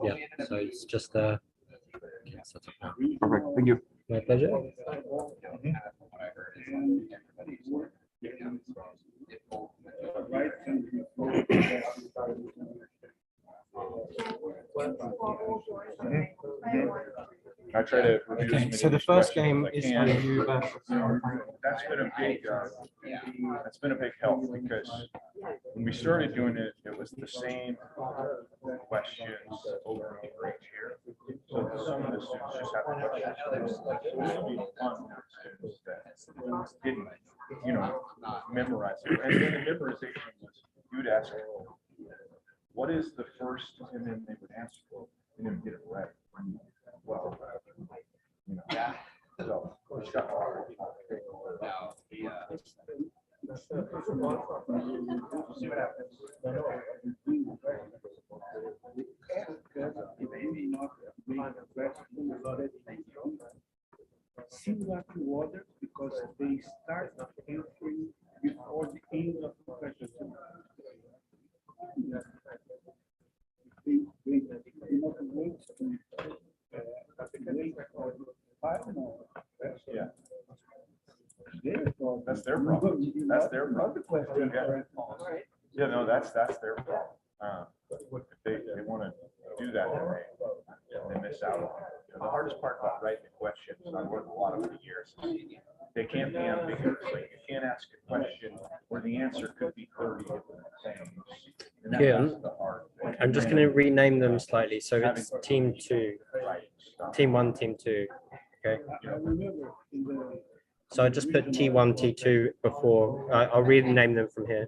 Yeah, so it's just set up now. Perfect. Thank you. My pleasure. I try to review Okay, as so many the first questions game as I is can. how you That's been a big help because when we started doing it, it was the same questions over and over each year. So some of the students just have questions. So this would be fun for students that didn't, memorize it. And then the memorization was, you would ask, what is the first, and then they would answer, and then get it right. Well, so it's got similar to others because they start answering before the end of the question. They not wait to wait for 5 more. Yeah. Their problem. That's their problem. That's their Not the problem. question. Yeah, no, that's their problem. If they want to do that, then they miss out. The hardest part about writing the questions, and I've worked a lot over the years, they can't be ambiguous. Like you can't ask a question where the answer could be 30 different things. And that's the hard thing. I'm just going to rename them slightly. So it's Team 2, Team 1, Team 2. Okay. So I just put T1, T2 before. I'll rename them from here.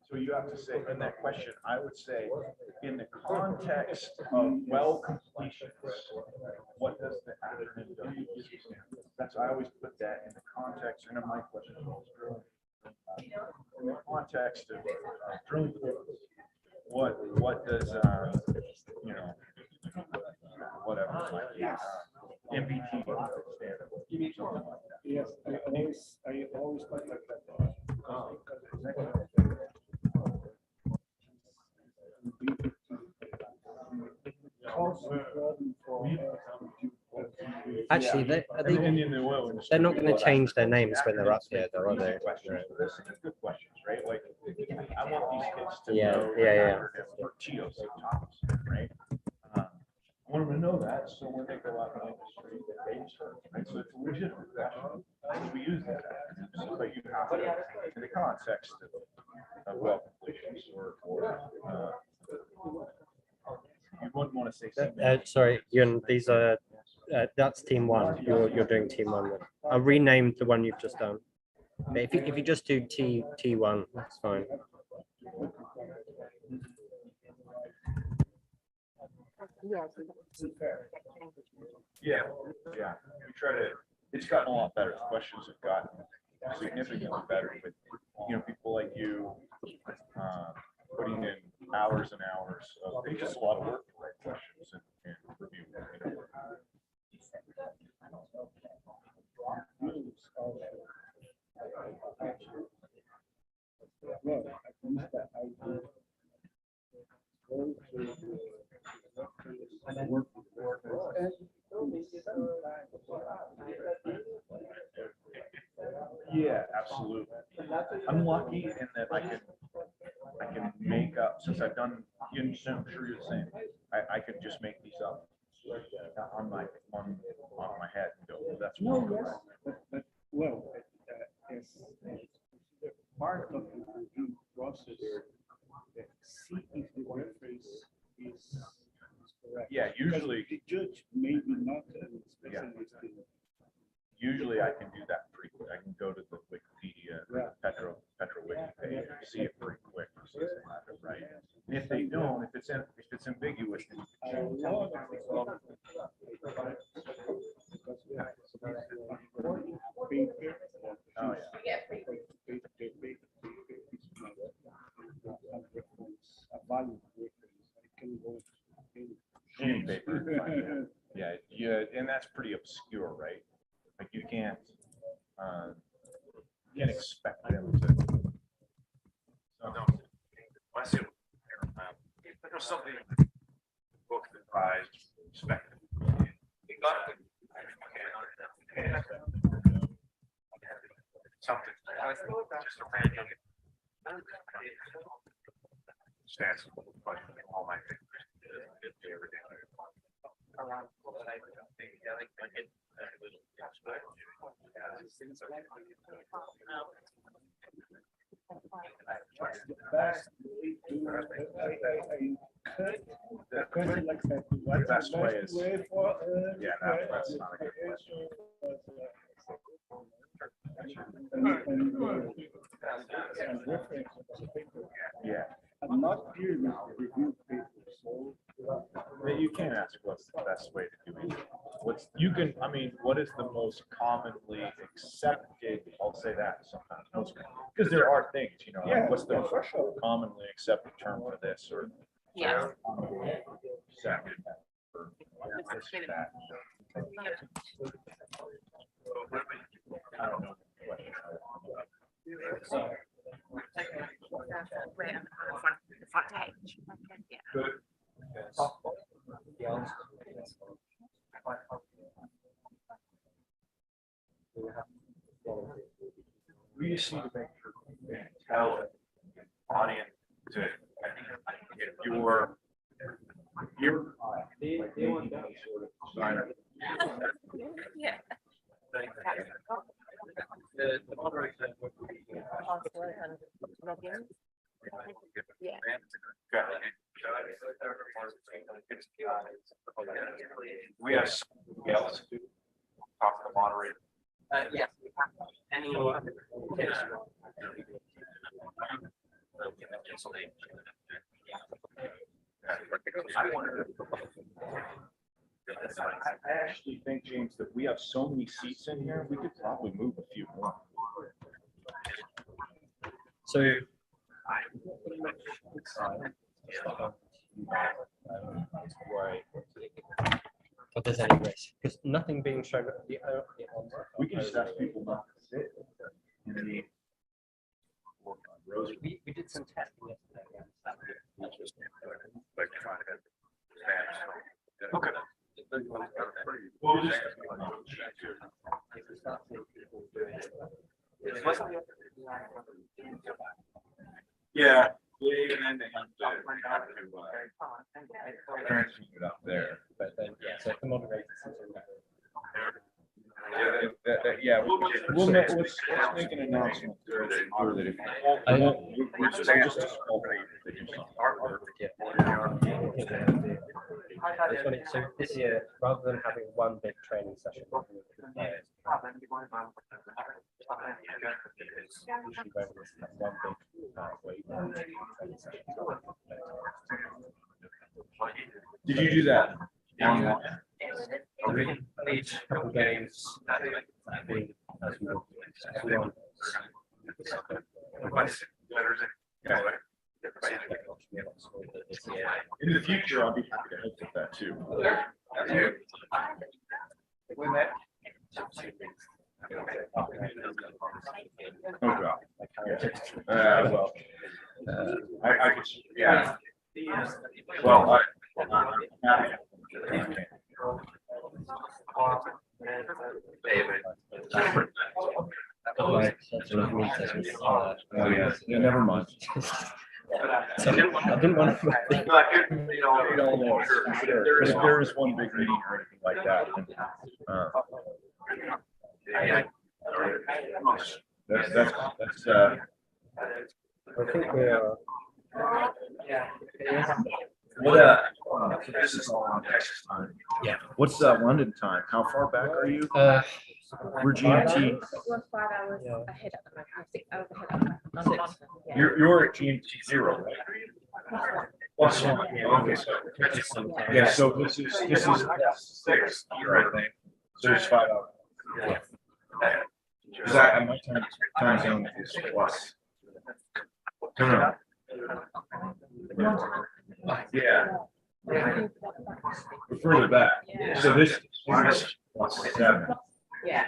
So you have to say in that question, I would say, in the context of well completions, what does the acronym WC stand for? That's I always put that in the context, and in my question, in the context of drilling, what does whatever MBT stand for? Something like that. Yes, I always put like that. Actually, they're not going to change their names when they're up here, though, are they? This is good questions, right? Like, I want these kids to Yeah, know yeah. for Cheetos, right? I want them to know that, so when they go out in the industry, they start, right? So it's a legitimate question. We use that acronym, but you have to, in the context of well completions or you wouldn't want to say. Sorry, Yun, these are that's Team 1. You're doing Team 1. I'll rename the one you've just done. But if you just do T1, that's fine. Yeah. We try to. It's gotten a lot better. The questions have gotten significantly better with people like you putting in hours and hours of it's just a lot of work to write questions and review. Yeah, absolutely. I'm lucky in that I can make up, since I've done, I'm sure you're the same. I can just make these up on my head and go, well, that's No, wrong. yes, but well, as part of the review process, see if the reference is correct. Yeah, usually. Because the judge maybe not a specialist in. Usually I can do that pretty quick. I can go to the Wikipedia, Petro Wiki page, see it pretty quick, see if they have it right. And if they don't, if it's ambiguous, then you can tell community paper. and find it. Yeah, and that's pretty obscure, right? Like you can't expect them to. I see. But there's something book that I expect. Something just a random stats. All my Best way to, I could like that. What's the Best way best is- way for, Yeah, that's not a good question. And reference of the paper. Yeah, I'm not here with review paper, so. but you can't ask what's the best way to do it. I mean, what is the most commonly accepted? I'll say that sometimes, because there are things, like what's the for sure. commonly accepted term for this or Yes. accepted for this or that. I don't know. Right on the front page. Okay, yeah. Good. we just need to make sure we can tell the audience to if you're Yeah. the moderator would be Password and login. Yeah. We have somebody else to talk to the moderator. Yes. Any I wonder. I actually think, James, that we have so many seats in here, we could probably move a few more. So worry if there's any risk because nothing being shown at the We can just ask people not to sit in the rows. we did some testing yesterday. Okay. Well, just- Yeah, even then they have to transmit it up there. But then so if the moderator sits in there. Yeah, let's make an announcement. That if- I know. We're just a small group that do some artwork. It's funny, so this year, rather than having one big training session, we're going to have one big where you can take training sessions. Did you do that? Online? Each couple games, as we want. In the future, I'll be happy to help with that too. Oh, God. Well, I could, yeah. Well, David. Right, that's what it means. oh, yeah, never mind. So I didn't want to. If there is one big meeting or anything like that, then, that's, I think we are. what, this is all on Texas time. Yeah. What's, London time? How far back are you? We're GMT. We're 5 hours Yeah. ahead at the moment. 6 hours ahead at the moment. Yeah. You're at GMT 0, right? Plus one. Okay, so, yeah, so this is 6 here, I think. So it's 5 hours. Yeah. Is that, my time zone is plus. No. Yeah. We're further back. Yeah. So this is 7. Yeah.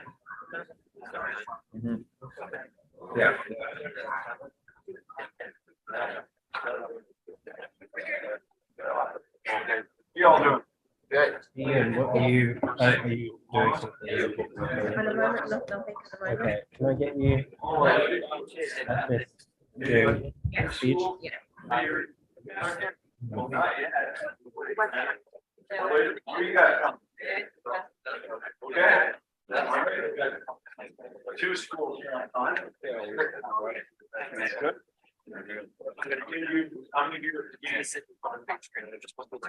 Mhm. Yeah. You all doing? Good. Ian, what are you doing something? At the moment, nothing at the moment. Okay, can I get you at this doing speech? Where you guys? Okay. Two schools here on time. That's good. I'm gonna give you, I'm gonna give you.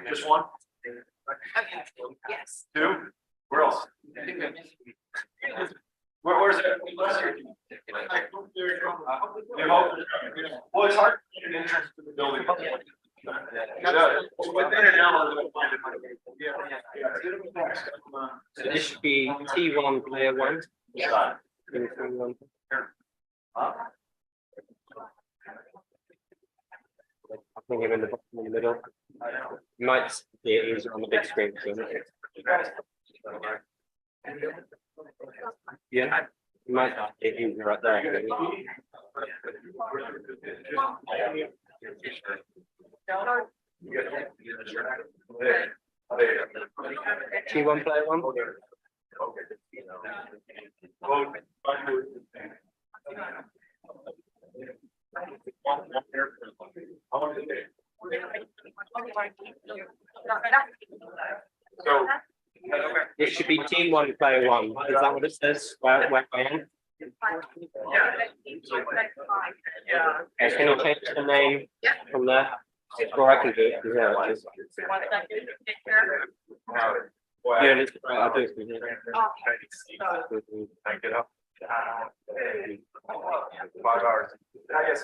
Just one? Okay, yes. Two? Where else? Where's it? Well, it's hard to get an entrance to the building. Within an hour, they'll find it. So this should be T1 player 1. Yeah. T1. I think I'm in the middle. You might see it easier on the big screen. So. Yeah, you might see it easier right there. T1 player 1. So. It should be T1 player 1. Is that what it says? Where I am? Okay, can you change the name from there? Or I can do it. Yeah, yeah, I'll do it from here. Thank you. 5 hours. I guess.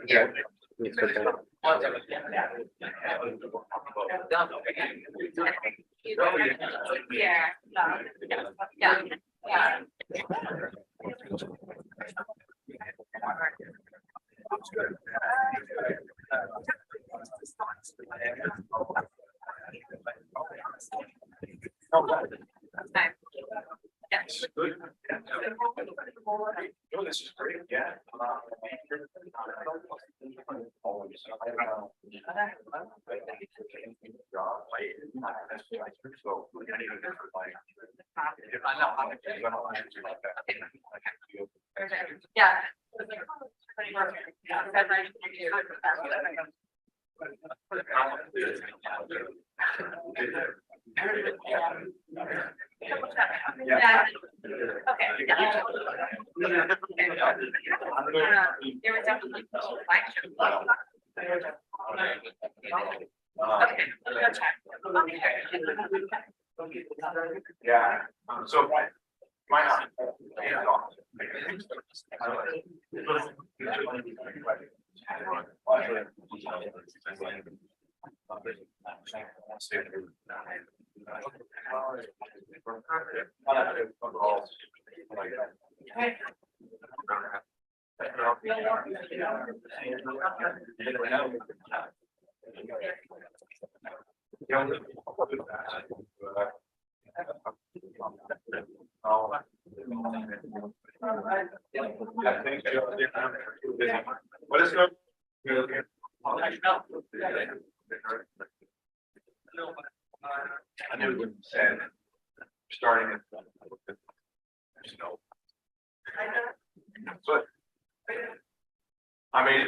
Yeah. Oh, this is great, yeah. Yeah. Yeah. Okay. There was definitely Yeah, so my house. What is it? I knew what you said. Starting. But I mean,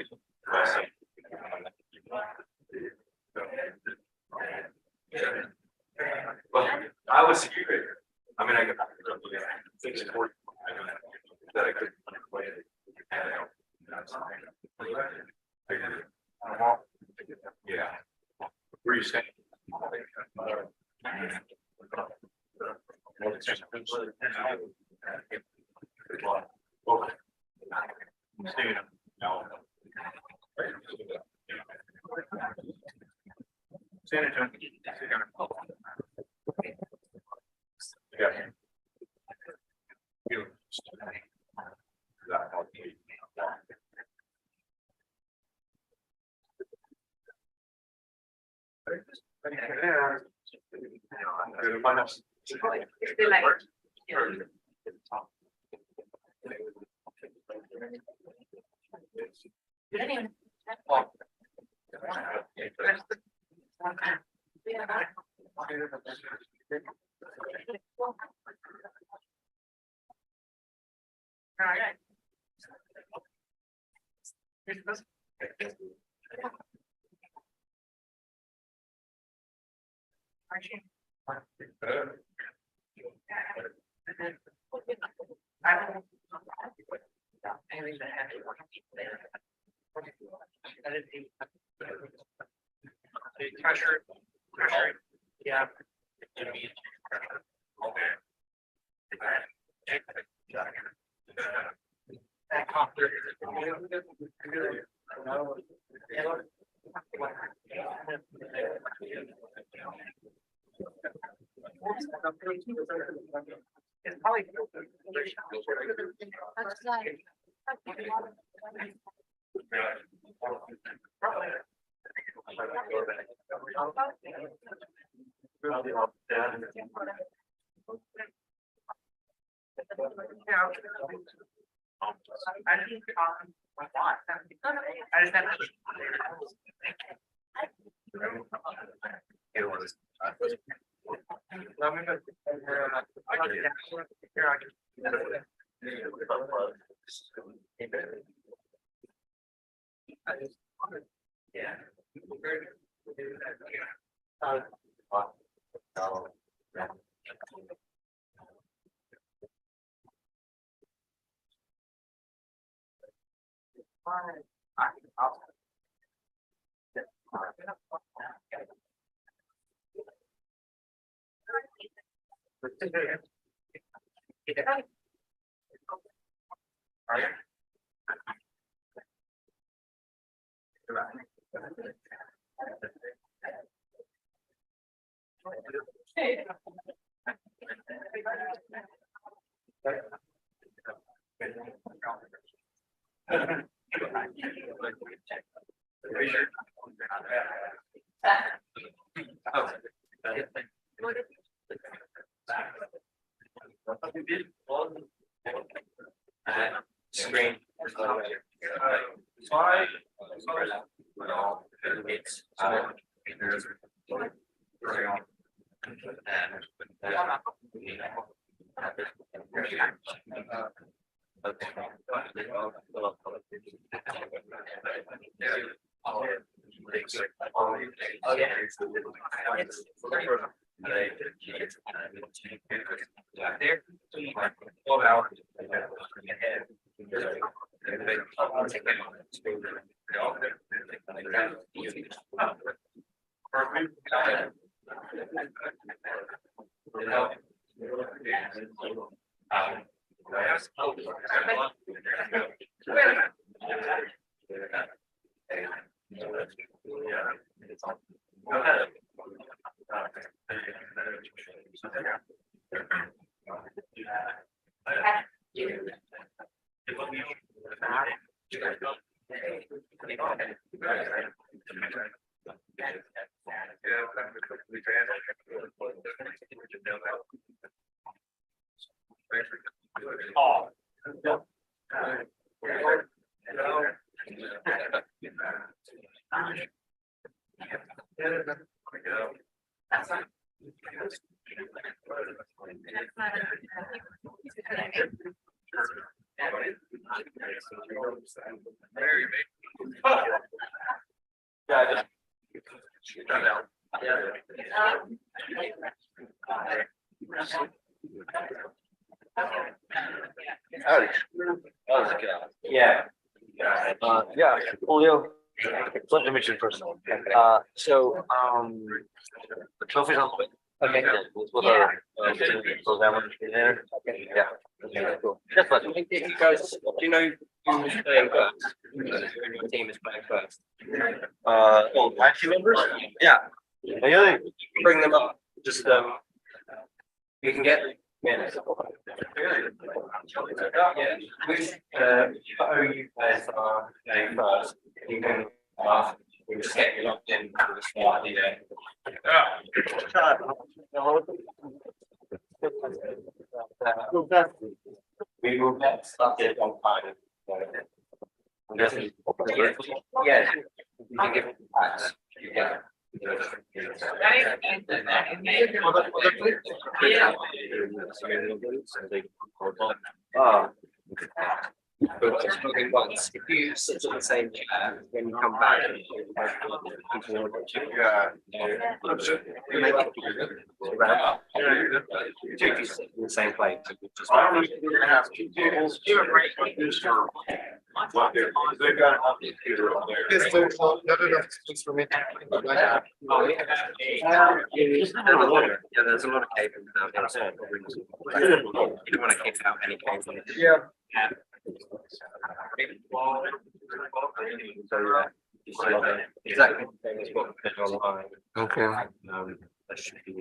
were you saying? San Antonio. Yeah. They're like, anyway. All right. Pressure, yeah. It's probably. I just have. Yeah. Screen. There. 12 hours. Yeah, Julio, Let me mention first. The trophy's on the way. Okay. We'll put our, close that one in there. Yeah. Okay, cool. Just let me. You guys, do you know who's playing first? Your team is playing first. Oh, my team members? Yeah. Yeah. Bring them up. Just you can get. Yeah. Oh, you guys are playing first. You can. We just get you locked in for the start of the day. We will get started on time. I'm guessing. Yeah. You can give it back. You get but just moving once, if you sit in the same chair, when you come back, people will watch you. Yeah. You make it around. If you sit in the same place, you just. I don't know if we're gonna have two tables. Like this or what they've got a computer on there. Yes, so, it's for me. Yeah, there's a lot of cable now. You don't want to kick out any cable. Yeah. Exactly. the same as what we did online. Okay. That should be.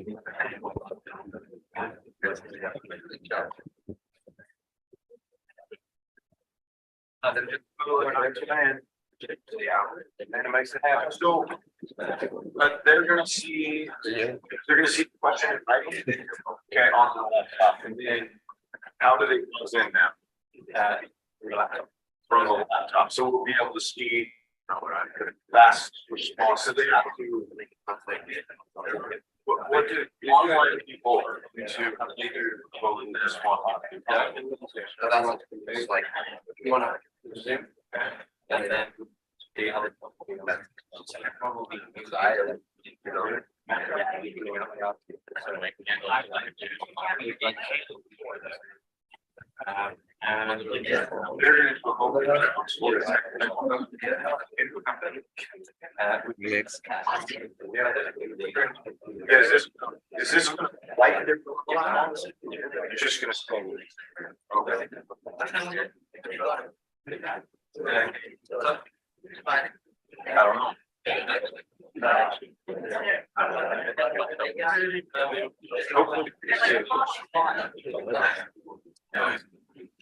Then just go on to land. And it makes it happen. So, but they're gonna see, they're gonna see the question, right? Okay, on the laptop, and then how do they close in now? From the laptop, so we'll be able to see fast response. So they have to. What do online people are going to either vote in this one? It's like, you wanna zoom, and then the other. Probably use either. And They're gonna vote. Next. Yeah, is this like they're you're just gonna stay with it? Okay. I don't know.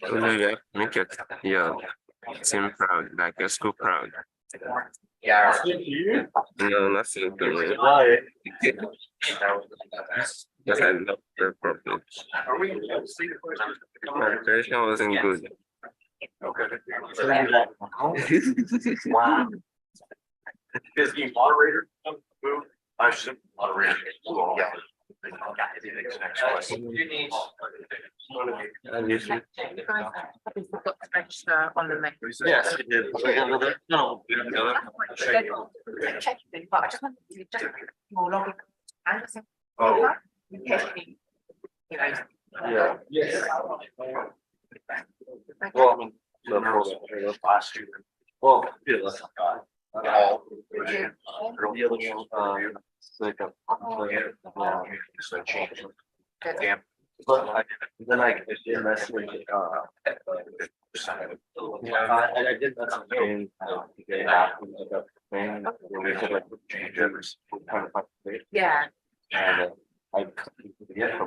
Olivia, make it, yeah, seem proud, like a school proud. Yeah. No, nothing. Why? Yes, I love the problem. Are we? My creation wasn't good. Okay. Wow. Is the moderator move? I should moderator. Yeah. Next question. And you should. You guys have got to register on the main. Yes, it did. No. Schedule. Checking, but I just want to check more logical. Oh. In case you know. Yeah. Yes. Well, I mean, the last year. Well, yeah, that's all. The other one, like a. So change. Damn. But then I did message, I did message, they asked me about the thing, we could like change it, kind of like. Yeah. And I. Yeah.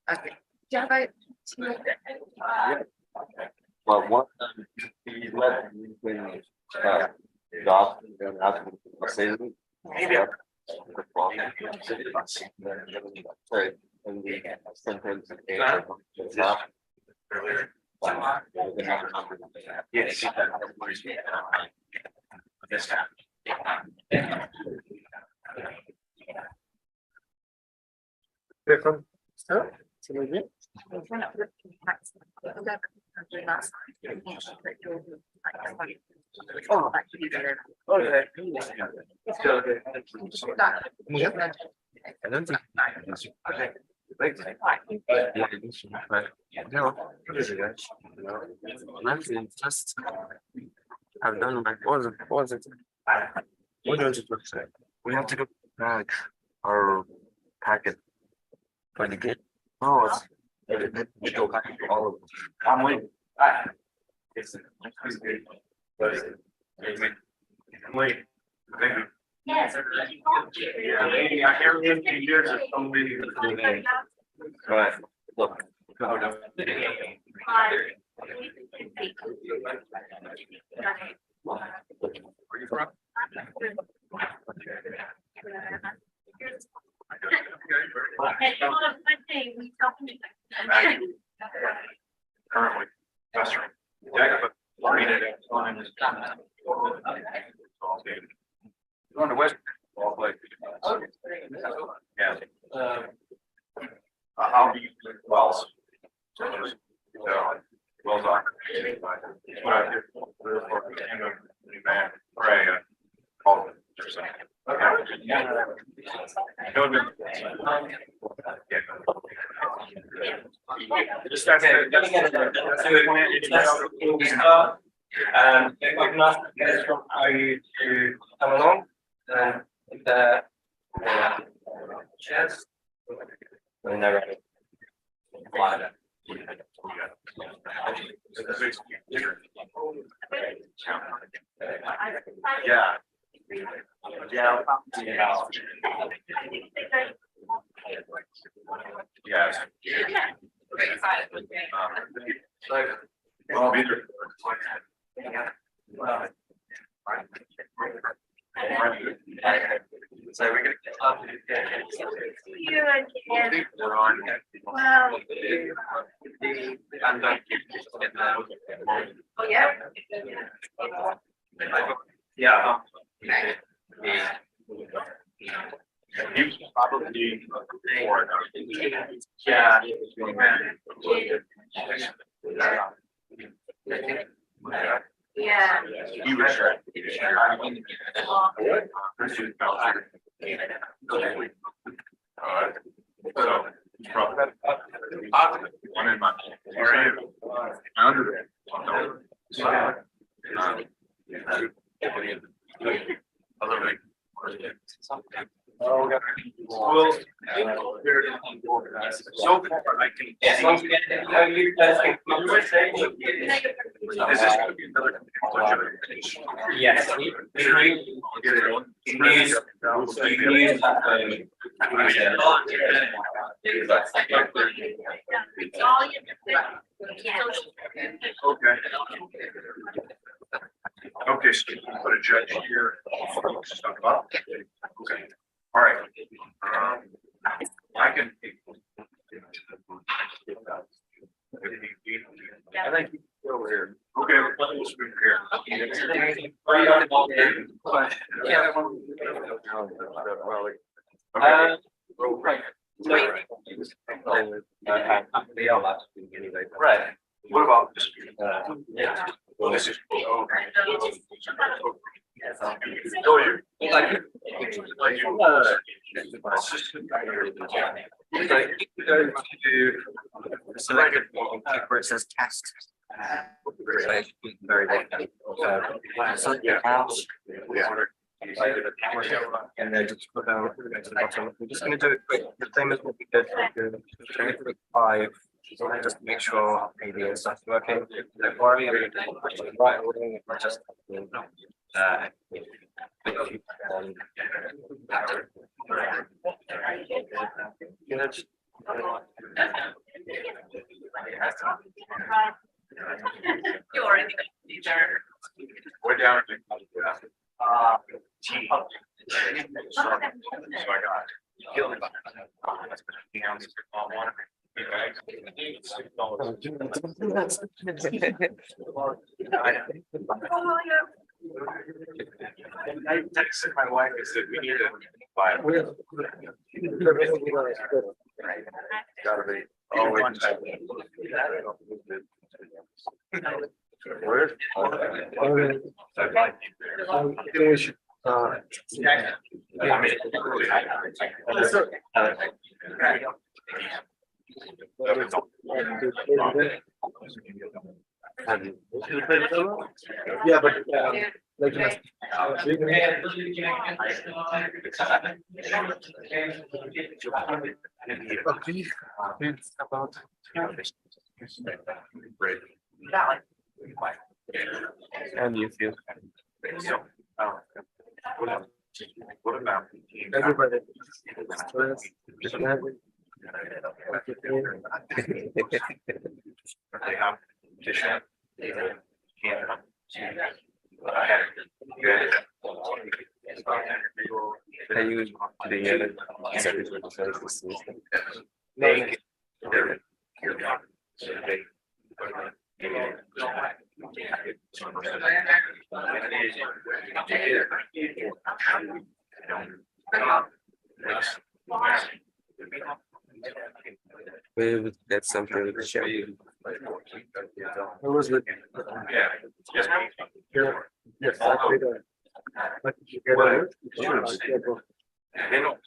Okay. Do you have a? Well, one, he let me bring, Josh, and ask him to say it. Maybe. Sorry, and the sentence. Yes. This time. Oh, Okay. I don't think. Just I've done my what was it? What does it look like? We have to go back our packet for the game. Oh, we go back to all of them. I'm waiting. Wait. Yes. Yeah, maybe I hear him in years or somebody. Right, look. Where you from? Currently, Western. Yeah, but read it at times. Going to West. Yeah. I'll be Wells. Wells on. What I did. Man, pray. Call it. Just that's it. That's If I'm not, that's from how you to come along, the chest. When they're ready. Yeah. Yeah. Yes. Well, either. So we're gonna get up. We're on. Wow. I'm done. Oh, yeah. Yeah. You probably more. Yeah. Yeah. You were sure. So, probably one in my. Under it. Well, so far, I can. Yes. Is this gonna be another? Yes. Okay. Okay, so you can put a judge here. Talk about. Okay, all right. I can. I think over here. Okay, let's move here. Right. What about this? Yeah. Well, this is. Oh, assistant. Select it where it says test. Very good. Select the house. And then just put down to the bottom. We're just gonna do it quick, the same as what we did. Click 5. Just make sure AD and stuff are okay. Don't worry, I'm right ordering it, just You're in the future. We're down. T. So I got. I texted my wife and said we need to buy it. Gotta be. Oh, wait. Where? we should Yeah, but it's about how do you feel? What about? Everybody. They have tissue. I use the Make. we would get something to show. What was it? Yeah. Yes. Yes. They don't.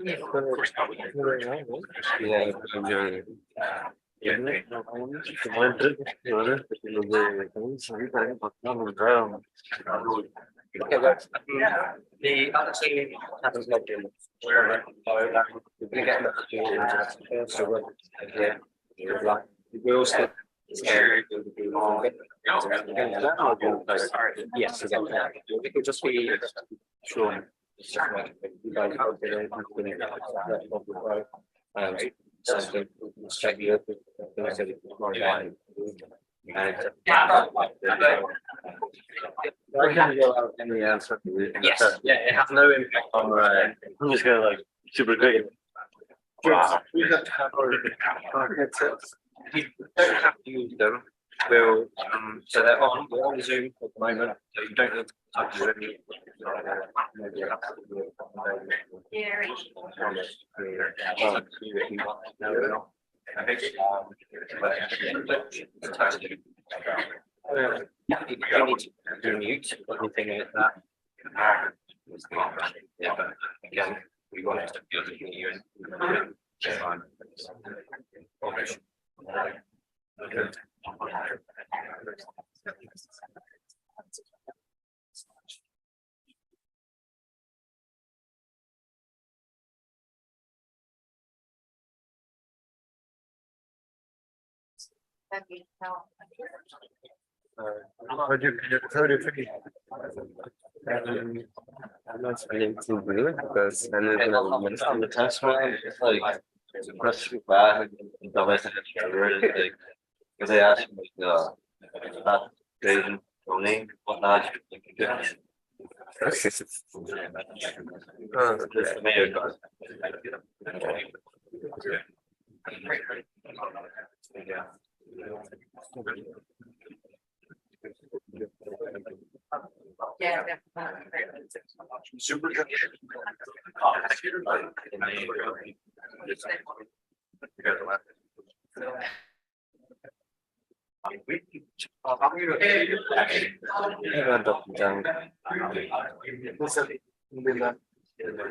Of course, Yeah, I'm doing it. The other team happens logged in. We're gonna get an opportunity to work here. We also. Yes, exactly. It could just be sure. You guys have been check the open. Yes, yeah, it has no impact on. I'm just gonna like super quick. Wow. We have to have our headsets. You don't have to use them. We'll So they're on, we're on Zoom at the moment, so you don't need to touch it. You need to mute anything like that. Yeah, but again, we want to be able to hear you. I'm not spending too good because I live in on the test one. It's like it's a question back and domestic like because they asked me that grading only whatnot. Just the mayor does. Yeah. Yeah. Super.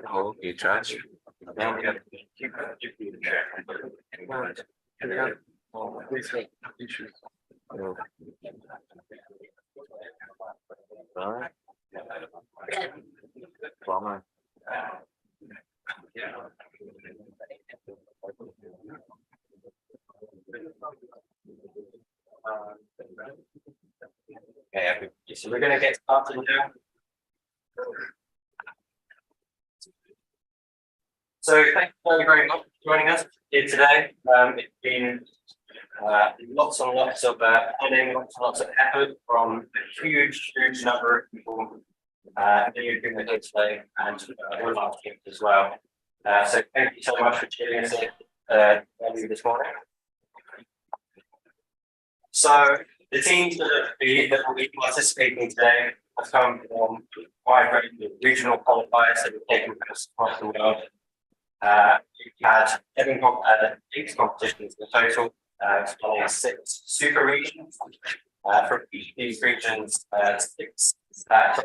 Oh, you trash. Bummer. Okay, so we're gonna get started now. So thank you very much for joining us here today. It's been lots and lots of planning, lots and lots of effort from a huge number of people here today and all of our teams as well. So thank you so much for joining us earlier this morning. So the teams that will be participating today have come from a wide range of regional qualifiers that have taken place across the world. We've had 8 competitions in total, spanning 6 super regions. From each of these regions, 5 teams have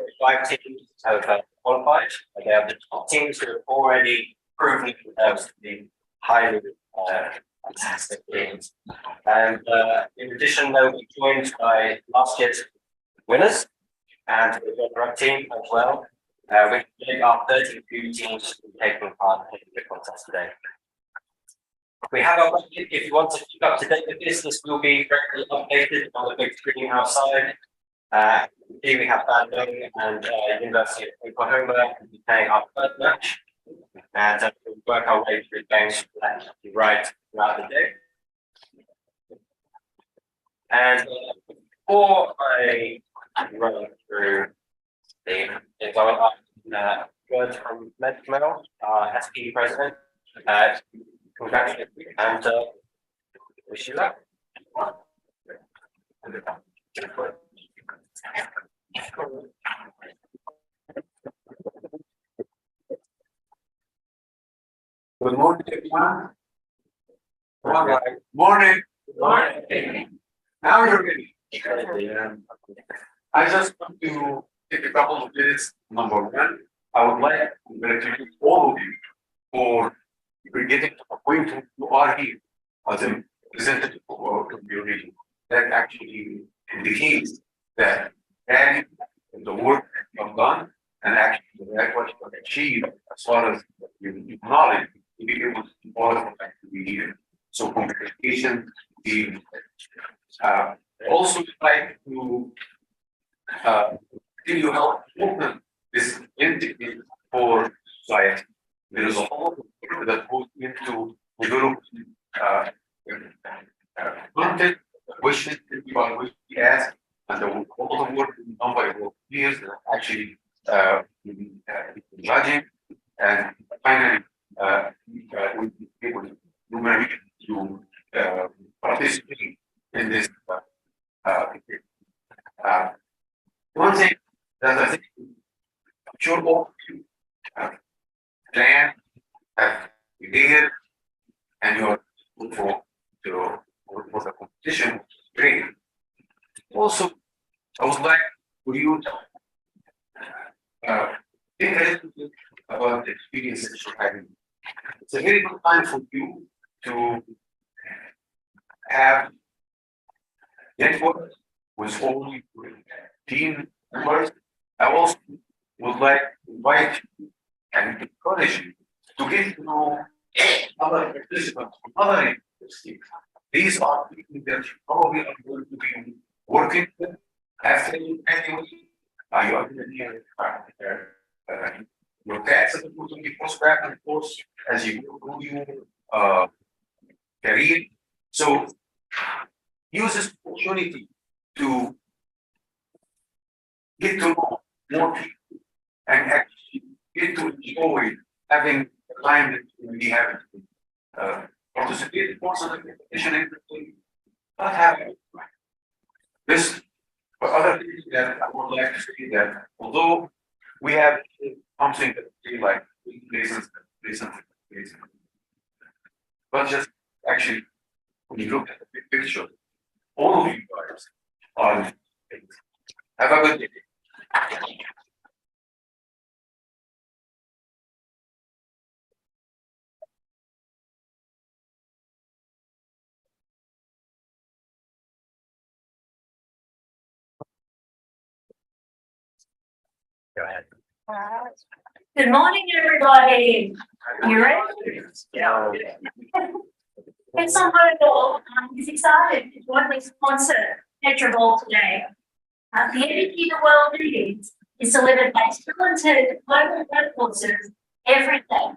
qualified. They have the top teams who have already proven themselves to be highly fantastic teams. And in addition, they'll be joined by last year's winners and the runner-up team as well. We are 32 teams taking part in the contest today. We have our budget. If you want to keep up to date with this will be regularly updated on the big screen outside. Here we have Bandung and University of Oklahoma will be playing our third match. And we'll work our way through games left to right throughout the day. And before I run through the words from Medmail, our SP president, congratulate you and wish you luck. Good morning, everyone. Morning. Now you're ready. I just want to take a couple of minutes. Number one, I would like to congratulate all of you for getting to the point you are here as a representative of our community. That actually indicates that and the work you have done and actually that what you have achieved as far as your knowledge to be able to be part of to be here. So congratulations. Also like to tell you how important this entity for society. There is a whole work that goes into developing content, questions that you are going to be asked, and all the work done by volunteers that actually judging, and finally we'll be able to participate in this. One thing that I think I'm sure all of you plan, have ideas, and you're for the competition. Great. Also, I would like for you to think a little bit about the experience that you're having. It's a very good time for you to have network with all your team members. I also would like to invite you and encourage you to get to know other participants from other universities. These are people that you probably are going to be working with after you anyway. You are going to be your taxes are going to be pushed back and forth as you go through your career. So use this opportunity to get to know more people and actually get to enjoy having the time that you really have to participate in most of the competition, not having this. But other things that I would like to say that although we have something that we like places, but just actually when you look at the big picture, all of you guys are. Have a good day. Go ahead. Good morning, everybody. You ready? Yeah. It's on Mobile. He's excited to jointly sponsor PetroBowl today. The energy the world needs is delivered by talented global workforces every day.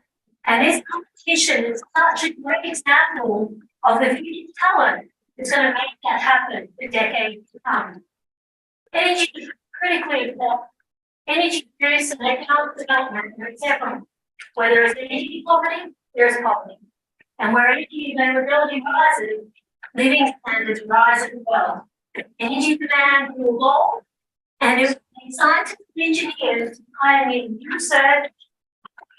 And this competition is such a great example of the future talent that's going to make that happen for decades to come. Energy is critically important. Energy use and economic development are several. Where there is energy poverty, there is poverty. And where energy availability rises, living standards rise as well. Energy demand will evolve, and if scientists and engineers pioneer new research,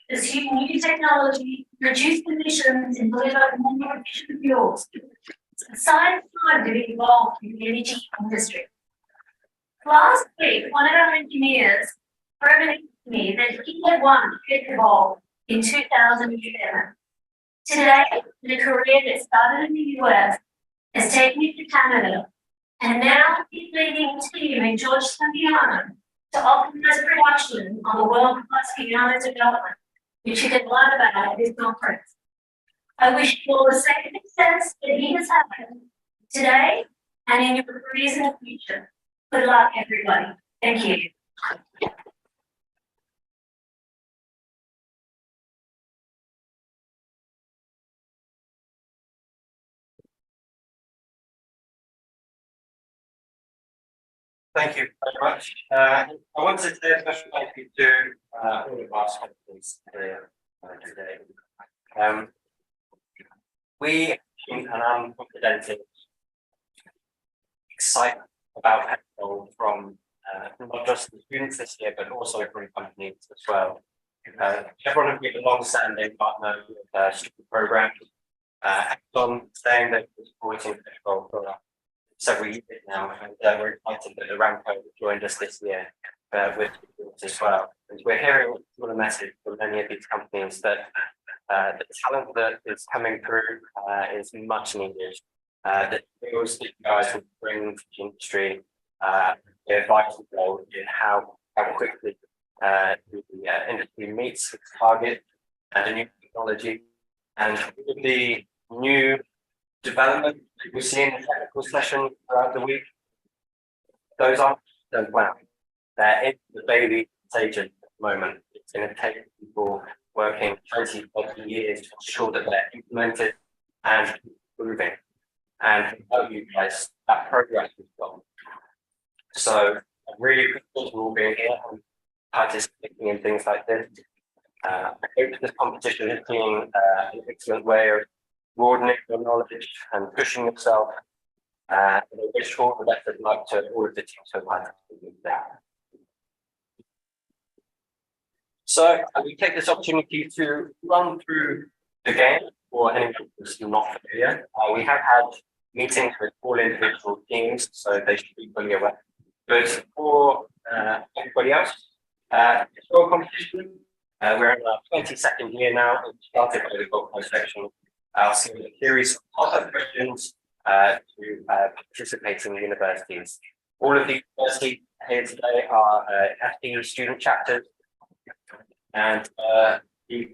pursue new technology, reduce emissions, and deliver more efficient fuels, it's a science time to be involved in the energy industry. Last week, one of our engineers proven to me that he had won PetroBowl in 2007. Today, the career that started in the US has taken me to Canada, and now he's leading a team in Georgetown, Indiana, to optimize production on the world-class piano development, which you can learn about at this conference. I wish you all the same success that he has had today and in your careers in the future. Good luck, everybody. Thank you. Thank you very much. I want to say a special thank you to all of our sponsors here today. We, and I'm confident, excited about PetroBowl from not just the students this year, but also from companies as well. Everyone has been a long-standing partner with student programs. Exxon saying that we're supporting PetroBowl for several years now, and we're excited that Aramco joined us this year with students as well. And we're hearing a message from many of these companies that the talent that is coming through is much needed. The skills that you guys will bring to the industry, they're vital role in how quickly the industry meets its target and a new technology. And with the new development that we see in the technical session throughout the week, those aren't done well. They're in the baby stages at the moment. It's going to take people working 20, 30 years to ensure that they're implemented and improving. And without you guys, that progress is gone. So I'm really grateful for all being here and participating in things like this. I hope this competition has been an excellent way of broadening your knowledge and pushing yourself. And I wish all the best of luck to all of the teams who have participated in that. So we take this opportunity to run through the game for anyone who's not familiar. We have had meetings with all individual teams, so they should be fully aware. But for everybody else, it's a competition. We're in our 22nd year now, and started by the Gold Coast section. I'll see a series of other questions to participating universities. All of the universities here today are FD student chapters, and the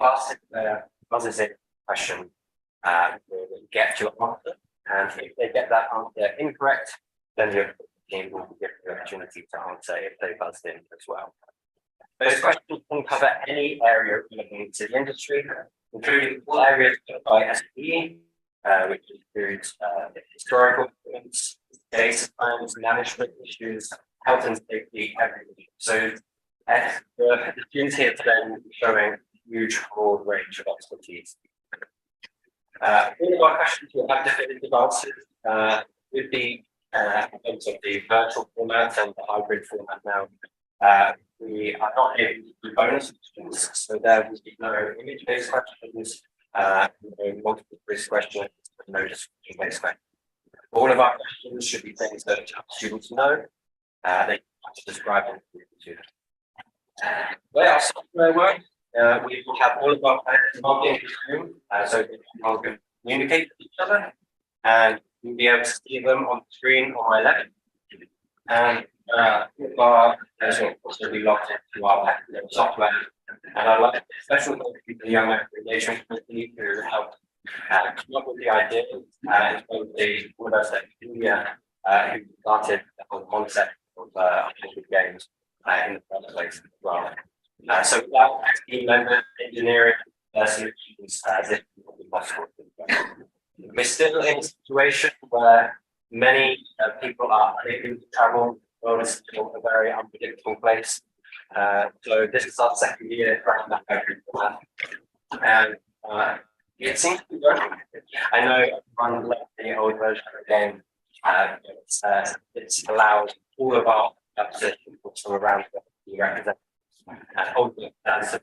buzzes in question will get to answer, and if they get that answer incorrect, then your team will be given the opportunity to answer if they buzzed in as well. Those questions can cover any area relating to the industry, including all areas covered by SPE, which includes historical events, data science, management issues, health and safety, everything. So the students here today will be showing a huge broad range of expertise. All of our questions will have definitive answers with the of the virtual format and the hybrid format now. We are not able to do bonus questions, so there will be no image-based questions, no multiple-choice questions, no description-based questions. All of our questions should be things that students know. They have to describe them to them. The way our software works, we will have all of our players logged into Zoom, so they can communicate with each other, and you'll be able to see them on the screen on my left. And our players will also be logged into our software. And I'd like to special thank you to the Young Engagement Committee who helped come up with the idea, as well as the University of India who started the whole concept of hybrid games in the first place as well. So without team members, engineering, students, this would be possible. We're still in a situation where many people are unable to travel. The world is still a very unpredictable place. So this is our second year running that hybrid format, and it seems to be working. I know everyone left the old version of the game. It's allowed all of our people from around the be represented. And hopefully that's a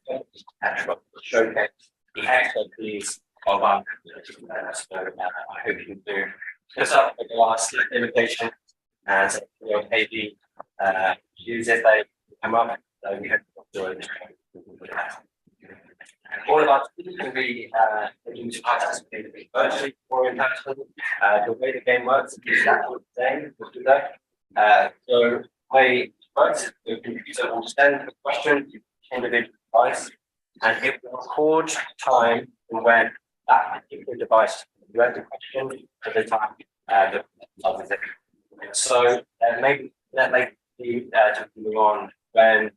PetroBowl to showcase the expertise of our community. So I hope you do pick up the last invitation and maybe use if they come up. So we hope you enjoy this. All of our students can be able to participate virtually or in person. The way the game works is exactly the same as today. So the way it works, the computer will send the question to the individual device, and it will record time and when that particular device read the question at the time that of it. So maybe that may be to move on when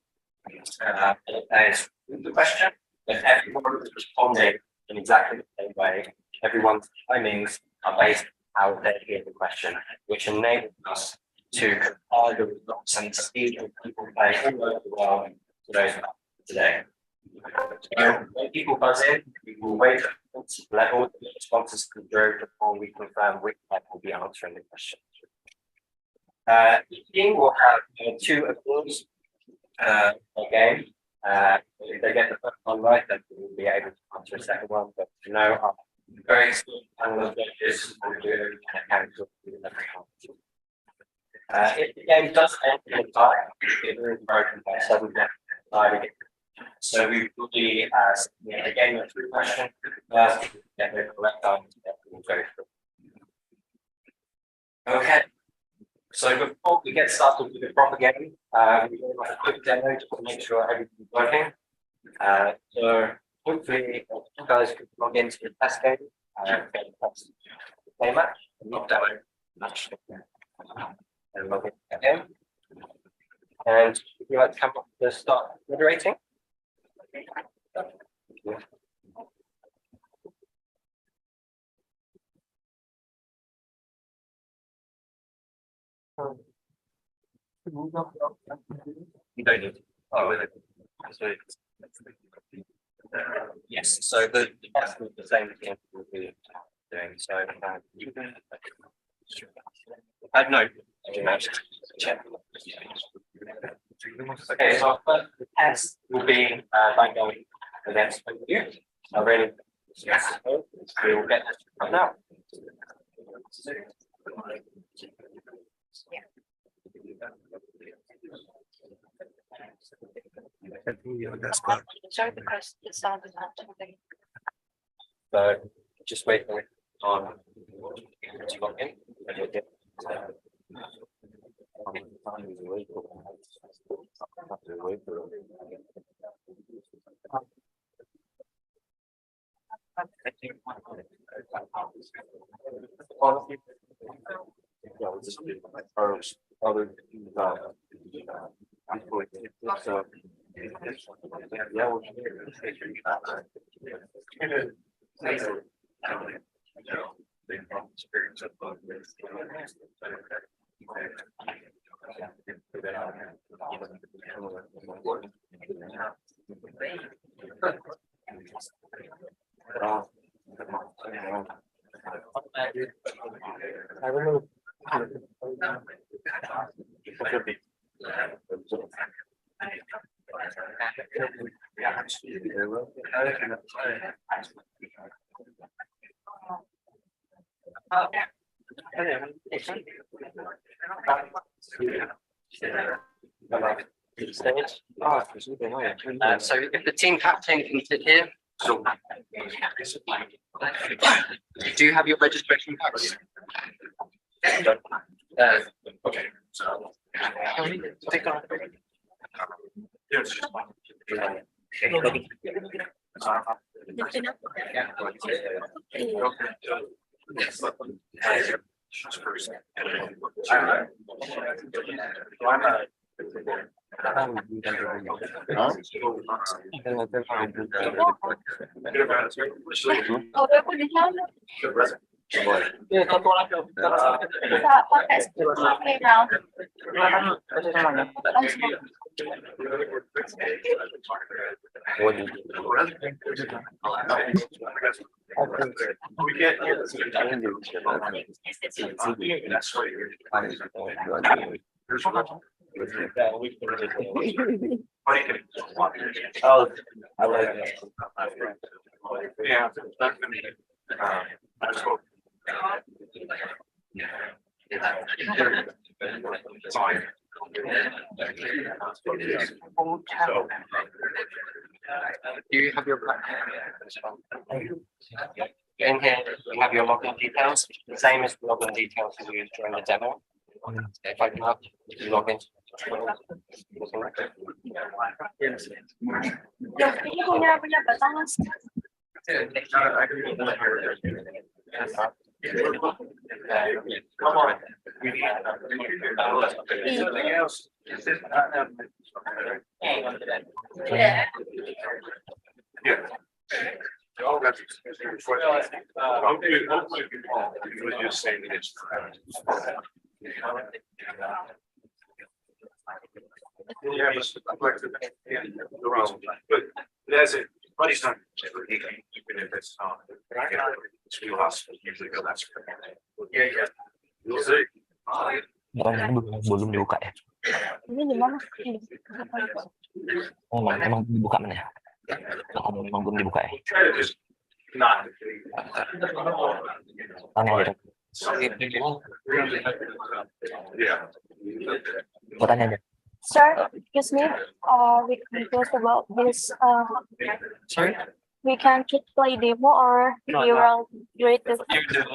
there's the question, if everyone is responding in exactly the same way, everyone's timings are based on how they hear the question, which enables us to compare the results and see if people play all over the world today. So when people buzz in, we will wait let all the responses come through before we confirm which type will be answering the question. Each team will have 2 applause game. If they get the first one right, then we will be able to answer a second one. But you know, our very skilled panel of judges will do everything they can to do every answer. If the game does end in a tie, it will be broken by 7 tie again. So we will be a game of 3 questions. First, get the correct answer, then we'll go through. Okay. So before we get started with the proper game, we're going to have a quick demo just to make sure everything's working. So hopefully you guys can log into the test game, play match, not demo, match, and log into the game. And if you like to come up to start moderating. You don't need. Oh, really? So yes. So the test is the same thing we'll be doing. So no. Check. Okay, so first the test will be by going against you. I really yes. We will get this right now. Sorry, because the sound is not something. So just wait for it on to log in and you'll get I remember. So if the team captain can sit here. Do you have your registration cards? Okay. So take off. Oh, I like that. Yeah, that's gonna be. I just hope. Fine. So, Do you have your? In here, you have your login details, the same as the login details you used during the demo. If I can help you log in. punya batangan. Yeah. All that's. Hopefully, you just say that it's. Yeah, but that's it. Buddy's not. Even if it's it's real hospital, usually go that's. Yeah, yeah. You'll see. Belum dibuka ya. Ini di mana? Oh, emang dibuka mana ya? Emang belum dibuka ya? Not. Tanya aja. Yeah. Gua tanya aja. Sir, excuse me, we confused about this, Sorry? we can keep play demo or No, you will rate this. You do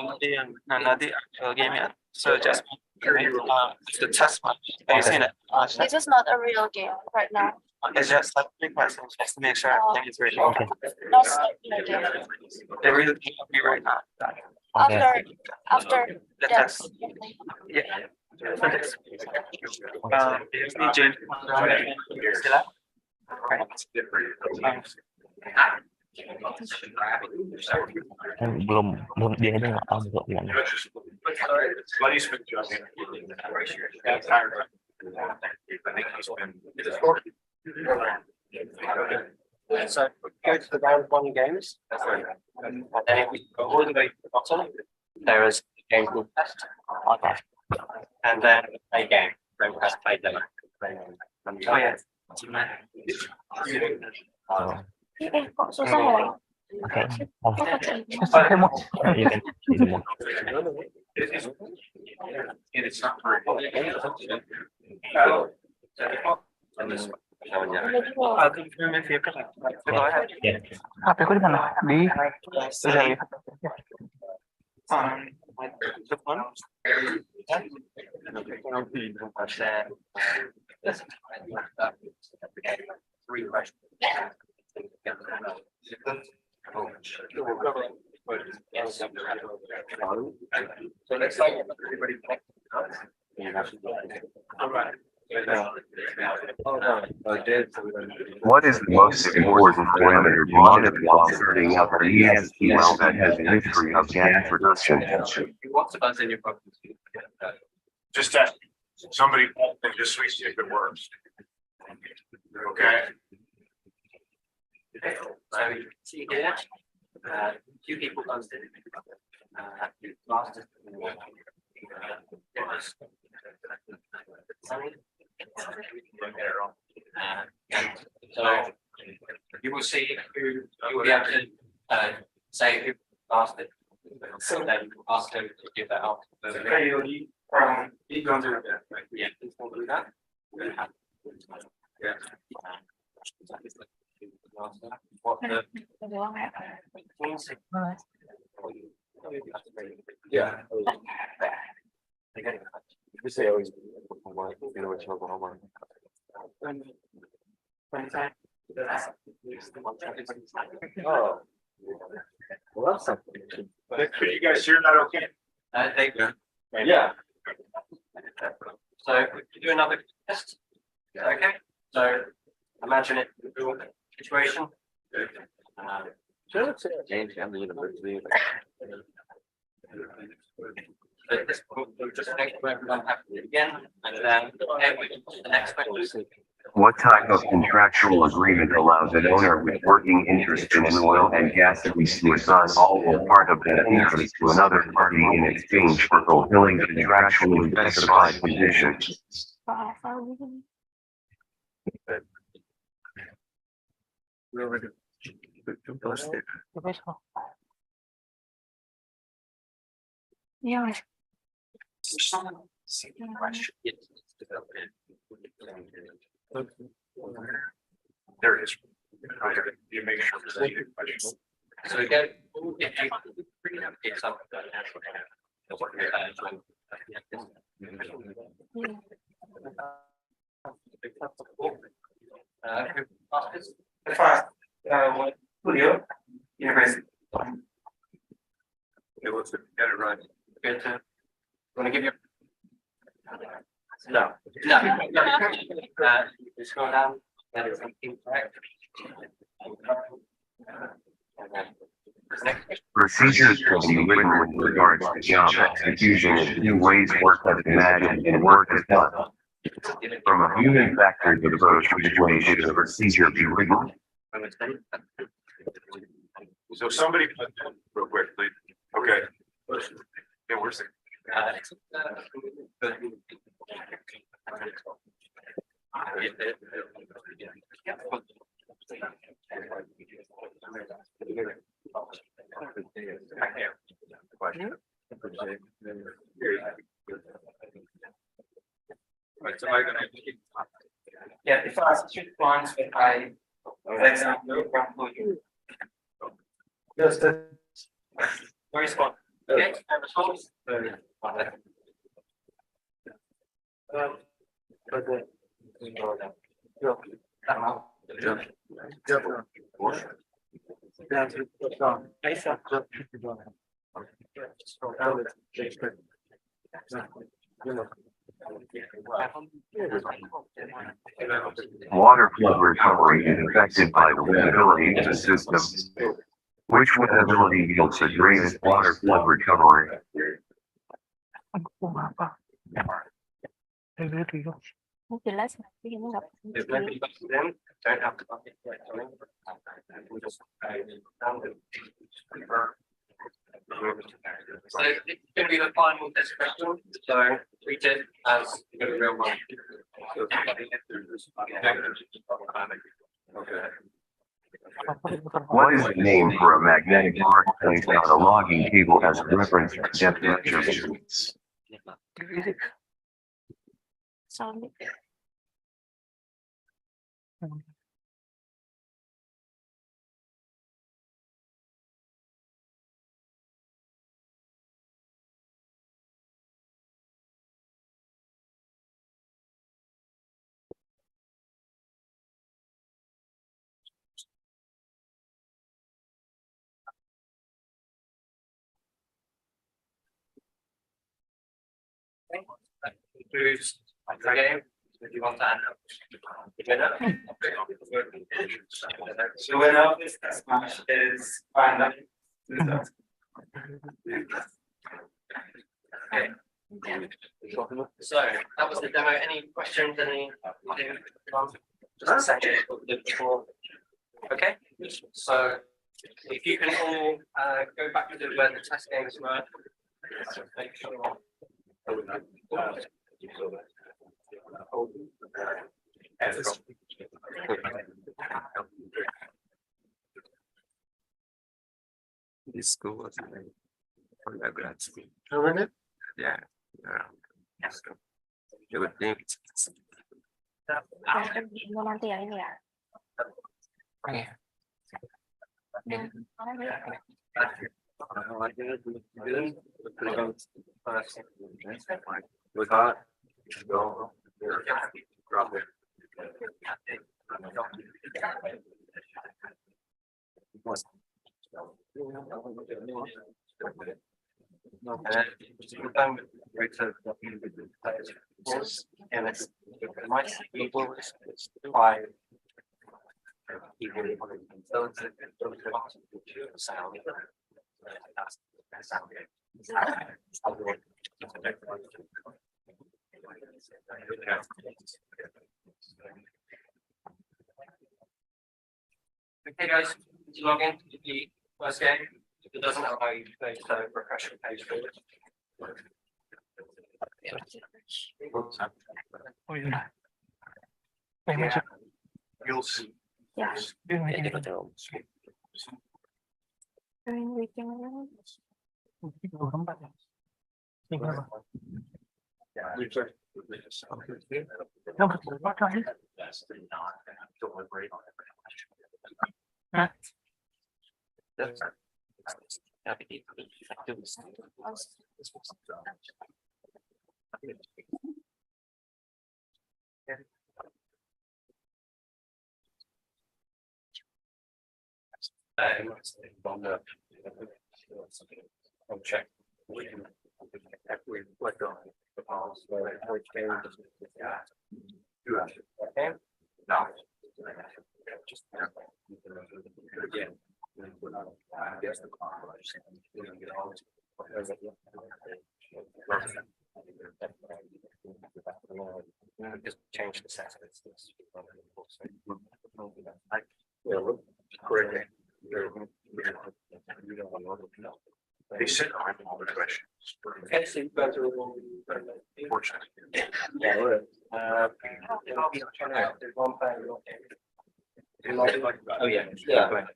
nanti actual game ya. So just it's the test match. Have you seen it? This is not a real game right now. It's just like 3 questions just to make sure everything is ready. Okay. Not a real game. They really can't be right now. After The that. test. Yeah. James. Sila? Right. Belum dia aja nggak tahu kok gimana. Buddy's been jumping. I think he's been. So go to the round 1 games. And then if we go all the way to the bottom, there is a game called test. Okay. And then a game. Then press play demo. Oh yeah. Oh. Kok susah ya? Okay. Oh. Okay mo. You can see the more. And it's not very. I'll confirm if you're correct. Go ahead. Yeah. HP ku di mana? Di udah lihat. The one. Three questions. So next time, everybody connect. All right. What is the most important parameter to monitor while starting up an ESP well that has a history of gas production? What's the buzz in your property? Just test. Somebody and just see if it works. Okay. So you can see here, 2 people buzzed in. Last is so you will see who you will be able to say who asked it. So then you ask them to give that out. From you going to yeah, please don't do that. Yeah. What the yeah. We say always you know it's homework. Oh. Well, that's something. Can you guys hear that okay? They go. Yeah. So we do another test. Okay. So imagine it real situation. Change and the university. At this point, we'll just make sure everyone has it again, and then the next question. What type of contractual agreement allows an owner with working interest in an oil and gas lease to assign all or part of that interest to another party in exchange for fulfilling the contractually specified conditions? Yeah. There it is. You make sure there's any questions. So again, if you bring it up, it's up. Julio, University. It was, get it right. Good to, want to give you? No. No. Just go down, that is incorrect. Procedures can be written with regards to job execution in two ways: work as imagined and work as done. From a human factors approach, which way should a procedure be written? So somebody put in real quick, please. Okay. Yeah, where's it? Right, so I'm gonna. Yeah, if I shoot lines with I, for example, just the. Very small. Okay, and response. Water flow recovery is affected by the winnability of the system. Which winnability yields the greatest water flow recovery? Không chỉ là sao cái nó gặp If maybe them don't have to bucket right time. We just so it's going to be the final test question. So treat it as a real one. Okay. What is the name for a magnetic mark placed on a logging table as a reference for depth measurements? sao đấy. Includes the game. If you want to add so when our this match is fine. Okay. So that was the demo. Any questions? Just a second before. Okay. So if you can all go back to where the test games were. Make sure. This school was from a grad school. Oh, really? Yeah. So you would think Nó đang tiền này à? With hot. Go. Drop it. And it's my equal by sound. Okay, guys, to log in to the first game. If it doesn't allow you to play, so refresh the page forward. Yeah. You'll see. Yeah. I'll check. We click on the policy, which game does it? Okay. No. Just. Again. Guess the car. Just change the settings. Correct. They said I have all the questions. Okay, so you guys are all. Unfortunately. Yeah. There's one thing. Oh, yeah. Yeah.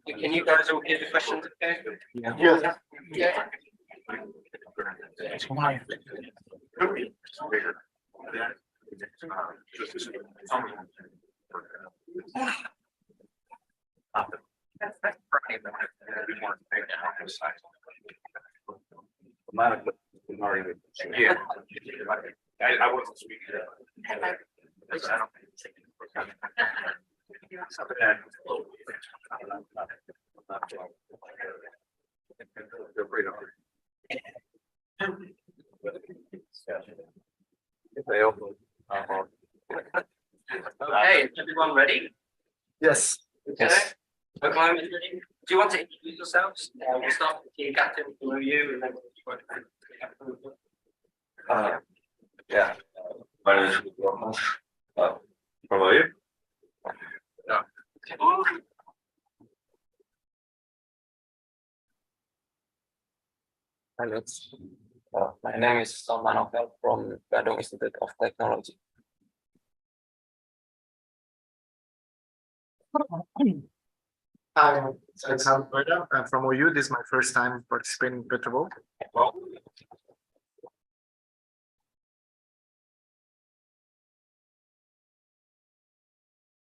Can you guys all hear the questions, okay? Yeah. Yeah. It's mine. Bigger. Yeah. I wasn't speaking. Okay, is everyone ready? Yes. Yes. Okay, ready? Do you want to introduce yourselves? We'll start with the captain below you and then. Yeah. My name is Thomas. How about you? Hello. My name is Salman Ovel from Bandung Institute of Technology. Hi, I'm Alexander. I'm from OU. This is my first time participating in PetroBowl.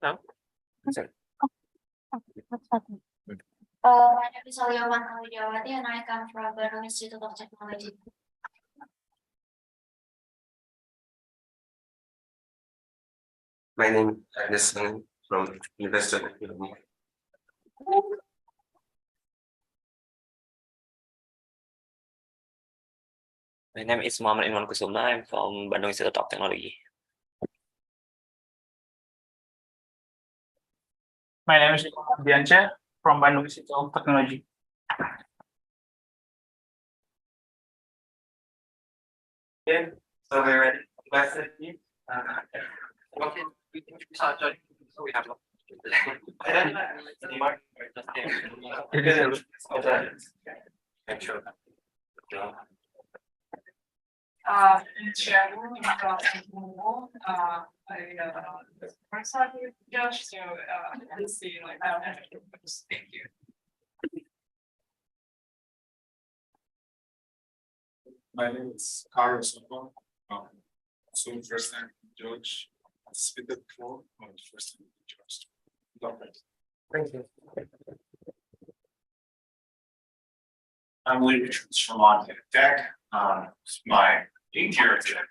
My name is Alioman Alidiawati and I come from Bandung Institute of Technology. My name is Anderson from University of Illinois. My name is Muhammad Imran Kusuma. I'm from Bandung Institute of Technology. My name is Dianca from Bandung Institute of Technology. Yeah, so we're ready. Let's see. Okay, we can start judging. So we have. I don't know anymore. I'm sure. In general, first time with Josh, so let's see, like, I don't have to thank you. My name is Carlos. So first time George participated before, or first time George. Thank you. I'm Lee Richards from Montana Tech. It's my 8th year at Tech.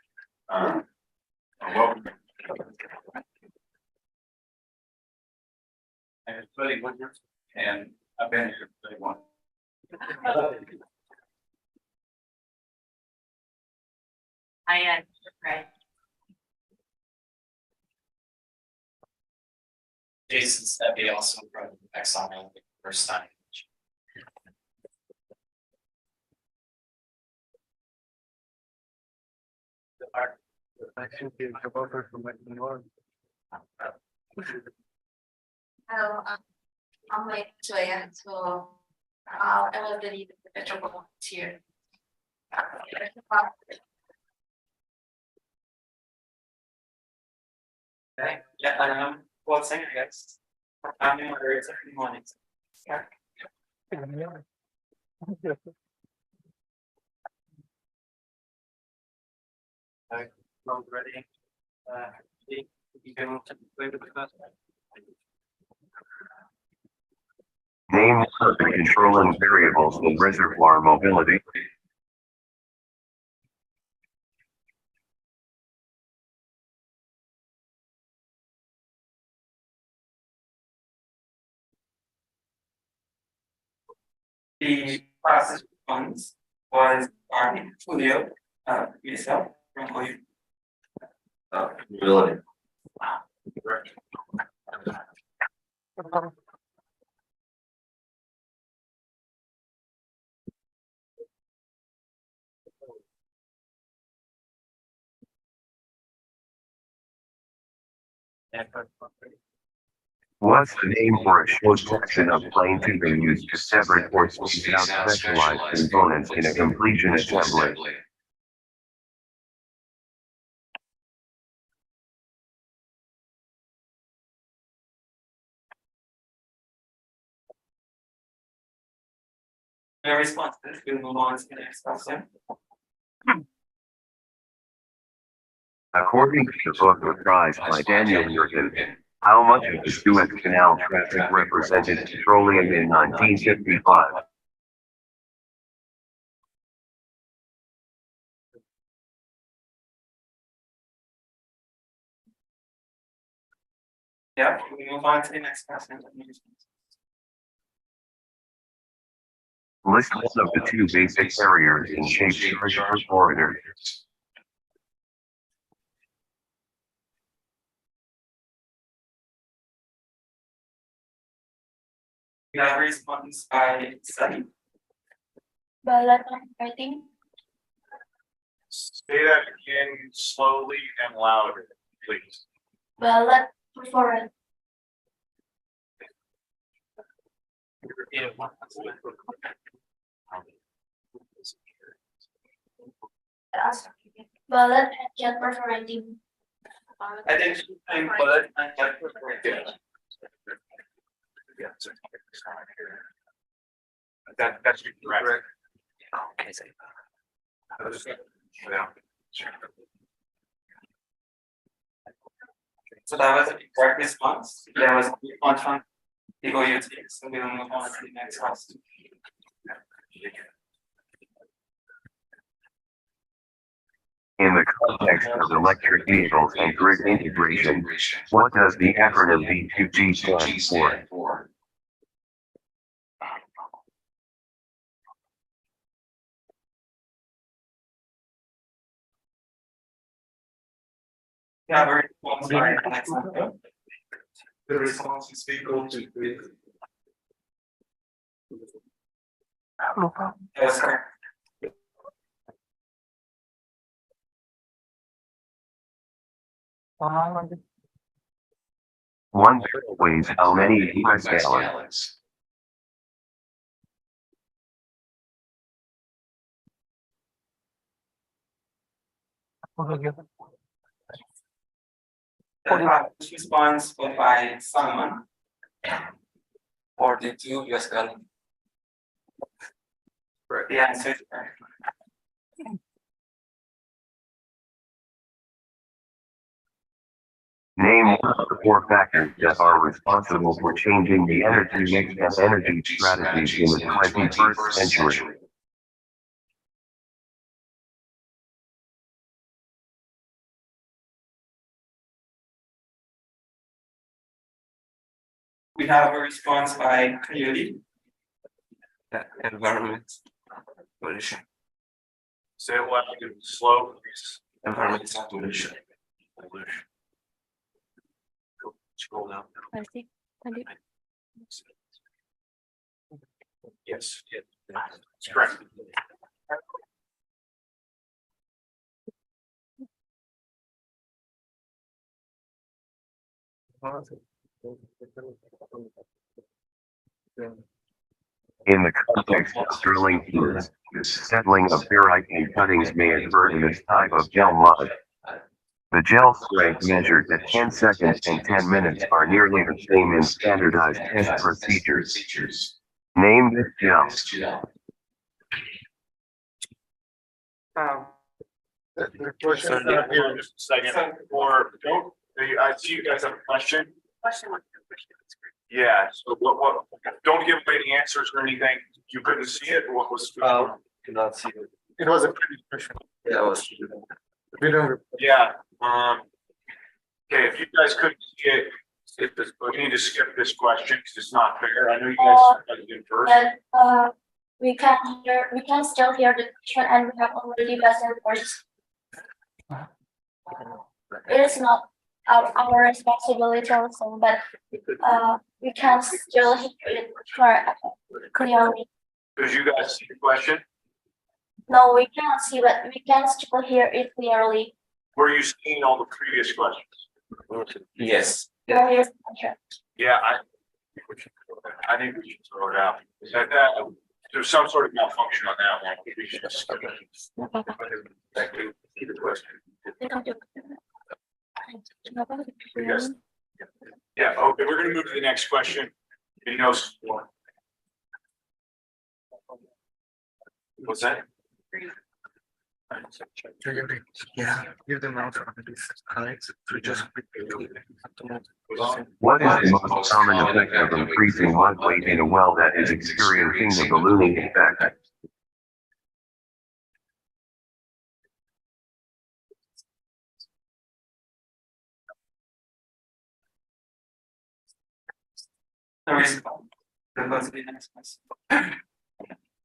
Welcome. And it's Buddy Woodward, and I've been here for 31. I am, right. Jason Stebby, also from Exxon, first time. I should be a buffer from my Illinois. Hello, I'm Wei Joya. So I was the lead of the PetroBowl here. Okay, yeah, well, thank you guys. I'm in moderator every morning. Yeah. Well, ready. You can play with the first one. Name one of the controlling variables in reservoir mobility. The process funds was Julio, yourself, from Julio. Really? What's the name for a short section of plane tubing used to separate or squeeze out specialized components in a completion assembly? No response, we'll move on to the next question. According to the book Reprise by Daniel Yergin, how much of the Suez Canal traffic represented petroleum in 1955? Yeah, we move on to the next question. List one of the two basic carriers in shape charge corridors. We have response by study. Ballot writing. Say that again slowly and louder, please. Ballot preferred. Ballot and jet preferring. I think I'm bullet and jet preferred. That's correct. Okay, so Yeah. So that was a correct response. There was a response from the OUT, so we will move on to the next question. In the context of electric vehicles and grid integration, what does the acronym V2G stand for? Yeah, very response by the next one. The response is equal to three. That's correct. One barrel weighs how many US gallons? This response was by Simon. 42 US gallon. The answer is correct. Name one of the four factors that are responsible for changing the energy mix and energy strategies in the 21st century. We have a response by Coyote. environment pollution. Say it loud and slow, please. Environmental pollution. Scroll down. Yes, it's correct. In the context of drilling fluids, settling of ferrite in cuttings may occur in this type of gel mud. The gel strength measured at 10 seconds and 10 minutes are nearly the same in standardized test procedures. Name this gel. The question is not here in just a second, or don't, I see you guys have a question. Yeah, so what, don't give away the answers or anything. You couldn't see it, or what was? Cannot see it. It was a pretty question. Yeah, it was. We don't. Yeah, okay, if you guys couldn't see it, we need to skip this question because it's not fair. I know you guys did first. But we can still hear the question and we have already listened first. It is not our responsibility also, but we can still hear it clearly. Because you guys see the question, No, we cannot see, but we can still hear it clearly. were you seeing all the previous questions? Yes. Here's the question. Yeah, I think we should throw it out. There's some sort of malfunction on that one. We should just skip it. The question. Yes. Yeah, okay, we're gonna move to the next question. Any knows one? What's that? Yeah, give them out on this. So just. What is the most common effect of increasing mud weight in a well that is experiencing the ballooning effect?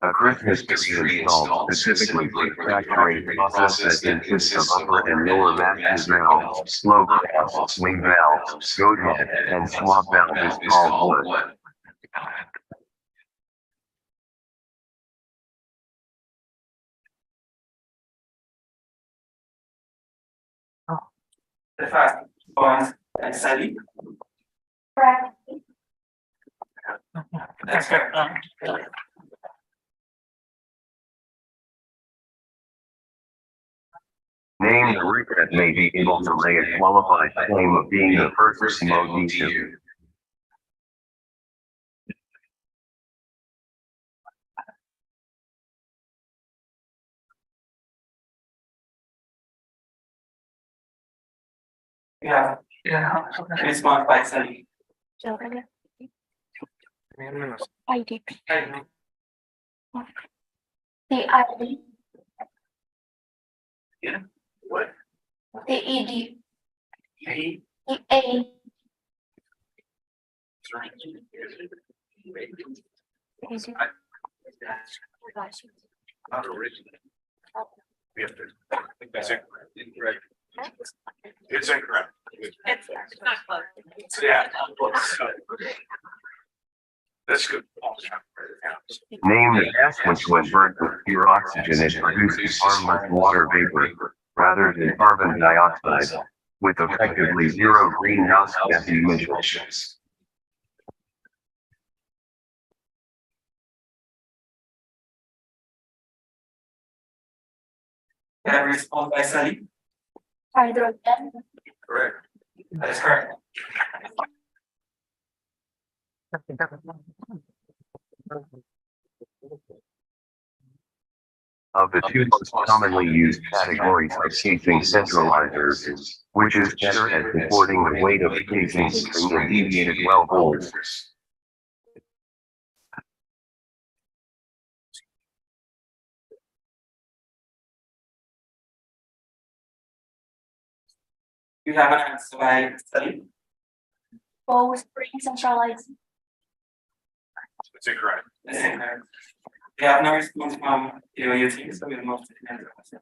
A Christmas tree installed specifically for the factory process that consists of upper and lower master valve, slow valve, swing valve, goat head, and swab valve is called what? The first point, Sally. Correct. That's correct. Name the rig that may be able to lay a qualified claim of being the first CMOD. Yeah, response by Sally. ID. The ID. Yeah, what? The ED. Hey. The A. Not original. We have to, I think that's incorrect. It's incorrect. It's not close. Yeah. That's good. Name the gas which when burnt with pure oxygen it produces harmless water vapor, rather than carbon dioxide, with effectively zero greenhouse gas emissions. Response by Sally. Hydrogen. Correct. That is correct. Of the two most commonly used categories of casing centralizers, which is better at supporting the weight of the casing spring and deviated well holes. You have an answer by Sally. Both spring centralized. It's incorrect. That's incorrect. We have no response from your team, so we'll move to the next question.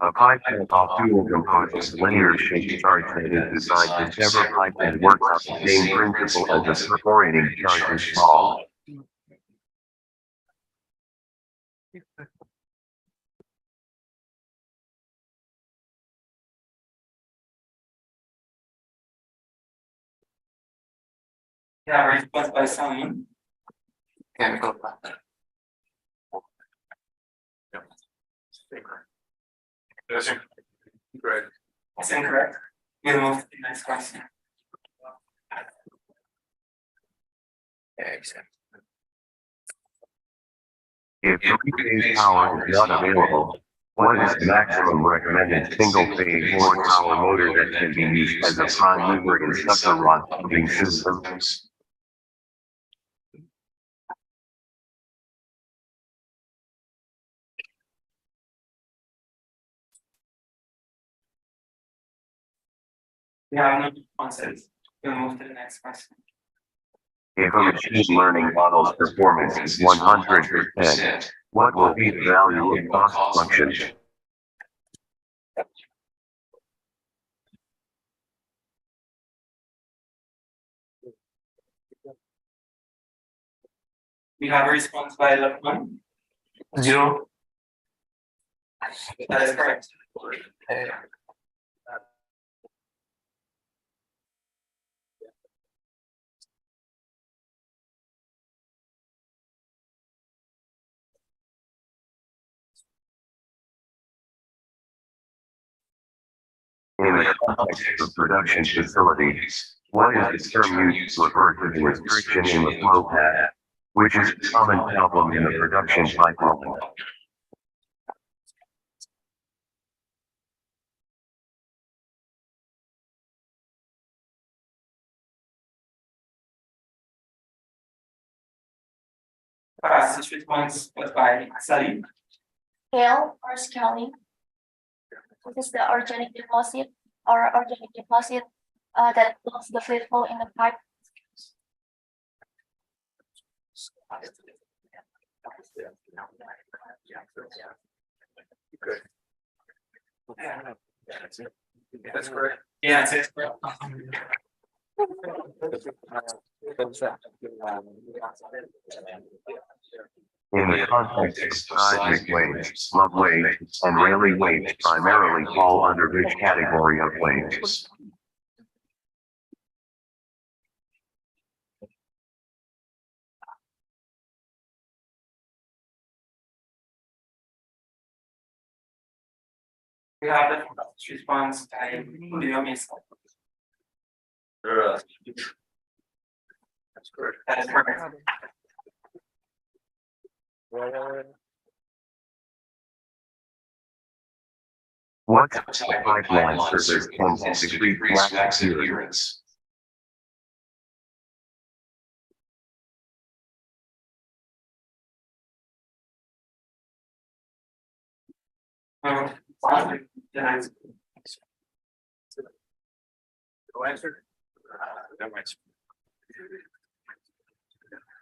A pipe of dual composes linear shaped charge that is designed to sever pipe and works on the same principle as a separating charge ball. Yeah, response by Simon. Chemical plant. That's incorrect. That's incorrect. We'll move to the next question. Yeah, exactly. If 3-phase power is not available, What is the maximum recommended single-phase horsepower motor that can be used as a prime mover in sucker rod pumping systems? We have no responses. We'll move to the next question. If a machine learning model's performance is 100%, what will be the value of cost function? We have a response by Lakman. 0. That is correct. In the context of production facilities, what is the term used to refer to the restriction in the flow path, which is a common problem in the production pipeline? This response was by Salim. Scale or scaling. This is the organic deposit that blocks the fluid flow in the pipe. Good. That's correct. Yeah, that's correct. In the context of seismic waves, flood waves, and Rayleigh waves primarily fall under which category of waves? We have the response by Julio Mesa. That's correct. That is correct. What type of pipeline service tends to decrease wax adherence?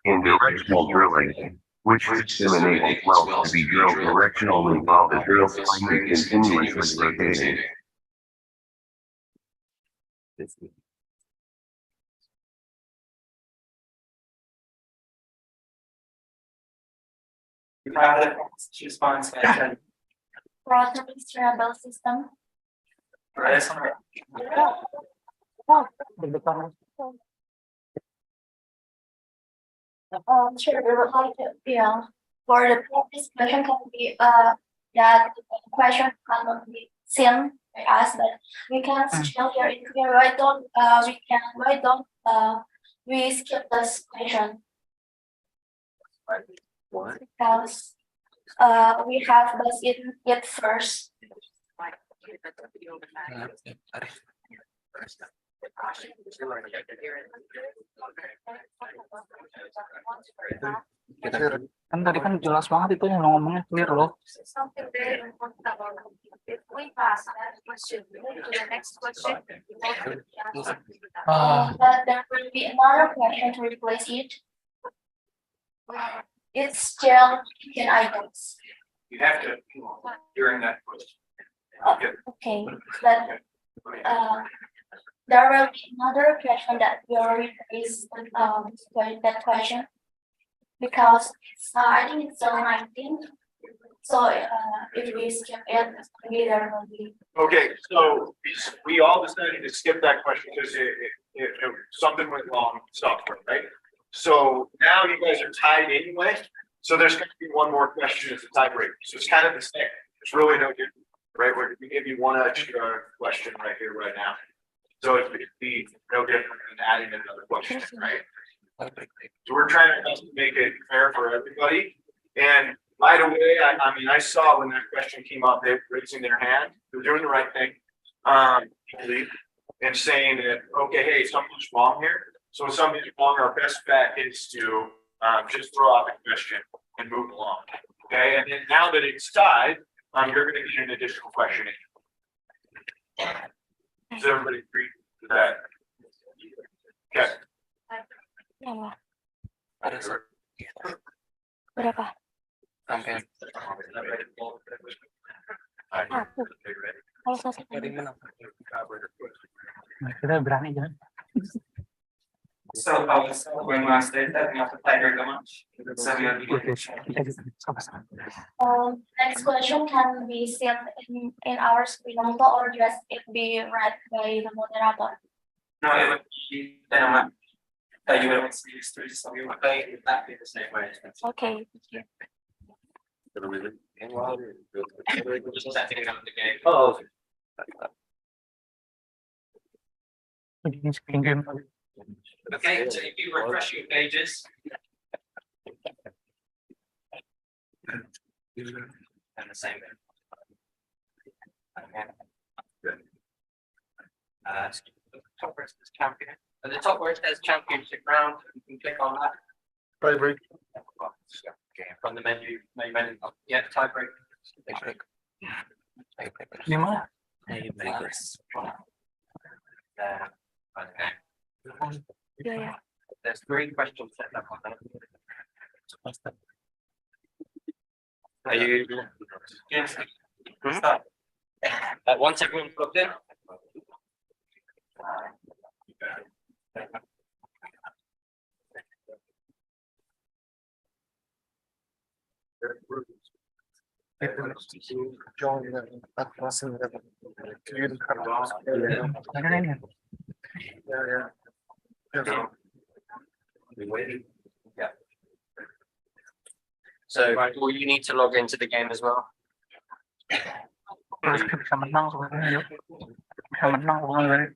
In directional drilling, which system enables wells to be drilled directionally while the drill string is continuously rotating? We have the response by Rotary steerable system. That is correct. Sure, we would like to, for the previous question can be, that the question cannot be seen by us, but we can still hear it clear. Why don't we skip this question? Because, we have this it first. Kan tadi kan jelas banget itu yang ngomongnya clear loh. Something very important about if we pass that question, move to the next question. But there will be another question to replace it. It's still chicken items. You have to, during that question. Okay, but there will be another question that will replace that question, because I think it's 19. So if we skip it, maybe there will be. Okay, so we all decided to skip that question because something went wrong with software, right? So now you guys are tied anyway. So there's going to be one more question as a tiebreaker. So it's kind of the same. It's really no different, right? We give you one extra question right here, right now. So it'd be no different than adding another question, right? So we're trying to make it fair for everybody. And By the way, I mean, I saw when that question came up, they were raising their hand, they were doing the right thing. I believe, and saying that, okay, hey, something's wrong here. So if something's wrong, our best bet is to just throw out the question and move along. Okay, and then now that it's tied, you're gonna get an additional question in. Does everybody agree to that? Okay. Berapa? Sampai. Kalau selesai. Kita berani jangan. So I was going last day that we have to play very much. So we are Next question can be seen in our screen also, or just it be read by the moderator. No, it would be you would see these three, so we would play exactly the same way. Okay, thank you. Just setting it up the game. Oh. Okay, so if you refresh your pages. And the same. Top where it says champion. At the top where it says championship round, you can click on that. Tiebreak. From the menu, main menu. Yeah, tiebreak. Lima. Okay. Yeah. There's 3 questions set up on that. Are you? Yes. Start. Once everyone's plugged in. Join the person that you Yeah. So will you need to log into the game as well? Bisa menang sebenarnya. Bisa menang sebenarnya.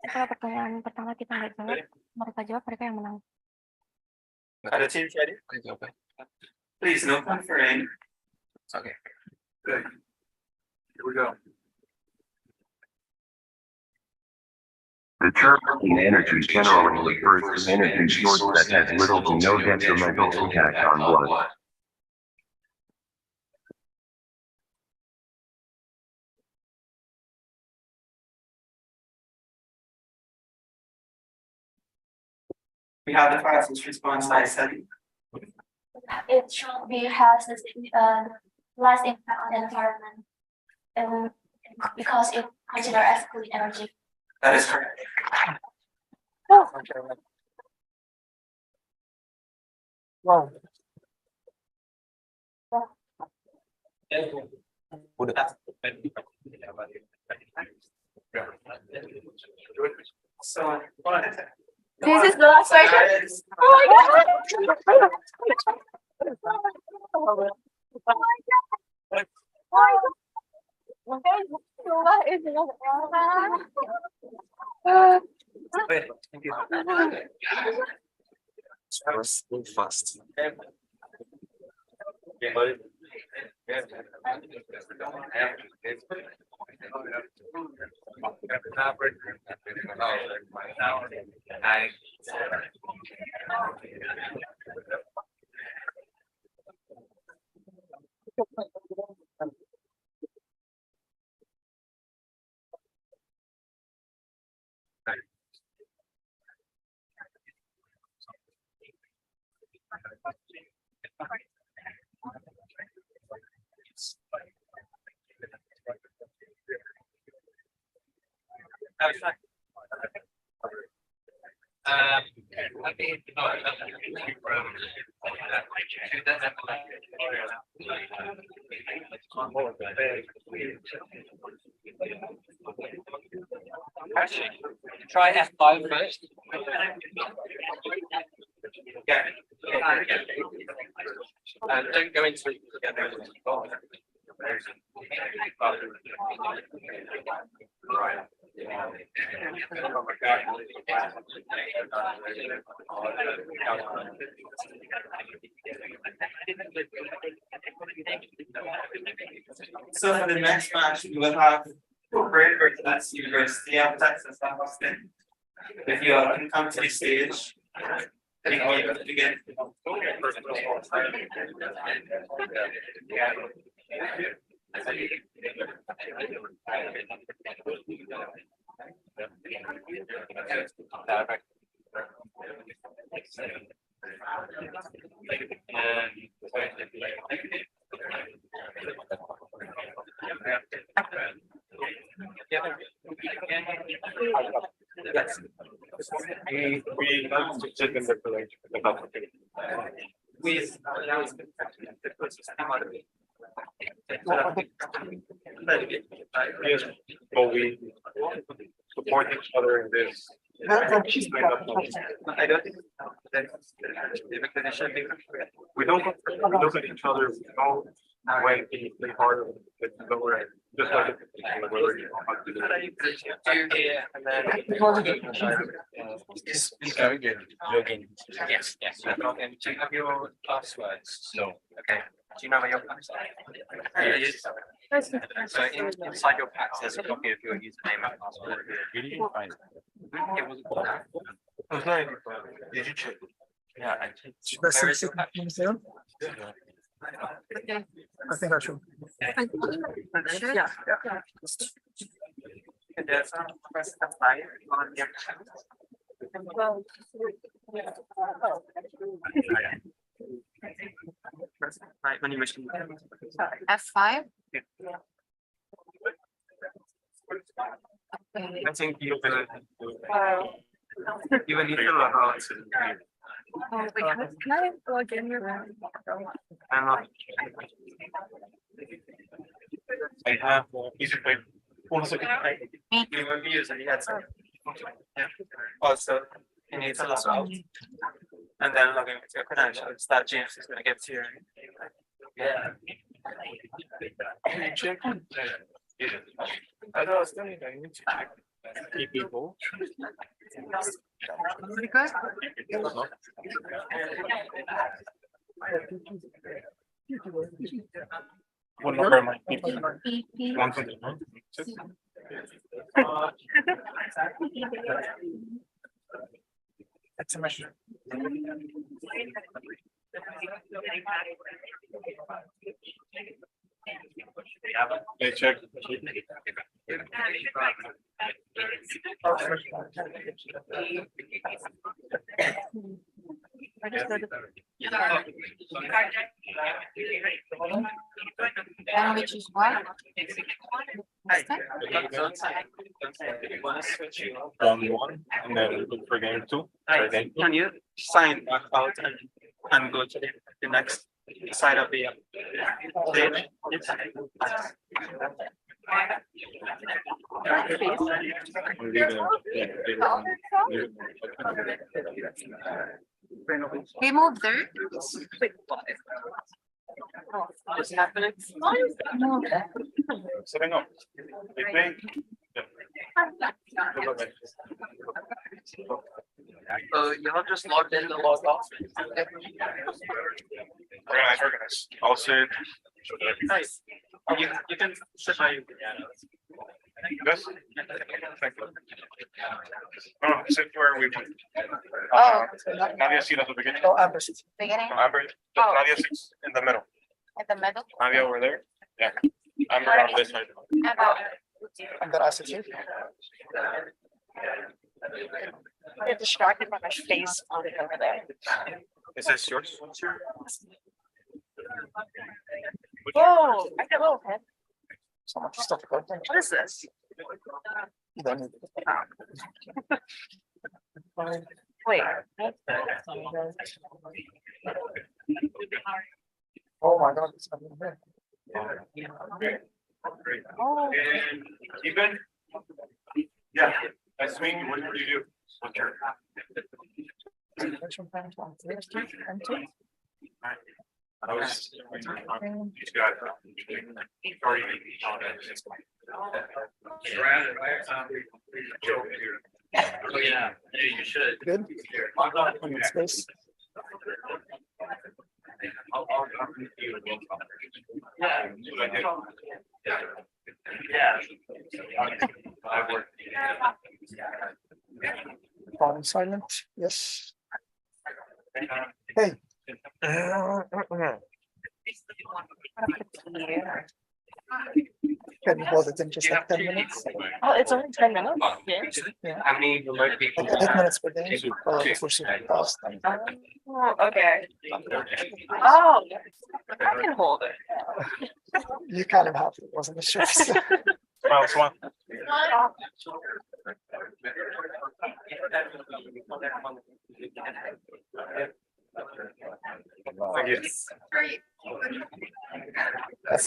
Kalau pertanyaan pertama kita nggak jawab, mereka jawab, mereka yang menang. Ada team ready? Please, no conferring. Okay. Good. Here we go. The term clean energy generally refers to energy source that has little to no detrimental impact on water. We have the fastest response by study. It should be has less impact on the environment, because it considered as clean energy. That is correct. Oh. Wow. So, this is the last question. Oh my god! Thank you. Fast. Try F5 first. Yeah. Don't go into it together. So for the next match, we will have great that's University of Texas and Austin. If you can come to the stage, you can be able to begin. We love to sit in the village. Yes, but we support each other in this. I don't think We don't look at each other, we know when to play harder, but we're just like. It's very good. Jogging. Yes, yes. And do you have your passwords? No. Okay. Do you know where your password is? So inside your packs, there's a copy of your username and password. You didn't find it. It was. It was not. Did you check? Yeah, I did. Where is your pack? I think I should. Yeah. There's some press apply on your right when you machine. F5. I think you will need to log out. Wait, can I log in your? I'm not. I have easy play. You will be using it. Yeah. Also, you need to log out and then log in with your credentials that James is going to give to you. Yeah. Check. I don't know. I need to check. Key people. Because What number am I? 129. That's a machine. Hey, check. and which is what? Round one, and then look for game two. Or game two. Can you sign back out and go to the next side of the stage? We moved there. What's happening? Setting up. They play. So you're just logged in to log off. Organize. I'll sit. Nice. You can sit by your This? Thank you. Oh, sit where we went. Oh. Nadia seat at the beginning. No, Amber sits. Beginning Amber, Oh. Nadia sits in the middle. at the middle. Nadia over there. Yeah. Amber on this side. About. Amber, I sit here. I get distracted by my face on it over there. Is this yours? Whoa, I get a little head. So much stuff to go. What is this? You don't need Wait. Oh my God. It's something here. Oh. Even? Yeah. That's me. What do you do? What's your? I was. These guys. Oh, yeah, you should. Good. Space. Phone silent. Yes. Hey. Can you hold it in just like 10 minutes? Oh, it's only 10 minutes? Yeah. How many remote people? Like 8 minutes per day. Before she passed. Oh, okay. Oh, I can hold it. You kind of have to, wasn't it? Sure. Smile. Thank you. That's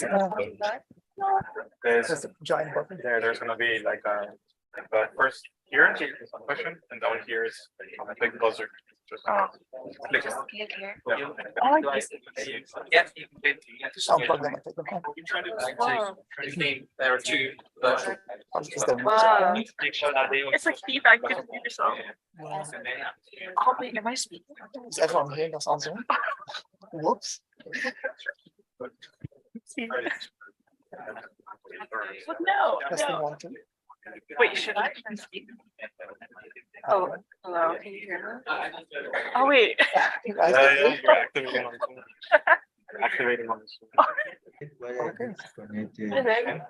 There's a giant button. there's gonna be like first here is a question and down here is a big buzzer. Just click it. Yeah. I like this. Unplug them and take them home. There are two virtual. Wow. Make sure that they. It's like feedback to yourself. Oh, wait, am I speaking? Is everyone hearing us on Zoom? Whoops. No, Testing no. 1, 2. Wait, should I speak? Oh, hello, can you hear me? Oh, wait. You guys Yeah, can you're activating on Zoom. Activating on Zoom. Okay. And then,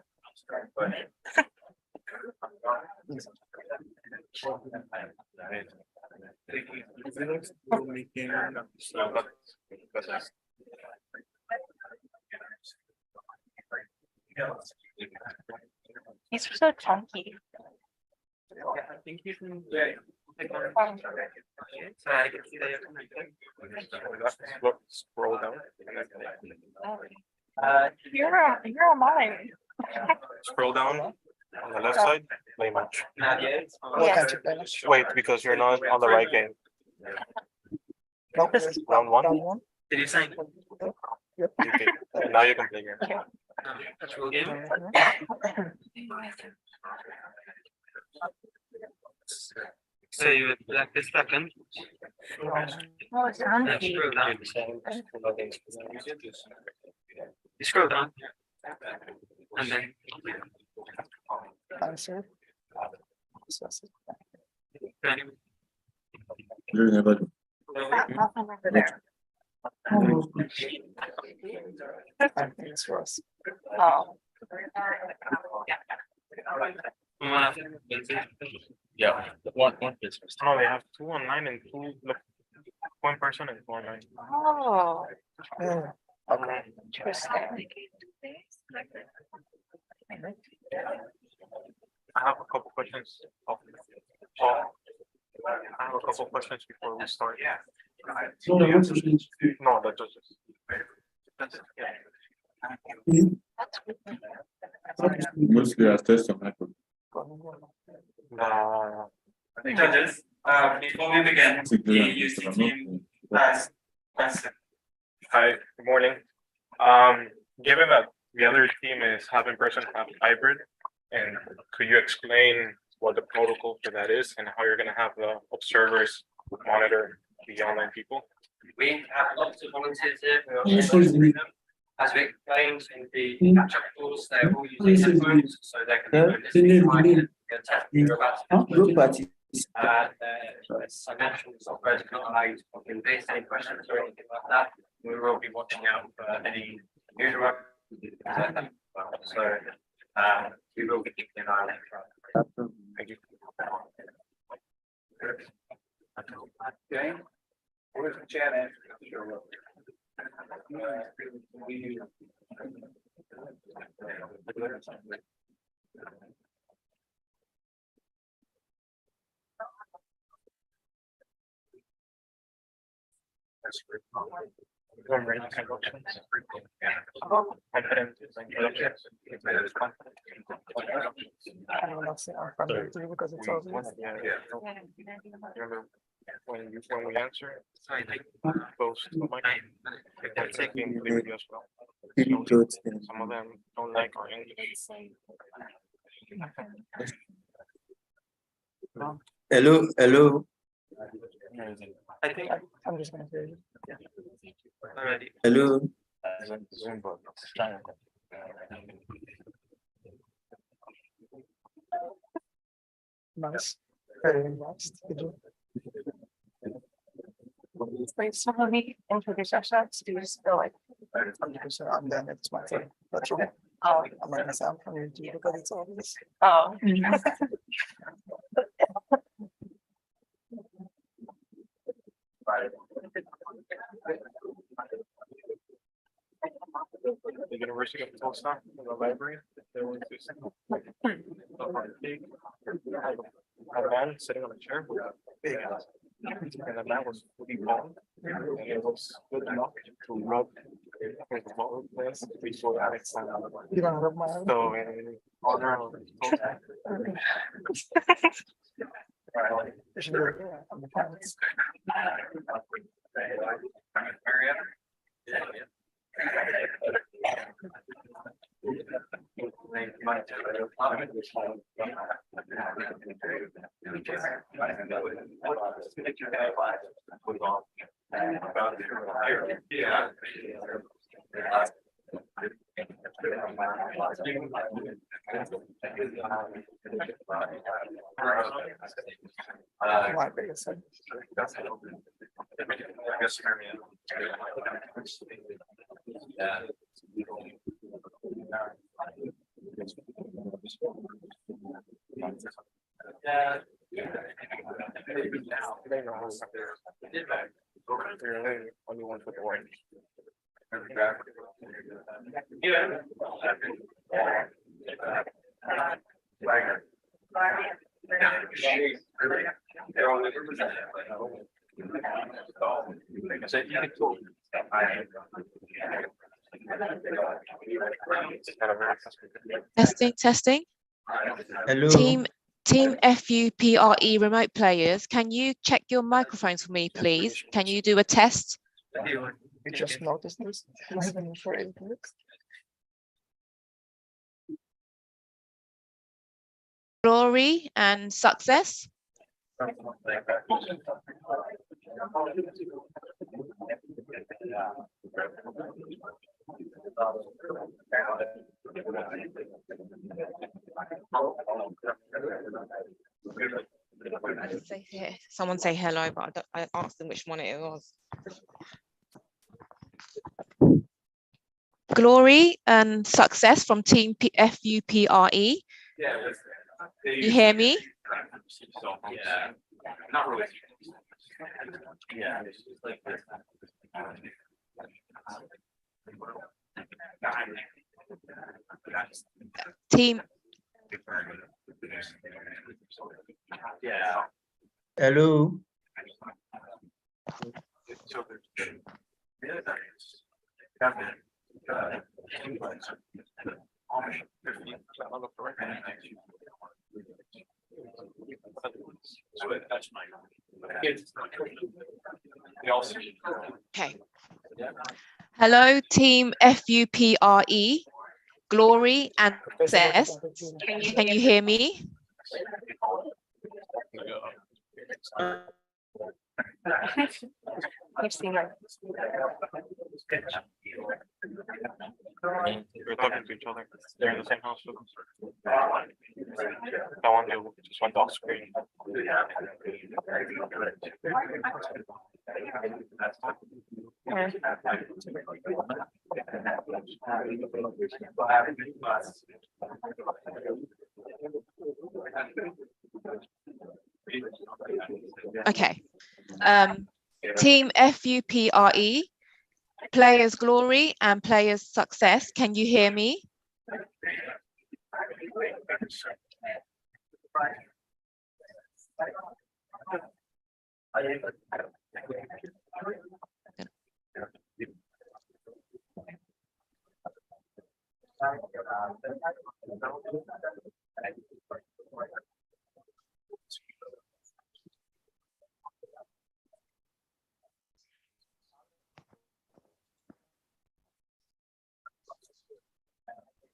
these are so chunky. I think you can. Scroll down. You're on mine. Scroll down on the left side. Play match. What kind of damage? Wait, because you're not on the right game. Nope. Round one. Round 1. Did you sign? Yep. Okay. Now you can play game. That's real game. So you would like this second. Oh, it's Yeah, scroll down. You scroll down. And then. Answer. nothing over there. I think it's for us. Oh. Yeah, one business. No, they have 2 online and 2 like 1 person and 2 online. Oh, Yeah. Okay. interesting. I have a couple questions. I have a couple questions before we start. Yeah. No, that's just. That's it. Yeah. Mostly I test some micro. Judges, before we begin, the UC team has question. Hi, good morning. Given that the other team is half in person, half hybrid, and could you explain what the protocol for that is and how you're gonna have the observers monitor the online people? We have lots of volunteers here who are. As we explained in the catch-up calls, they're all using headphones, so they can be listening to the test you're about to do. As I mentioned, the software is not allow you to pop in base any questions or anything like that. We will be watching out for any user. So, we will be keeping an eye on it. Thank you. Okay. Where's the chat at? I don't know, say I'm from there too because it's obvious. Remember when we answer, close to the mic. It's being clear as well. So some of them don't like our English. Hello. I think I'm just gonna hear you. Yeah. Already. Hello. Nice. Very nice. Good job. Wait, so let me introduce ourselves. Do you just feel like, I'm done. It's my turn. That's right. oh, I'm gonna sound from you too because it's obvious. oh. The University of Tulsa, the library, there was this a man sitting on a chair with a big ass. And the man was fully bald, and it was good enough to rub his bald place before Alex signed out. You don't rub my arm? So in honor of Tulsa. You should do it, yeah, on the comments. My biggest thing. Only one for the orange. Testing. Hello. Team FUPRE remote players, can you check your microphones for me, please? Can you do a test? You just noticed this? Even for 8 minutes. Glory and success. Someone say hello, but I asked them which one it was. Glory and success from Team FUPRE. You hear me? Yeah. Not really. Yeah. Team. Yeah. Hello. Okay. Hello, Team FUPRE. Glory and success. Can you hear me? I've seen her. They're talking to each other. They're in the same house. That one just went off screen. Okay. Team FUPRE, players Glory and players Success. Can you hear me?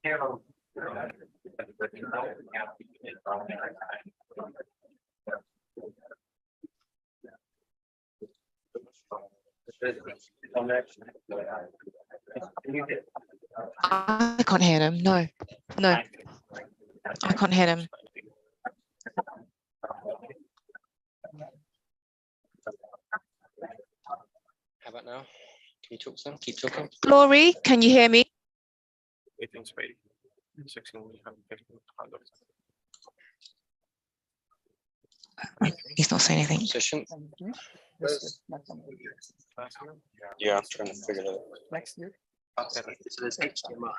I can't hear them. No, no, I can't hear them. How about now? Can you talk some? Keep talking. Glory, can you hear me? 18 spade. 16, 15. He's not saying anything. Position. Yeah, I'm trying to figure it out. Next year. So there's HDMI.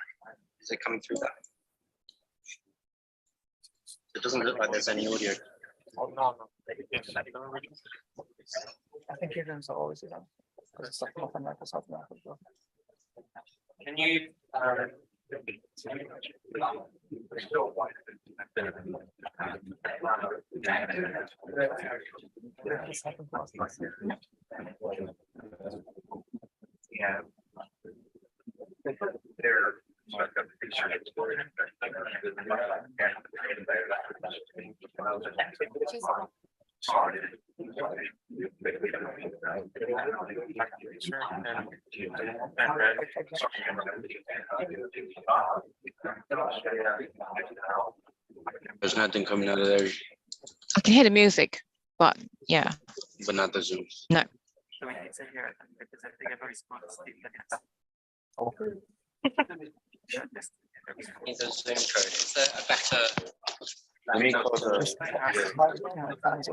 Is it coming through that? It doesn't look like there's any audio. Oh, no. I think events are always on. Because it's like nothing Microsoft now. Can you, yeah. There's nothing coming out of there, I can hear the music, but yeah, but not the Zoom. no. It's a Zoom code. It's a better. Or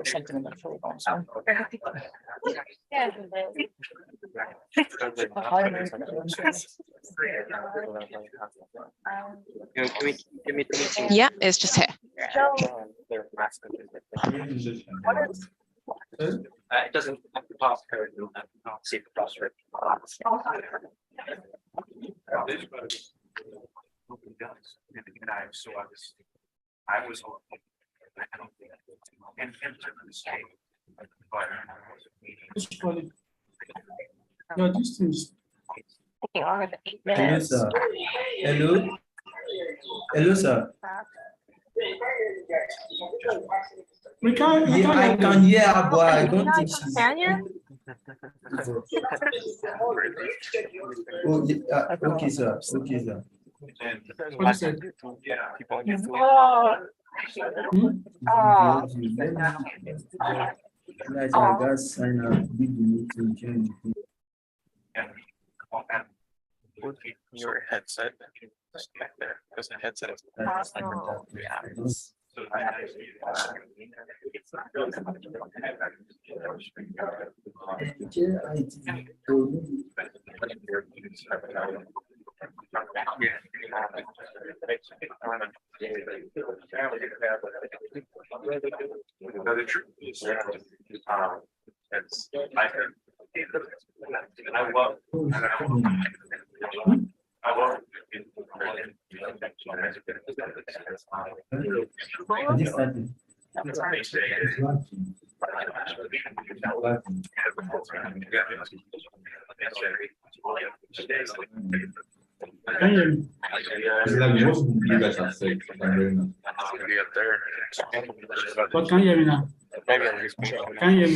something in that phone. Give me the meeting. Yeah, it's just here. It doesn't have the passcode, I can't see the password. I was and enter this game. No, this is. Hello, sir. Hello. Hello, sir. Yeah, I can hear, but I don't think she's. Oh, yeah, okay, sir. Okay, sir. Like I got sign up, big meeting, join. Put your headset back there because the headset is. So the truth is, I love. What can you hear me now? Maybe Can you hear me? Can you hear me?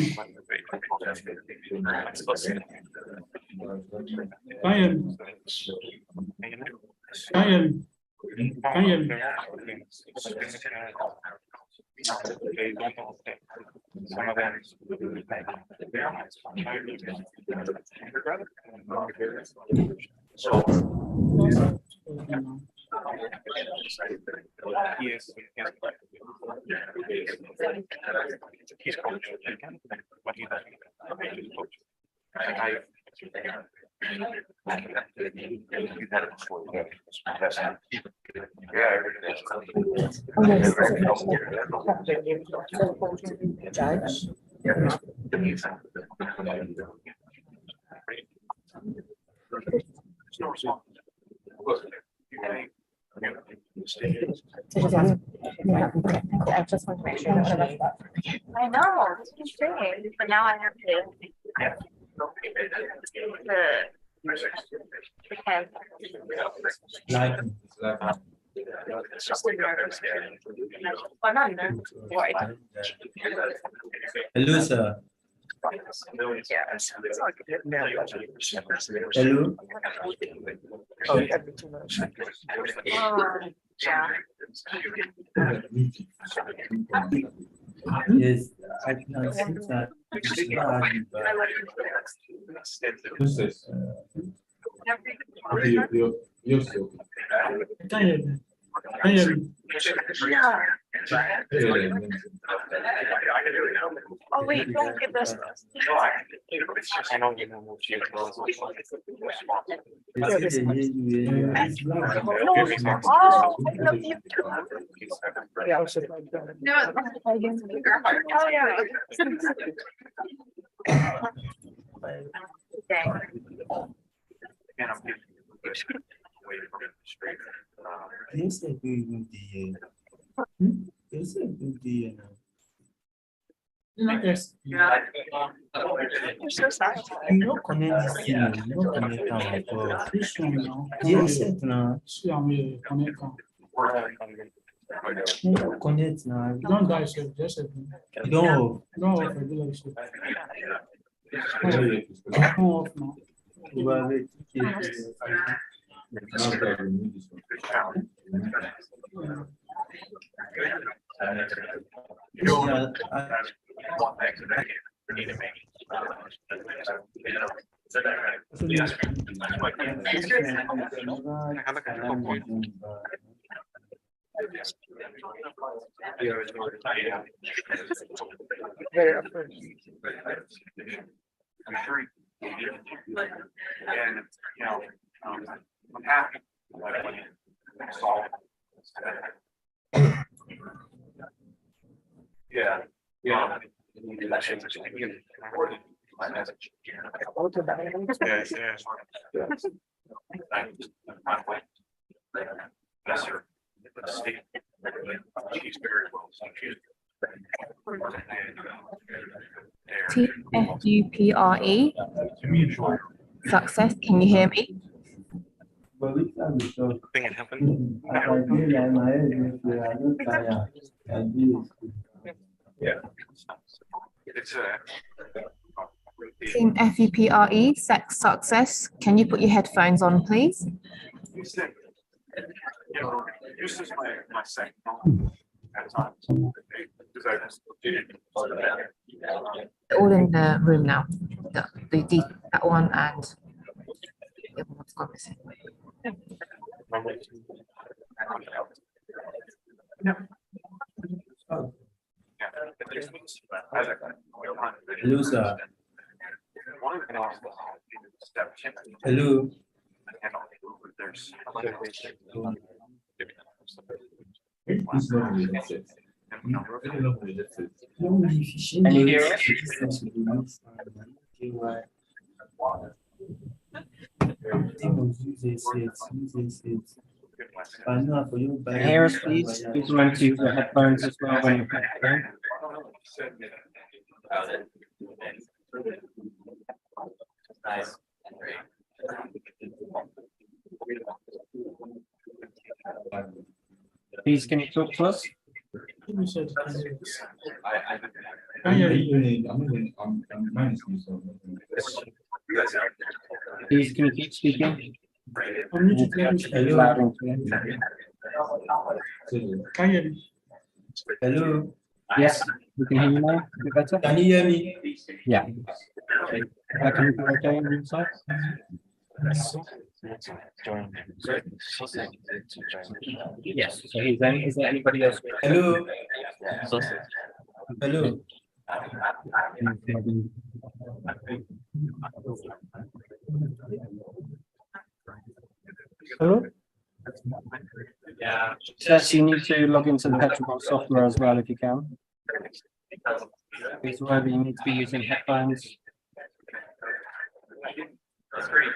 Can you hear me? Can you hear me? Yes. He's coach. What he does. I just want to make sure. I know, it's strange, but now I have to We can. Like, It's just a nervous. I'm not nervous. Why? hello, sir. Yeah. Hello. Oh, yeah. Yes, I can see that. It's bad, but Oh, wait, don't give us. I don't get no more shit. they say they hear you. Oh, I love you too. Yeah, I was just like, No. Oh, yeah. Okay. Yes, I do with the. Yes, I do the. Yes. I'm so sorry. You don't connect this thing. You don't connect our phone. Yes, it now. You don't connect now. Don't die, sir. Just a You don't. no regular shit. Off now. You are ready to And, you know, I'm happy. Yeah, yeah. Yes, sir. She's very well. TFUPRE. Success. Can you hear me? Yeah. It's Team FUPRE. Success. Can you put your headphones on, please? You know, this is my second home at times. Because I just didn't. They're all in the room now. That one and the other one's gone missing. Hello, sir. Hello. Can you hear us? Can you hear us, please? Please remember to use your headphones as well when you're practicing. Nice. Please, can you talk to us? Please, can you keep speaking? Hello. Hello. Yes, we can hear you now. A bit better. Can you hear me? Yeah. Can you be okay on the inside? Yes. So he's in. Is there anybody else? Hello. Hello. Hello. Yeah. Jess, you need to log into the PetroBowl software as well if you can. Please, wherever you need to be using headphones. That's great.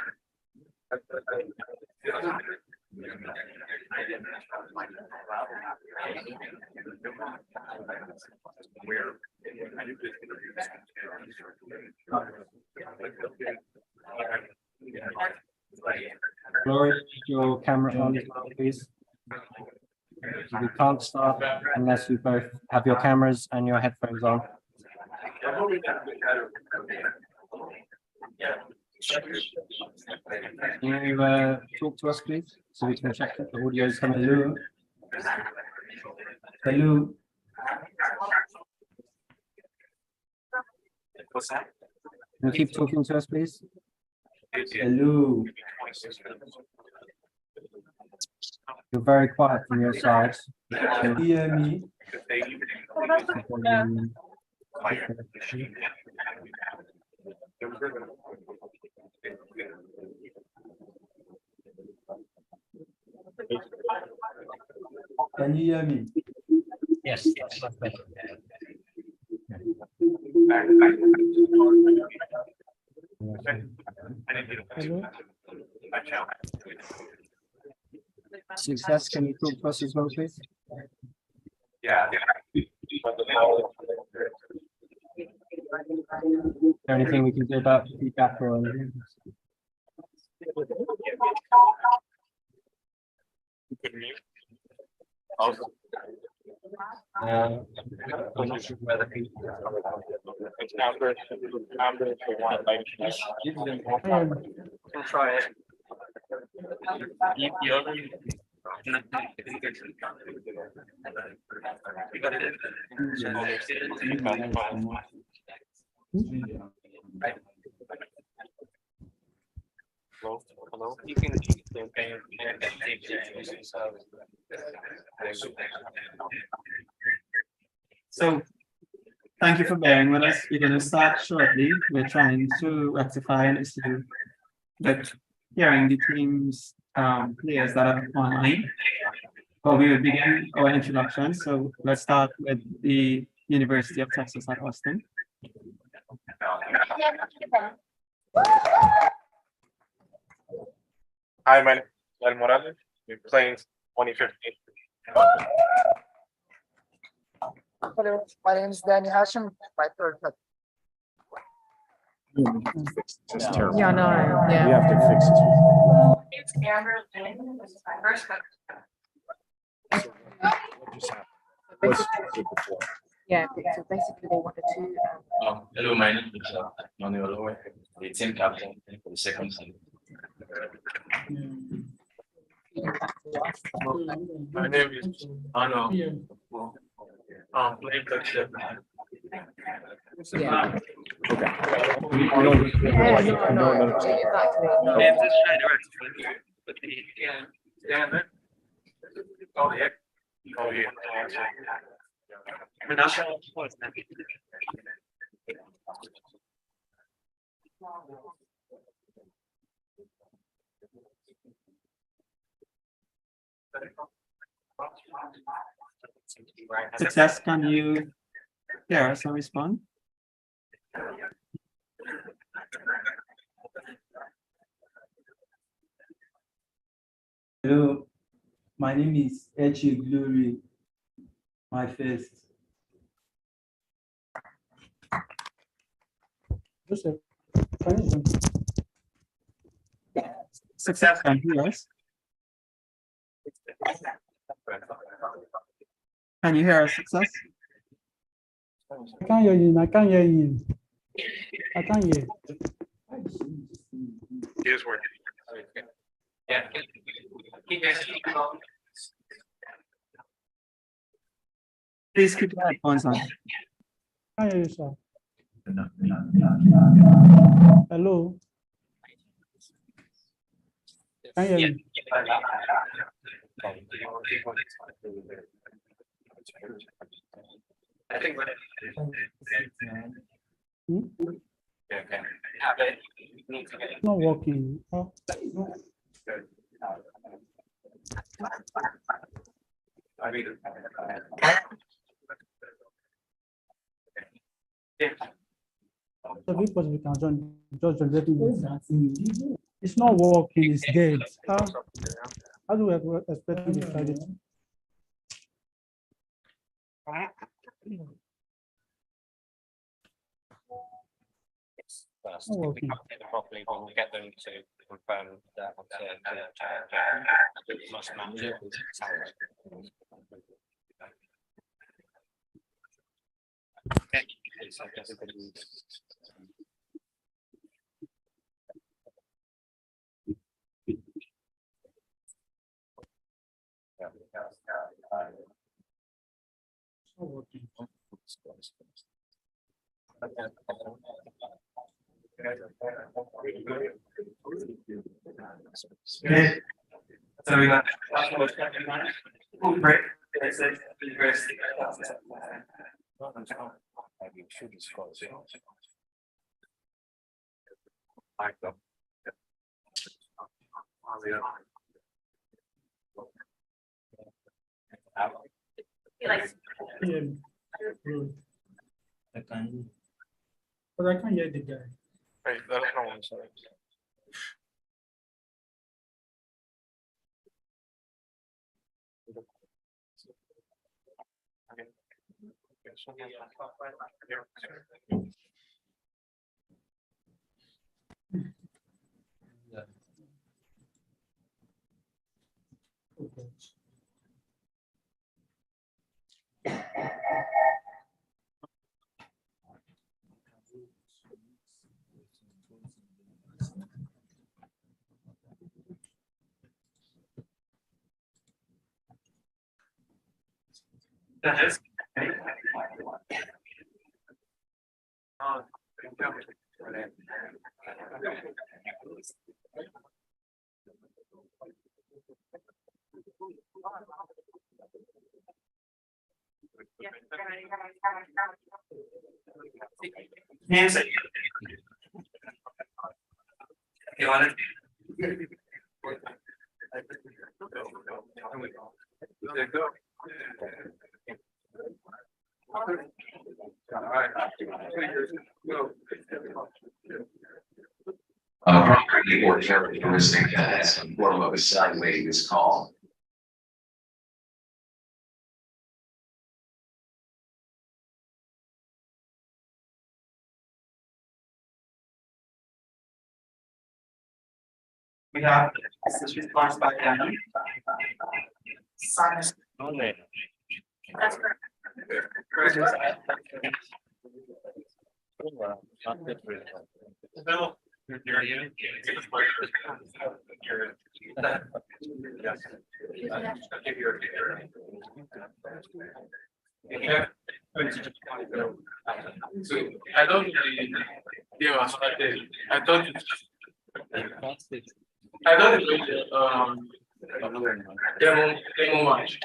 Glory, put your camera on as well, please. We can't start unless you both have your cameras and your headphones on. Can you talk to us, please, so we can check that the audio is coming through? Hello. What's that? Can you keep talking to us, please? Hello. You're very quiet from your side. Can you hear me? Can you hear me? Yes, yes, that's better. Success, can you talk to us as well, please? Yeah. Is there anything we can do about feedback or anything? I'm not sure whether people. Try it. Hello. You can So, thank you for bearing with us. We're going to start shortly. We're trying to rectify an issue with hearing the team's players that are online. But we will begin our introduction. So let's start with the University of Texas at Austin. Hi, my name is Miguel Morales. We're playing 2015. Hello, my name is Danny Hashim, my third cut. It's terrible. Yeah, no, yeah. We have to fix it. It's Amber Lynn. This is my first cut. What just happened? What's it before? Yeah, so basically they wanted to. Hello, my name is Manuel Lowe, the team captain for the second team. My name is Arno. Playing coach. Yeah. We don't. Oh, yeah. Oh, yeah. Success, can you hear us and respond? Hello, my name is Echi Glory. My first. Success, can you hear us? Can you hear us, Success? I can't hear you. I can't hear you. I can't hear. It is working. Yeah. Please keep your headphones on. I can't hear you, sir. Hello. Can you hear me? I think when It's not working. Oh. I mean, So because we can join, just join. It's not working. It's dead. How do we expect to decide it? first. Oh, If we okay. can't get them properly, we'll get them to confirm that must match it. Okay. So we got. Right. Yeah. Good. But I can't hear the guy. Wait, let us know one second. That is. Nancy. You want it? There you go. Property or characteristic that has some form of a sine wave is called. We have this response by Daniel. Sinus. That's correct. Bill, you're you. So I don't really give us I thought demo match.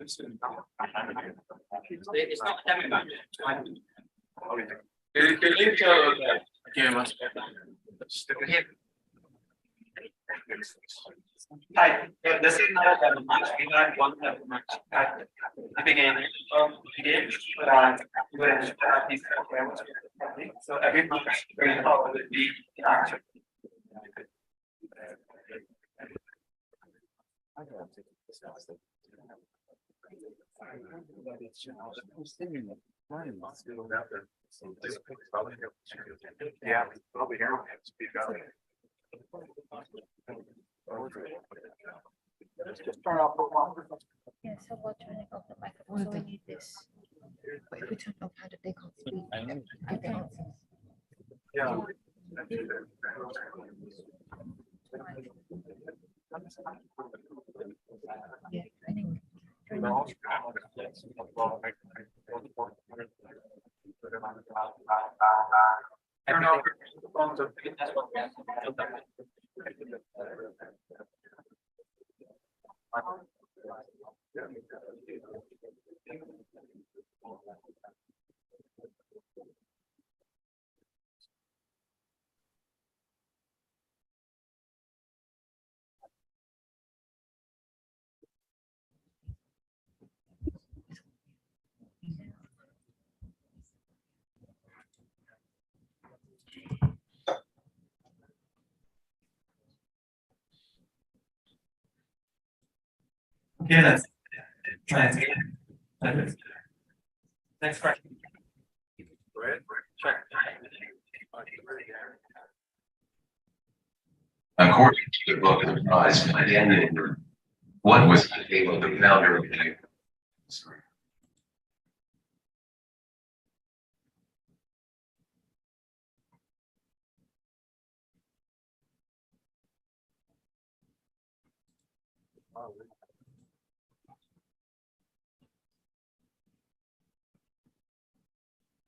It's not demo match. Can you tell us that game us? Hi, yeah, this is not a demo match. We had one demo match at the beginning of the game, but these so every match will probably be action. Yeah, probably here. Speak up. Just turn off the one. Yeah, so we're turning off the microphone, so we need this. But if we turn off, how do they can't speak? Give the answers. Yeah. Yeah, I think. Turn off the phone to that's what okay, let's try it again. Next question. Check. According to the book of Prize by Daniel Bird, what was the name of the founder of the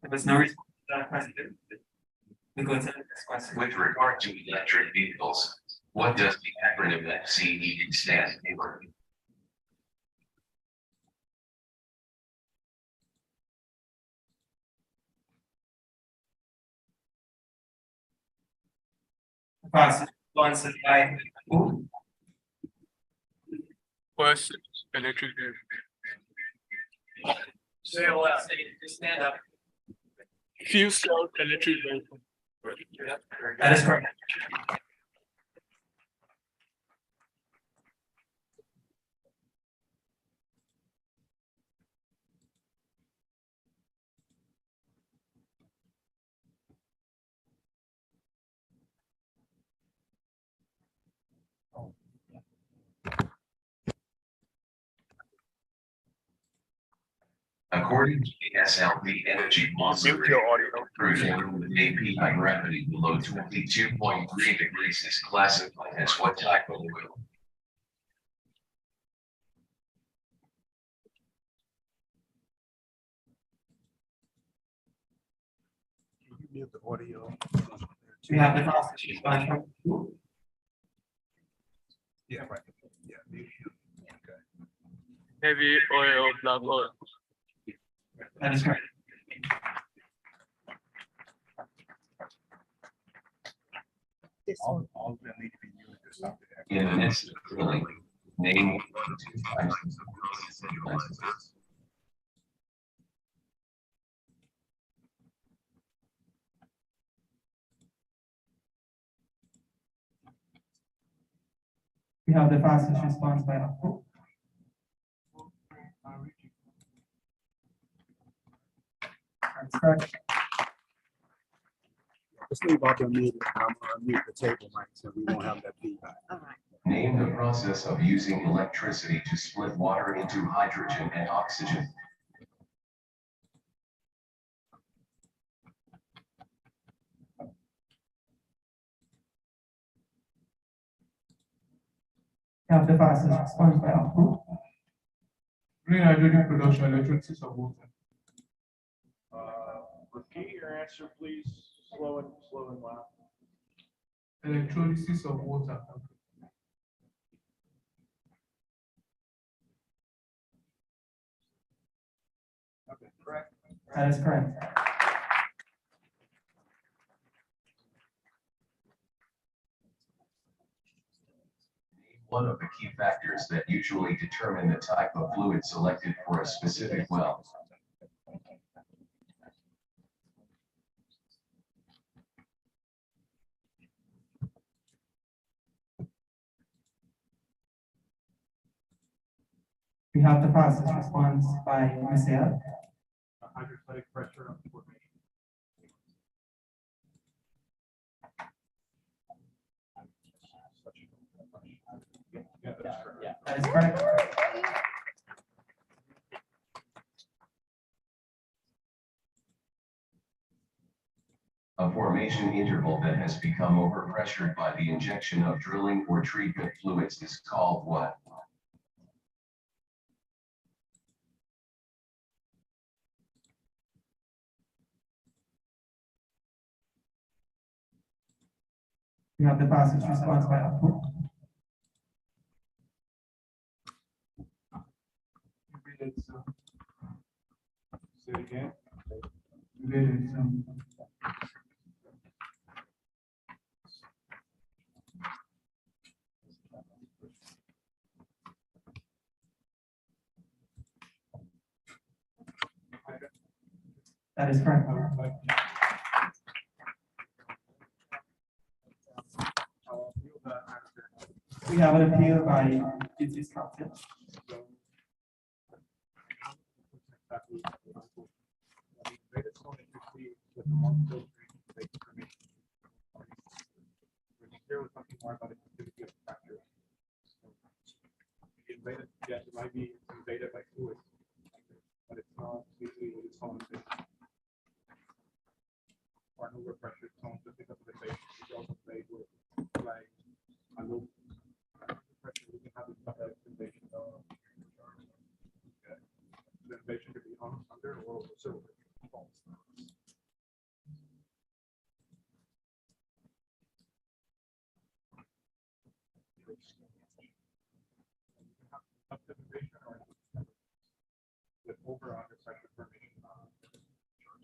There was no response to that question. We go to the next question. With regard to electric vehicles, what does the acronym FCE stand for? Fast answered by who? First, electric vehicle. Stand up. Fuel cell electric vehicle. That is correct. According to the SLV Energy Monster, cruising with API gravity below 22.3 degrees is classified as what type of oil? Mute the audio. We have the fastest response from who? Yeah, right. Yeah, mute him. Okay. Heavy oil, black oil. That is correct. All of them need to be muted to stop the echo. In an instant drilling, name 1 or 2 types of process. We have the fastest response by who? That's correct. Just leave out the meeting. I'm gonna mute the table mic so we won't have that feedback. Name the process of using electricity to split water into hydrogen and oxygen. We have the fastest response by who? Green hydrogen production, electricity of water. Repeat your answer, please. Slow and loud. Electrolysis of water. Okay, correct. That is correct. One of the key factors that usually determine the type of fluid selected for a specific well. We have the fastest response by Ms. Ayala. Hydrostatic pressure of formation. That is correct. A formation interval that has become overpressured by the injection of drilling or treatment fluids is called what? We have the fastest response by who? Say it again. That is correct. We have an appeal by duties council. With the one filtering information. talking more about activity of fractures. Invaded, yeah, it might be invaded by fluid, but it's not usually its own thing. Or an overpressure zone just because of the base. It's also played with like a loop. Pressure, we can have a double invasion. The invasion could be on, under, or over silver. With over under pressure formation.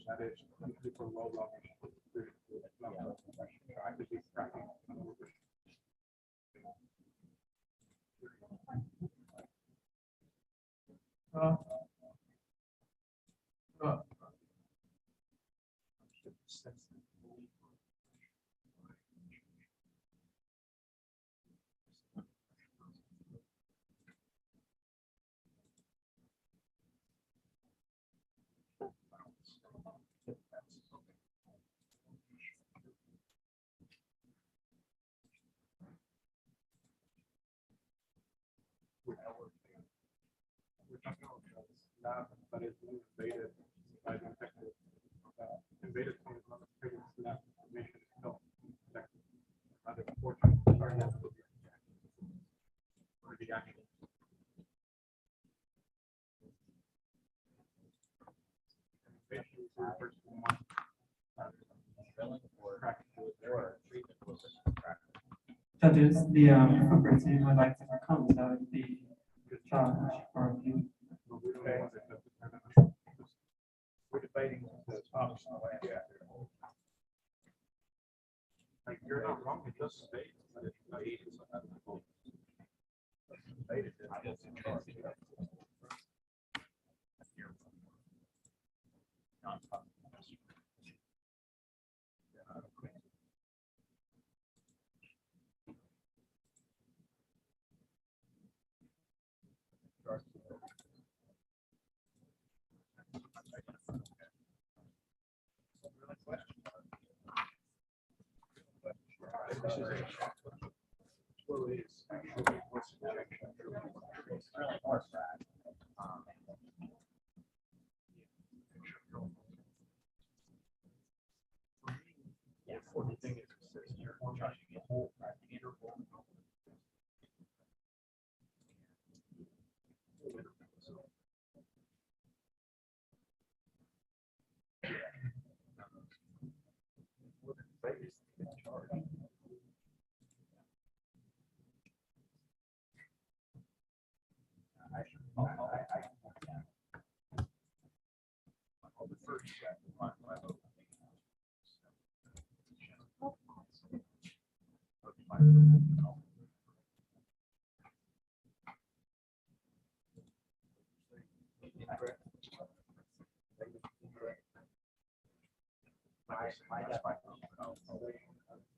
That is usually for low level. Actively cracking. But it's invaded by the infected. Invaded from another previous lab information is still infected. Other portions are not for the action. Invasion refers to one Judges, the footprint team would like to come to the challenge for you. We're debating the topics in the way. Yeah. Like you're not wrong, it does debate, but it's debate is unethical. Debate is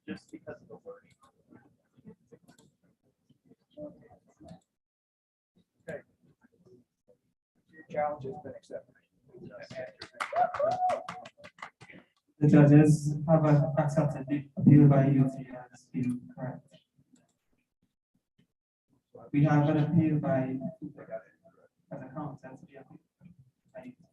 just because of the wording. Okay. Your challenge has been accepted. The judges have accepted the appeal by UT as being correct. We have an appeal by as a count as the appeal by UT.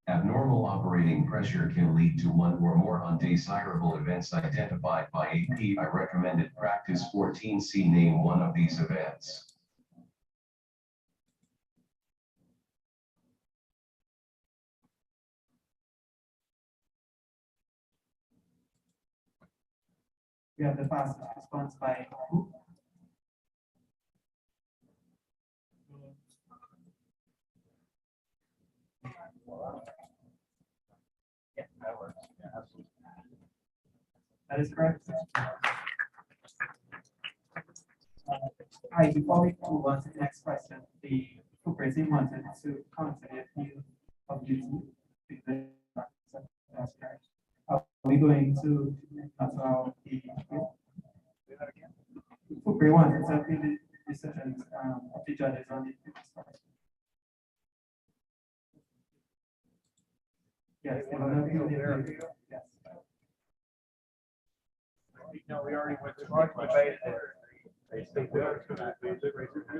Abnormal operating pressure can lead to one or more undesirable events identified by AP. I recommended practice 14C. Name one of these events. We have the fastest response by who? Yeah, that works. Yeah, absolutely. That is correct. Hi, before we move on to the next question, the corporation wanted to counter the appeal of UT. Are we going to allow the appeal? Corporation wanted to appeal the decisions of the judges on the previous question. Yes, they will appeal the appeal. Yes. No, we already went to. We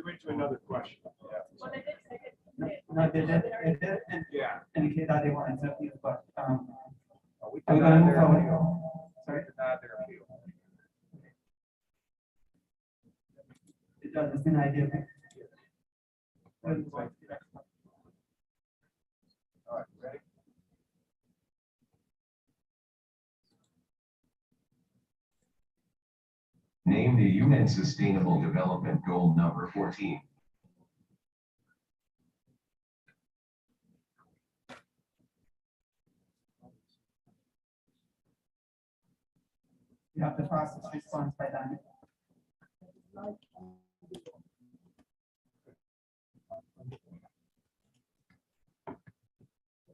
went to another question. No, they did Yeah. indicate that they wanted to appeal, but, We are we gonna move denied their forward? appeal. Sorry? Denied their appeal. It doesn't deny the appeal. All right, ready? Name the UN Sustainable Development Goal number 14. You have the fastest response by Daniel.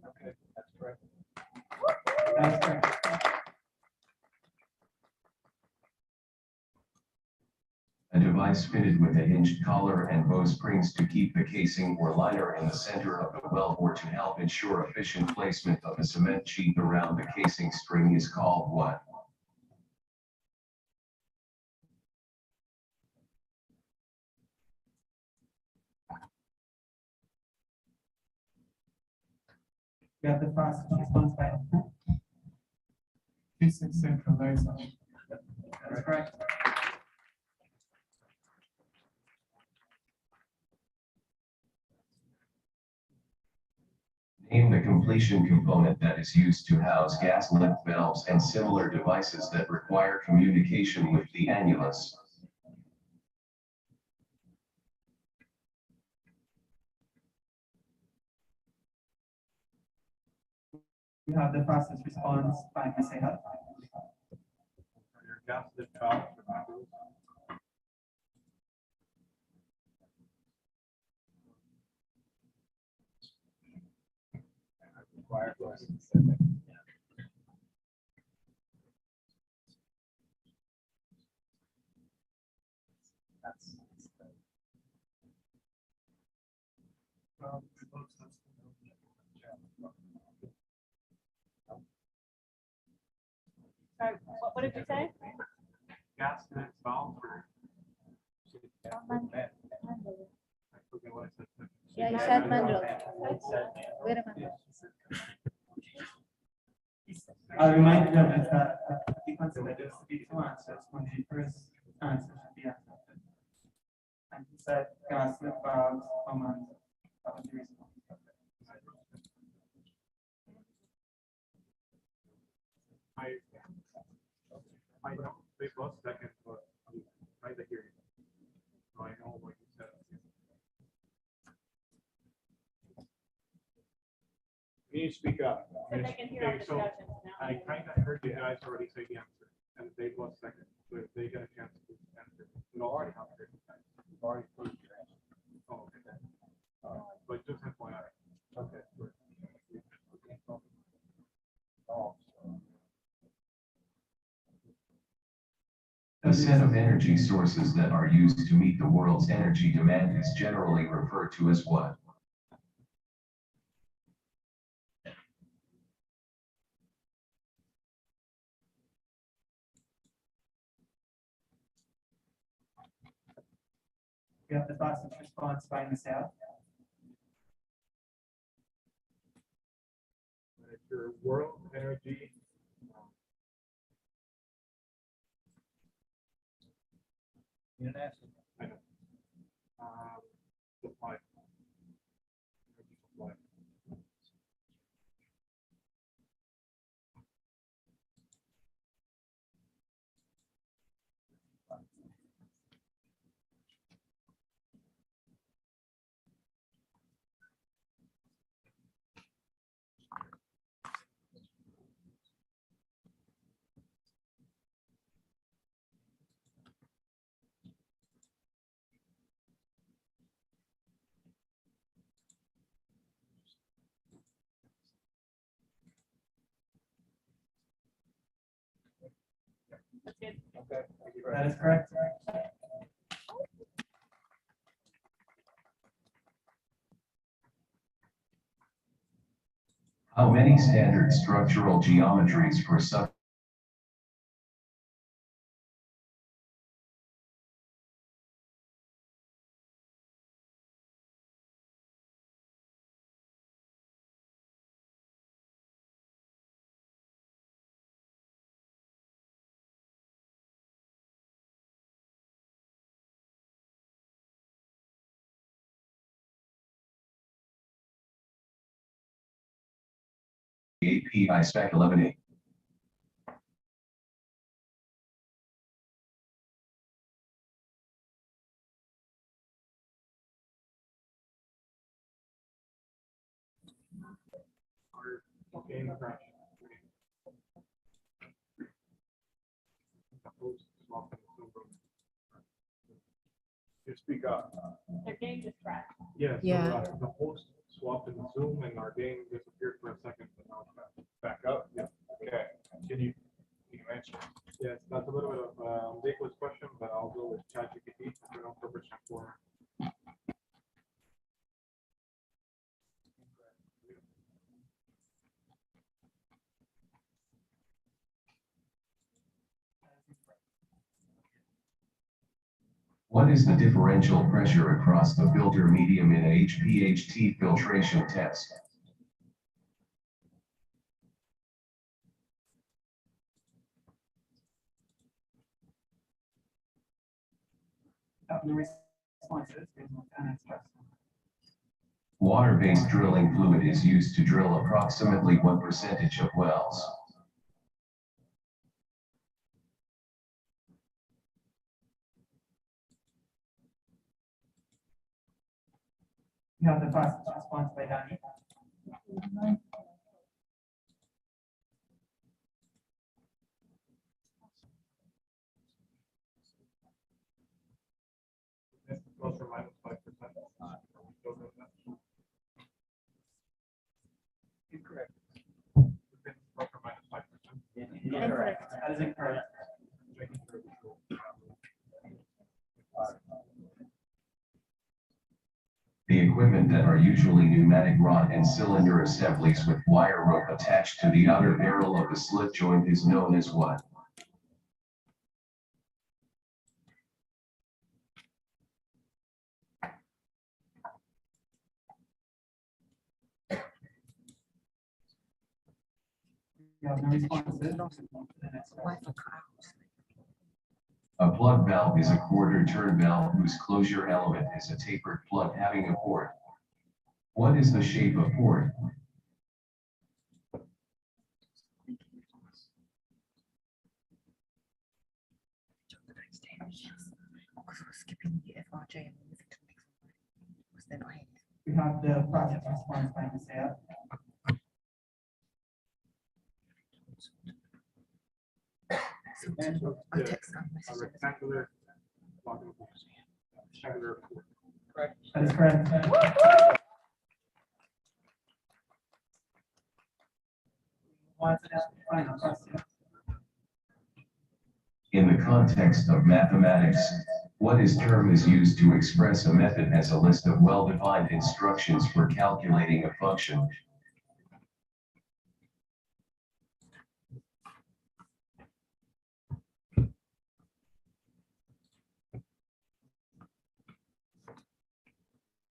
Okay, that's correct. That's correct. A device fitted with a hinged collar and bowsprings to keep the casing or liner in the center of the well or to help ensure efficient placement of a cement sheath around the casing string is called what? You have the fastest response by physics centralizer. That's correct. Name the completion component that is used to house gas lift valves and similar devices that require communication with the annulus. You have the fastest response by Masaya. Your gas lift valve. Required for specific. That's. Sorry, what did you say? Gas lift valve. Yeah, you said manual. Wait a minute. I'll remind them that we consider this to be two answers when the first answer should be accepted. And he said gas lift valves, command, that was the response. I don't, they both second, but I'm trying to hear you. So I know what you said. Can you speak up? So they can hear our Okay, so discussions now. I kind of heard you guys already say the answer, and they both second, so if they get a chance to answer, you already have heard it. You've already heard your answer. Oh, okay. But just FYI. Okay. Oh. A set of energy sources that are used to meet the world's energy demand is generally referred to as what? You have the fastest response by Masaya. Your world energy. International. I know. Supply. Energy supply. That's good. Okay. Thank you very That much. is correct. How many standard structural geometries for sub API spec eliminate. You speak up. Their game just crashed. Yes. Yeah. The host swapped in Zoom and our game disappeared for a second, but now it's back up. Yeah. Okay. Can you answer? Yes, that's a little bit of Nicholas' question, but I'll go with ChatGPT for no purpose for. What is the differential pressure across the filter medium in a HPHT filtration test? The responses is and stress. Water-based drilling fluid is used to drill approximately what percentage of wells? You have the fast response by Danny. Plus or minus 5%. Incorrect. Plus or minus 5%. Incorrect. That is incorrect. The equipment that are usually pneumatic rod and cylinder assemblies with wire rope attached to the outer barrel of the slit joint is known as what? Yeah, the responses. A plug valve is a quarter turn valve whose closure element is a tapered plug having a port. What is the shape of port? We have the fastest response by Michelle. And a rectangular. Rectangular. Correct. That is correct. On to the final question. In the context of mathematics, what term is used to express a method as a list of well-defined instructions for calculating a function?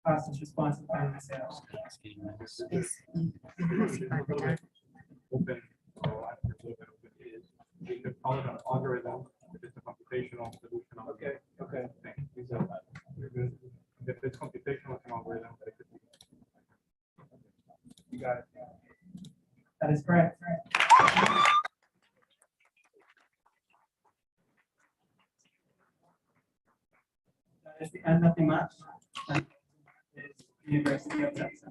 Fastest response by Michelle. Open. You could call it an algorithm if it's a computational solution. Okay. Thing. If it's computational, it's an algorithm. But it could be. You got it. That is correct. That is the end of the match. University of Texas.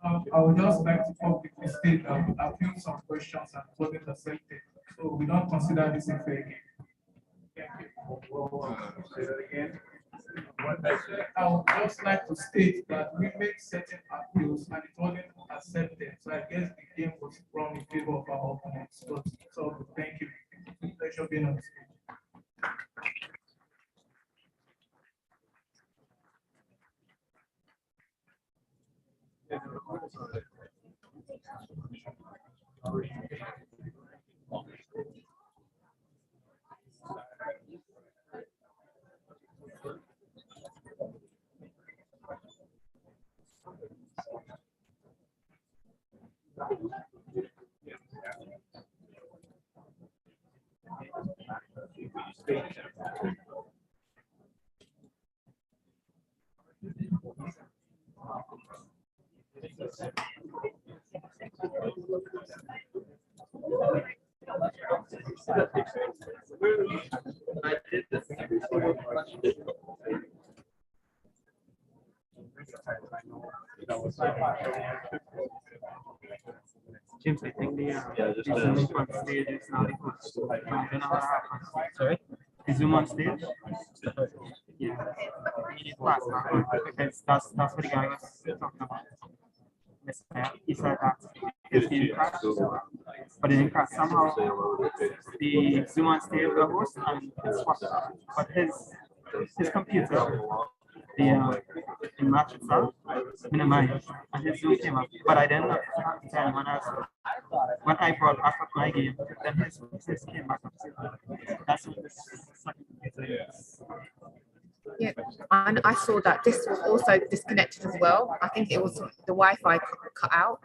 I would just like to publicly state that we appeal some questions and voted the same thing. So we don't consider this a fair game. Thank you. Say that again. I would just like to state that we made certain appeals and it wasn't accepted. So I guess the game was wrong in favor of our opponents. So thank you. Pleasure being on the stage. James, I think the Zoom on stage is now the host. Sorry? The Zoom on stage? Yeah. You need to pass back on because that's what the guy was talking about. He said that it didn't crash, but it didn't crash. Somehow the Zoom on stage the host and it's swapped out. But his computer, the match itself, minimized and his Zoom came up. But I didn't tell anyone else. When I brought back up my game, then his came back up. That's what this second computer is. Yeah, and I saw that this was also disconnected as well. I think it was the Wi-Fi cut out.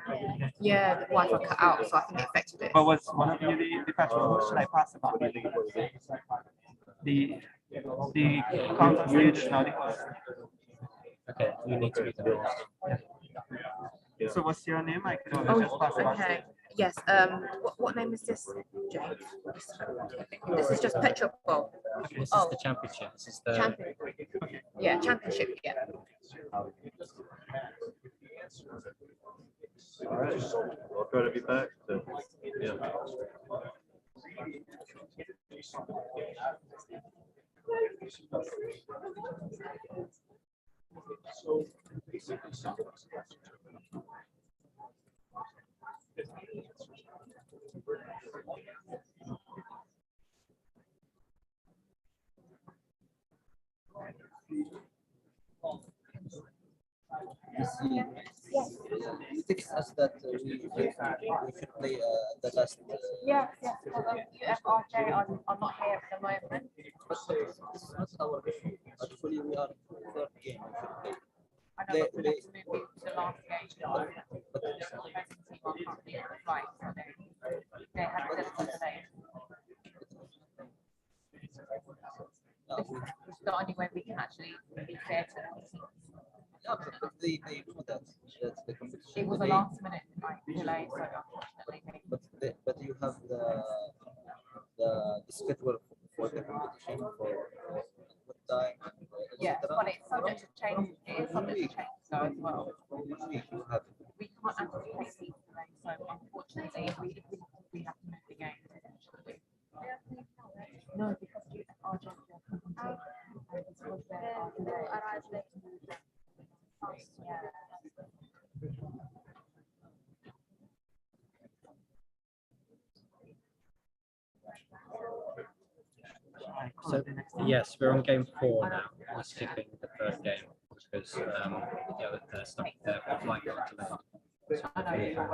Yeah, the Wi-Fi cut out, so I think it affected it. But was one of you the PetroBowl? Should I pass about the account on stage is now the host? Okay, you need to be the host. Yeah. So what's your name? I can Oh, just pass about. okay. Yes. What name is this, James? This is just PetroBowl. This is the championship. This is the Champion. Yeah, championship. Yeah. All right, I'll try to be back. So, yeah. You think us that we should play the last. Yes, yes. Although UFRJ are not here at the moment. But this is not our issue. Actually, we are third game. I know, but we have to move you to the last game. But the opposing team are currently on the flight, so they had to delay. It's the only way we can actually be fair to the team. Yeah, but they know that the competition. It was a last minute delay, so unfortunately. But you have the schedule for the competition for what time. Yeah, but it's subject to change. It is subject to change though as well. We can't anticipate these delays, so unfortunately we have to move the game. No, because you are just So yes, we're on game 4 now. We're skipping the third game because the other stuff the flight got delayed. So we're on game 4.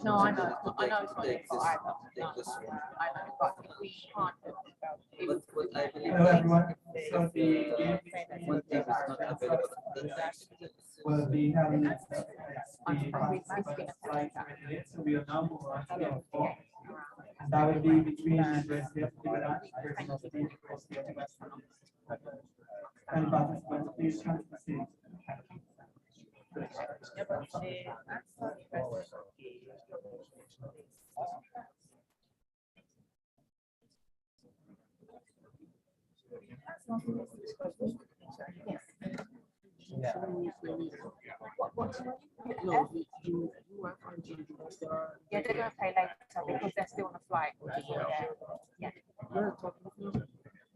No, I know it's not their fault either. No, I know, but we can't. Hello, everyone. So the game one team is not available. will be having the flight minutes. So we are now moving on to game 4. And that will be between University of Maryland versus the University of West Virginia. And participants, please come to the stage. Yeah, they're gonna play later because they're still on the flight. Yeah.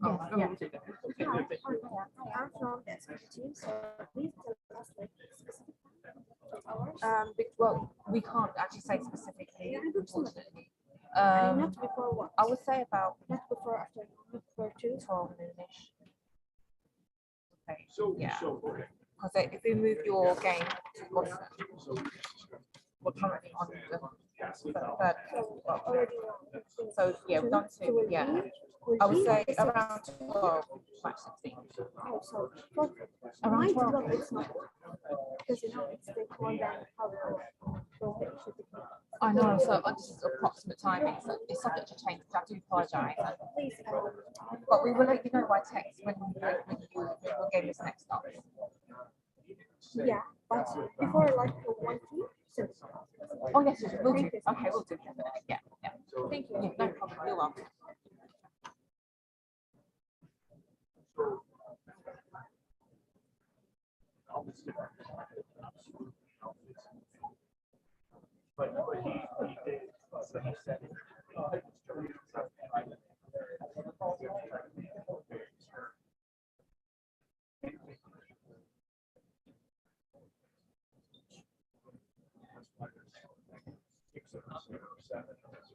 Oh, yeah. I'm from the team, so please tell us like specific hours. Well, we can't actually say specifically, unfortunately. Not before what? I would say about Not before, after, not before 2. 12 noonish. Okay, yeah. Because if we move your game to Boston, we're currently on the third. So yeah, we've done 2. Yeah, I would say around 12, match 16. Oh, so Around 12. It's not because you know it's the one that how it should be. I know, so this is approximate timing, so it's subject to change, so I do apologise. But we will let you know by text when your game is next up. Yeah, but before like 1 week. Oh, yes, we'll do. Okay, we'll do. Yeah, yeah. Thank you. Yeah, no problem. You're welcome.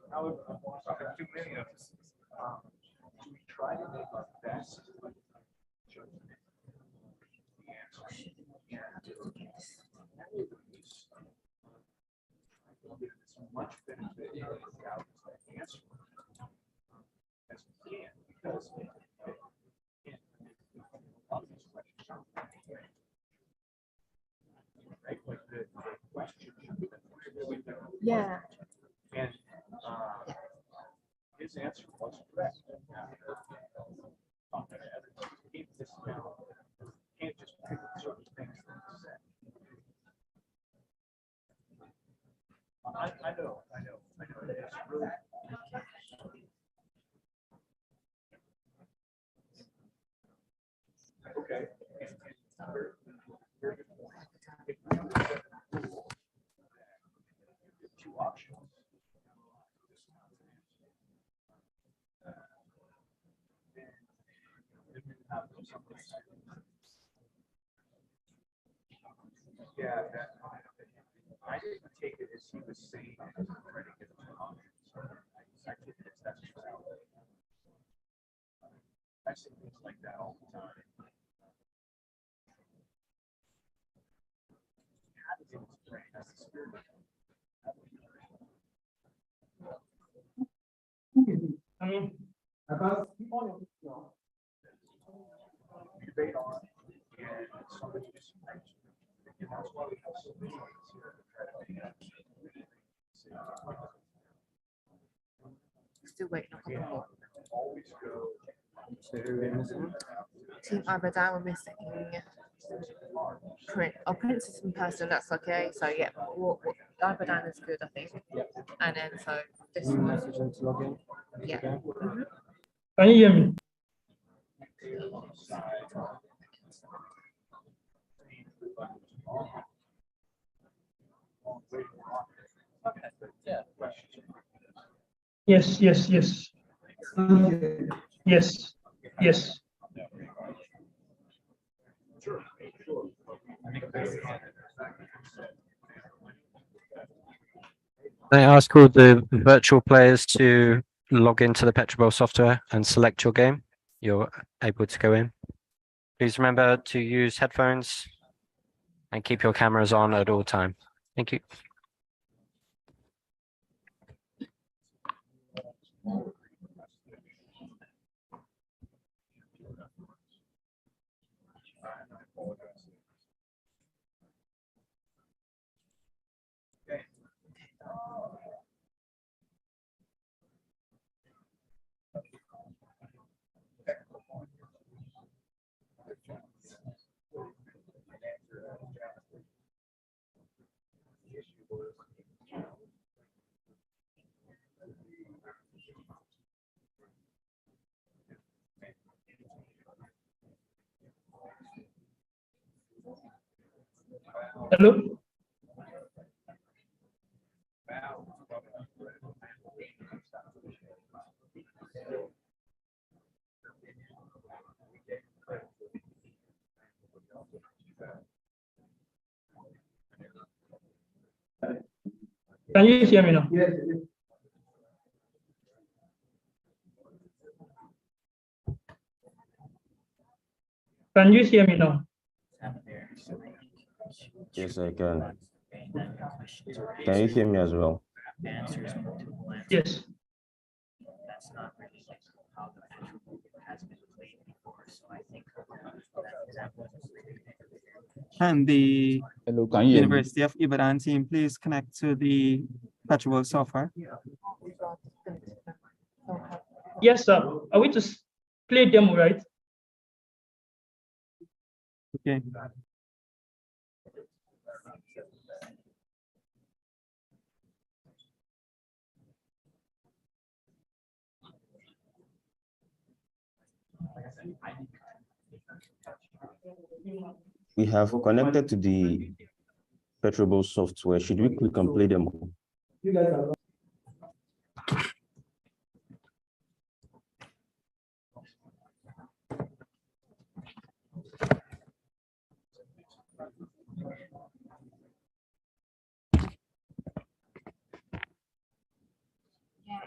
However, too many of us, we try to make our best judgment. The answer. It's much benefit out the answer as we can, because right, like the question. Yeah. And his answer was correct. Can't just pick certain things that he said. I know. It's really. Okay. Two options. Yeah, that, I didn't take it as he was saying, trying to get the options. I took it as that's true. I see things like that all the time. That's the spirit. Debate on, and somebody disagrees. And that's why we have so many of us here to try to make it. Still waiting on a couple more. Always go. Team Abadan, we're missing Prince is in person, that's okay. So yeah, Abadan is good, I think. And then so this one. Yeah. Can you hear me? Yes. Yes. I ask all the virtual players to log into the PetroBowl software and select your game. You're able to go in. Please remember to use headphones and keep your cameras on at all time. Thank you. Hello? Can you hear me now? Yes. Can you hear me now? Yes, I can. Can you hear me as well? Yes. That's not really how the actual has been played before, so I think that wasn't And the Hello, can you hear me? University of Ibadan team, please connect to the PetroBowl software? Yes, sir. Are we to play demo, right? Okay. We have connected to the PetroBowl software. Should we click on play demo? Yeah,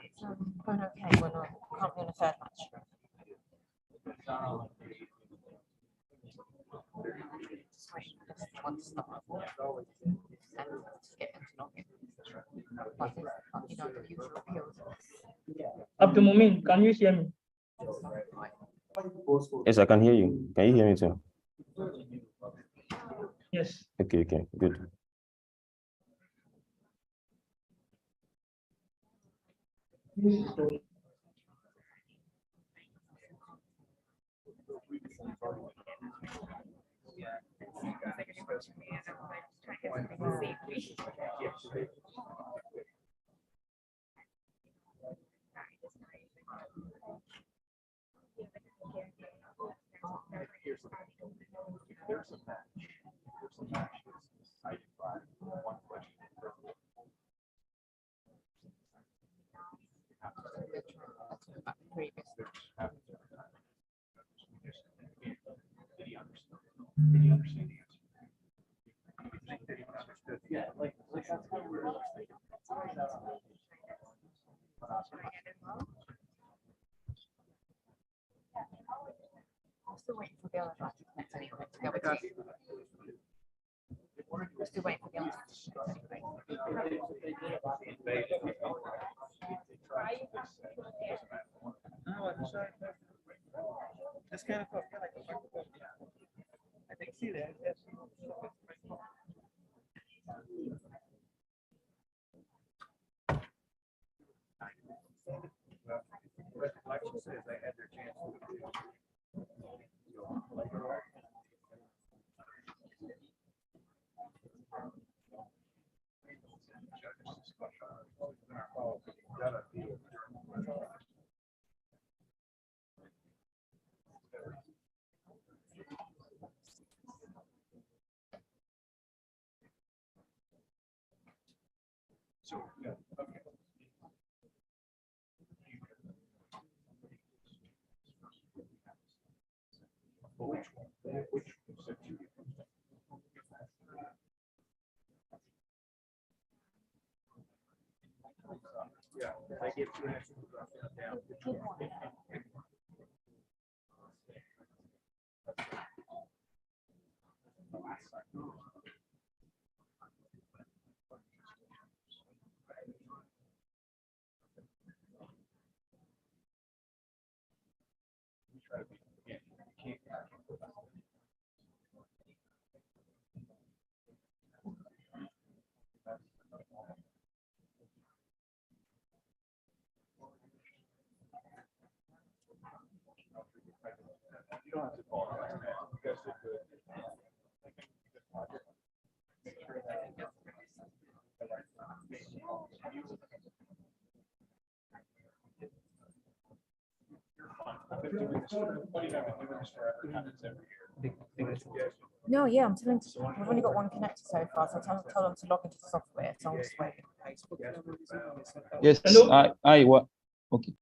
it's going okay. We're not currently on a third match. Just waiting for this one to start and to get into login. But there's, you know, the usual appeals. Abdul, can you hear me? Yes, I can hear you. Can you hear me too? Yes. Okay, good. Yeah, like that's how we're I'm still waiting for the other guy to connect anyway. To the other team. We're still waiting for the other This kind of I think see that. Like she says, they had their chance So, yeah, okay. Which one? Which one? Yeah, I get two extra down. You don't have to call it like that. You guys did good. No, yeah, I'm telling you, we've only got one connector so far, so tell them to log into the software. So I'm just waiting. Yes, Hello? I what? Okay.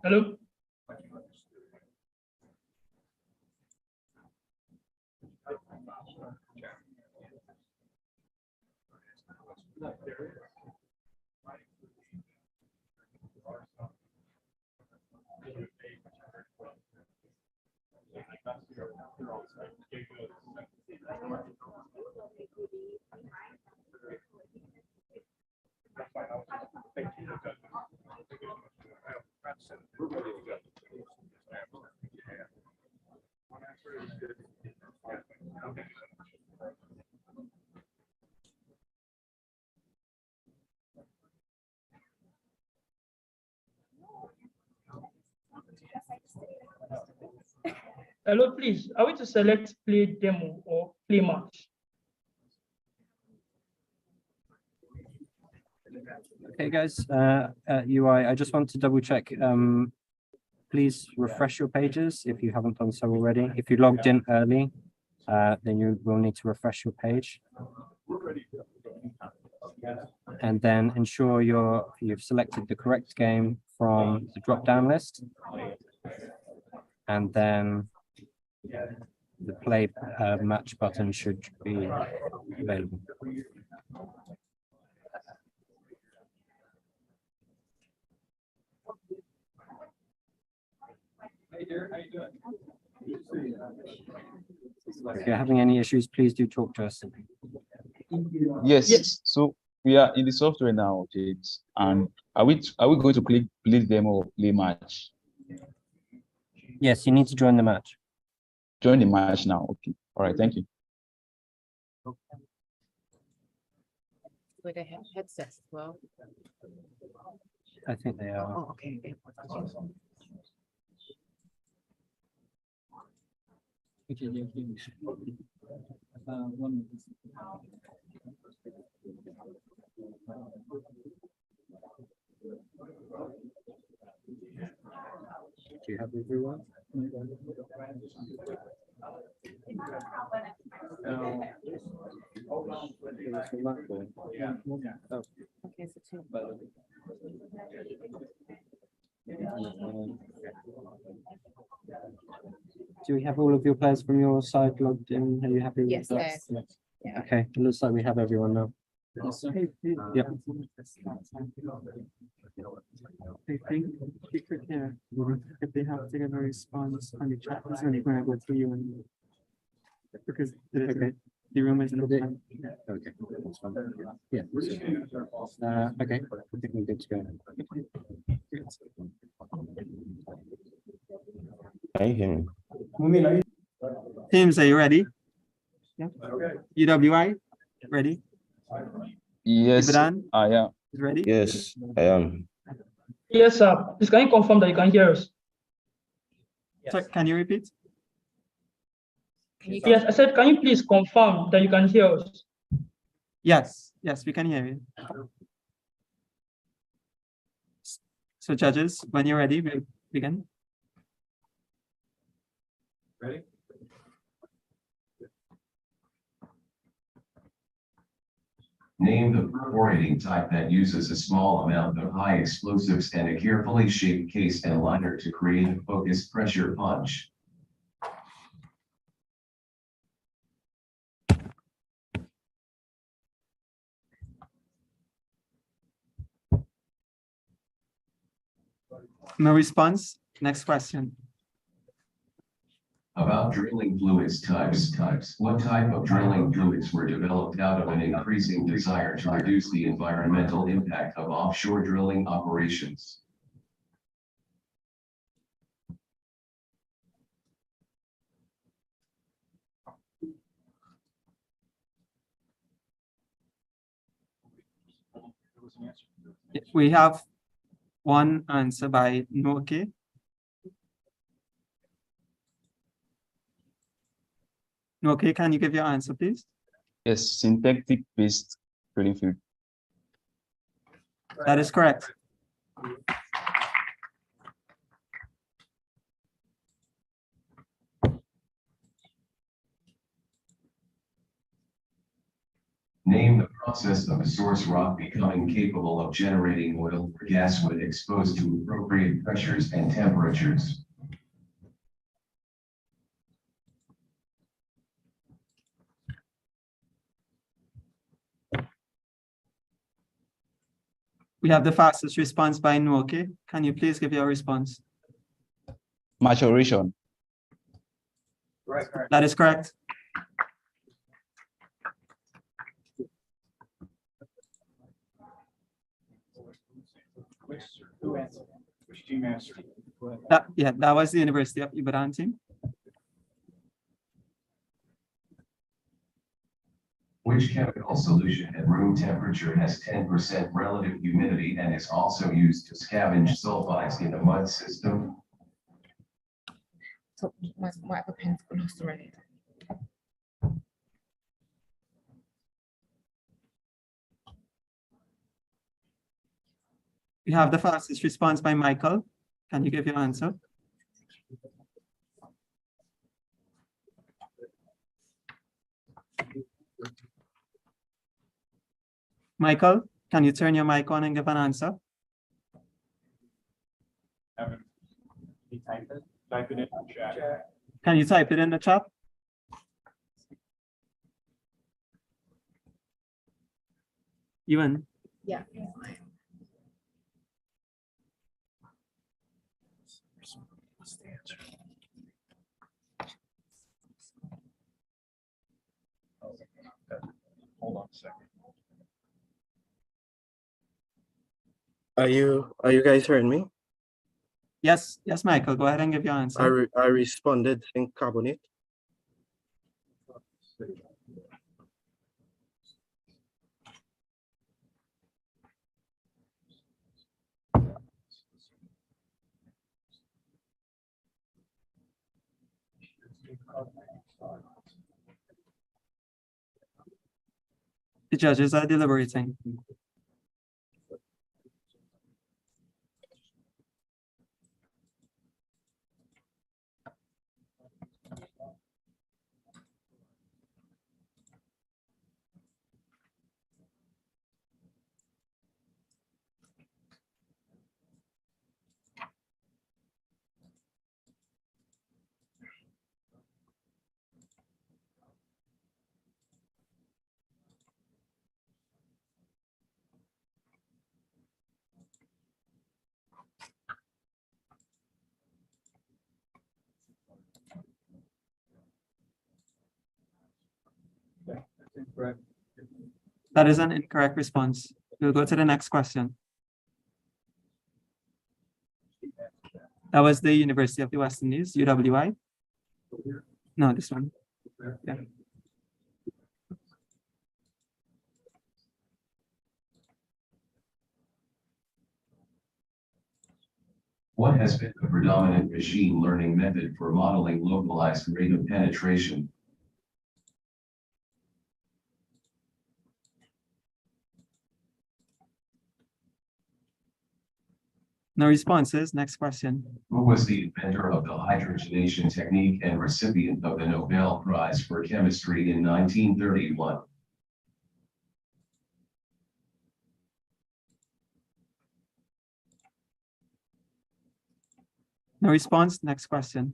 Hello? Hello, please. Are we to select play demo or play match? Okay, guys, UI, I just want to double check. Please refresh your pages if you haven't done so already. If you logged in early, then you will need to refresh your page. And then ensure you've selected the correct game from the drop-down list. And then the play match button should be available. If you're having any issues, please do talk to us. Yes. So we are in the software now, okay. And are we going to click play demo or play match? Yes, you need to join the match. Join the match now. Okay. All right. Thank you. With a headset as well. I think they are. Oh, okay. Do you have everyone? Okay, so two. Do we have all of your players from your side logged in? Are you happy Yes, with that? yes. Yeah. Okay, it looks like we have everyone now. Yep. I think you could hear if they have to give a response on the chat, it's only going to go through you and because the room is Okay. That's fine. Yeah. Okay, I think we're good to go. Can you hear me? Teams, are you ready? Yeah. UWI, ready? Yes. Ibrahim? Yeah. Is ready? Yes, I am. Yes, sir. Please can you confirm that you can hear us? So can you repeat? Yes, I said, can you please confirm that you can hear us? Yes, we can hear you. So judges, when you're ready, we'll begin. Ready? Name the perforating type that uses a small amount of high explosives and a carefully shaped case and liner to create a focused pressure punch. No response. Next question. About drilling fluids types. What type of drilling fluids were developed out of an increasing desire to reduce the environmental impact of offshore drilling operations? We have one answer by Noke. Noke, can you give your answer, please? Yes, synthetic based drilling fluid. That is correct. Name the process of a source rock becoming capable of generating oil or gas when exposed to appropriate pressures and temperatures. We have the fastest response by Noke. Can you please give your response? Maturation. That is correct. Which team answered? That was the University of Ibadan team. Which chemical solution at room temperature has 10% relative humidity and is also used to scavenge sulfides in a mud system? laptop might have a pen's got lost already. We have the fastest response by Michael. Can you give your answer? Michael, can you turn your mic on and give an answer? Evan, you type it in the chat. Can you type it in the chat? Ewan? Yeah. What's the answer? Hold on a second. Are you guys hearing me? Yes, yes, Michael, go ahead and give your answer. I responded zinc carbonate. The judges are deliberating. That is an incorrect response. We'll go to the next question. That was the University of the West Indies, UWI. No, this one. Yeah. What has been the predominant machine learning method for modeling localized rate of penetration? No responses. Next question. Who was the inventor of the hydrogenation technique and recipient of the Nobel Prize for Chemistry in 1931? No response. Next question.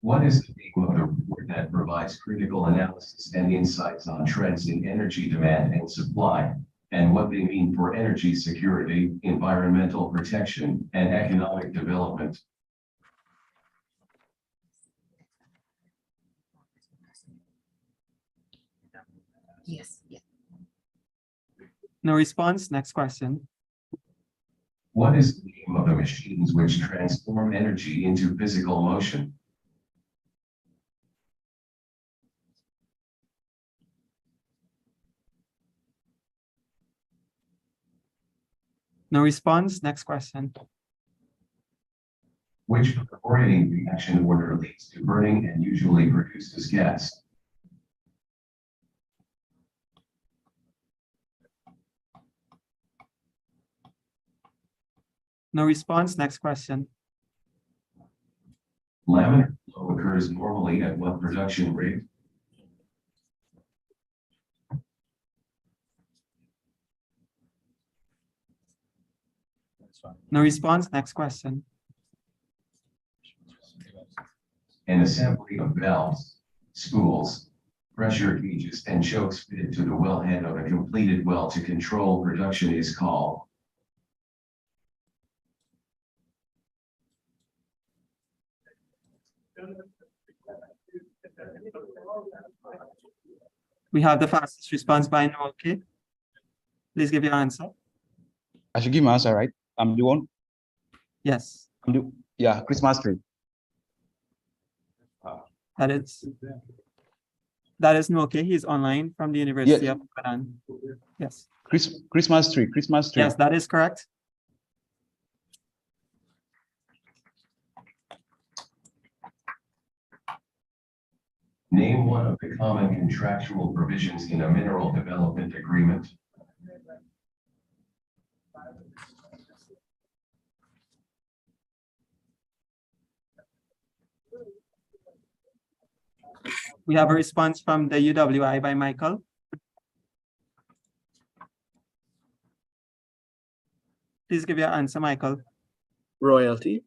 What is the name of the report that provides critical analysis and insights on trends in energy demand and supply, and what they mean for energy security, environmental protection, and economic development? Yes. Yeah. No response. Next question. What is the name of the machines which transform energy into physical motion? No response. Next question. Which operating reaction order leads to burning and usually produces gas? No response. Next question. Laminar flow occurs normally at what production rate? No response. Next question. An assembly of valves, spools, pressure gauges, and chokes fitted to the wellhead of a completed well to control production is called. We have the fastest response by Noaki. Please give your answer. I should give my answer, right? I'm the one. Yes. Yeah, Christmas tree. That is Noaki. He's online from the University of Ibadan. Yes. Christmas tree. Yes, that is correct. Name one of the common contractual provisions in a mineral development agreement. We have a response from the UWI by Michael. Please give your answer, Michael. Royalty.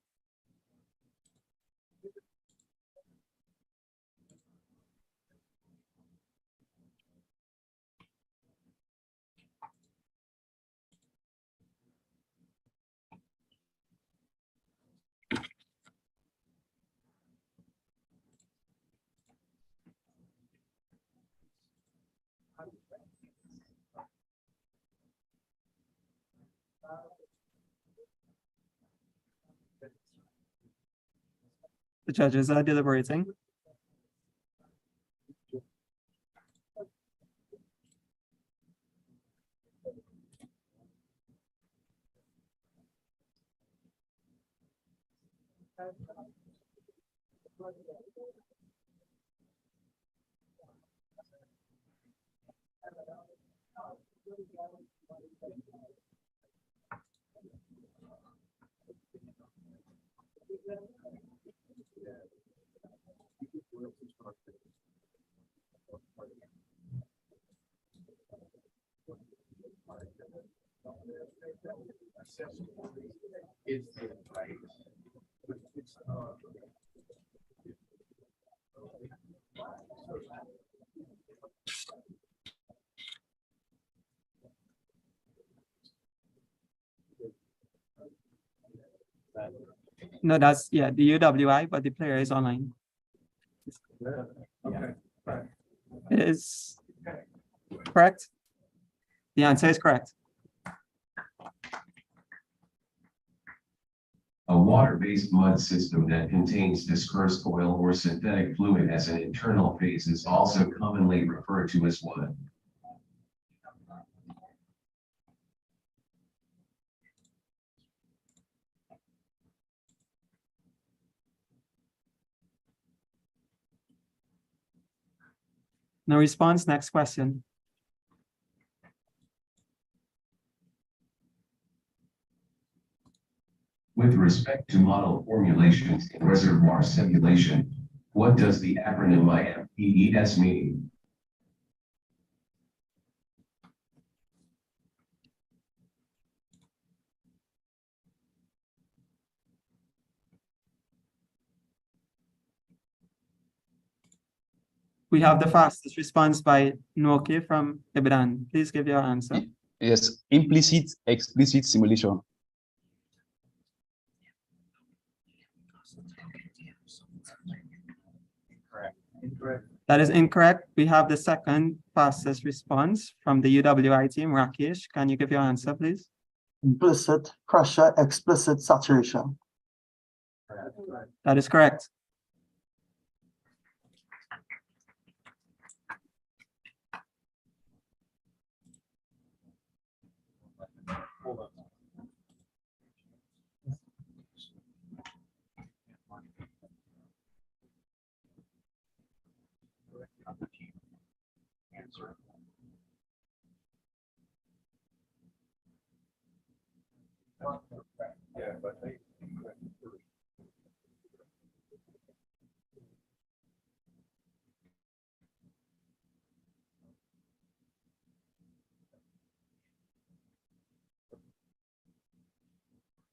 The judges are deliberating. No, that's, yeah, the UWI, but the player is online. It is correct. The answer is correct. A water-based mud system that contains dispersed oil or synthetic fluid as an internal phase is also commonly referred to as what? No response. Next question. With respect to model formulations in reservoir simulation, what does the acronym IMPES mean? We have the fastest response by Noke from Ibadan. Please give your answer. Yes, implicit, explicit simulation. That is incorrect. We have the second fastest response from the UWI team. Rakesh, can you give your answer, please? Implicit pressure, explicit saturation. That is correct.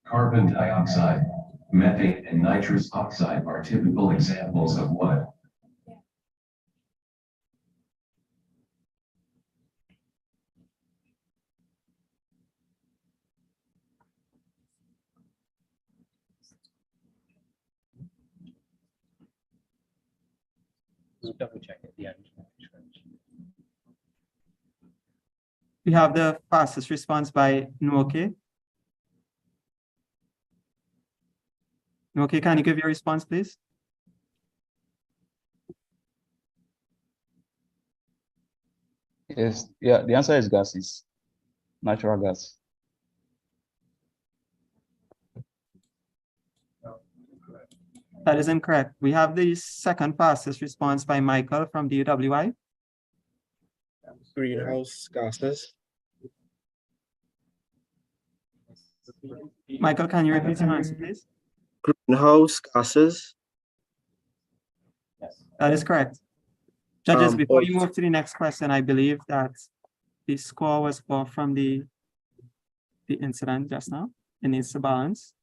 Carbon dioxide, methane, and nitrous oxide are typical examples of what? We'll double check at the end. We have the fastest response by Nuoke. Nuoke, can you give your response, please? Yes, yeah, the answer is gases, natural gas. That is incorrect. We have the second fastest response by Michael from the UWI. Greenhouse gases. Michael, can you repeat your answer, please? Greenhouse gases. That is correct. Judges, before you but- move to the next question, I believe that the score was off from the incident just now. It needs to balance.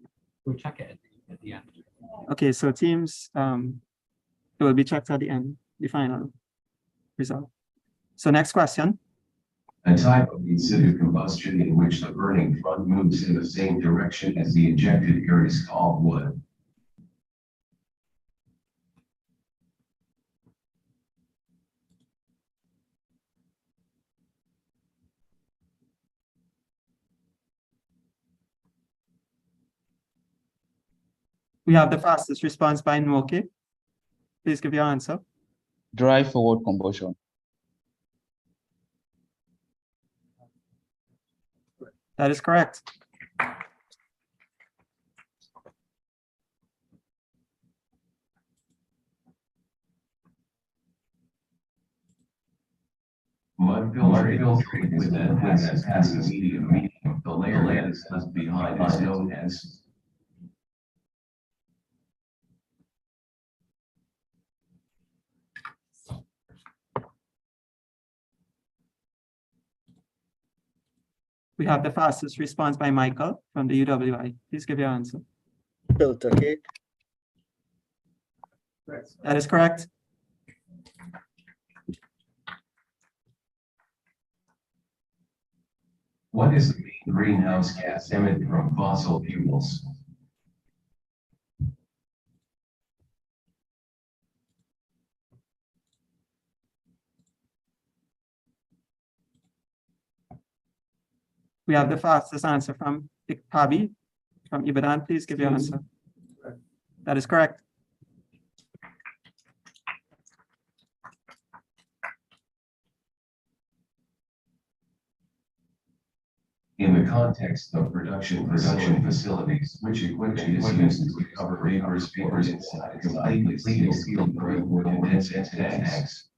We'll check it at the end. Okay, so teams, it will be checked at the end, the final result. So next question. A type of in situ combustion in which the burning front moves in the same direction as the ejected air is called what? We have the fastest response by Nwoke. Please give your answer. Dry forward combustion. That is correct. Mud filtrate with that passes medium. The layer that is left behind is known as. We have the fastest response by Michael from the UWI. Please give your answer. Filter cake. That is correct. What is the main greenhouse gas emitted from fossil fuels? We have the fastest answer from Ikpabi from Ibadan. Please give your answer. That is correct. In the context of production facilities, which equipment is used to recover vapors inside a completely sealed or condensate tanks?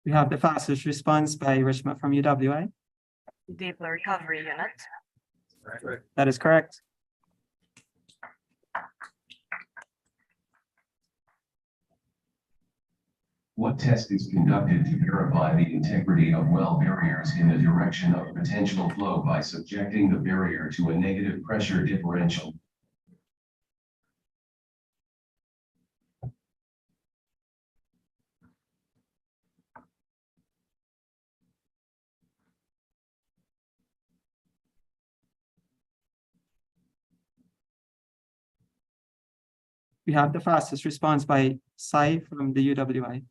We have the fastest response by Rishma from UWI. Vapor recovery unit. That is correct. What test is conducted to verify the integrity of well barriers in the direction of potential flow by subjecting the barrier to a negative pressure differential? We have the fastest response by Sai from the UWI.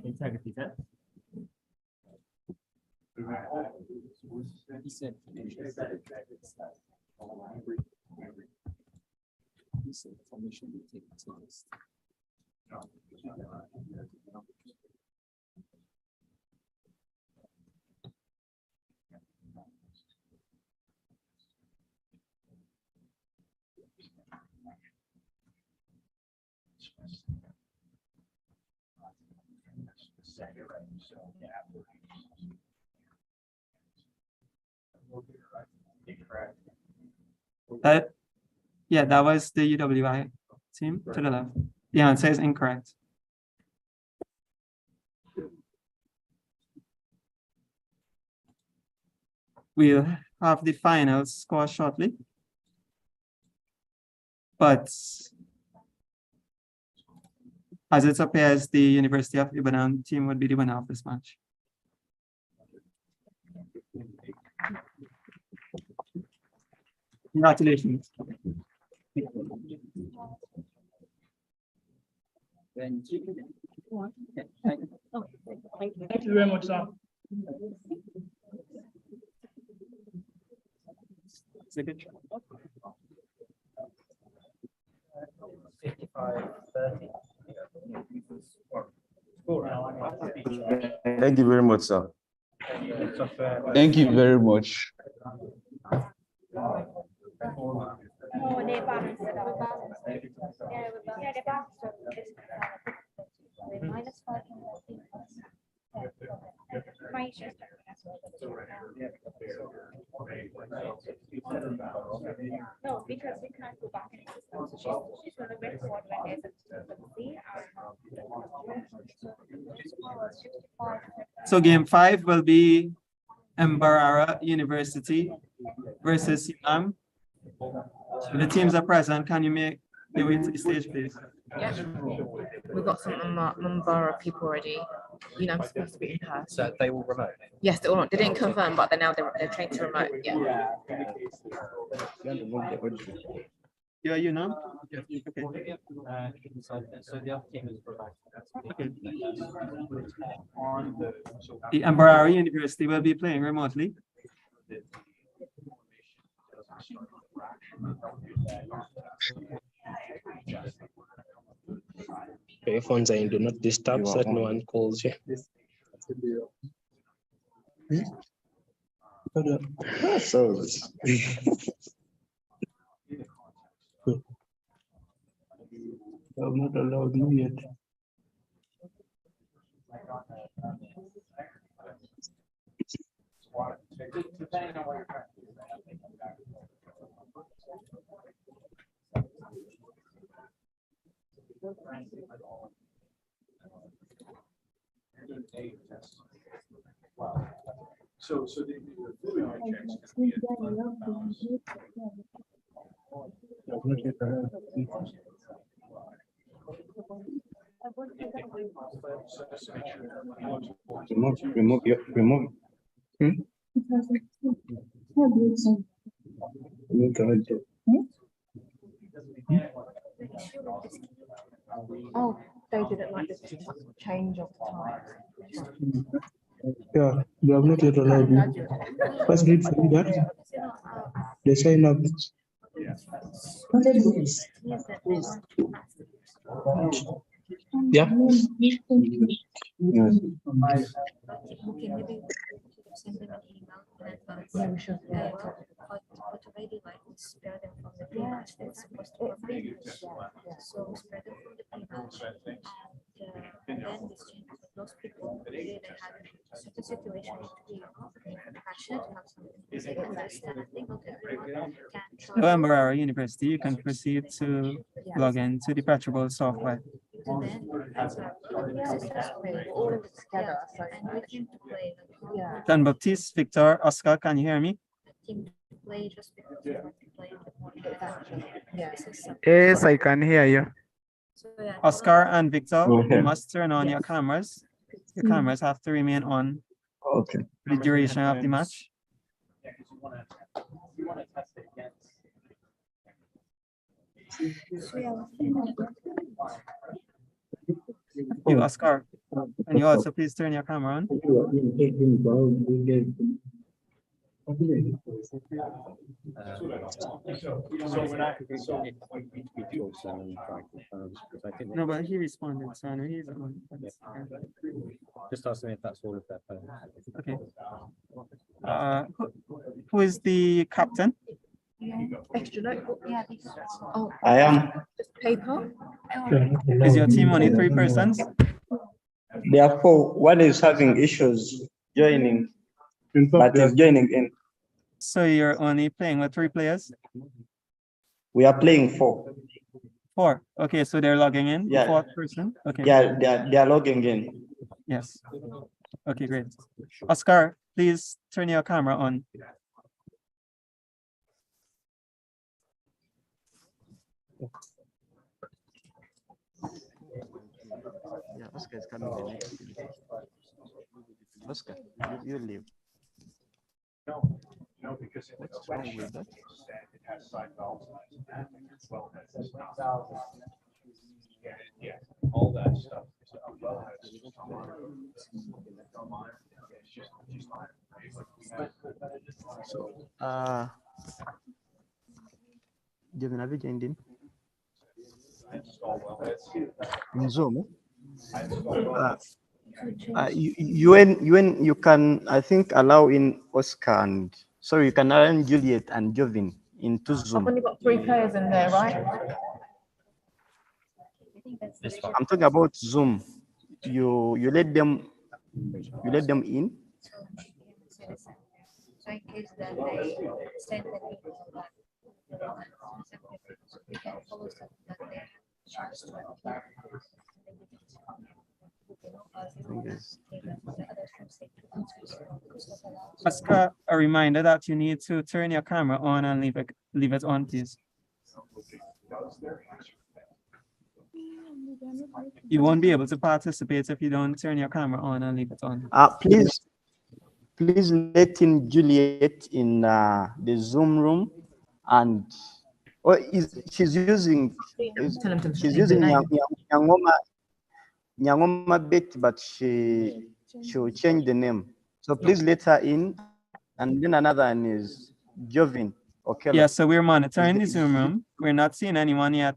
Integrity test. Yeah, that was the UWI team to the left. The answer is incorrect. We'll have the final score shortly. But as it appears, the University of Ibadan team would be the winner of this match. Congratulations. Thank you very much, sir. It's a good job. Thank you very much, sir. Thank you very much. Oh, they balance it out. Yeah, they balance it. Minus 5 and 14 plus. No, because we can't go back in the system. So she's going to record when there's So game 5 will be Mbarara University versus UNAM. The teams are present. Can you make your way to the stage, please? Yeah. We've got some Mambara people already. You know, I'm supposed to be in person. So they will remote? Yes, they didn't confirm, but now they're trained to remote. Yeah. You're UNAM? Okay. So the other team is Okay. The Mbarara University will be playing remotely. Your phones are in do not disturb so that no one calls you. So I'm not allowed in yet. So the fluid checks can be Remove. Oh, they didn't like this change of time. Yeah, they have not yet allowed me. First read from that. They sign up. Yeah. Send them an email in advance. Yeah, we should. But already like we spare them from the pre-match. That's supposed to be so we spare them from the pre-match, and then we change those people. They have a certain situation to be passionate, have something understanding of everyone. So Mbarara University, you can proceed to log in to the PetroBowl software. And then all of it together. So and we came to play. Yeah. Jean Baptiste, Victor, Oscar, can you hear me? Team to play just because we want to play the Yes, I can hear you. So, yeah, Oscar and Victor, Okay. you must turn on your cameras. Your cameras have to remain on Okay. for the duration of the match. You, Oscar, and you also please turn your camera on. No, but he responded, so I know he's on. Just ask them if that's all of their players. Okay. Who is the captain? Extra notebook. Yeah. Oh, I am. just paper. Is your team only 3 persons? Therefore, one is having issues joining, but is joining in. So you're only playing with 3 players? We are playing 4. 4. Okay, so they're logging in. Yeah. 4th person. Okay. Yeah, they are logging in. Yes. Okay, great. Oscar, please turn your camera on. Yeah, Oscar is coming the next. Oscar, you leave. No, because what's wrong with that? It has side valves as well as yeah, all that stuff. So, Jevin, have you joined in? In Zoom? You can, I think, allow in Oscar and, sorry, you can allow in Juliet and Jovin into I've Zoom. only got 3 players in there, right? I'm talking about Zoom. You let them in. So in case that they send an email that we can follow them that they have a chance to apply. Oscar, a reminder that you need to turn your camera on and leave it on, please. You won't be able to participate if you don't turn your camera on and leave it on. Please let in Juliet in the Zoom room, and she's using Nyangoma Bet, but she'll change the name. So please let her in, and then another one is Jovin. Okay. Yeah, so we're monitoring the Zoom room. We're not seeing anyone yet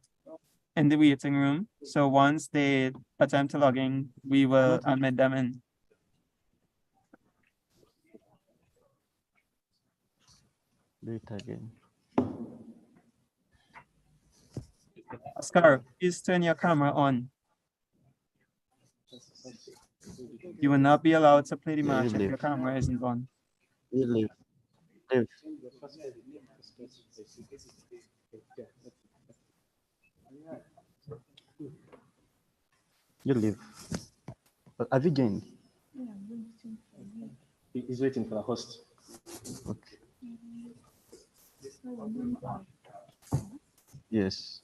in the waiting room. So once they attempt to log in, we will admit them in. Do it again. Oscar, please turn your camera on. You will not be allowed to play the match if your camera isn't on. You leave. But have you joined? He's waiting for a host. Okay. Yes.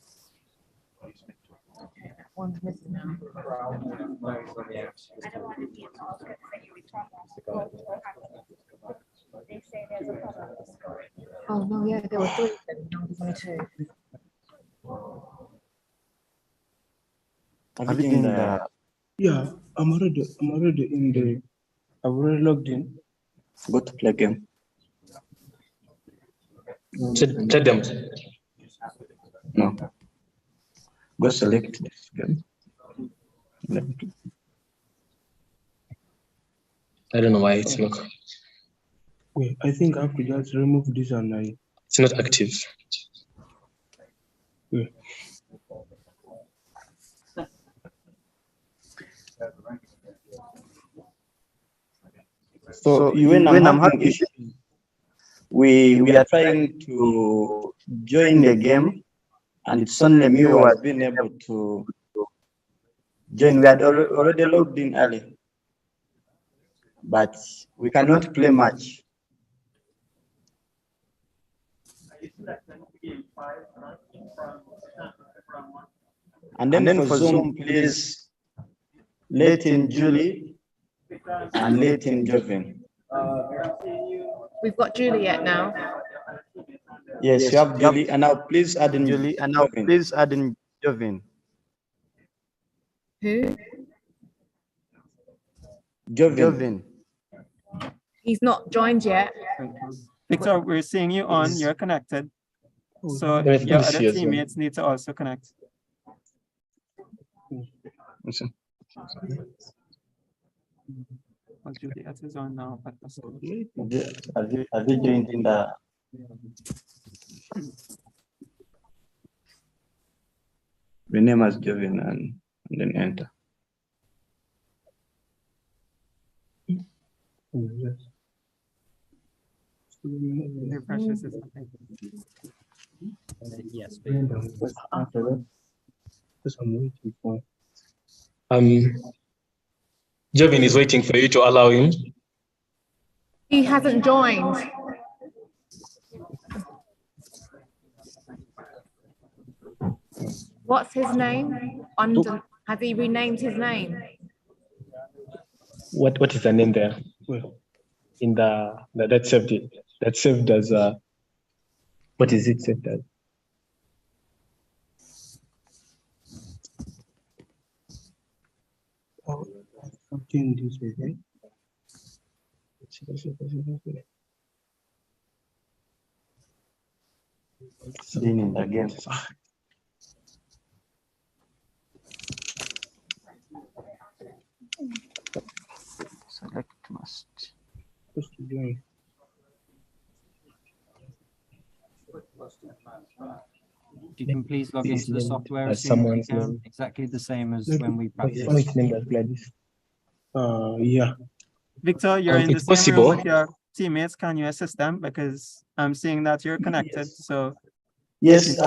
One's missing now. Oh no, yeah, there were 3 then. Now there's only 2. Have you joined? Yeah, I'm already in the. I've already logged in. Go to play game. Check them. No. Go select this game. I don't know why it's not. Wait, I think I have to just remove this and it's not active. Yeah. So when I'm having issues, we are trying to join the game, and it's only me who has been able to join. We had already logged in early, but we cannot play much. And then for Zoom, please let in Julie and let in Jovin. We've got Juliet now. Yes, you have Julie, and now please add in Julie, and now please add in Jovin. Who? Jovin. He's not joined yet. Victor, we're seeing you on. You're connected. So your other teammates need to also connect. Juliet is on now. Have you joined in the? Rename as Jovin and then enter. Yes. After that, because I'm waiting for. Jovin is waiting for you to allow him. He hasn't joined. What's his name? Has he renamed his name? What is the name there? In that saved as what is it saved as? Oh, something this way, right? In again. Select must. You can please log This into the name software as as soon as you someone's can, name. exactly the same as when we Why is practiced. named as Gladys? Yeah. Victor, you're in the It's same room possible. with your teammates. Can you assist them? Because I'm seeing that you're connected. So Yes,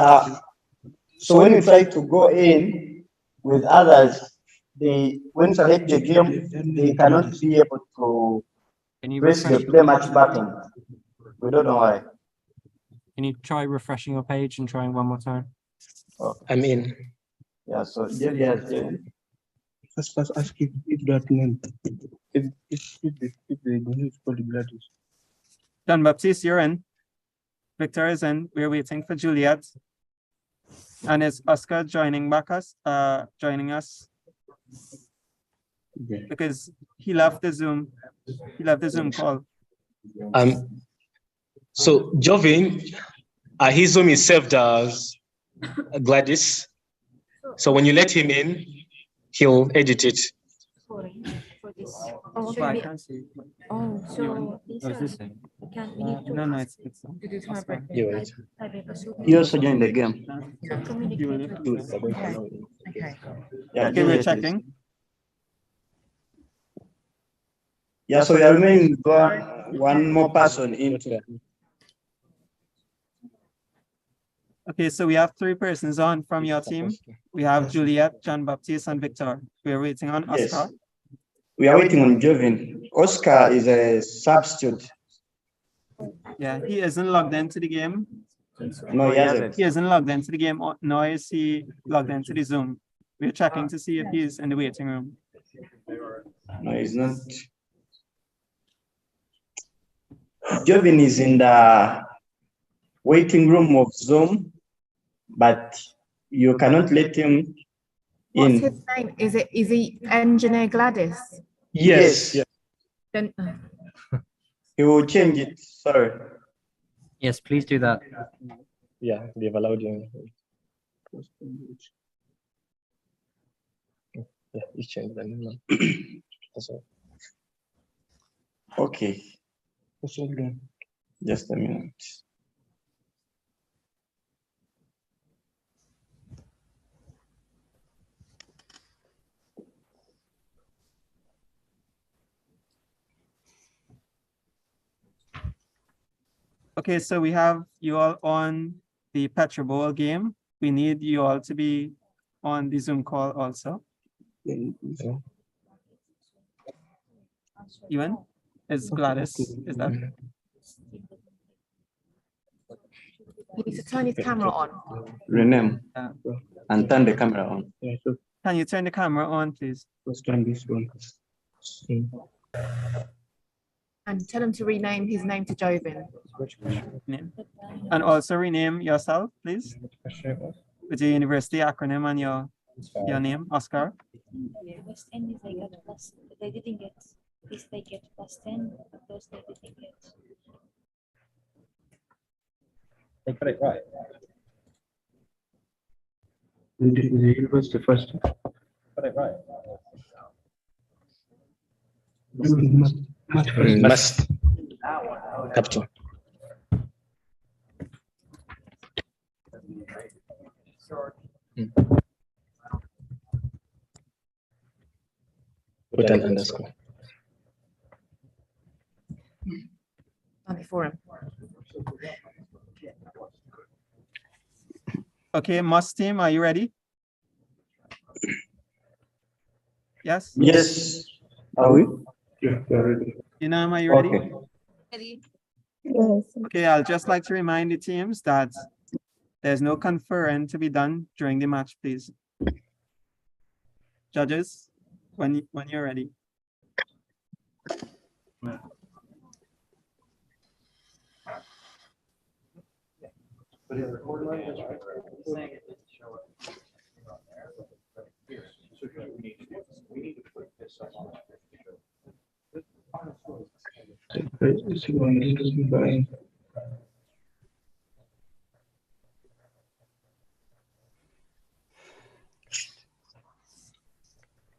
so when you try to go in with others, when you select the game, they cannot be able to Can you press the refresh play your match page? button. We don't know why. Can you try refreshing your page and trying one more time? I'm in. Yeah, so Jerry has First ask if that name. If they don't use called Gladys. John Baptiste, you're in. Victor is in. We're waiting for Juliet. And is Oscar joining us? Okay. Because he left the Zoom. He left the Zoom call. So Jovin, his Zoom is saved as Gladys. So when you let him in, he'll edit it. For this. Oh, Should I be- can't see. Oh, so Oh, is this thing? we need to No, no, ask it's to do Oscar. You're right. You also join the game. So communicate with Okay. Okay. Yeah, Okay, we're Juliet is- checking. Yeah, so we are remaining one more person in. Okay, so we have 3 persons on from your team. We have Juliet, John Baptiste, and Victor. We're waiting on Yes. Oscar. We are waiting on Jovin. Oscar is a substitute. Yeah, he isn't logged into the game. No, he hasn't. He isn't logged into the game, nor is he logged into the Zoom. We're checking to see if he's in the waiting room. No, he's not. Jovin is in the waiting room of Zoom, but you cannot let him What's in. his name? Is he Engineer Gladys? Yes. Then He will change it. Sorry. Yes, please do that. Yeah, they've allowed him. Yeah, he's changed the name. That's all. Okay. What's all done? Just a minute. Okay, so we have you all on the PetroBowl game. We need you all to be on the Zoom call also. Ewan, is Gladys, is that? he needs to turn his camera on. Rename Yeah. and turn the camera on. Yeah, so Can you turn the camera on, please? let's turn this one. And tell him to rename his name to Jovin. Name. And also rename yourself, please, with your university acronym and your name, Oscar. West End is they got plus, they didn't get, this they get +10, but those they didn't get. They got it right. The university first. Got it right. Must. Capital. Put an underscore. Done it for him. Okay, Must team, are you ready? Yes? Yes. Are we? Yeah, ready. Inam, are you ready? Okay. Ready? Yes. Okay, I'll just like to remind the teams that there's no conferring to be done during the match, please. Judges, when you're ready.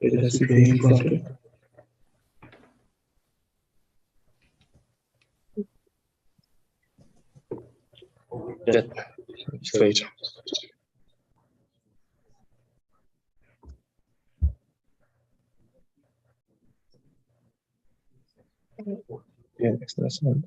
It has to be in front. Yeah, straight. Yeah, next lesson.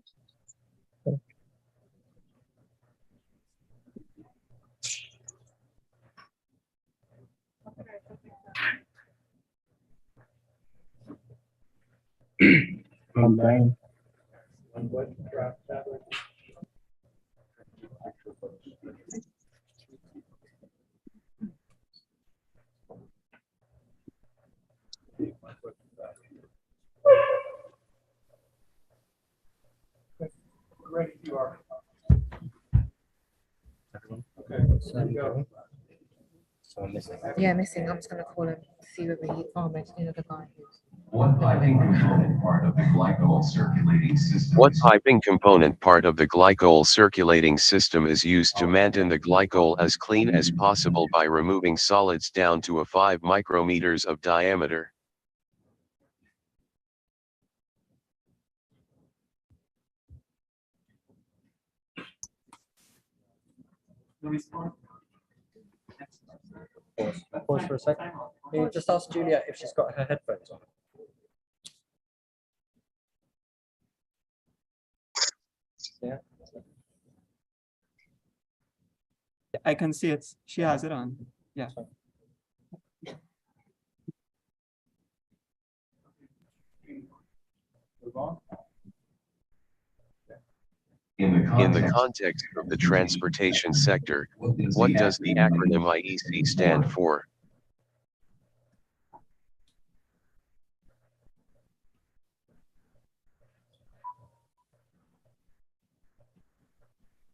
Combine. Ready, you are. Yeah, missing. I'm just gonna call him, see whether he, oh, but you know, the guy who's. What piping component part of the glycol circulating system? What piping component part of the glycol circulating system is used to maintain the glycol as clean as possible by removing solids down to a 5 micrometers of diameter? Pause for a second. Can you just ask Julia if she's got her headphones on? Yeah. I can see it. She has it on. Yeah. In the context of the transportation sector, what does the acronym IEC stand for?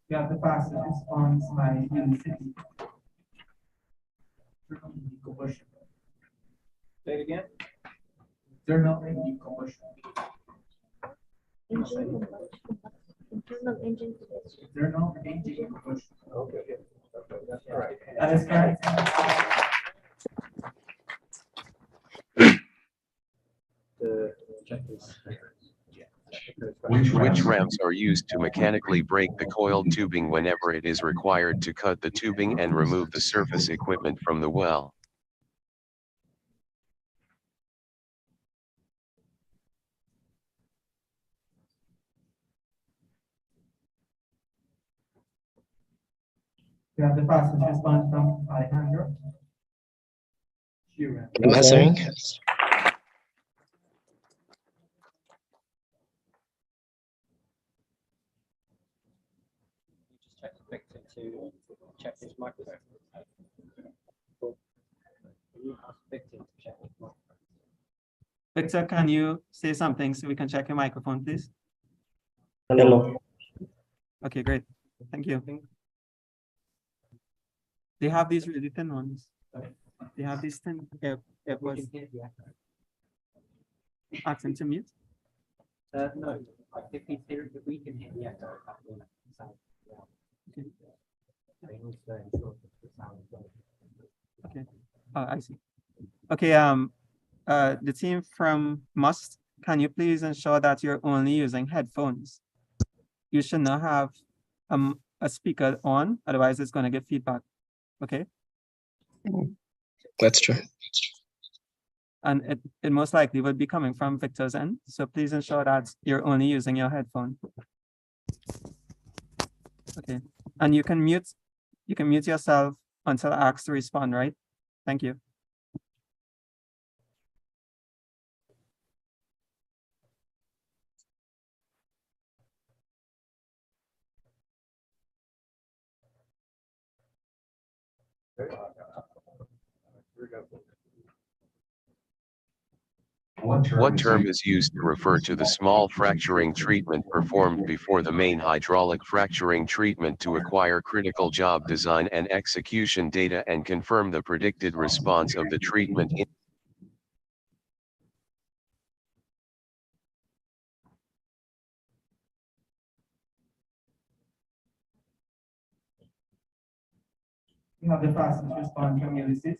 You have the fastest response by university. Combustion. Say it again. Internal engine combustion. Internal engine. Internal engine combustion. Okay. That's correct. That is correct. Which ramps are used to mechanically break the coiled tubing whenever it is required to cut the tubing and remove the surface equipment from the well? You have the fastest response from Alejandro. I'm answering. Just check Victor to check his microphone. Can you ask Victor to check his microphone? Victor, can you say something so we can check your microphone, please? Hello. Okay, great. Thank you. They have these really thin ones. They have these thin AirPods. Ask him to mute. No, if we can hear the echo, that will sound. Okay. They also ensure that the sound is well. Okay. Oh, I see. Okay. The team from Must, can you please ensure that you're only using headphones? You should not have a speaker on, otherwise it's going to get feedback. Okay. That's true. And it most likely will be coming from Victor's end. So please ensure that you're only using your headphone. Okay. And you can mute yourself until asked to respond, right? Thank you. What term is used to refer to the small fracturing treatment performed before the main hydraulic fracturing treatment to acquire critical job design and execution data and confirm the predicted response of the treatment? You have the fastest response from Ulysses.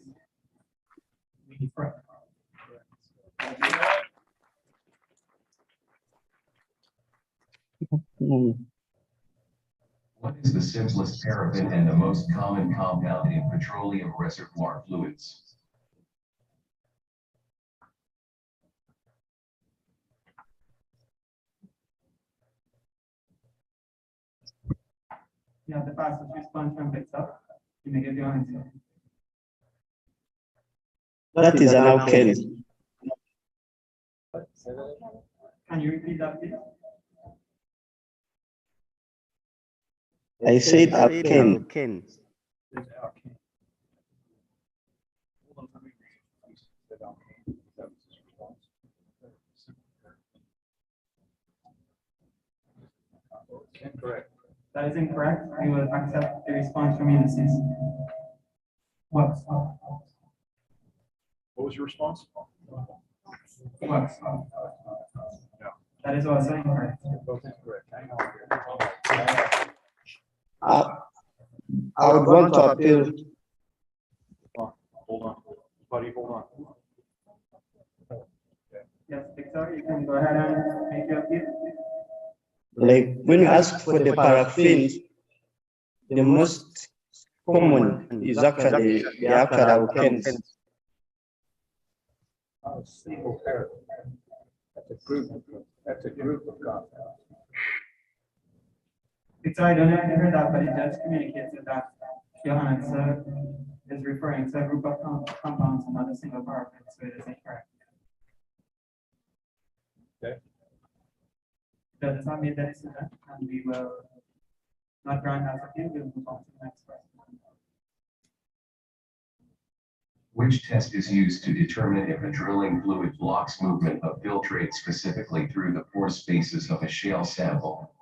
What is the simplest paraffin and the most common compound in petroleum reservoir fluids? Yeah, the fastest response from Victor. You may give your answer. That is an alkane. Can you repeat that, please? I said alkane. Incorrect. That is incorrect. We will accept the response from Ulysses. What? What was your response? What? That is also incorrect. Both incorrect. Hang I would want to appeal. Hold on. Buddy, hold on. Yes, Victor, you can go ahead and make your appeal. Like when you ask for the paraffin, the most common is actually the actual alkanes. Single paraffin. That's a group of compounds. Victor, I don't know if you heard that, but it just communicated that your answer is referring to a group of compounds and not a single paraffin, so it is incorrect. Okay. Does not mean that it's an and we will not grant that appeal. We'll move on to the next question. Which test is used to determine if a drilling fluid blocks movement of filtrate specifically through the pore spaces of a shale sample?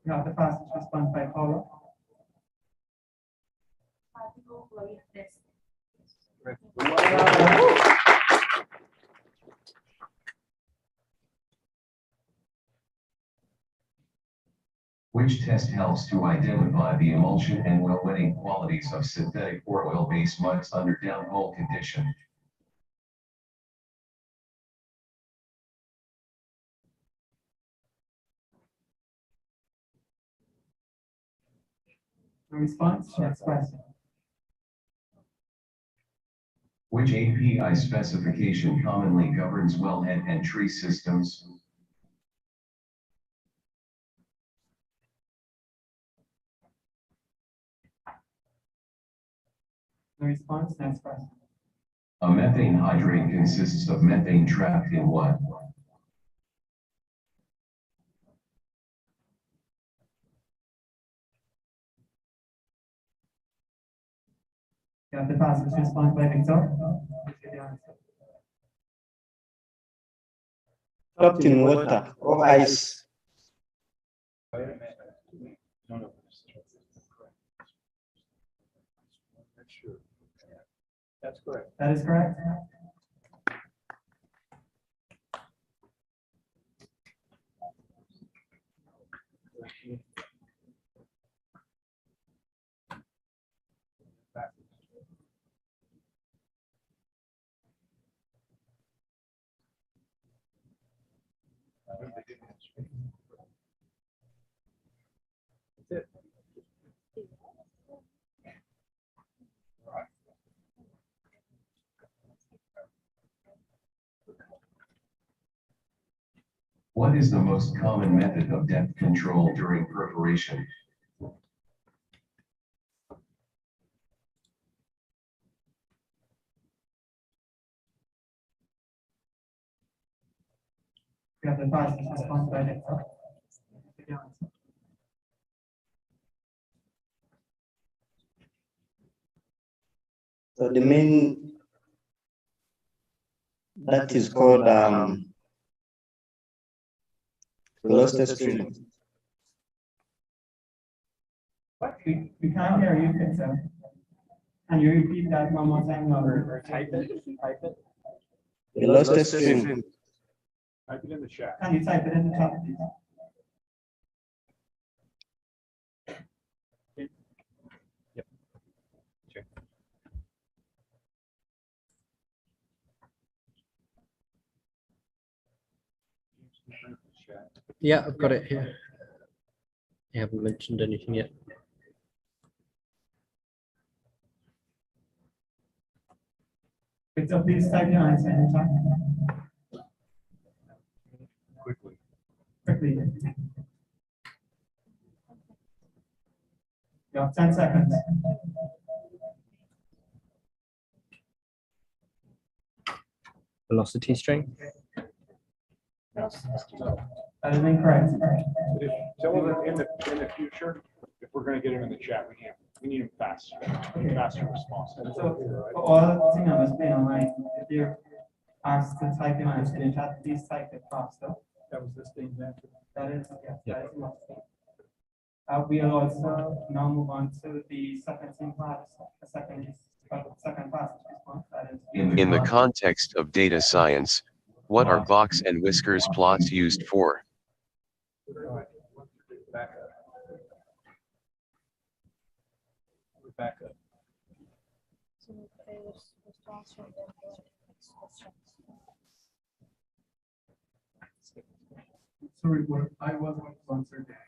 You have the fastest response by Paula. Which test helps to identify the emulsion and well-wetting qualities of synthetic or oil-based muds under downhole condition? Response, next question. Which API specification commonly governs wellhead and tree systems? Response, next question. A methane hydrate consists of methane trapped in what? You have the fastest response by Victor. Trapped in water or ice. That's correct. That is correct. That's it. What is the most common method of depth control during perforation? You have the fastest response by Victor. So the main that is called velocity stream. What? We can't hear you, Victor. Can you repeat that one more time? Or type it. Type it. Velocity stream. Type it in the chat. Can you type it in the chat, please? Yep. Check. Yeah, I've got it here. You haven't mentioned anything yet. So please type your answer in the chat. Quickly. Quickly. You have 10 seconds. Velocity string. That is incorrect. Tell them in the future, if we're gonna get them in the chat, we need them faster response. So for all thing I was playing online, if you're asked to type your answer in the chat, please type it faster. That was this thing's answer. That is, yes, that is enough. We'll also now move on to the second part, the second passage response. That is In the context of data science, what are box and whiskers plots used for? Back up. Back up. So there's response from the next questions. Sorry, what I was going to answer that.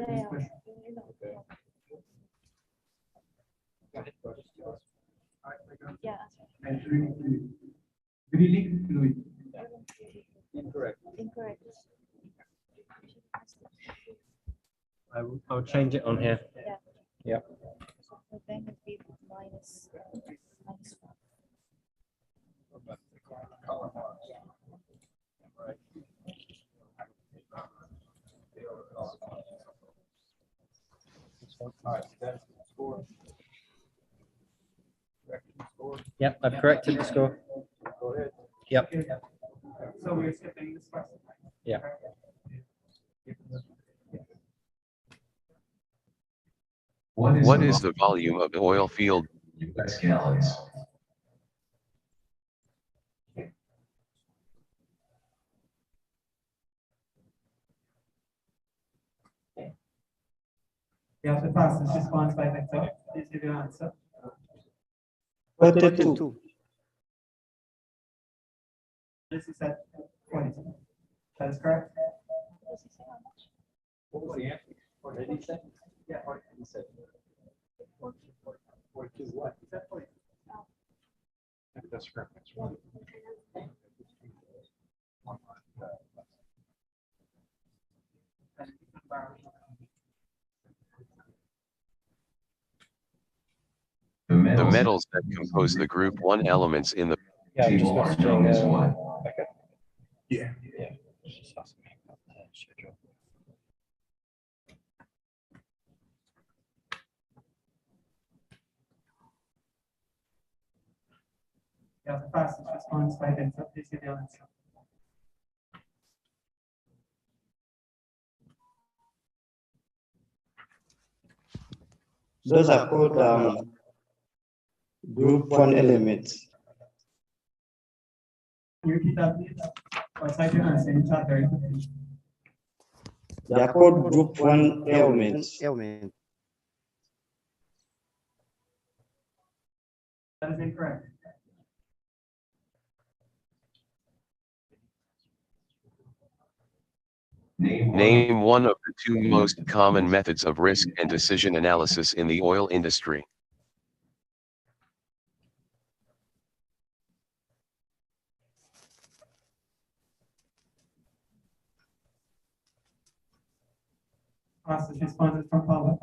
Yeah. Question. Okay. Yeah. And really fluid. Incorrect. Incorrect. I'll change it on here. Yeah. Yep. So the then would be minus 1. Yep, I've corrected the score. Go ahead. Yep. So we're skipping this question. Yeah. What is the volume of the oil field? US gallons. You have to pass this response by Victor. Please give your answer. 42. This is at 42. That is correct. What was the answer? What did he say? Yeah. He said. 42 what? He said 42. That's correct. That's right. The metals that compose the group 1 elements in the table are known as what? Yeah. Yeah. You have to pass this response by Victor. Please give your answer. Those are called group 1 elements. Can you repeat that, please? Or type your answer in chat very quickly. They are called group 1 elements. That is incorrect. Name one of the 2 most common methods of risk and decision analysis in the oil industry. Pass this response from Paula.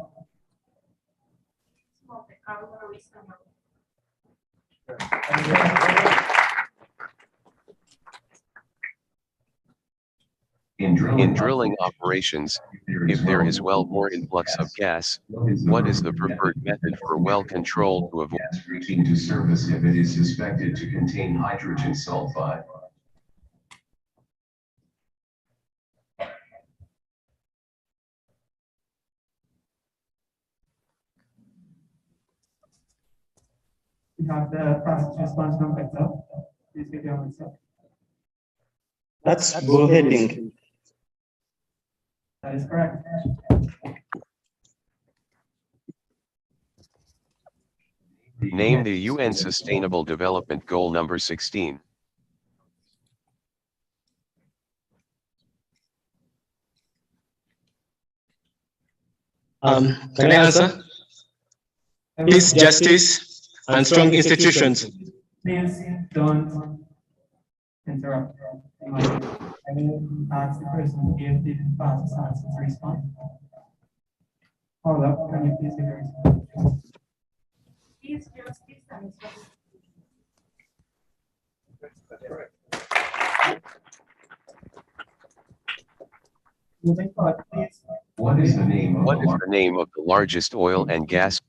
In drilling operations, if there is wellbore influx of gas, what is the preferred method for well control to avoid Routine to surface if it is suspected to contain hydrogen sulfide. We have the fastest response from Victor. Please give your answer. That's bullheading. That is correct. Name the UN Sustainable Development Goal number 16. Can I answer? Peace, justice, and strong institutions. Please don't interrupt. I will ask the person who gave the fastest answer to respond. Hold up, can you please give your response? Peace, justice, and strong. That's correct. Moving forward, please. What is the name of the name of the largest oil and gas?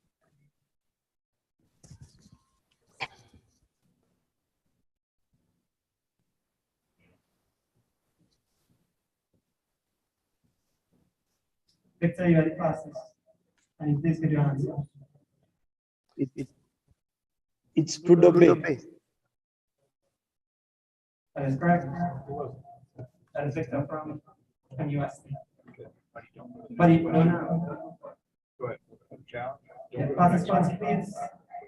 Victor, you are the fastest. Can you please give your answer? It's PetroBowl. That is correct. That is Victor from USD. But you don't know. Go ahead. Yeah, participants, please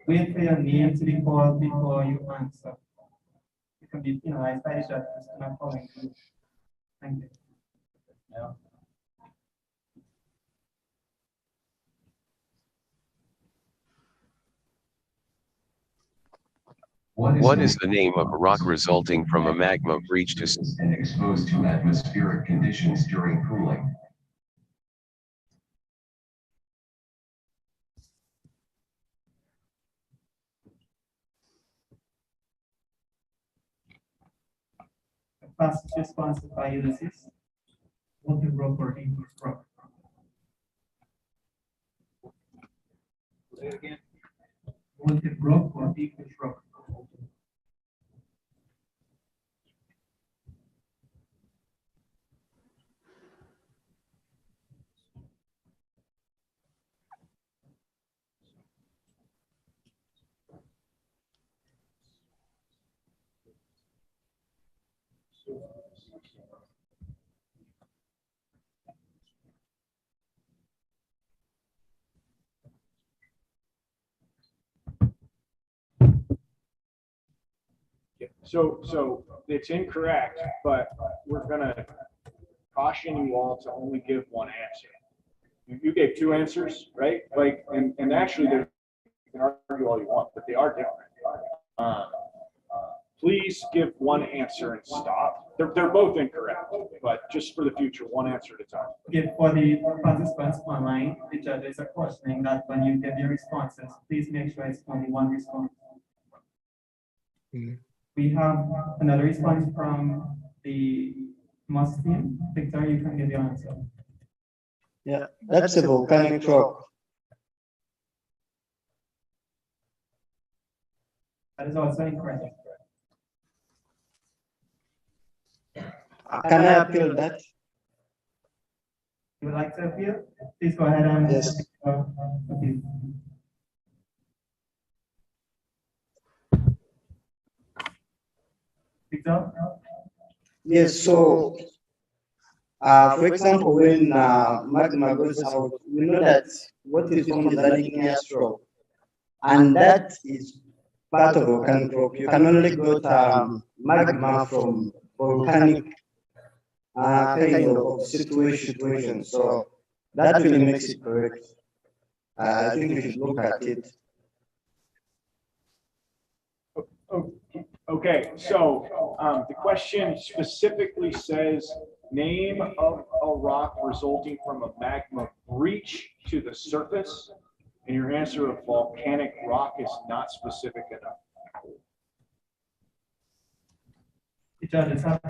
wait for your name to be called before you answer. It can be penalized by the judge for not calling you. Thank you. Yeah. What is the name of a rock resulting from a magma breach to and exposed to atmospheric conditions during cooling? The fastest response by Ulysses. Molten rock or English rock? Say it again. Molten rock or English rock? So it's incorrect, but we're gonna caution you all to only give one answer. You gave two answers, right? Like, and actually, you can argue all you want, but they are different. Please give one answer and stop. They're both incorrect, but just for the future, one answer at a time. Okay, for the participants online, the judges are questioning that when you give your responses, please make sure it's only one response. We have another response from the Moss team. Victor, you can give your answer. Yeah, that's a volcanic rock. That is also incorrect. Can I appeal that? You would like to appeal? Please go ahead and appeal. Victor? Yes, so for example, when magma goes out, we know that what is formed is an igneous rock, and that is part of volcanic rock. You can only get magma from volcanic kind of situation. So that really makes it correct. I think we should look at it. Okay, so the question specifically says, name of a rock resulting from a magma breach to the surface, and your answer of volcanic rock is not specific enough.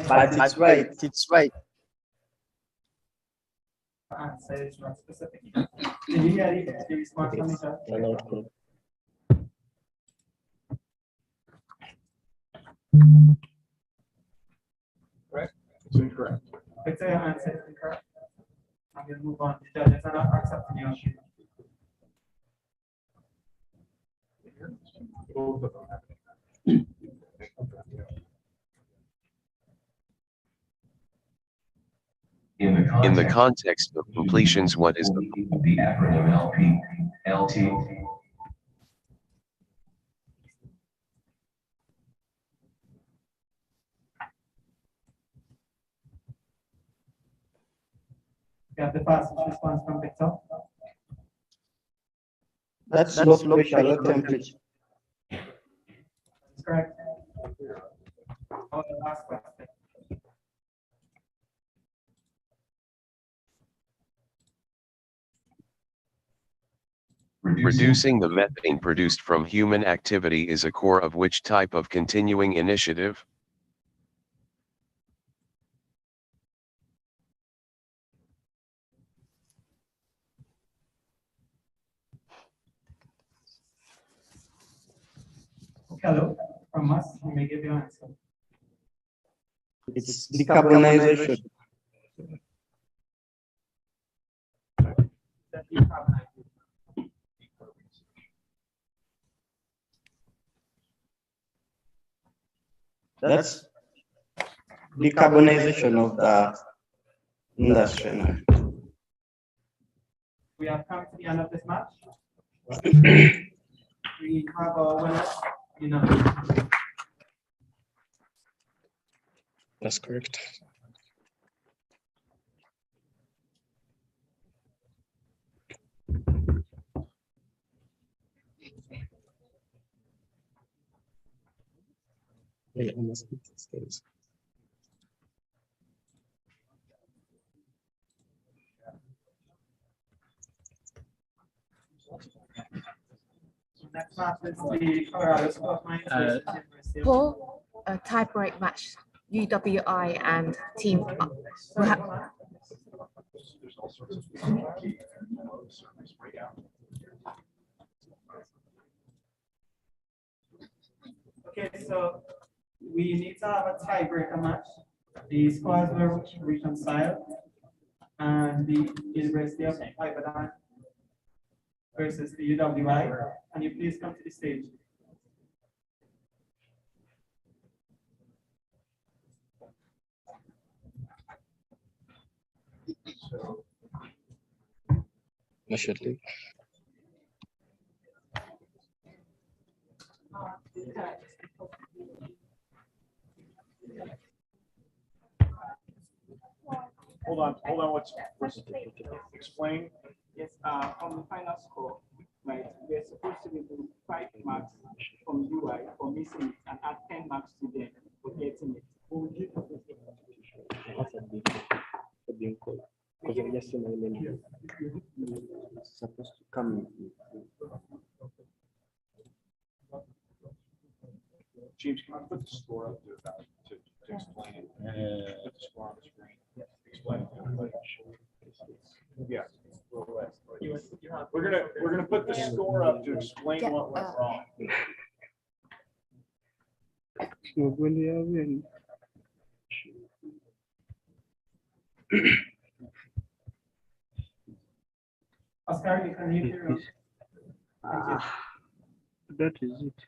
But it's right. It's right. Answer is not specific. Did you hear the response from the judge? Correct? It's incorrect. Victor, your answer is incorrect. I'm going to move on. The judges are not accepting your appeal. Both of them. In the context of completions, what is the acronym LP, LT? We have the fastest response from Victor. That's low flow shallow temperature. That's correct. Our last question. Reducing the methane produced from human activity is a core of which type of continuing initiative? Hello, from us, you may give your answer. It's decarbonization. That's decarbonization of the industry. We have come to the end of this match. We have our winner, That's correct. Wait, I must put this case. Next match is the Colorado Sport Mines versus University of- Paul, a tie-break match, UWI and team. We'll have, There's all sorts of service breakout. Okay, so we need to have a tiebreaker match. The scores were reconciled, and the University of Ibadan versus the UWI. Can you please come to the stage? I should leave. Hold on, what's explain? Yes, from the final score, right, we're supposed to remove 5 marks from UI for missing it and add 10 marks to them for getting it. Supposed to come. James, can I put the score up to explain it? Put the score on the screen. Explain it. Yeah. We're gonna put the score up to explain what went wrong. Oscar, you can leave your room. That is it.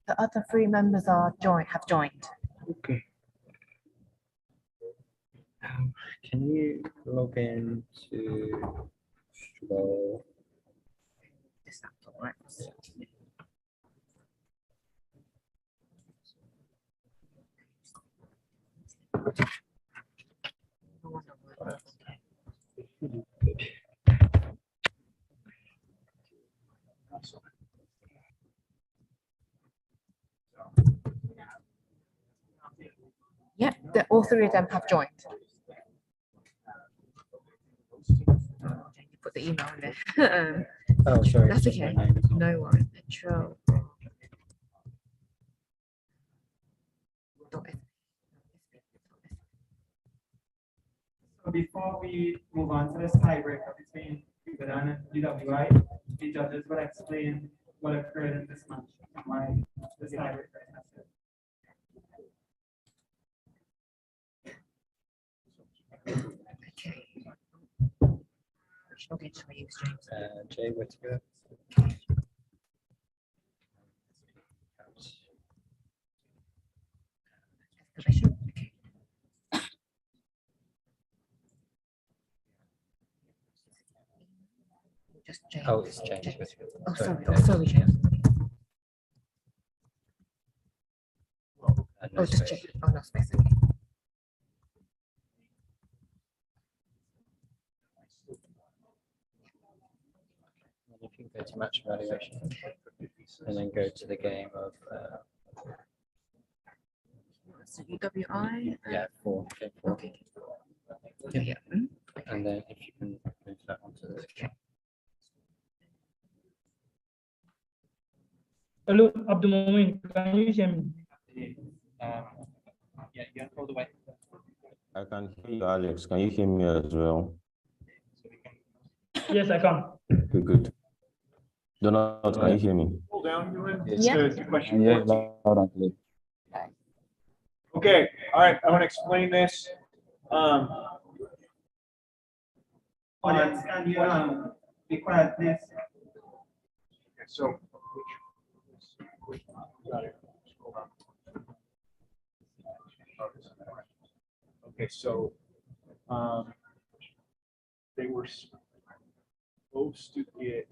the other 3 members have joined. Okay. Can you log in to PetroBowl? This laptop works. Yep, all 3 of them have joined. Put the email in there. Oh, sorry. That's okay. No worries. Petro. So before we move on to this tiebreaker between Ibadan and UWI, the judges will explain what occurred in this match and why this tiebreaker is necessary. Okay. Okay, shall I use James? Jay, where to go? Exclamation. Okay. Just James. Oh, it's James. Oh, sorry, James. No just space. James. Oh, no space. Okay. Go to match evaluation, and then go to the game of So UWI. yeah, 4. Okay. Yeah. And then if you can move that onto the Hello, Abdul Momin, can you hear me? Yeah, you're all the way. I can hear you, Alex. Can you hear me as well? Yes, I can. Okay, good. Donald, can you hear me? Hold down, you in? Yeah. To question Yeah, 14. loud and clear. Okay, all right, I want to explain this. Audience, can you be quiet, please? Okay, so. Got it. Hold on. Okay, so they were supposed to get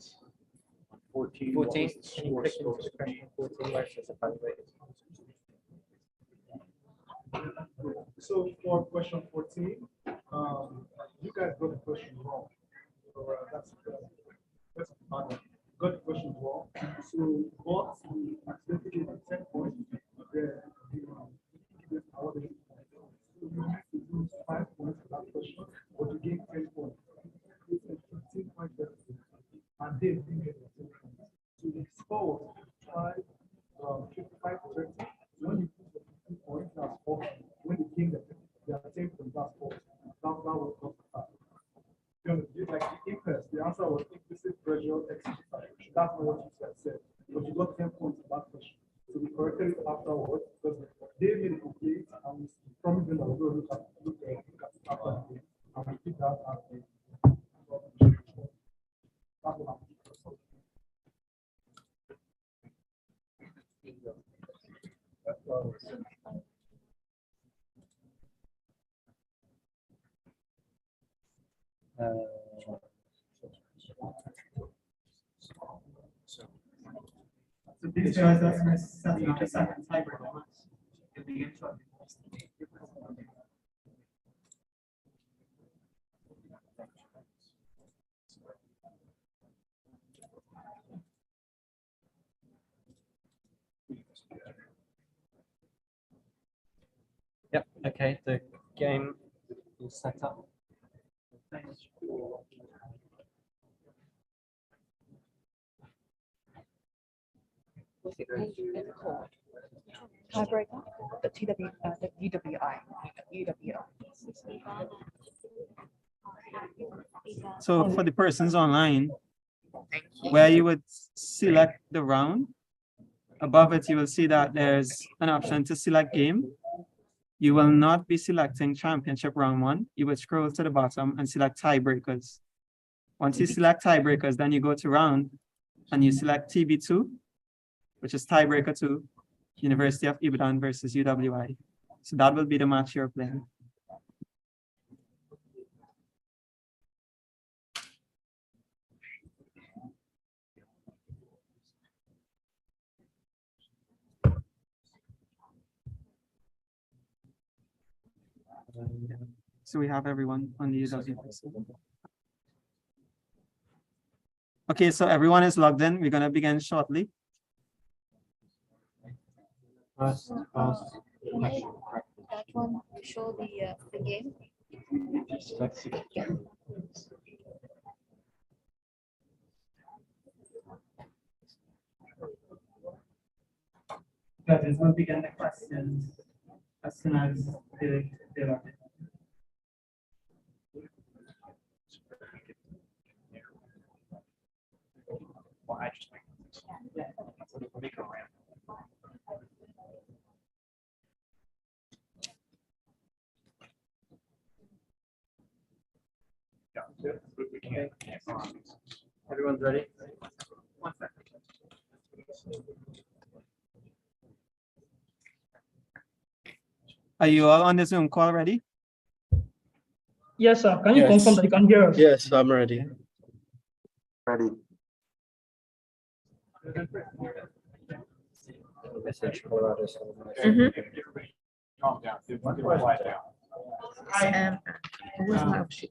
14. What was the score supposed to be? 14 versus evaluated. So for question 14, you guys got the question wrong. So that's got the question wrong. So what we accidentally get 10 points, so you have to use 5 points for that question, but you gain 10 points. It's a 15-point deficit, and they didn't get the 10 points. So the score was 55 to 30. When you put the 15 points, that's 4. When you gain the 10 points, that's 4. That was not the fact. Like the impulse, the answer was implicit pressure exercise. That's not what you said. But you got 10 points in that question. So we corrected it afterwards because they made a complaint and we promised them that we're going to look at it after the game. And we did that as a that's what I'm So these guys, that's setting up a second tiebreaker. It'll be interesting. Yep, okay, the game is set up. What's it called? Tiebreaker? The UWI. So for the persons online, where you would select the round, above it, you will see that there's an option to select game. You will not be selecting championship round 1. You would scroll to the bottom and select tiebreakers. Once you select tiebreakers, then you go to round and you select TB2, which is tiebreaker 2, University of Ibadan versus UWI. So that will be the match you're playing. So we have everyone on the UWI. Okay, so everyone is logged in. We're going to begin shortly. That one to show the game. Yeah. Judges will begin the questions as soon as they're log in. Well, I just make a ramp. Yeah, we can't. Everyone's ready? 1 second. Are you all on the Zoom call already? Yes, sir. Can you confirm that you can hear us? Yes, I'm ready. Ready. Message Colorado. Calm down. Where's my option?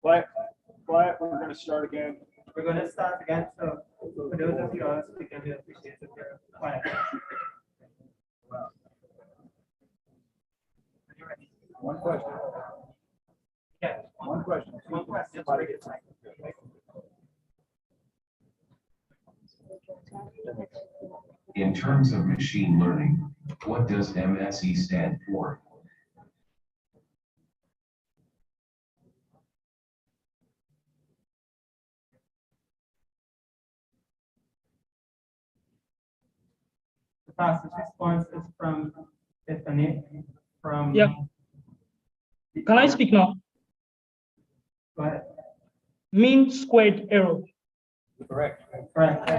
Quiet, we're going to start again. we're gonna start again, so for those of you who are speaking, we appreciate it. Quiet. One question. Yeah. One question. One question. In terms of machine learning, what does MSE stand for? The fastest response is from Tiffany. From Yeah. Can I speak now? Go ahead. Mean squared error. Correct. Correct.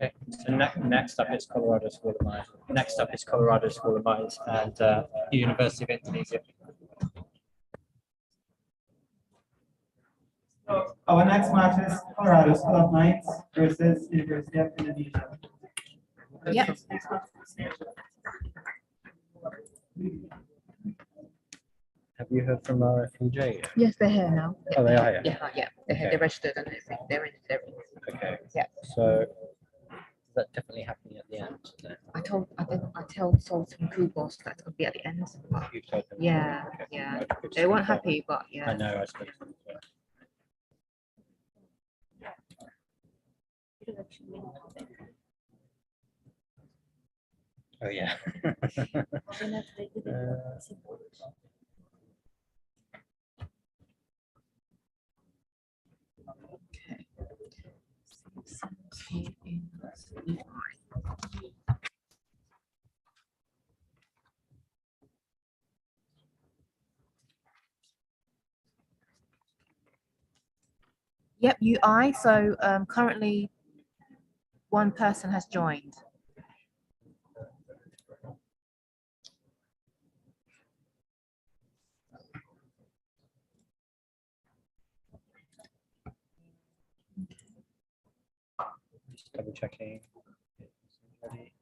Okay, so next up is Colorado School of Mines. Next up is Colorado School of Mines and the University of Indonesia. So our next match is Colorado School of Mines versus University of Indonesia. Yep. Have you heard from RFUJ? Yes, they're here now. Oh, they are here? Yeah. They're here. Okay. They're registered and everything. They're in everything. Okay. Yeah. So is that definitely happening at the end? Then? I told Salt and Kubos that's gonna be at the end. But You told them. yeah, Okay. yeah. I could They weren't speak up. happy, but yeah. I know, I spoke to them as well. Oh, yeah. Yep, UI. So currently one person has joined. Just double checking. Ready.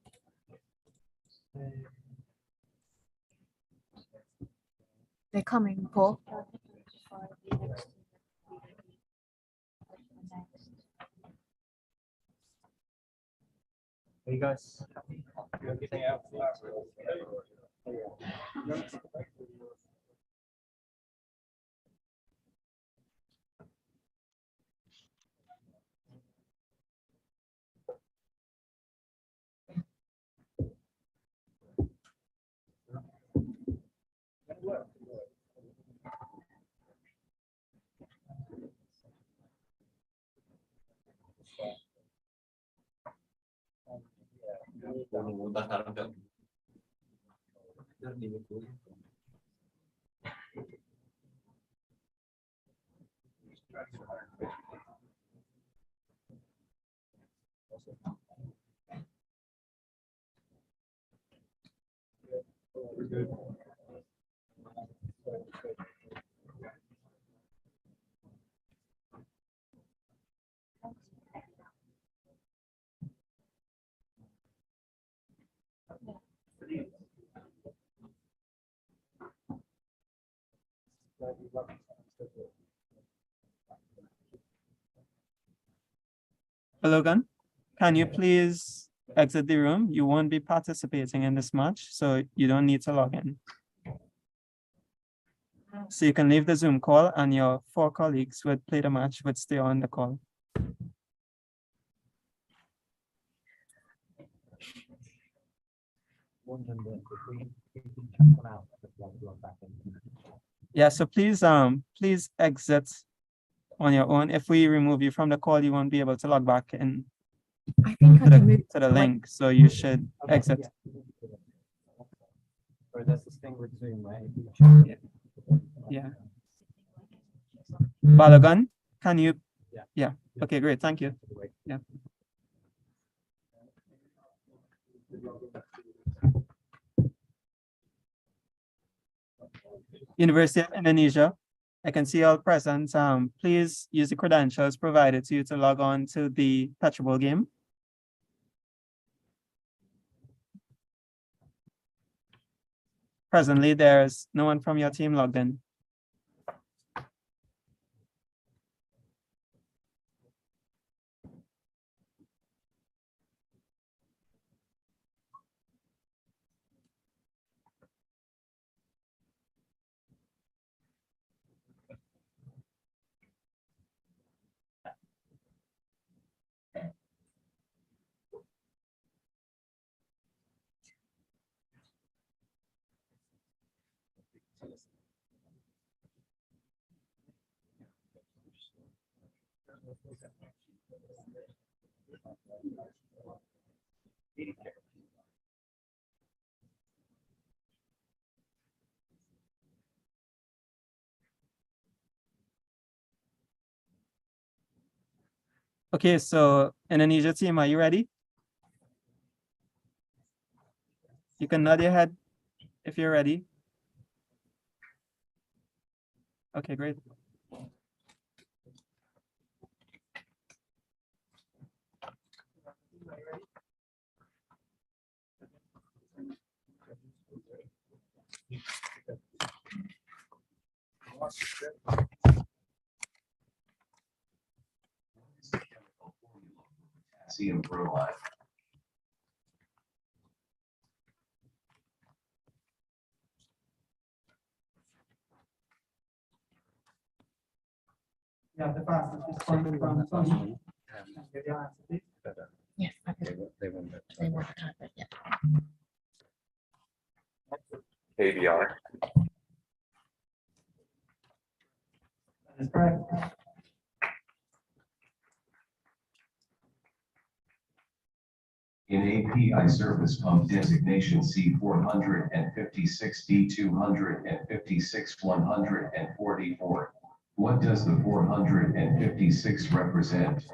They're coming, Paul. Are you guys happy? Logan, can you please exit the room? You won't be participating in this match, so you don't need to log in. So you can leave the Zoom call and your 4 colleagues who would play the match would stay on the call. Yeah, so please please exit on your own. If we remove you from the call, you won't be able to log back in to the link. So you should exit. Or that's this thing with Zoom, right? Yeah. Balogun, can you? Yeah. Yeah. Okay, great. Thank you. Yeah. University of Indonesia. I can see all present. Please use the credentials provided to you to log on to the PetroBowl game. presently there's no one from your team logged in. Okay, so Indonesia team, are you ready? You can nod your head if you're ready. Okay, great. Potassium bromide. Yeah, the fastest responding from Tony. Yes, they want to type it, yeah. ABR. That is correct. In API service pump designation C456D256-144, what does the 456 represent?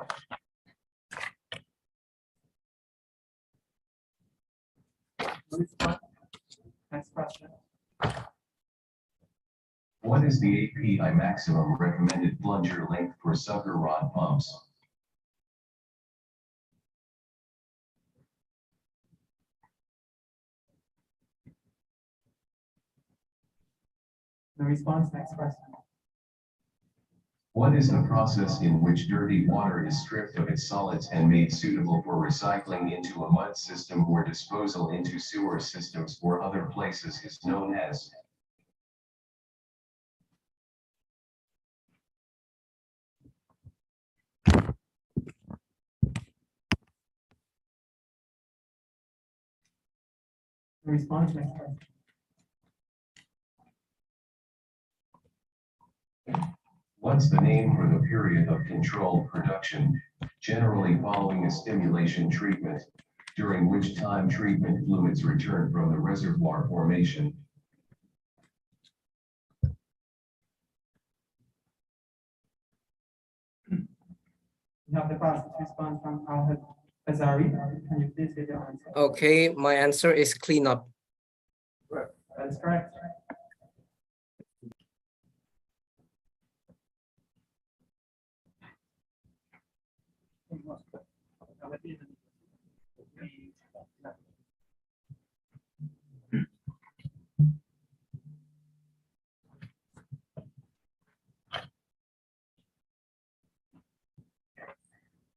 Next question. What is the API maximum recommended plunger length for sucker rod pumps? The response, next question. What is the process in which dirty water is stripped of its solids and made suitable for recycling into a mud system or disposal into sewer systems or other places is known as? The response, next question. What's the name for the period of controlled production, generally following a stimulation treatment, during which time treatment fluids return from the reservoir formation? We have the fastest response from Al Azari. Can you please give your answer? Okay, my answer is cleanup. That is correct.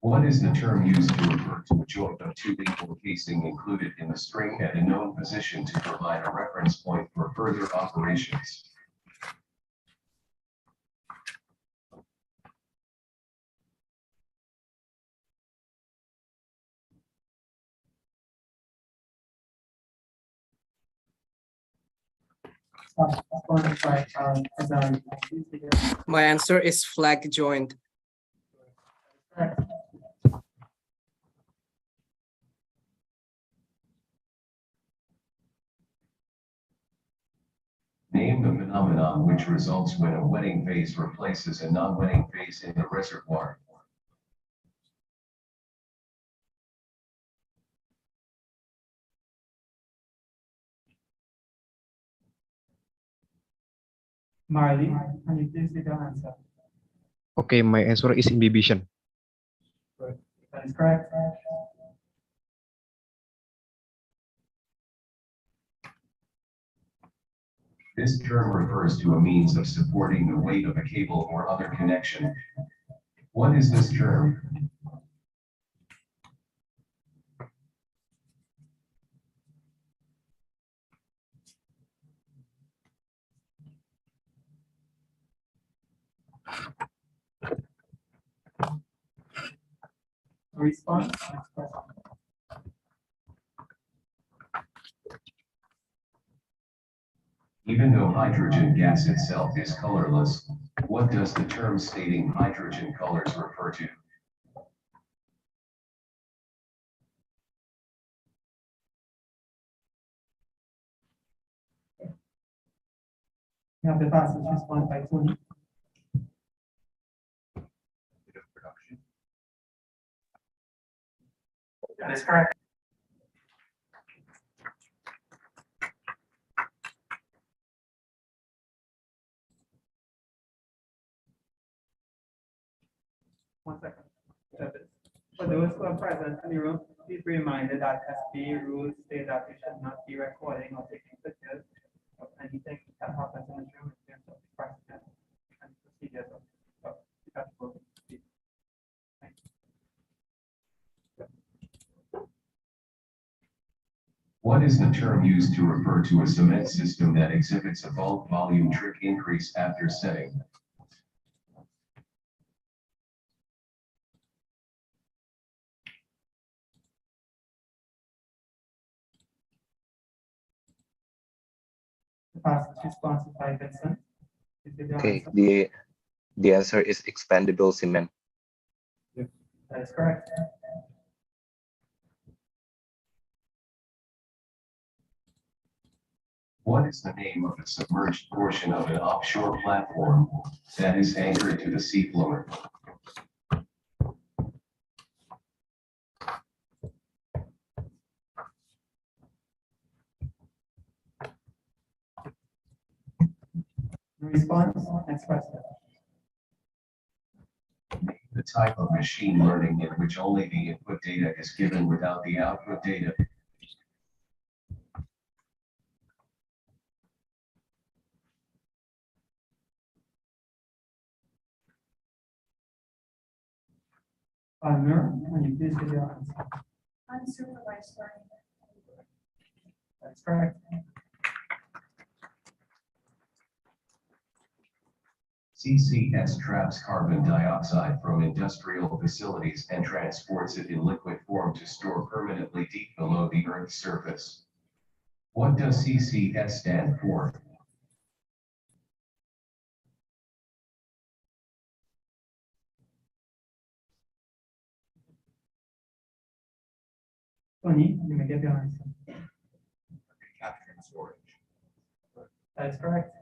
What is the term used to refer to a joint of two equal casing included in the string at a known position to provide a reference point for further operations? My answer is flag joint. Name the phenomenon which results when a wetting phase replaces a non-wetting phase in the reservoir. Marley, can you please give your answer? Okay, my answer is imbibition. That is correct. This term refers to a means of supporting the weight of a cable or other connection. What is this term? Response? Even though hydrogen gas itself is colorless, what does the term stating hydrogen colors refer to? You have the passage response by Tony. That is correct. One second. For those who are present in the room, please be reminded that SB rules state that we should not be recording or taking pictures of anything that happens in the room in terms of the precedent and procedures of the festival. What is the term used to refer to a cement system that exhibits a bulk volume trick increase after setting? The passage response by Vincent. Okay, the answer is expandable cement. That is correct. What is the name of the submerged portion of an offshore platform that is anchored to the seafloor? Response, next question. The type of machine learning in which only the input data is given without the output data. Palmer, can you please give your answer? Unsupervised learning. That's correct. CCS traps carbon dioxide from industrial facilities and transports it in liquid form to store permanently deep below the Earth's surface. What does CCS stand for? Tony, you may give your answer. Capture and storage. That is correct.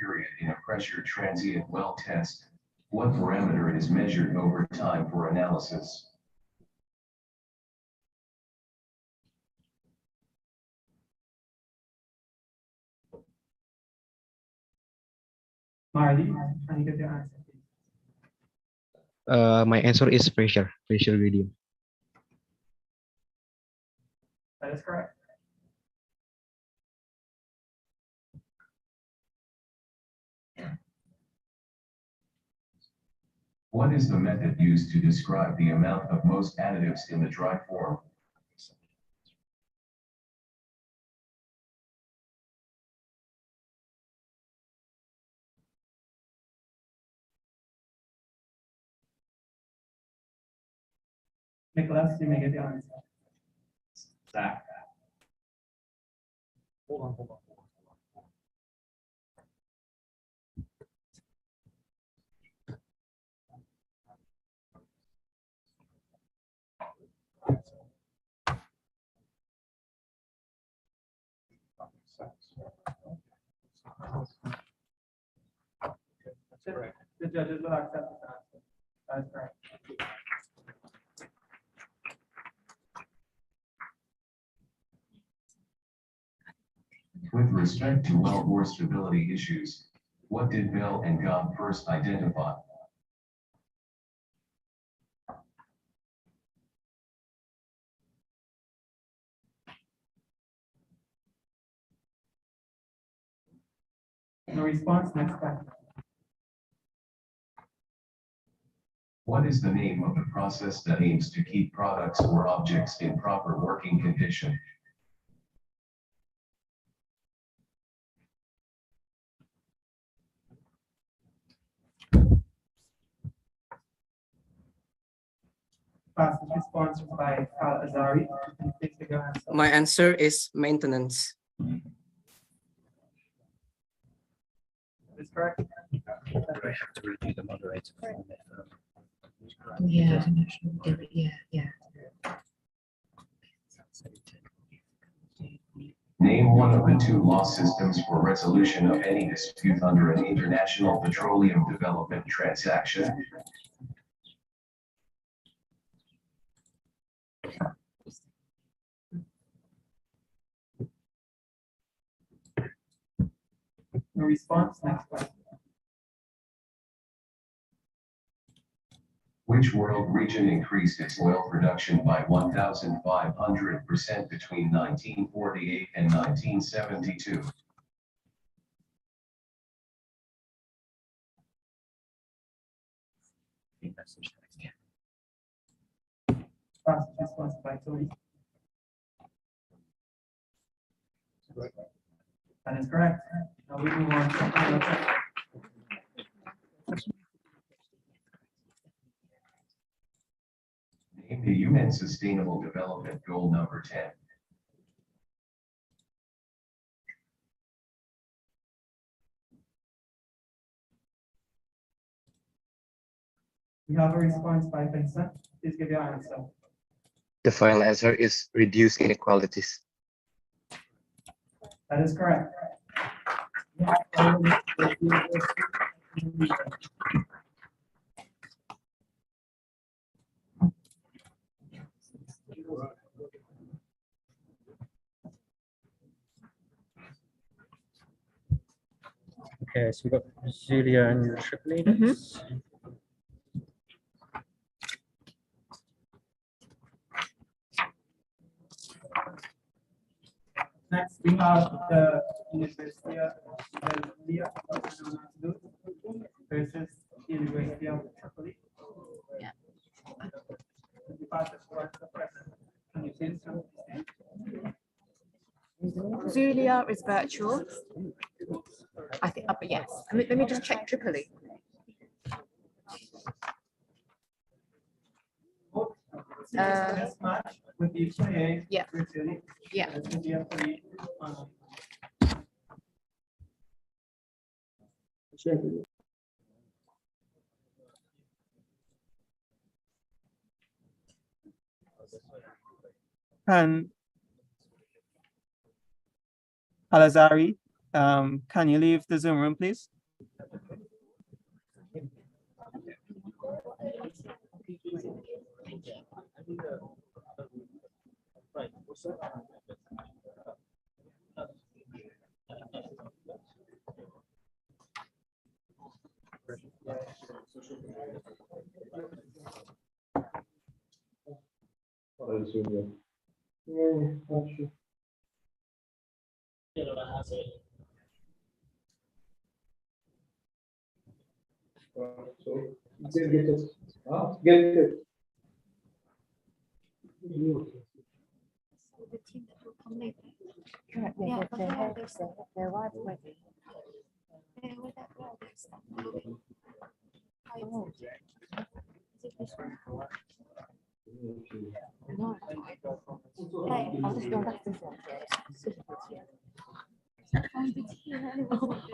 Period in a pressure transient well test. What parameter is measured over time for analysis? Marley, can you give your answer, please? My answer is pressure gradient. That is correct. What is the method used to describe the amount of most additives in the dry form? Nicholas, you may give your answer. Zach. Hold on. The judges will accept this answer. That is correct. With respect to wellbore stability issues, what did Bell and Gobb first identify? No response, next time. What is the name of the process that aims to keep products or objects in proper working condition? Fastest response by Al Azari. Please give your answer. My answer is maintenance. Is correct. I have to review the moderator form Yeah, yeah. Name one of the two law systems for resolution of any dispute under an international petroleum development transaction. No response, next question. Which world region increased its oil production by 1,500% between 1948 and 1972? Fastest response by Tony. That is correct. Now we move on to the final check. Name the UN Sustainable Development Goal number 10. We have a response by Vincent. Please give your answer. The final answer is reduce inequalities. That is correct. Okay, so we've got Julia and Tripoli. Next, we have the University of Leah versus University of Tripoli. Yeah. The fastest one is the present. Can you change something? Zulia is virtual. I think, but yes. Let me just check Tripoli. Let's match with the UCA. Yeah. Virtually. Yeah. And Al-Azari, can you leave the Zoom room, please? Correct. Yeah, they're arrived already. No. Hey, I'll just go back to this one.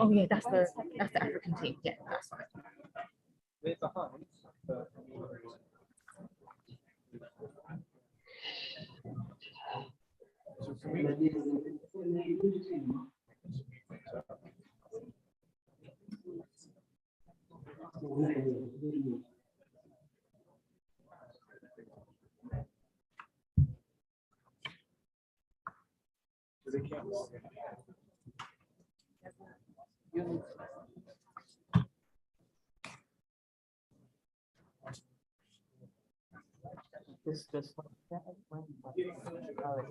Oh yeah, that's the African team. Yeah, that's fine.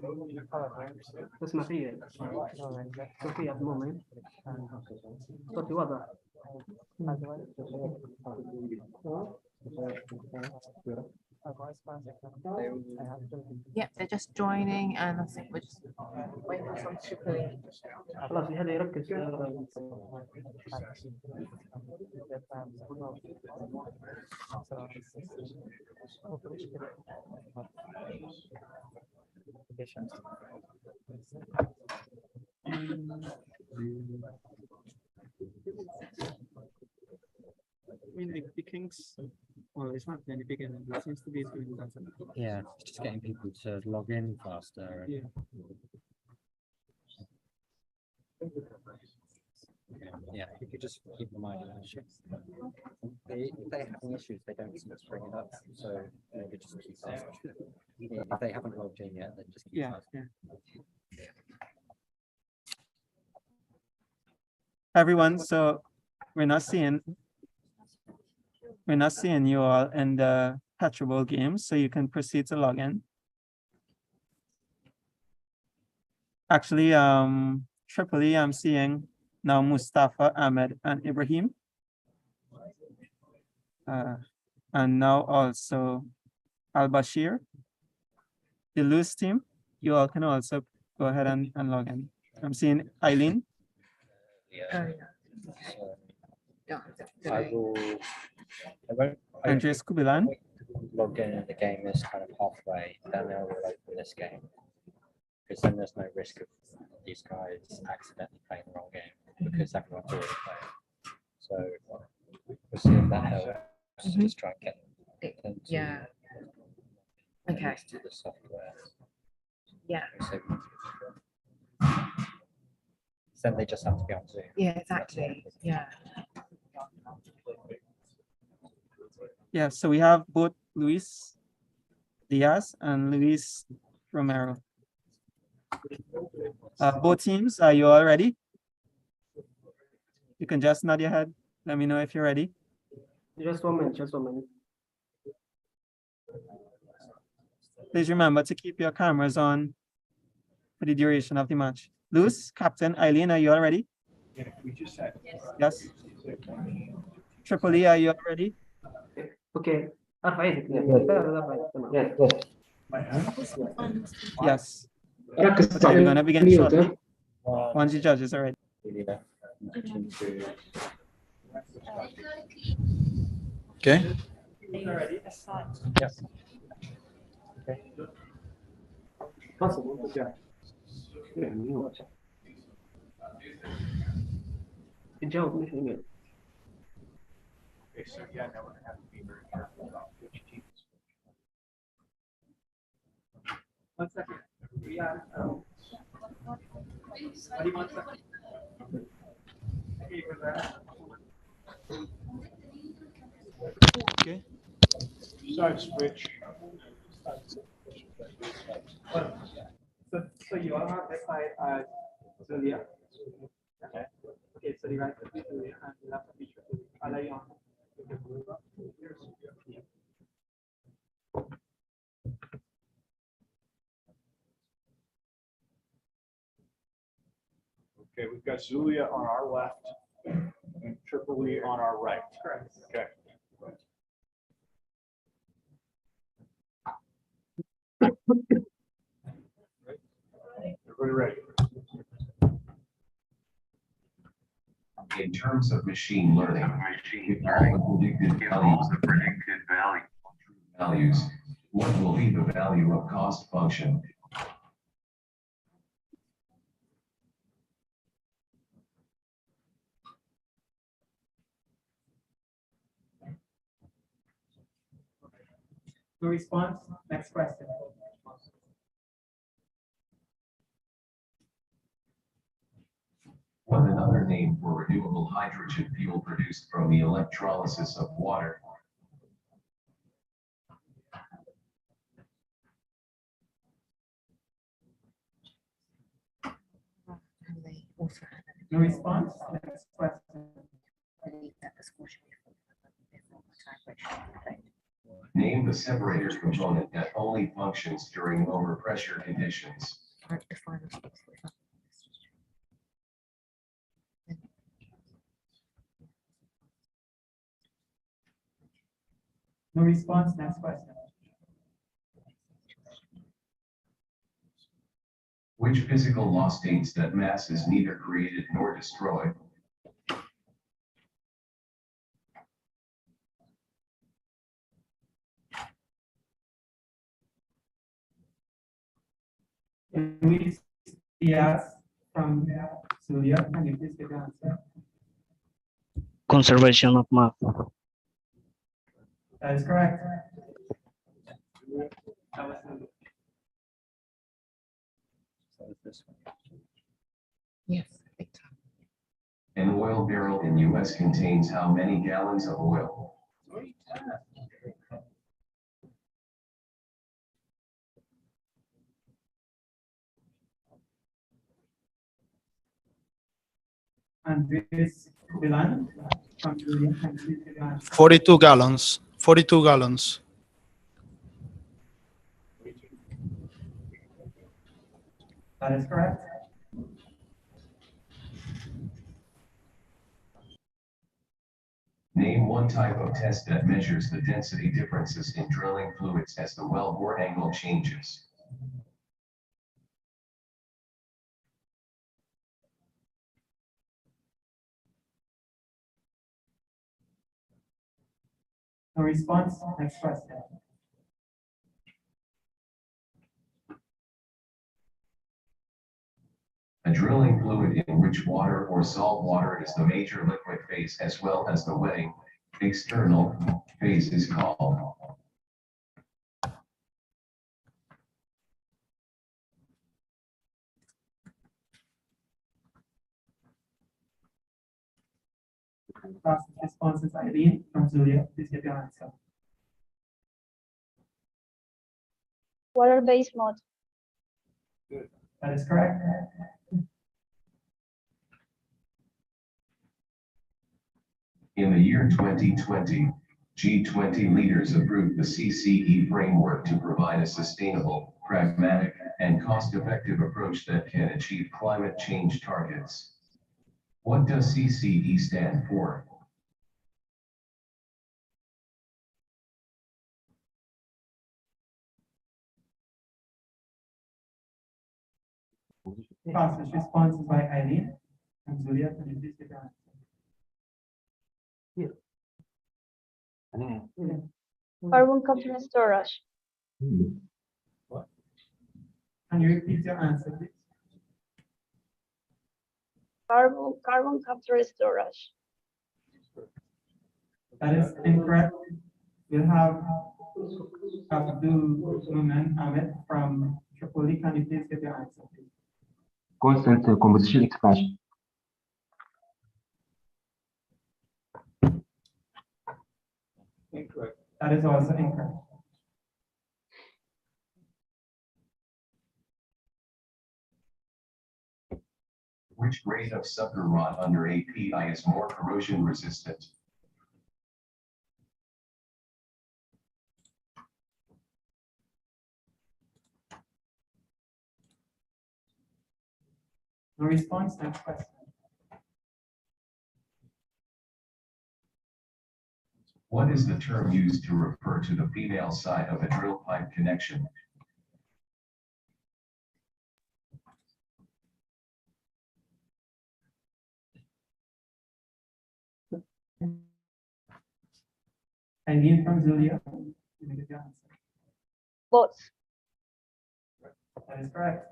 Terus mati ya. Mati at the moment. So do other. Yeah, they're just joining, and I think we're just waiting for some Tripoli. خلاص هذا يركز. I mean, the Kings, well, it's not any bigger than it seems to be doing that. Yeah, it's just getting people to log in faster. Yeah. Yeah, you could just keep reminding them. If they have any issues, they don't seem to bring it up. So maybe just keep asking. If they haven't logged in yet, then just keep asking. Everyone, so we're not seeing you all in the PetroBowl game, so you can proceed to log in. Actually, Tripoli, I'm seeing now Mustafa, Ahmed, and Ibrahim. And now also Al-Bashir. The loose team, you all can also go ahead and log in. I'm seeing Eileen. Andres Kubilan. Logged in, the game is kind of halfway, then they'll open this game. Because then there's no risk of these guys accidentally playing the wrong game because everyone's already playing. So we'll see if that helps. Just try and get them to Okay. to the software. Yeah. So then they just have to be on Zoom. Yeah, exactly. Yeah. Yeah, so we have both Luis Diaz and Luis Romero. Both teams, are you all ready? You can just nod your head. Let me know if you're ready. Just 1 minute, just 1 minute. Please remember to keep your cameras on for the duration of the match. Luz, Captain, Eileen, are you all ready? Yeah, we just said. Yes. Tripoli, are you all ready? Okay. Yes. Okay, we're gonna begin shortly. Once the judges are ready. Okay. Yes. Okay. Possible, yeah. Good job, missing it. Okay, so yeah, now we're gonna have to be very careful about which teams. 1 second. Yeah. What do you want? Okay. Side switch. So you all have this side as Zulia. Okay. Okay, so the right will be Zulia and the left will be Tripoli. I'll let you on. Okay, we've got Zulia on our left and Tripoli on our right. Correct. Okay. Everybody ready? In terms of machine learning, if all the predicted values, what will be the value of cost function? No response. Next question. What another name for renewable hydrogen fuel produced from the electrolysis of water? No response. Next question. Name the separator component that only functions during overpressure conditions. No response, next question. Which physical law states that mass is neither created nor destroyed? Luis Diaz from Zulia, can you please give the answer? Conservation of math. That is correct. Yes. An oil barrel in US contains how many gallons of oil? Andres Milan from Zulia, can you please give the answer? 42 gallons. 42 gallons. That is correct. Name one type of test that measures the density differences in drilling fluids as the well bore angle changes. No response, next question. A drilling fluid in which water or salt water is the major liquid phase as well as the wetting external phase is called. Last response is Eileen from Zulia, please give your answer. Water-based mode. That is correct. In the year 2020, G20 leaders approved the CCE framework to provide a sustainable, pragmatic, and cost-effective approach that can achieve climate change targets. What does CCE stand for? Fastest response is by Eileen from Zulia, can you please give your answer? Carbon capture and storage. Can you repeat your answer, please? Carbon capture and storage. That is incorrect. We'll have Abdul Mumin Ahmed from Tripoli. Can you please give your answer, please? Constant composition expansion. Incorrect. That is also incorrect. Which grade of sucker rod under API is more corrosion resistant? No response, next question. What is the term used to refer to the female side of a drill pipe connection? Eileen from Zulia, can you give your answer? Both. That is correct.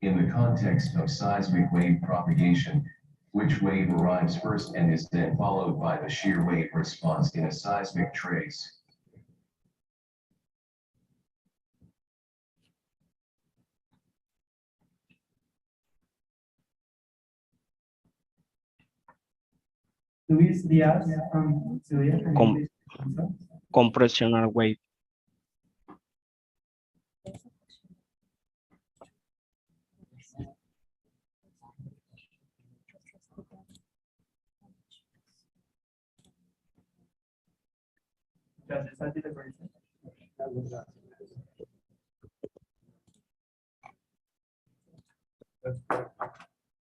In the context of seismic wave propagation, which wave arrives first and is then followed by the shear wave response in a seismic trace? Luis Diaz from Zulia, can you please answer? Compressional wave. Judges, I did a briefing.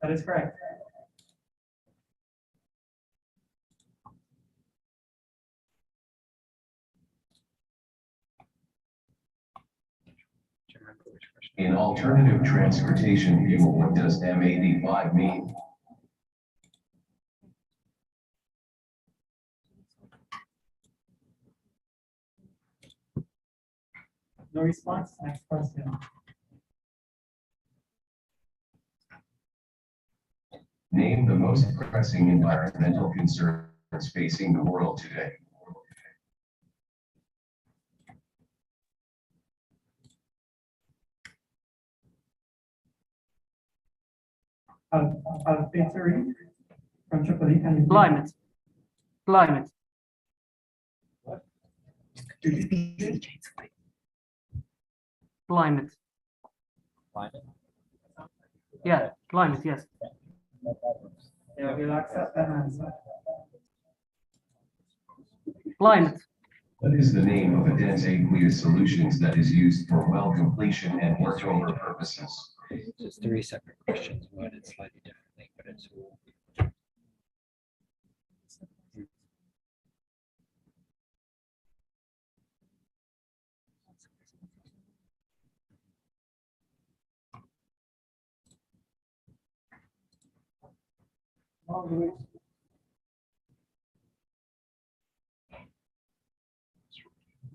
That is correct. In alternative transportation fuel, what does M85 mean? No response, next question. Name the most pressing environmental concerns facing the world today. Peter from Tripoli, can you? Climate. Climate. Climate. Yeah, climate, yes. Yeah, we'll accept that answer. Climate. What is the name of a dense aqueous solutions that is used for well completion and workover purposes? It's three separate questions worded slightly differently, but it's all.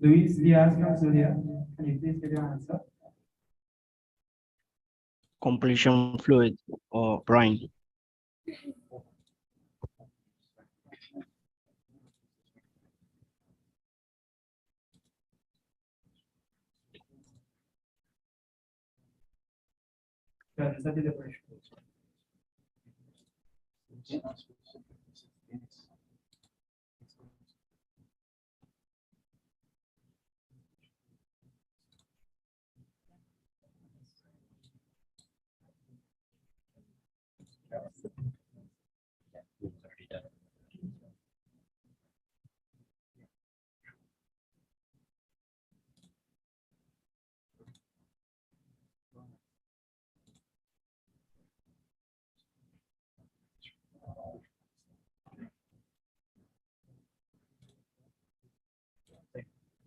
Luis Diaz from Zulia, can you please give your answer? Completion fluid or brine. Judges, I did a briefing.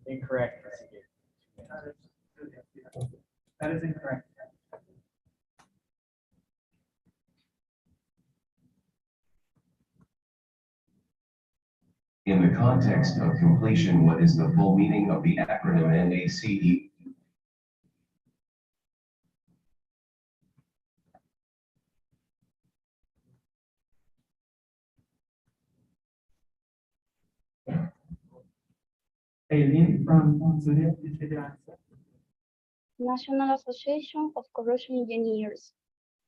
Incorrect. That is incorrect. In the context of completion, what is the full meaning of the acronym NACE? Aileen from Zulia, please give your answer. National Association of Corrosion Engineers.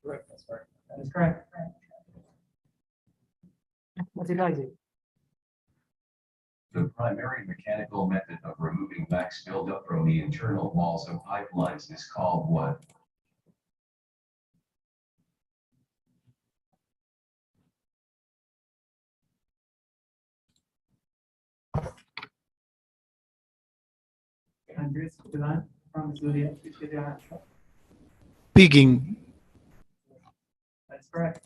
Correct, that's right. That is correct. What's it like? The primary mechanical method of removing wax buildup from the internal walls of pipelines is called what? Andres Milan from Zulia, please give your answer. Pigging. That's correct.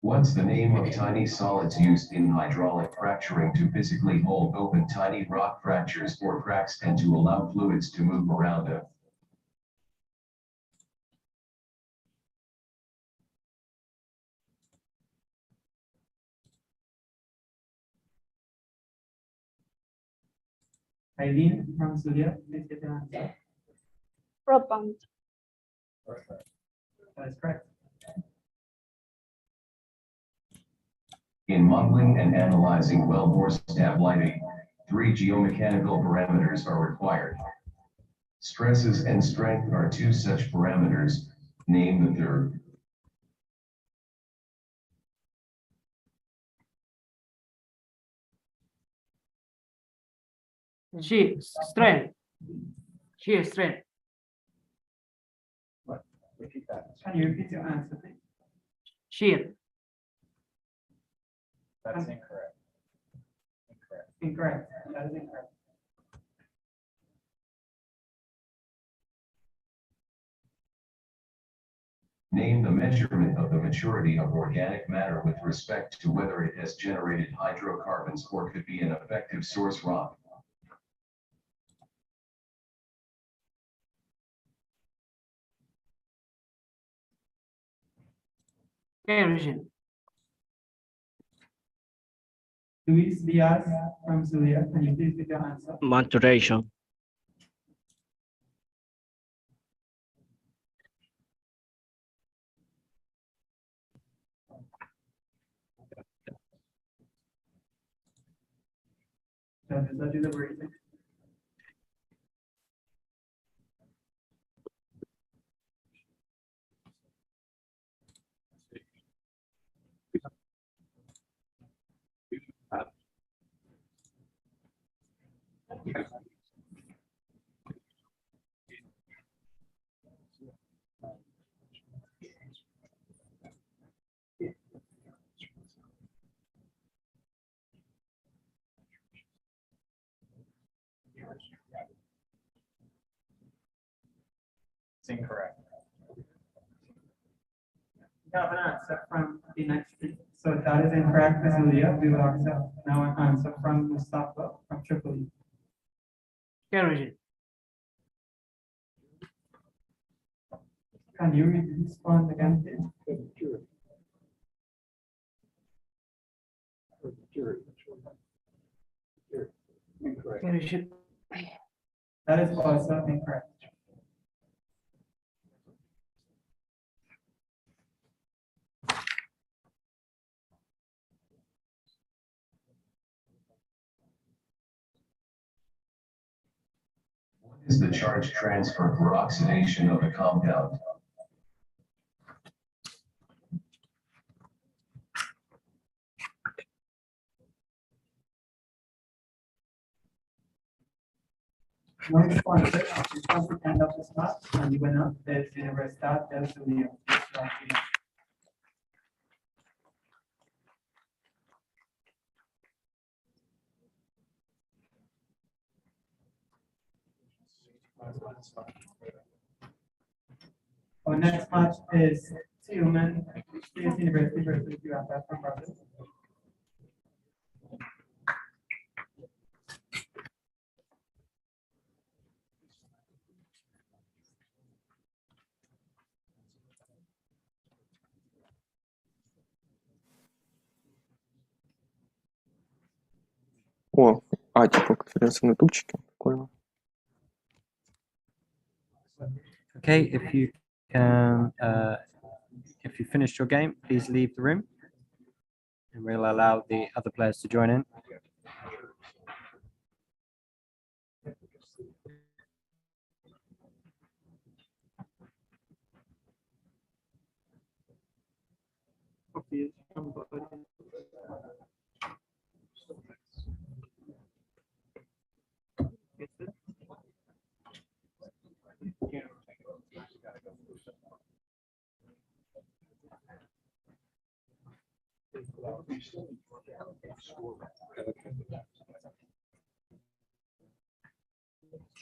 What's the name of tiny solids used in hydraulic fracturing to physically hold open tiny rock fractures or cracks and to allow fluids to move around them? Aileen from Zulia, please give your answer. Proppant. That is correct. In modeling and analyzing wellbore stability, 3 geomechanical parameters are required. Stresses and strength are 2 such parameters. Name the third. Shear strength. Shear strength. What? Repeat that. Can you repeat your answer, please? Shear. That's incorrect. Incorrect. That is incorrect. Name the measurement of the maturity of organic matter with respect to whether it has generated hydrocarbons or could be an effective source rock. Okay, Regine. Luis Diaz from Zulia, can you please give your answer? Maturation. Judges are deliberating. It's incorrect. We have an answer from the next speaker. So that is incorrect, Ms. Julia. We will accept now an answer from Mustafa from Tripoli. Okay, Regine. Can you respond again, please? Okay, Regine. That is also incorrect. What is the charge transfer for oxidation of a compound? No response at the end of this match, and the winner is Universidad del Zulia. Our next match is Tillman State University versus UFF from Brazil. О, типа конференция на ютубчике. Прикольно. Okay, if you finished your game, please leave the room, and we'll allow the other players to join in.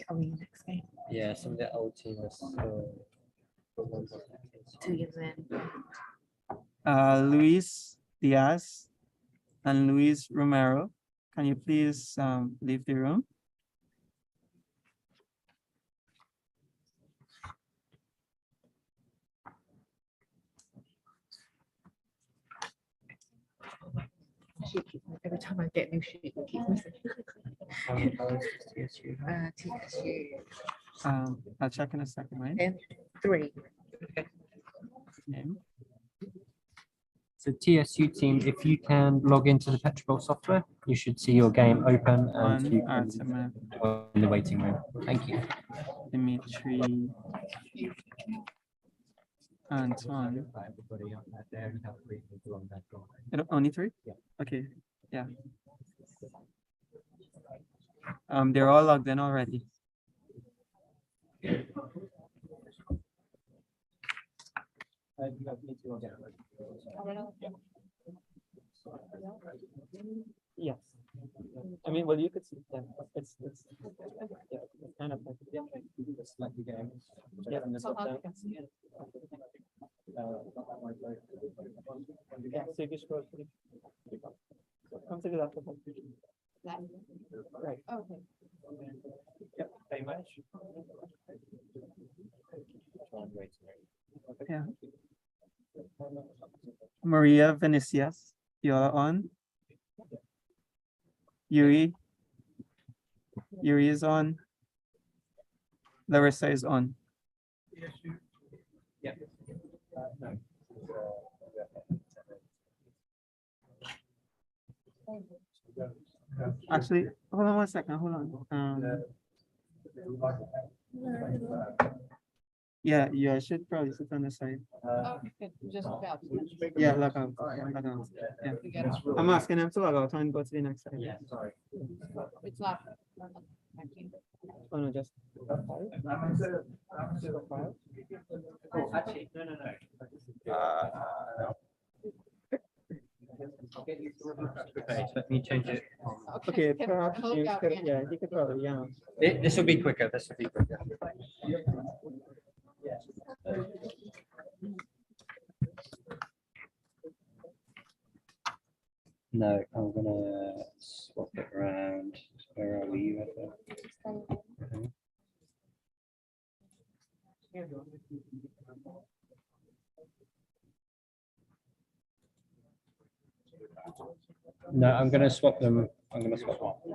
Are we next game? Yeah, some of the old teams. 2 years in. Luis Diaz and Luis Romero, can you please leave the room? Every time I get new sheet, it keeps missing. TSU. I'll check in a second, right? And 3. Name. So TSU team, if you can log into the PetroBowl software, you should see your game open and you can join in the waiting room. Thank you. Dimitri. Antoine. Only 3? Yeah. Okay, yeah. They're all logged in already. You guys need to log in. Yes. I mean, well, you could see them. It's yeah, it's kind of like Like the game. yeah, you can see it. Yeah, so you just scroll through. Come to the left of that. Right. Okay. Yep, very much. Yeah. Maria Vinicius, you're on. Yuri is on. Larissa is on. Yeah. Actually, hold on 1 second. Hold on. Yeah, I should probably sit on the side. Okay, just about. Yeah, log out. Yeah. I'm asking them to log out and go to the next side. Yeah, sorry. It's not. Oh no, just. Oh, actually, no. Let me change it. Okay, perhaps James could, yeah, he could probably, yeah. This will be quicker. This will be quicker. No, I'm gonna swap it around. Where are we? No, I'm gonna swap them. I'm gonna swap them.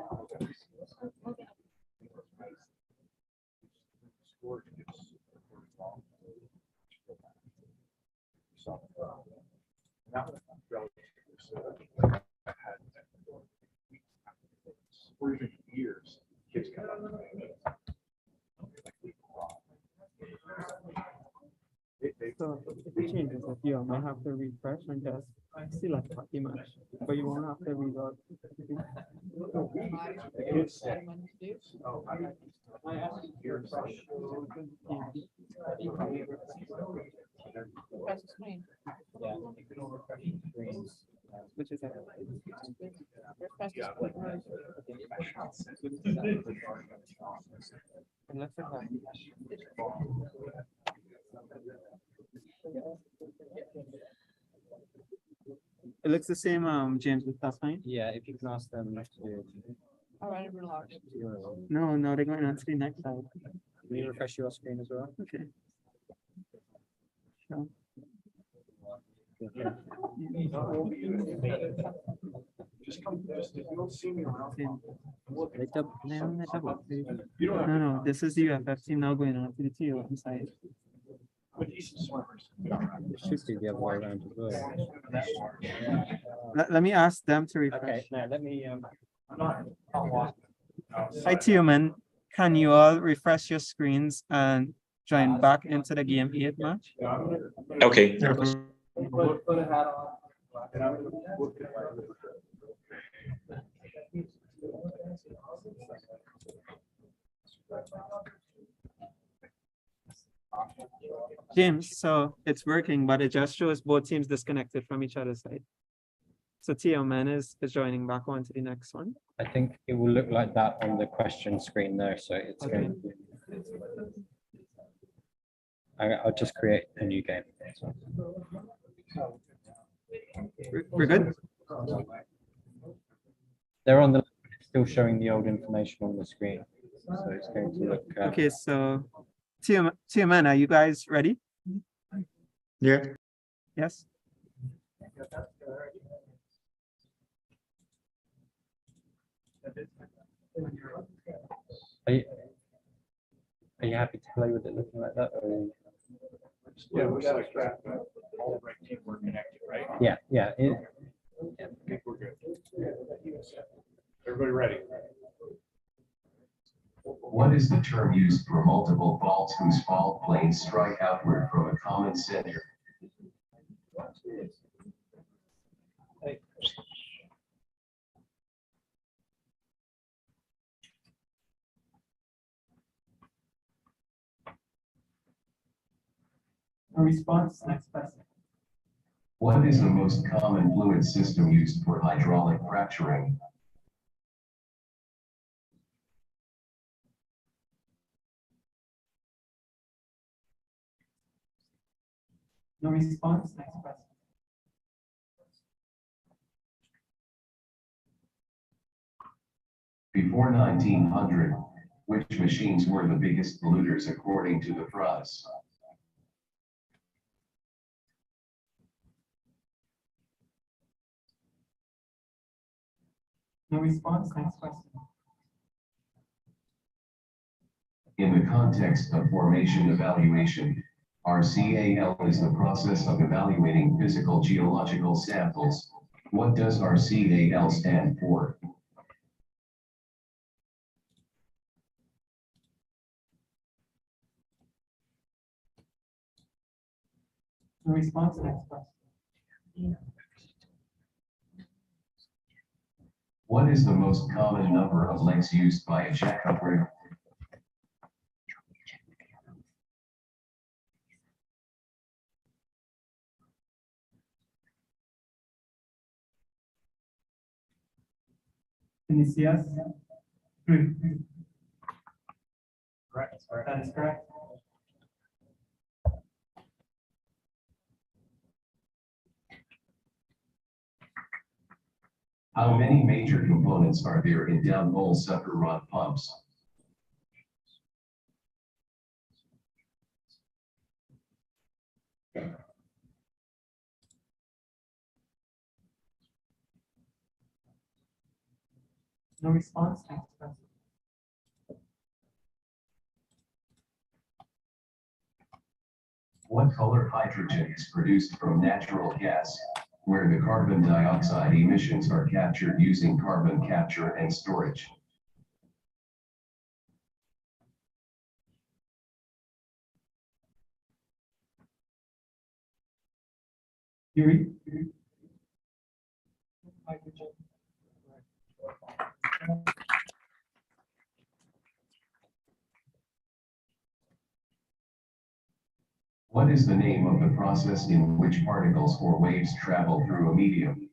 For even years, kids come up. So if it changes, if you might have to refresh and just see like pretty much, but you won't have to reload. Press the screen. Yeah, you can refresh the screens. Which is that? Press the screen. And let's check that. It looks the same, James, but that's fine. Yeah, if you can ask them to do it. All right, relax. No, they're going on to the next side. Can you refresh your screen as well? Okay. Sure. Just come, just if you don't see me around. No, this is the UFF team now going on to the TO side. But decent swimmers. It should be the other way around as well. Let me ask them to refresh. Okay, now let me. Hi, Tioman. Can you all refresh your screens and join back into the game 8 match? Okay. James, so it's working, but it just shows both teams disconnected from each other's side. So Tioman is joining back on to the next one. I think it will look like that on the question screen there, so it's Okay. going to. I'll just create a new game. We're good? They're on the it's still showing the old information on the screen, so it's going to look. Okay, so Tioman, are you guys ready? Yeah. Yes. Are you happy to play with it looking like that? Or... Yeah, it looks like that. All the right team were connected, right? Yeah. I think we're good. Everybody ready? What is the term used for multiple faults whose fault planes strike outward from a common center? A response, next person. What is the most common fluid system used for hydraulic fracturing? No response, next question. Before 1900, which machines were the biggest polluters according to the price? No response, next question. In the context of formation evaluation, RCAL is the process of evaluating physical geological samples. What does RCAL stand for? No response, next question. What is the most common number of legs used by a jackup rig? Inicias? Three. Correct. That is correct. How many major components are there in downhole sucker rod pumps? No response, next question. What color hydrogen is produced from natural gas, where the carbon dioxide emissions are captured using carbon capture and storage? Yuri? What is the name of the process in which particles or waves travel through a medium?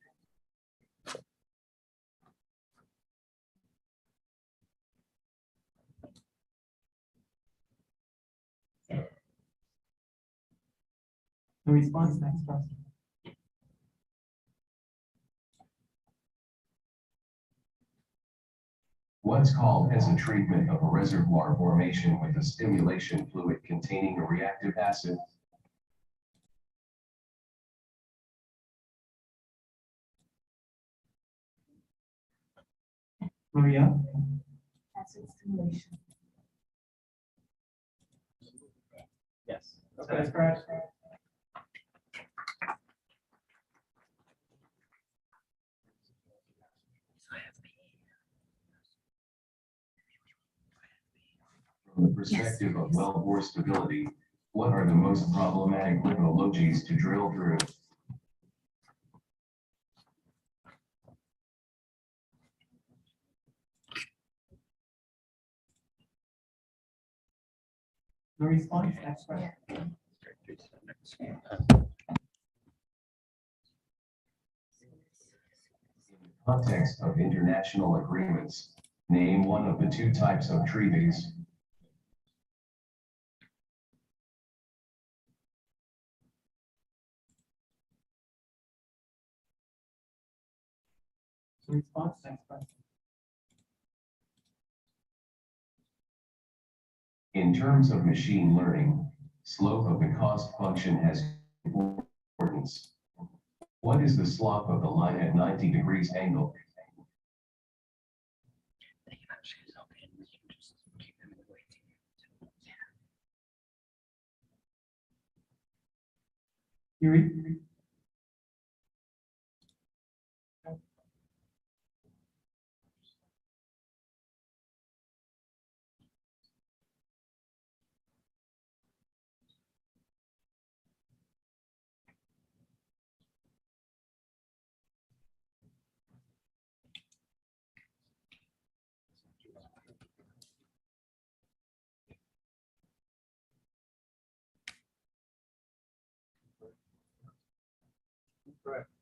No response, next question. What's called as a treatment of a reservoir formation with a stimulation fluid containing a reactive acid? Maria? Acid stimulation. Yes. That is correct. From the perspective of wellbore stability, what are the most problematic lithologies to drill through? No response, next question. Context of international agreements, name one of the two types of treaties. Response, next question. In terms of machine learning, slope of the cost function has importance. What is the slope of the line at 90 degrees angle? Yuri?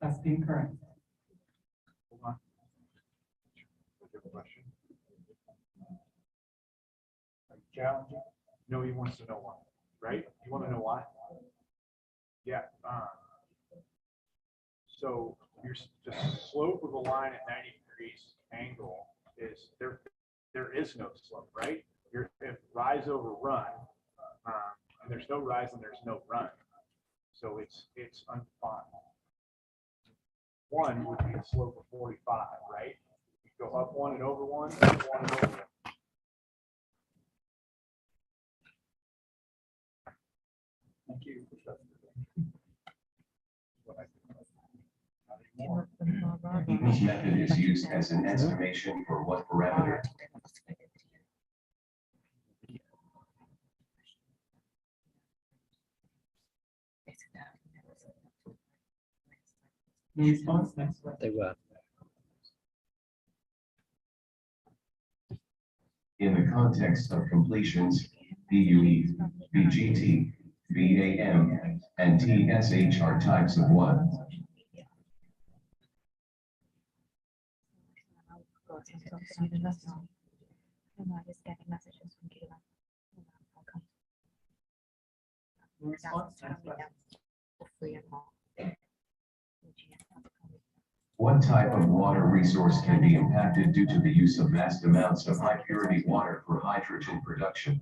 That's incorrect. Hold on. Good question. Are you challenging? No, he wants to know why, right? You want to know why? Yeah. So the slope of a line at 90 degrees angle is there. There is no slope, right? If rise over run, and there's no rise and there's no run, so it's undefined. One would be a slope of 45, right? You go up one and over one, up one and over one. Thank you. Equals method is used as an estimation for what parameter? Response, next question. They were. In the context of completions, PUE, VGT, VAM, and TSH are types of what? Response, next question. What type of water resource can be impacted due to the use of vast amounts of high purity water for hydrogen production?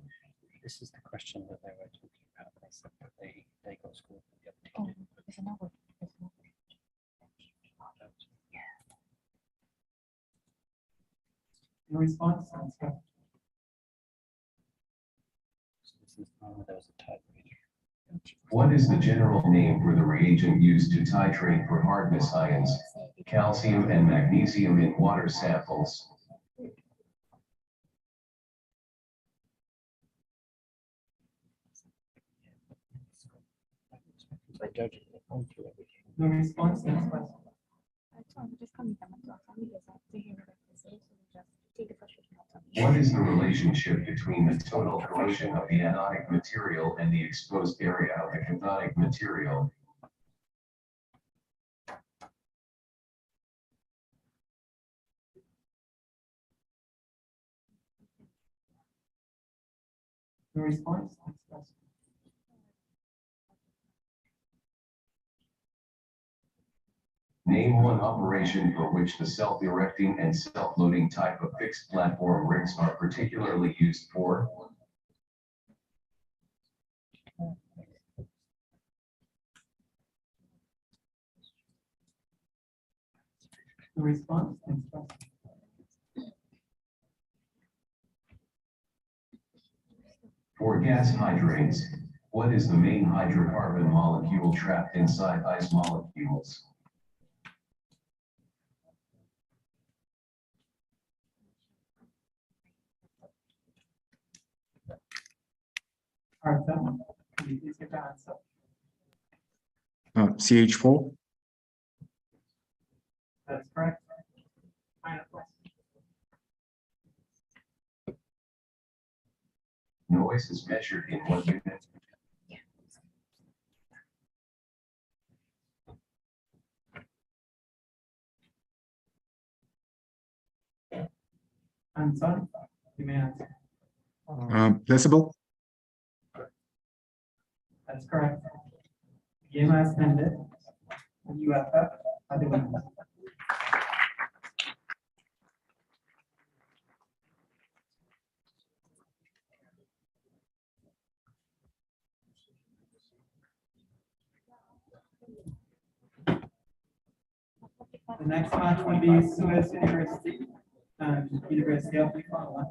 This is the question that they were talking about. They said that they got scored for the other team. Response, next question. So this is there was a type. What is the general name for the reagent used to titrate for hardness ions, calcium and magnesium in water samples? No response, next question. What is the relationship between the total corrosion of the anodic material and the exposed area of the cathodic material? No response, next question. Name one operation for which the self-erecting and self-loading type of fixed platform rigs are particularly used for. No response, next question. For gas hydrates, what is the main hydrocarbon molecule trapped inside ice molecules? Arthur, can you please give the answer? CH4. That's correct. Final question. Noise is measured in what unit? Anton, you may answer. Decibel. That's correct. The game has ended. You have the winners. The next match will be Suez University and University of Newfoundland.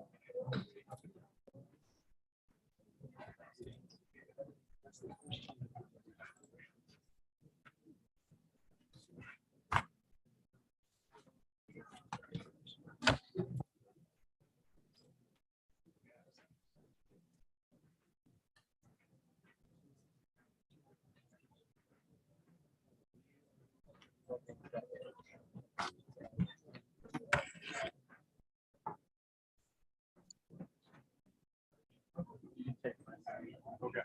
Okay.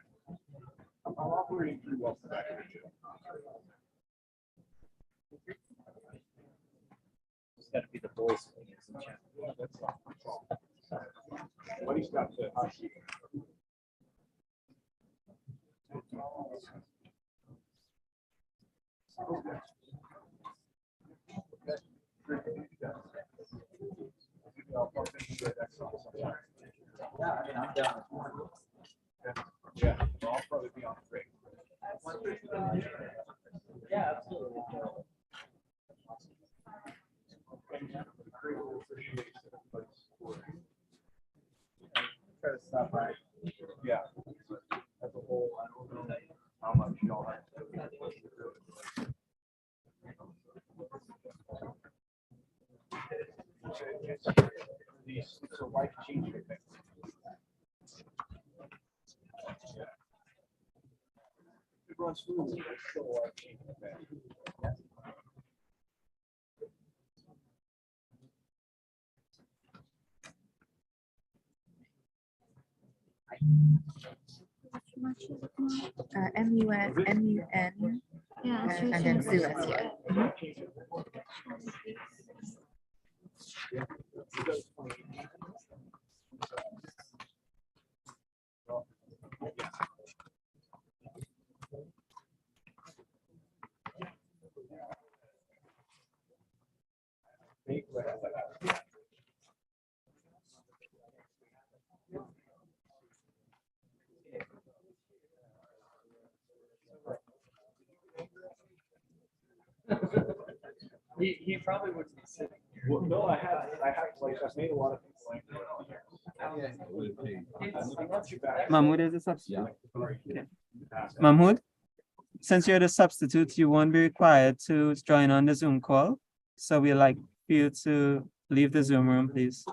I'm operating through what's back of the gym. got to be the voice when he's in chat. What he's got to. Yeah, I'll probably be on break. Yeah, absolutely. Try to stop by. Yeah. As a whole, I don't know how much y'all have to. These are life-changing things. It runs smoothly, but it's still a life-changing thing. MUN, MUN, Yeah, and then ZUS here. He probably wouldn't be sitting here. Well, no, I have like, I've made a lot of people like. Mahmoud is a substitute. Okay. Mahmoud, since you're the substitute, you won't be required to join on the Zoom call. So we'd like you to leave the Zoom room, please.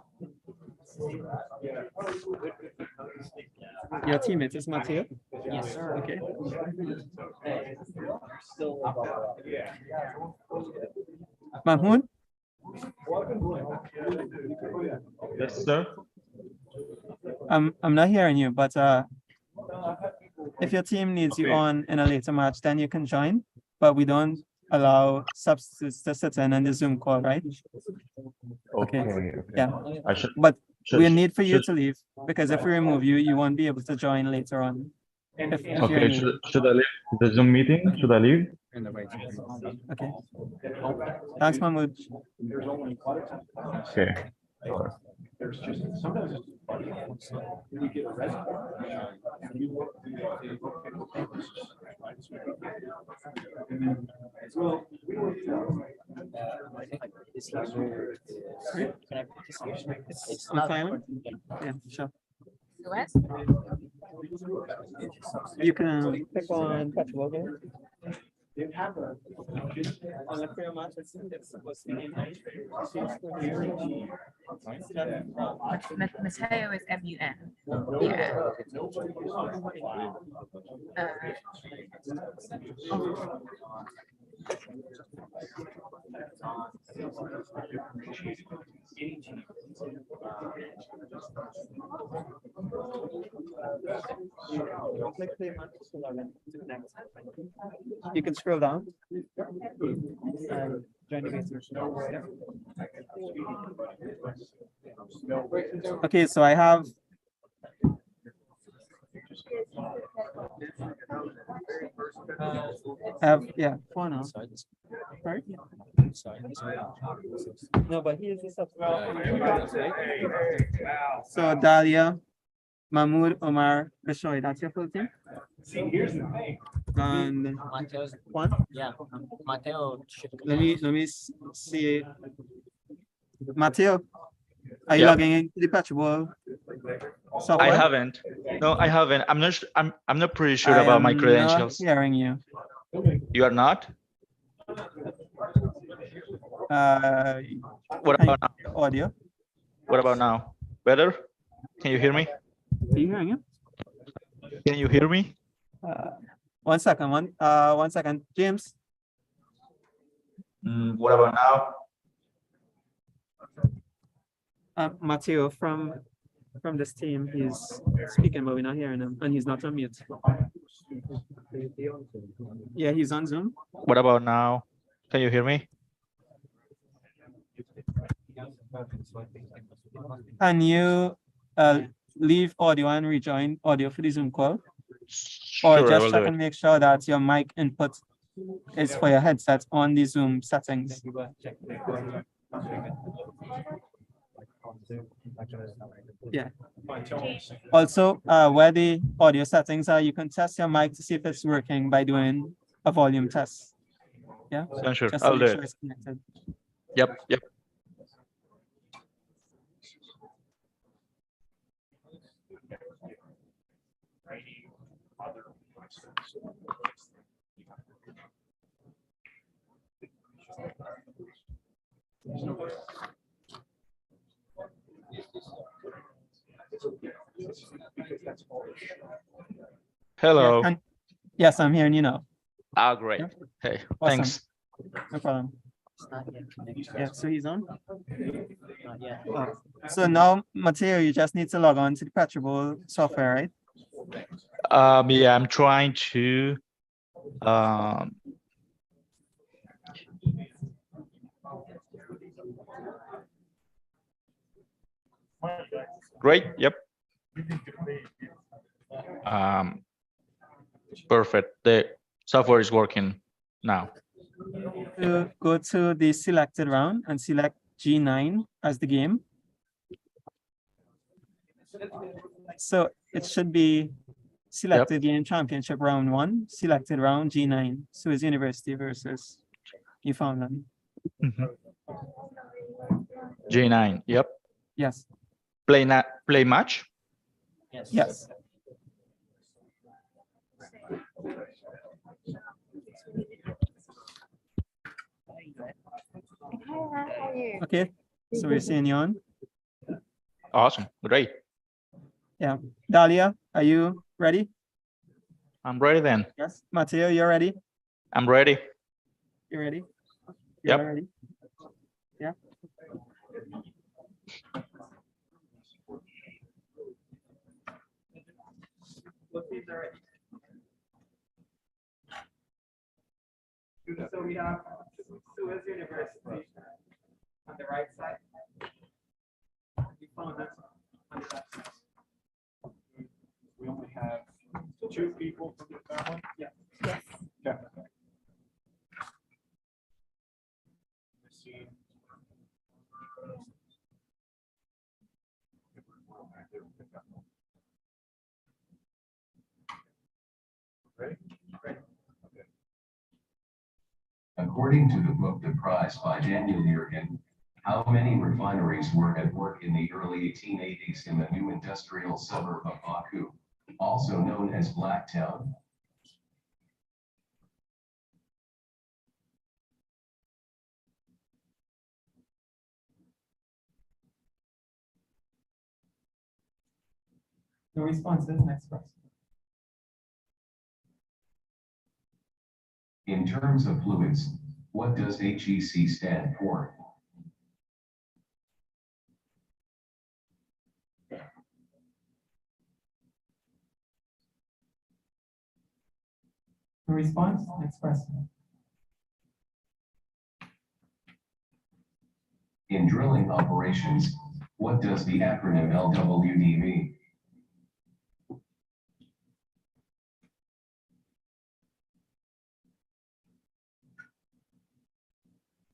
Your teammate is Mateo? Yes, sir. Okay. Mahmoud? Yes, sir. I'm not hearing you, but if your team needs you on in a later match, then you can join, but we don't allow substitutes to sit in on the Zoom call, right? Okay. Yeah, I should, but should- we need for you should- to leave, because if we remove you, you won't be able to join later on. If you're Okay, needed. should I leave the Zoom meeting? Should I leave? Okay. Thanks, Mahmoud. Okay. There's just, sometimes it's funny. When you get a reservoir. You work well, we work. This user is, can I put this user? It's On not silent? Yeah, sure. ZUS? You can click on PetroBowl game. They have a. On the prayer match, it's supposed to be Mateo is MUN. Yeah. You can scroll down. And join the game. Okay, so I have yeah, 4 now. Sorry? No, but he is the substitute. So Dahlia, Mahmoud, Omar, Bishoy, that's your full team? See, here's the thing. And Mateo's, Juan? yeah, Mateo should. Let me see. Mateo, are you Yeah. logging into the PetroBowl software? I haven't. No, I haven't. I'm not. I'm not pretty sure about my credentials. Not hearing you. You are not. What about now? Audio? What about now? Better? Can you hear me? Are you hearing him? Can you hear me? 1 second. One second, James. What about now? Mateo from this team, he's speaking, but we're not hearing him, and he's not on mute. Yeah, he's on Zoom. What about now? Can you hear me? Can you leave audio and rejoin audio for the Zoom call? Or Sure, I just will check do and it. make sure that your mic input is for your headset on the Zoom settings. Yeah. Also, where the audio settings are, you can test your mic to see if it's working by doing a volume test. Yeah. Yeah, sure. Just to I'll make do sure it. it's connected. Yep, yep. Hello. Yeah, yes, I'm hearing you now. Ah, great. Yeah. Hey, Awesome. thanks. No problem. It's not yet connected. Yeah, so he's on. Not yet. So now, Matteo, you just need to log on to the PetroBowl software, right? Yeah, I'm trying to. Um, Great. Yep. Perfect. The software is working now. To go to the selected round and select G9 as the game. So it should be selected game championship round 1, selected round G9. So it's university versus Newfoundland. J9. Yep. Yes. Play match. Yes. Yes. Okay. So we're seeing you on. Awesome. Great. Yeah. Dalia, are you ready? I'm ready then. Yes. Matteo, you're ready? I'm ready. You ready? Yep. You're ready? Yeah. So we have Suez University on the right side. We found that on the left side. We only have 2 people from that one? Yeah. Yes. Yeah. Ready? According to the book The Prize by Daniel Yergin, how many refineries were at work in the early 1880s in the new industrial suburb of Baku, also known as Blacktown? No responses. Next question. In terms of fluids, what does HEC stand for? No response. Next question. In drilling operations, what does the acronym LWD mean?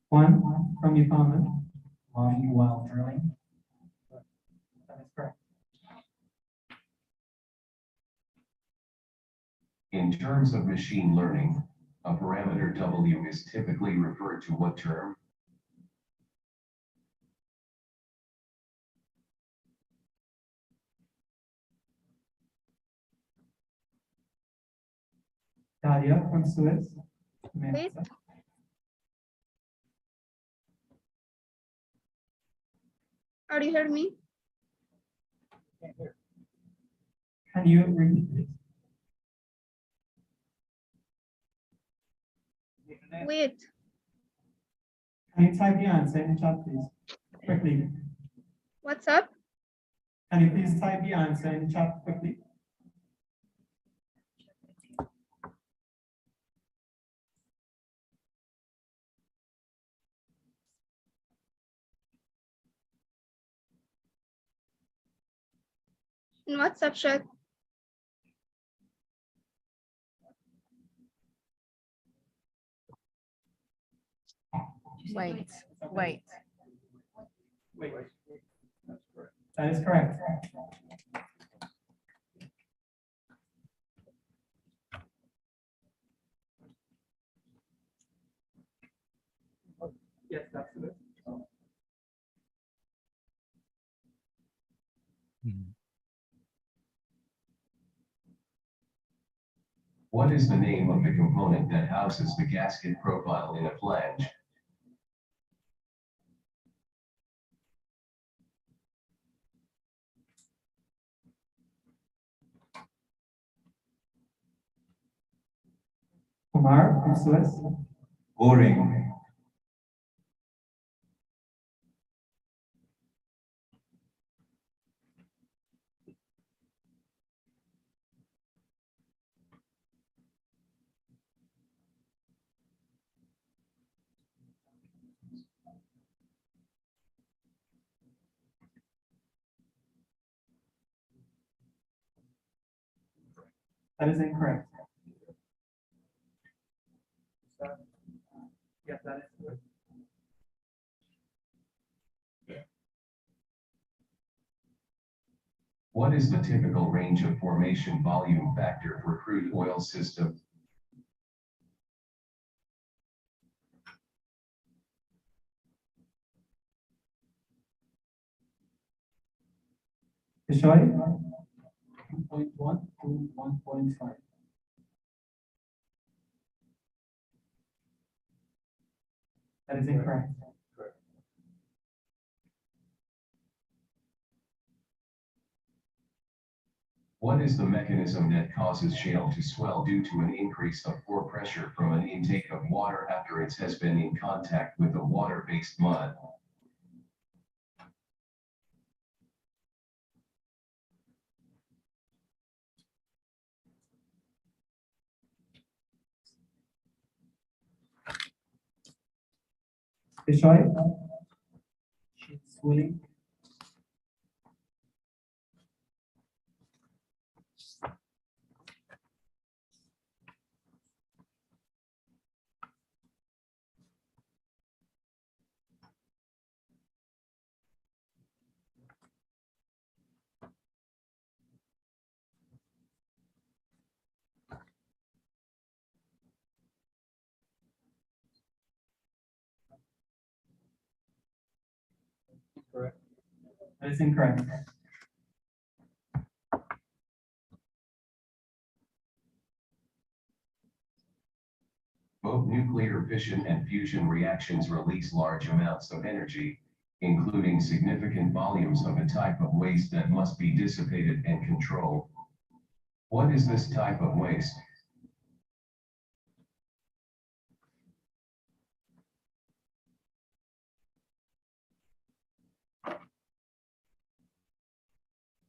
One from Newfoundland. While drilling. That is correct. In terms of machine learning, a parameter W is typically referred to what term? Dalia from Suez. Please. Are you hearing me? Can you repeat this? Wait. Can you type the answer in the chat, please? Quickly. What's up? Can you please type the answer in the chat quickly? In what subject? Wait, wait. That is correct. Yes, that's it. What is the name of the component that houses the gasket profile in a flange? Kumar from Suez. O-ring. That is incorrect. Yes, that is good. What is the typical range of formation volume factor for crude oil system? Kishore? 1.1 to 1.5. That is incorrect. What is the mechanism that causes shale to swell due to an increase of pore pressure from an intake of water after it has been in contact with a water-based mud? Kishore? Swelling. Correct. That is incorrect. Both nuclear fission and fusion reactions release large amounts of energy, including significant volumes of a type of waste that must be dissipated and controlled. What is this type of waste?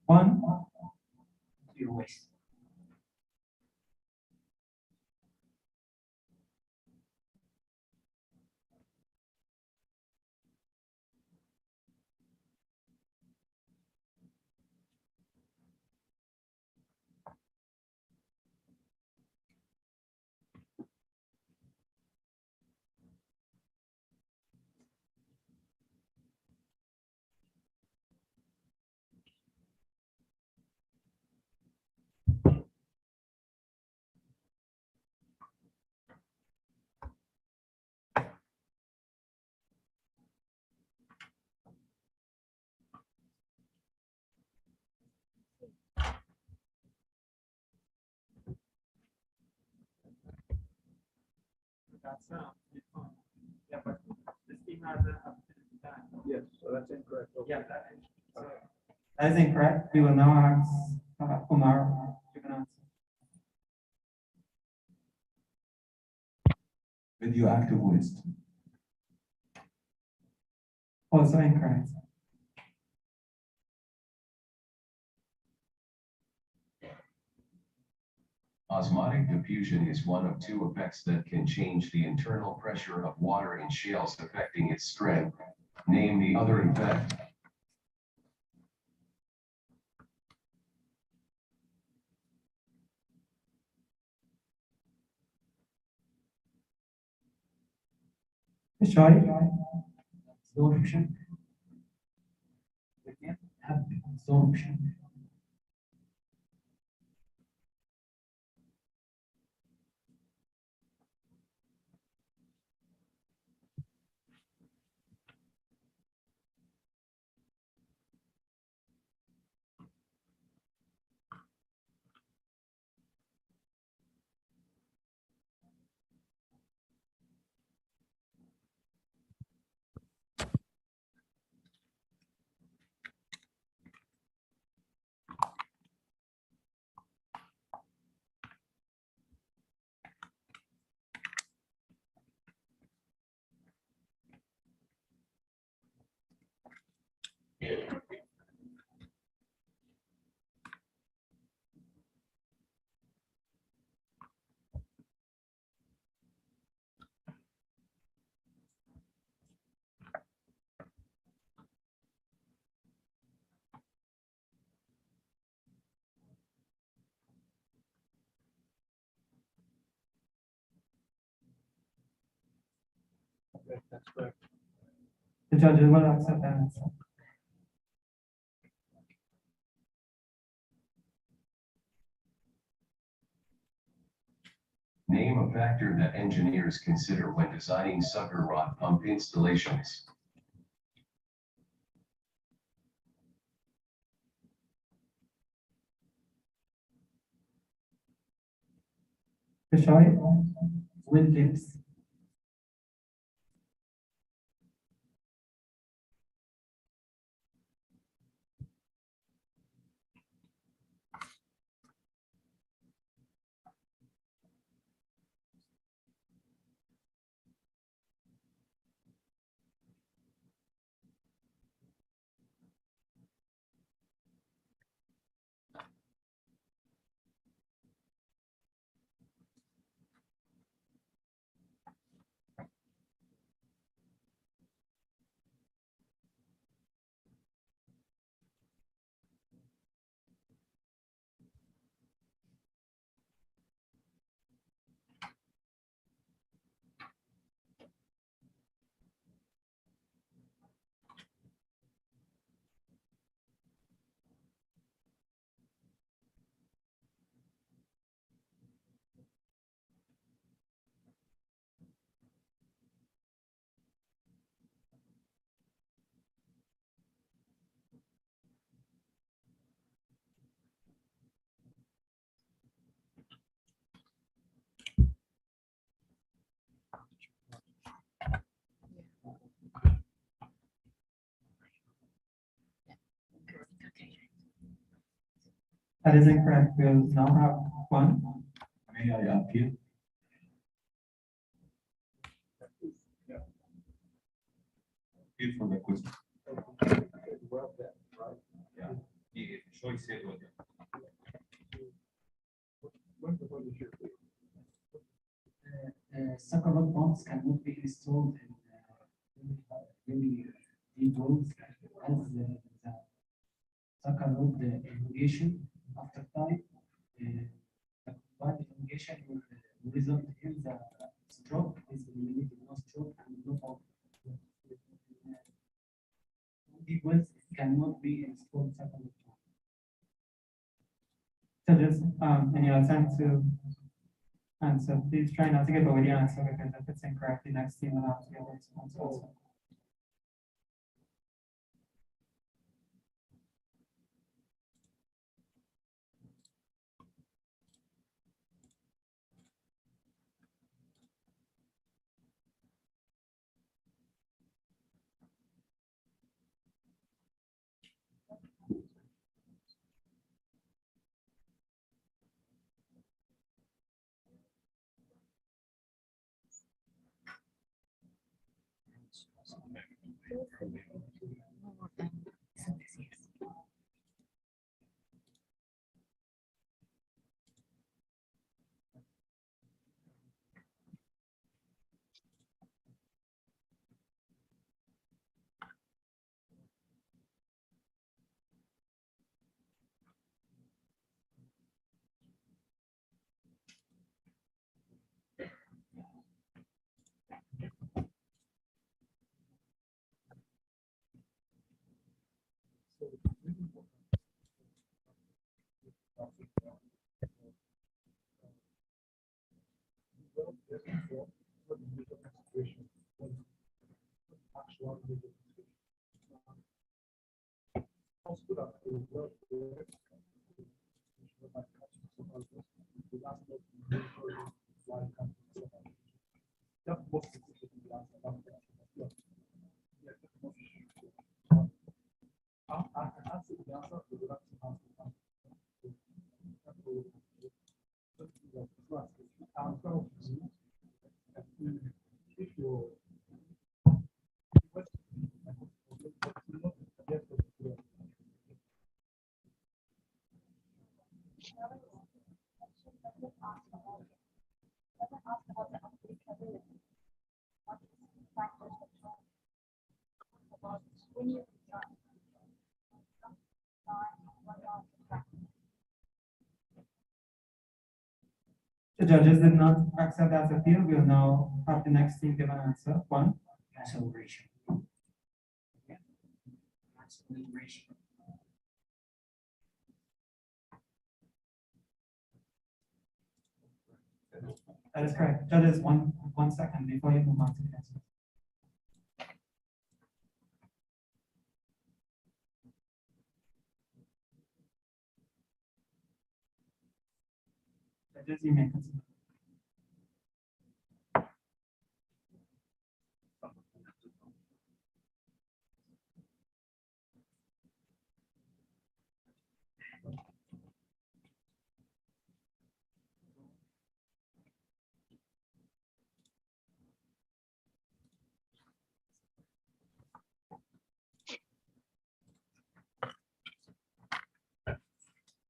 One. Zero waste. That's yeah, but this team has a time. Yes, so that's incorrect. Yeah, that is. So, That is incorrect. We will now ask Kumar to answer. Radioactive waste. Also incorrect. Osmotic diffusion is one of two effects that can change the internal pressure of water in shales, affecting its strength. Name the other effect. Absorption. Absorption. That's correct. The judges will accept that answer. Name a factor that engineers consider when designing sucker rod pump installations. Kishore, wind lips. That is incorrect. We'll now have one. May I appeal? Appeal for the question. Yeah. The choice said what? Sucker rod pumps cannot be installed in many deep wells as the sucker rod irrigation after time. The combined irrigation will result in the stroke, is eliminated no stroke and no pump. Deep wells cannot be installed sucker rod pump. Judges, any attempt to answer? Please try not to give away the answer because if it's incorrect, the next team will have to be able to answer also. The judges did not accept that appeal. We'll now have the next team give an answer. One. Acceleration. Acceleration. That is correct. Judges, one second before you move on to the answer. Judges, you may continue.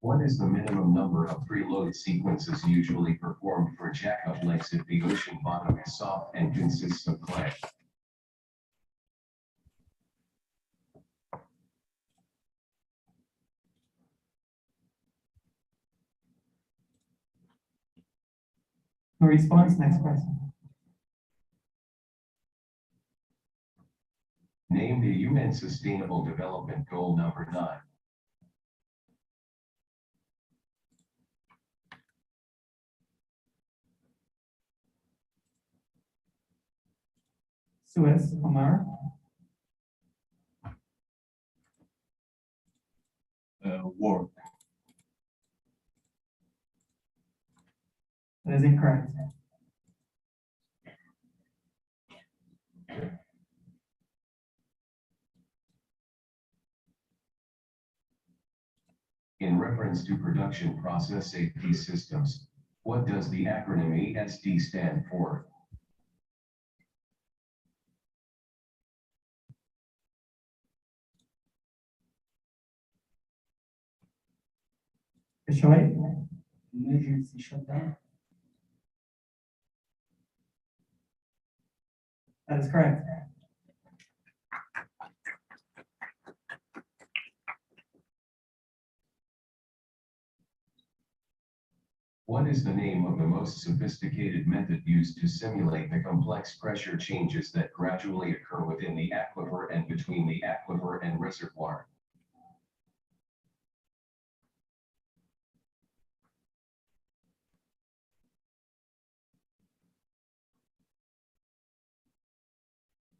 What is the minimum number of preload sequences usually performed for jackup legs if the ocean bottom is soft and consists of clay? No response. Next question. Name the UN Sustainable Development Goal number 9. Suez, Omar. Work. That is incorrect. In reference to production process safety systems, what does the acronym ASD stand for? Bishoy. Emergency shutdown. That is correct. What is the name of the most sophisticated method used to simulate the complex pressure changes that gradually occur within the aquifer and between the aquifer and reservoir?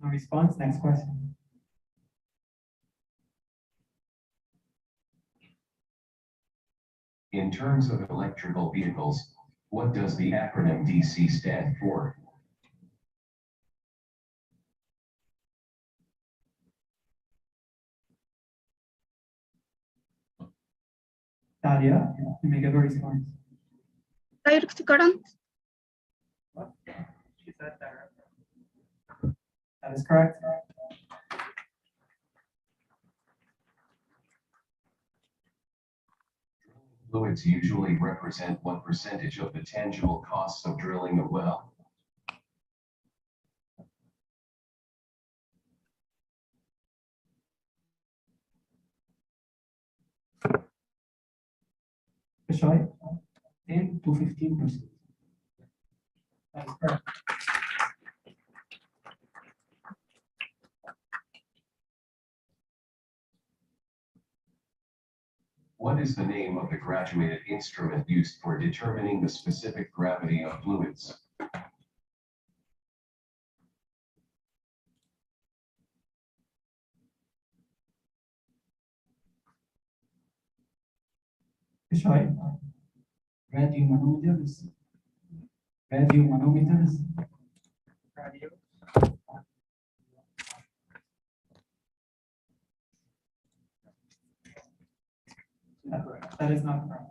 No response. Next question. In terms of electrical vehicles, what does the acronym DC stand for? Talia, you may give a response. Direct current. She said direct. That is correct. Fluids usually represent what percentage of the tangible costs of drilling a well? Bishoy. 10 to 15%. That is correct. What is the name of the graduated instrument used for determining the specific gravity of fluids? Radiomanometers. Radiomanometers. Radio. That is not correct.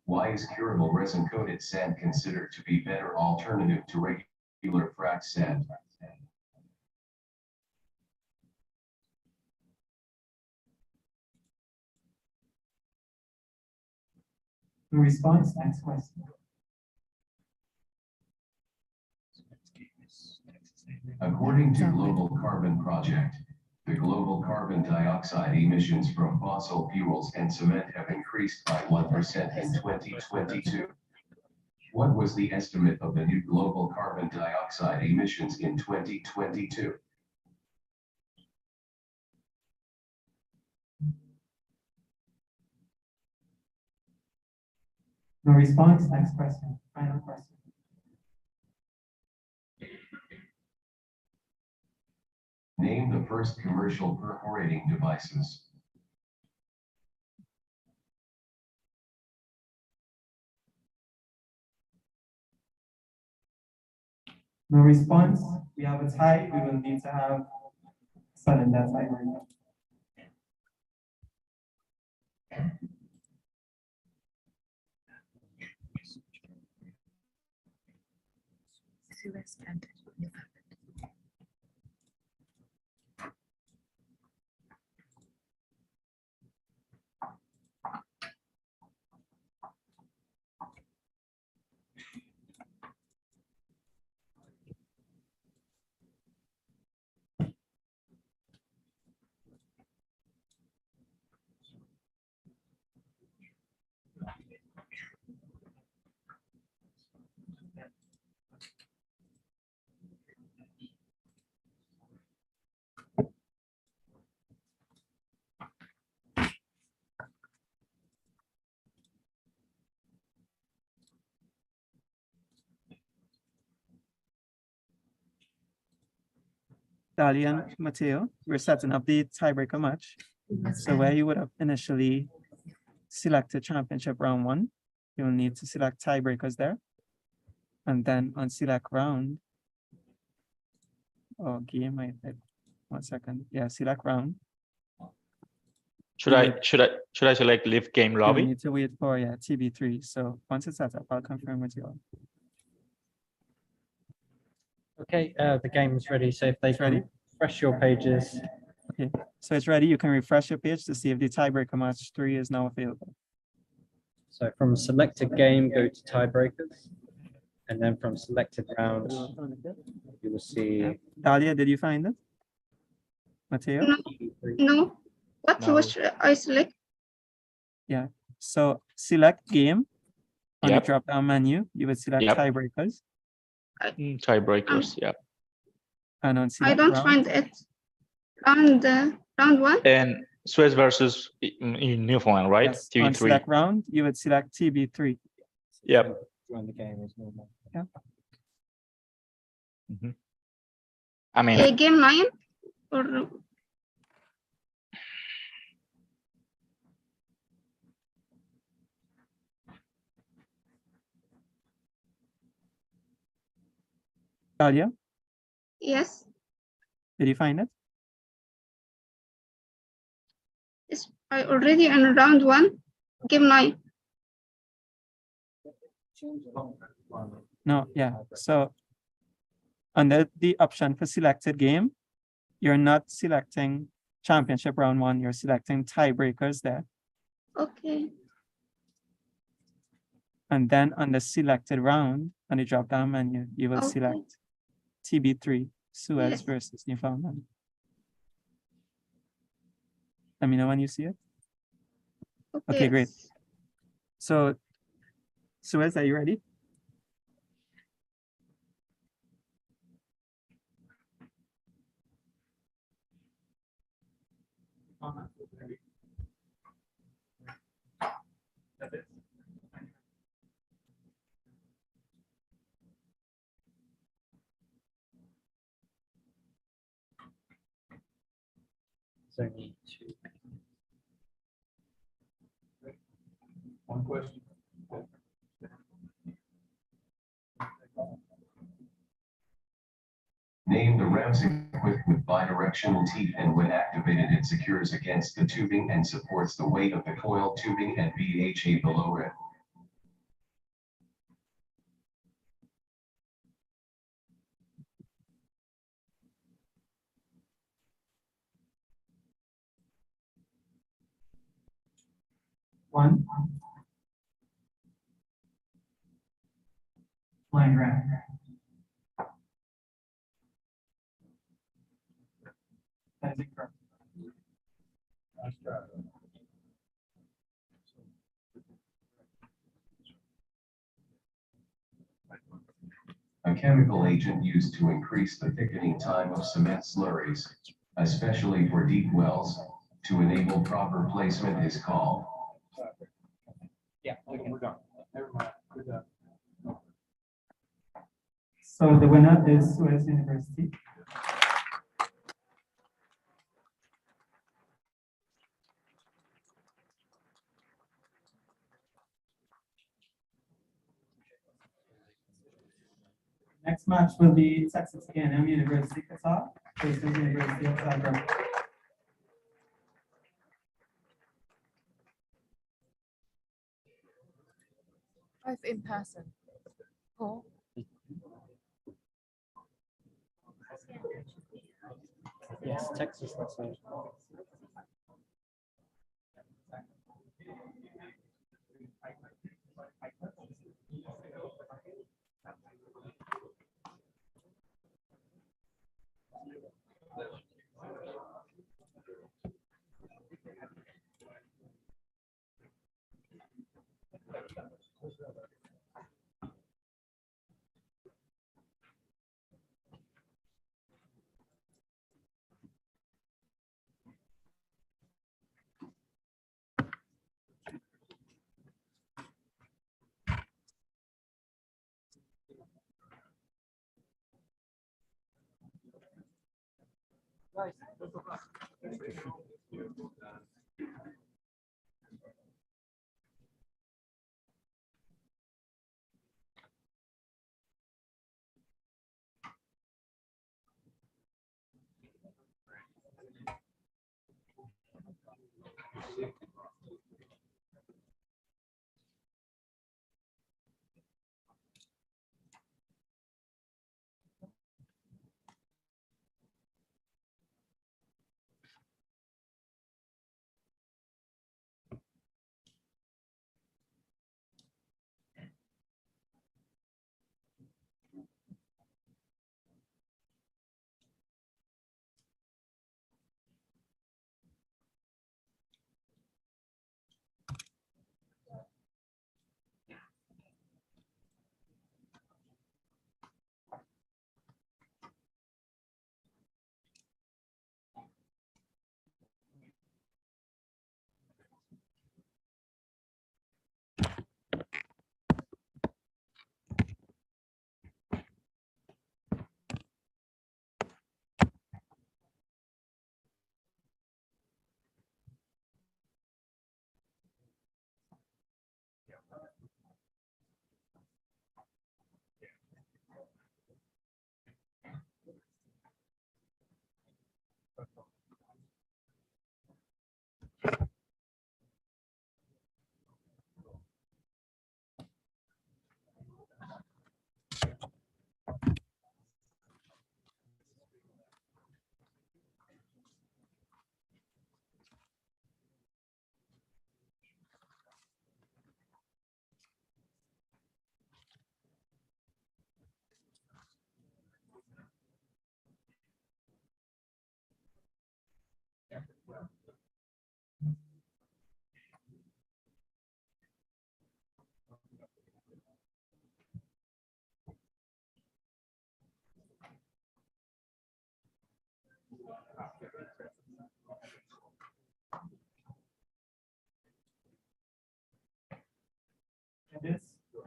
Why is curable resin-coated sand considered to be better alternative to regular frac sand? No response, next question. According to Global Carbon Project, the global carbon dioxide emissions from fossil fuels and cement have increased by 1% in 2022. What was the estimate of the new global carbon dioxide emissions in 2022? No response, next question, final question. Name the first commercial perforating devices. No response, we have a tie, we will need to have sudden death tiebreaker. Dahlia and Mateo, we're setting up the tiebreaker match. So where you would have initially selected championship round 1, you will need to select tiebreakers there. And then on select round, or game, I think, 1 second. Yeah, select round. Should I select live game You lobby? need to wait for TB3. So once it's set up, I'll confirm with you all. Okay, the game is ready. So if they ready, refresh your pages. Okay, so it's ready. You can refresh your page to see if the tiebreaker match 3 is now available. So from selected game, go to tiebreakers. And then from selected round, you will see. Dahlia, did you find it? Mateo? No. What should I select? Yeah. So select game on the drop down menu. You would select tiebreakers. Tiebreakers, And on I select don't round, find it. Round 1. And Suez versus in Newfoundland, right? yes, on TV3. select round, you would select TB3. Yep. Join the game is normal. Yeah. I mean, Game 9 or Dahlia, yes. did you find it? It's I already in round 1. Game 9. No, yeah. So under the option for selected game, you're not selecting championship round 1, you're selecting tiebreakers there. Okay. And then on the selected round, on the drop down menu, you will select TB3, Suez versus Newfoundland. Let me know when you see it. Okay, great. Yes. So, Suez, are you ready? So need to. One question. Name the rams equipped with bidirectional teeth, and when activated it secures against the tubing and supports the weight of the coil tubing and VHA below it. One. Blind ram. That is incorrect. A chemical agent used to increase the thickening time of cement slurries, especially for deep wells, to enable proper placement is called. Yeah, we're done. Never mind. We're done. So the winner is Suez University. Next match will be Texas A&M University Qatar versus University of Zagreb. Both in person. Or Yes, Texas. That's it.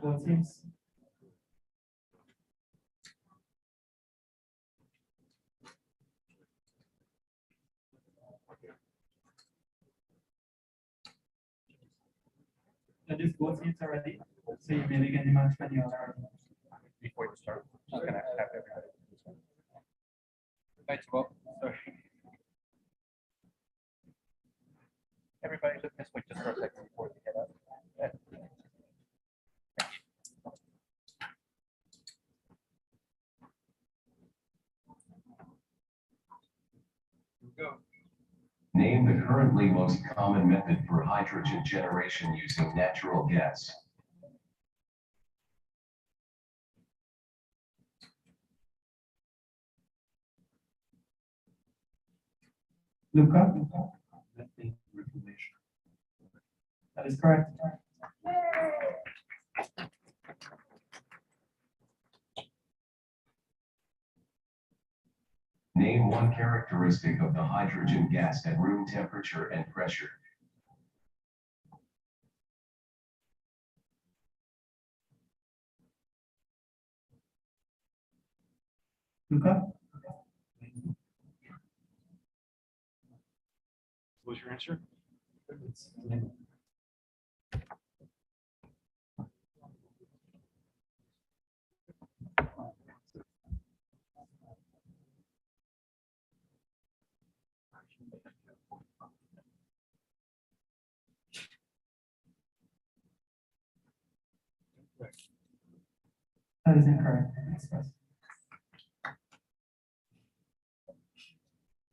both teams. Judges, both teams are ready, so you may begin the match when you are ready. Before you start, I'm just gonna have everybody. Thanks, well, sorry. Everybody look this way just for a second before we head up. Go. Name the currently most common method for hydrogen generation using natural gas. Luca? That is correct. Name one characteristic of the hydrogen gas at room temperature and pressure. Luca? What's your answer? That is incorrect. Next question.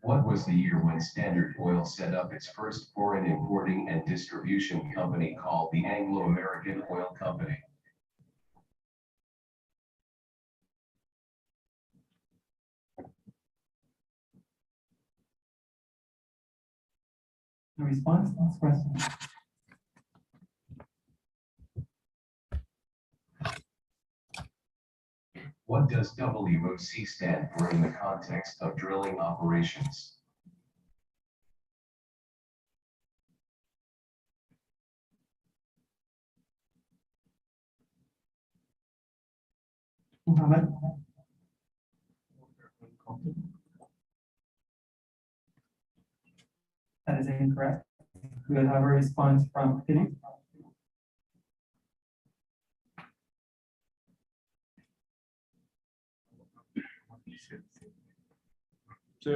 What was the year when Standard Oil set up its first foreign importing and distribution company called the Anglo-American Oil Company? The response, next question. What does WOC stand for in the context of drilling operations? Muhammad? That is incorrect. We will have a response from Philip.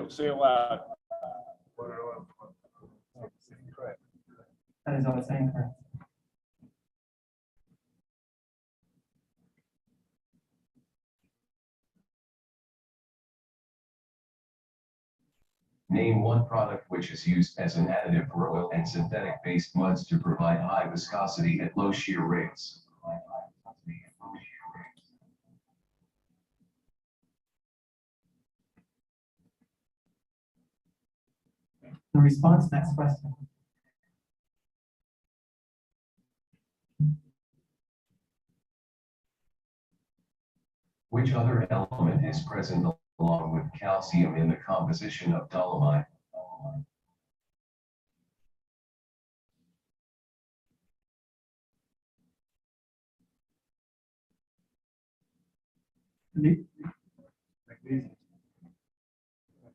Say it loud. That is also incorrect. Name one product which is used as an additive for oil and synthetic-based muds to provide high viscosity at low shear rates. The response, next question. Which other element is present along with calcium in the composition of dolomite? Philip?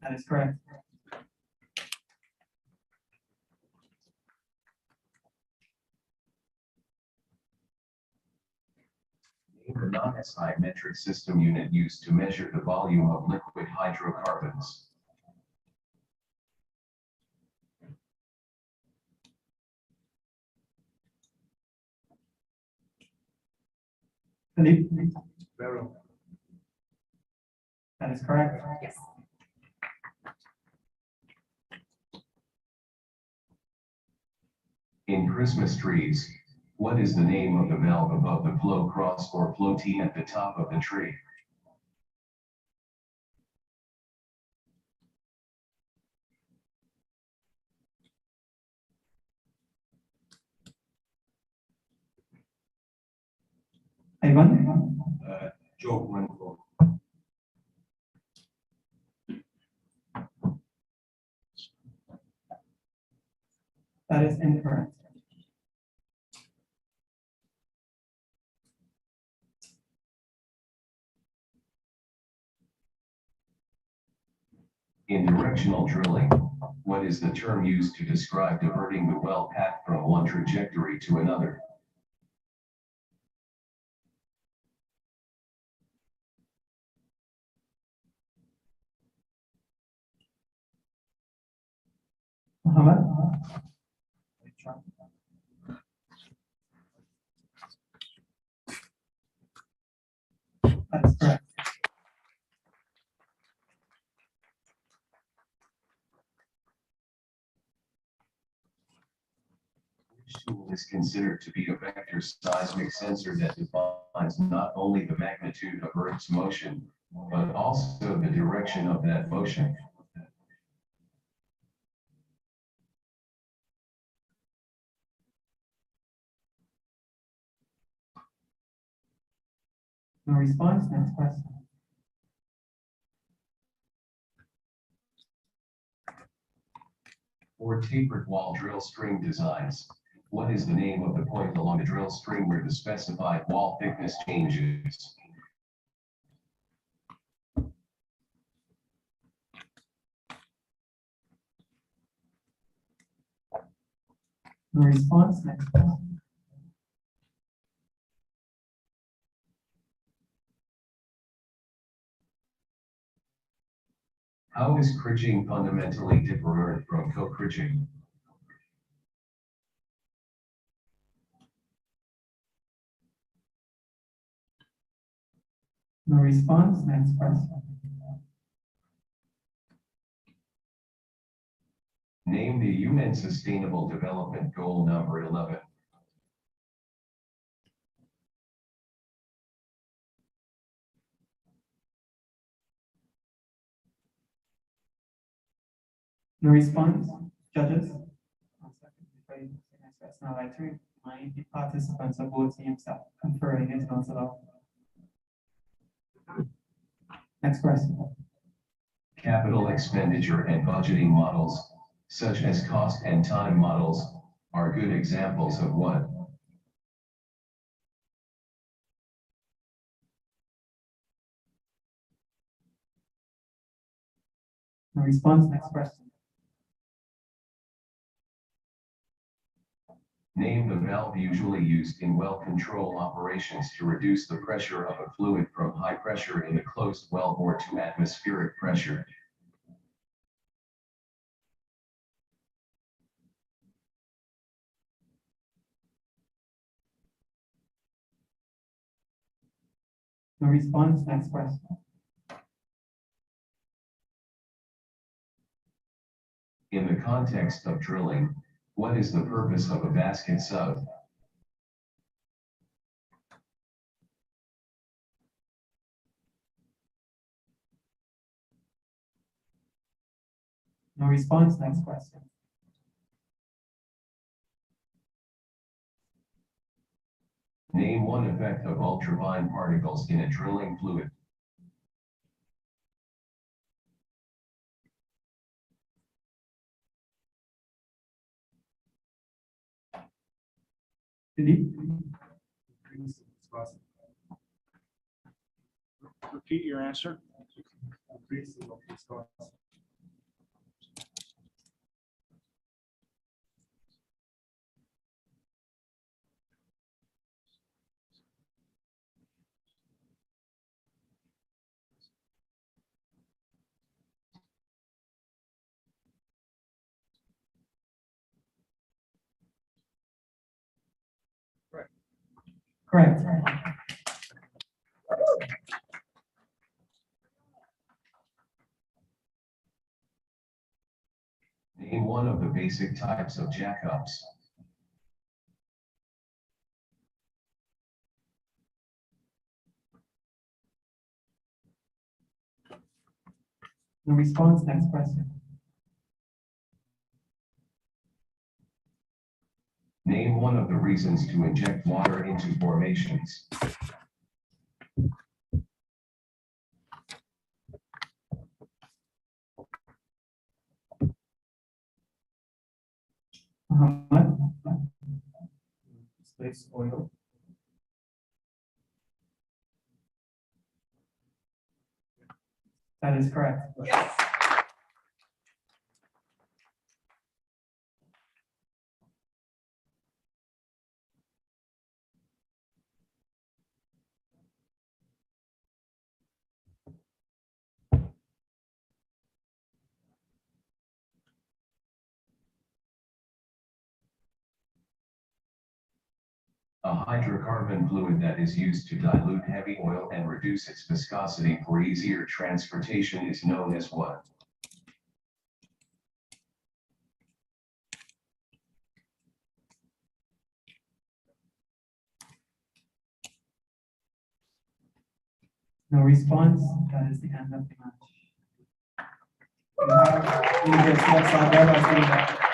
That is correct. Name the non-SI metric system unit used to measure the volume of liquid hydrocarbons. Philip? That is correct. Yes. In Christmas trees, what is the name of the valve above the flow cross or flow T at the top of the tree? Ivan? Joe Manfro. That is incorrect. In directional drilling, what is the term used to describe diverting the well path from one trajectory to another? Muhammad? That's correct. Which tool is considered to be a vector seismic sensor that defines not only the magnitude of Earth's motion, but also the direction of that motion? No response, next question. For tapered wall drill string designs, what is the name of the point along the drill string where the specified wall thickness changes? No response, next question. How is critching fundamentally different from co-critching? No response, next question. Name the UN Sustainable Development Goal number 11. No response, judges? 1 second before you say next question. I'd like to remind the participants of both teams that conferring is not allowed. Next question. Capital expenditure and budgeting models, such as cost and time models, are good examples of what? No response, next question. Name the valve usually used in well control operations to reduce the pressure of a fluid from high pressure in a closed wellbore to atmospheric pressure. No response, next question. In the context of drilling, what is the purpose of a basket sub? No response, next question. Name one effect of ultrafine particles in a drilling fluid. Philippe? Repeat your answer. Correct. Name one of the basic types of jackups. No response, next question. Name one of the reasons to inject water into formations. Space oil. That is correct. Yes. A hydrocarbon fluid that is used to dilute heavy oil and reduce its viscosity for easier transportation is known as what? No response. That is the end of the match. We have Leader Alexander as the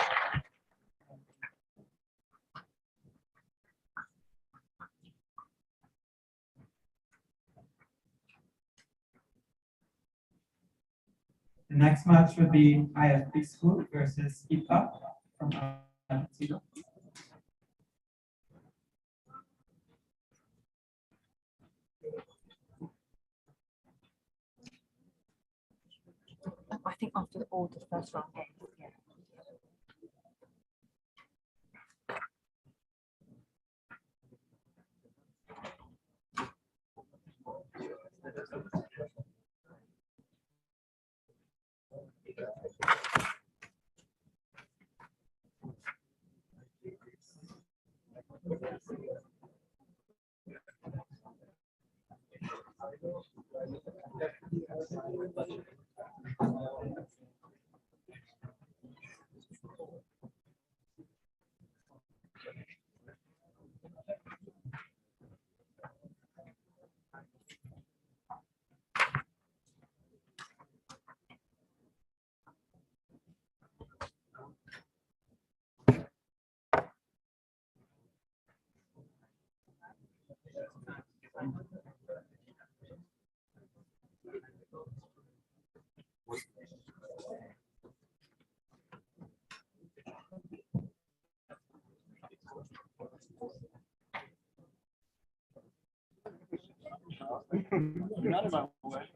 The next match would be IFP School versus IPA from Argentina. I think after all the first round games, yeah. Not about what.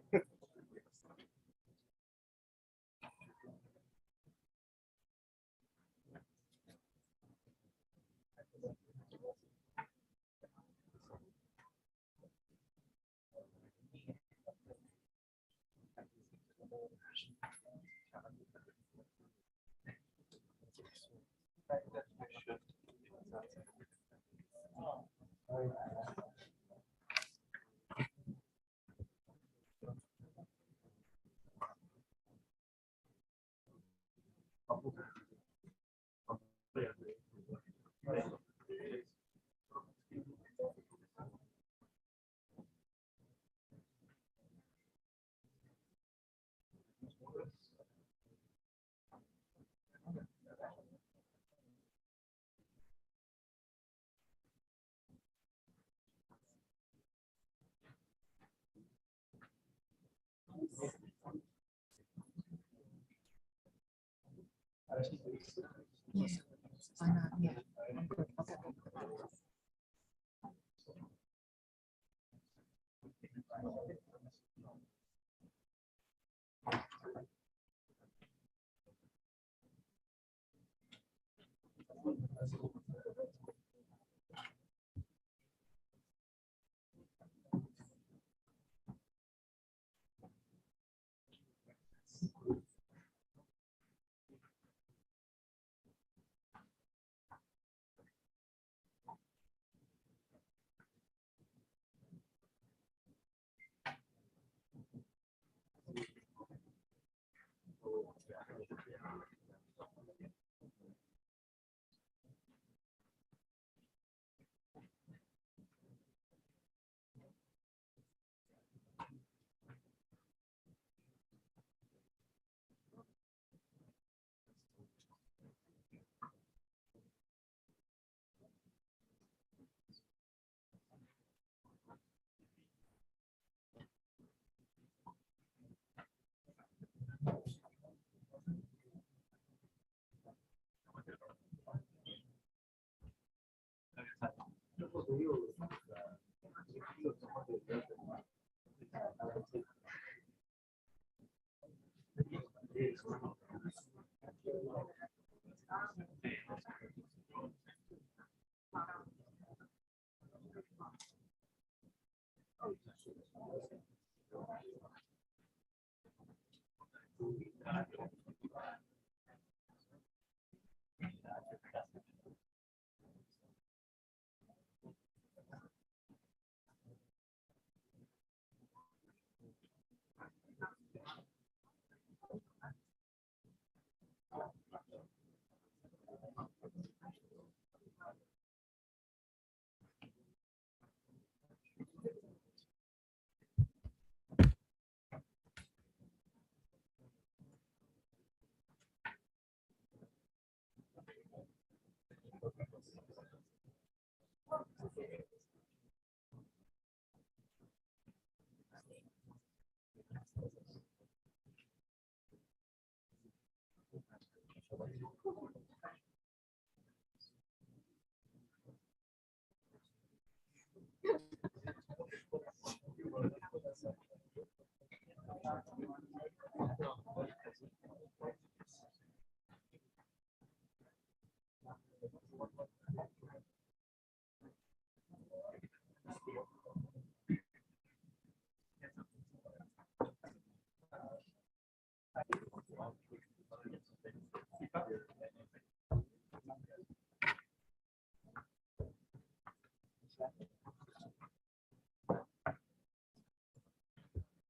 Yes, I know, yeah, I'm good. I'll get back to that.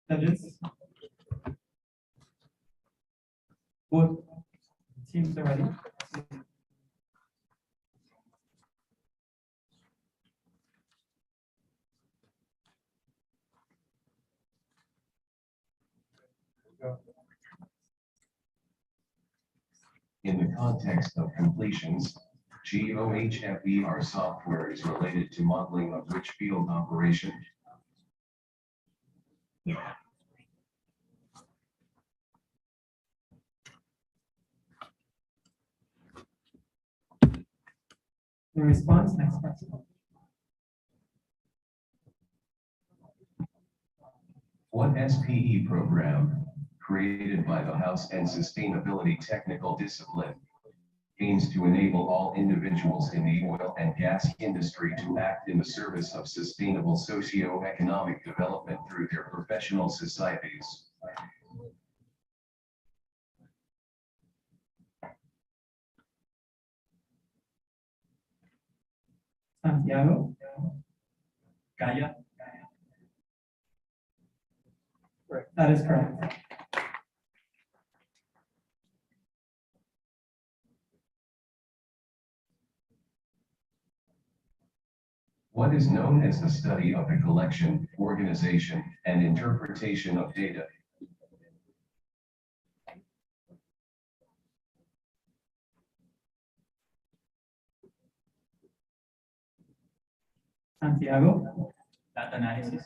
Judges? Both teams are ready. In the context of completions, GOHFER software is related to modeling of which field operation? The response, next question. What SPE program, created by the House and Sustainability Technical Discipline, aims to enable all individuals in the oil and gas industry to act in the service of sustainable socio-economic development through their professional societies? Santiago? Kaya? That is correct. What is known as the study of the collection, organization, and interpretation of data? Santiago? Data analysis.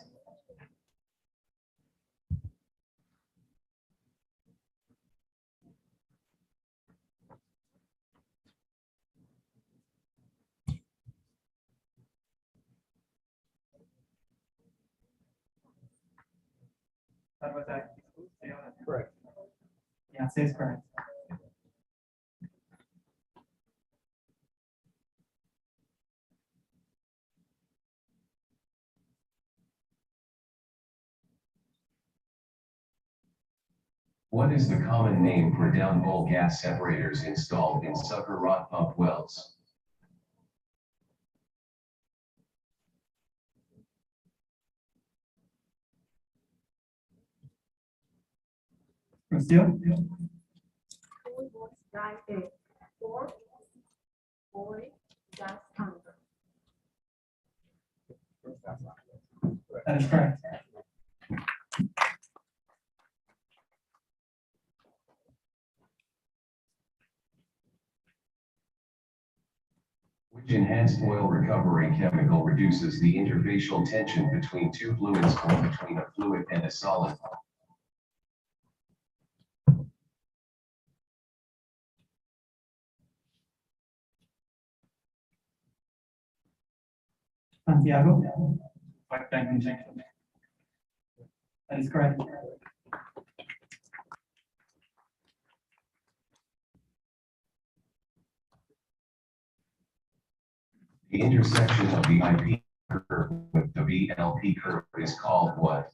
That was actually correct. Yeah, it says correct. What is the common name for downhole gas separators installed in sucker rod pump wells? Rocio? That is correct. Which enhanced oil recovery chemical reduces the interfacial tension between two fluids or between a fluid and a solid? Santiago? Pipe tank injection. That is correct. The intersection of the IP curve with the VLP curve is called what?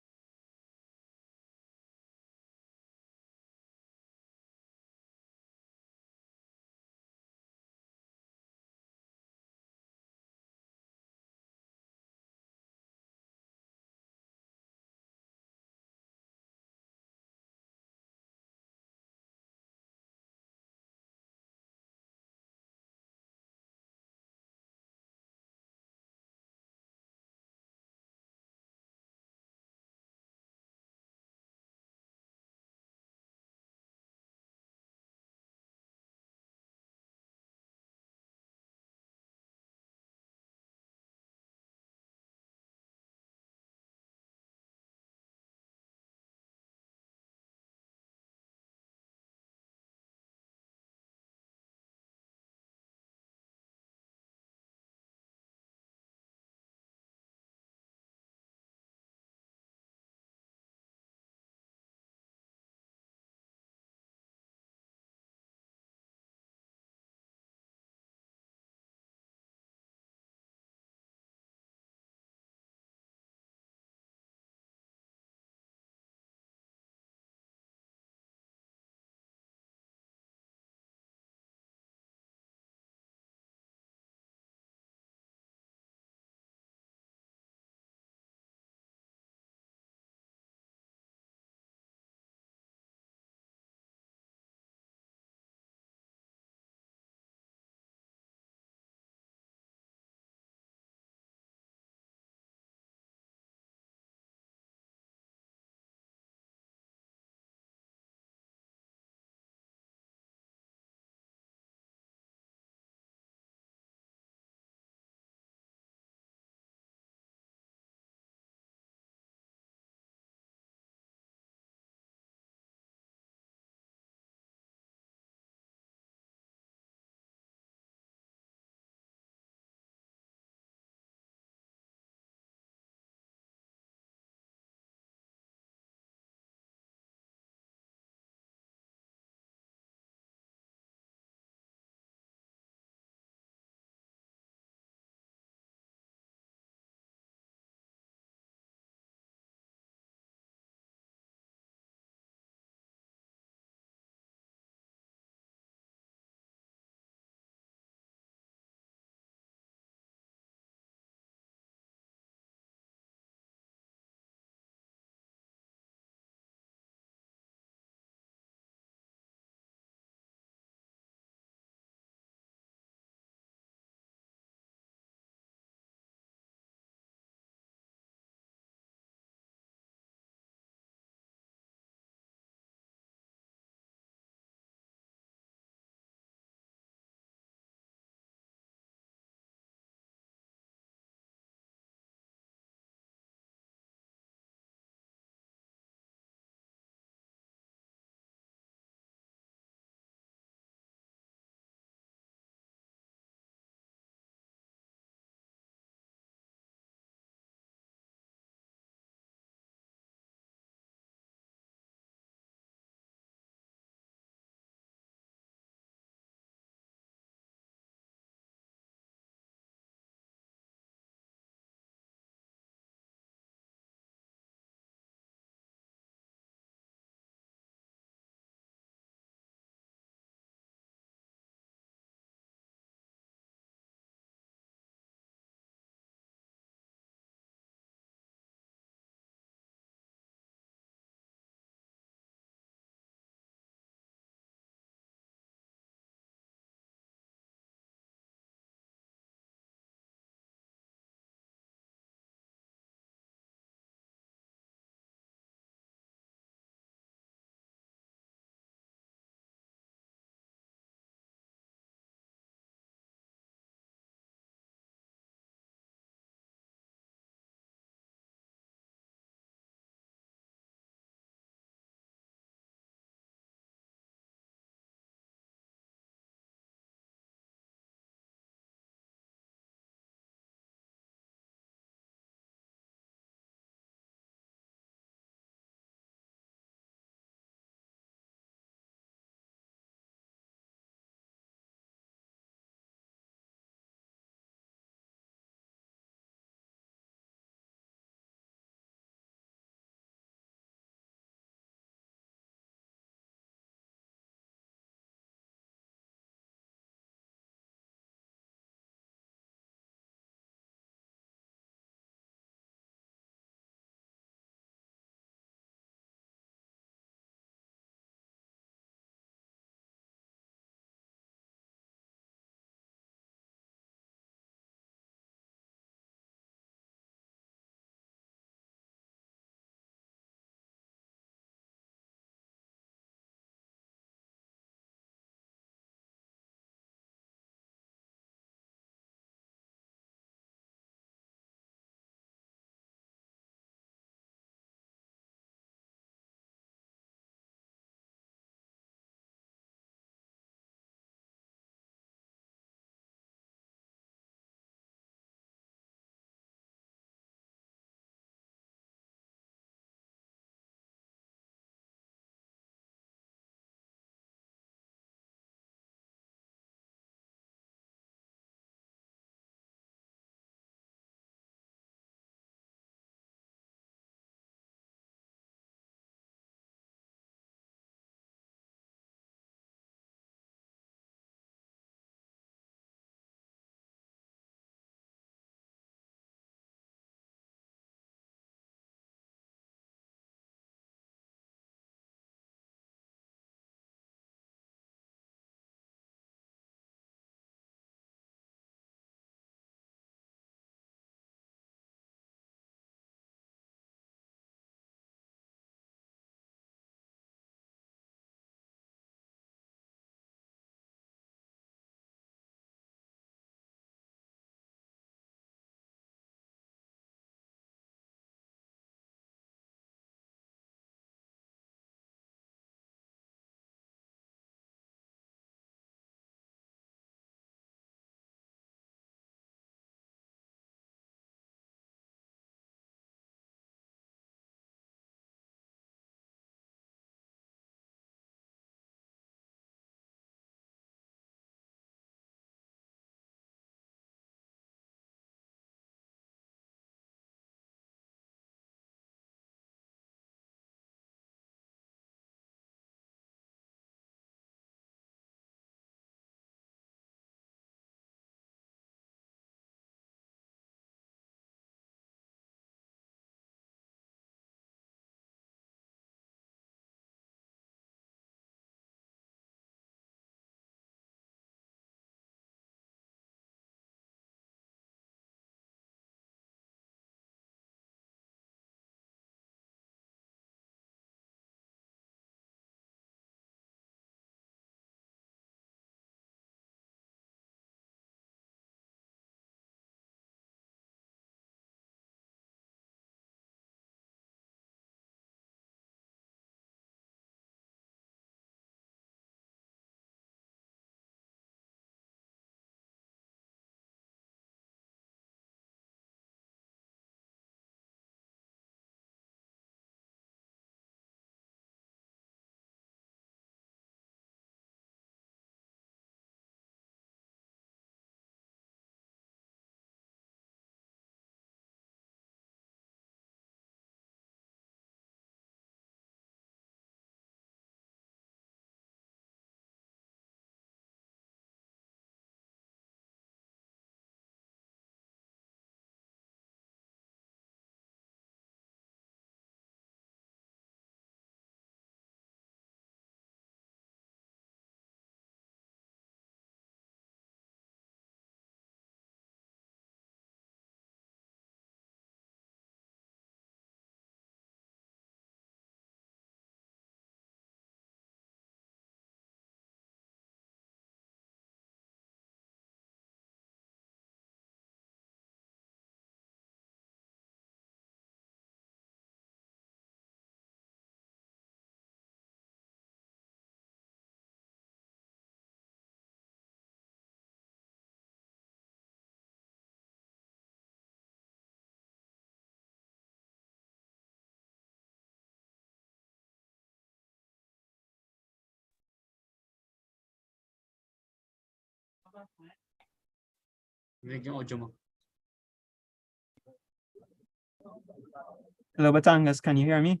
Hello, Batangas, can you hear me?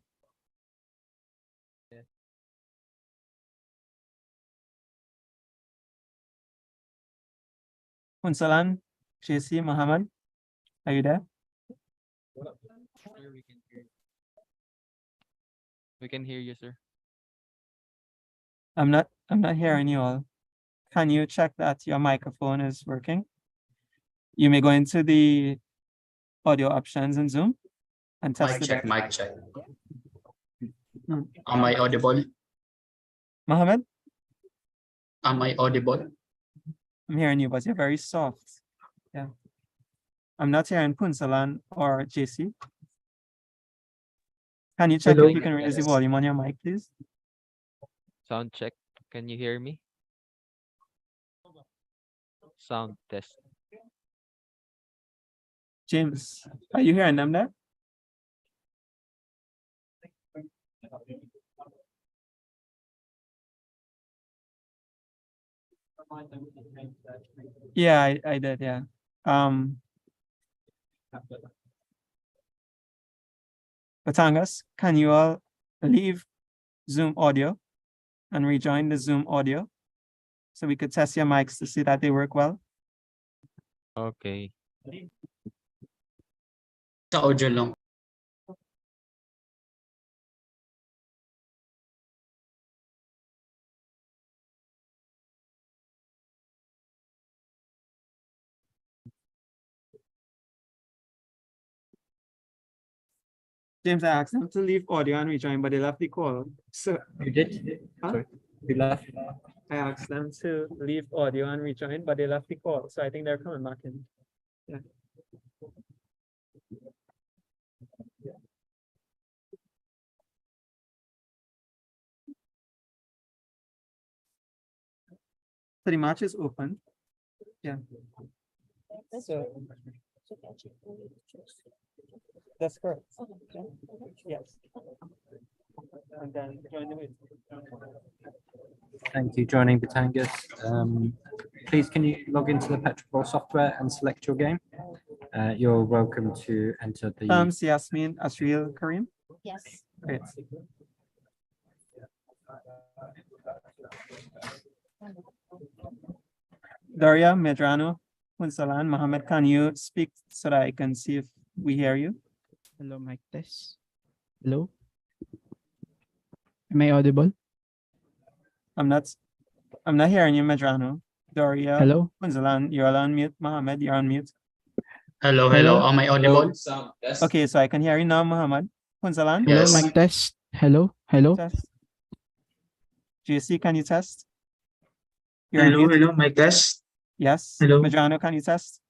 Unsalan, JC, Muhammad, are you there? We can hear you, sir. I'm not hearing you all. Can you check that your microphone is working? You may go into the audio options in Zoom and test it. Mic check. Hmm. Am I audible? Mohammed, Am I audible? I'm hearing you, but you're very soft. Yeah. I'm not hearing Punsalan or JC. Can you check Hello? if you can raise the volume on your mic, please? Sound check. Can you hear me? Sound test. James, are you hearing them there? Yeah, I did, yeah. Batangas, can you all leave Zoom audio and rejoin the Zoom audio so we could test your mics to see that they work well? Okay. Sa audio lang. James, I asked them to leave audio and rejoin, but they left the call. So You did? Huh? Sorry. You left? I asked them to leave audio and rejoin, but they left the call. So I think they're coming back in. Yeah. So the match is open. Yeah. So that's correct. Yes. And then join the meeting. Thank you, joining Batangas. Please, can you log into the PetroBowl software and select your game? You're welcome to enter the. Yasmin, Asriel, Karim. Yes. Great. Daria, Medrano, Punsalan, Mohammed, can you speak so that I can see if we hear you? Hello, mic test. Hello. Am I audible? I'm not hearing you, Medrano. Daria, Hello. Punsalan, you're on mute. Mohammed, you're on mute. Hello. Am I audible? Okay, so I can hear you now, Mohammed. Punsalan? Hello, Yes. mic test. Hello. Hello. Test. JC, can you test? You're on mute. Mic test. Yes. Hello. Medrano, can you test?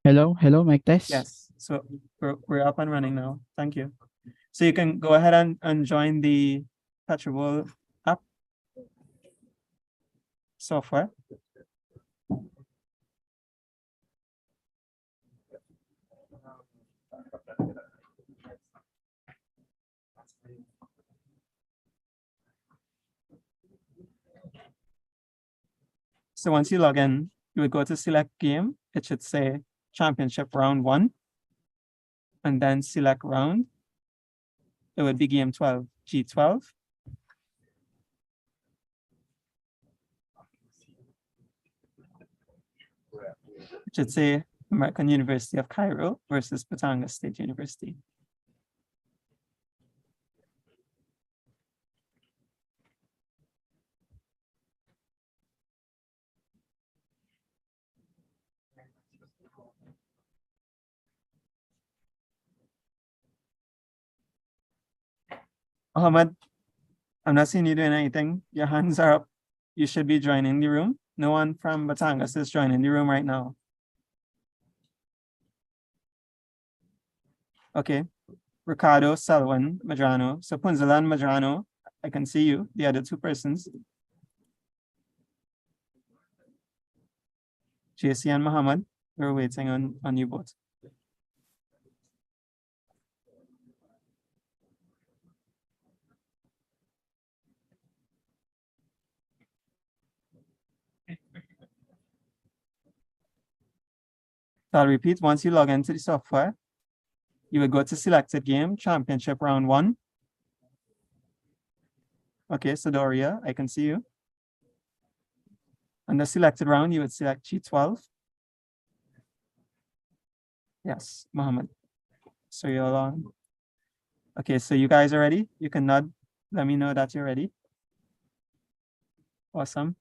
Hello. Hello, mic test. Yes. So we're up and running now. Thank you. So you can go ahead and join the PetroBowl app software. So once you log in, you would go to select game. It should say championship round 1 and then select round. It would be game 12, G12. It should say American University of Cairo versus Batangas State University. Ahmad, I'm not seeing you doing anything. Your hands are up. You should be joining the room. No one from Batangas is joining the room right now. Okay. Ricardo, Selwyn, Madrano. So Punzalan, Madrano, I can see you, the other two persons. JC and Muhammad, we're waiting on you both. So I'll repeat, once you log into the software, you would go to selected game, championship round 1. Okay, so Doria, I can see you. On the selected round, you would select G12. Yes, Mohammed. So you're on. Okay, so you guys are ready? You can nod. Let me know that you're ready. Awesome.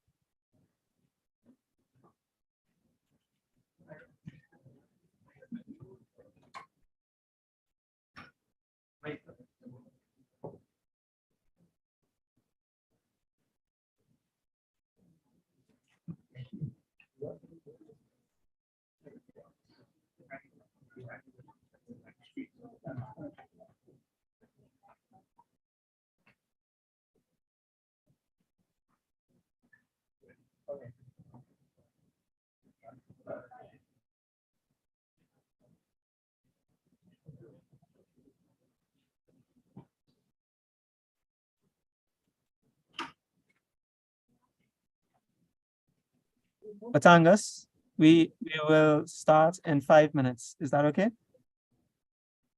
Batangas, we will start in 5 minutes. Is that okay?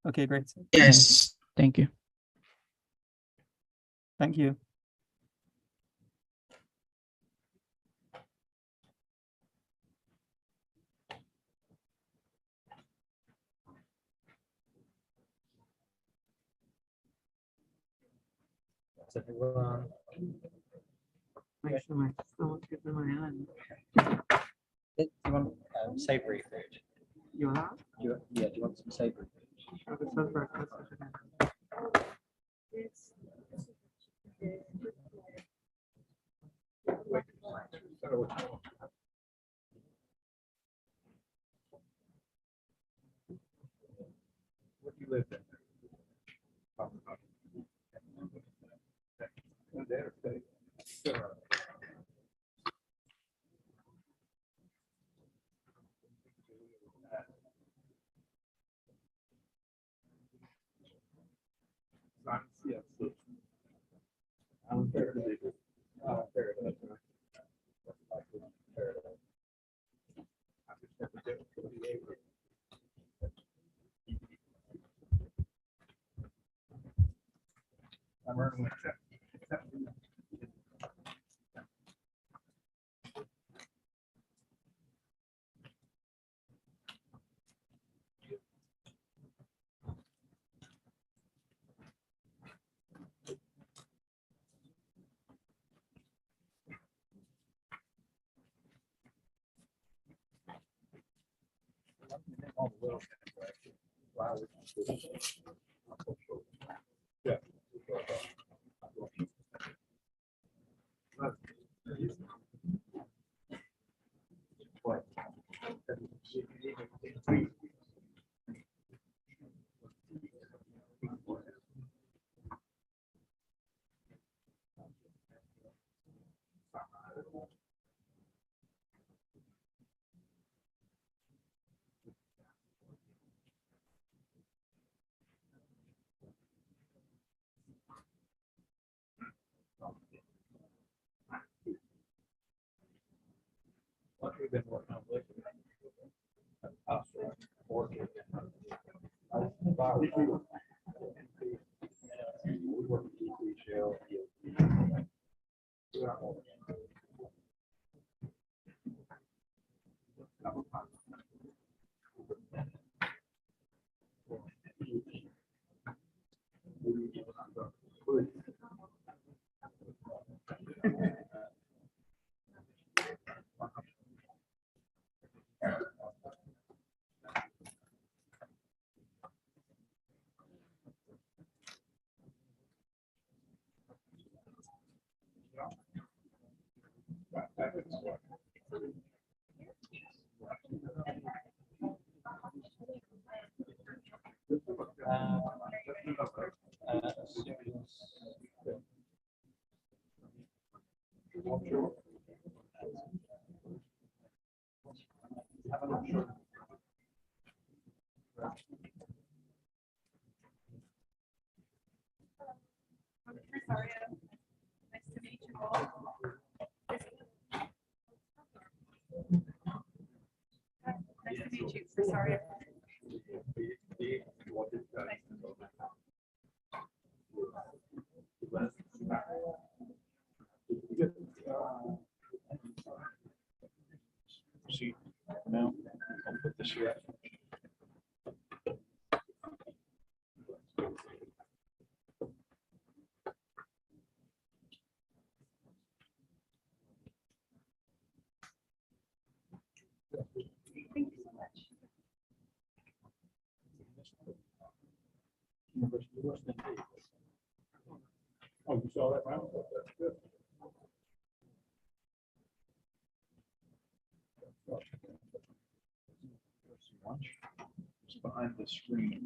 Okay, great. Yes. Thank you. Thank you. That's everyone. Make sure my phone is in my hand. Do you want savory food? You have? Yeah, do you want some savory food? Okay, so breakfast. What do you live in? Yeah. What we've been working on lately. Oh, you saw that? Wow, that's good. Lunch. It's behind the screen.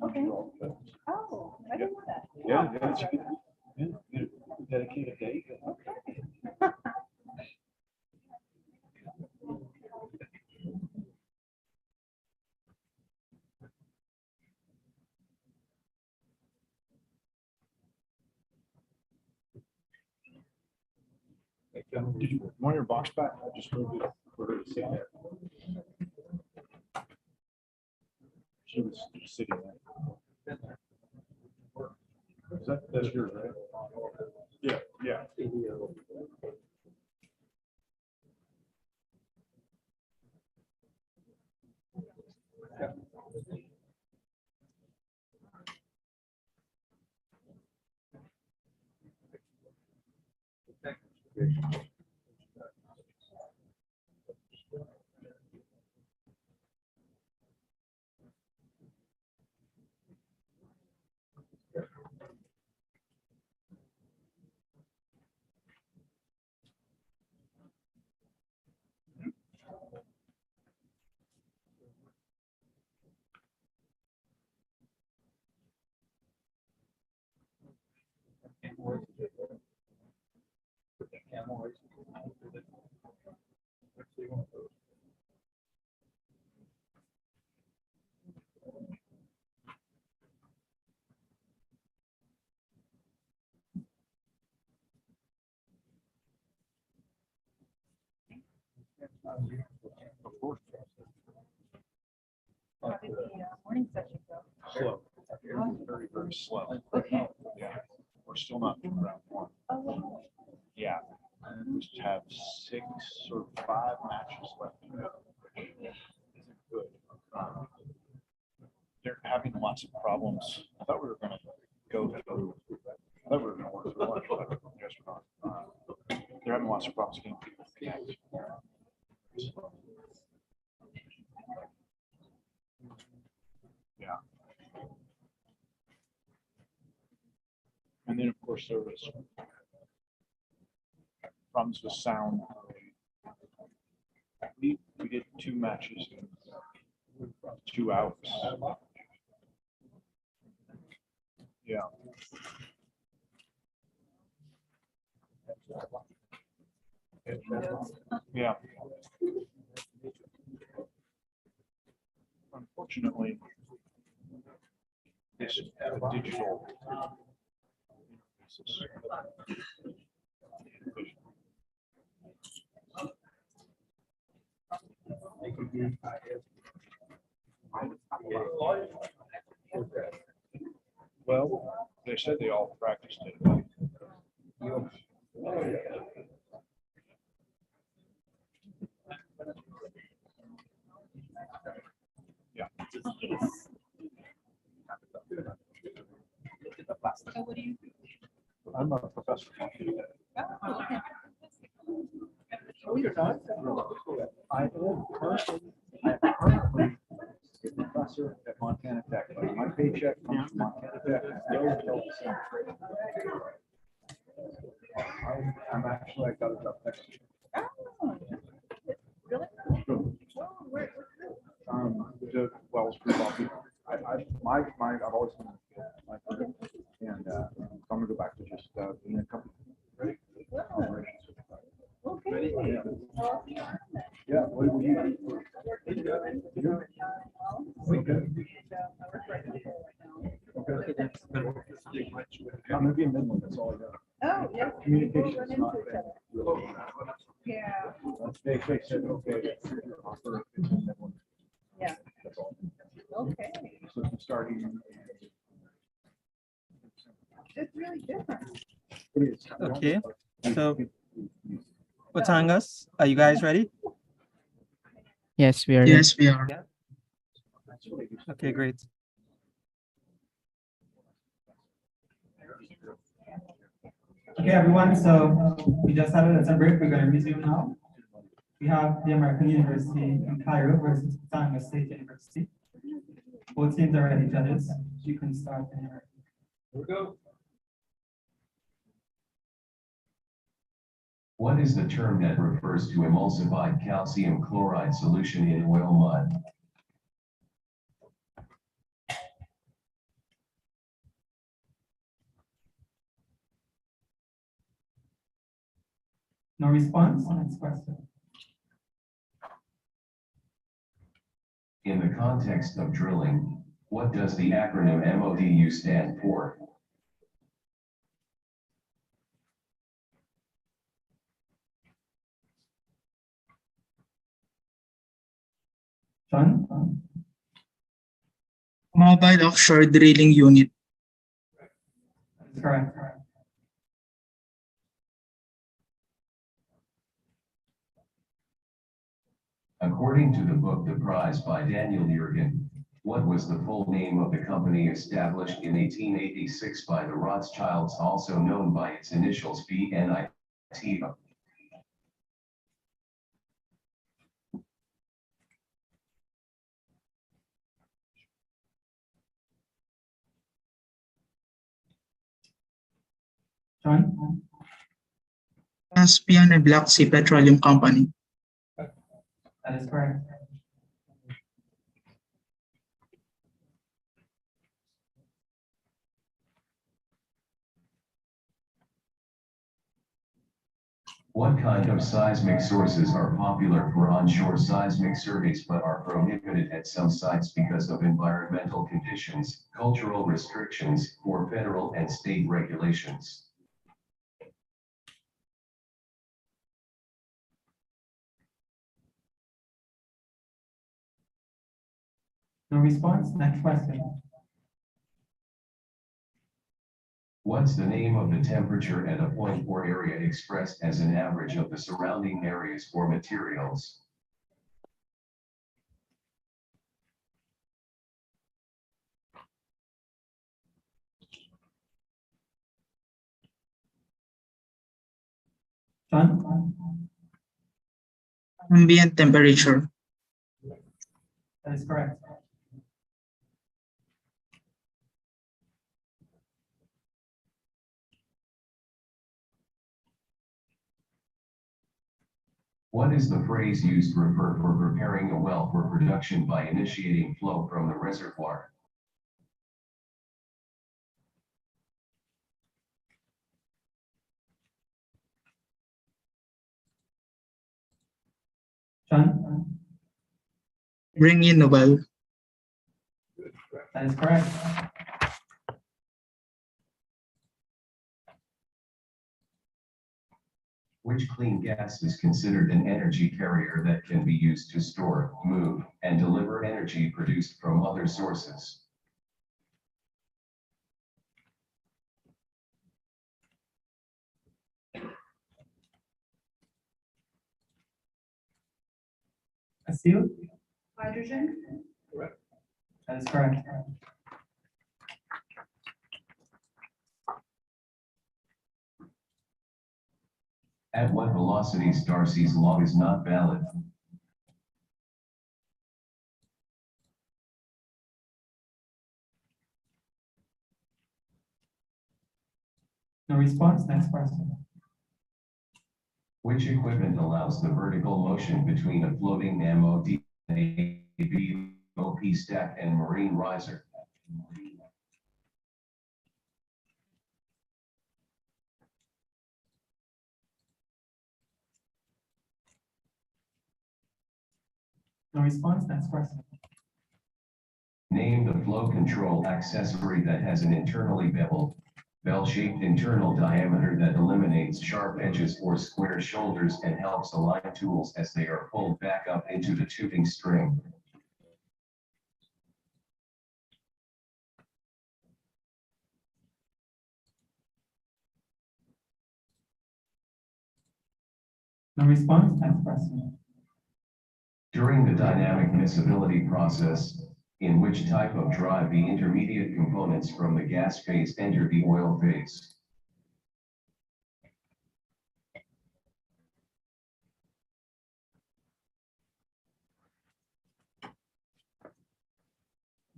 Okay. Oh, I didn't know that. Yeah, yeah, it's good. Yeah, dedicated day. Okay. Did you want your box back? I just moved it for her to sit there. She was sitting there. That's yours, right? Yeah, yeah. How did the morning session go? Slow. Very, very slow. Okay. Yeah. We're still not in round one. Oh, wow. Yeah. And we just have 6 or 5 matches left. Isn't good. They're having lots of problems. I thought we were going to go through. I thought we were going to work through lunch, but I guess we're not. They're having lots of problems getting people to connect. Yeah. And then, of course, there was problems with sound. We did 2 matches in 2 hours. Yeah. Yeah. Unfortunately, this digital well, they said they all practiced it. Yeah. So what do you do? I'm a professor. Oh, okay. Oh, you're not? I am currently a professor at Montana Tech. My paycheck comes from Montana Tech. They always tell the same trick. I'm actually, I got a job next year. Oh, really? The Wells Group office. I've always been my career. And so I'm gonna go back to just being a company. Okay. Yeah, what will you do? I'm gonna be in Midland, that's all I got. Oh, yeah. Communication is not really. Yeah. They said, okay, offer is in Midland. Yeah. That's all. Okay. So from starting. It's really different. Okay, so Patangas, are you guys ready? Yes, we are. Yes, we are. Okay, great. Okay, everyone, so we just had a little break. We're going to resume now. We have the American University in Cairo versus Patangas State University. Both teams are ready, judges. You can start. Here we go. What is the term that refers to emulsified calcium chloride solution in oil mud? No response? Next question. In the context of drilling, what does the acronym MODU stand for? John? Mobile Offshore Drilling Unit. That's correct. According to the book The Prize by Daniel Yergin, what was the full name of the company established in 1886 by the Rothschilds, also known by its initials BNIT? John? Caspian and Black Sea Petroleum Company. That is correct. What kind of seismic sources are popular for onshore seismic surveys but are prohibited at some sites because of environmental conditions, cultural restrictions, or federal and state regulations? No response? Next question. What's the name of the temperature at a point or area expressed as an average of the surrounding areas or materials? John? Ambient temperature. That is correct. What is the phrase used to refer for preparing a well for production by initiating flow from the reservoir? John? Bring in the well. That is correct. Which clean gas is considered an energy carrier that can be used to store, move, and deliver energy produced from other sources? Asil? Hydrogen? That is correct. At what velocity Darcy's law is not valid? No response? Next question. Which equipment allows the vertical motion between a floating MOD, OP stack, and marine riser? No response? Next question. Name the flow control accessory that has an internally beveled, bell-shaped internal diameter that eliminates sharp edges or square shoulders and helps align tools as they are pulled back up into the tubing string. No response? Next question. During the dynamic miscibility process, in which type of drive the intermediate components from the gas phase enter the oil phase?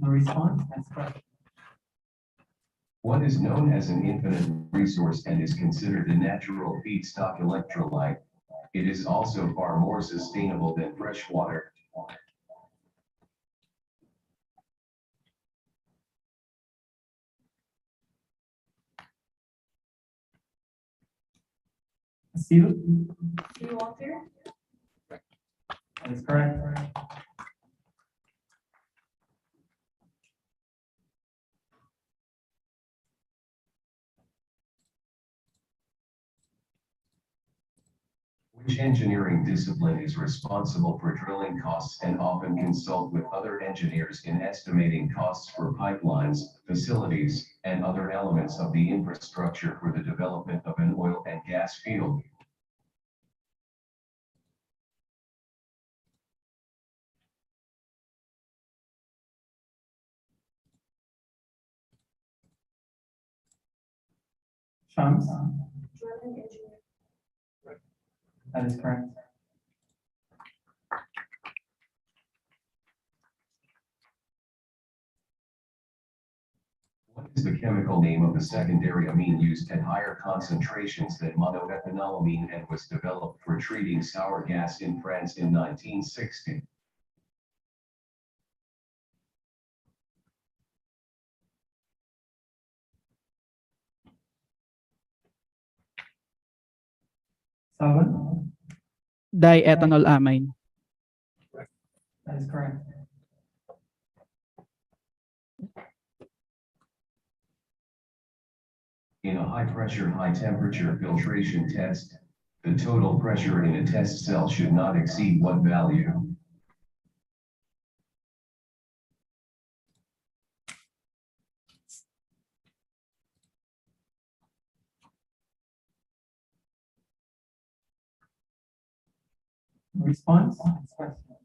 No response, next question. What is known as an infinite resource and is considered a natural feedstock electrolyte? It is also far more sustainable than fresh water. Seal, Seawater. that is correct. Which engineering discipline is responsible for drilling costs and often consult with other engineers in estimating costs for pipelines, facilities, and other elements of the infrastructure for the development of an oil and gas field? Shams, Drilling engineer. that is correct. What is the chemical name of the secondary amine used at higher concentrations than monoethanolamine and was developed for treating sour gas in France in 1960? Salvan, Diethanol amine. that is correct. In a high-pressure, high-temperature filtration test, the total pressure in a test cell should not exceed what value? Response, next question.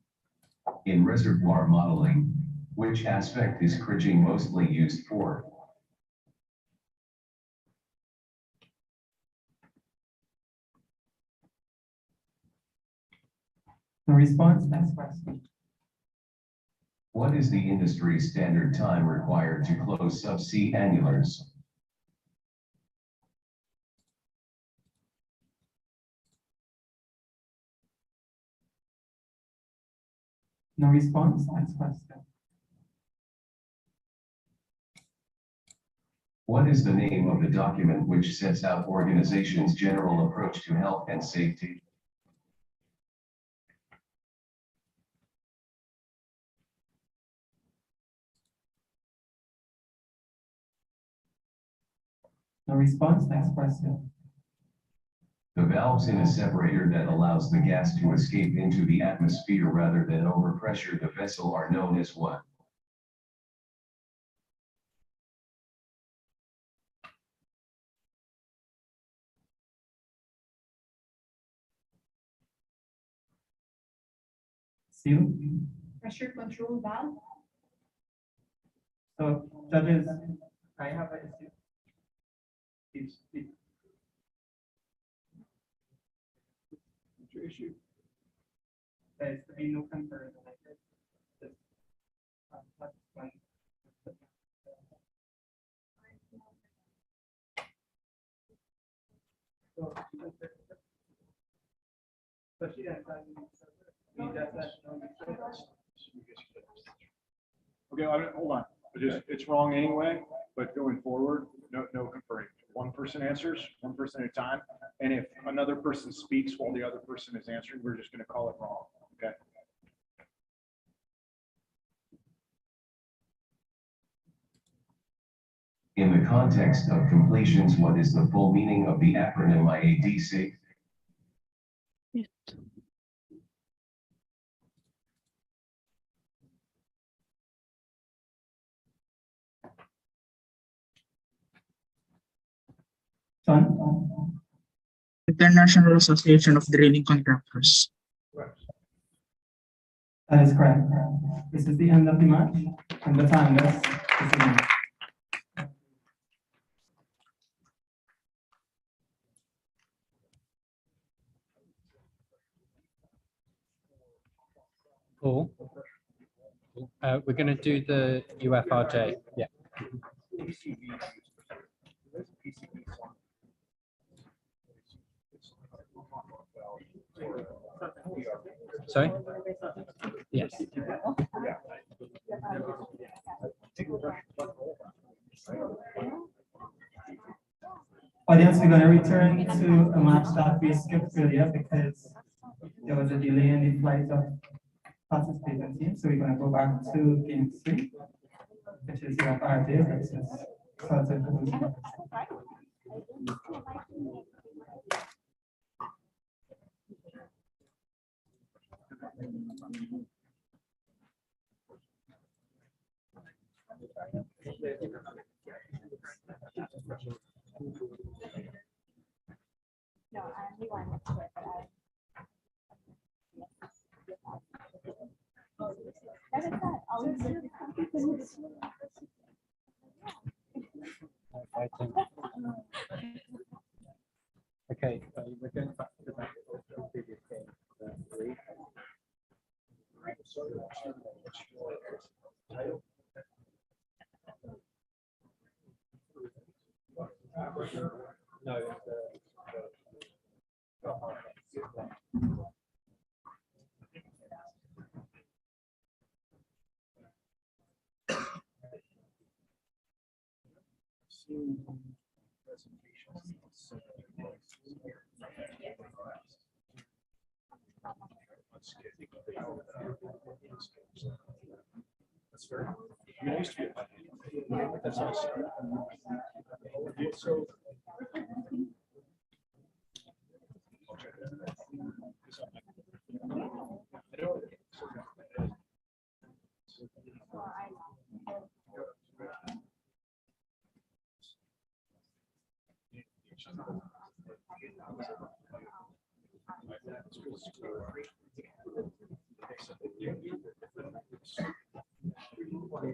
In reservoir modeling, which aspect is kriging mostly used for? No response, next question. What is the industry standard time required to close subsea annulars? No response, next question. What is the name of the document which sets out organization's general approach to health and safety? No response, next question. The valves in a separator that allows the gas to escape into the atmosphere rather than overpressure the vessel are known as what? Seal, Pressure control valve. so judges, I have an issue. Please. What's your issue? There's to be no concern. Okay, hold on. It's wrong anyway, but going forward, no conferring. One person answers, one person at a time. And if another person speaks while the other person is answering, we're just going to call it wrong. Okay. In the context of completions, what is the full meaning of the acronym IADC? Son? International Association of Drilling Contractors. That is correct. This is the end of the match and the time is beginning. Oh, We're going to do the UFRJ. Yeah. Sorry? Yes. Audience, we're going to return to a match that we skipped earlier because there was a delay in the flight of participating teams. So we're going to go back to game 3, which is your RJ versus Sultan Blues. Okay, we're going back to the previous game. 3. No, That's fair. I used to be a that's awesome. So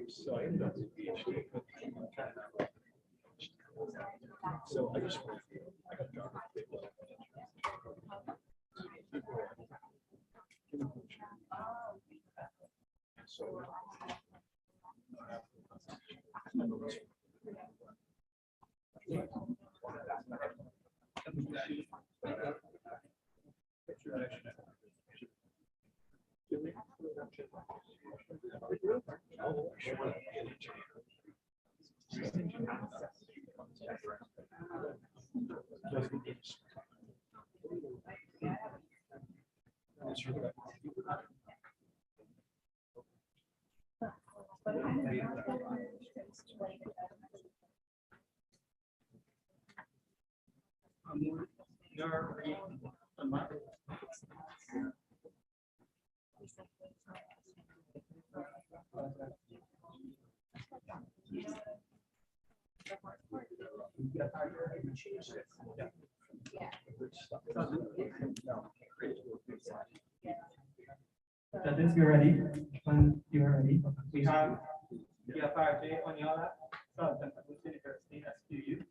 so I ended up with PhD. So I just I got a job. So That is, you're ready. When you're ready, we have the FRJ on your lap. So that's University SQU.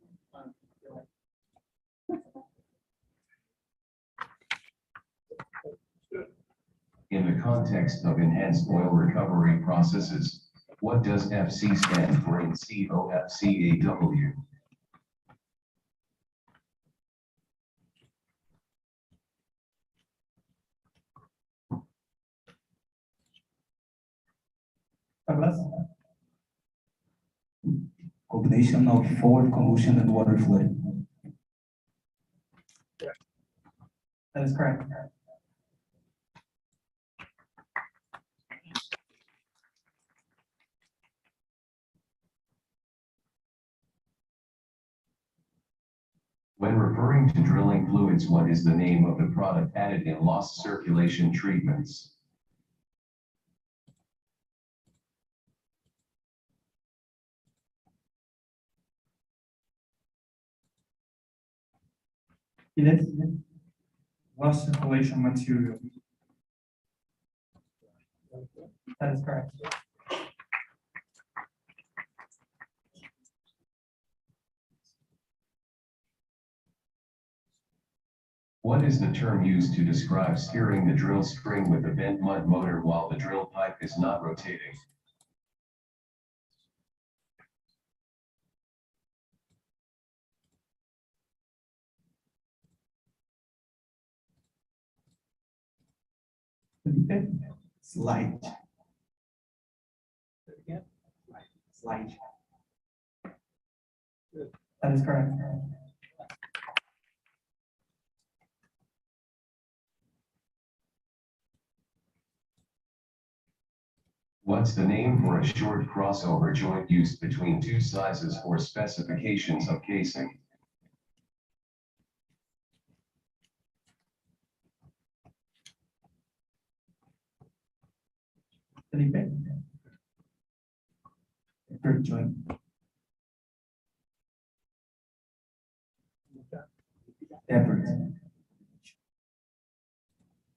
In the context of enhanced oil recovery processes, what does FC stand for in COFCAW? Douglas? Combination of forward combustion and water flooding. That is correct. When referring to drilling fluids, what is the name of the product added in lost circulation treatments? Yes. Lost circulation material. That is correct. What is the term used to describe steering the drill string with a bent mud motor while the drill pipe is not rotating? Felipe? Slide. Slide. That is correct. What's the name for a short crossover joint used between two sizes or specifications of casing? Felipe? Third joint. Tapered.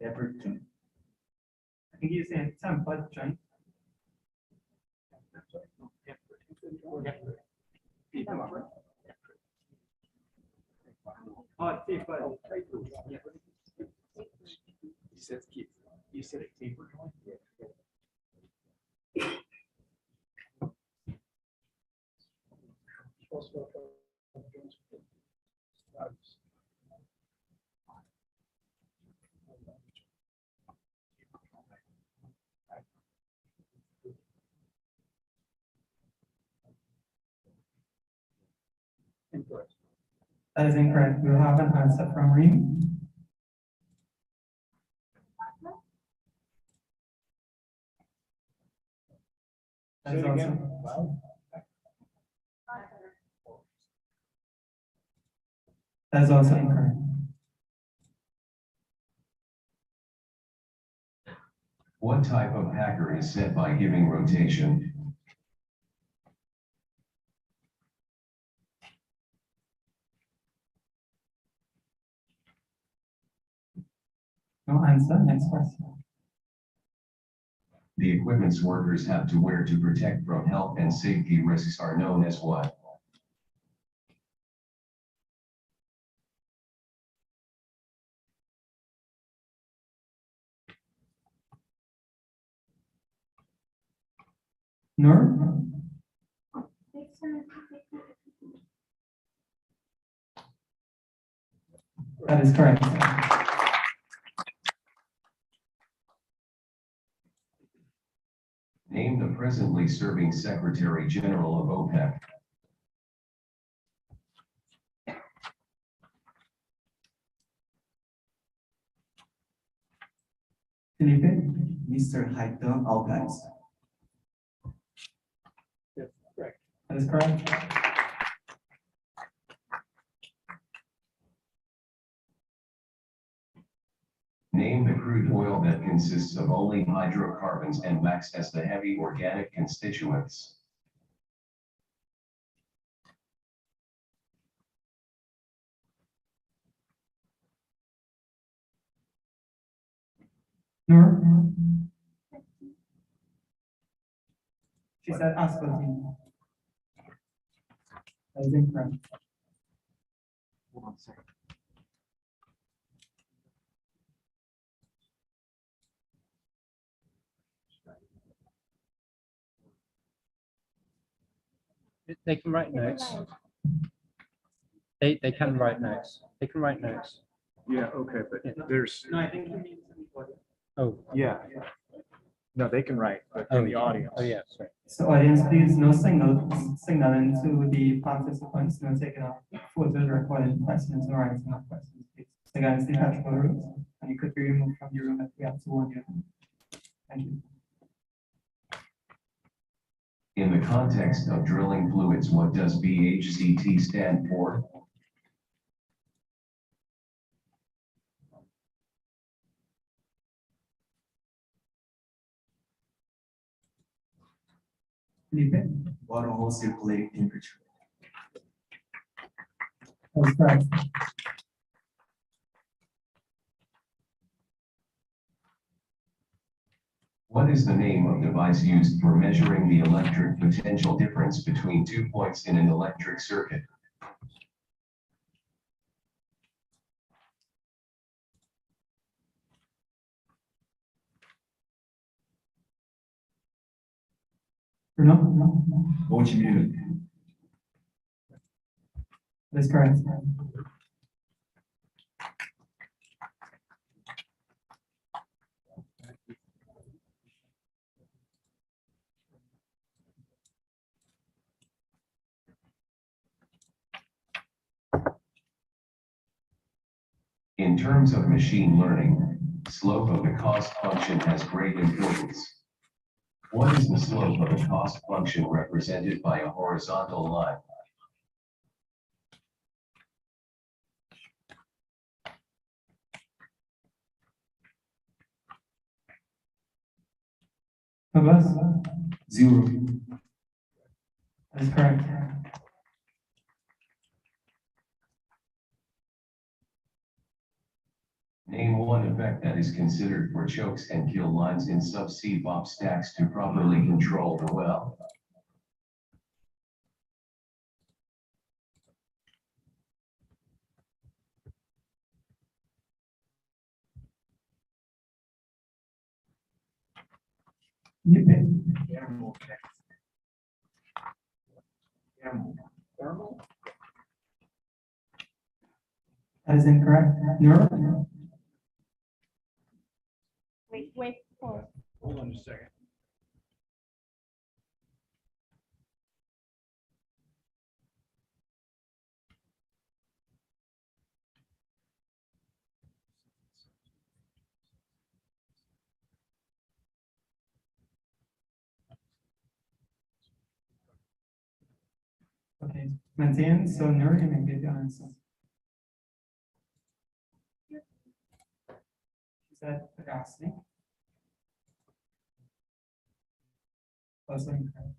Tapered joint. I think you're saying tempered joint. Oh, tapered. You said keep, you said it tapered. That is incorrect. We will have an answer from Reem. That is also, that is also incorrect. What type of hacker is set by giving rotation? No answer. Next question. The equipments workers have to wear to protect from health and safety risks are known as what? Nur? That is correct. Name the presently serving Secretary General of OPEC. Felipe? Mr. Haitham Al-Qais. Yes, correct. That is correct. Name the crude oil that consists of only hydrocarbons and lacks as the heavy organic constituents. Nur? She said aspartame. That is incorrect. Hold on a second. They can write notes. They can write notes. They can write notes. Yeah, okay, but there's, No, I think you mean somebody. Oh, yeah. No, they can write, but in the audience. oh yeah, sorry. So audience, please no signaling to the participants, no taking out photos, recording questions, or writing up questions, please. Against the PetroBowl rules, and you could be removed from the room if we have to warn you. Thank you. In the context of drilling fluids, what does BHCT stand for? Felipe? Water hole circulating temperature. That's correct. What is the name of device used for measuring the electric potential difference between 2 points in an electric circuit? No. Voltmeter. That's correct. In terms of machine learning, slope of the cost function has great importance. What is the slope of a cost function represented by a horizontal line? Douglas? 0. That is correct. Name one effect that is considered for chokes and kill lines in subsea bob stacks to properly control the well. That is incorrect. Neural? Wait, pause. Hold on a second. Okay, maintain, so Nur, you may give your answer. Is that veracity? Also incorrect.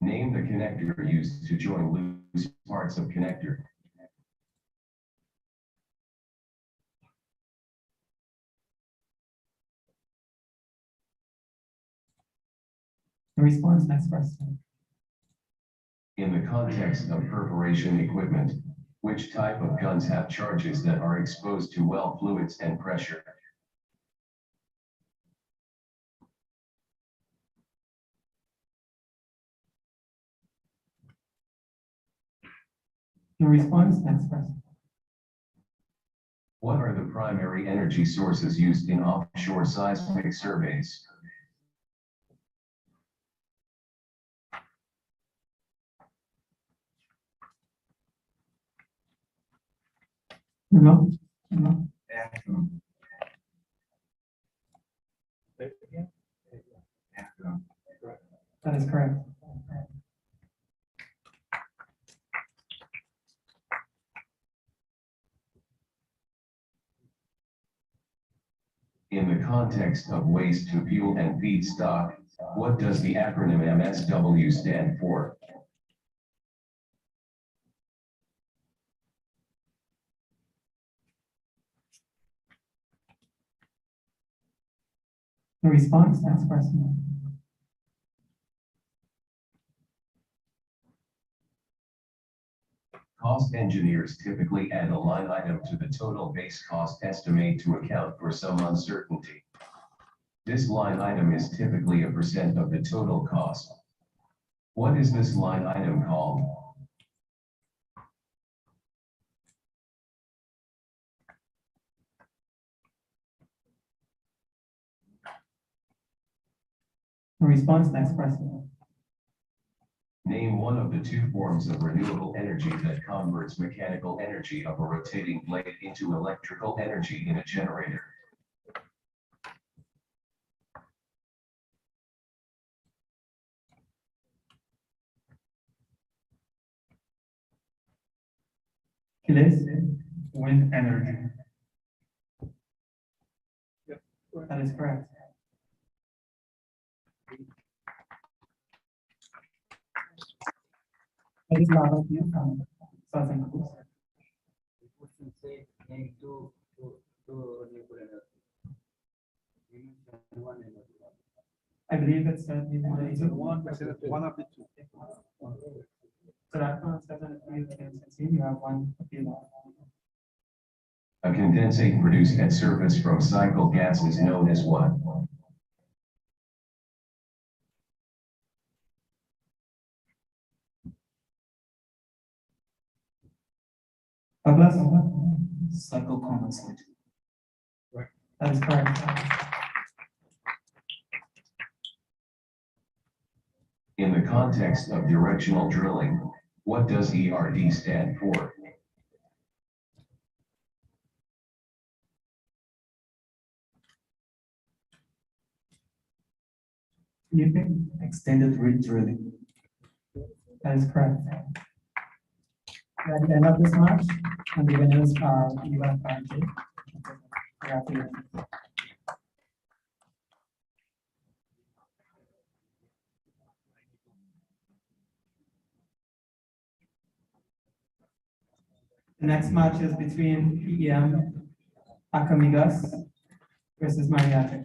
Name the connector used to join loose parts of connector. The response, next question. In the context of perforation equipment, which type of guns have charges that are exposed to well fluids and pressure? The response, next question. What are the primary energy sources used in offshore seismic surveys? No? That is correct. In the context of waste to fuel and feedstock, what does the acronym MSW stand for? The response, next question. Cost engineers typically add a line item to the total base cost estimate to account for some uncertainty. This line item is typically a percent of the total cost. What is this line item called? The response, next question. Name one of the two forms of renewable energy that converts mechanical energy of a rotating blade into electrical energy in a generator. Kilis, wind energy. That is correct. That is not of you from Southern Coast. I believe it's one of the two. So that one doesn't you can see you have one appeal. A condensate produced at surface from cycle gas is known as what? Douglas? Cycle condensate. That is correct. context of directional drilling, what does ERD stand for? You think extended reach drilling. That is correct. At the end of this match, and the winners are UF and J. Congratulations. The next match is between PEM Acamigas versus Marietta.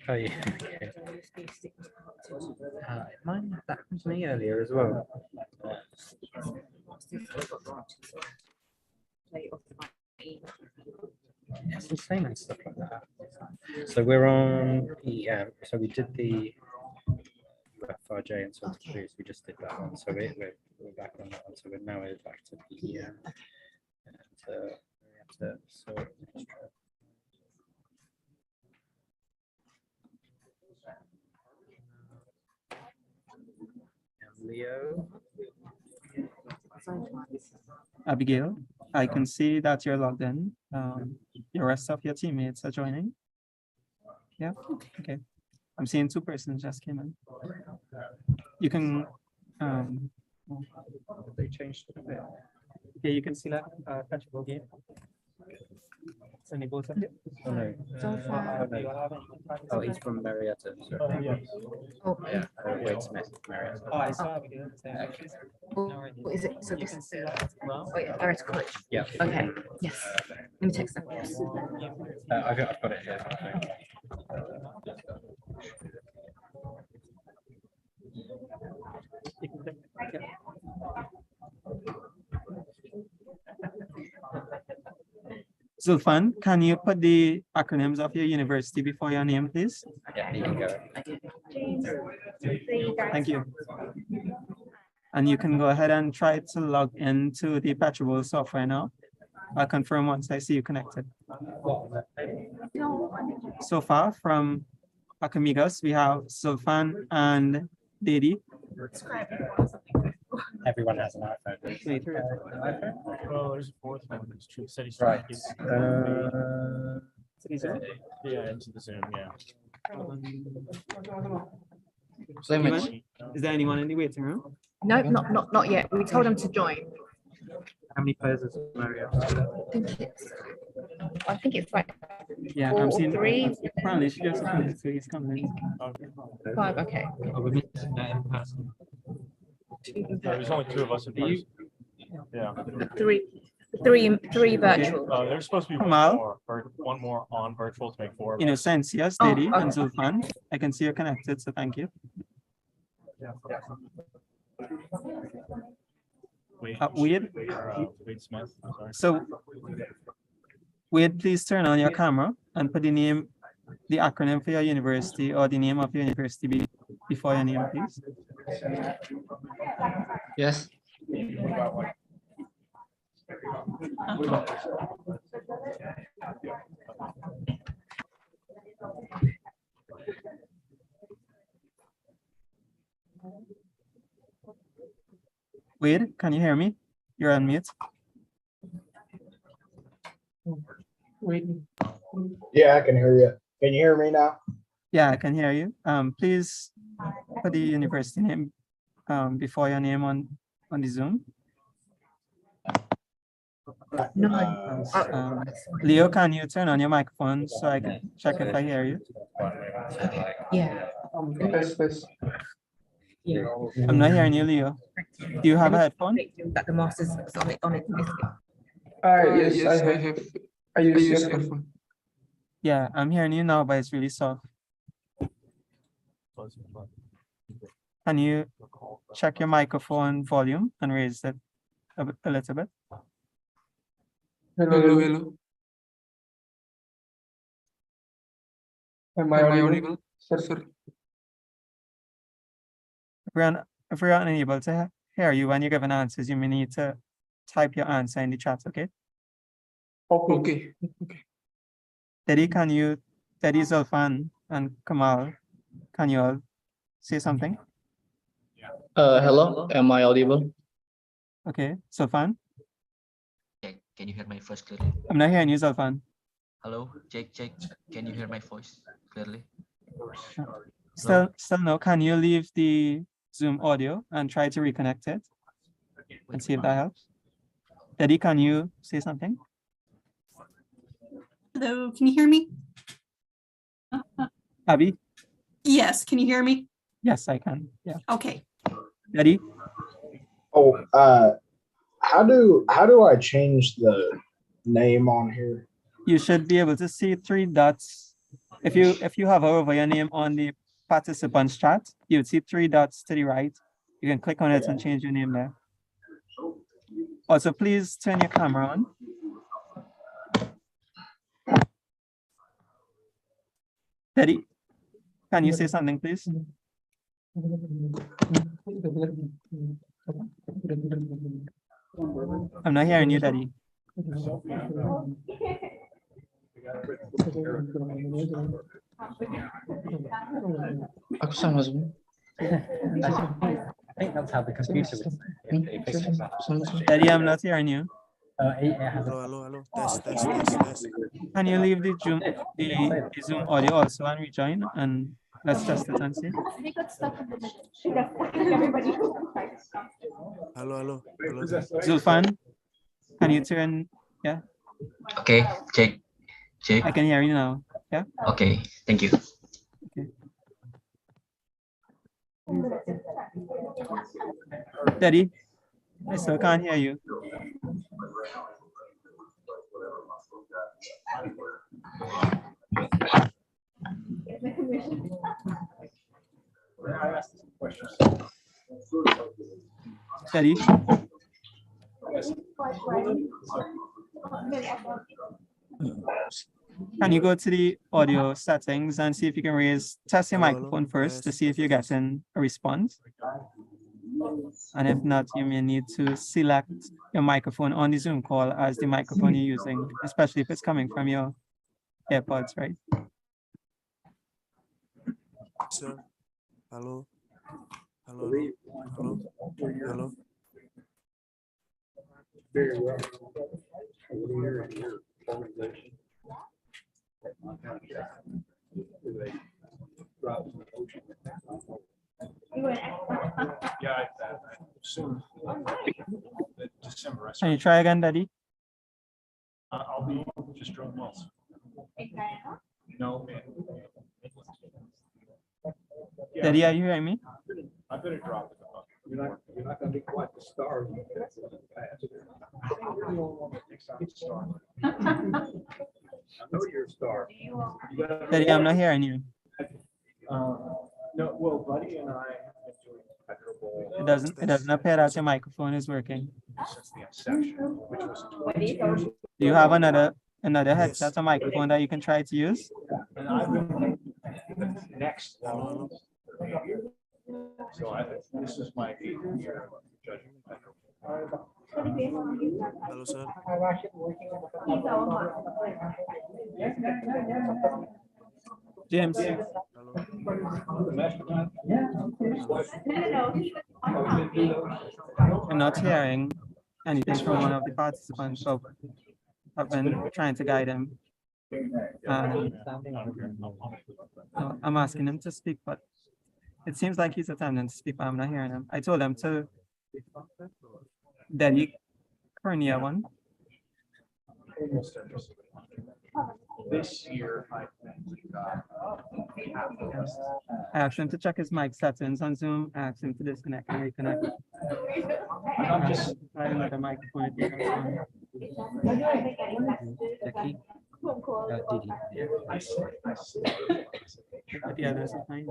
Oh, yeah. Mine, that happened to me earlier as well. It's the same and stuff like that. So we're on PEM. So we did the UFRJ and sort of blues. We just did that one. So we're back on that one. So we're now back to PEM. And so let's try. Leo. Abigail, I can see that you're logged in. The rest of your teammates are joining. Yeah, okay. I'm seeing 2 persons just came in. You can, They changed it a bit. yeah, you can select PetroBowl game. So any both of you? Oh no. Oh, he's from Marietta. Sorry. Oh, Yeah, Wade Smith, Marietta. Oh, I saw Abigail. What is it? So this is well. oh yeah, Barrett's College. Yeah. Okay. Yes. Let me text them. I've got it here. Zulfan, can you put the acronyms of your university before your name, please? Yeah, you can go. Thank you. And you can go ahead and try to log into the PetroBowl software now. I'll confirm once I see you connected. So far from Acamigas, we have Zulfan and Didi. Everyone has an iPhone. Oh, there's a 4th one. It's true. City Right. Yeah, into the Zoom. Yeah. So is there anyone in the waiting room? No, not yet. We told them to join. How many players is Marietta? I think it's like Yeah, 4 I'm or seeing 3. apparently she just appeared, so he's coming in. 5. Okay. Oh, we're missing that in person. There's only 2 of us in person. Yeah. 3 virtual. There's supposed to be Kamal? one more on virtual to make 4. In a sense, yes, Oh, Didi and okay. Zulfan. I can see you're connected, so thank you. Wade? Wade Smith. Sorry. So, Wade, please turn on your camera and put the name, the acronym for your university or the name of your university before your name, please. Yes. Wade, can you hear me? You're on mute. Wait. Yeah, I can hear you. Can you hear me now? Yeah, I can hear you. Please put the university name before your name on the Zoom. No. Leo, can you turn on your microphone so I can check if I hear you? Yeah. Yeah. I'm not hearing you, Leo. Do you have a headphone? That the master's on it. Yes, I have. I use earphone. Yeah, I'm hearing you now, but it's really soft. Can you check your microphone volume and raise it a little bit? Hello. Am I audible? Sir. If we're unable to hear you when you're giving answers, you may need to type your answer in the chat, okay? Okay. Teddy, Zulfan, and Kamal, can you all say something? Hello, am I audible? Okay, Zulfan? Can you hear my voice clearly? I'm not hearing you, Zulfan. Hello, check. Can you hear my voice clearly? Still no. Can you leave the Zoom audio and try to reconnect it and see if that helps? Teddy, can you say something? Hello, can you hear me? Abby? Yes, can you hear me? Yes, I can. Yeah. Okay. Teddy? Oh, how do I change the name on here? You should be able to see 3 dots. If you hover over your name on the participants chat, you would see 3 dots to the right. You can click on it and change your name there. Also, please turn your camera on. Teddy, can you say something, please? I'm not hearing you, Teddy. Aku sama Zoom. I think that's how the computer was. Teddy, I'm not hearing you. Hello. Test. Can you leave the Zoom audio also and rejoin, and let's test it and see. Hello. Zulfan, can you turn? Yeah. Okay, check. I can hear you now. Yeah. Okay, thank you. Okay. Teddy, I still can't hear you. Teddy? Can you go to the audio settings and see if you can test your microphone first to see if you're getting a response? And if not, you may need to select your microphone on the Zoom call as the microphone you're using, especially if it's coming from your AirPods, right? Sir, hello. Very well. Can you try again, Daddy? I'll be just drunk once. No. Daddy, are you hearing me? I better drop it. You're not going to be quite the star. I know you're a star. Daddy, I'm not hearing you. No, well, Buddy and I have been doing PetroBowl. It doesn't appear that your microphone is working. Since the inception, which was Do you have another headset or microphone that you can try to use? and I've been next. So this is my 8th year judging PetroBowl. Hello, sir. James. I'm not hearing anything from one of the participants, so I've been trying to guide him. I'm asking him to speak, but it seems like he's attempting to speak, but I'm not hearing him. I told him to delete Cornea one almost every single month. This year, I think we got half of us. I asked him to check his mic settings on Zoom. I asked him to disconnect and reconnect. I'm just. Try another microphone if you have one. Becky? Didi. But the others are fine.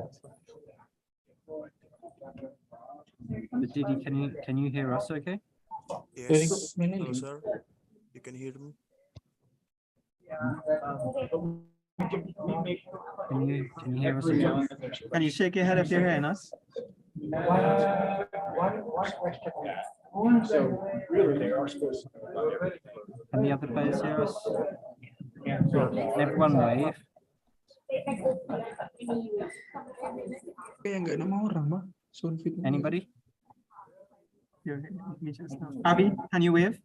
But Didi, can you hear us okay? Yes. Hello, sir. You can hear me? Can you hear us okay? Can you shake your head if you're hearing us? So really, they are supposed to. Can the other players hear us? Everyone wave. Kayak nggak nama orang, Mbak. Anybody? Abby, can you wave?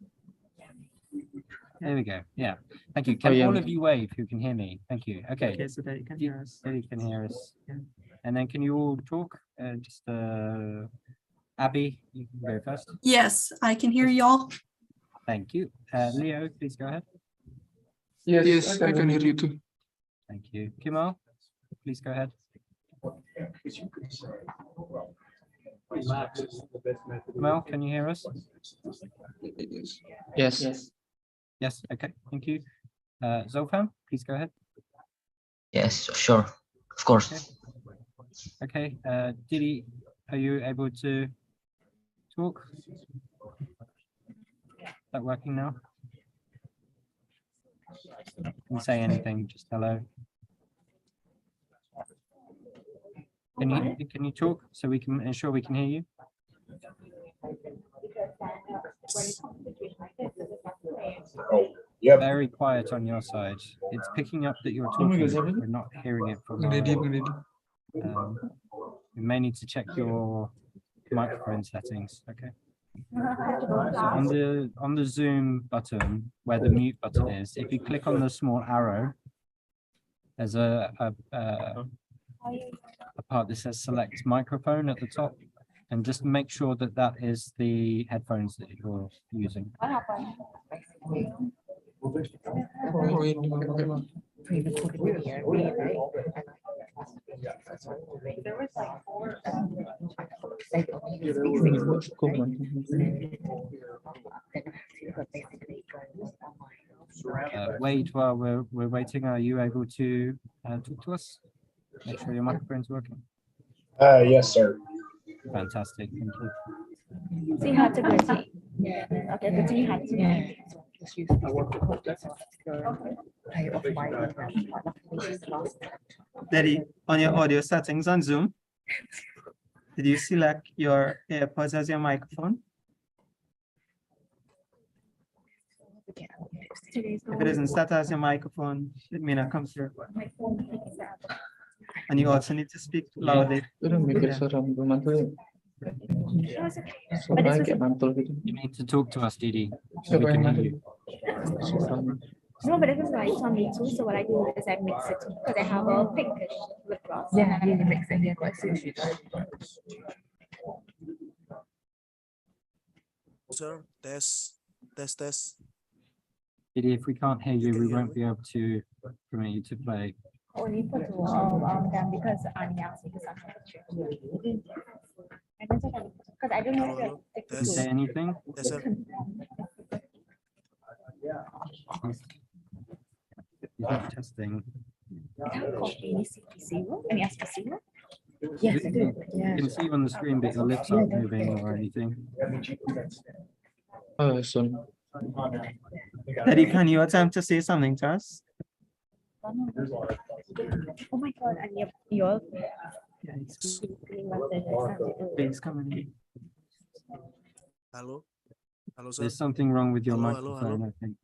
There we go. Yeah. Thank you. Can all of you wave who can hear me? Thank you. Okay. Okay, so that you can hear us. So you can hear us. Yeah. And then can you all talk? Abby, you can go first. Yes, I can hear y'all. Thank you. Leo, please go ahead. Yes, I can hear you too. Thank you. Kimal, please go ahead. Kimal, can you hear us? Yes. Yes. Okay. Thank you. Zolfan, please go ahead. Yes, sure. Of course. Okay. Didi, are you able to talk? Is that working now? Can you say anything? Just hello. Can you talk so we can ensure we can hear you? Yep. Very quiet on your side. It's picking up that you're talking. We're not hearing it from our end. You may need to check your microphone settings. Okay. On the Zoom button where the mute button is, if you click on the small arrow, there's a part that says select microphone at the top, and just make sure that that is the headphones that you're using. Wade, while we're waiting, are you able to talk to us? Make sure your microphone's working. Yes, sir. Fantastic, thank you. Say hi to Bertie. Okay, Bertie, hi to me. Daddy, on your audio settings on Zoom, did you select your AirPods as your microphone? If it isn't set as your microphone, it may not come through. And you also need to speak loudly. Udah mikir suara mantul. Suara kayak mantul gitu. You need to talk to us, Didi, so we can hear you. No, but this is why it's on me too. So what I do is I mix it because I have a pinkish lip gloss. Yeah, you mix it here like sushi. Sir, test. Didi, if we can't hear you, we won't be able to permit you to play. Only for two them because Anya asked me to send her picture. Because I don't know if you're Can you say anything? Yes, sir. He's not testing. Yes, I do. You can see on the screen, but your lips aren't moving or anything. Son. Daddy, can you attempt to say something to us? Oh my God, and you're Please come in. Hello, sir. There's something wrong with your Hello, microphone, I think.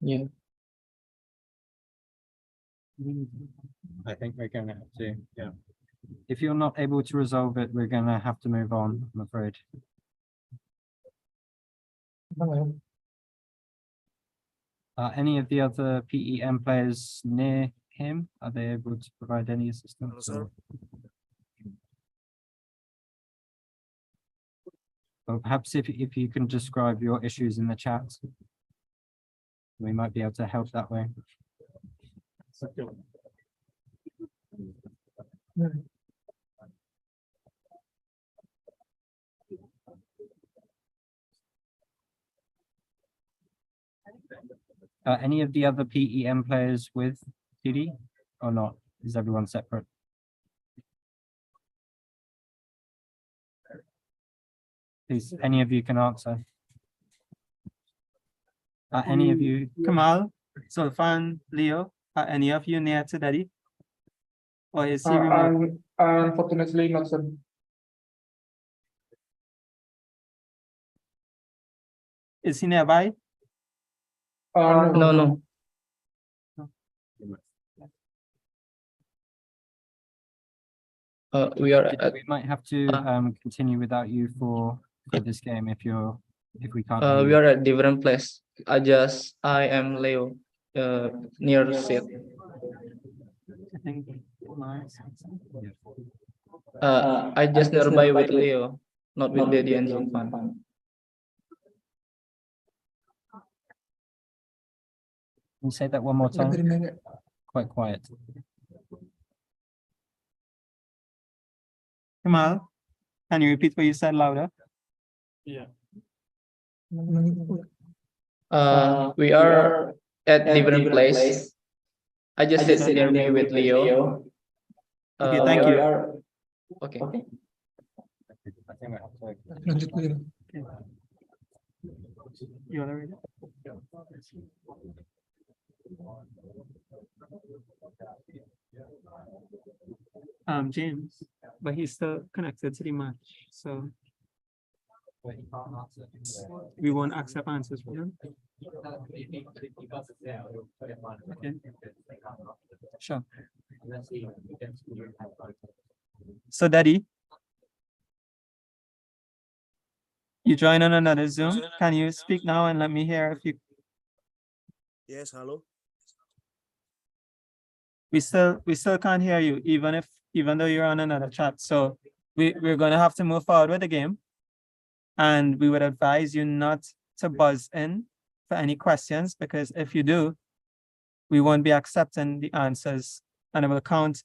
Yeah. I think we're going to have to, yeah. If you're not able to resolve it, we're going to have to move on, I'm afraid. Are any of the other PEM players near him? Are they able to provide any assistance? Or perhaps if you can describe your issues in the chat, we might be able to help that way. Any of the other PEM players with TD or not? Is everyone separate? Please, any of you can answer. Any of you? Kamal, Sulfan, Leo, are any of you near to Daddy? Or is he remote? Unfortunately, not sir. Is he nearby? No. We are at, We might have to continue without you for this game if we can't. we are at different place. I am Leo, near seat. I think I just nearby with Leo, not with Daddy and Sulfan. Can you say that one more time? Quite quiet. Kamal, can you repeat what you said louder? Yeah. We are at different place. I just sit near me with Leo. Okay, thank you. Okay. You already? James, but he's still connected to the match, so we won't accept answers from him. Okay. Sure. So, Daddy, you join on another Zoom. Can you speak now and let me hear if you? Yes, hello. We still can't hear you, even though you're on another chat. So we're gonna have to move forward with the game. And we would advise you not to buzz in for any questions, because if you do, we won't be accepting the answers and it will count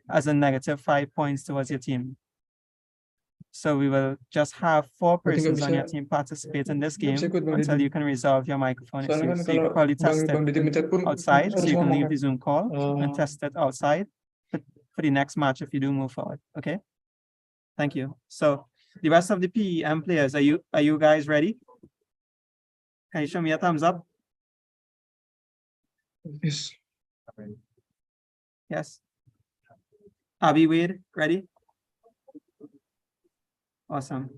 as a -5 points towards your team. So we will just have 4 persons on your team participate in this game until you can resolve your microphone issues. So you can probably test it outside, so you can leave the Zoom call and test it outside for the next match if you do move forward. Okay. Thank you. So the rest of the PEM players, are you guys ready? Can you show me a thumbs up? Yes. Yes. Abby Wade, ready? Awesome.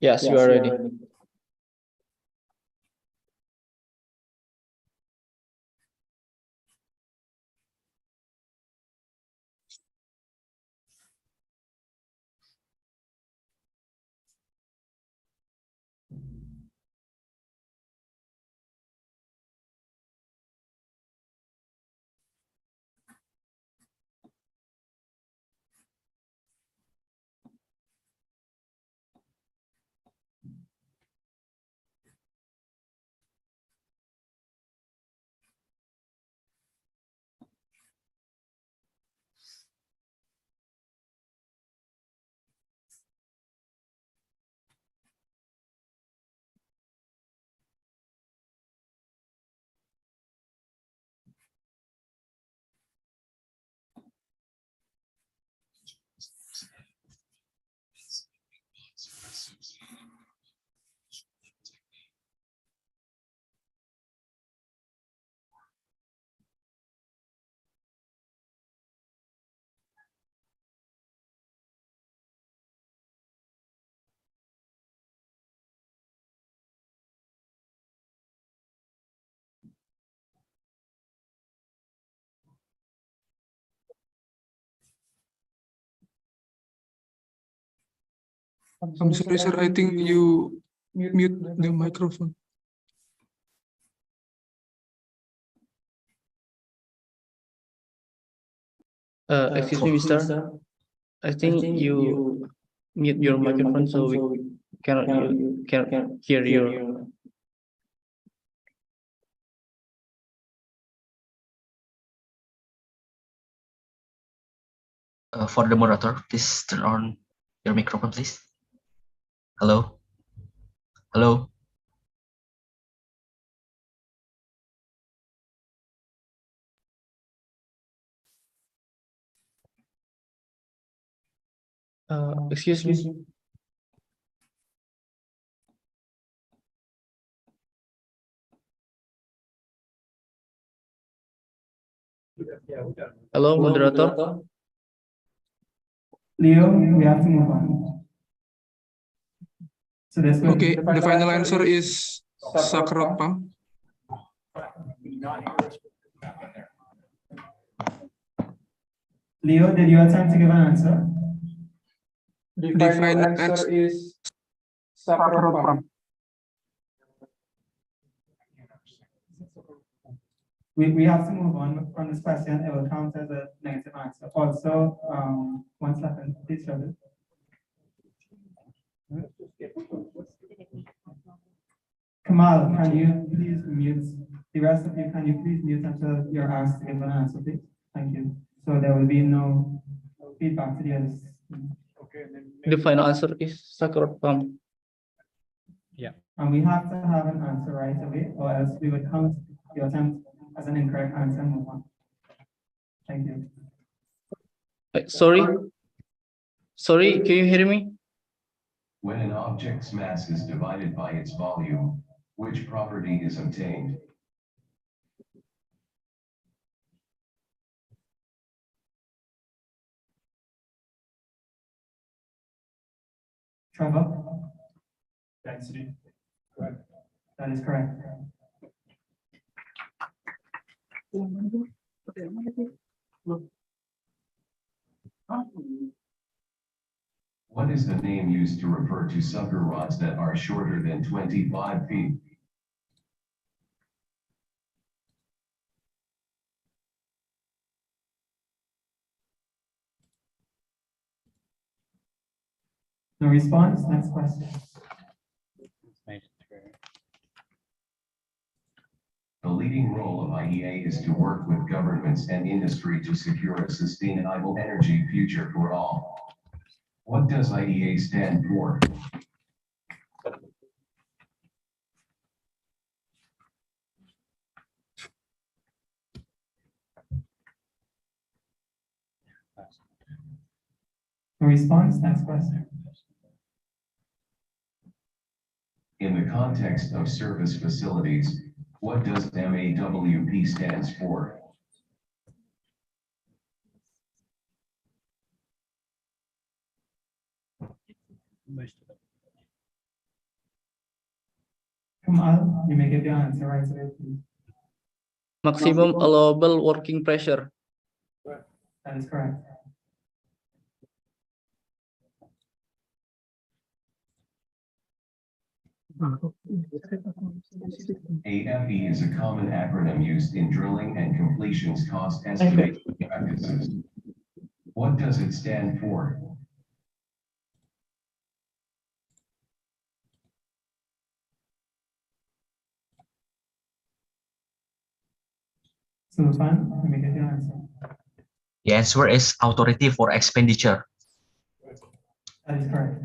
Yes, you are ready. I'm sorry, sir. I think you mute the microphone. Excuse me, Mister. I think you mute your microphone so we cannot hear your. For the moderator, please turn on your microphone, please. Hello? Hello? Excuse me. Hello, moderator. Leo, we have to move on. So that's good. Okay, the final answer is Sakrot Pump. Leo, did you have time to give an answer? The final answer is Sakrot Pump. We have to move on from this question. It will count as a negative answer. Also, one second, please show this. Kamal, can you please mute? The rest of you, can you please mute until you're asked to give an answer, please? Thank you. So there will be no feedback to the others. The final answer is Sakrot Pump. Yeah. And we have to have an answer right away, or else we would count your attempt as an incorrect answer and move on. Thank you. Sorry, can you hear me? When an object's mass is divided by its volume, which property is obtained? Trevor? Density. Correct. That is correct. What is the name used to refer to sucker rods that are shorter than 25 feet? No response? Next question. The leading role of IEA is to work with governments and industry to secure a sustainable energy future for all. What does IEA stand for? No response? Next question. In the context of service facilities, what does MAWP stands for? Kamal, you may give your answer right away, please. Maximum allowable working pressure. That is correct. AFE is a common acronym used in drilling and completions cost estimation practices. What does it stand for? Sultan, you may give your answer. The answer is Authority for Expenditure. That is correct.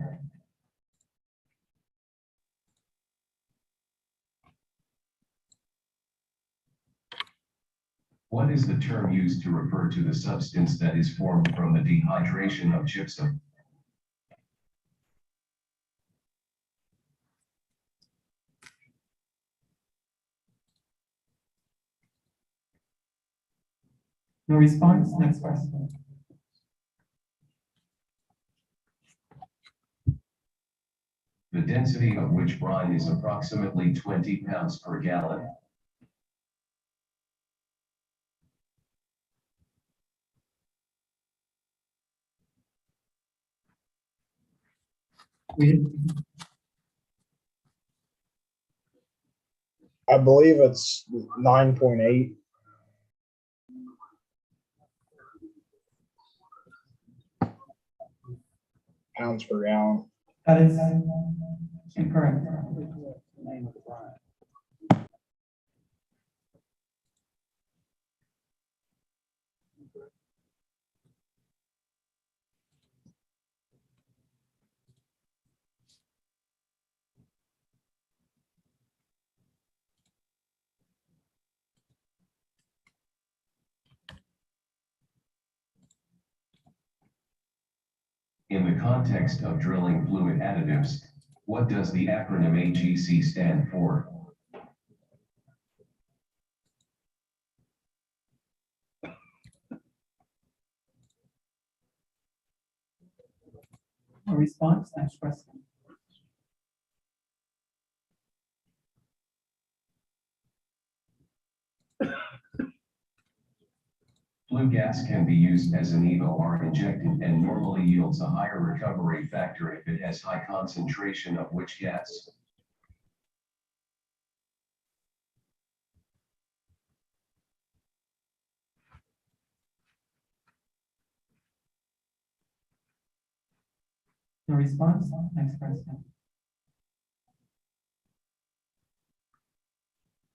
What is the term used to refer to the substance that is formed from the dehydration of gypsum? No response? Next question. The density of which brine is approximately 20 pounds per gallon. I believe it's 9.8. Pounds per gallon. That is incorrect. In the context of drilling fluid additives, what does the acronym AGC stand for? A response, next question. Flue gas can be used as an EVO or injected and normally yields a higher recovery factor if it has high concentration of which gas? The response, next question.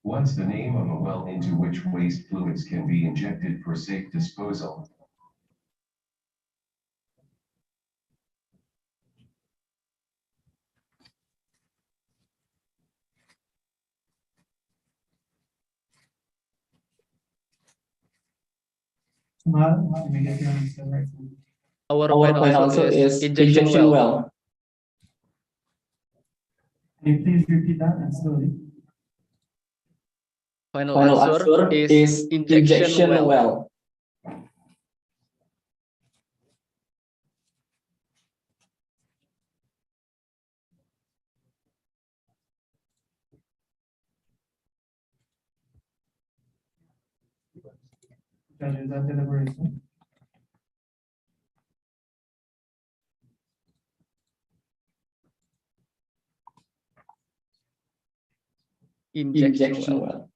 What's the name of a well into which waste fluids can be injected for safe disposal? Tomorrow, you may get your answer right. Our point also is injection well. Can you please repeat that and slowly? Final answer is injection well. Judges of deliberation. Injection well.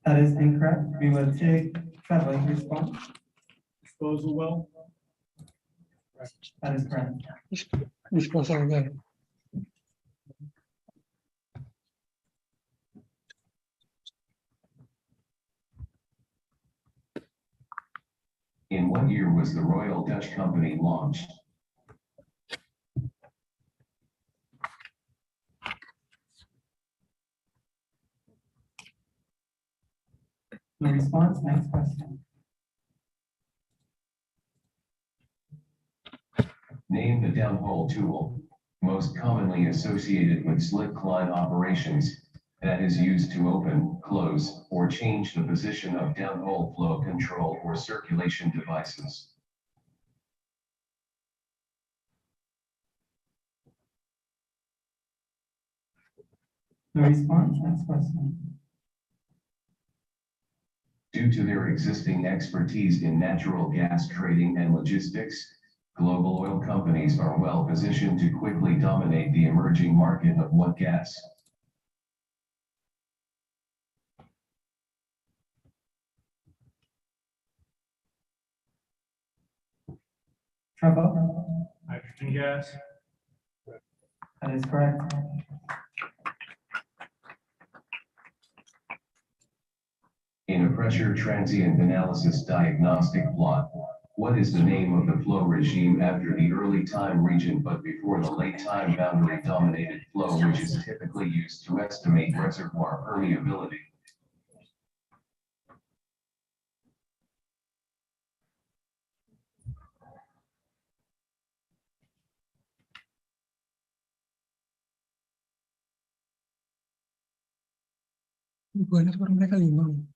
That is incorrect. We will take Trevor's response. Disposal well. That is correct. Disposal well. In what year was the Royal Dutch Company launched? No response, next question. Name the downhole tool most commonly associated with slip climb operations that is used to open, close, or change the position of downhole flow control or circulation devices. No response, next question. Due to their existing expertise in natural gas trading and logistics, global oil companies are well positioned to quickly dominate the emerging market of what gas? Trevor? Hydrogen gas. That is correct. Pressure transient analysis diagnostic plot. What is the name of the flow regime after the early time region but before the late time boundary dominated flow, which is typically used to estimate reservoir permeability? Bukan seperti mereka 5.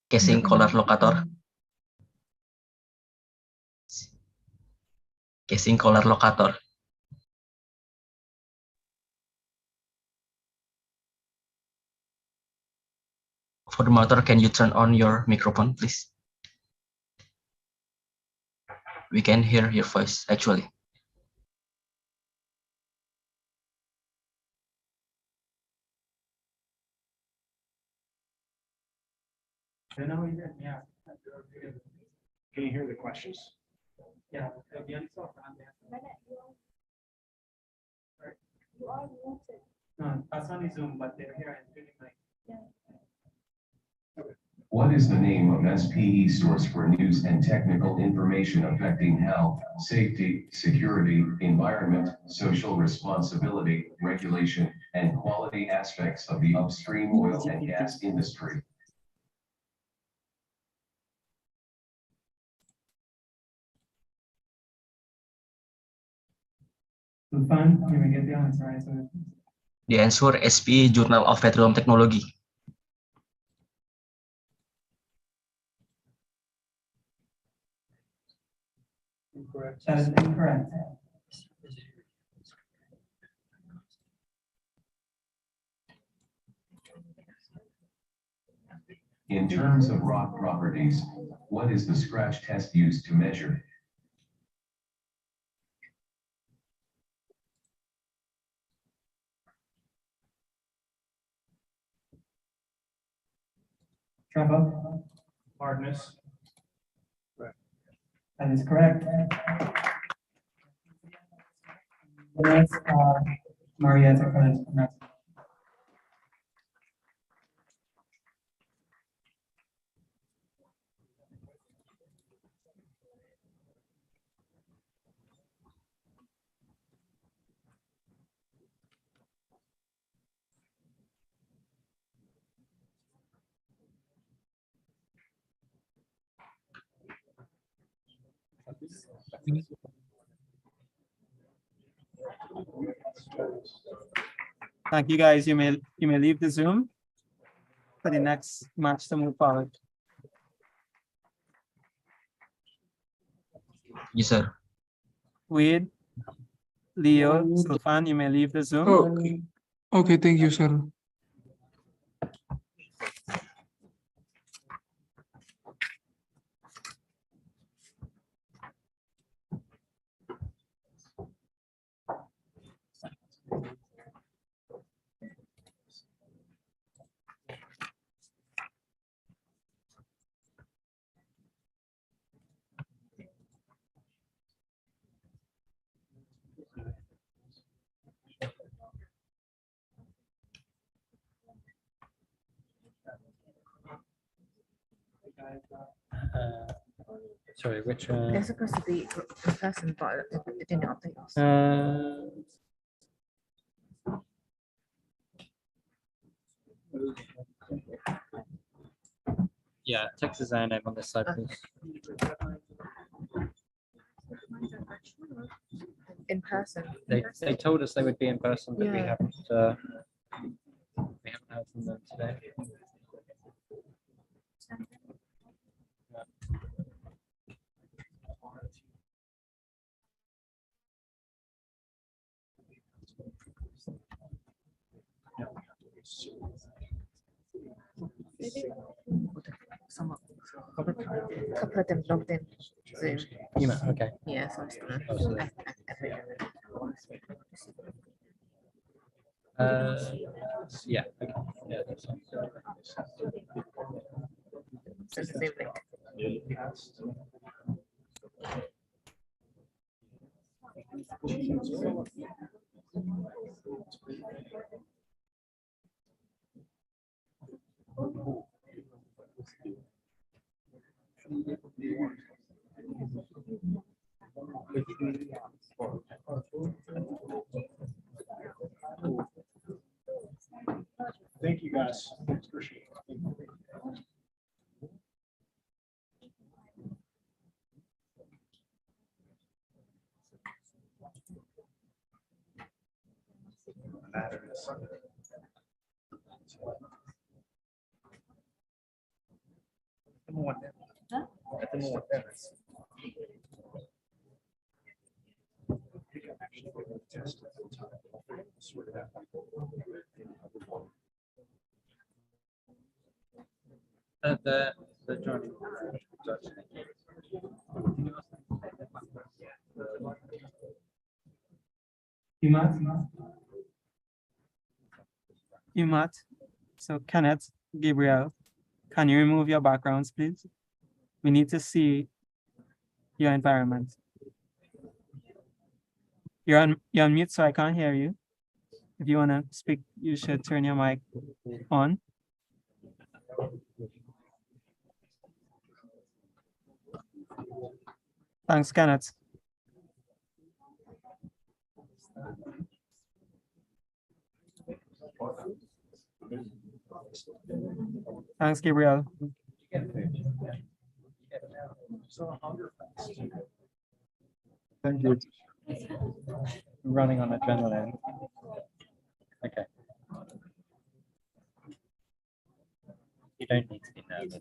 Casing collar locator. Casing collar locator. For the motor, can you turn on your microphone, please? We can hear your voice, actually. Can you hear the questions? Yeah. No, that's on Zoom, but they're here and doing like. What is the name of SPE source for news and technical information affecting health, safety, security, environment, social responsibility, regulation, and quality aspects of the upstream oil and gas industry? Fun, you may get the answer, right? So The answer SPE Journal of Petroleum Technology. incorrect. That is incorrect. In terms of rock properties, what is the scratch test used to measure? Trevor? Hardness. That is correct. Next, Marietta Collins. Thank you, guys. You may leave the Zoom for the next match to move forward. Yes, sir. Wade, Leo, Stefan, you may leave the Zoom. Okay. Okay, thank you, sir. Sorry, which They're supposed to be in person, but they didn't update us. Yeah, Texas A&M on this side, please. In person. They told us they would be in person, but we Yeah. haven't heard from them today. A couple of them logged in Zoom. Okay. Yeah, so I'm just gonna yeah. Okay. Yeah, that's fine. So it's the Zoom link. Thank you, guys. Appreciate it. The joining. Umat. So Kenneth, Gabriel, can you remove your backgrounds, please? We need to see your environment. You're on mute, so I can't hear you. If you want to speak, you should turn your mic on. Thanks, Kenneth. Thanks, Gabriel. Thank you. Running on adrenaline. Okay. You don't need to be nervous.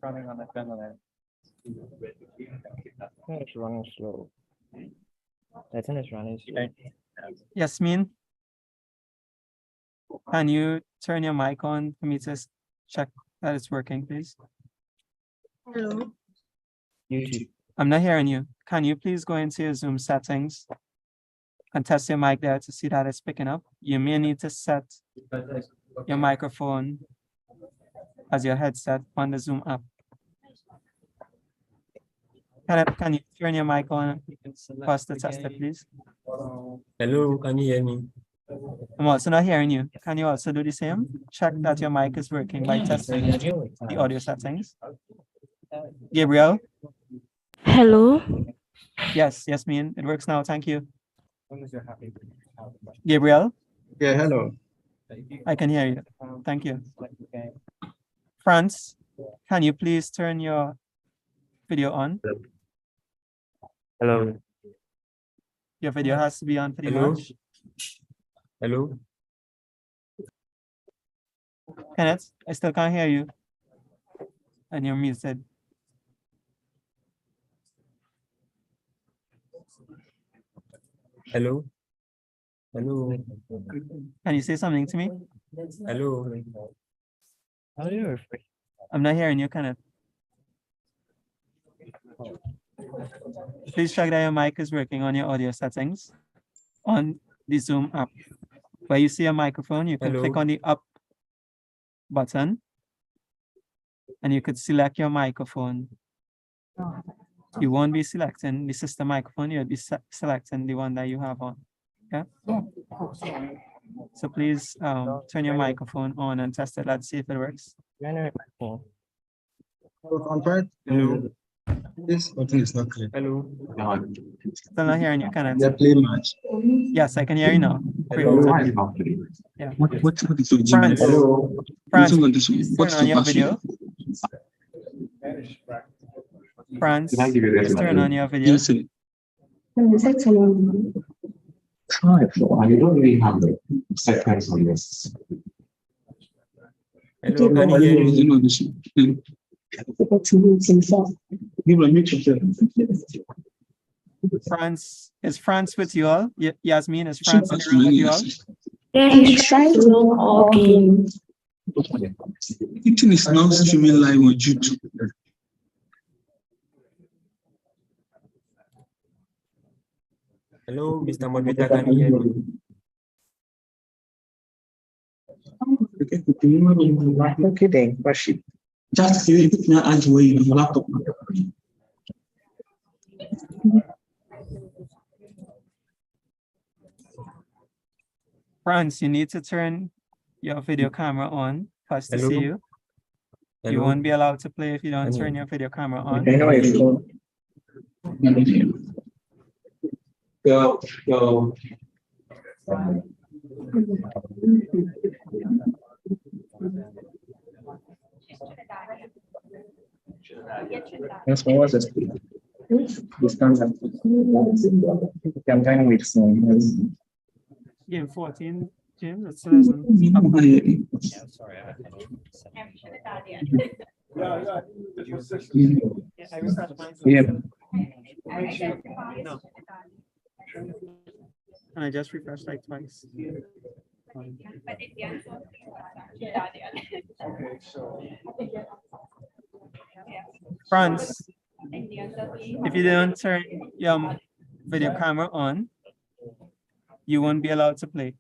Running on adrenaline. It's running slow. I think it's running slow. Yasmin, can you turn your mic on for me to check that it's working, please? Hello. YouTube. I'm not hearing you. Can you please go into your Zoom settings and test your mic there to see that it's picking up? You may need to set your microphone as your headset on the Zoom app. Can you turn your mic on for us to test it, please? Hello, can you hear me? I'm also not hearing you. Can you also do the same? Check that your mic is working by testing the audio settings. Gabriel? Hello? Yes, Yasmin, it works now. Thank you. Gabriel? Yeah, hello. I can hear you. Thank you. Franz, can you please turn your video on? Hello. Your video has to be on pretty Hello. much. Hello. Kenneth, I still can't hear you. And you're muted. Hello. Hello. Can you say something to me? Hello. I'm not hearing you, Kenneth. Please check that your mic is working on your audio settings on the Zoom app. Where you see a microphone, you can Hello. click on the up button and you could select your microphone. You won't be selecting the system microphone, you'll be selecting the one that you have on. Okay? So please turn your microphone on and test it. Let's see if it works. Hello. This button is not clear. Hello. Still not hearing you, can I? They play match. Yes, I can hear you now. Yeah. What is your France. Hello. France, What's turn on the your password? video. France, please turn on your video. Yes, sir. Try it. I don't really have the seconds on this. Hello, can you hear me? France, is France with you all? Yasmin, is France in the room with you all? Yeah, he's trying to run all game. It is now streaming live on YouTube. Hello, Mr. Moderator, can you hear me? Okay, then, Rashid. Just see it now as well in your laptop. France, you need to turn your video camera on for us to Hello? see you. You Hello? won't be allowed to play if you don't turn your video camera on. I know it's cool. Go. Yes, what was it? This comes up. I'm trying with some. Game 14, James, it still isn't. Yeah, sorry. Yeah, I refreshed mine. Yeah. No. And I just refreshed like twice. France, if you don't turn your video camera on, you won't be allowed to play.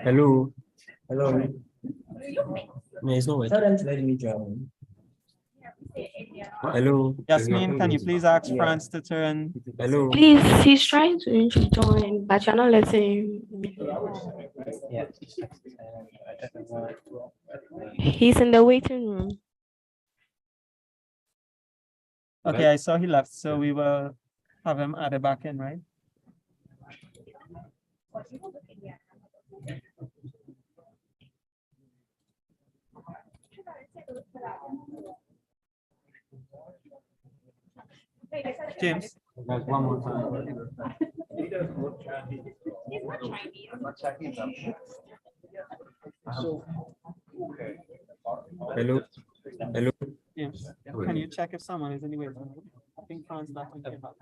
Hello. Hello. No, it's not working. Tell them to let me join. Hello. Yasmin, can you please ask France to turn? Hello. Please, he's trying to join, but you're not letting him. Yeah. I don't know why. He's in the waiting room. Okay, I saw he left, so we will have him added back in, right? James. There's one more time. Hello. Hello. James, can you check if someone is anywhere? I think Fran's back when he came back.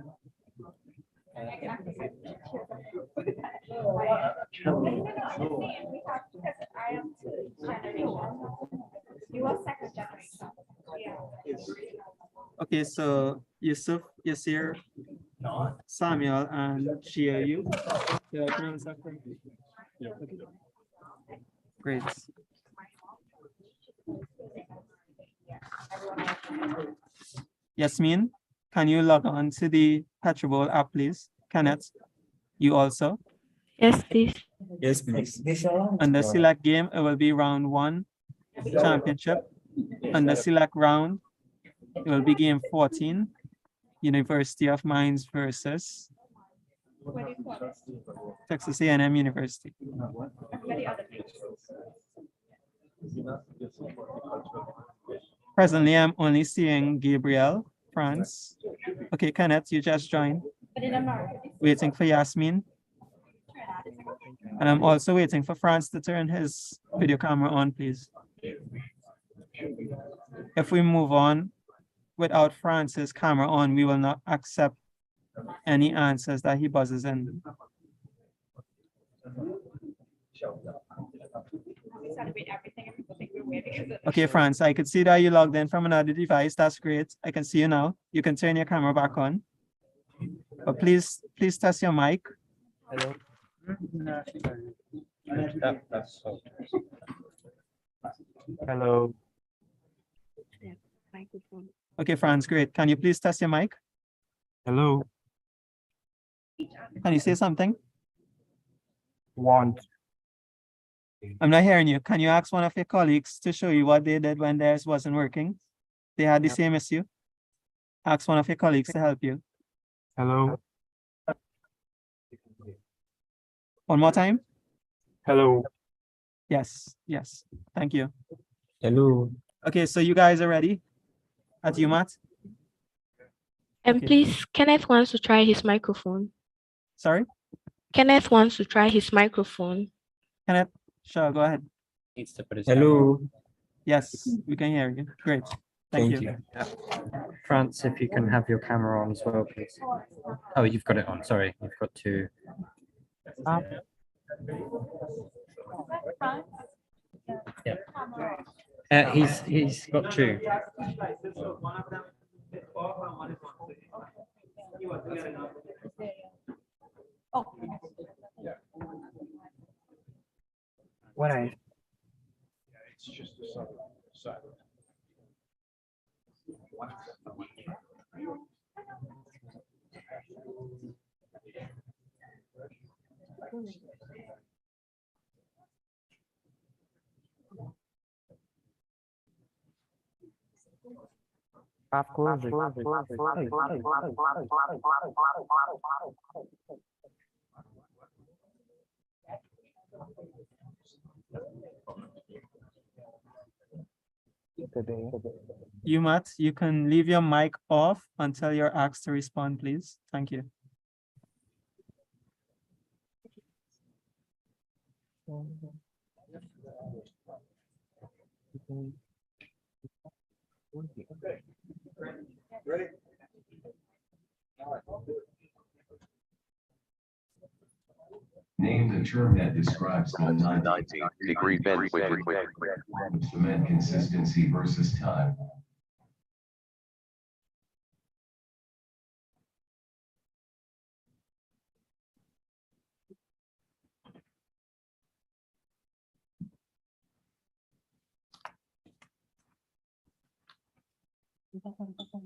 Okay, so Yusuf, Yasir, Samuel, and Chiayu. Did I pronounce that correctly? Yeah. Okay. Great. Yasmin, can you log on to the PetroBowl app, please? Kenneth, you also? Yes, please. Yes, please. Under select game, it will be round 1 championship. Under select round, it will be game 14, University of Mines versus Texas A&M University. Presently, I'm only seeing Gabriel, France. Okay, Kenneth, you just joined. Waiting for Yasmin. And I'm also waiting for France to turn his video camera on, please. If we move on without France's camera on, we will not accept any answers that he buzzes in. Okay, France, I could see that you logged in from another device. That's great. I can see you now. You can turn your camera back on. But please test your mic. Hello. Hello. Okay, Franz, great. Can you please test your mic? Hello. Can you say something? Want. I'm not hearing you. Can you ask one of your colleagues to show you what they did when theirs wasn't working? They had the same issue. Ask one of your colleagues to help you. Hello. One more time. Hello. Yes, yes. Thank you. Hello. Okay, so you guys are ready at UMatt? And please, Kenneth wants to try his microphone. Sorry? Kenneth wants to try his microphone. Kenneth, sure, go ahead. Needs to put his Hello. Yes, we can hear you. Great. Thank you. France, if you can have your camera on as well, please. Oh, you've got it on. Sorry, you've got to. Yeah. He's got two. What I It's just the side. UMatt, you can leave your mic off until you're asked to respond, please. Thank you. Ready? Name the term that describes the 90-degree bend with cement consistency versus time.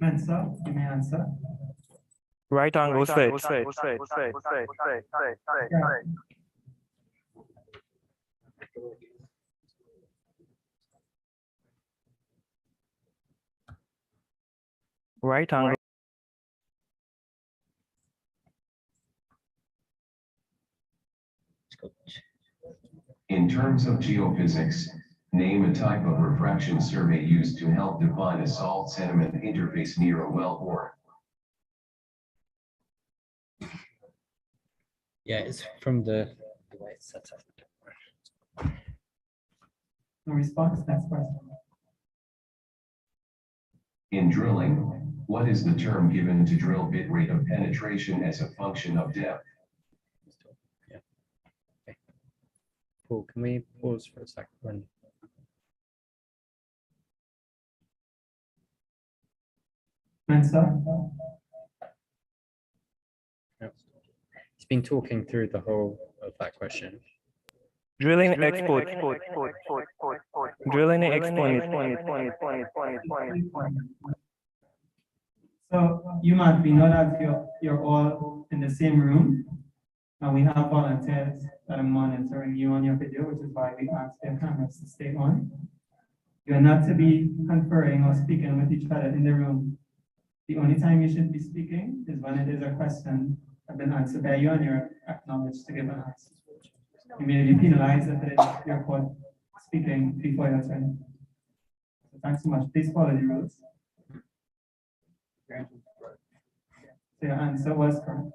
Mensa, you may answer. right angle straight. Right angle. In terms of geophysics, name a type of refraction survey used to help define a salt-sediment interface near a wellbore. Yeah, it's from the way it's set up. No response, next question. In drilling, what is the term given to drill bit rate of penetration as a function of depth? Yeah. Okay. Paul, can we pause for a second? Mensa? He's been talking through the whole of that question. Drilling export. Drilling export. So you might be know that you're all in the same room, and we have volunteers that are monitoring you on your video, which is why we ask their cameras to stay on. You're not to be conferring or speaking with each other in the room. The only time you should be speaking is when it is a question that has been answered by you and you're acknowledged to give an answer. You may be penalized if it is your caught speaking before your turn. So thanks so much. Please follow the rules. So your answer was correct.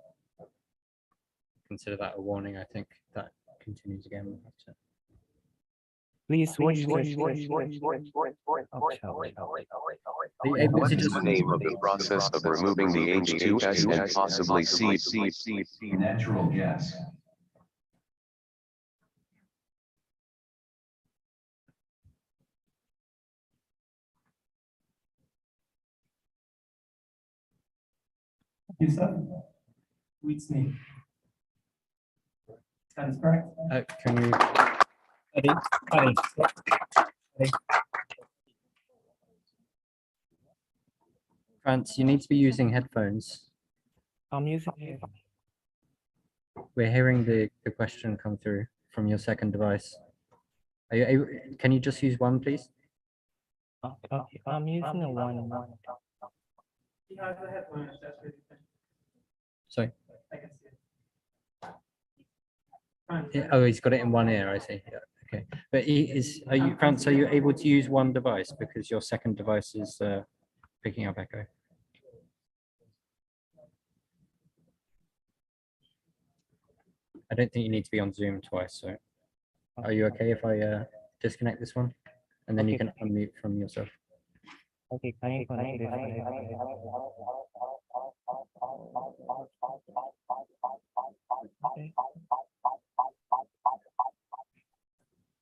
Consider that a warning. I think that continues again. We'll have to. Please watch. What is the name of the process of removing the H2S and possibly C? Natural gas. You said? Whitney. That is correct. Can you? France, you need to be using headphones. I'm using headphones. We're hearing the question come through from your second device. Are you able, can you just use one, please? Okay, I'm using a one. He has a headphone. That's really good. Sorry. I can see it. Yeah, oh, he's got it in one ear, I see. Yeah, okay. But are you, France, are you able to use one device because your second device is picking up echo? I don't think you need to be on Zoom twice, so are you okay if I disconnect this one? And then you can unmute from yourself. Okay, can you connect this? Okay.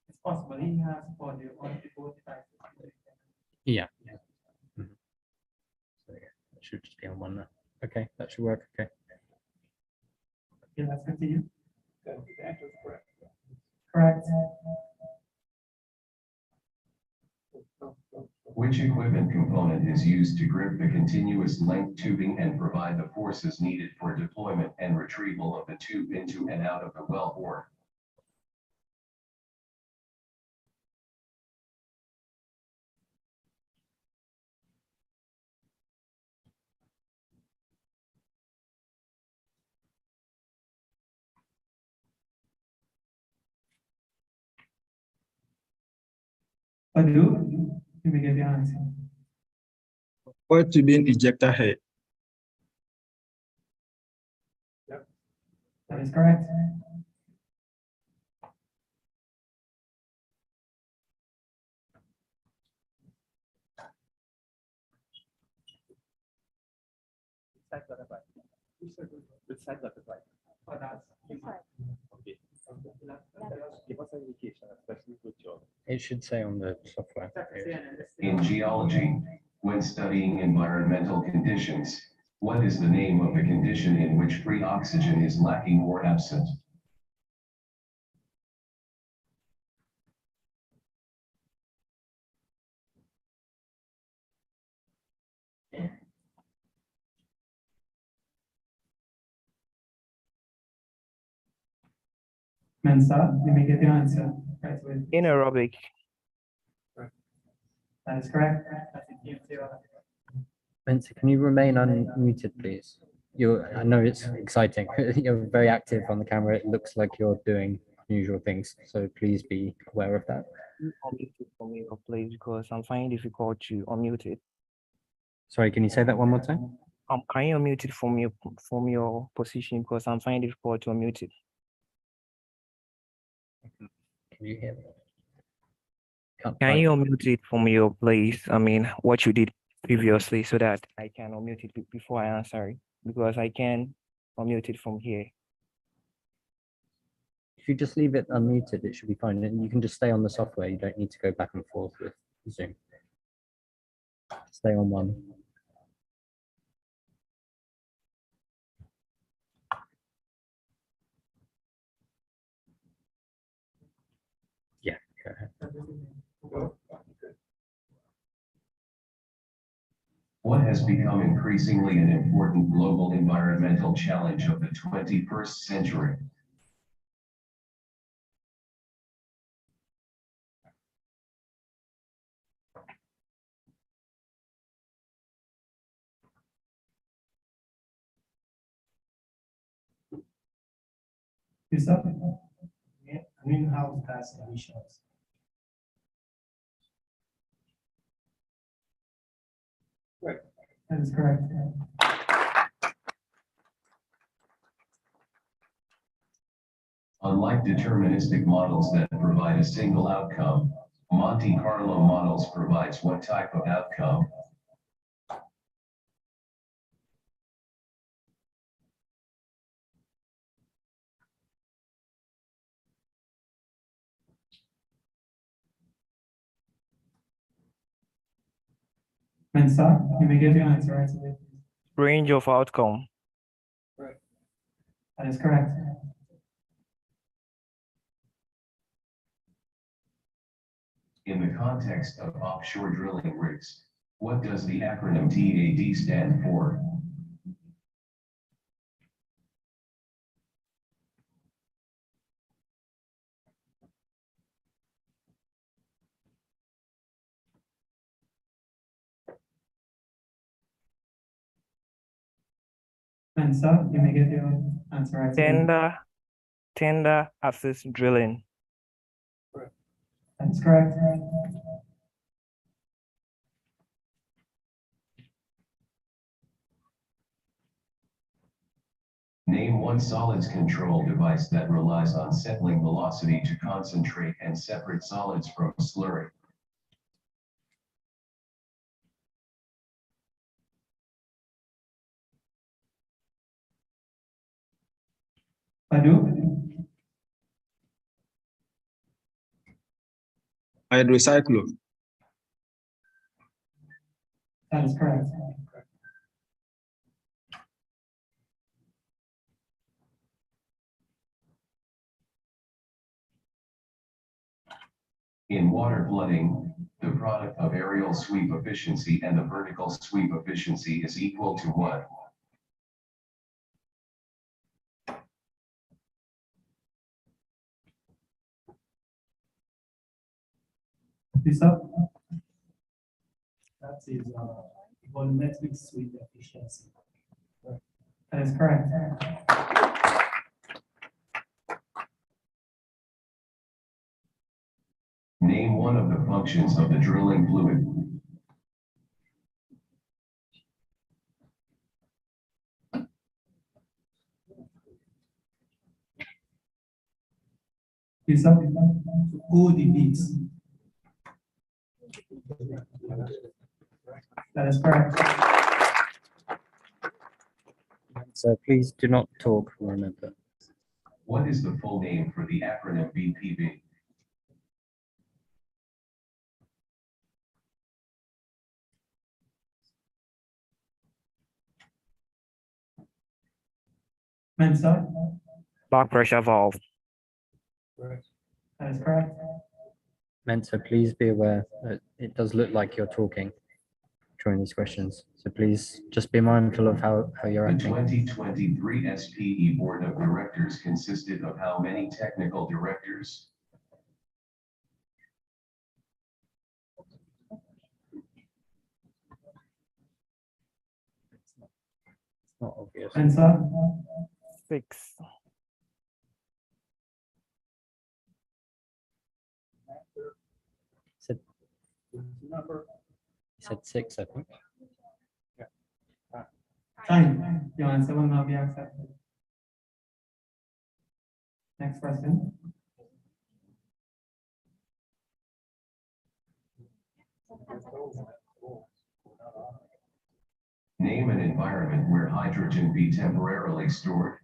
It's possible he has audio on both devices. Yeah. Mhm. So yeah, it should just be on one now. Okay, that should work. Okay. Okay, let's continue. The answer is correct. Correct. Which equipment component is used to grip the continuous length tubing and provide the forces needed for deployment and retrieval of the tube into and out of the wellbore? Adu, you may give your answer. What to be an ejector head? That is correct. Which side got it right? Oh, that's Okay. Give us an indication, especially with your. It should say on the software. In geology, when studying environmental conditions, what is the name of the condition in which free oxygen is lacking or absent? Mensa, you may get your answer right away. Anaerobic. That is correct. Vincent, can you remain unmuted, please? I know it's exciting. You're very active on the camera. It looks like you're doing unusual things. So please be aware of that. Unmute it for me, please, because I'm finding it difficult to unmute it. Sorry, can you say that one more time? Can you unmute it from your position, because I'm finding it difficult to unmute it. Can you hear me? Can you unmute it from your place? I mean, what you did previously, so that I can unmute it before I answer it, because I can unmute it from here. If you just leave it unmuted, it should be fine. And you can just stay on the software. You don't need to go back and forth with Zoom. Stay on one. Yeah, go ahead. What has become increasingly an important global environmental challenge of the 21st century? Greenhouse gas emissions. Right. That is correct. Unlike deterministic models that provide a single outcome, Monte Carlo models provides what type of outcome? Mensa, you may give your answer right away. Range of outcome. Right. That is correct. In the context of offshore drilling rigs, what does the acronym TAD stand for? Mensa, you may get your answer right. Tender access drilling. That's correct. Name one solids control device that relies on settling velocity to concentrate and separate solids from slurry. Padu? Hydrocyclo. That is correct. In water flooding, the product of aerial sweep efficiency and the vertical sweep efficiency is equal to what? Lisa? That is volumetric sweep efficiency. That is correct. Name one of the functions of the drilling fluid. Lisa? To hold the beats. That is correct. So please do not talk, remember. What is the full name for the acronym BPV? Mensa? Back pressure valve. That is correct. Mensa, please be aware that it does look like you're talking during these questions. So please just be mindful of how you're The acting. 2023 SPE Board of Directors consisted of how many technical directors? It's not obvious. Mensa? 6. Said 6, I think. Time. Your answer will not be accepted. Next question. Name an environment where hydrogen be temporarily stored.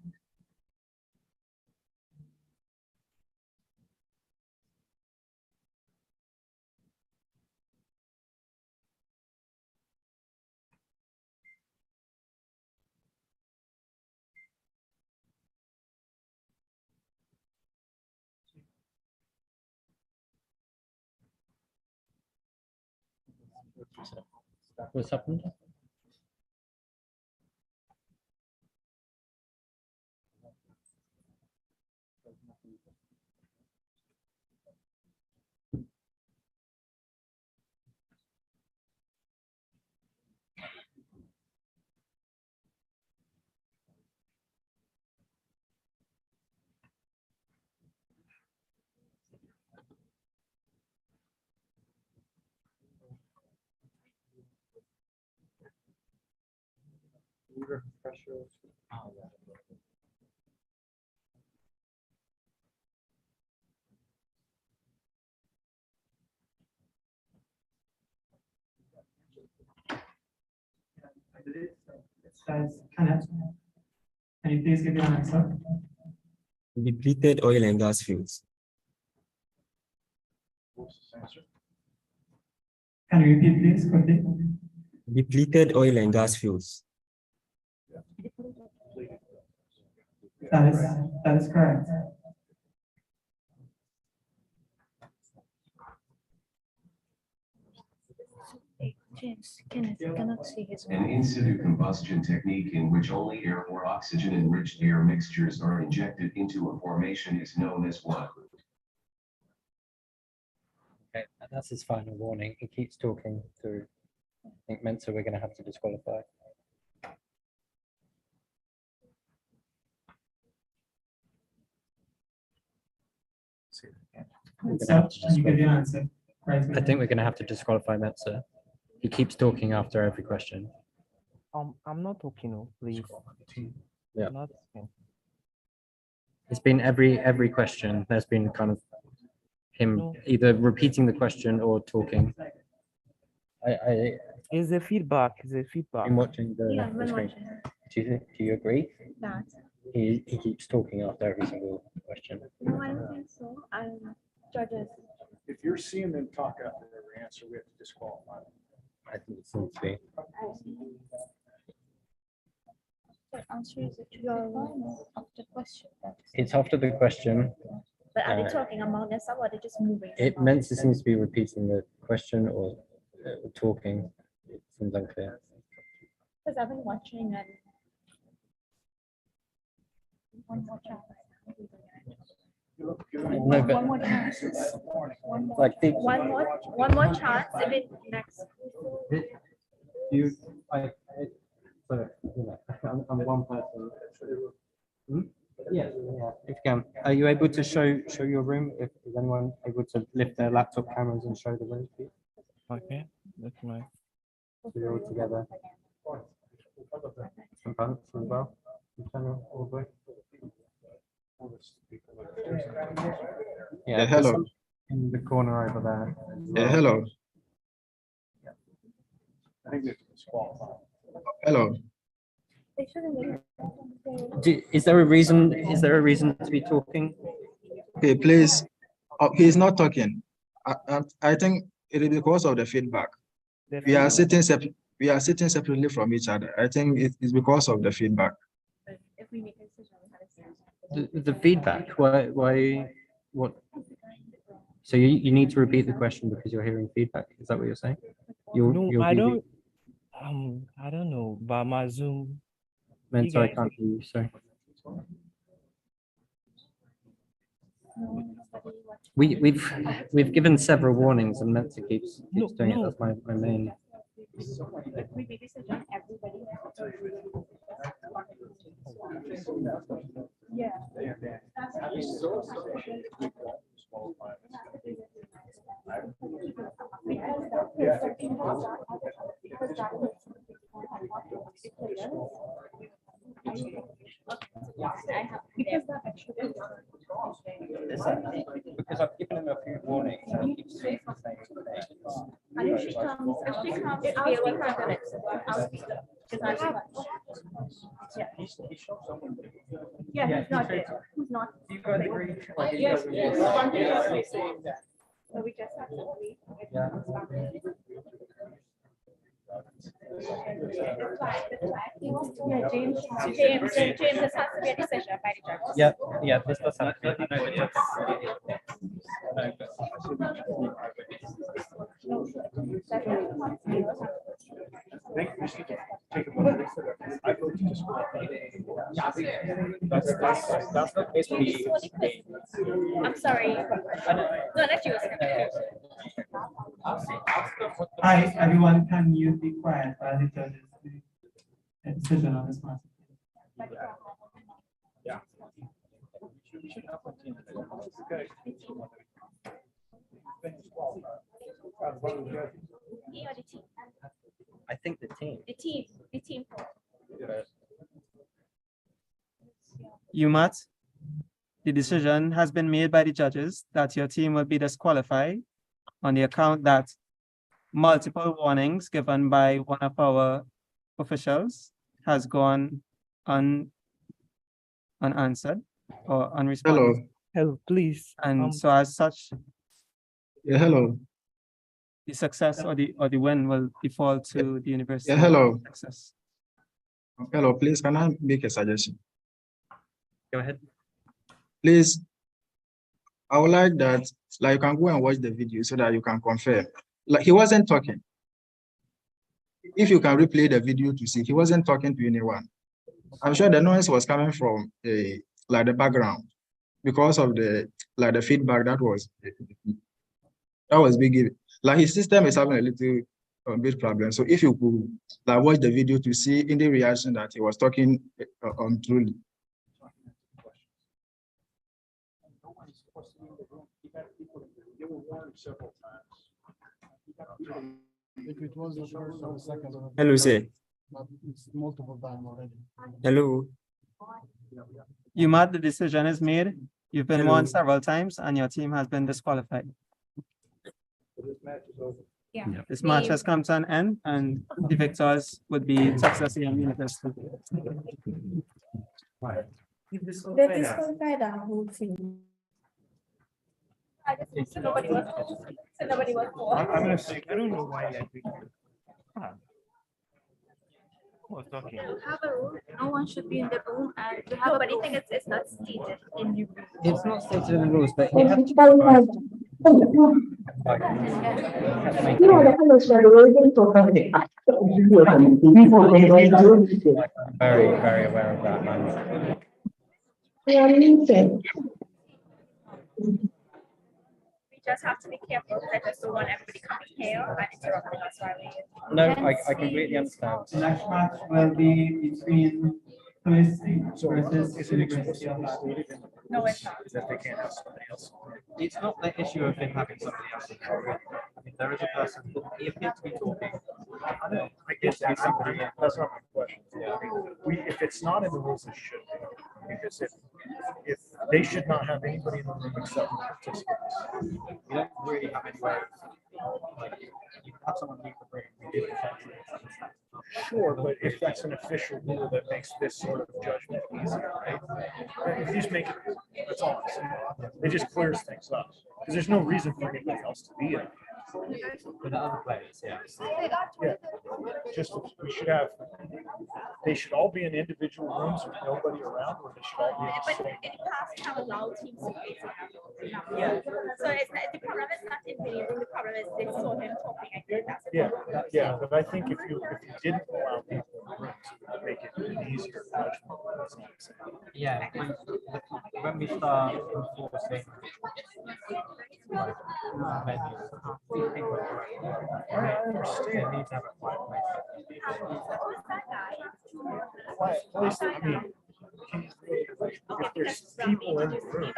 What's happened? Can you please give your answer? Depleted oil and gas fields. Can you repeat, please, quickly? Depleted oil and gas fields. That is correct. James, cannot see his. An in-situ combustion technique in which only air or oxygen-enriched air mixtures are injected into a formation is known as what? Okay, that's his final warning. He keeps talking through. I think Mensa we're going to have to disqualify. You give your answer. Right. I think we're going to have to disqualify Mensa. He keeps talking after every question. I'm not talking, no, please. Yeah. Not, It's been every question. There's been kind of him either repeating the question or talking. Is the feedback? Is the feedback? I'm watching the screen. Do you agree? That. He keeps talking after every single question. No, I don't think so. Judges. If you're seeing them talk after every answer, we have to disqualify them. I think it seems to be. The answer is after question. It's after the question. But are they talking among themselves or are they just moving? It Mensa seems to be repeating the question or talking. It seems unclear. Because I've been watching and one more chance. No, but One more chance. like the, One more chance. If it next. You, so, you know, I'm one person. Yes. Yeah, if you can. Are you able to show your room? If is anyone able to lift their laptop cameras and show the room, please? Okay, that's my. So you're all together. Some bunks as well. All the way. Yeah, hello. In the corner over there. Yeah, hello. I think we have to disqualify. Hello. Is there a reason? Is there a reason to be talking? Okay, please. He's not talking. I think it is because of the feedback. We are sitting separate. We are sitting separately from each other. I think it is because of the feedback. The feedback. Why? What? So you need to repeat the question because you're hearing feedback. Is that what you're saying? I don't. I don't know. But my Zoom. Mensa, I can't hear you. Sorry. We've given several warnings and Mensa keeps doing it. That's my main. Yeah. Because I've given him a few warnings and he keeps saying the same thing. If she comes, I'll speak 5 minutes. I'll speak. Yeah, he's not there. Who's not? Do you guys agree? Yes, yes. So we just have to wait. Yeah. Yeah, James has to be a decision by the judges. Yeah, this does have to be. I'm sorry. No, that's you. Hi, everyone, can you be quiet while the judges make a decision on this matter? Yeah. I think the team. The team. Umat, the decision has been made by the judges that your team will be disqualified on the account that multiple warnings given by one of our officials has gone unanswered or unresponsive. Hello, please. And so as such, Yeah, hello. the success or the win will default to the university. Yeah, hello. Success. Hello, please, can I make a suggestion? Go ahead. Please, I would like that, like, you can go and watch the video so that you can confirm. Like, he wasn't talking. If you can replay the video to see, he wasn't talking to anyone. I'm sure the noise was coming from like the background because of the feedback that was big. Like, his system is having a little bit problem. So if you could like watch the video to see in the reaction that he was talking truly. If it was the first or the second. Hello, sir. But it's multiple time already. Hello. You mad the decision is made. You've been Hello. won several times and your team has been disqualified. This match is over. Yeah. This match has come to an end and the victors would be Texas A&M University. They disqualified that whole thing. So nobody was I'm gonna say, I don't know why that we talking. Have a rule. No one should be in the room, and you have. No, but I think it's not stated in the rules. It's not stated in the rules, but very, very aware of that, man. We just have to be careful because I just don't want everybody coming here and interrupting us while we. No, I completely understand. The next match will be between Felicity versus Is it explicitly stated in the No, it's not. that they can't have somebody else? It's not the issue of him having somebody else in the room. I mean, there is a person who he appeared to be talking. I guess that's not my question. Yeah. If it's not in the rules, it should be. Because if they should not have anybody in the room except participants. We don't really have any way. Like, you have someone leave the room. We do it. Sure, but if that's an official rule that makes this sort of judgment easier, right? If you just make it, that's all I'm saying. It just clears things up. Because there's no reason for anybody else to be in. For the other players, yeah. Yeah, just we should have. They should all be in individual rooms with nobody around, or they should all be in the But same. in the past, we have allowed teams to play together. So it's not, the problem is not in the room. The problem is they saw him talking. I think that's the problem. Yeah, but I think if you didn't allow people in the rooms, it would make it an easier judgment. That's all I'm saying. Yeah, when we start enforcing like venues, I understand. we need to have a quiet place. Quiet place, I mean, if there's people in the room, I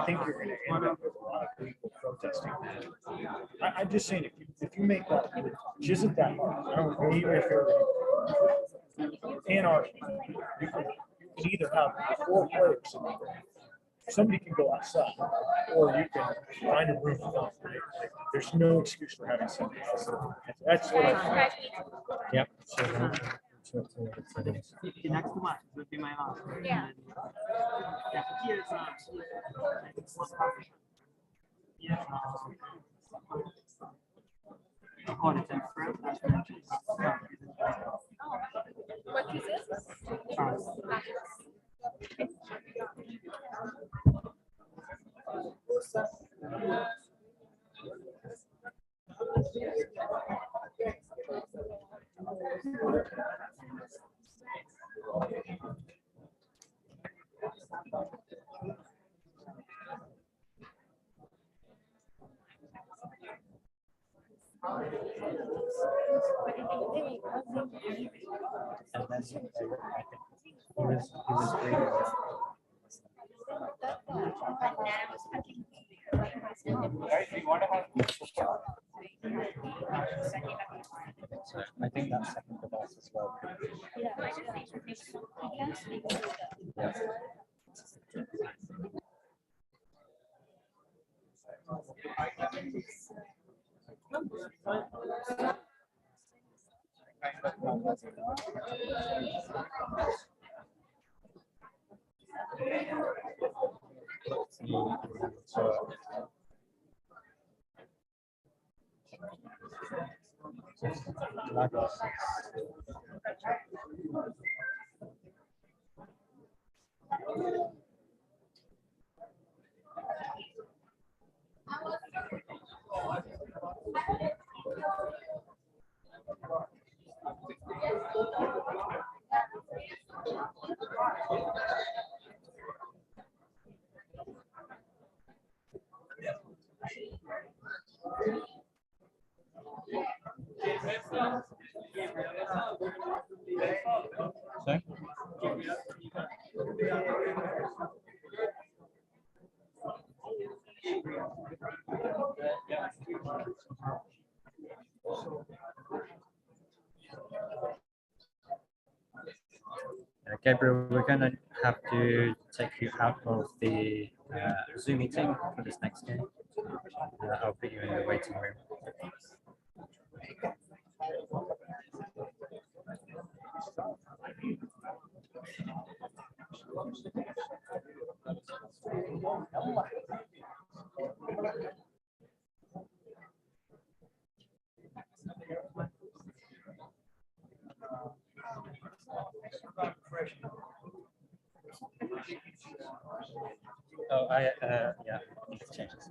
think you're gonna end up with a lot of people protesting that. I'm just saying, if you make that, which isn't that hard, I don't, even if you're anarchy, you can either have 4 players in the room. Somebody can go outside, or you can find a room. There's no excuse for having somebody else. That's what I think. Yep. The next match would be my last. Yeah. Here's auditor. What is it? So I think that second device as well. Yeah. Sorry? Gabriel, we're going to have to take you out of the Zoom meeting for this next game. I'll put you in the waiting room. Oh, yeah, I need to change this.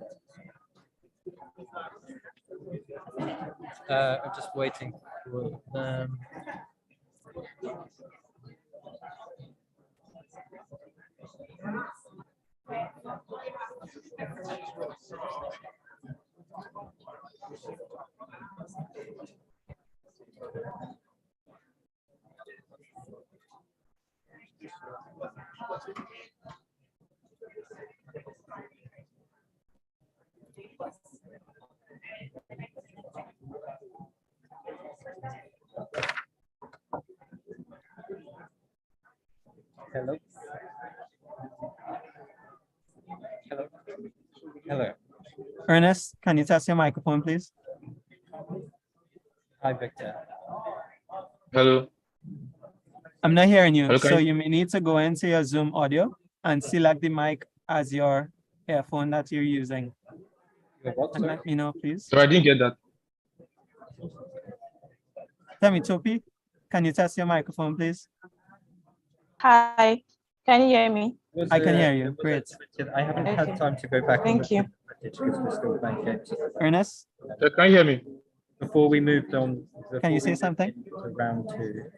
I'm just waiting for them. Hello. Hello. Hello. Ernest, can you test your microphone, please? Hi, Victor. Hello. I'm not hearing you. Hello, So you may need to go into your Zoom audio and select the mic as your earphone that you're using. And let me know, please. So I didn't get that. Tell me, Topi, can you test your microphone, please? Hi, can you hear me? I can hear you. Great. I haven't had time to go back. Thank you. Because we're still playing games. Ernest? Can you hear me? Before we moved on. Can you say something? To round two.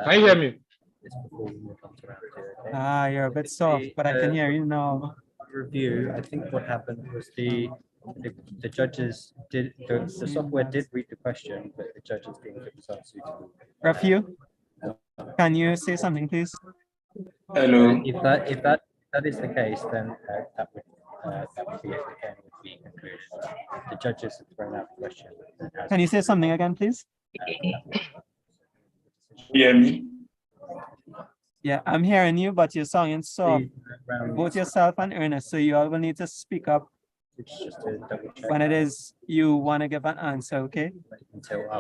Can you hear me? It's before we moved on to round two. Okay? Ah, you're a bit soft, but I can hear you now. Review. I think what happened was the judges did the software did read the question, but the judges didn't give us unsuitable. Rafiu, can you say something, please? Hello. If that is the case, then that would be it. The game would be concluded. The judges have thrown out the question. Can you say something again, please? Hear me? Yeah, I'm hearing you, but you're sounding soft. Both yourself and Ernest, so you all will need to speak up when it is you want to give an answer, okay?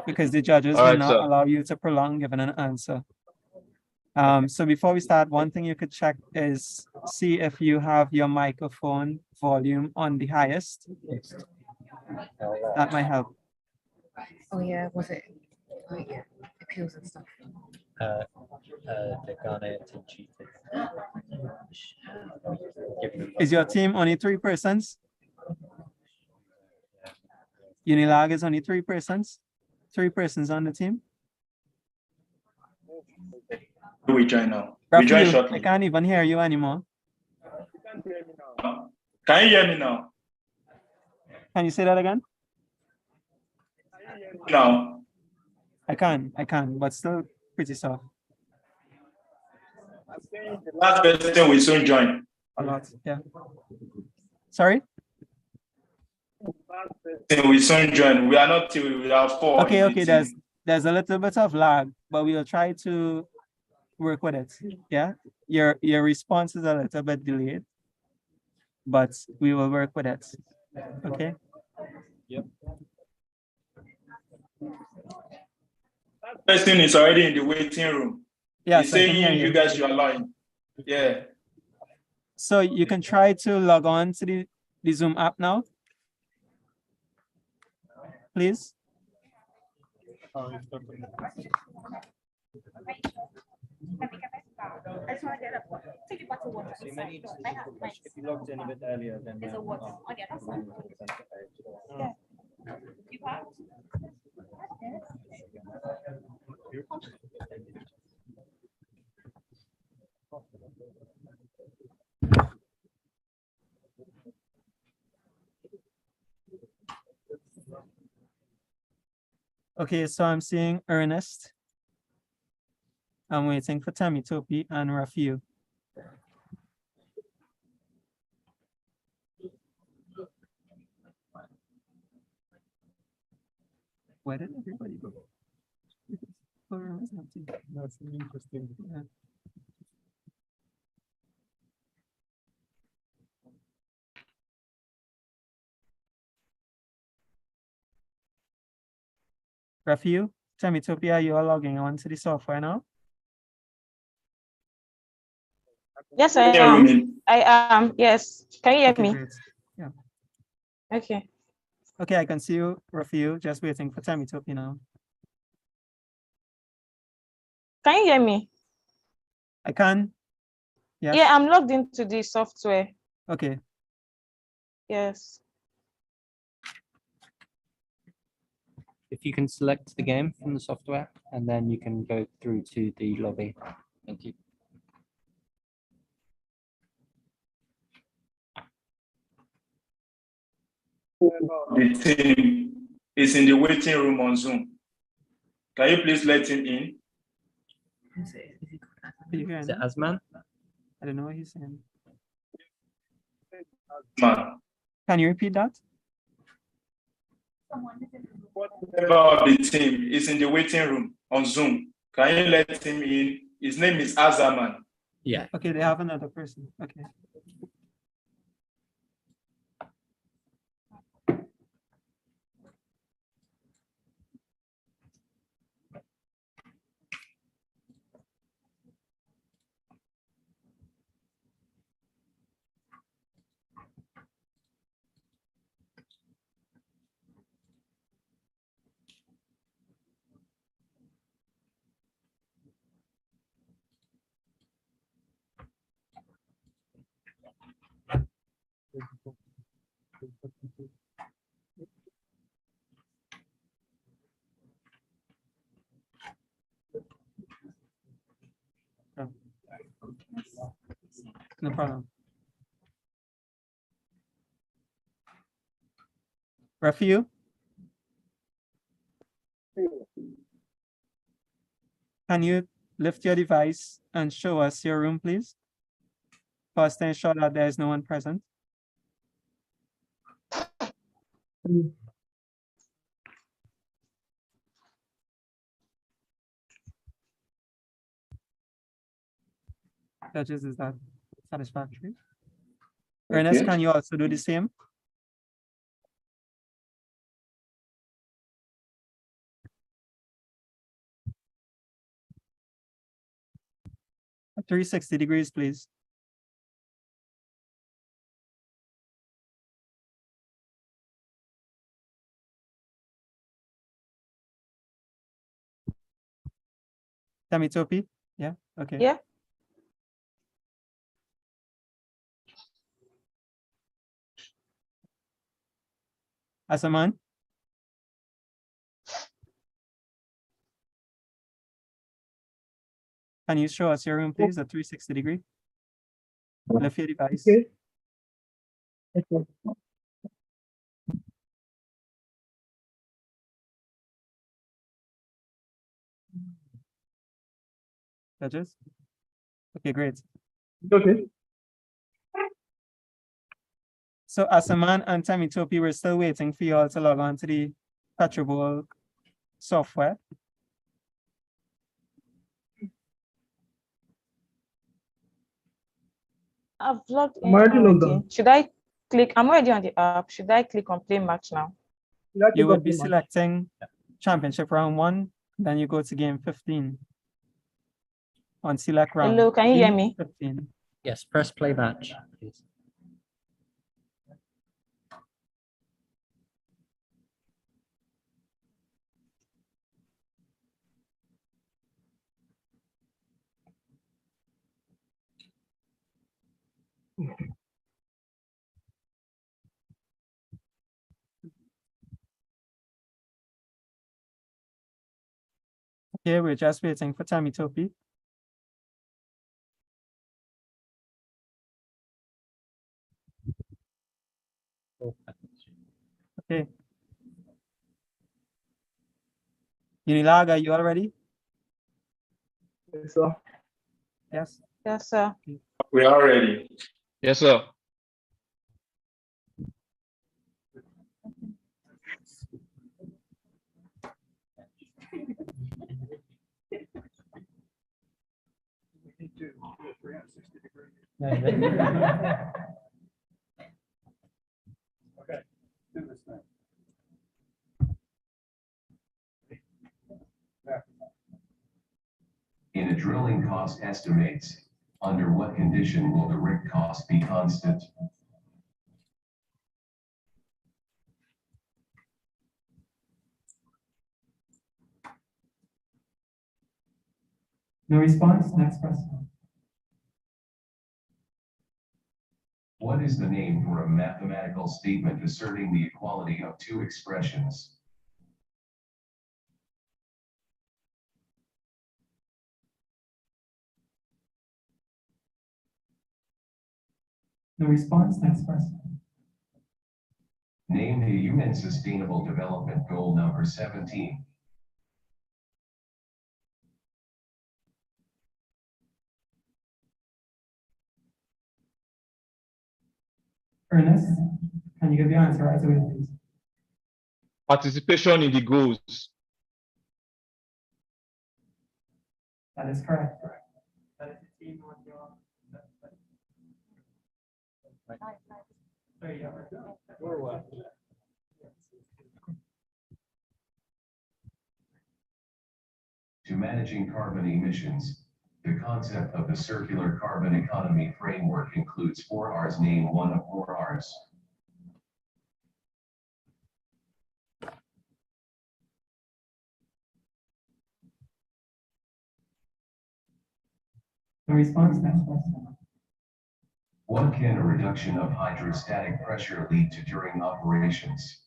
Because the judges will not allow you to prolong giving an answer. So before we start, one thing you could check is see if you have your microphone volume on the highest. That might help. Oh yeah, was it like appeals and stuff? The Ghana team cheated. Is your team only 3 persons? Unilag is only 3 persons? 3 persons on the team? We join now. Rafi, We join shortly. I can't even hear you anymore. Can you hear me now? Can you say that again? No. I can, but still pretty soft. The last person will soon join. A lot, yeah. Sorry? We soon join. We are not till we are 4. Okay, there's a little bit of lag, but we'll try to work with it. Yeah, your response is a little bit delayed, but we will work with it. Okay. Yep. That person is already in the waiting room. Yeah, he's saying you guys are lying. Yeah. So you can try to log on to the Zoom app now, please. So you may need to if you logged in a bit earlier, then There's a water. Oh, yeah, that's fine. Yeah. You parked? Okay, so I'm seeing Ernest. I'm waiting for Tammy Topi and Rafiu. Where did everybody go? That's interesting. Yeah. Rafiu, Tammy Topi, are you all logging on to the software now? Yes, I am. I am. Yes. Can you hear Okay, me? great. Yeah. Okay. Okay, I can see you, Rafiu. Just waiting for Tammy Topi now. Can you hear me? I can. Yes. Yeah, I'm logged into the software. Okay. Yes. If you can select the game from the software, and then you can go through to the lobby. Thank you. The team is in the waiting room on Zoom. Can you please let him in? Is it Asman? I don't know what he's saying. Man. Can you repeat that? Member of the team is in the waiting room on Zoom. Can you let him in? His name is Azaman. Yeah. Okay, they have another person. Okay. No problem. Rafiu? Can you lift your device and show us your room, please? First, ensure that there is no one present. Judges, is that satisfactory? Ernest, can you also do the same? At 360 degrees, please. Tammy Topi? Yeah, okay. Yeah. Asaman? Can you show us your room, please, at 360 degree? Lift your device. Okay. Judges? Okay, great. Okay. So Asaman and Tammy Topi, we're still waiting for you all to log on to the PetroBowl software. I've logged in I'm already logged already. on. Should I click? I'm already on the app. Should I click on play match now? You would be selecting championship round 1, then you go to game 15. On select round. Hello, can you hear me? 15. Yes, press play match, please. Okay, we're just waiting for Tammy Topi. Okay. Unilag, are you all ready? Yes, sir. Yes. Yes, sir. We are ready. Yes, sir. Okay, do this thing. In a drilling cost estimates, under what condition will the rig cost be constant? No response, next question. What is the name for a mathematical statement asserting the equality of two expressions? No response, next question. Name the UN Sustainable Development Goal number 17. Ernest, can you give your answer right away, please? Participation in the goals. That is correct. That is the team on your. To managing carbon emissions, the concept of the circular carbon economy framework includes 4 R's. Name one of 4 R's. No response, next question. What can a reduction of hydrostatic pressure lead to during operations?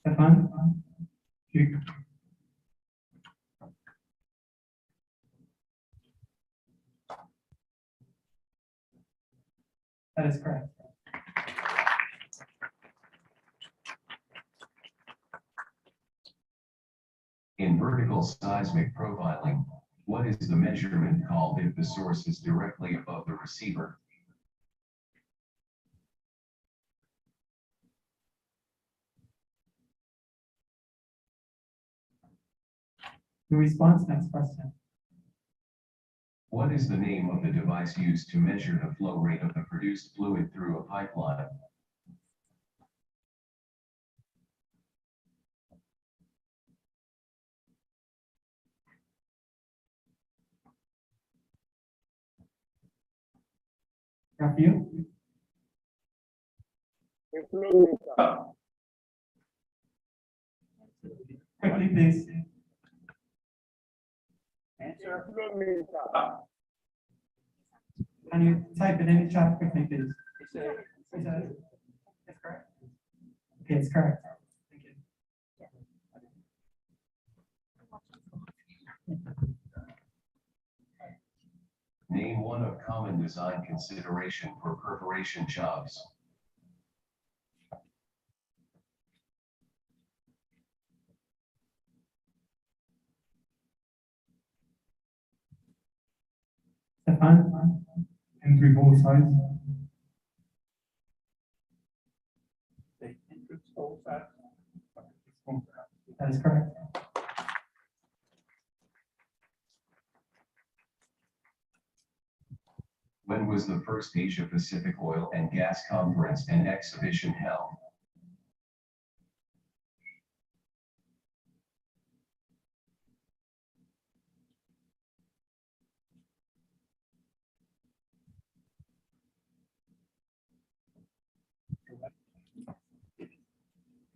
Stefan? That is correct. In vertical seismic profiling, what is the measurement called if the source is directly above the receiver? No response, next question. What is the name of the device used to measure the flow rate of the produced fluid through a pipeline? Raphael? Quickly, please. Answer. Can you type it in the chat quickly, please? It's correct. Okay, it's correct. Thank you. Name one of common design consideration for perforation jobs. Stefan? And through both sides. That is correct. When was the first Asia Pacific Oil and Gas Conference and Exhibition held?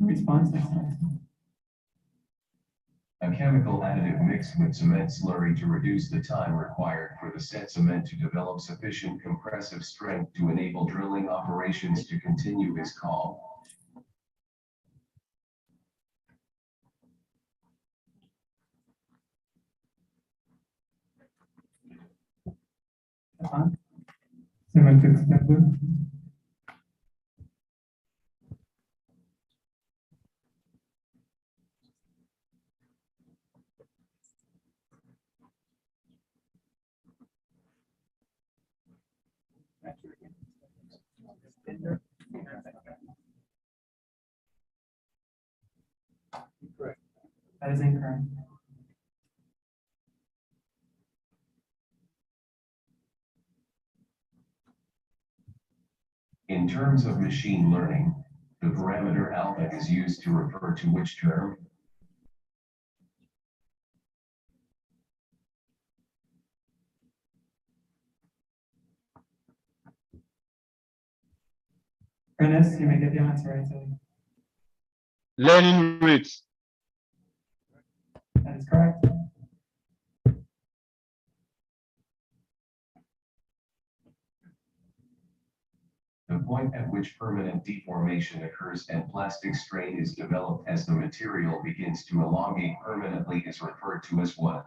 Response, next question. A chemical additive mixed with cement slurry to reduce the time required for the said cement to develop sufficient compressive strength to enable drilling operations to continue is called. Semantic sample. That is incorrect. In terms of machine learning, the parameter alpha is used to refer to which term? Ernest, you may get the answer right. So Learning rates. that is correct. The point at which permanent deformation occurs and plastic strain is developed as the material begins to elongate permanently is referred to as what?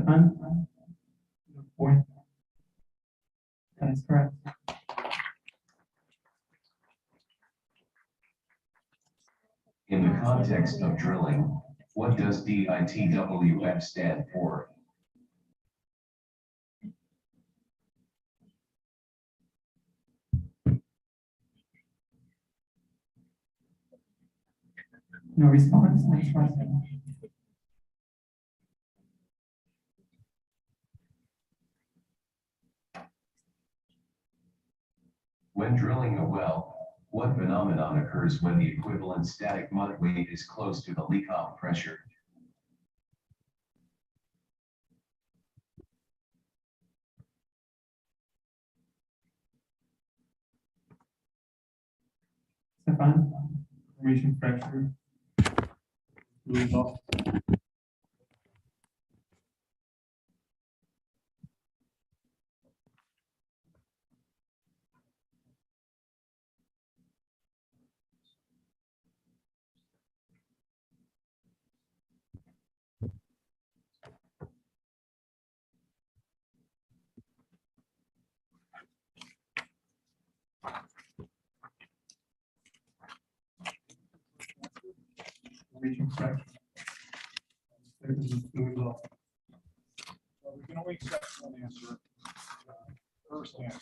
Stefan? Point. That is correct. In the context of drilling, what does DITWF stand for? No response. Next question. When drilling a well, what phenomenon occurs when the equivalent static mud weight is close to the leak-off pressure? Stefan? Formation fracture. Lose off. Formation fracture. Lose off. Well, we can only accept one answer. First answer.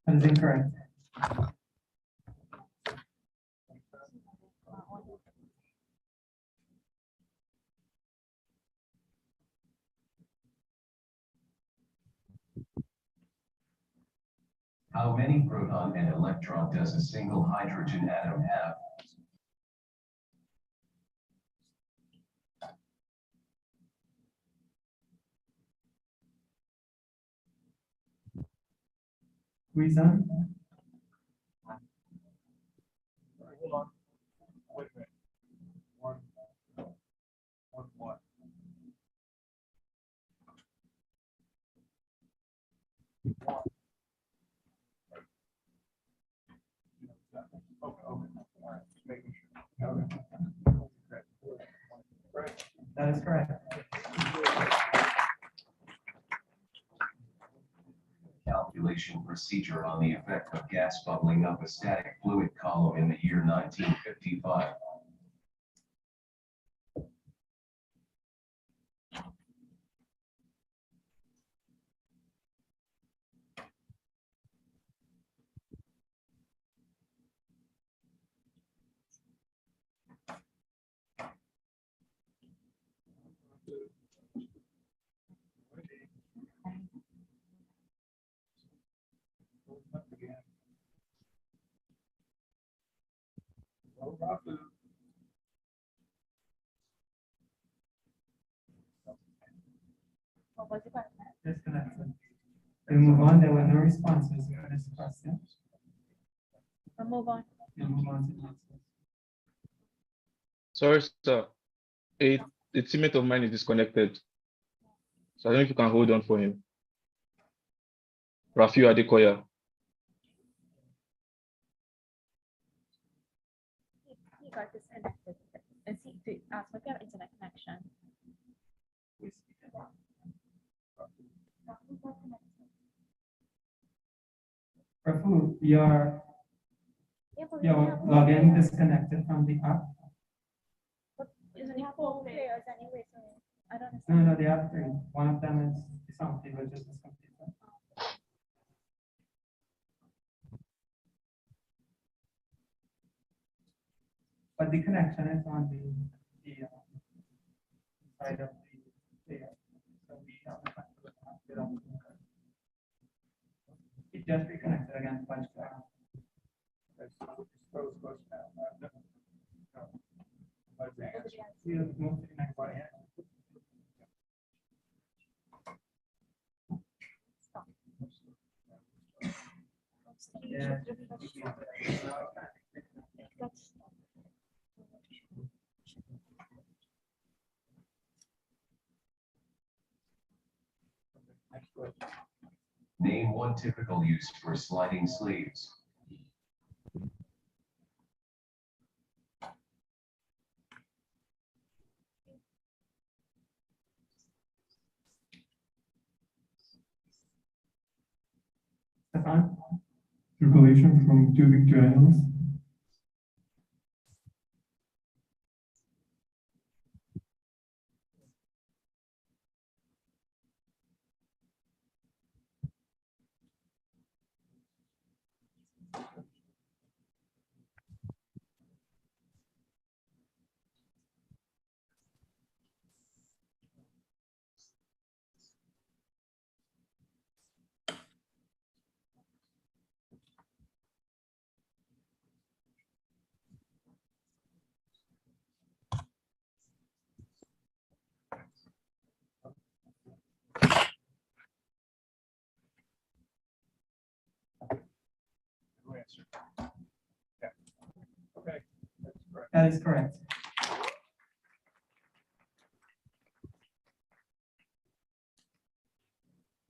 That is incorrect. How many proton and electron does a single hydrogen atom have? Reason? Hold on. Wait a minute. One. What? Okay. All right. Just making sure. Okay. That is correct. Calculation procedure on the effect of gas bubbling up a static fluid column in the year 1955. What was the question? Disconnected. We move on. There were no responses to this question. We'll move on. We'll move on to the next one. Sorry, sir. A teammate of mine is disconnected. So I don't know if you can hold on for him. Rafiu Adekoya. He got disconnected. And see, to ask if you have internet connection. Rafu, your login disconnected from the app. Isn't it four players anyway? So I don't No, understand. no, they have three. One of them is something which is disconnected. But the connection is on the side of the player. So we have to it just reconnected again, but we'll move to the next one. Yeah. Name one typical use for sliding sleeves. Stefan? Circulation from tubing to animals. Okay. That is correct.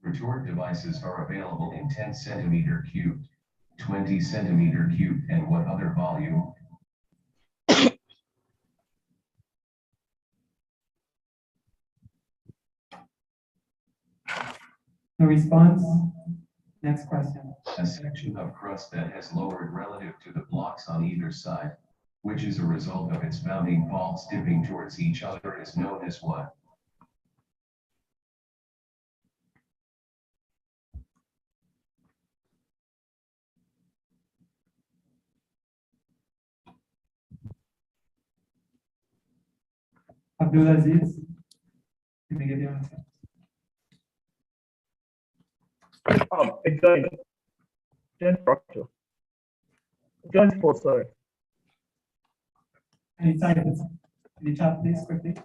Retort devices are available in 10 centimeter cubed, 20 centimeter cubed, and what other volume? The response. Next question. A section of crust that has lowered relative to the blocks on either side, which is a result of its bounding faults dipping towards each other, is known as what? Abdulaziz, can I get the answer? A joint structure. Joint force, sorry. Can you type it in the chat, please, quickly?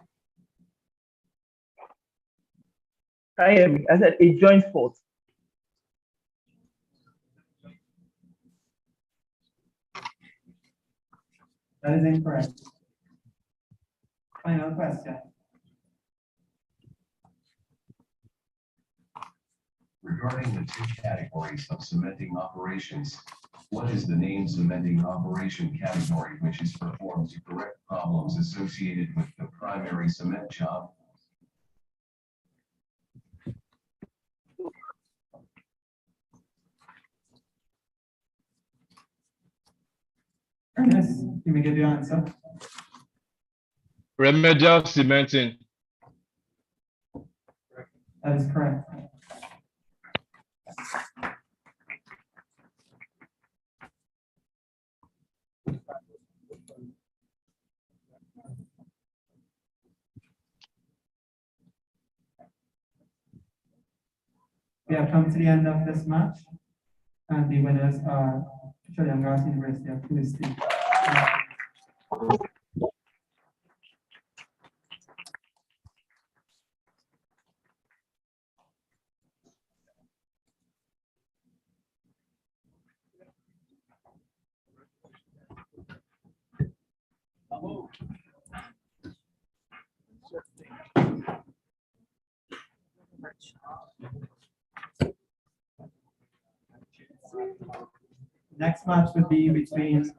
I said a joint force. That is incorrect. Final question. Regarding the two categories of cementing operations, what is the name cementing operation category which is performed to correct problems associated with the primary cement job? Ernest, you may give the answer. Remedial cementing. That is correct. We have come to the end of this match, and the winners are Petroleum Gas University of Houston. Next match would be between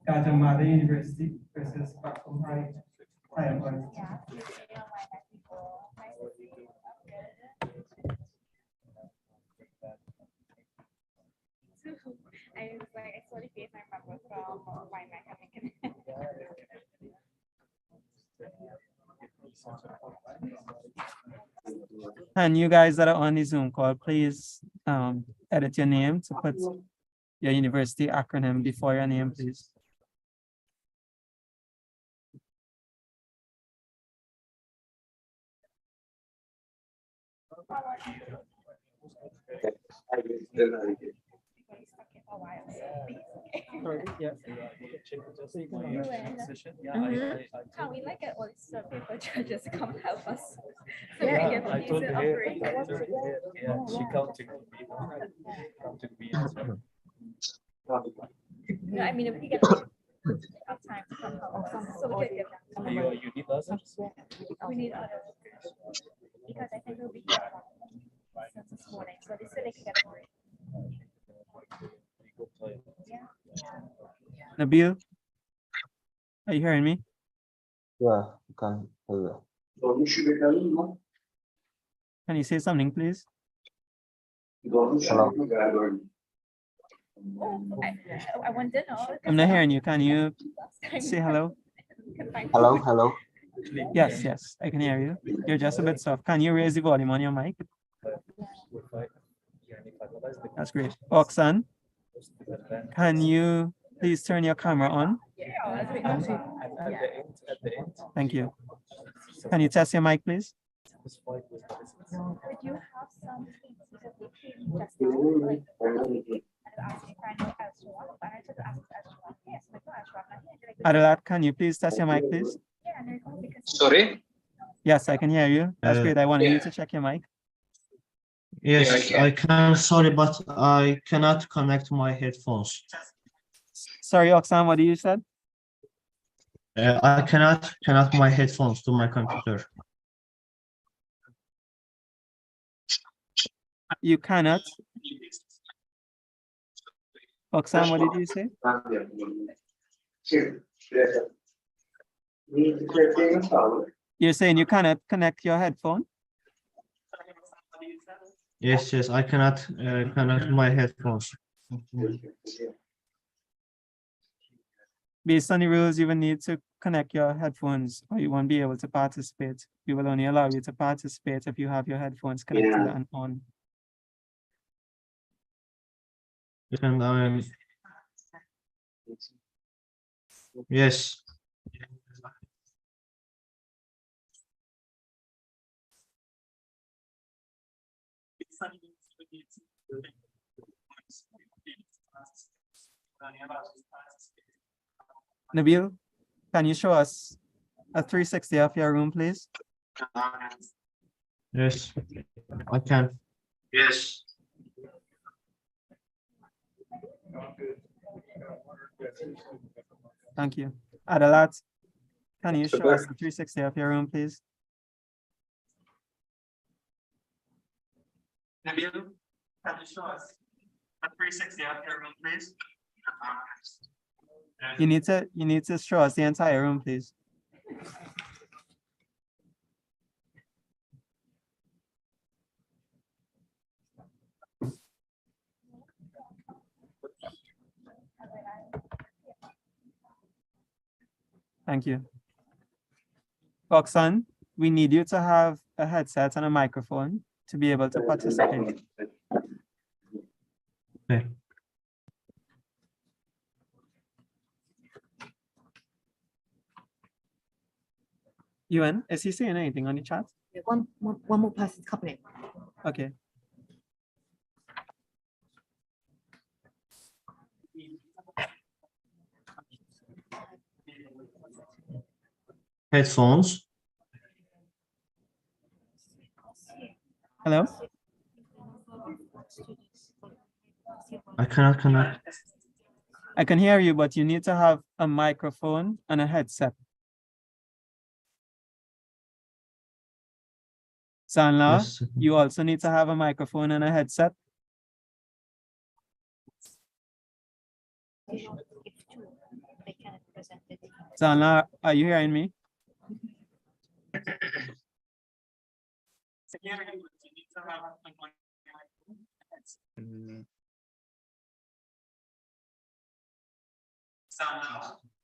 Gajah University versus Buckle High. I was like, I saw the face I remember from my mechanic. And you guys that are on the Zoom call, please edit your name to put your university acronym before your name, please. Can we like get all these paper judges to come help us? So Yeah, we can I use told it her, operate. yeah, she counted me. No, I mean, if we get have time to come help us, so we can get that. You need us? We need others. Because I think we'll be here since this morning, so they said they can get a break. Nabil, are you hearing me? Yeah, you can hear. Can you say something, please? Hello. I want dinner. I'm not hearing you. Can you say hello? Hello, hello. Yes, yes, I can hear you. You're just a bit soft. Can you raise the volume on your mic? That's great. Oxan, can you please turn your camera on? Thank you. Can you test your mic, please? Would you have some things because we came just now, like, asking if I know Ashraf, and I told Ashraf, yes, I know Ashraf. Adalat, can you please test your mic, please? Sorry? Yes, I can hear you. That's great. I wanted you to check your mic. Yes, I can. Sorry, but I cannot connect my headphones. Sorry, Oxan, what did you said? I cannot connect my headphones to my computer. You cannot. Oxan, what did you say? You're saying you cannot connect your headphone? Yes, yes, I cannot connect my headphones. Based on the rules, you will need to connect your headphones or you won't be able to participate. We will only allow you to participate if you have your headphones connected and on. And yes. Nabil, can you show us a 360 of your room, please? Yes, I can. Yes. Thank you. Adalat, can you show us a 360 of your room, please? Nabil, can you show us a 360 of your room, please? You need to show us the entire room, please. Thank you. Oxan, we need you to have a headset and a microphone to be able to participate. Okay. Yuan, is he saying anything on the chat? One more person's coming in. Okay. Headphones. Hello? I cannot connect. I can hear you, but you need to have a microphone and a headset. Sanla, Yes. you also need to have a microphone and a headset. competition. If two, they cannot present the team. Zanla, are you hearing me?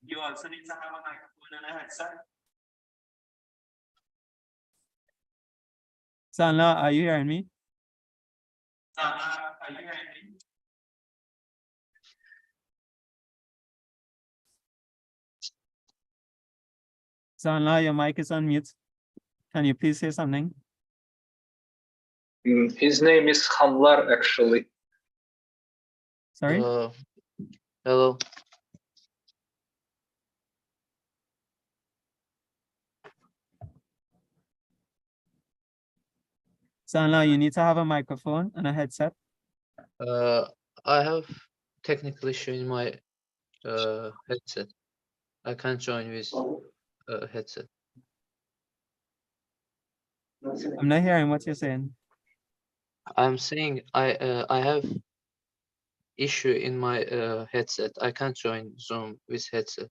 You also need to have a microphone and a headset. Zanla, are you hearing me? Zanla, are you hearing me? Zanla, your mic is on mute. Can you please say something? His name is Hamlar, actually. Sorry? Hello. Zanla, you need to have a microphone and a headset. I have technical issue in my headset. I can't join with headset. I'm not hearing what you're saying. I'm saying I have issue in my headset. I can't join Zoom with headset.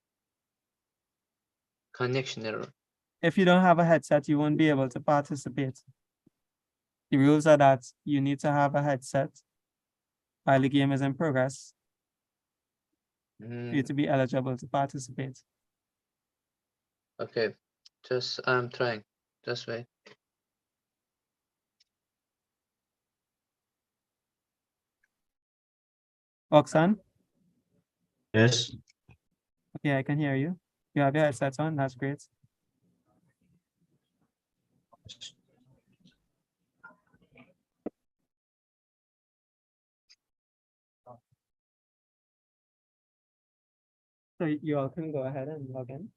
Connection error. If you don't have a headset, you won't be able to participate. The rules are that you need to have a headset while the game is in progress for you to be eligible to participate. Okay, just I'm trying. Just wait. Oxan? Yes. Okay, I can hear you. You have your headsets on, that's great. So you all can go ahead and log in.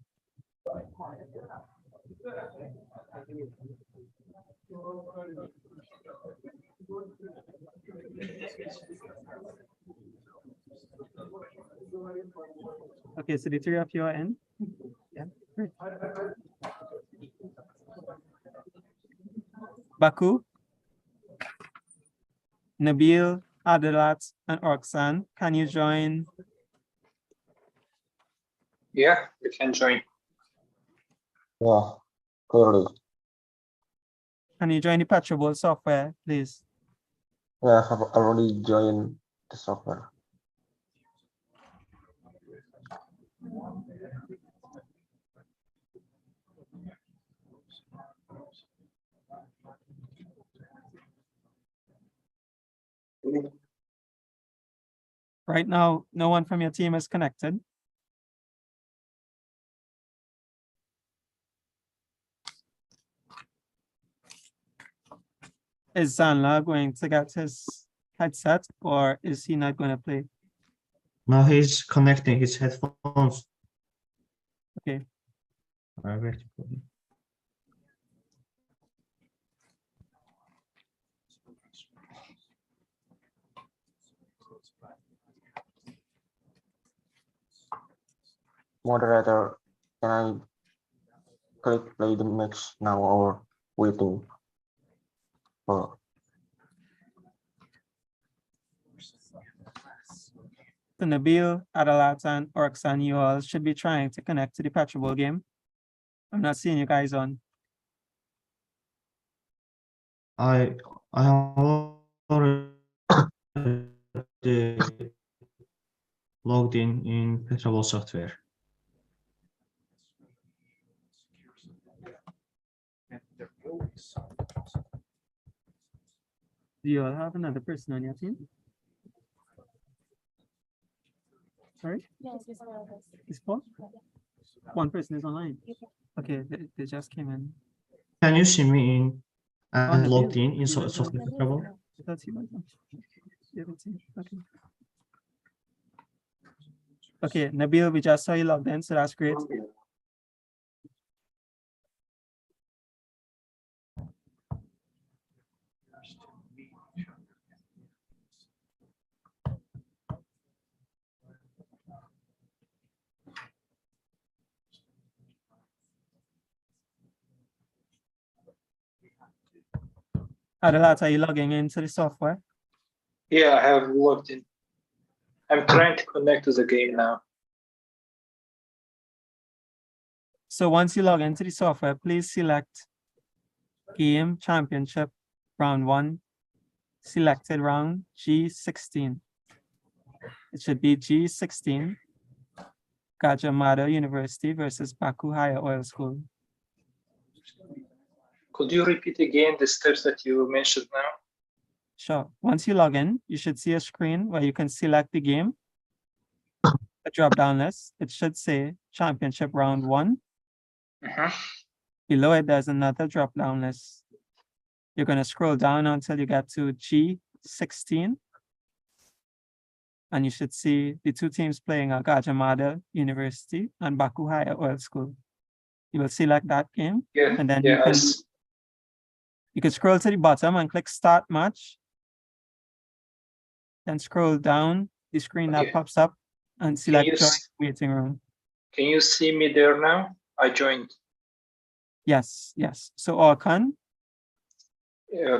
Okay, so the three of you are in. Yeah, great. Baku, Nabil, Adalat, and Orksan, can you join? Yeah, you can join. Yeah, clearly. Can you join the PetroBowl software, please? Yeah, I have already joined the software. Right now, no one from your team is connected. Is Zanla going to get his headset or is he not going to play? Now he's connecting his headphones. Okay. All right. Moderator, can I click play the mix now or waiting for? So Nabil, Adalatan, Orksan, you all should be trying to connect to the PetroBowl game. I'm not seeing you guys on. I have already logged in PetroBowl software. Do you all have another person on your team? Sorry? Yes, It's four? One person is online. Okay, they just came in. Can you see me in Nabil, logged in you software went on. PetroBowl? I thought you went on. You haven't seen it. Okay. Okay, Nabil, we just saw you logged in, so that's great. Adalat, are you logging into the software? Yeah, I have logged in. I'm trying to connect to the game now. So once you log into the software, please select Game Championship Round 1, selected round G16. It should be G16, Gajah Mada University versus Baku Higher Oil School. Could you repeat again the steps that you mentioned now? Sure. Once you log in, you should see a screen where you can select the game. A drop-down list. It should say Championship Round 1. Below it, there's another drop-down list. You're going to scroll down until you get to G16. And you should see the two teams playing are Gajah Mada University and Baku Higher Oil School. You will select that game. Yeah, And then yeah, you can scroll to the bottom and click Start Match. Then scroll down the screen that pops up and select Join Waiting Room. Can you see me there now? I joined. Yes, yes. So Orkan.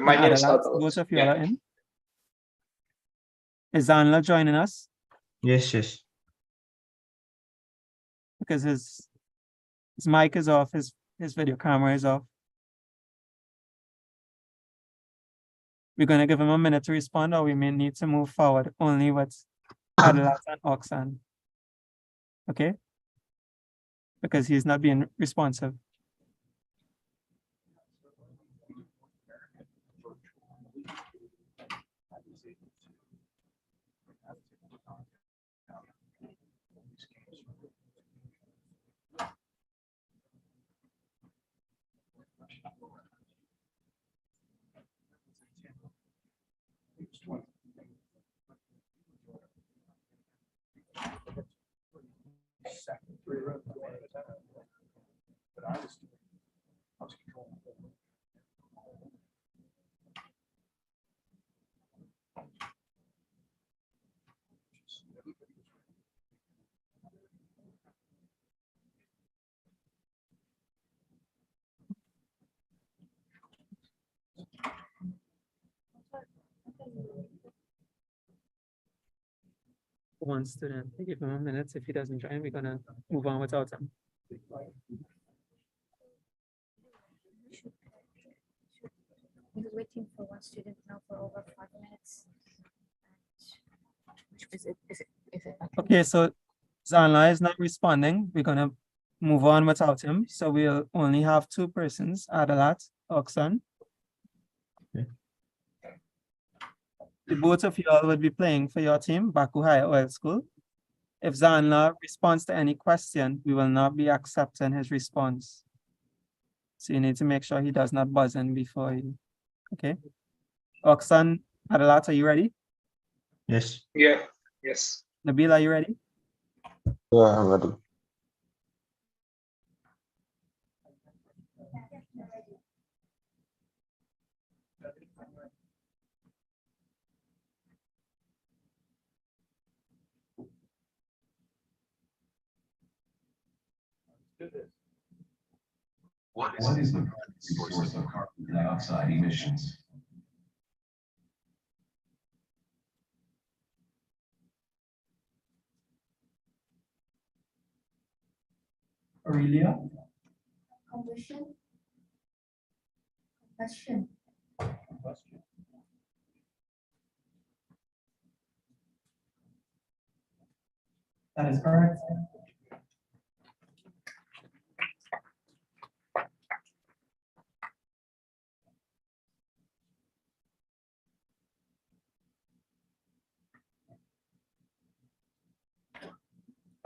My name is both of you are in. Is Zanla joining us? Yes, yes. Because his mic is off, his video camera is off. We're going to give him a minute to respond, or we may need to move forward only with Adalat and Oxan. Okay? Because he's not being responsive. One student, we give him a minute. If he doesn't join, we're gonna move on without him. He was waiting for one student now for over 5 minutes. Is it Okay, so Zanla is not responding. We're gonna move on without him. So we'll only have two persons, Adalat, Oxan. Okay. The both of you all would be playing for your team, Baku Higher Oil School. If Zanla responds to any question, we will not be accepting his response. So you need to make sure he does not buzz in before you. Okay. Oxan, Adalat, are you ready? Yes. Yeah, yes. Nabil, are you ready? Yeah, I'm ready. What is the source of carbon dioxide emissions? Aurelia? Combustion. That is correct.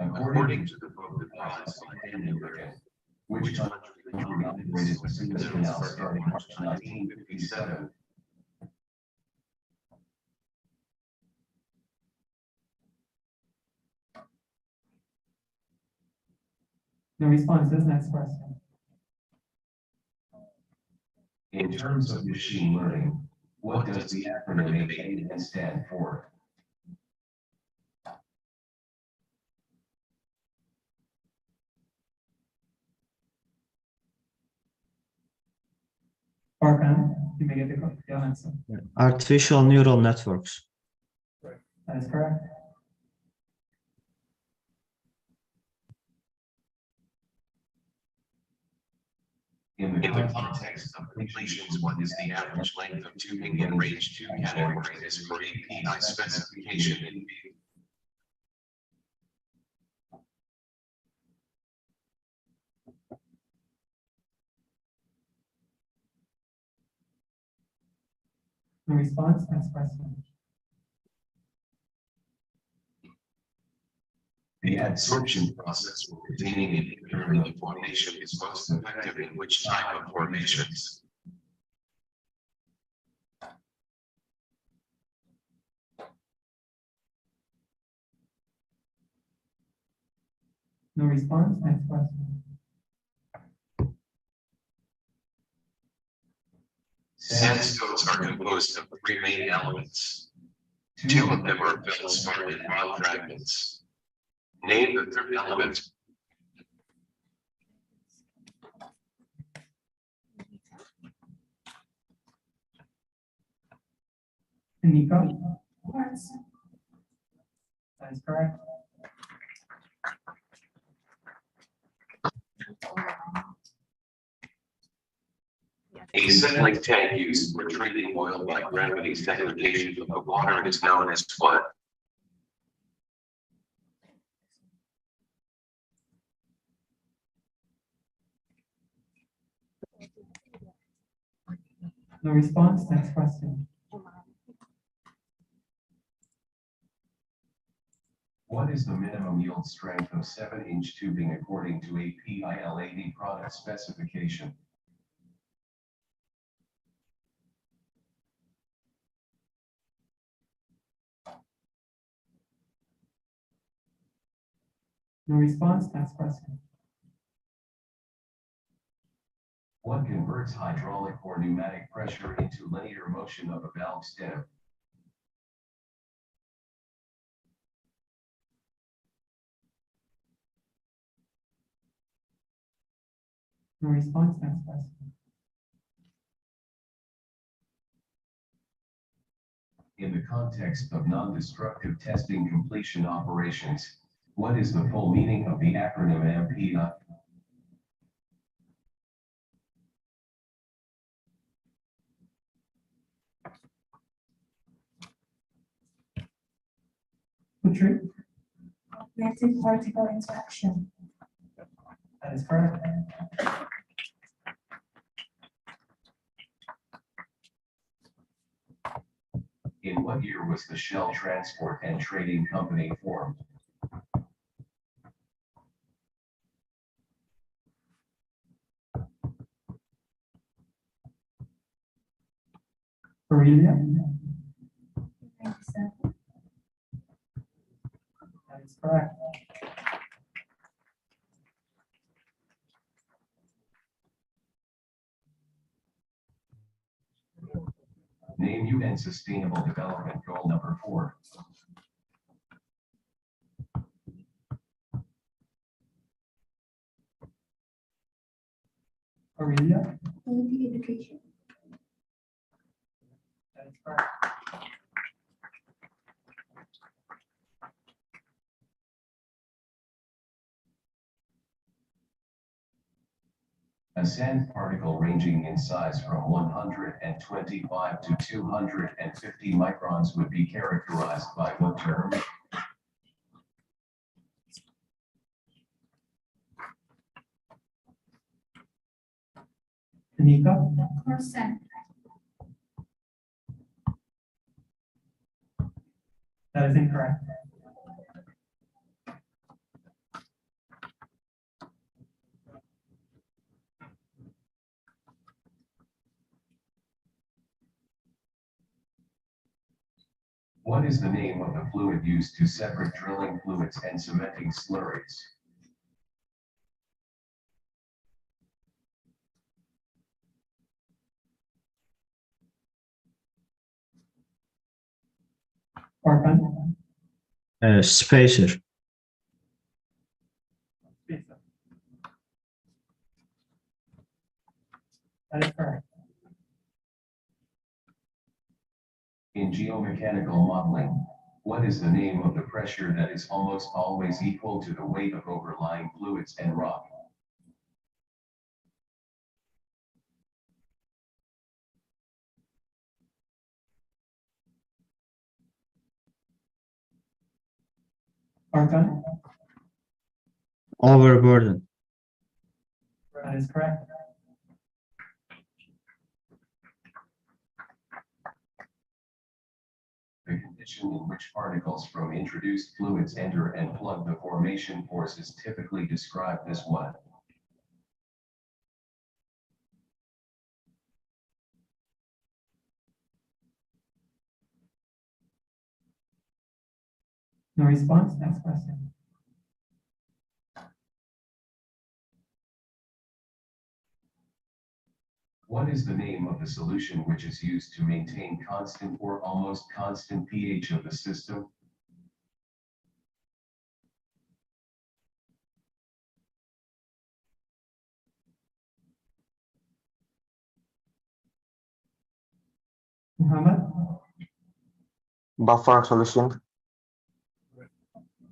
According to the book deposits in America, which country inaugurated the Suez Canal starting in 1957? No responses. Next question. In terms of machine learning, what does the acronym AAN stand for? Orkan, you may get the answer. Artificial neural networks. That is correct. In the context of completions, what is the average length of tubing in range 2 categories for API specification in view? No response, next question. The adsorption process for containing an impermeable formation is most effective in which type of formations? No response, next question. Sandstones are composed of 3 main elements. 2 of them are feldspar and rock fragments. Name the 3rd element. Nico? That is correct. A settling tank used for treating oil by gravity segregation of the water is known as what? No response, next question. What is the minimum yield strength of 7-inch tubing according to a PILAD product specification? No response, next question. What converts hydraulic or pneumatic pressure into linear motion of a valve stem? No response, next question. In the context of non-destructive testing completion operations, what is the full meaning of the acronym AMPI? Putri? Magnetic particle interaction. That is correct. In what year was the Shell Transport and Trading Company formed? Aurelia? 97. That is correct. Name UN Sustainable Development Goal number 4. Aurelia? Quality education. That is correct. A sand particle ranging in size from 125 to 250 microns would be characterized by what term? Anika? Percent. That is incorrect. What is the name of the fluid used to separate drilling fluids and cementing slurries? Orphan? Spacer. That is correct. In geomechanical modeling, what is the name of the pressure that is almost always equal to the weight of overlying fluids and rock? Orton, Overburden. that is correct. The condition in which particles from introduced fluids enter and plug the formation pores is typically described as what? No response, next question. What is the name of the solution which is used to maintain constant or almost constant pH of the system? Muhammad, Buffer solution.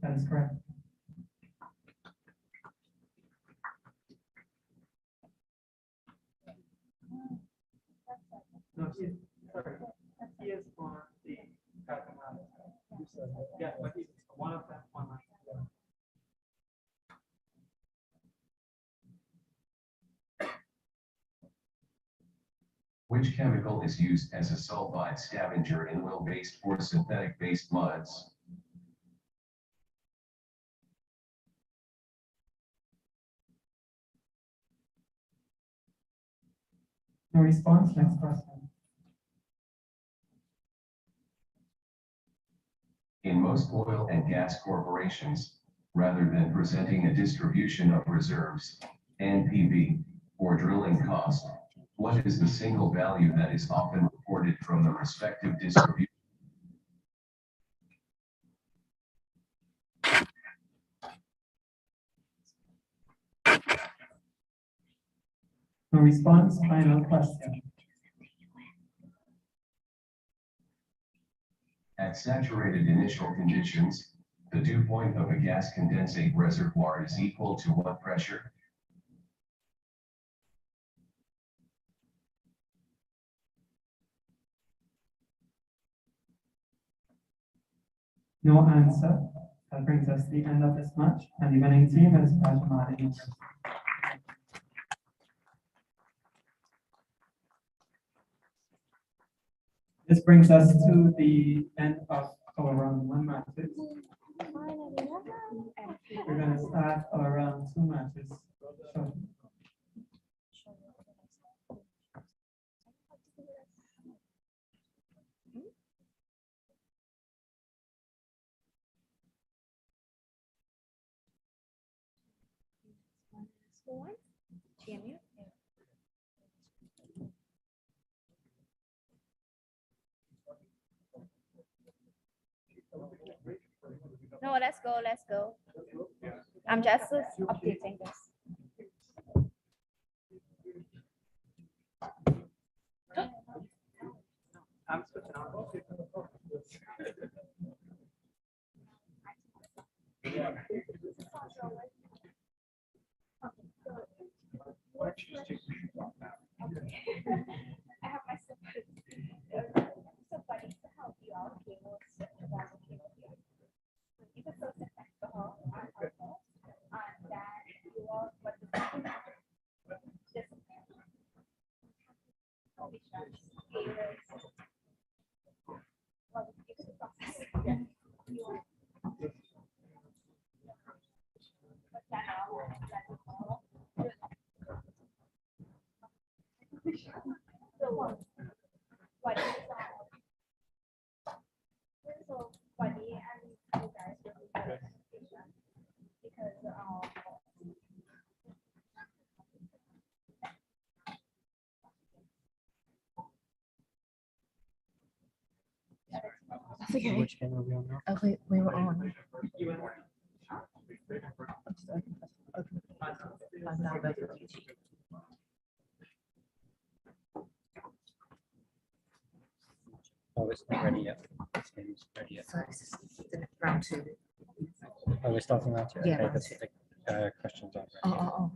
that is correct. No, he is, sorry, he is on the yeah, but he's one of them online. Which chemical is used as a sulfide scavenger in oil-based or synthetic-based muds? No response, next question. In most oil and gas corporations, rather than presenting a distribution of reserves, NPV, or drilling cost, what is the single value that is often reported from the respective distribution? No response, final question. At saturated initial conditions, the dew point of a gas condensate reservoir is equal to what pressure? No answer. That brings us to the end of this match, and the winning team is PetroBowl. This brings us to the end of our round one matches. We're going to start our round two matches shortly. No, let's go, let's go. I'm just updating this. I have my somebody to help you out. You can still sit next to her and then you all but the That's okay. Which channel are we on now? Oh, we were on. Oh, it's not ready yet. It's not ready yet. So it's round two. Oh, we're starting round two. Yeah, Okay, round that's two. the questions on. Oh.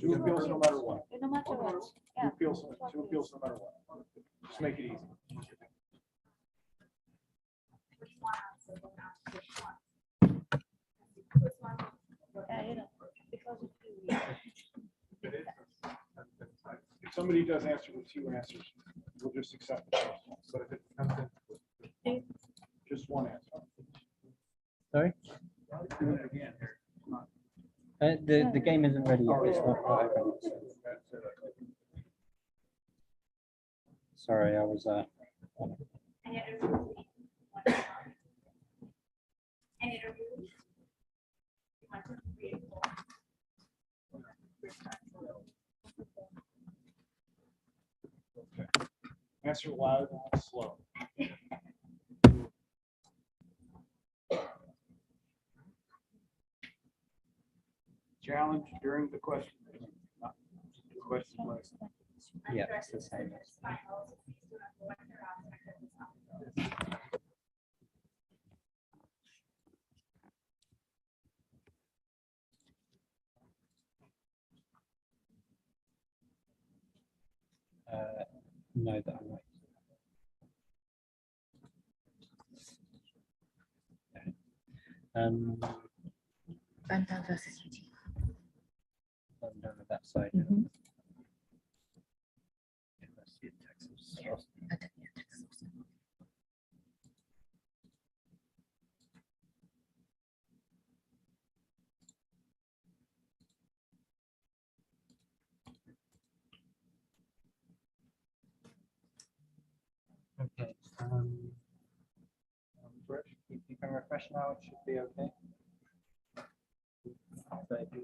Two appeals no matter what. No matter what. Two Yeah. appeals no matter what. Just make it easy. If somebody does answer with two answers, we'll just accept the first one. But if it comes in with just one answer. Sorry? Do it again. The game isn't ready yet. It's not quite ready. Sorry, I was Answer loud and slow. Challenge during the question. Not the question was. yeah, it's the same. No, that I'm right. Bantam versus UT. I'm done with that side. Mhm. University of Texas. Yeah, Texas also. Okay. Refresh. If you can refresh now, it should be okay. So if you,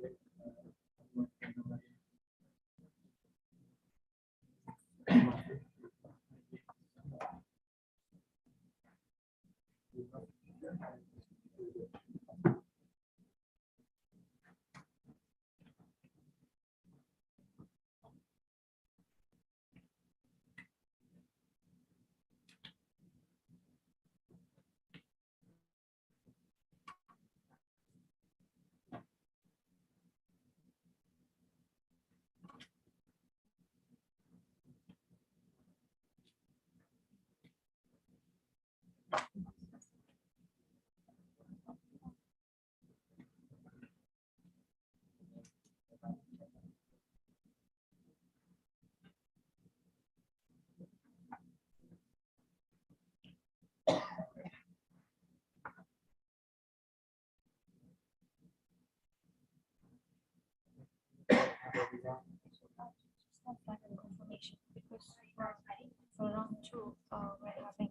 Confirmation because for round two, we're having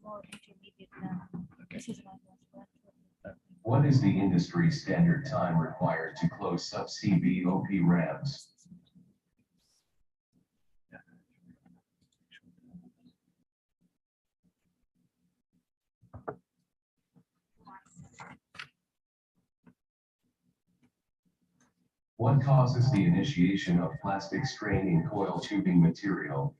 more intermediate now. This is my last one. What is the industry standard time required to close subsea BOP rams? What causes the initiation of plastic strain in coil tubing material?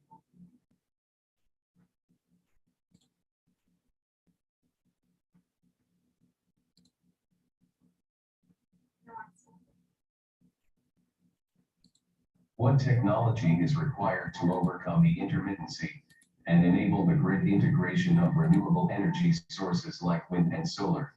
What technology is required to overcome the intermittency and enable the grid integration of renewable energy sources like wind and solar?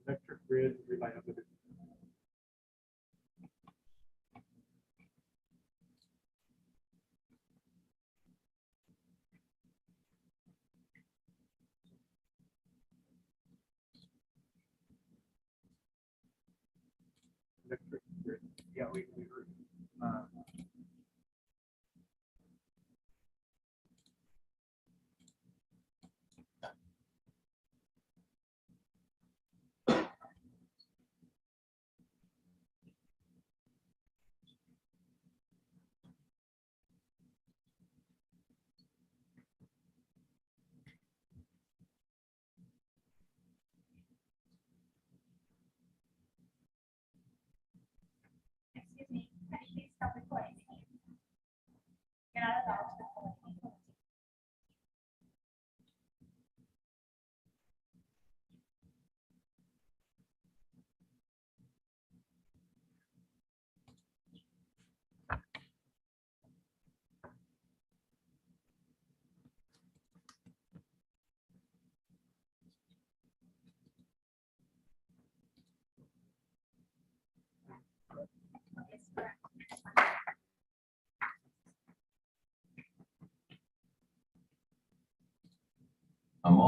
Electric grid reliability. Electric grid. Yeah, we agree.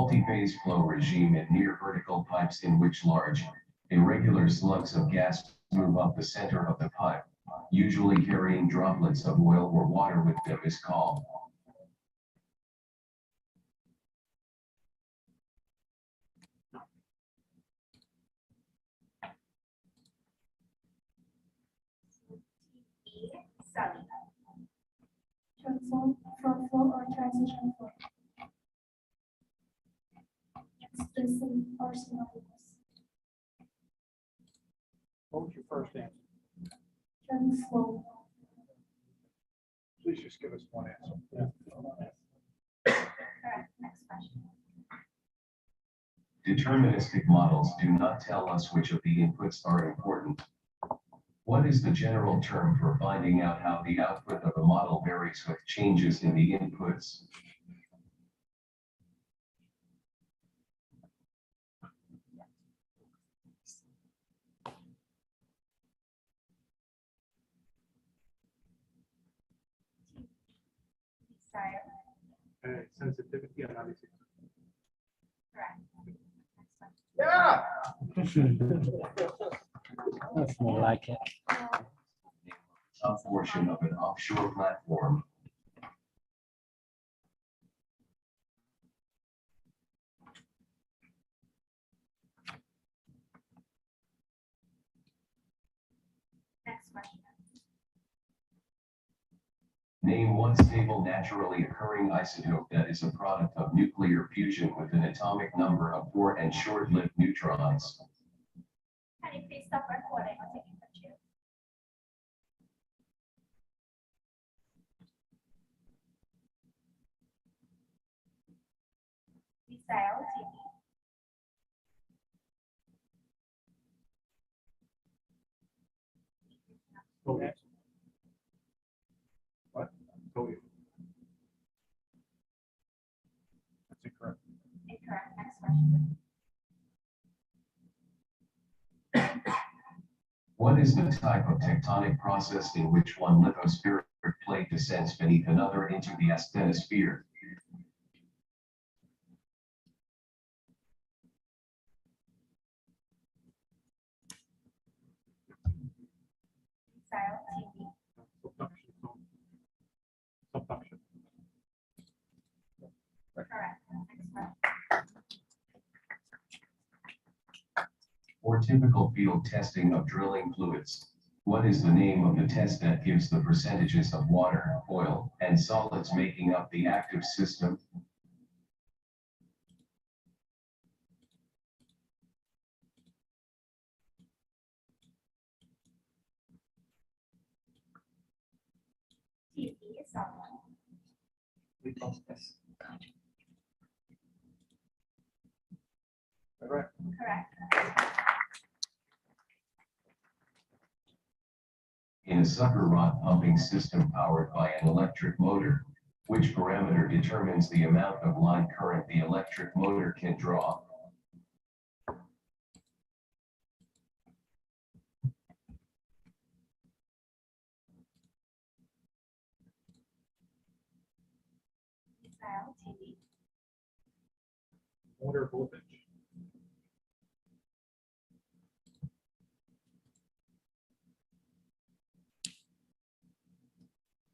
multi-phase flow regime and near vertical pipes in which large, irregular slugs of gas move up the center of the pipe, usually carrying droplets of oil or water with them is called. Sally. Transform from flow or transition flow. Expressing or synonymous. What was your first answer? Transflow. Please just give us one answer. Correct. Next question. Deterministic models do not tell us which of the inputs are important. What is the general term for finding out how the output of a model varies with changes in the inputs? Desire. Sensitivity analysis. Correct. Yeah. That's more like it. A portion of an offshore platform. Next question. Name one stable naturally occurring isotope that is a product of nuclear fusion with an atomic number of 4 and short-lived neutrons. Can you please stop recording or taking pictures? Misael TV. What? Told That's incorrect. Incorrect. Next question. What is the type of tectonic process in which one lithospheric plate descends beneath another into the asthenosphere? Misael TV. Subduction. Correct. Next question. For typical field testing of drilling fluids, what is the name of the test that gives the percentages of water, oil, and solids making up the active system? TV is someone. Correct. Correct. In a sucker rod pumping system powered by an electric motor, which parameter determines the amount of line current the electric motor can draw? Misael TV. Motor voltage.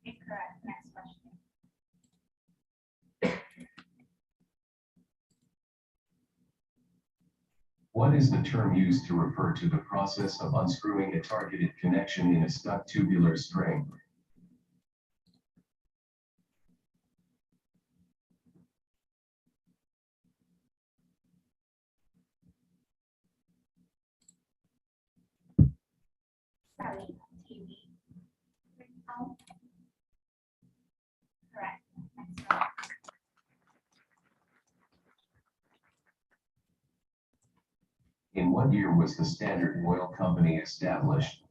Incorrect. Next question. What is the term used to refer to the process of unscrewing a targeted connection in a stuck tubular string? Sally TV. Out. Correct. Next one. In what year was the Standard Oil Company established?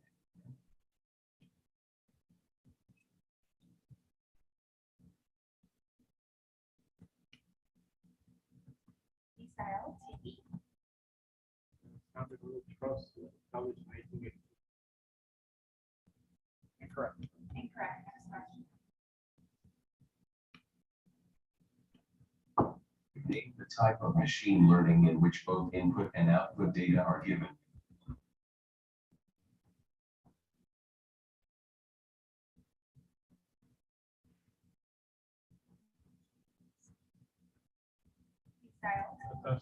Misael TV. Standard Oil Trust, established in 1980. Incorrect. Incorrect. Next question. Name the type of machine learning in which both input and output data are given.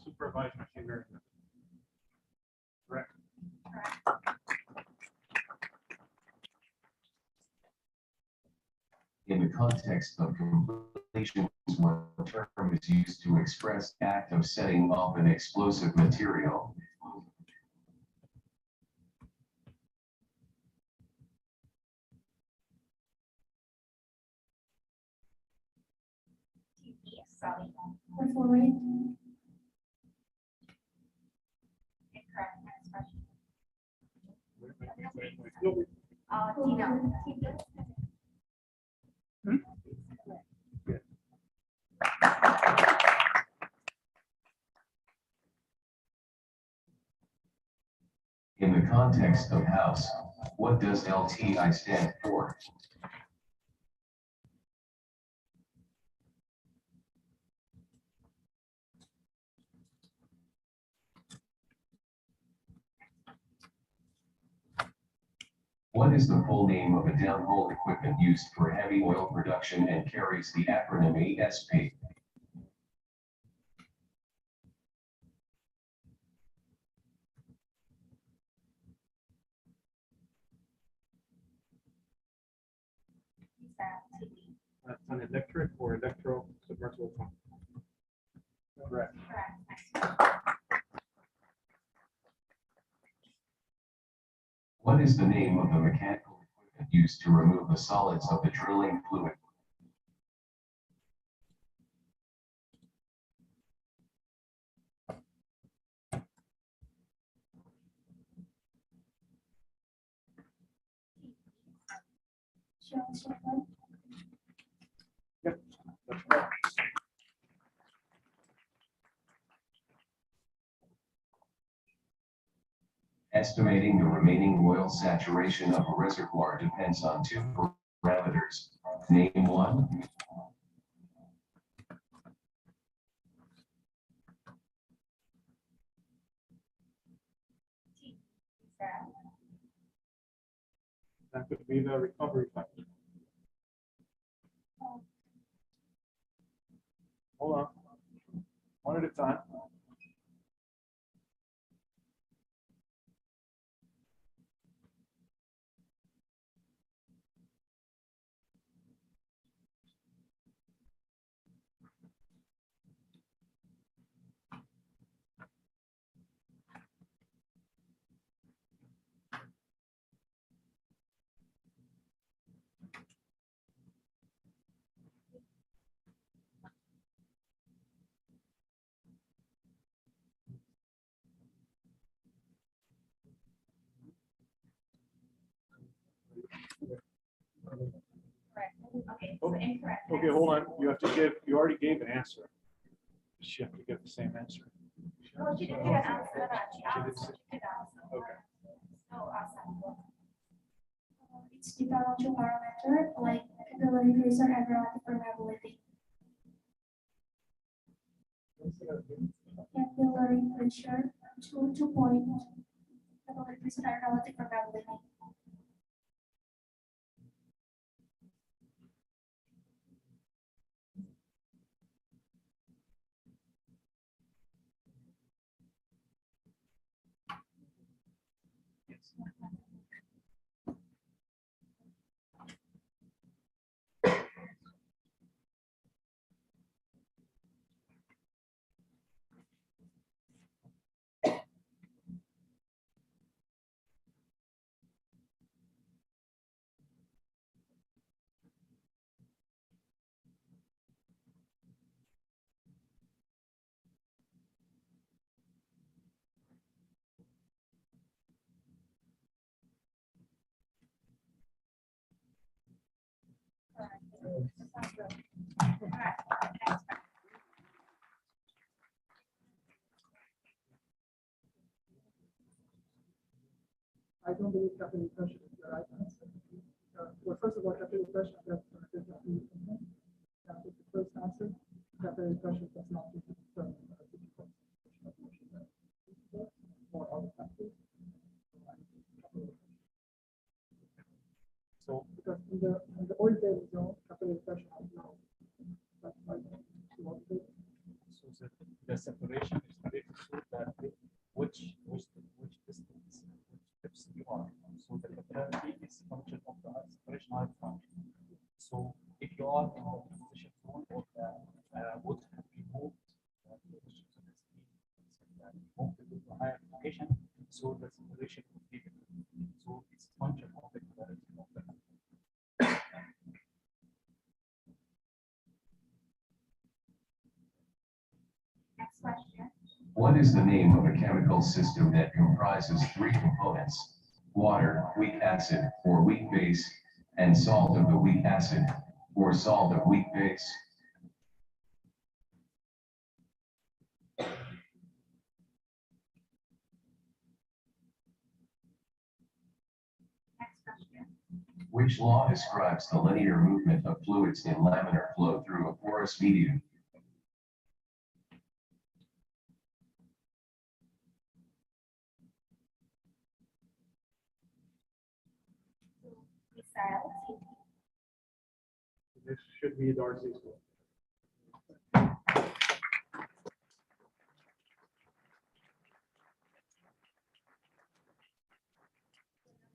Supervised machine learning. Correct. In the context of completions, one term is used to express the act of setting off an explosive material. Perforate. In the context of house, what does LTI stand for? What is the full name of a downhole equipment used for heavy oil production and carries the acronym ASP? That's an electric or electro submersible pump. Correct. What is the name of the mechanical equipment used to remove the solids of the drilling fluid? Yep, that's correct. Estimating the remaining oil saturation of a reservoir depends on two parameters. Name one. That could be the recovery factor. Hold on. One at a time. Oh, okay, hold on. You have to give, you already gave an answer. You have to give the same answer. No, she didn't give an answer. She asked. Okay. It's depend on two parameters like capillary pressure and relative permeability. Capillary pressure, 2 point. Capillary pressure and relative permeability. I don't believe capillary pressure is the right answer. Well, first of all, capillary pressure does not the first answer. Capillary pressure does not give you the So Because in the old days, you know, capitalization now. That's why you want to. so the separation is related to that which distance, which steps you are. So the capillarity is function of the separation height function. So if you are in the position zone or the wood have been moved, moved to the higher location, so the separation will be different. So it's function of the capillarity of the Next question. What is the name of a chemical system that comprises three components? Water, weak acid, or weak base, and salt of the weak acid, or salt of weak base? Next question. Which law describes the linear movement of fluids in laminar flow through a porous medium? Missile. This should be Darcy's one.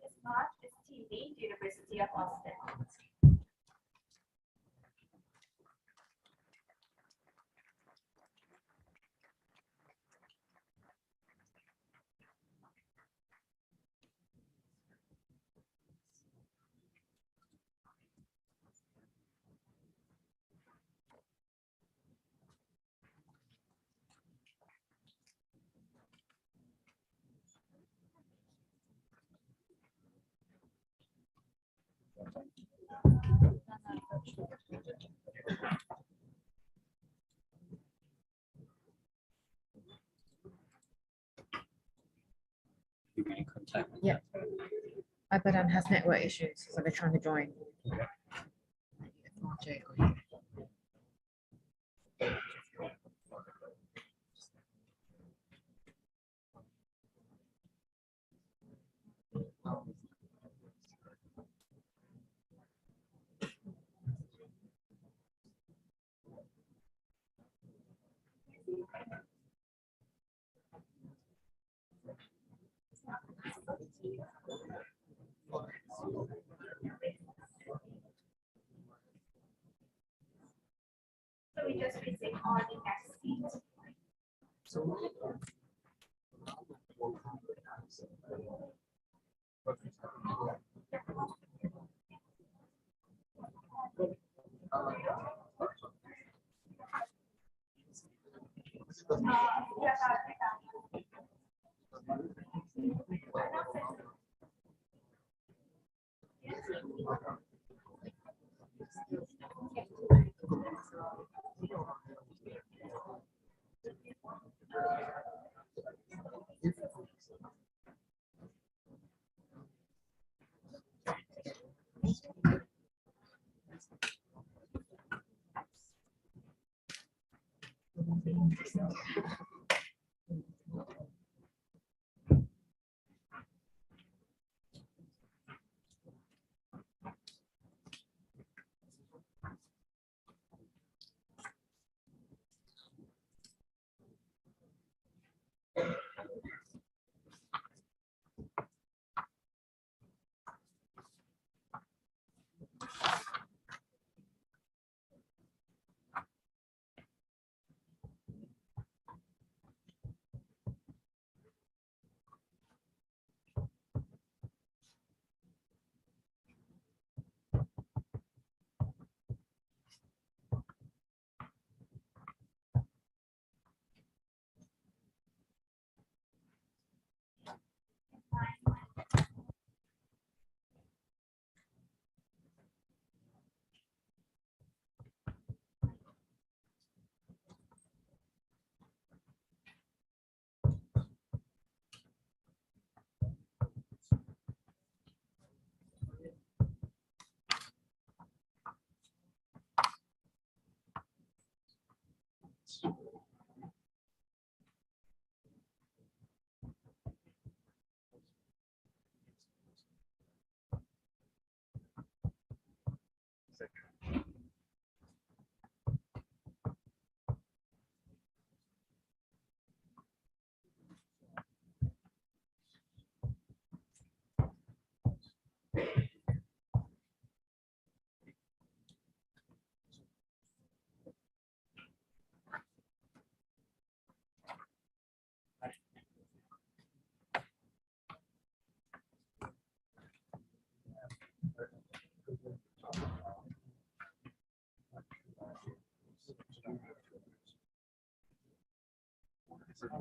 It's not, it's TV, University of Austin. Yeah. Ibadan has network issues, so they're trying to join. So we just visit on the next seat. So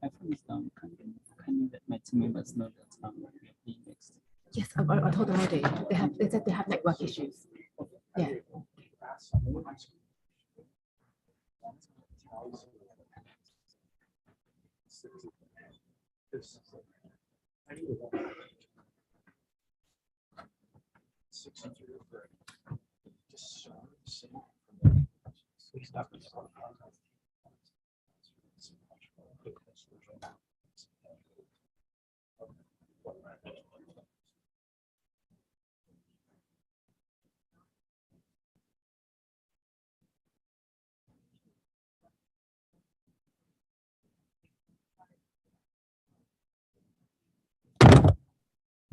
after this done, can you let my team members know that we are playing next? Yes, I told them already. They said they have network issues. Yeah.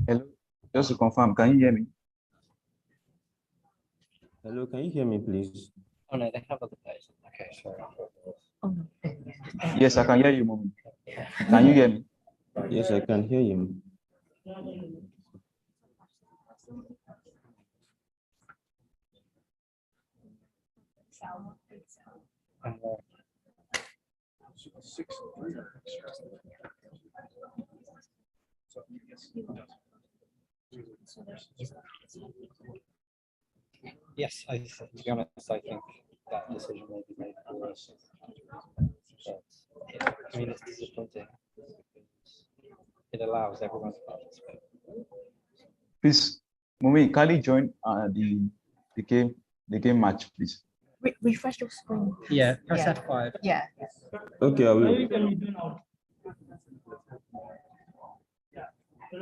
Hello, just to confirm, can you hear me? Hello, can you hear me, please? Oh no, they have other plays. Okay, sorry. Yes, I can hear you, Mommy. Can you hear me? Yes, I can hear you. Yes, to be honest, I think that decision may be made for us. But I mean, it's disappointing. It allows everyone to participate. Please, Mommy, kindly join the game match, please. Refresh your screen. Yeah, press F5. Yeah. Okay, I will.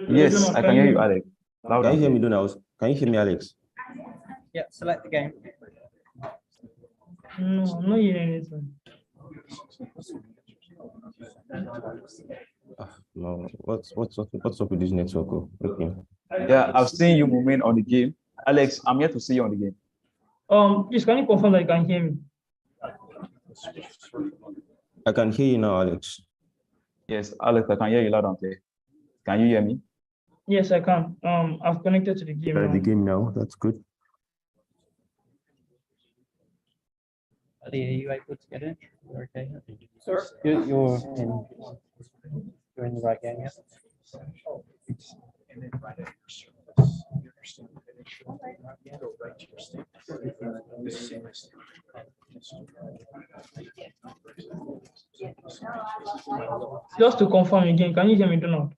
Yes, I can hear you, Alex. Can you hear me, Donald? Can you hear me, Alex? Yeah, select the game. No, I'm not hearing anything. No, what's up with this network? Oh? Okay. Yeah, I've seen you moving on the game. Alex, I'm here to see you on the game. Please, can you confirm that you can hear me? I can hear you now, Alex. Yes, Alex, I can hear you loud and clear. Can you hear me? Yes, I can. I've connected to the game now. The game now, that's good. Ali, are you able to get in? You're okay? Sir? You're in the right game, yeah? Just to confirm again, can you hear me, Donald?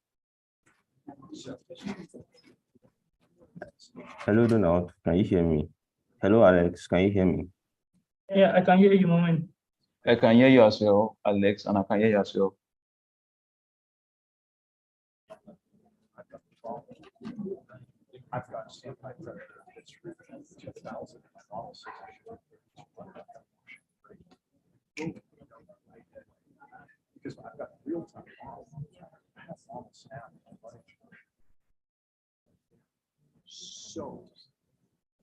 Hello, Donald. Can you hear me? Hello, Alex. Can you hear me? Yeah, I can hear you, Moment. I can hear you as well, Alex, and I can hear you as well. I've got standby pressure. It's 2,000. Because I've got real time. So,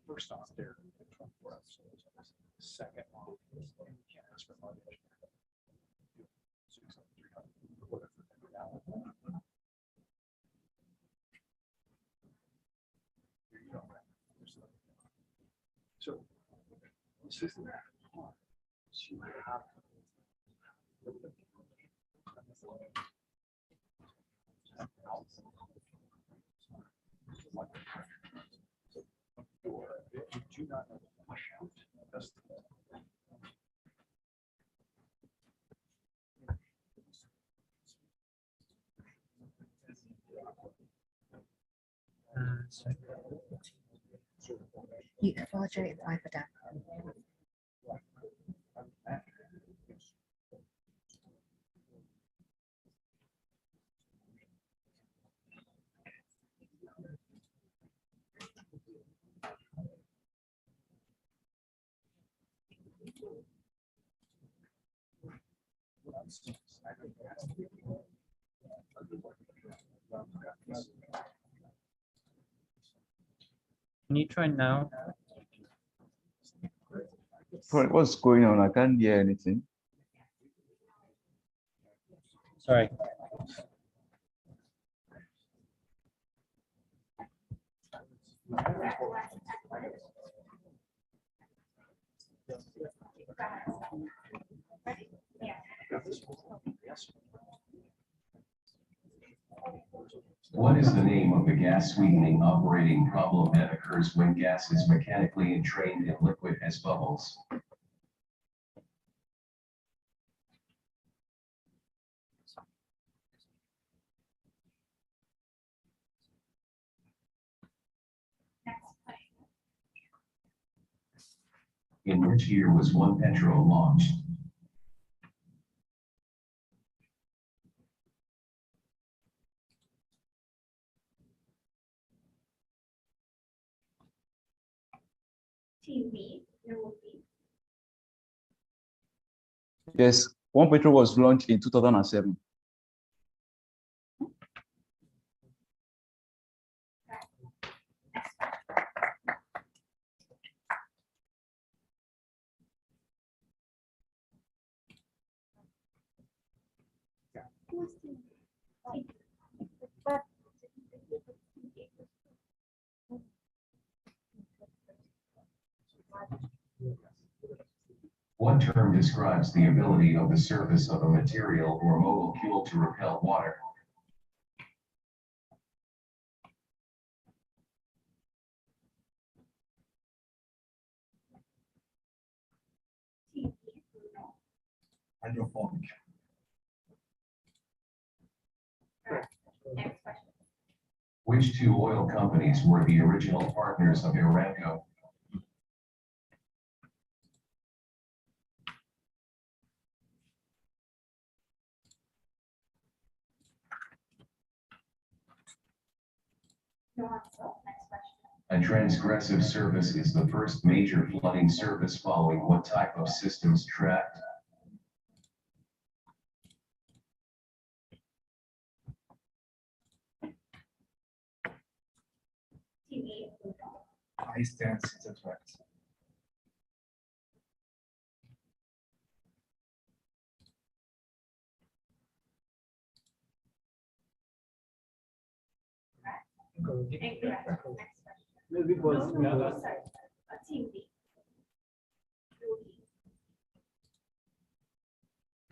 first off, they're 24 hours. Second off, and you can't ask for money. So, this is you have you do not know the push out. That's You FRJ and I for down. Can you try now? What's going on? I can't hear anything. Sorry. What is the name of the gas sweetening operating problem that occurs when gas is mechanically entrained in liquid as bubbles? In which year was one PetroBowl launched? Yes, one Petro was launched in 2007. What term describes the ability of the surface of a material or molecule to repel water? Hydrophobic. Which two oil companies were the original partners of Aramco? A transgressive service is the first major flooding service following what type of systems tracked? High stance interacts.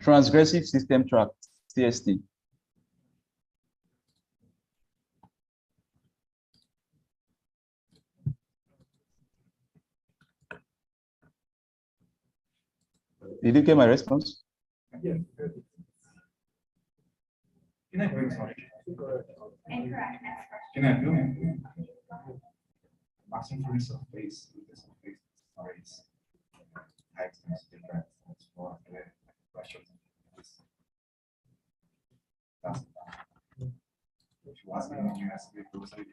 Transgressive system track, CST. Did you get my response? Yeah. Can I bring sorry? Can I do it? Maximum freeze of face with this face stories. Height is different. That's for the pressure. That's if you ask me when you ask me closely.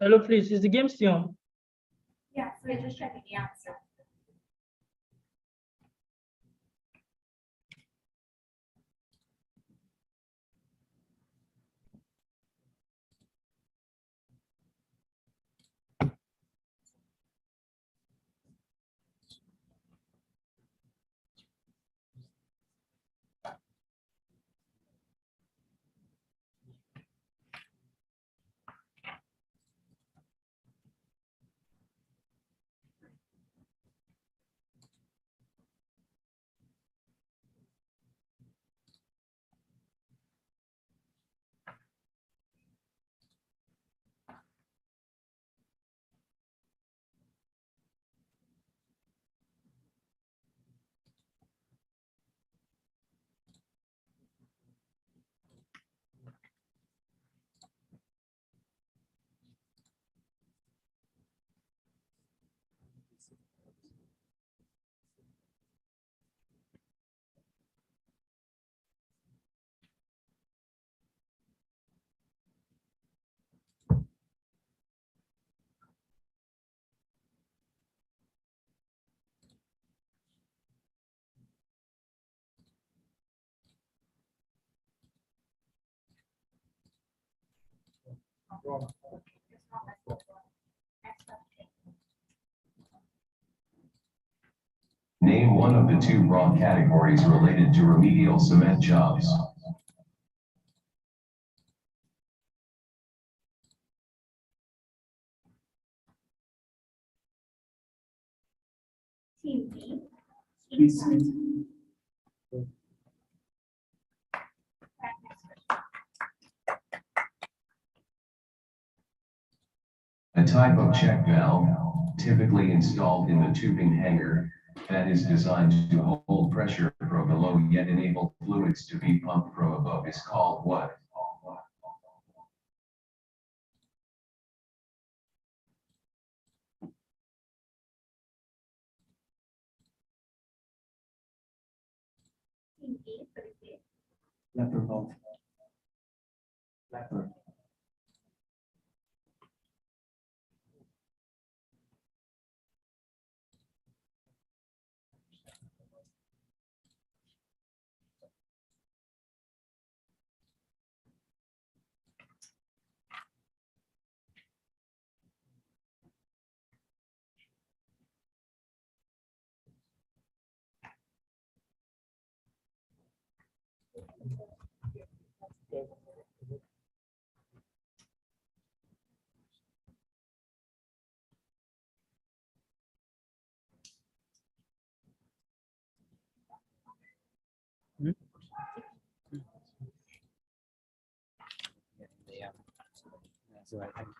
Hello, please. Is the game still on? Yeah, so we're just checking the answer. Name one of the two broad categories related to remedial cement jobs. Team B. A type of check valve, typically installed in the tubing hanger, that is designed to hold pressure from below yet enable fluids to be pumped from above is called what? Team A. Leper valve. Leper. Yeah, that's right. Thank you.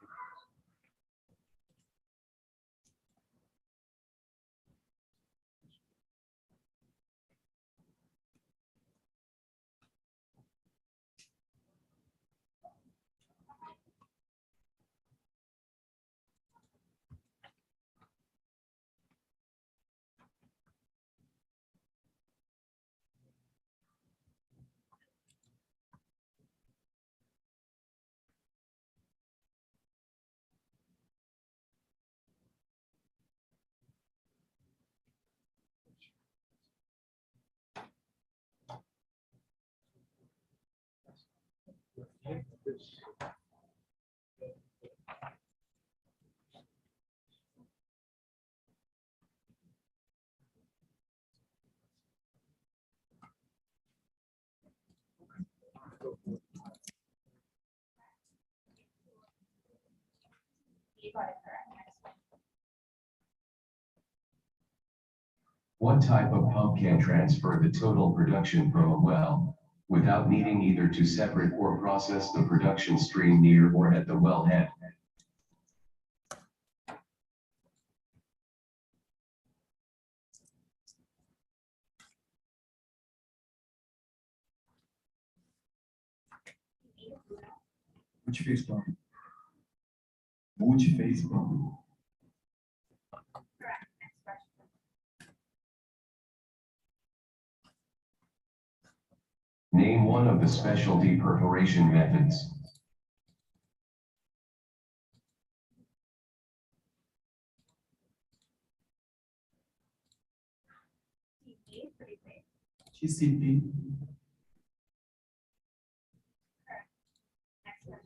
You got it correct. Next one. What type of pump can transfer the total production from a well, without needing either to separate or process the production stream near or at the wellhead? Multi-phase pump. Multi-phase pump. Correct. Next question. Name one of the specialty perforation methods. Team B. Pretty big. GCP. Correct. Next question.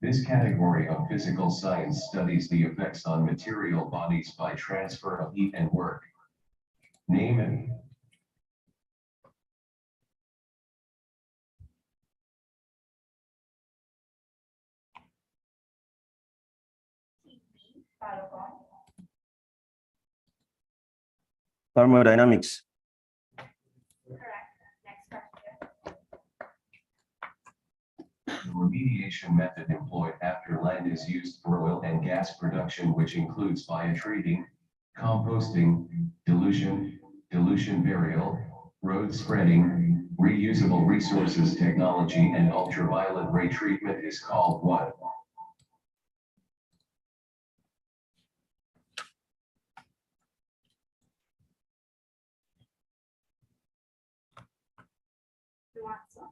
This category of physical science studies the effects on material bodies by transfer of heat and work. Name it. Team B. Volleyball. Thermodynamics. Correct. Next question. The remediation method employed after land is used for oil and gas production, which includes biotreating, composting, dilution burial, road spreading, reusable resources technology, and ultraviolet ray treatment is called what?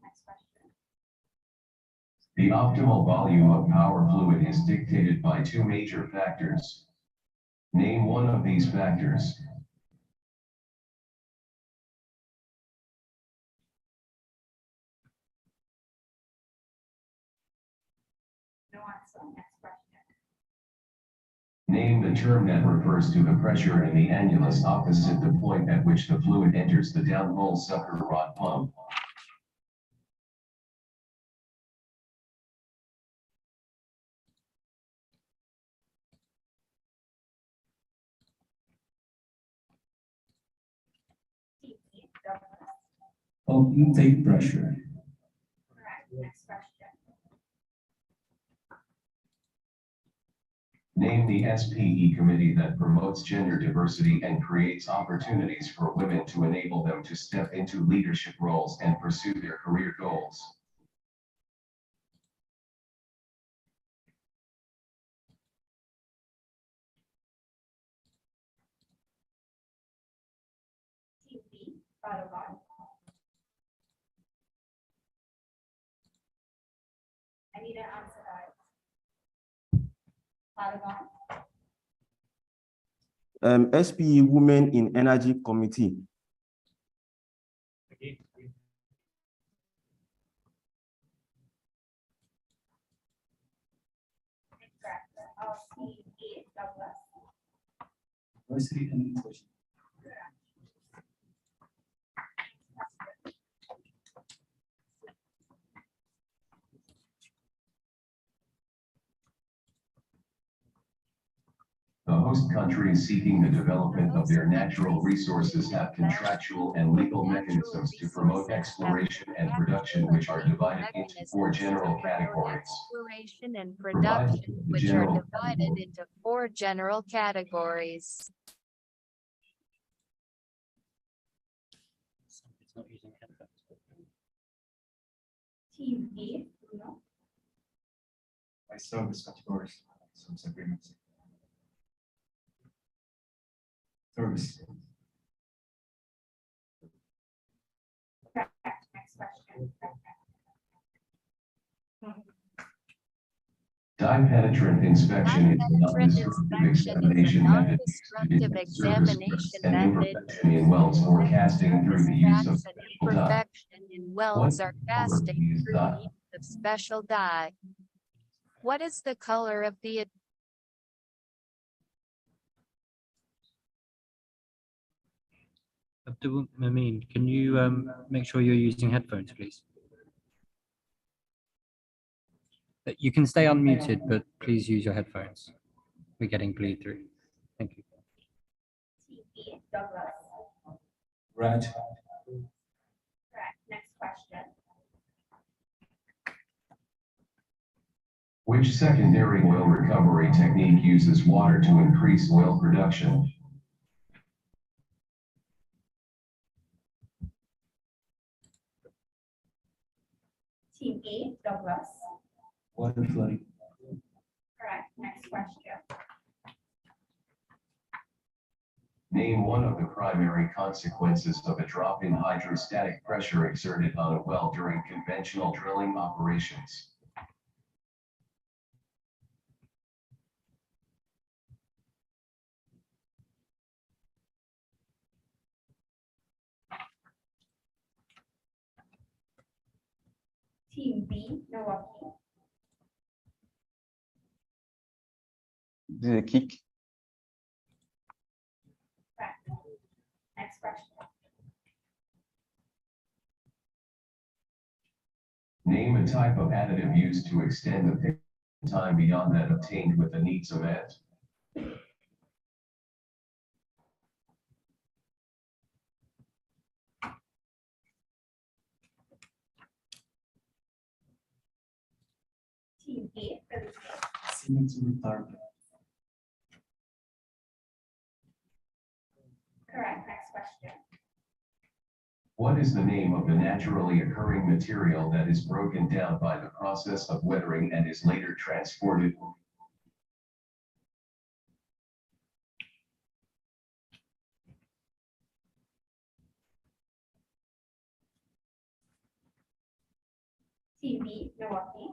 Next question. The optimal volume of power fluid is dictated by two major factors. Name one of these factors. answer. Next question. Name the term that refers to the pressure in the annulus opposite the point at which the fluid enters the downhole sucker rod pump. Of intake pressure. Correct. Next question. Name the SPE committee that promotes gender diversity and creates opportunities for women to enable them to step into leadership roles and pursue their career goals. Team B, PetroBowl. I need an answer, guys. PetroBowl. SPE Women in Energy Committee. C, Douglas. Diversity and inclusion. The host countries seeking the development of their natural resources have contractual and legal mechanisms to promote exploration and production, which are divided into four general categories. Exploration and production, which are divided into four general categories. It's not using headphones. Team A, Bruno. By service categories, some agreements. Service. Correct. Next question. Dye penetrant inspection is a non-destructive examination method Non-destructive examination and method. imperfection in welds or casting through the use of Cracks and imperfection in welds are casting use through the dye. use of special dye. What is the color of the Abdul Mamin, can you make sure you're using headphones, please? You can stay unmuted, but please use your headphones. We're getting bleed through. Thank you. Team B, Douglas. Right. Correct. Next question. Which secondary oil recovery technique uses water to increase oil production? Team A, Douglas. Water flooding. Correct. Next question. Name one of the primary consequences of a drop in hydrostatic pressure exerted on a well during conventional drilling operations. Team B, Milwaukee. This is a kick. Correct. Next question. Name a type of additive used to extend the pick time beyond that obtained with the neat cement. Team A, Felipe. Cement retardant. Correct. Next question. What is the name of the naturally occurring material that is broken down by the process of weathering and is later transported? Team B, Milwaukee.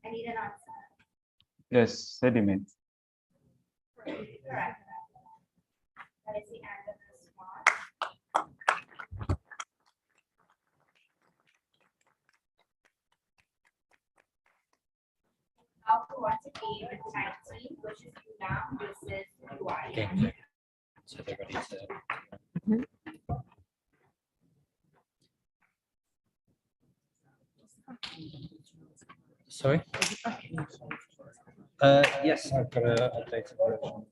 I need an answer. Yes, sediment. Correct. That is the end of this one. Game. So they're ready to. Sorry? Yes, I've got a updated version.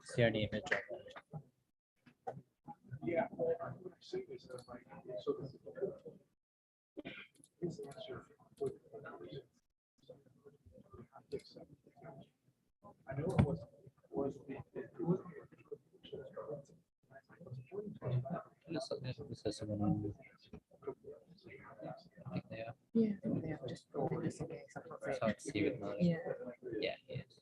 It's the only image of it. Yeah. I know it was This is the one on. I think they are. Yeah, I think they are just for this in case. It's hard to see with mine. Yeah. Yeah, he is.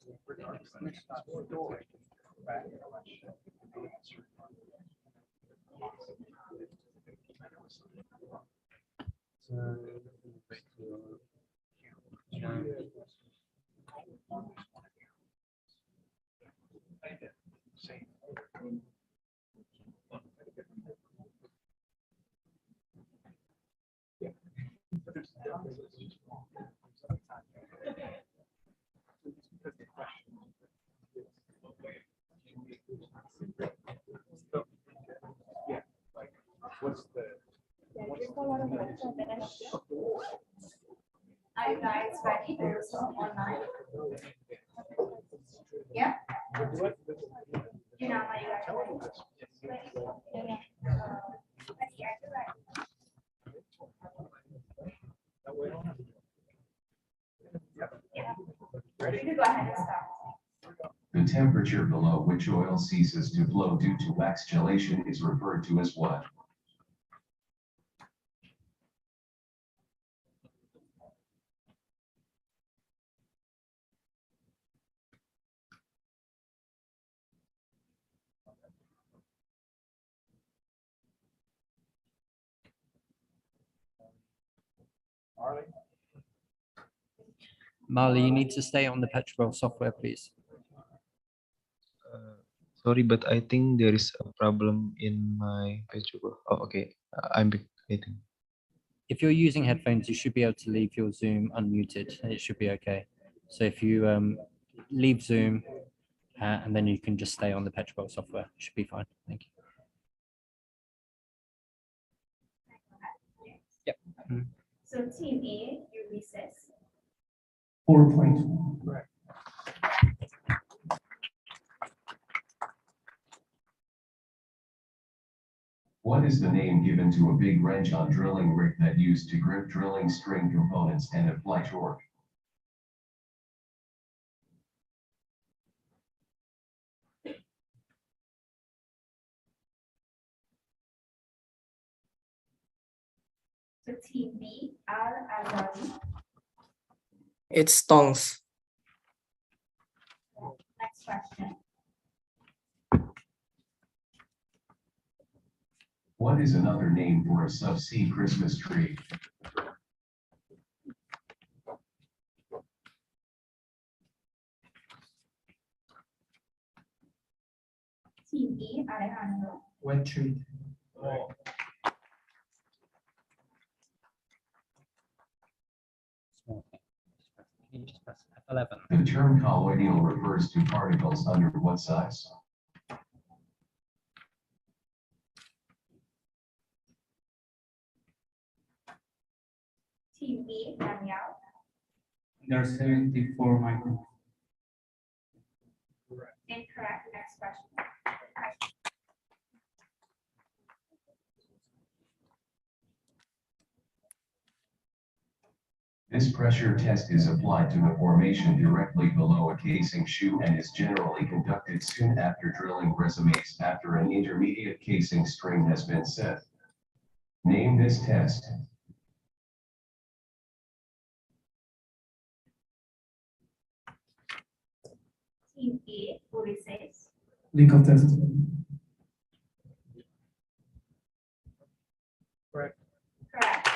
What's the? Are you guys ready to resume online? Yeah? You know, are you guys ready? Ready to go ahead and start. The temperature below which oil ceases to flow due to wax gelation is referred to as what? Marley, you need to stay on the PetroBowl software, please. Sorry, but I think there is a problem in my PetroBowl. Oh, okay. I'm waiting. If you're using headphones, you should be able to leave your Zoom unmuted, and it should be okay. So if you leave Zoom, and then you can just stay on the PetroBowl software, it should be fine. Thank you. Yep. So team A, you recess. 4.2. Right. What is the name given to a big wrench on drilling rig that used to grip drilling string components and apply torque? So team B, Al Azari. It's tongs. Next question. What is another name for a subsea Christmas tree? Team E, Alejandro. Wet treat. Oh. Can you just press F11? The term colloidal refers to particles under what size? Team B, Daniel. There's 74 microns. Incorrect. Next question. This pressure test is applied to the formation directly below a casing shoe and is generally conducted soon after drilling resumes after an intermediate casing string has been set. Name this test. Team A, Uri says. Leak of test. Correct. Correct.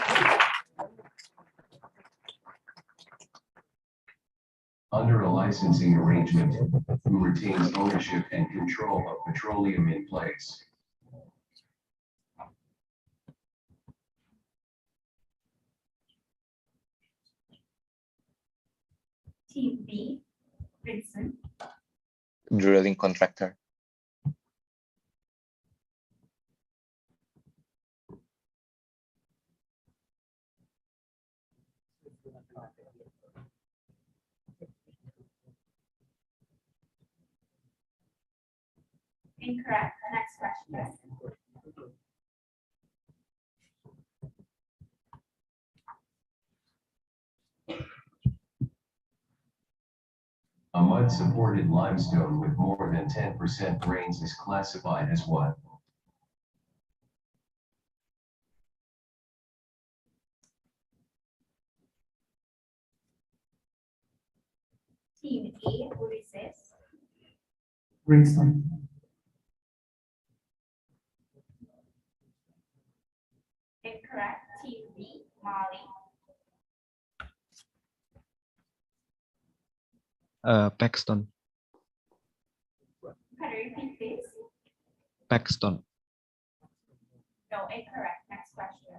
Under a licensing arrangement, who retains ownership and control of petroleum in place. Team B, Vincent. Drilling contractor. Incorrect. Next question. A mud-supported limestone with more than 10% grains is classified as what? Team A, Uri says. Greenstone. Incorrect. Team B, Molly. Paxton. Can you repeat please? Paxton. No, incorrect. Next question.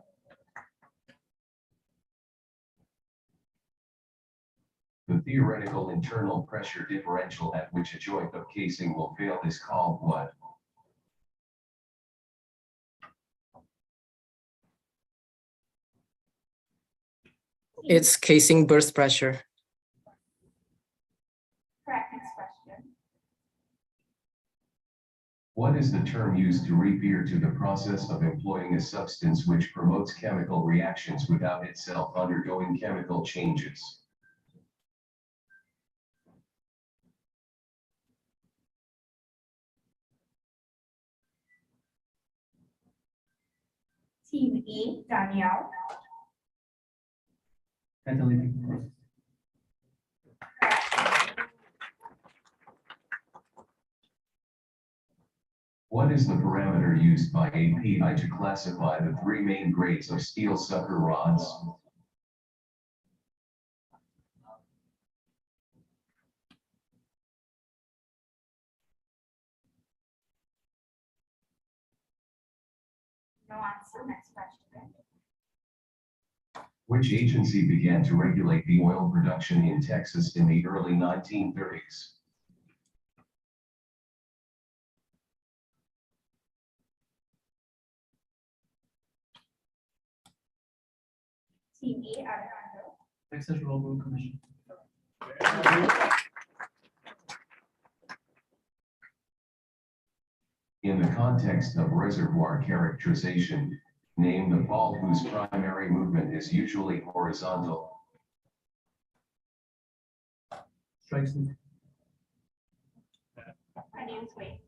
The theoretical internal pressure differential at which a joint of casing will fail is called what? It's casing burst pressure. Correct. Next question. What is the term used to refer to the process of employing a substance which promotes chemical reactions without itself undergoing chemical changes? Team E, Danielle. Catalytic process. What is the parameter used by API to classify the three main grades of steel sucker rods? No answer. Next question. Which agency began to regulate the oil production in Texas in the early 1930s? Team E, Alejandro. Texas Railroad Commission. In the context of reservoir characterization, name the fault whose primary movement is usually horizontal. Strikes. My name is Wade.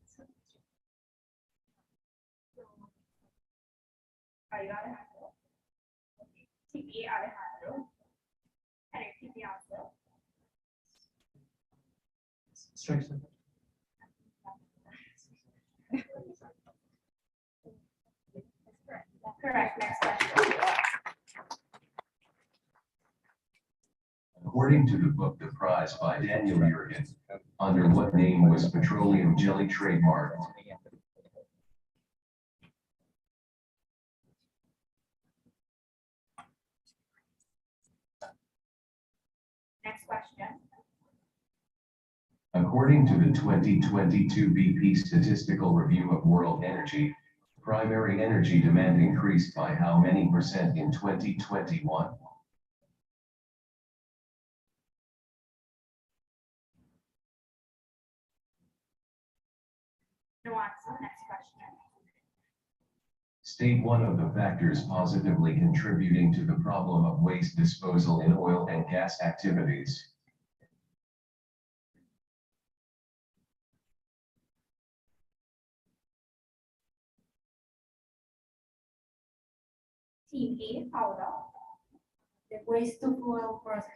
Are you Alejandro? Team E, Alejandro. Can you repeat the answer? Strikes. Correct. Next question. According to the book The Prize by Daniel Jurgen, under what name was petroleum jelly trademarked? Next question. According to the 2022 BP Statistical Review of World Energy, primary energy demand increased by how many percent in 2021? No answer. Next question. State one of the factors positively contributing to the problem of waste disposal in oil and gas activities. Team A, Paula. The waste to fuel process.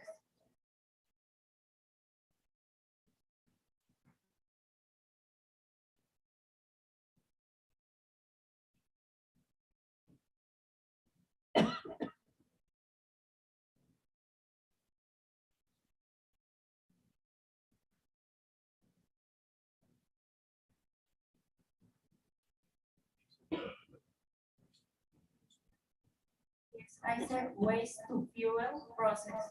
Yes, I said waste to fuel process.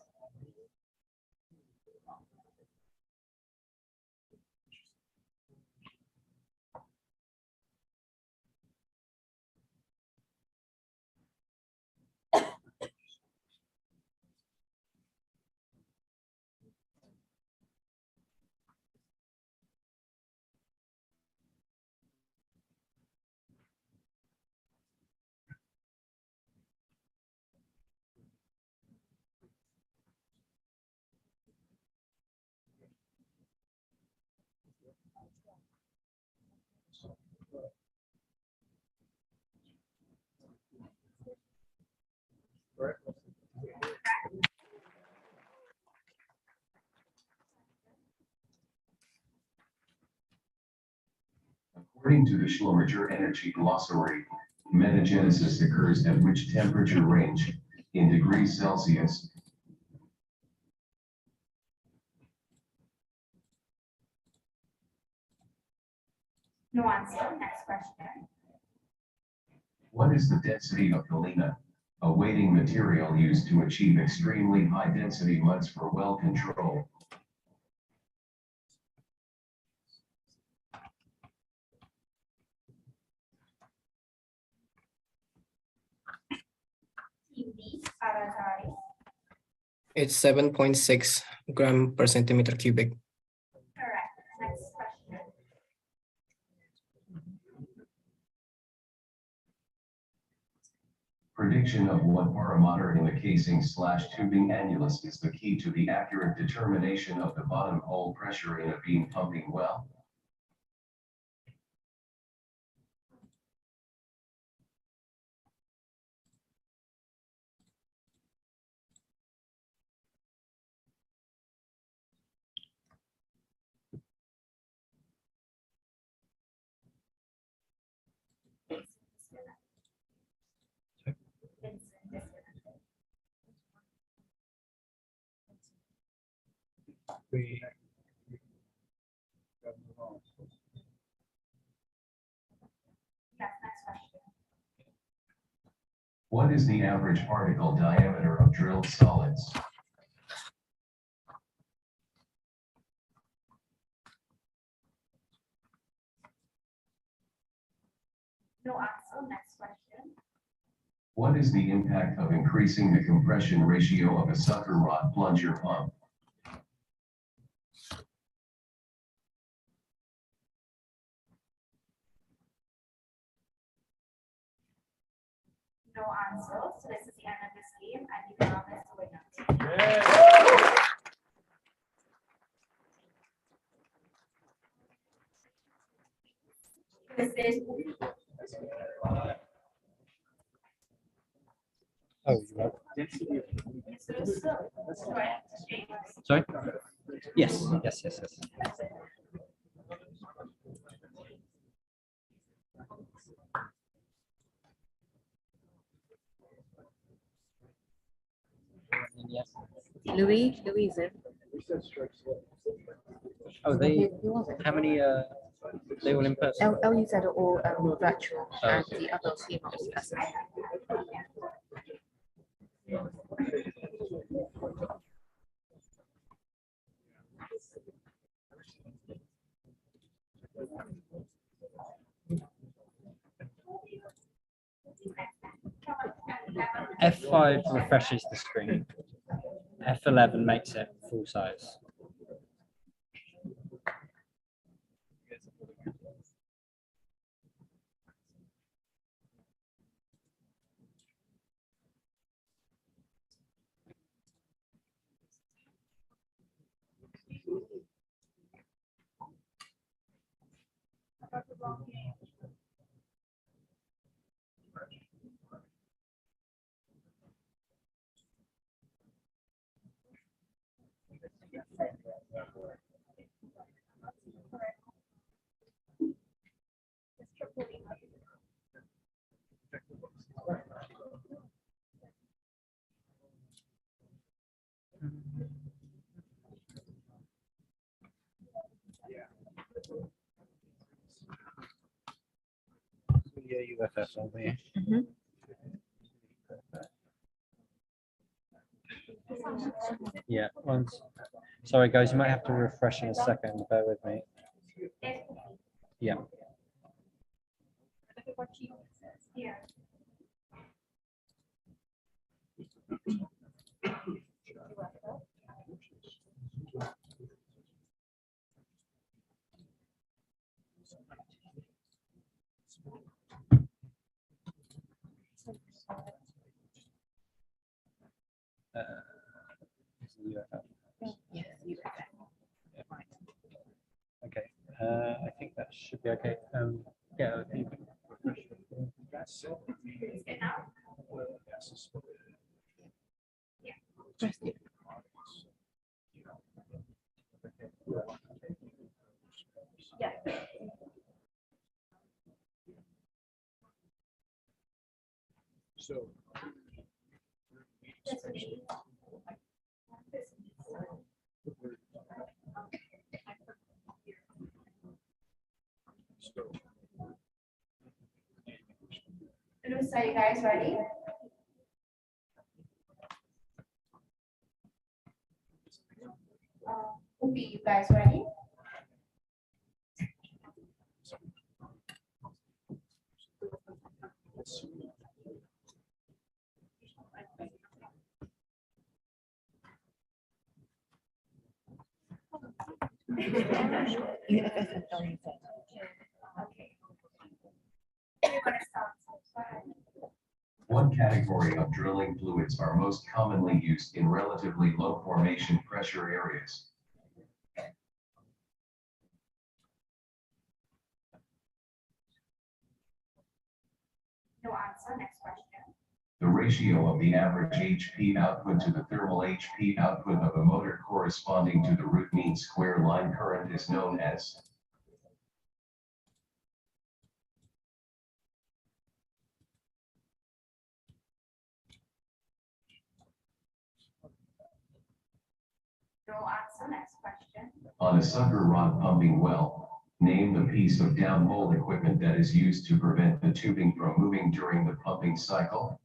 According to the Schlumberger Energy Glossary, metagenesis occurs at which temperature range in degrees Celsius? No answer. Next question. What is the density of galena, a weighting material used to achieve extremely high density muds for well control? Team B, Arazari. It's 7.6 gram per centimeter cubic. Correct. Next question. Prediction of what parameter in the casing/tubing annulus is the key to the accurate determination of the bottom hole pressure in a beam pumping well? Yes, next question. What is the average particle diameter of drilled solids? No answer. Next question. What is the impact of increasing the compression ratio of a sucker rod plunger pump? No answer. So this is the end of this game, and you have this winner. This is Oh, you're right. correct. Sorry? Yes, yes, yes, yes. Yes. Louis is in. Oh, how many, they all in person? LU said are all virtual, Oh, and okay. the other team are all person. F5 refreshes the screen. F11 makes it full size. Yeah, UFS over here. Yeah, once. Sorry, guys, you might have to refresh in a second. Bear with me. Yeah. Yes, UFS. Right. Okay. I think that should be okay. Yeah. I think Press it. Yeah. So. Luis, are you guys ready? Upi, you guys ready? UFS and LUFS. Okay. You're gonna start. Go ahead. One category of drilling fluids are most commonly used in relatively low formation pressure areas. No answer. Next question. The ratio of the average HP output to the thermal HP output of a motor corresponding to the root mean square line current is known as. No answer. Next question. On a sucker rod pumping well, name the piece of downhole equipment that is used to prevent the tubing from moving during the pumping cycle.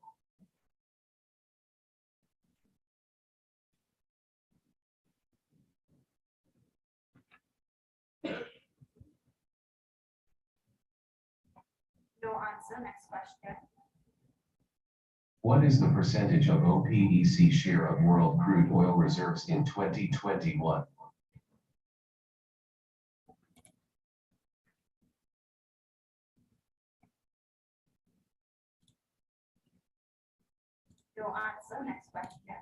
No answer. Next question. What is the percentage of OPEC share of world crude oil reserves in 2021? No answer. Next question.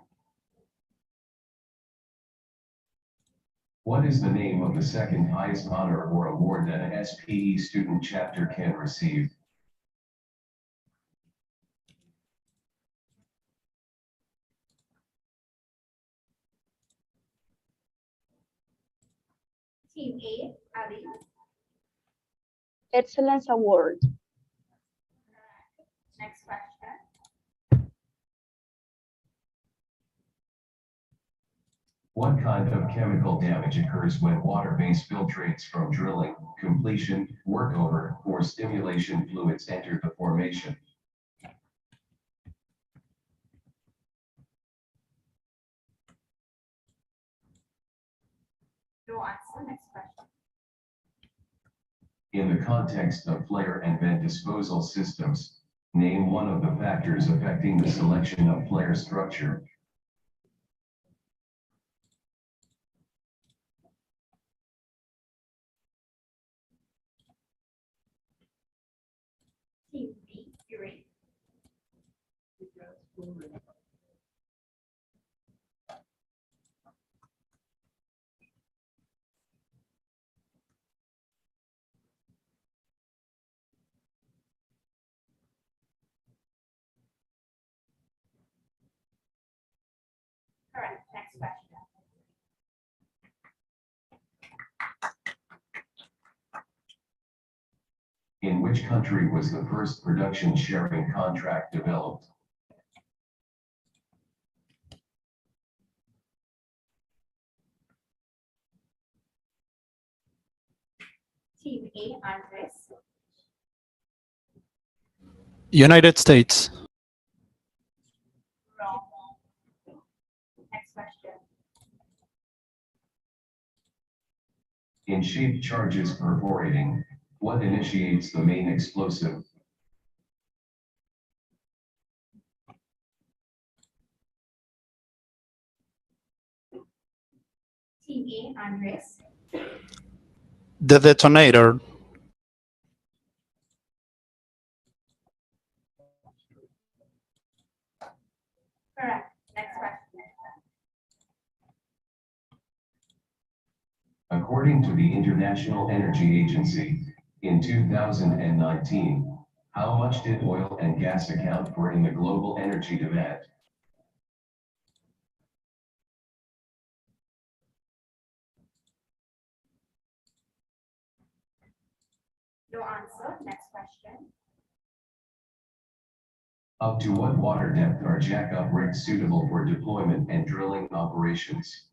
What is the name of the second highest honor or award that an SPE student chapter can receive? Team A, Ali. Excellence Award. Next question. What kind of chemical damage occurs when water base filtrates from drilling, completion, workover, or stimulation fluids enter the formation? No answer. Next question. In the context of flare and vent disposal systems, name one of the factors affecting the selection of flare structure. Team B, Yuri. Correct. Next question. In which country was the first production sharing contract developed? Team A, Andres. United States. Wrong. Next question. In shaped charges perforating, what initiates the main explosive? Team A, Andres. The detonator. Correct. Next question. According to the International Energy Agency, in 2019, how much did oil and gas account for in the global energy demand? No answer. Next question. Up to what water depth are jackup rigs suitable for deployment and drilling operations?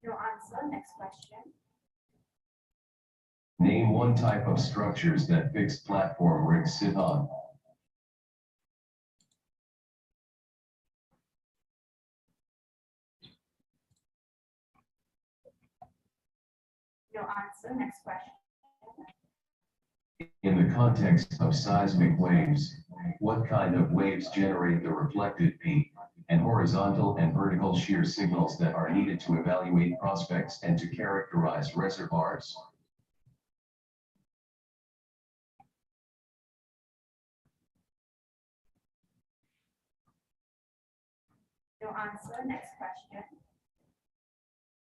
No answer. Next question. Name one type of structures that fixed platform rigs sit on. No answer. Next question. In the context of seismic waves, what kind of waves generate the reflected peak and horizontal and vertical shear signals that are needed to evaluate prospects and to characterize reservoirs? No answer. Next question.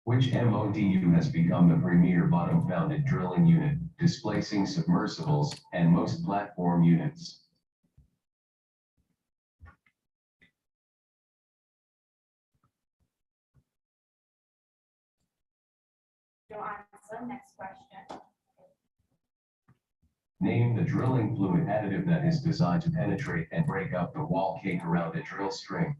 Which MODU has become the premier bottom-founded drilling unit, displacing submersibles and most platform units? No answer. Next question. Name the drilling fluid additive that is designed to penetrate and break up the wall cake around a drill string.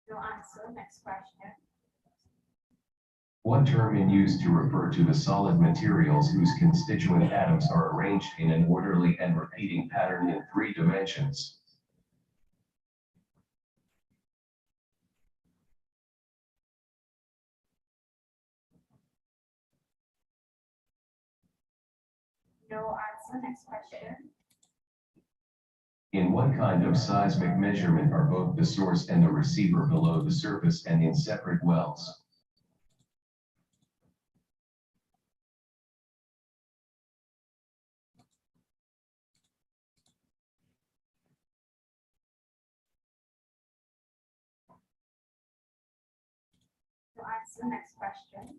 No answer. Next question. What term is used to refer to the solid materials whose constituent atoms are arranged in an orderly and repeating pattern in 3 dimensions? No answer. Next question. In what kind of seismic measurement are both the source and the receiver below the surface and in separate wells? No answer. Next question.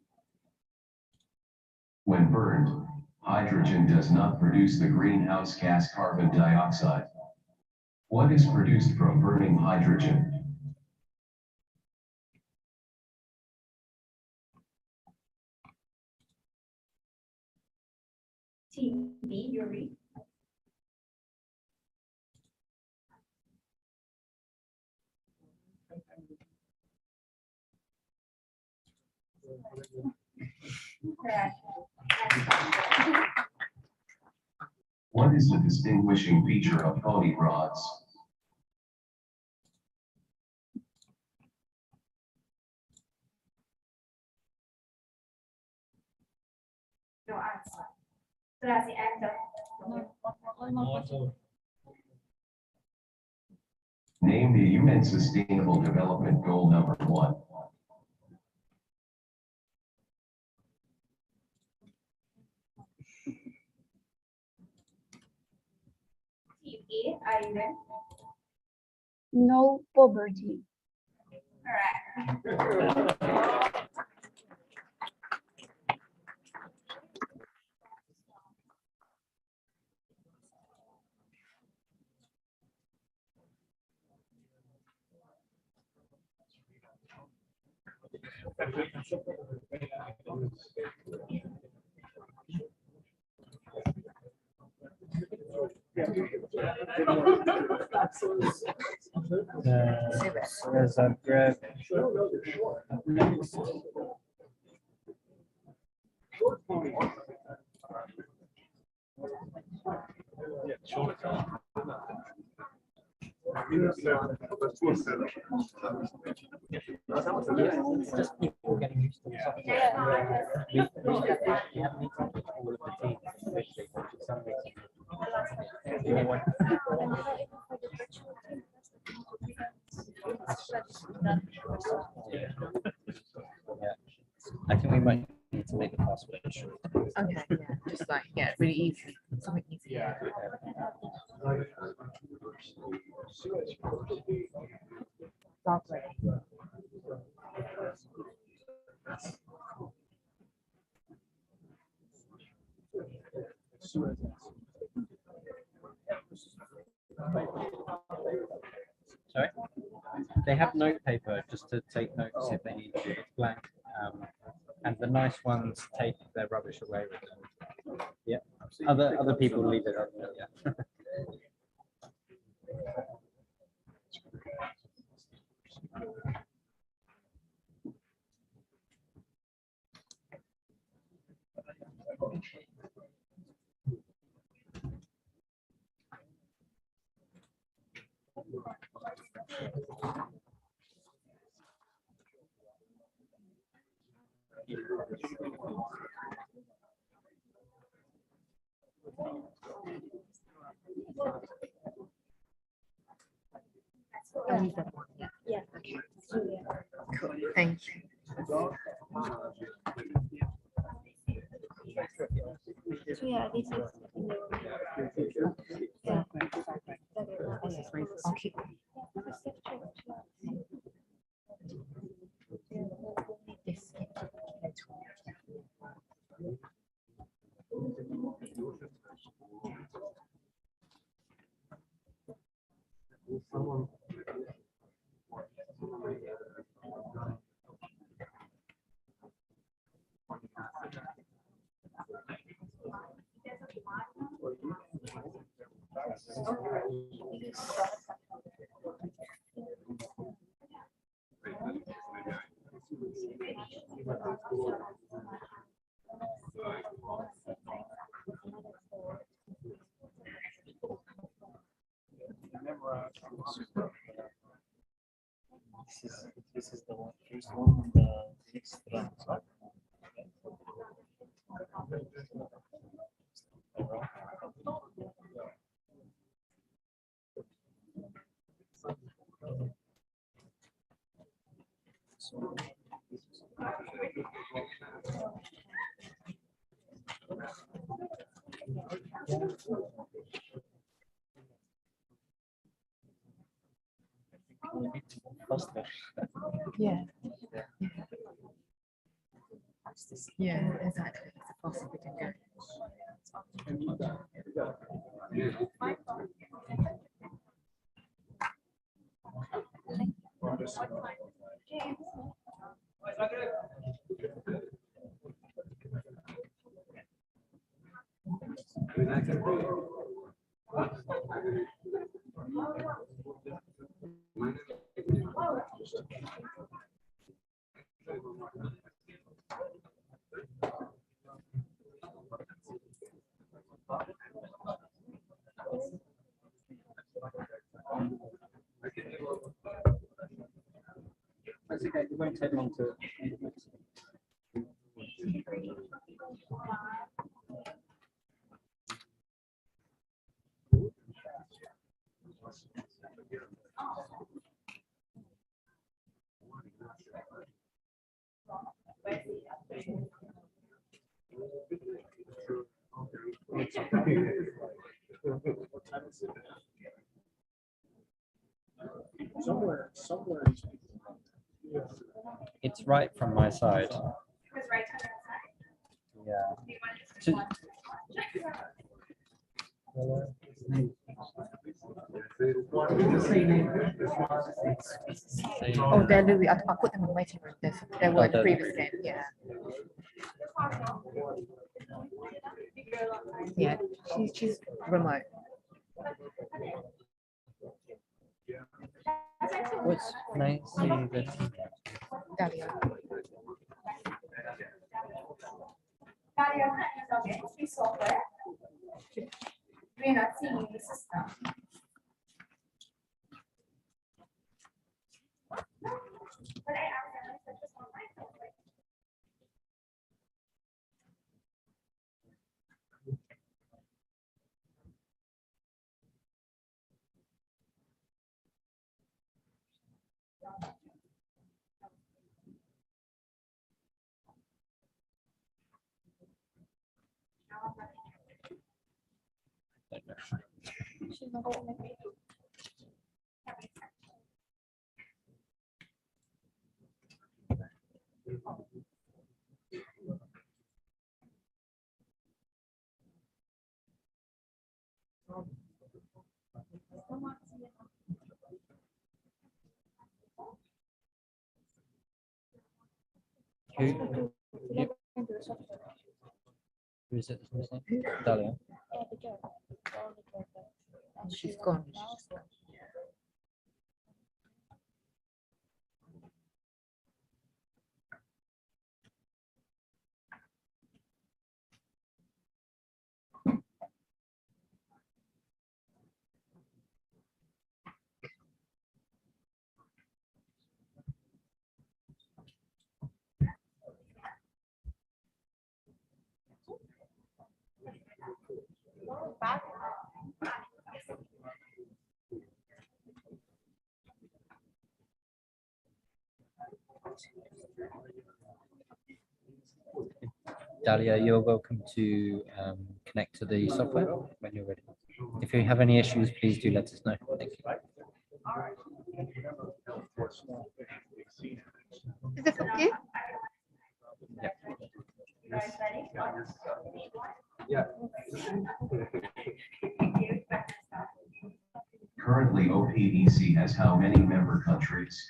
When burned, hydrogen does not produce the greenhouse gas carbon dioxide. What is produced from burning hydrogen? Team B, Yuri. Correct. Next question. What is the distinguishing feature of phony rods? No answer. So that's the end of. Name the UN Sustainable Development Goal number 1. Team A, Ivan. no poverty. Zagreb. Just people getting used to the software. We have meetings with all of the teams officially, which for some reason. Yeah, I think we might need to make a password. Okay, yeah, just like, yeah, really easy, something easy. Yeah. Lovely. Sorry? They have note paper just to take notes if they need to. It's blank. And the nice ones take their rubbish away with them. Yeah. Other people leave it up there. Yeah. Yeah. Okay. Cool. Thank you. So yeah, this is yeah. I'll keep. This. This is the one, first one, the next round. Faster. Yeah. Yeah, exactly. It's a faster we can go. That's okay. It won't take long to. It's right from my side. Yeah. Oh, they're Louis. I put them in the waiting room. They were in the previous game. Yeah. Yeah, she's remote. What's nice see the Dalia. software. We're not seeing in the system. But I asked them, I said, just online. She's not opening it. Who? Yeah. Who is it? Dalia. She's gone. Dalia, you're welcome to connect to the software when you're ready. If you have any issues, please do let us know. Thank you. Is it for you? Yeah. Currently, OPEC has how many member countries?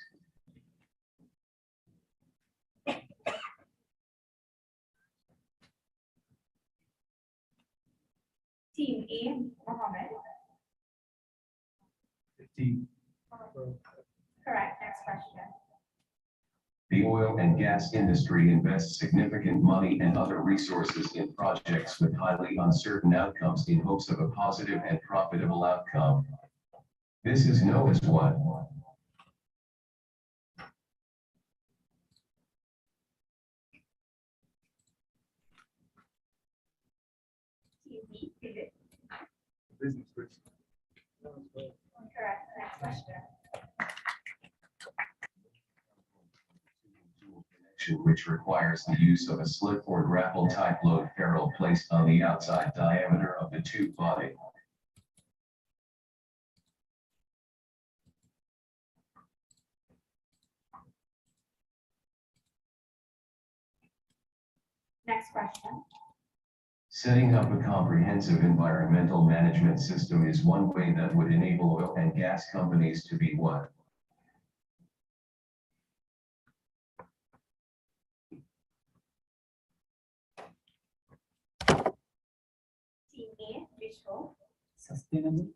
Team E, Mohammed. 15. Correct. Next question. The oil and gas industry invests significant money and other resources in projects with highly uncertain outcomes in hopes of a positive and profitable outcome. This is known as what? Team B, pivot. Business risk. Correct. Next question. Which requires the use of a slip or grapple type load ferrule placed on the outside diameter of the tube body. Next question. Setting up a comprehensive environmental management system is one way that would enable oil and gas companies to be what? Team A, visual. Sustainable.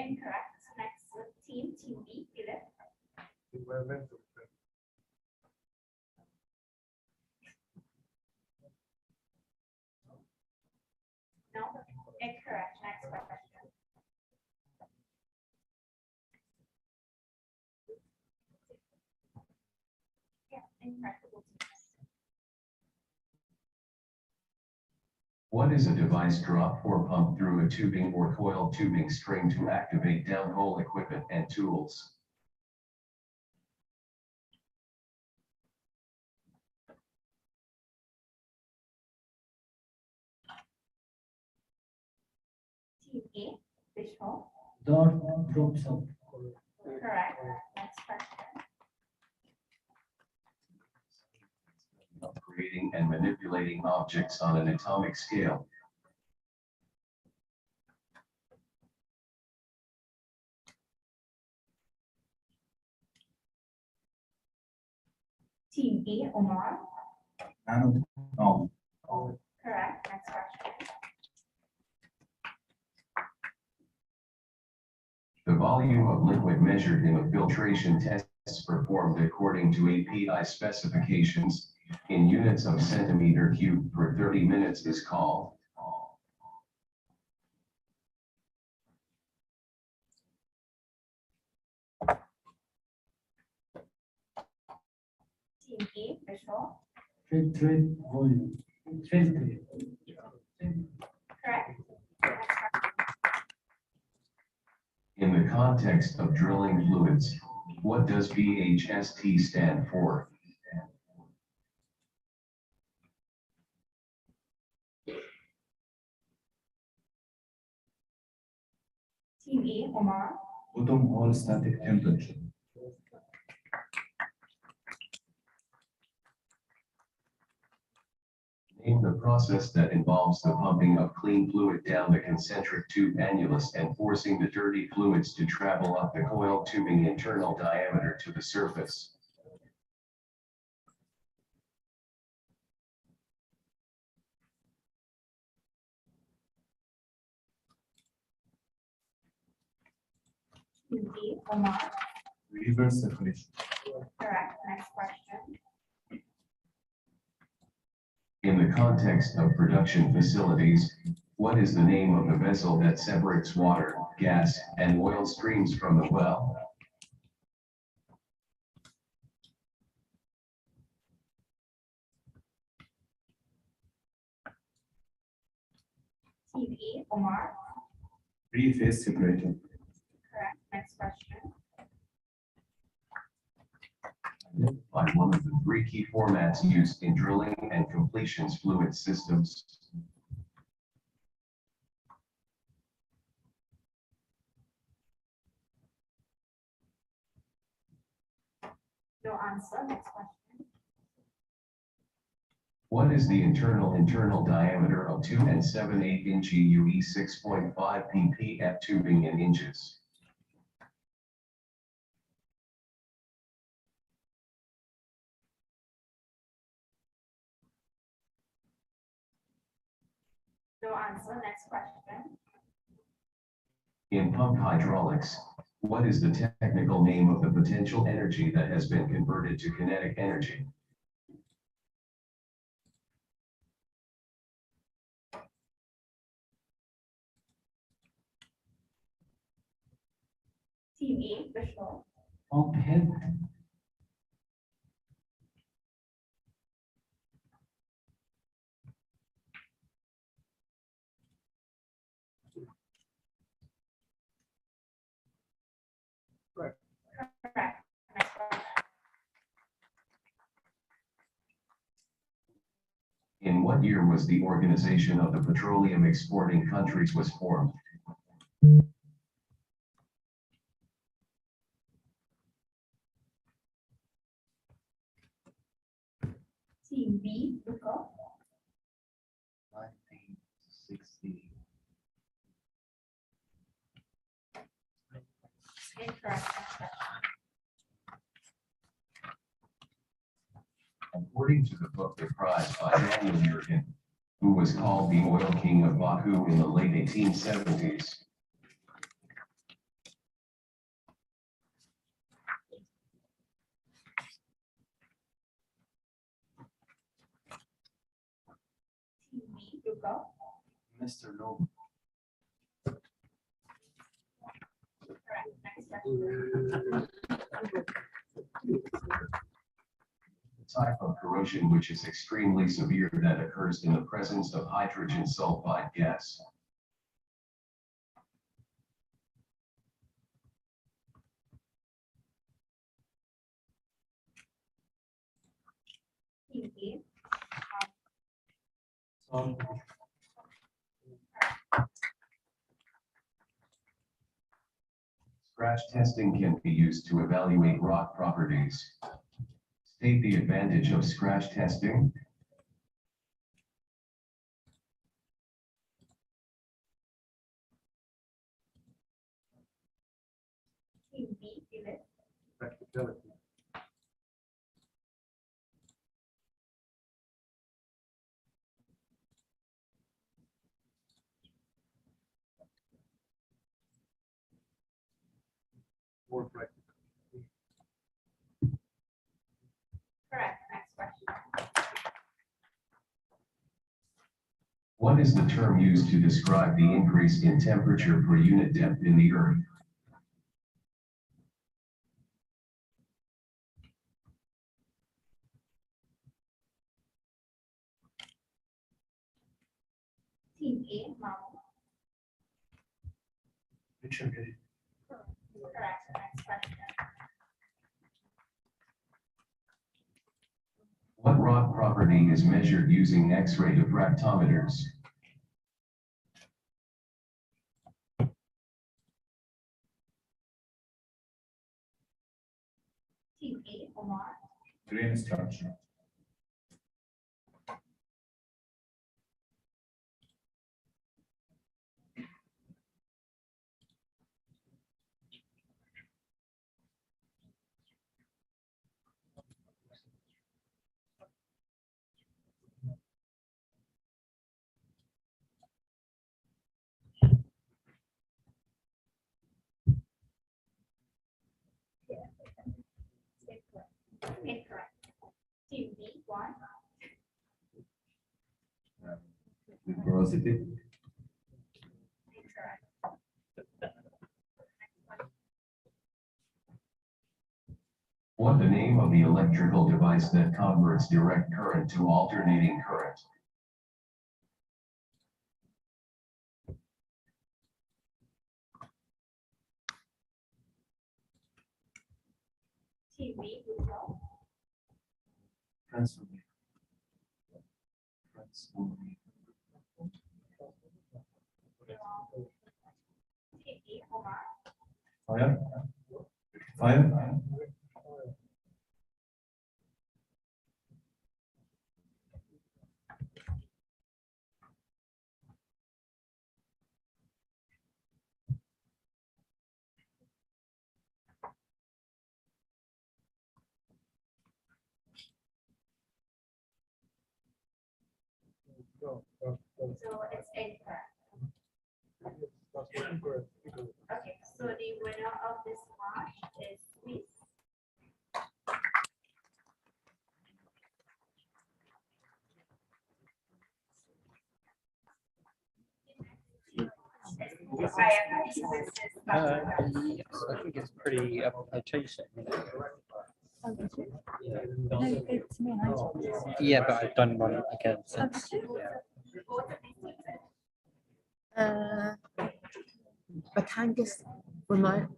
Incorrect. Next team B, Philip. No, incorrect. Next question. Yeah, incorrect. What is a device drop or pump through a tubing or coiled tubing string to activate downhole equipment and tools? Team A, Vishal. Dot drops out. Correct. Next question. Of creating and manipulating objects on an atomic scale. Team A, Omar. No. Correct. Next question. The volume of liquid measured in the filtration tests performed according to API specifications in units of centimeter cubed per 30 minutes is called. Team A, Vishal. Filtrate volume. Filtrate. Correct. In the context of drilling fluids, what does BHST stand for? Team A, Omar. Bottom hole static temperature. Name the process that involves the pumping of clean fluid down the concentric tube annulus and forcing the dirty fluids to travel up the coiled tubing internal diameter to the surface. Team B, Omar. Reverse separation. Correct. Next question. In the context of production facilities, what is the name of the vessel that separates water, gas, and oil streams from the well? Team A, Omar. Three-phase separator. Correct. Next question. By one of the three key formats used in drilling and completions fluid systems. No answer. Next question. What is the internal diameter of 2 7/8 inch UE 6.5 ppf tubing in inches? No answer. Next question. In pump hydraulics, what is the technical name of the potential energy that has been converted to kinetic energy? Team A, Vishal. Pump head. Correct. Next question. In what year was the Organization of the Petroleum Exporting Countries was formed? Team B, Luca. 1960. Incorrect. Next question. According to the book The Prize by Daniel Yergin, who was called the Oil King of Baku in the late 1870s. go. Mr. No. Correct. Next question. The type of corrosion which is extremely severe that occurs in the presence of hydrogen sulfide gas. Team B. Scratch testing can be used to evaluate rock properties. State the advantage of scratch testing. Team B. Philip. Practicality. More practical. Correct. Next question. What is the term used to describe the increase in temperature per unit depth in the earth? Team A. Mamo. Maturity. Correct. Next question. What rock property is measured using X-ray diffractometers? Team A. Omar. Grain structure. Incorrect. Team B. 1. Porosity. Incorrect. What the name of the electrical device that converts direct current to alternating current? Team B. Russo. Transformation. Transformation. Team B. Omar. Fire. Fire. So it's incorrect. Okay, so the winner of this match is Swiss. Yes, I think it's pretty. I changed it. Yeah, but I've done one again since. Batangas remote.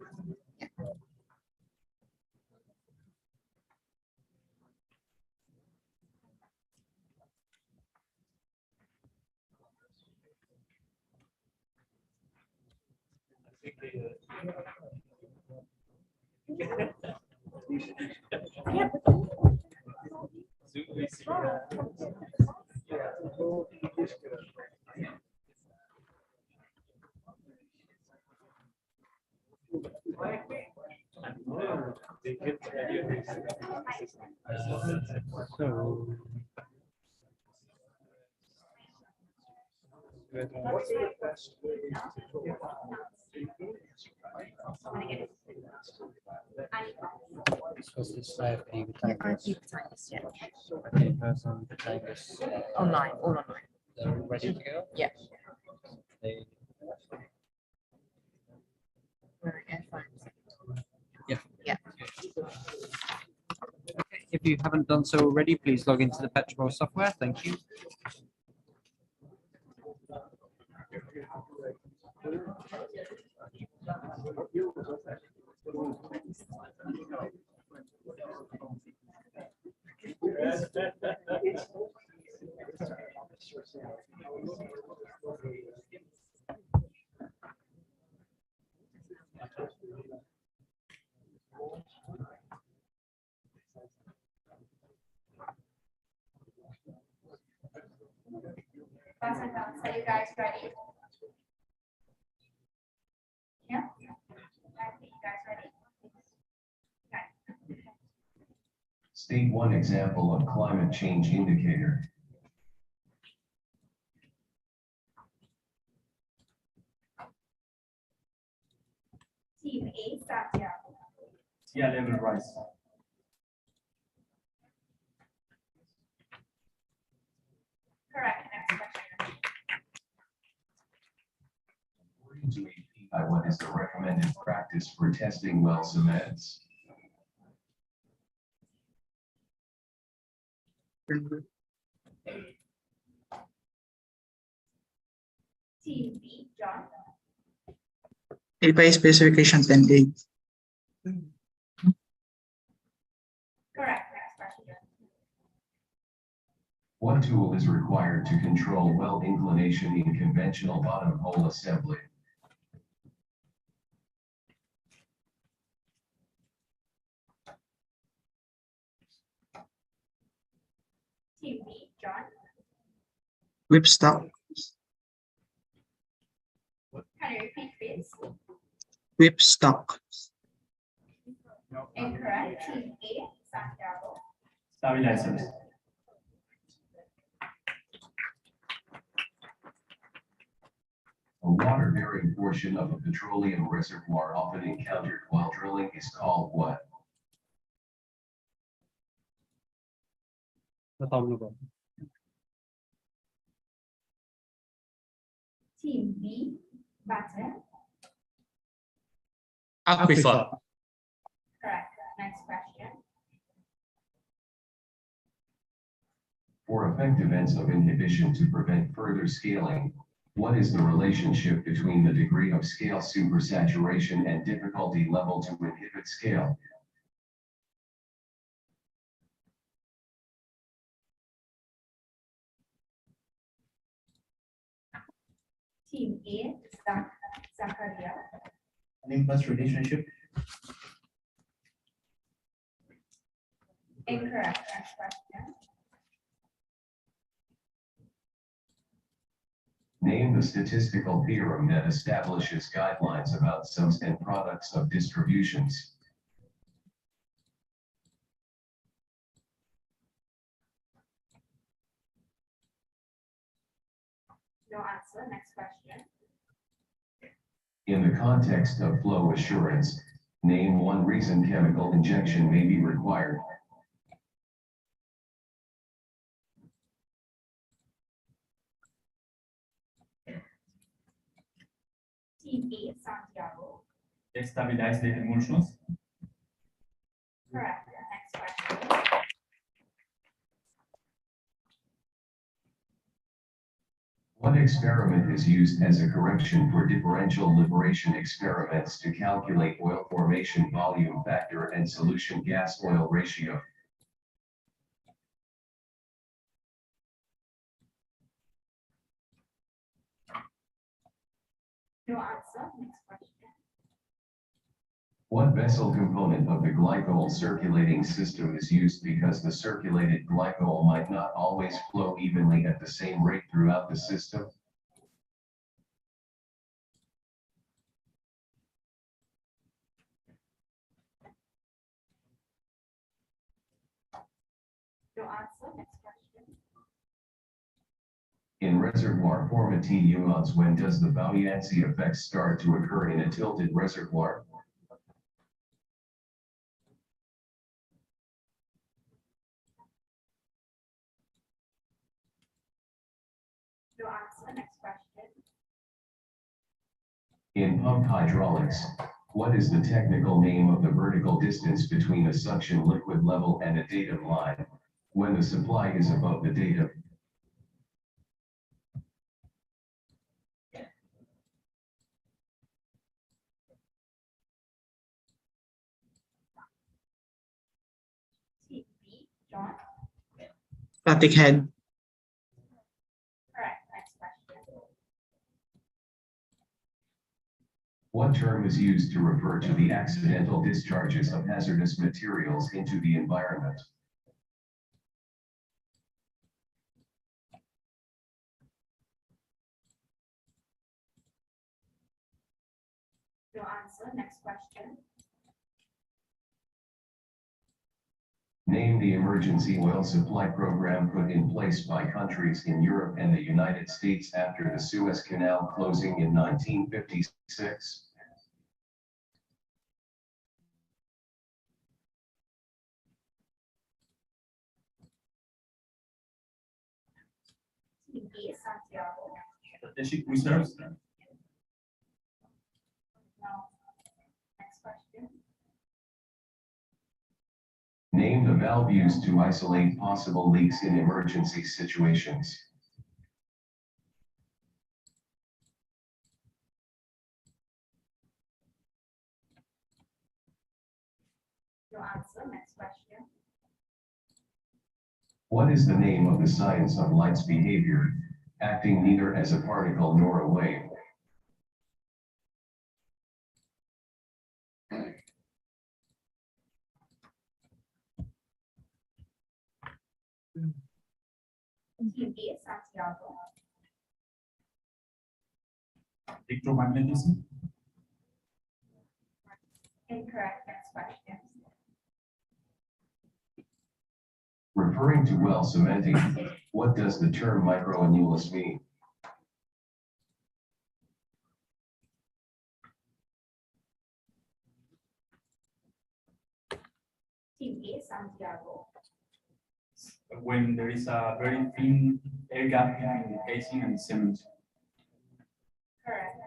So. This was this IP Batangas. IP Batangas, yeah. IP person Batangas. Online, all online. ready to go? Yeah. They- We're earphones. Yeah. Yeah. Okay, if you haven't done so already, please log into the PetroBowl software. Thank you. Are you guys ready? Yeah? I think you guys ready? Okay. State one example of climate change indicator. Team A, Santiago. Sea level rise. Correct. Next question. According to API, what is the recommended practice for testing well cements? Team B, John. API specification 10A. Correct. Next question. What tool is required to control well inclination in conventional bottom hole assembly? Team B, John. Whipstock. Can you repeat this? Whipstock. Incorrect. Team A, Santiago. Stabilizers. A water-bearing portion of a petroleum reservoir often encountered while drilling is called what? Team B, Butter. Aquifer. Correct. Next question. For effective ends of inhibition to prevent further scaling, what is the relationship between the degree of scale supersaturation and difficulty level to inhibit scale? Team A, Zachariah. An inverse relationship. Incorrect. Next question. Name the statistical theorem that establishes guidelines about sums and products of distributions. No answer. Next question. In the context of flow assurance, name one reason chemical injection may be required. Team A, Santiago. Stabilize the emulsions. Correct. Next question. What experiment is used as a correction for differential liberation experiments to calculate oil formation volume factor and solution gas oil ratio? No answer. Next question. What vessel component of the glycol circulating system is used because the circulated glycol might not always flow evenly at the same rate throughout the system? No answer. Next question. In reservoir formative ions, when does the buoyancy effect start to occur in a tilted reservoir? In pump hydraulics, what is the technical name of the vertical distance between a suction liquid level and a datum line when the supply is above the datum? Static head. What term is used to refer to the accidental discharges of hazardous materials into the environment? Your answer. Next question. Name the emergency oil supply program put in place by countries in Europe and the United States after the Suez Canal closing in 1956. Team B, Santiago. Strategic reserves. No. Next question. Name the valve used to isolate possible leaks in emergency situations. Your answer. Next question. What is the name of the science of light's behavior, acting neither as a particle nor a wave? Team B, Santiago. Electromagnetism. Incorrect. Next question. Referring to well cementing, what does the term microannulus mean? Team A, Santiago. When there is a very thin air gap between the casing and the cement. Correct.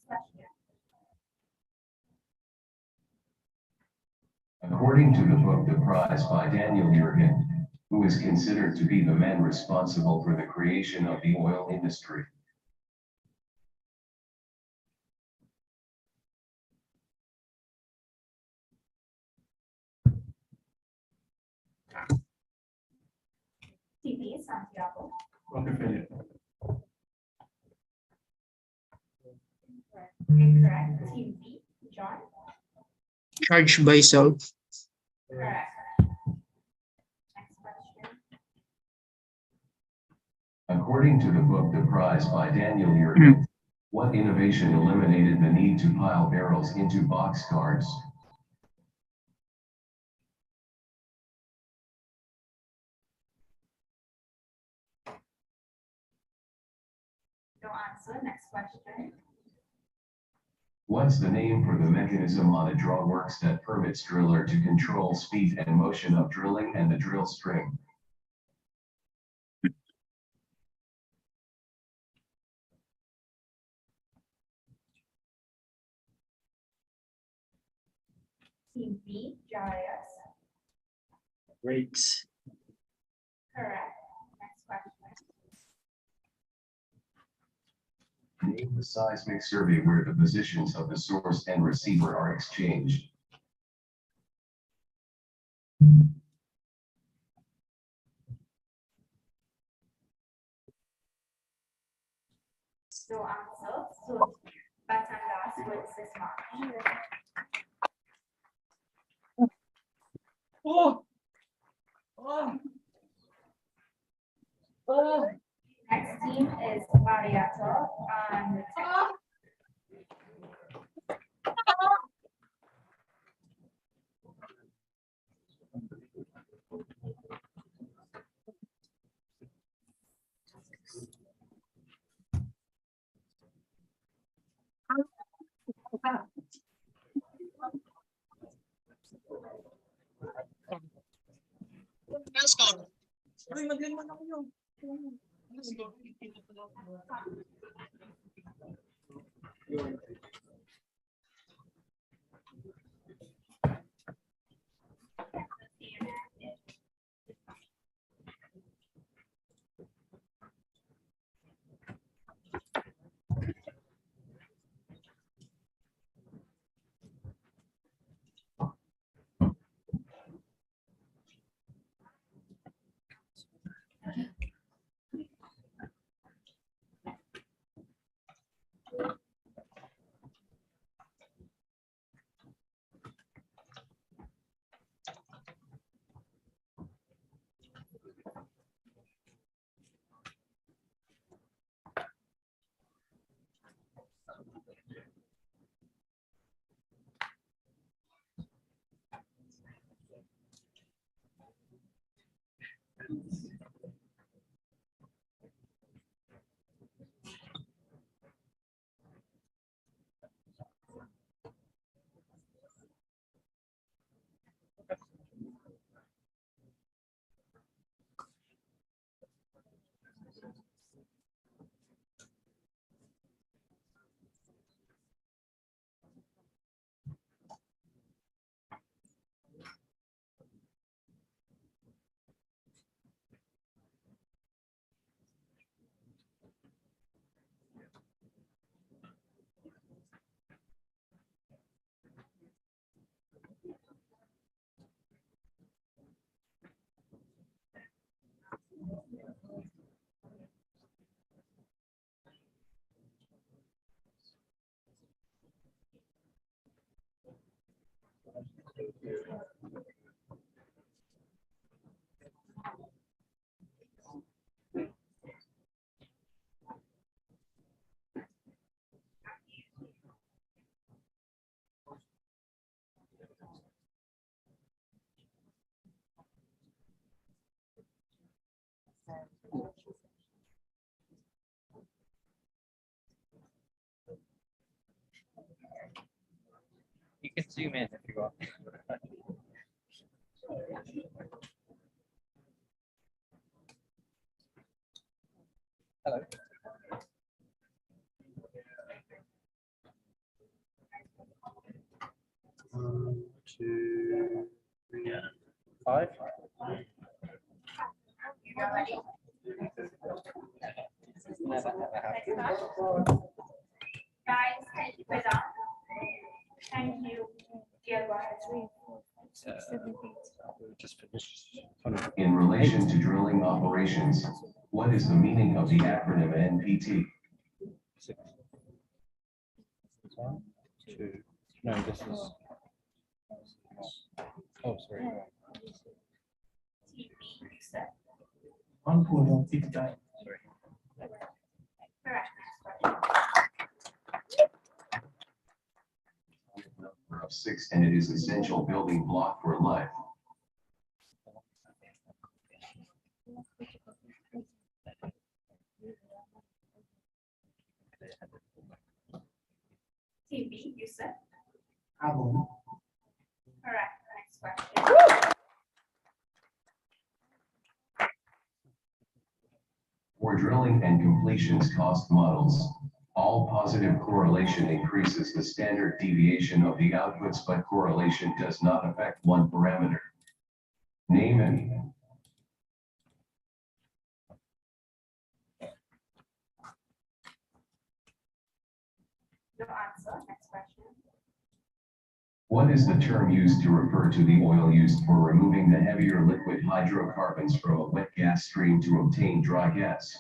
Question. According to the book The Prize by Daniel Jurgen, who is considered to be the man responsible for the creation of the oil industry. Team B, Santiago. Rockefeller. Incorrect. Team B, John. Charged by self. Correct. Next question. According to the book The Prize by Daniel Jurgen, what innovation eliminated the need to pile barrels into boxcars? No answer. Next question. What's the name for the mechanism on a drawworks that permits driller to control speed and motion of drilling and the drill string? Team B, Jarius. Rates. Correct. Next question. Name the seismic survey where the positions of the source and receiver are exchanged. No answer. So, Batangas with Sisma. Oh. Oh. Oh. Next team is Mariato and You can zoom in if you want. Hello. One, two, three, 5. Never ever happened. Guys, can you put up? Thank you. Dear Just finished. In relation to drilling operations, what is the meaning of the acronym NPT? 6. 1, 2. No, this is. Oh, sorry. One pool of deep dive. Number of 6, and it is essential building block for life. TV, you said? Carbon. Correct. Next question. For drilling and completions cost models, all positive correlation increases the standard deviation of the outputs, but correlation does not affect one parameter. Name any. No answer. Next question. What is the term used to refer to the oil used for removing the heavier liquid hydrocarbons from a wet gas stream to obtain dry gas?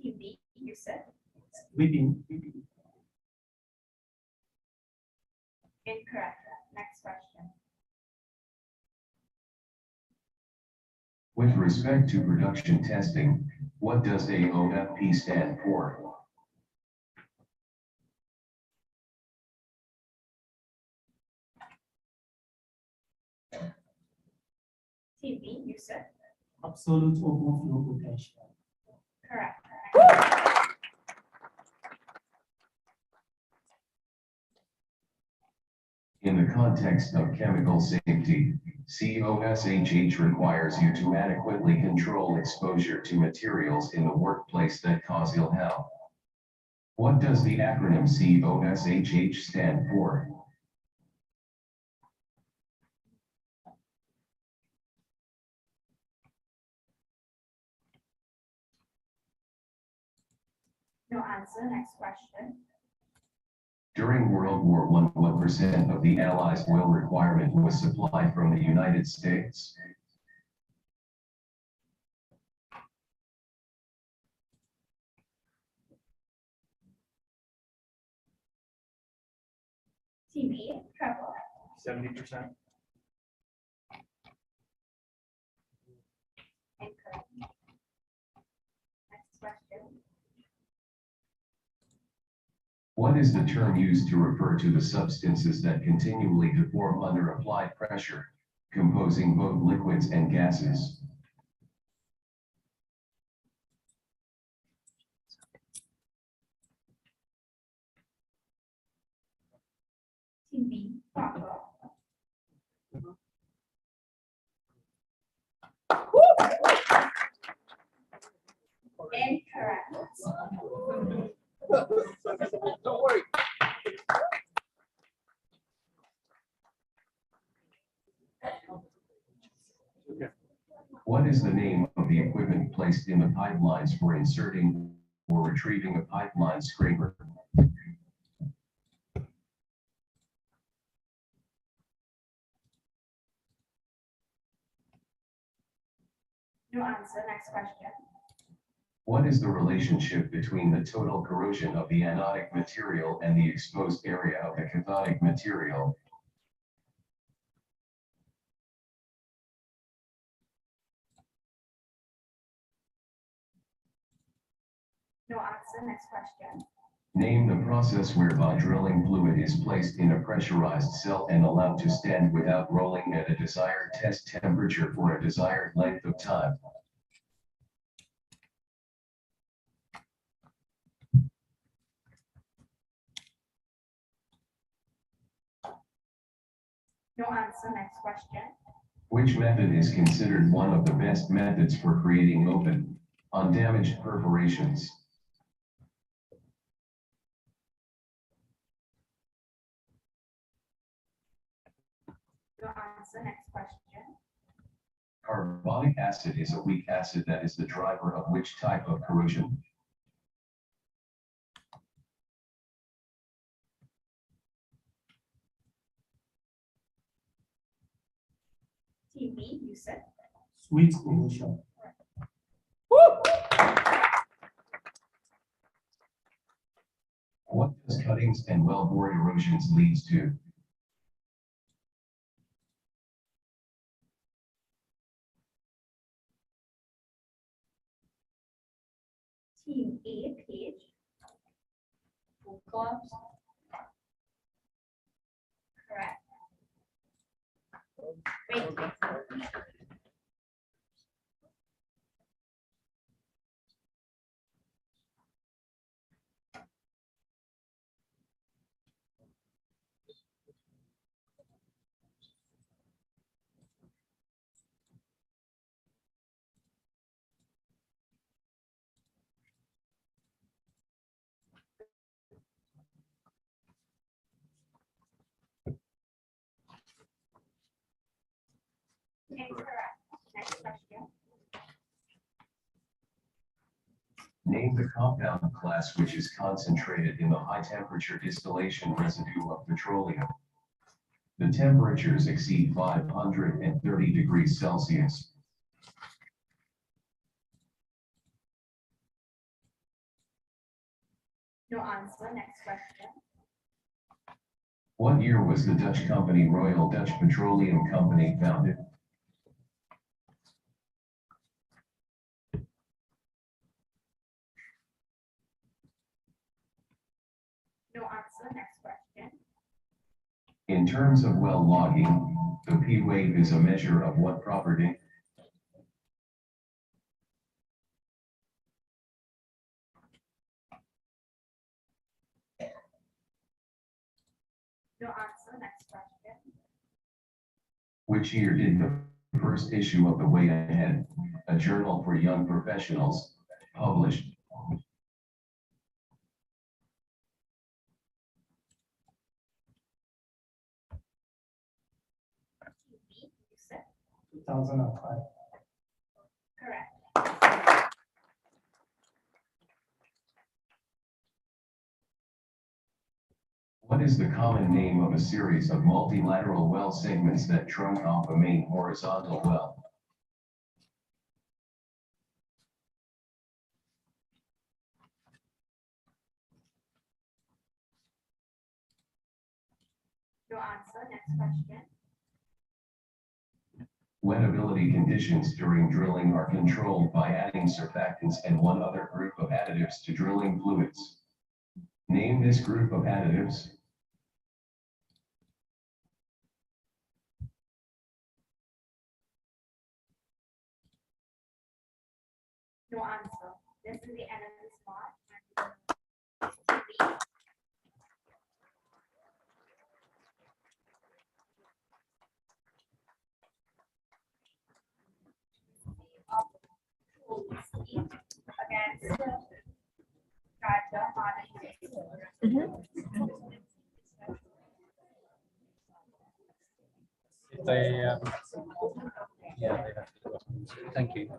TV, you said? Whipping. Incorrect. Next question. With respect to production testing, what does AOFP stand for? TV, you said? Absolute overflow potential. Correct. In the context of chemical safety, COSHH requires you to adequately control exposure to materials in the workplace that cause ill health. What does the acronym COSHH stand for? No answer. Next question. During World War I, what percent of the Allies' oil requirement was supplied from the United States? TV, treble. 70%. Incorrect. Next question. What is the term used to refer to the substances that continually deform under applied pressure, composing both liquids and gases? TV, proper. Incorrect. Don't worry. What is the name of the equipment placed in the pipelines for inserting or retrieving a pipeline scraper? No answer. Next question. What is the relationship between the total corrosion of the anodic material and the exposed area of the cathodic material? No answer. Next question. Name the process whereby drilling fluid is placed in a pressurized cell and allowed to stand without rolling at a desired test temperature for a desired length of time. No answer. Next question. Which method is considered one of the best methods for creating open, undamaged perforations? No answer. Next question. Carbonic acid is a weak acid that is the driver of which type of corrosion? TV, you said. Sweet corrosion. What does cuttings and wellbore erosions leads to? Team A, page. Full collapse. Correct. Wait. Incorrect. Next question. Name the compound class which is concentrated in the high temperature distillation residue of petroleum. The temperatures exceed 530 degrees Celsius. No answer. Next question. What year was the Dutch company Royal Dutch Petroleum Company founded? No answer. Next question. In terms of well logging, the P wave is a measure of what property? Which year did the first issue of The Way Ahead, a journal for young professionals, published? What is the common name of a series of multilateral well segments that trunk off a main horizontal well? No answer. Next question. Wettability conditions during drilling are controlled by adding surfactants and one other group of additives to drilling fluids. Name this group of additives. No answer. This is the end of this part. Against They, yeah, they have to. Thank you.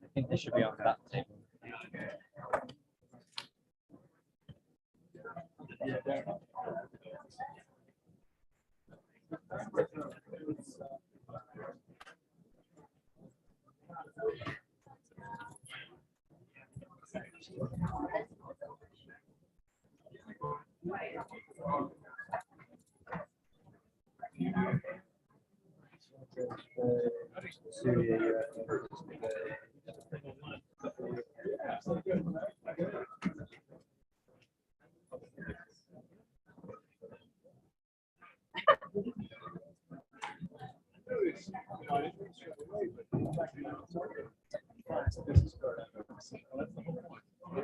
I think they should be on that table.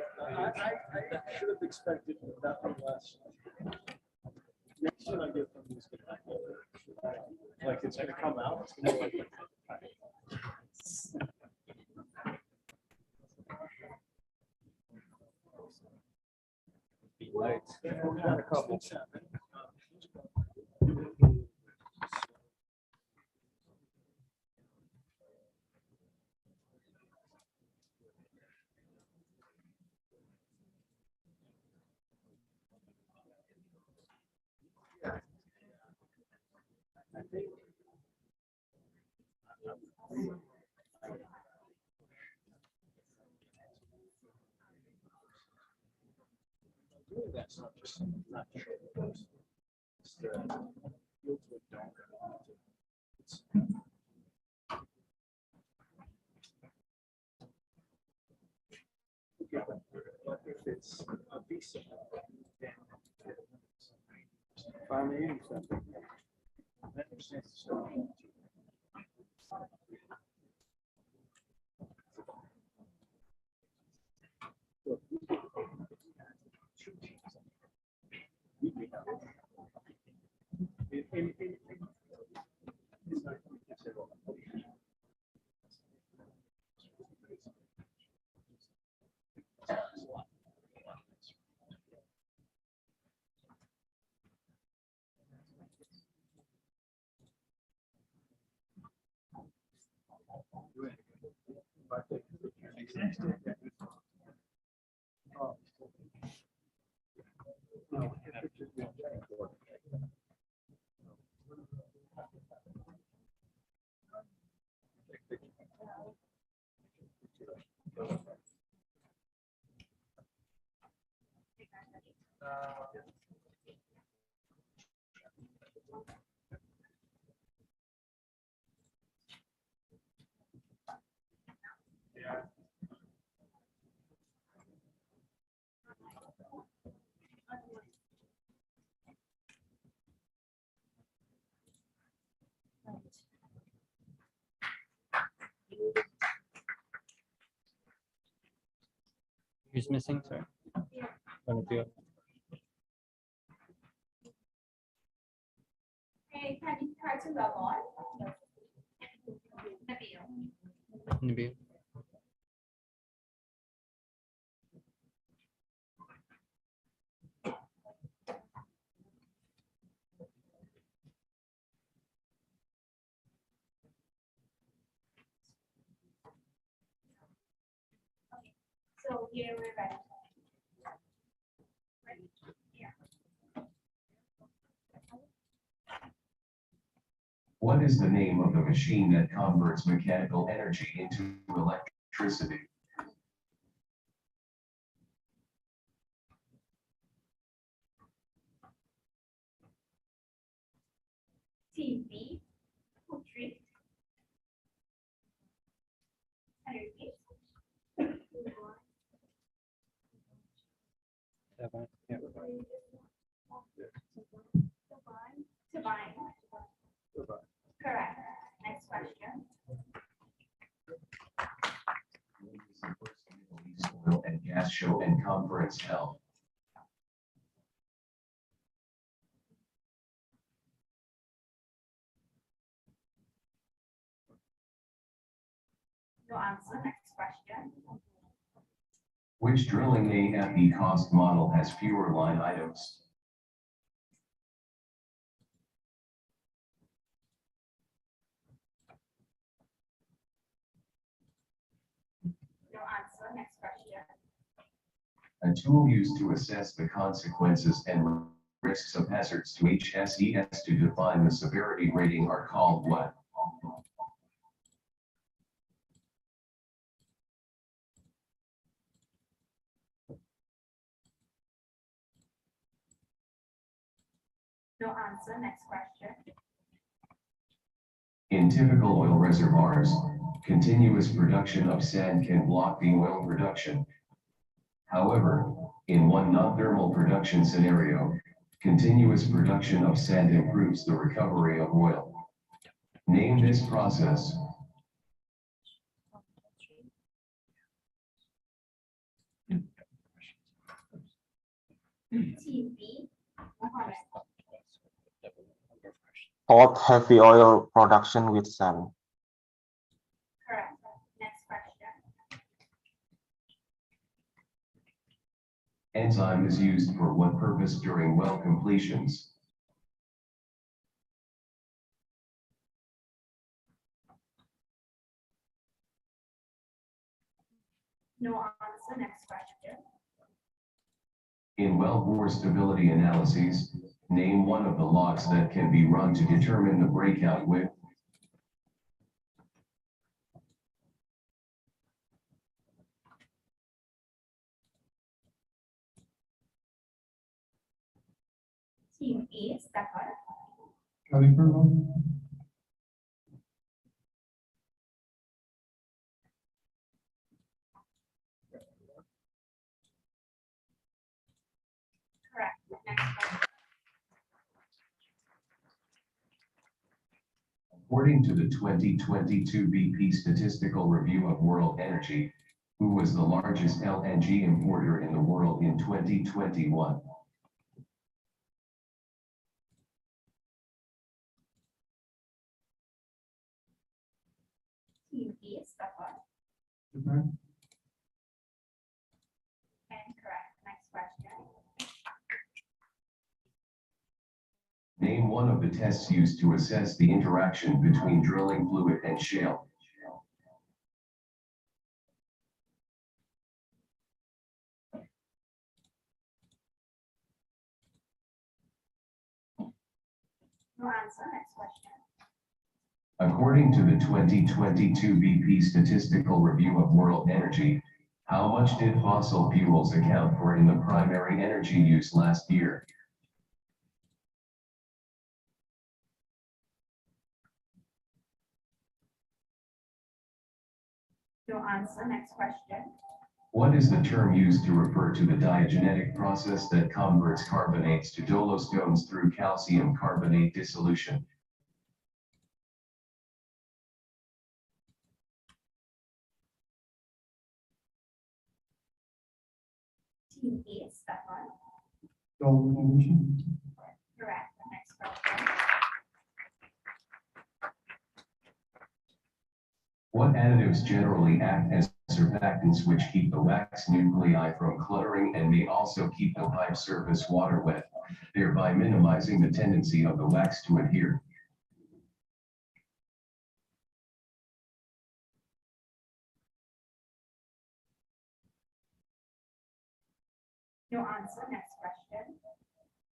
I should have expected that from last. Next one I get from these guys, like it's gonna come out. It's gonna be like, Loads. got a couple. That's not just not sure. It's the fields with don't. If it's a visa, then finally, that makes sense. Who's missing? Sorry. One of you. to Ramon. Nabil. So here we're ready. Ready? Yeah. What is the name of the machine that converts mechanical energy into electricity? TV. Putri. Can you repeat? Turbine. Correct. Next question. Oil and gas show and conference held. No answer. Next question. Which drilling AFE cost model has fewer line items? No answer. Next question. A tool used to assess the consequences and risks of hazards to HSES to define the severity rating are called what? No answer. Next question. In typical oil reservoirs, continuous production of sand can block the oil production. However, in one non-thermal production scenario, continuous production of sand improves the recovery of oil. Name this process. TV. Mohammed. Hot heavy oil production with sand. Correct. Next question. Enzyme is used for what purpose during well completions? No answer. Next question. In wellbore stability analyses, name one of the logs that can be run to determine the breakout width. Team A. Stefan. Correct. Next question. According to the 2022 BP Statistical Review of World Energy, who was the largest LNG importer in the world in 2021? Team B. Stefan. And correct. Next question. Name one of the tests used to assess the interaction between drilling fluid and shale. No answer. Next question. According to the 2022 BP Statistical Review of World Energy, how much did fossil fuels account for in the primary energy use last year? No answer. Next question. What is the term used to refer to the diagenetic process that converts carbonates to dolostones through calcium carbonate dissolution? Team A. Stefan. Correct. Next question. What additives generally act as surfactants which keep the wax nuclei from cluttering and may also keep the pipe surface water wet, thereby minimizing the tendency of the wax to adhere? No answer. Next question.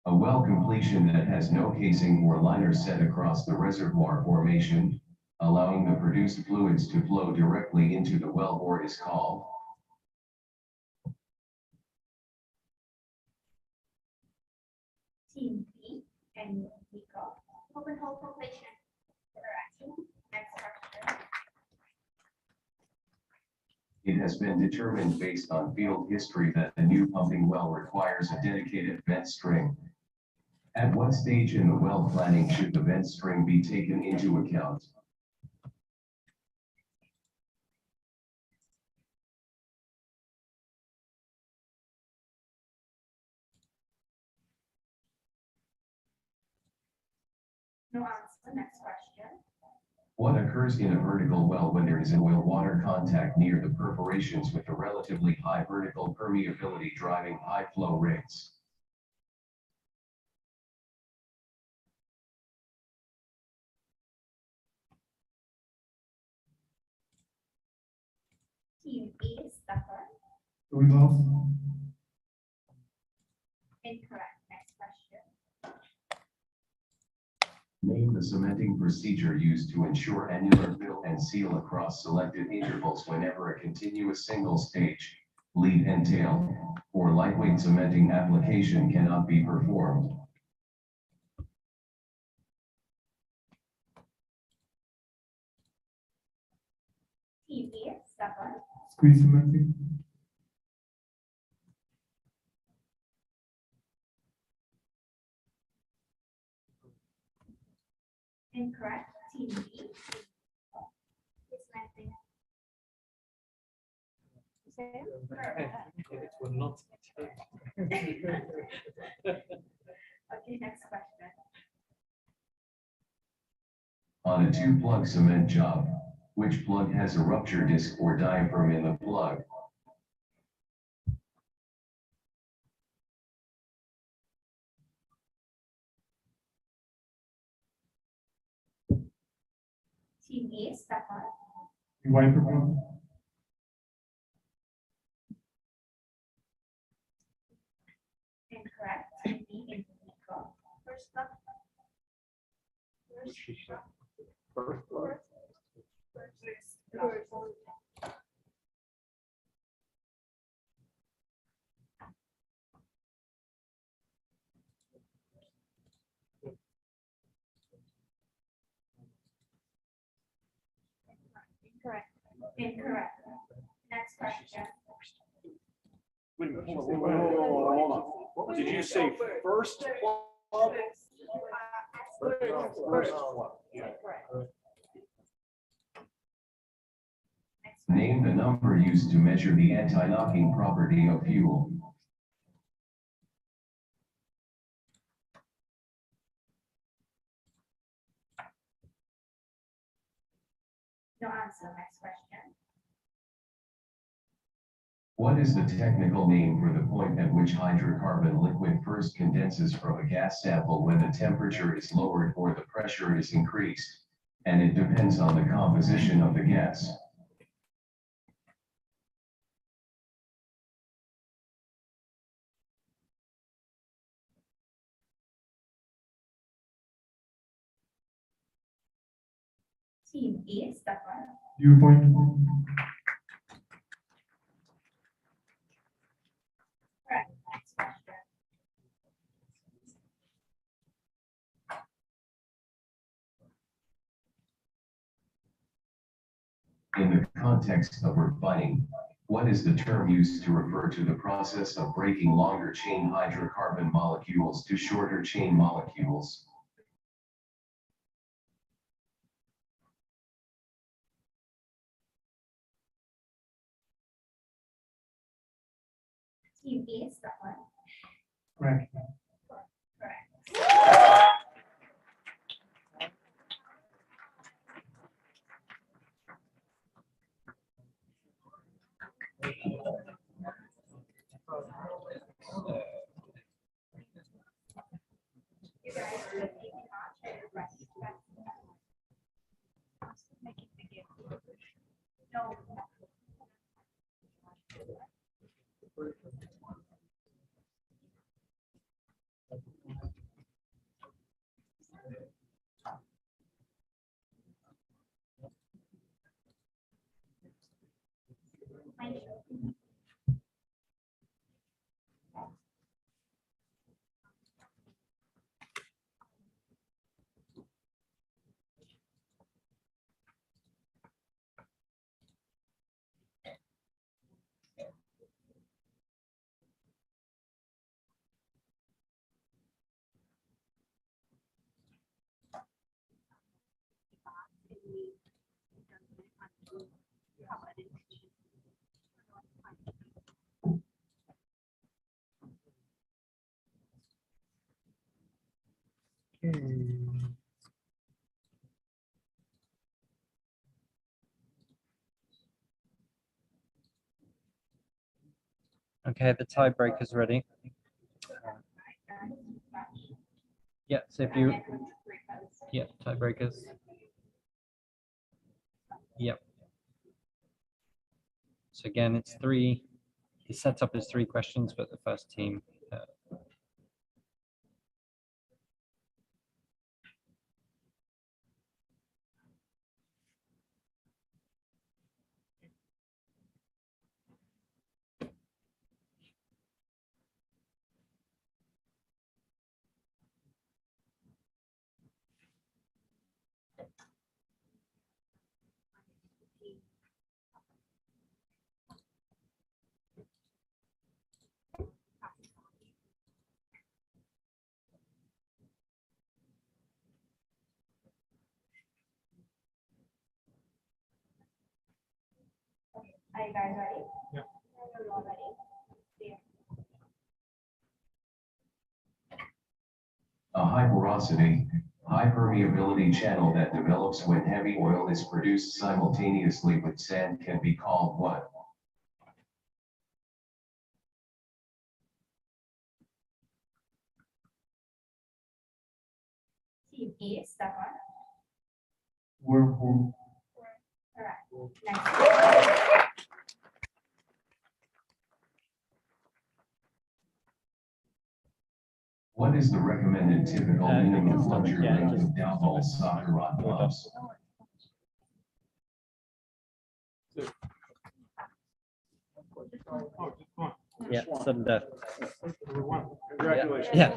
A well completion that has no casing or liner set across the reservoir formation, allowing the produced fluids to flow directly into the wellbore is called. Team B and we got open hole completion. Correct. Next question. It has been determined based on field history that a new pumping well requires a dedicated vent string. At what stage in the well planning should the vent string be taken into account? No answer. Next question. What occurs in a vertical well when there is an oil-water contact near the perforations with a relatively high vertical permeability driving high flow rates? Team A is stubborn. Incorrect. Next question. Name the cementing procedure used to ensure annular fill and seal across selected intervals whenever a continuous single-stage lead and tail or lightweight cementing application cannot be performed. Team A is stubborn. Squeeze cementing. Incorrect. Team B. Dismantling. It will not. Okay, next question. On a two-plug cement job, which plug has a rupture disc or diaphragm in the plug? Team A is stubborn. Wiper plug. Incorrect. Team B is Nico. First plug. Incorrect. Incorrect. Next question. Wait a minute, hold on. Did you say first plug? First plug. Yeah. Name the number used to measure the anti-knocking property of fuel. No answer. Next question. What is the technical name for the point at which hydrocarbon liquid first condenses from a gas sample when the temperature is lowered or the pressure is increased, and it depends on the composition of the gas? Team A is stubborn. Dew point. Correct. Next question. In the context of refining, what is the term used to refer to the process of breaking longer chain hydrocarbon molecules to shorter chain molecules? Team A is stubborn. Correct. Correct. Okay, the tiebreaker's ready. Yeah, so if you, yeah, tiebreakers. Yep. So again, it's three, the setup is 3 questions, but the first team. Are you guys ready? Yeah. You're all ready? Yeah. A high porosity, high permeability channel that develops when heavy oil is produced simultaneously with sand can be called what? Team A, Stefan. Whirlpool. Correct. Next. What is the recommended typical minimum plunger length of downhole soccer rod pumps? Yeah, sudden death. Congratulations. Yeah.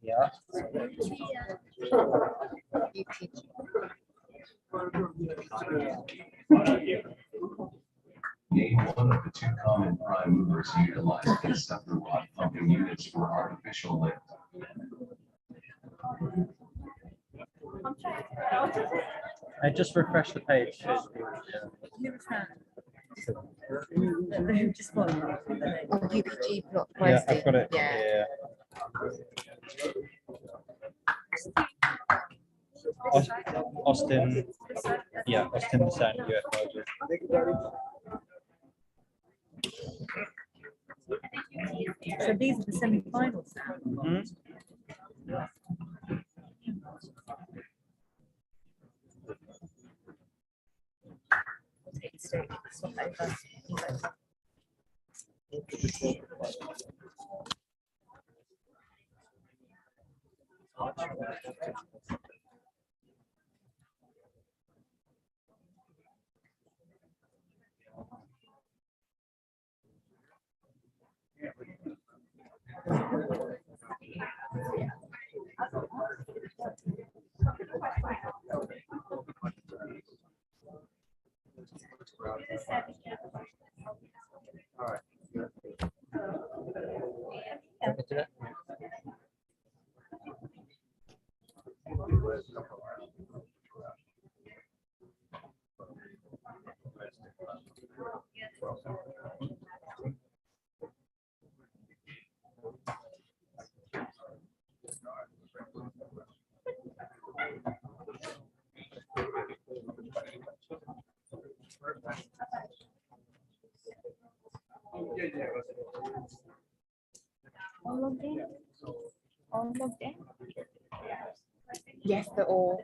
Yeah. Name one of the 2 common prime movers utilized in sucker rod pumping units for artificial lift. I just refreshed the page. Just one. UPG block Yeah, pricing. I've got it. Yeah. Austin. Yeah, Austin Descent, UFO. So these are the semi-finals now. All of them? All of them? Yes, they're all.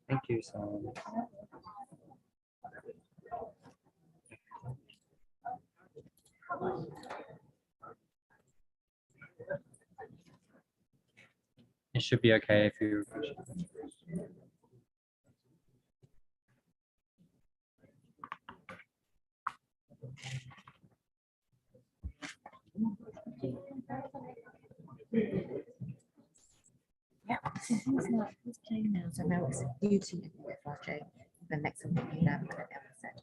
Thank you so much. It should be okay if you refresh it. Yeah, so who's playing now? So now it's you two with RJ. The next one will be them and then set.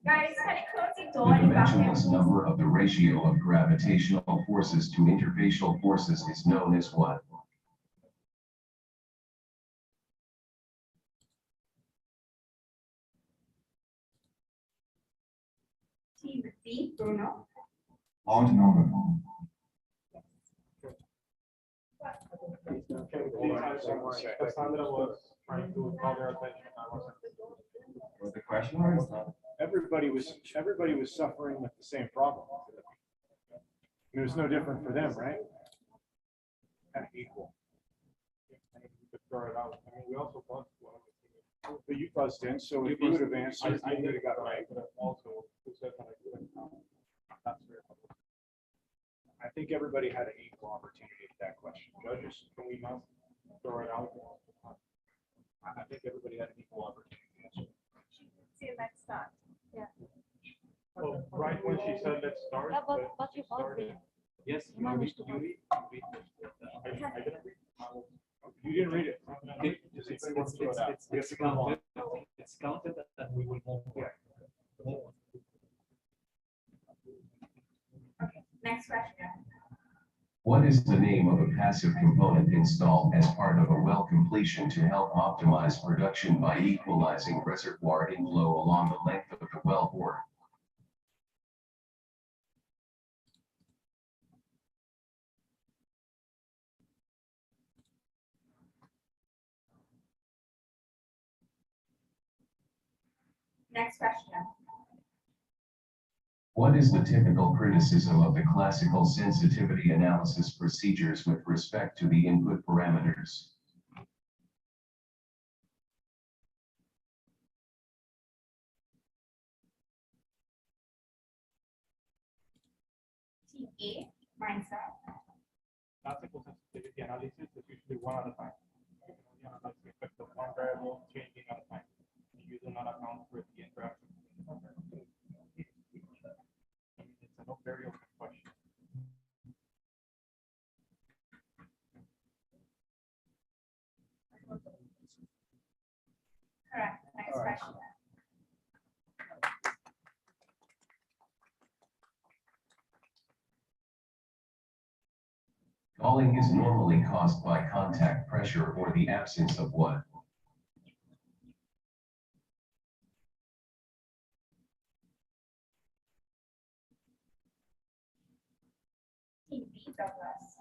Guys, can you close the The door? dimensionless number of the ratio of gravitational forces to interfacial forces is known as what? Team B, Bruno. Odd number. Cassandra was trying to call their attention. I wasn't. What the question was? Everybody was suffering with the same problem. It was no different for them, right? Kind of equal. We could throw it out. I mean, we also buzzed one of the teams. But you buzzed in, so if you would have answered, I you would have got it right, right. but also who said that I couldn't. That's fair. I think everybody had an equal opportunity at that question. Judges, Can we not throw it out? I think everybody had an equal opportunity to answer. See, let's start. Yeah. Well, right when she said let's start. Yeah, but you started. Yes, You managed to you read. I didn't read. You didn't read it. It's counted. It's counted that we will move. Okay, next question. What is the name of a passive component installed as part of a well completion to help optimize production by equalizing reservoir inflow along the length of the well bore? Next question. What is the typical criticism of the classical sensitivity analysis procedures with respect to the input parameters? Team A, mindset. Classical sensitivity analysis is usually one at a time. You can only analyze the effect of one variable changing at a time. You do not account for the interaction. It's a very open question. Correct. Next question. Galling is normally caused by contact pressure or the absence of what? Team B, Douglas.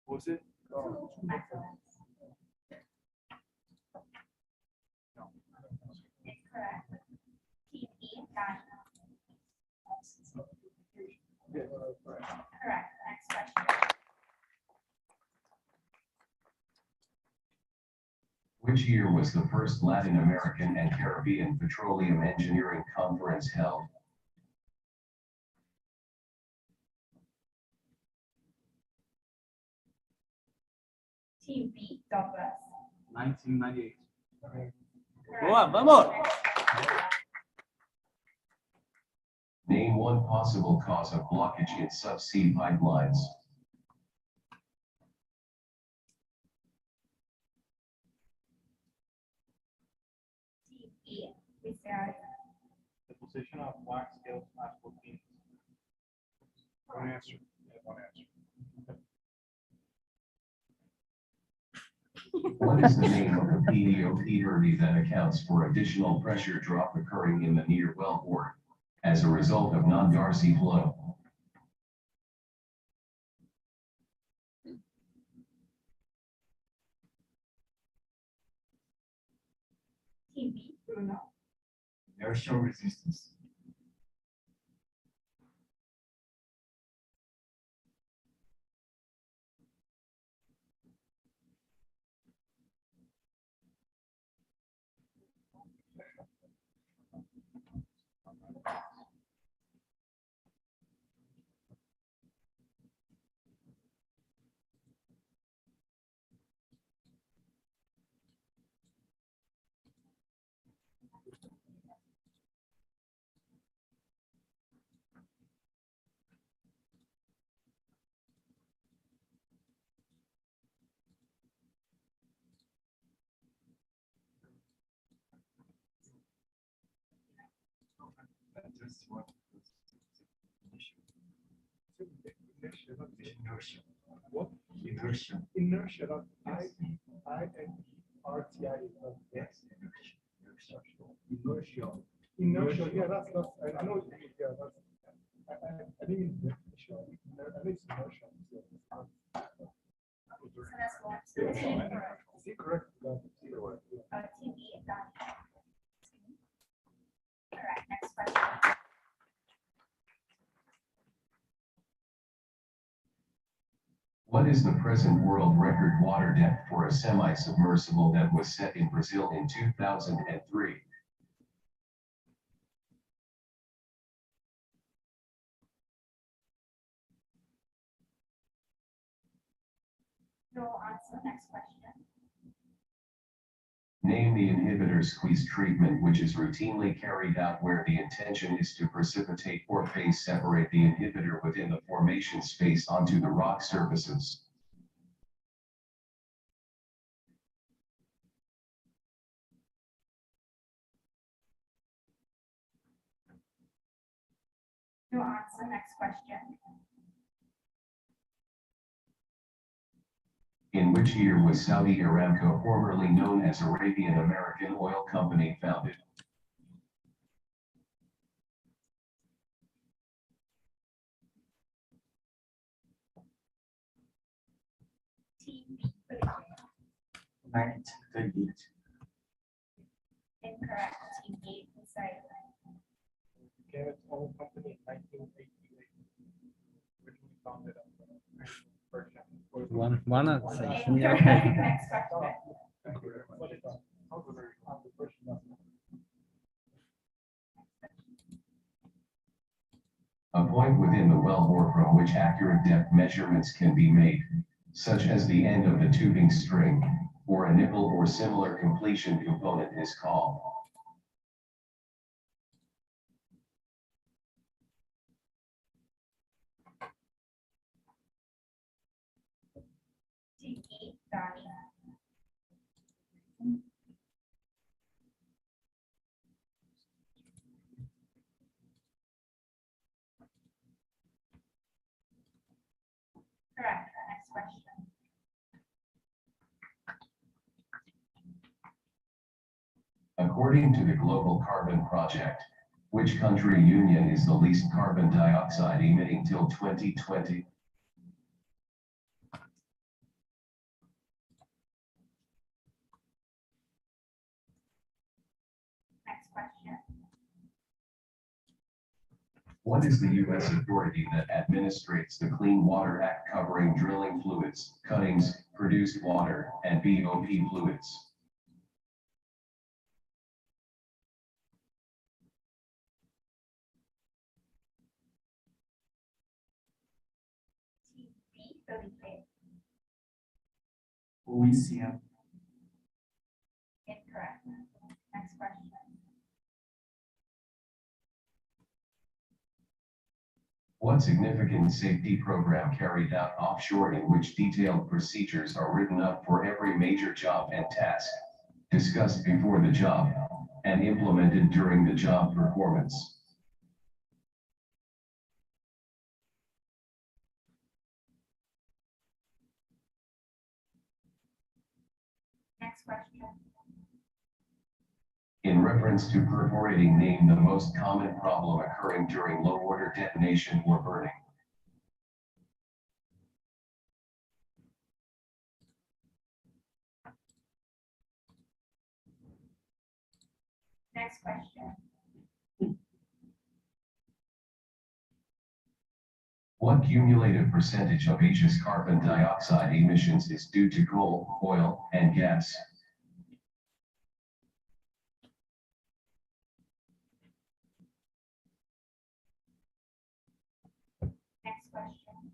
Was it? Incorrect. Team E, Donna. Correct. Next question. Which year was the first Latin American and Caribbean Petroleum Engineering Conference held? Team B, Douglas. 1998. Vamos. Name one possible cause of blockage in subsea pipelines. Team E, research. The position of wax scales asphalt beams. One answer. Yeah, one answer. What is the name of the PDO Derby that accounts for additional pressure drop occurring in the near wellbore as a result of non-Darcy flow? Team B, Bruno. Inertial resistance. Inertia. What? Inertia. Inertia. I-N-E-R-T-I. Yes. Inertia. Inertia. Yeah, that's. I know. Yeah, that's. I didn't mean inertia. I think it's inertia. So that's one. Is it correct? Team E, Donna. Correct. Next question. What is the present world record water depth for a semi-submersible that was set in Brazil in 2003? No answer. Next question. Name the inhibitor squeeze treatment which is routinely carried out where the intention is to precipitate or phase separate the inhibitor within the formation space onto the rock surfaces. No answer. Next question. In which year was Saudi Aramco, formerly known as Arabian American Oil Company, founded? Team B, 1938. Incorrect. Team E, Miss Aida. Garrett's own company in 1988. Originally founded on the first chapter. One answer. Incorrect. Next question. A point within the wellbore from which accurate depth measurements can be made, such as the end of the tubing string, or a nipple or similar completion component is called. Team E, Donnie. Correct. Next question. According to the Global Carbon Project, which country union is the least carbon dioxide emitting till 2020? Next question. What is the U.S. authority that administrates the Clean Water Act covering drilling fluids, cuttings, produced water, and BOP fluids? Team B, Felipe. Louisiana. Incorrect. Next question. What significant safety program carried out offshore in which detailed procedures are written up for every major job and task, discussed before the job, and implemented during the job performance? Next question. In reference to perforating, name the most common problem occurring during low order detonation or burning. Next question. What cumulative percentage of Asia's carbon dioxide emissions is due to coal, oil, and gas? Next question.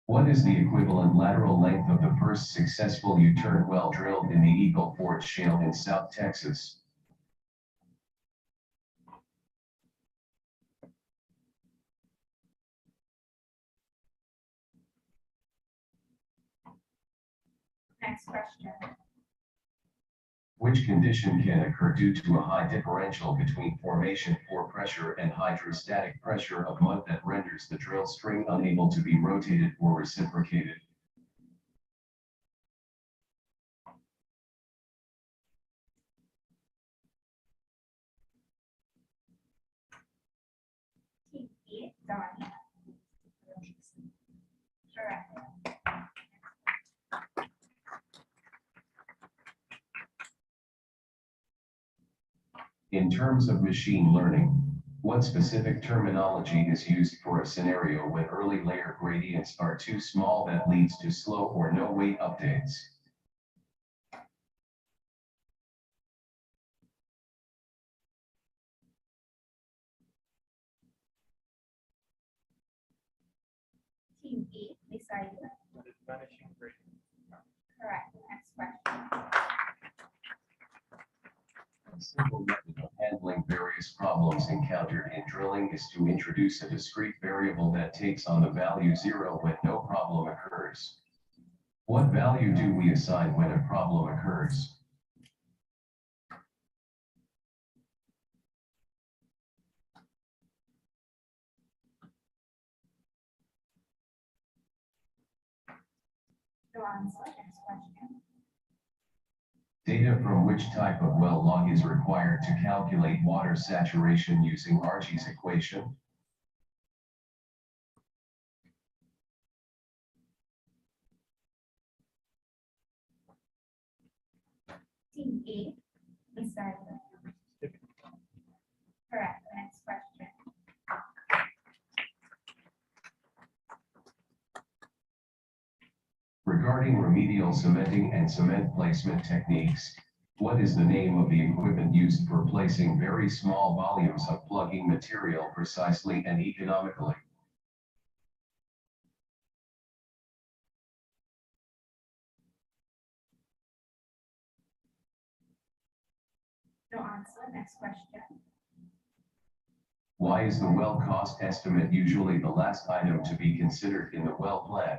What is the equivalent lateral length of the first successful U-turn well drilled in the Eagle Ford Shale in South Texas? Next question. Which condition can occur due to a high differential between formation pore pressure and hydrostatic pressure of mud that renders the drill string unable to be rotated or reciprocated? Team B, Donnie. Correct. In terms of machine learning, what specific terminology is used for a scenario when early layer gradients are too small that leads to slow or no weight updates? Team E, Miss Aida. Vanishing gradient. Correct. Next question. A simple method of handling various problems encountered in drilling is to introduce a discrete variable that takes on the value 0 when no problem occurs. What value do we assign when a problem occurs? To answer, next question. Data from which type of well log is required to calculate water saturation using Archie's equation? A is diagonal. Correct. Next question. Regarding remedial cementing and cement placement techniques, what is the name of the equipment used for placing very small volumes of plugging material precisely and economically? No answer. Next question. Why is the well cost estimate usually the last item to be considered in the well plan?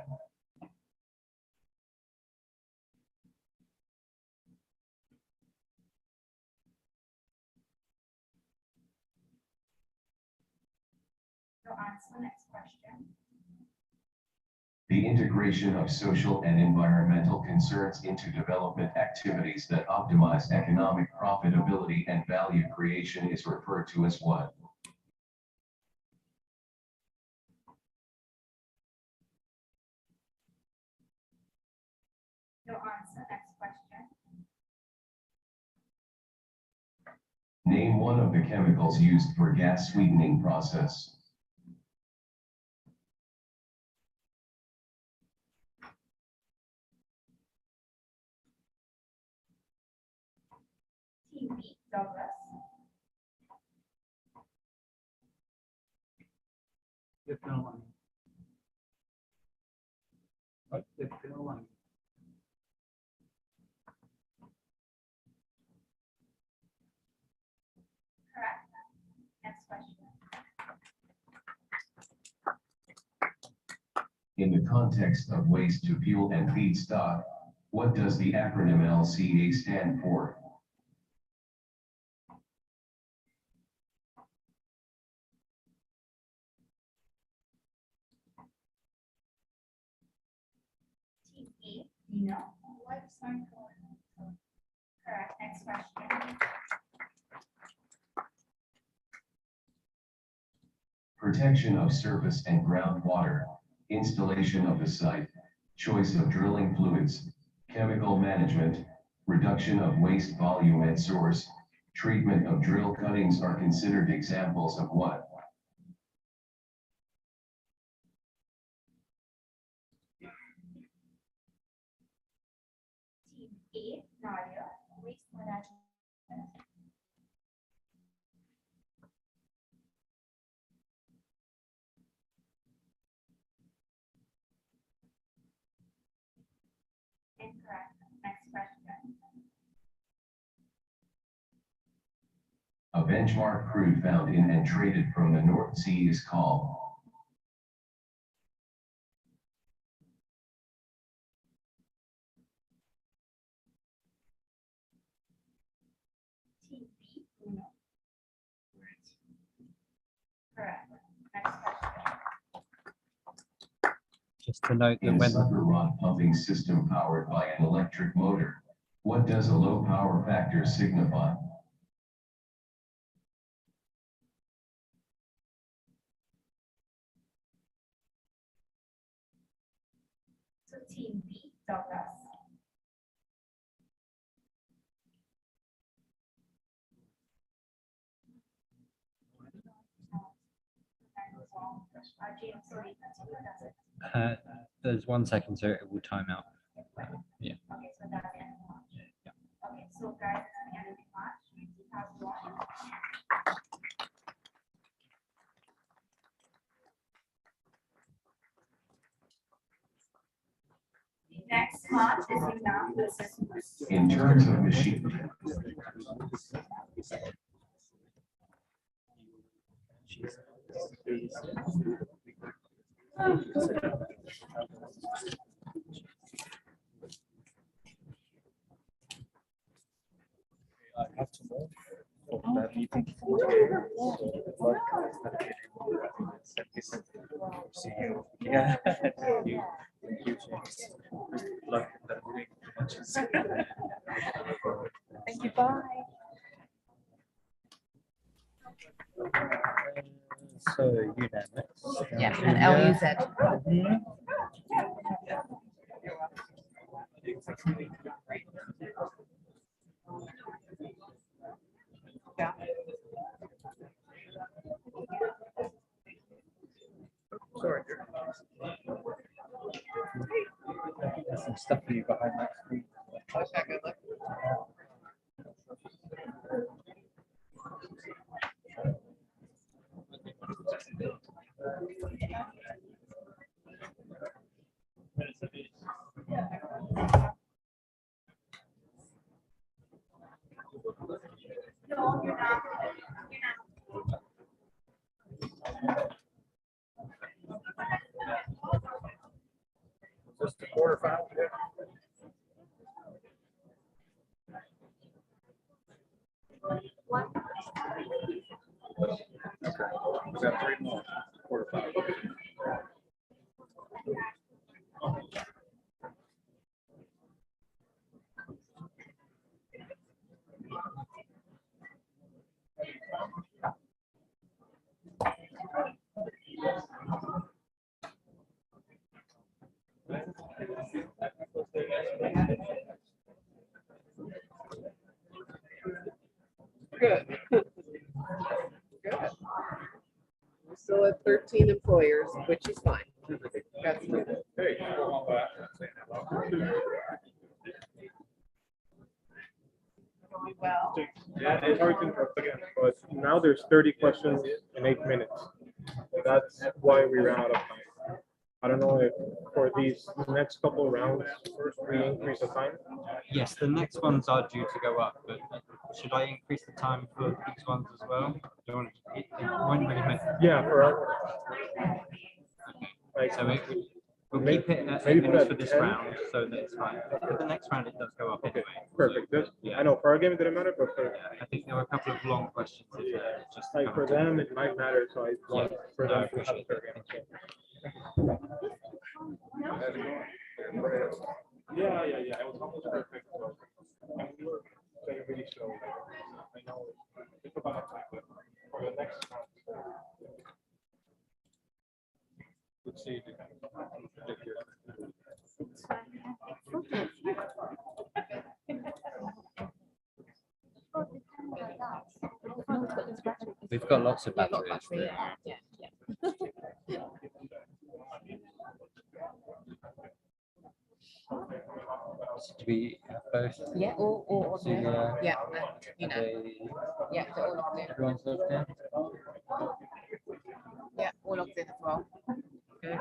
No answer. Next question. The integration of social and environmental concerns into development activities that optimize economic profitability and value creation is referred to as what? No answer. Next question. Name one of the chemicals used for gas sweetening process. Team B, Douglas. What? Correct. Next question. In the context of waste to fuel and feedstock, what does the acronym LCA stand for? Team A, no. Life cycle. Correct. Next question. Protection of surface and groundwater, installation of the site, choice of drilling fluids, chemical management, reduction of waste volume at source, treatment of drill cuttings are considered examples of what? Team A, Nadia. Waste management. Incorrect. Next question. A benchmark crude found in and traded from the North Sea is called. Team B, no. Correct. Next question. Just to note that In a when sucker rod pumping system powered by an electric motor, what does a low power factor signify? So Team B, Douglas. James, sorry, that's who does it. there's 1 second, so it will time out. Yeah. Okay, so that's the end of March. Okay, so guys, it's the end of March, 2001. The next part is analysis. In terms of machine. I have to move from that meeting. See you. Yeah. Thank you, James. Good luck in that week. Thank you, bye. So unanimous. Yeah, and LUZ. Mhm. some stuff for you behind that screen. Just a quarterfinal. Okay, we got 3 more quarterfinals. Good. Good. We're still at 13 employers, which is fine. That's good. Hey, Well, Yeah, it's hard to interrupt again, but now there's 30 questions in 8 minutes. That's why we ran out of time. I don't know if for these next couple of rounds, first we increase the time. Yes, the next ones are due to go up, but should I increase the time for these ones as well? It won't really make. Yeah, for us. Like, So we'll maybe- keep it at maybe 8 put minutes at for this 10. round, so that it's fine. For the next round, it does go up Okay, anyway. perfect. I know for our game it didn't matter, but for I think there were a couple of long questions. Just like for them it might matter, so I want for no, I them to have a appreciate fair that. game. Yeah, yeah, yeah. It was almost perfect. And we were very, very slow. I know it took a lot of time, but for the next one, let's see if you can predict your. We've got lots of Yeah, got batteries. battery, but- yeah, yeah. So do we have both? Yeah, or So, yeah. yeah, and, yeah, so all of them. Everyone's logged in? Yeah, all of them as well. Okay.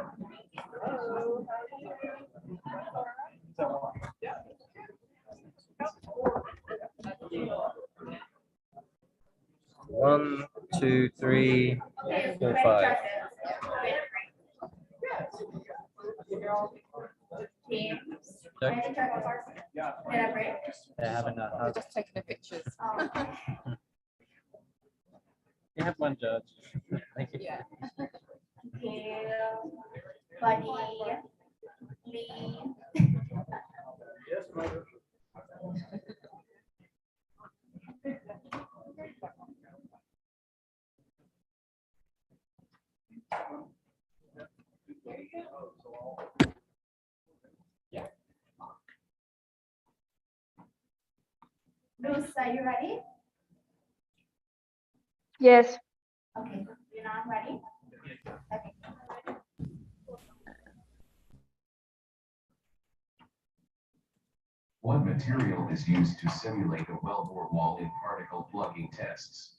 One, two, three, 4, 5. They're having a hug. Just taking the pictures. You have one judge. Thank you. Yeah. Buddy, Lee. Yes, mother. Bruce, are you ready? Yes. Okay, you're not ready? Okay. What material is used to simulate a well-bore wall in particle plugging tests?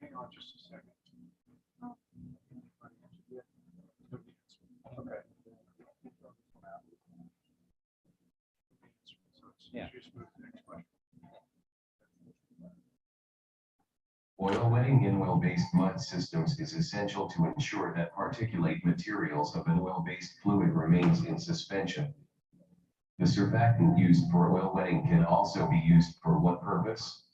Hang on just a second. Okay. Yeah. Oil wetting in oil-based mud systems is essential to ensure that particulate materials of an oil-based fluid remains in suspension. The surfactant used for oil wetting can also be used for what purpose?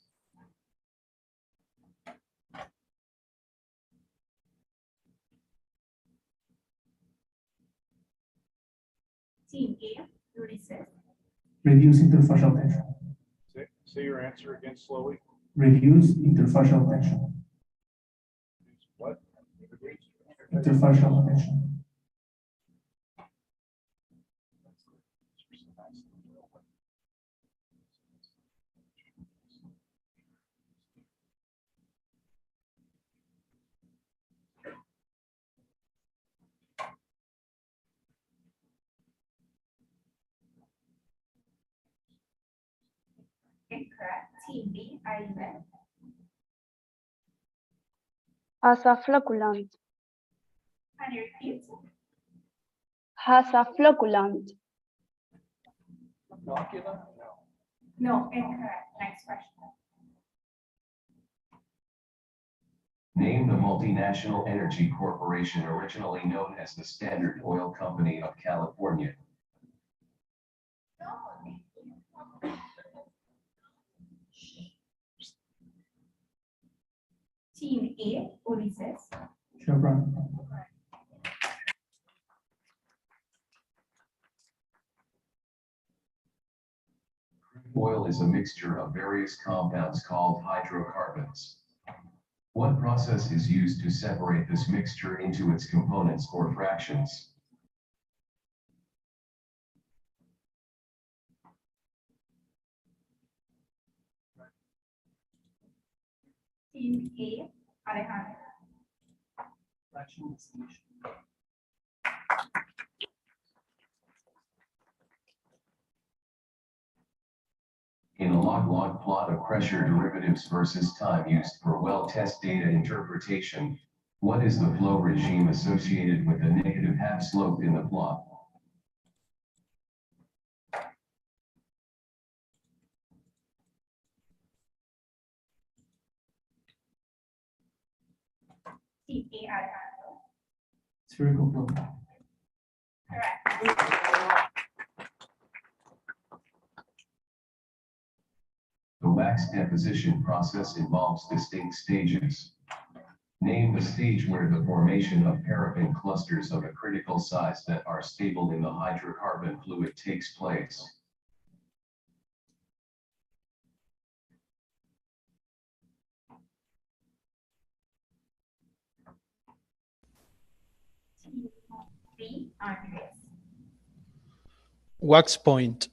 Team A, 36. Reduce interfacial tension. Say your answer again slowly. Reduce interfacial tension. What? Interfacial tension. Incorrect. Team B, are you there? Hasafloculant. Can you repeat? Hasafloculant. No, incorrect. Next question. Name the multinational energy corporation originally known as the Standard Oil Company of California. Team A, Ulysses. Chevron. Oil is a mixture of various compounds called hydrocarbons. What process is used to separate this mixture into its components or fractions? Team A, Alejandro. In a log-log plot of pressure derivatives versus time used for well test data interpretation, what is the flow regime associated with the negative half slope in the plot? Team A, Alejandro. Spherical flow. Correct. The wax deposition process involves distinct stages. Name the stage where the formation of paraffin clusters of a critical size that are stable in the hydrocarbon fluid takes place. Team B, Andres. Wax point.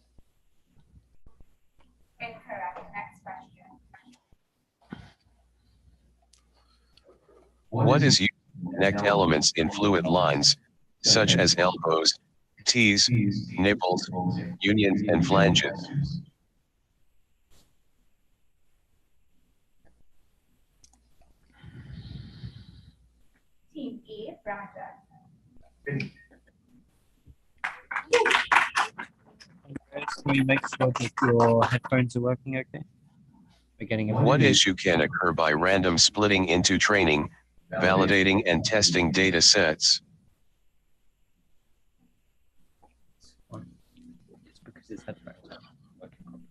Incorrect. Next question. What is used to connect elements in fluid lines, such as elbows, T's, nipples, unions, and flanges? Team A, Brandon. Can you make sure that your headphones are working okay? We're getting a What issue can occur by random splitting into training, validating, and testing data sets? It's because his headphones are working properly.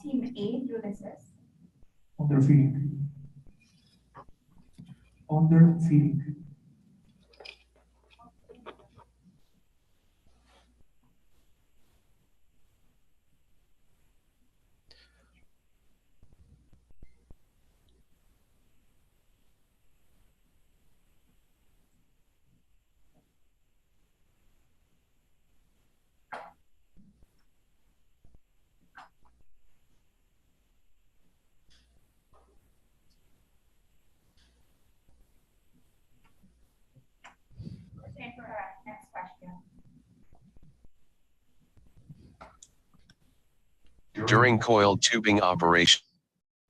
Team A, Ulysses. Underfeeding. Underfeeding. Incorrect. Next question. During coiled tubing operation,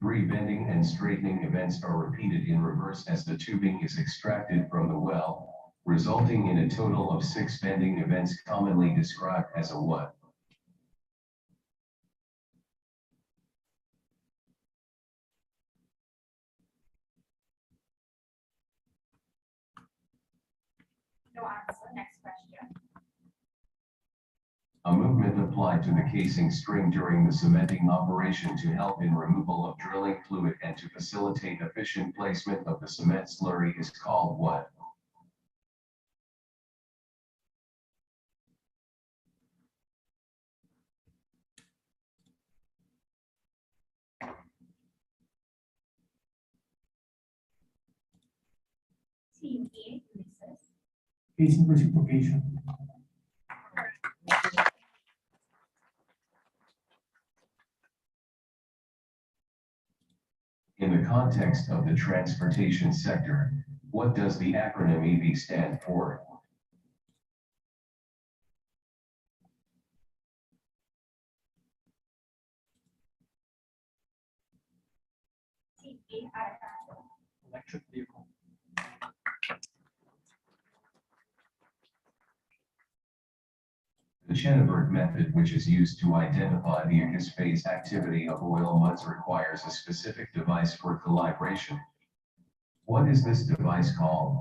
3 bending and straightening events are repeated in reverse as the tubing is extracted from the well, resulting in a total of 6 bending events commonly described as a what? No answer. Next question. A movement applied to the casing string during the cementing operation to help in removal of drilling fluid and to facilitate efficient placement of the cement slurry is called what? Team A, Ulysses. Casing reciprocation. In the context of the transportation sector, what does the acronym EV stand for? Electric vehicle. The Chenevert method, which is used to identify the Higgs phase activity of oil muds, requires a specific device for calibration. What is this device called?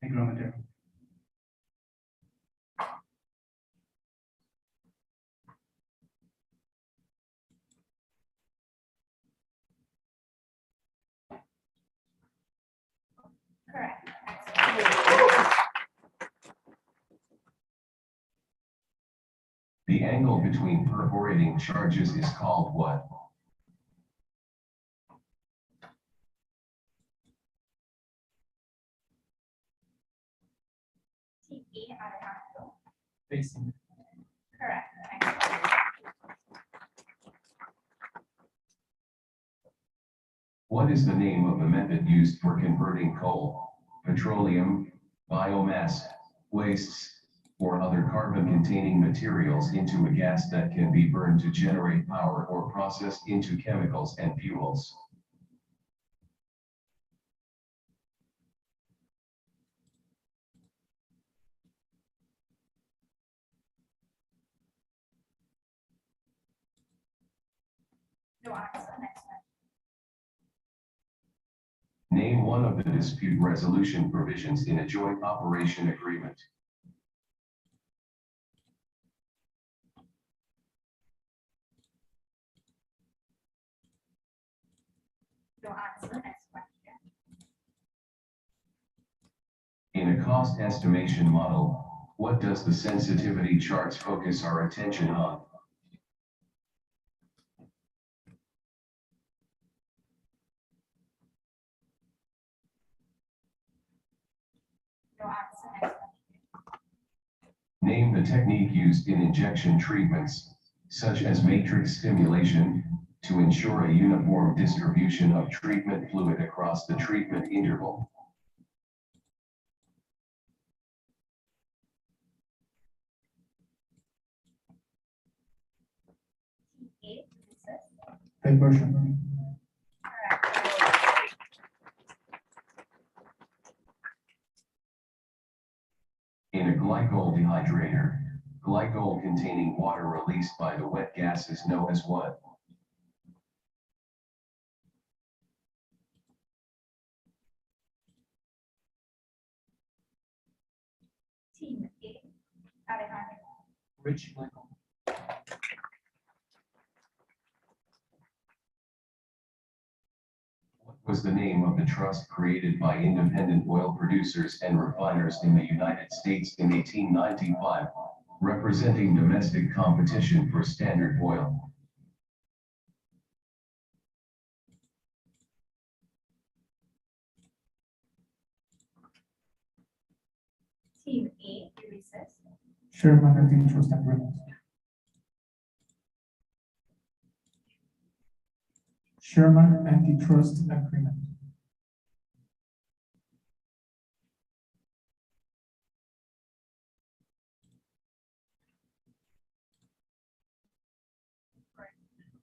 Hygrometer. Correct. The angle between perforating charges is called what? Facing. Correct. What is the name of the method used for converting coal, petroleum, biomass, wastes, or other carbon-containing materials into a gas that can be burned to generate power or processed into chemicals and fuels? No answer. Next one. Name one of the dispute resolution provisions in a joint operation agreement. No answer. Next question. In a cost estimation model, what does the sensitivity charts focus our attention on? No answer. Next question. Name the technique used in injection treatments, such as matrix stimulation, to ensure a uniform distribution of treatment fluid across the treatment interval. Diversion. In a glycol dehydrator, glycol containing water released by the wet gas is known as what? Team A. Alejandro. Rich glycol. What was the name of the trust created by independent oil producers and refiners in the United States in 1895, representing domestic competition for Standard Oil? Team A. Ulysses. Sherman Antitrust Agreement. Sherman Antitrust Agreement.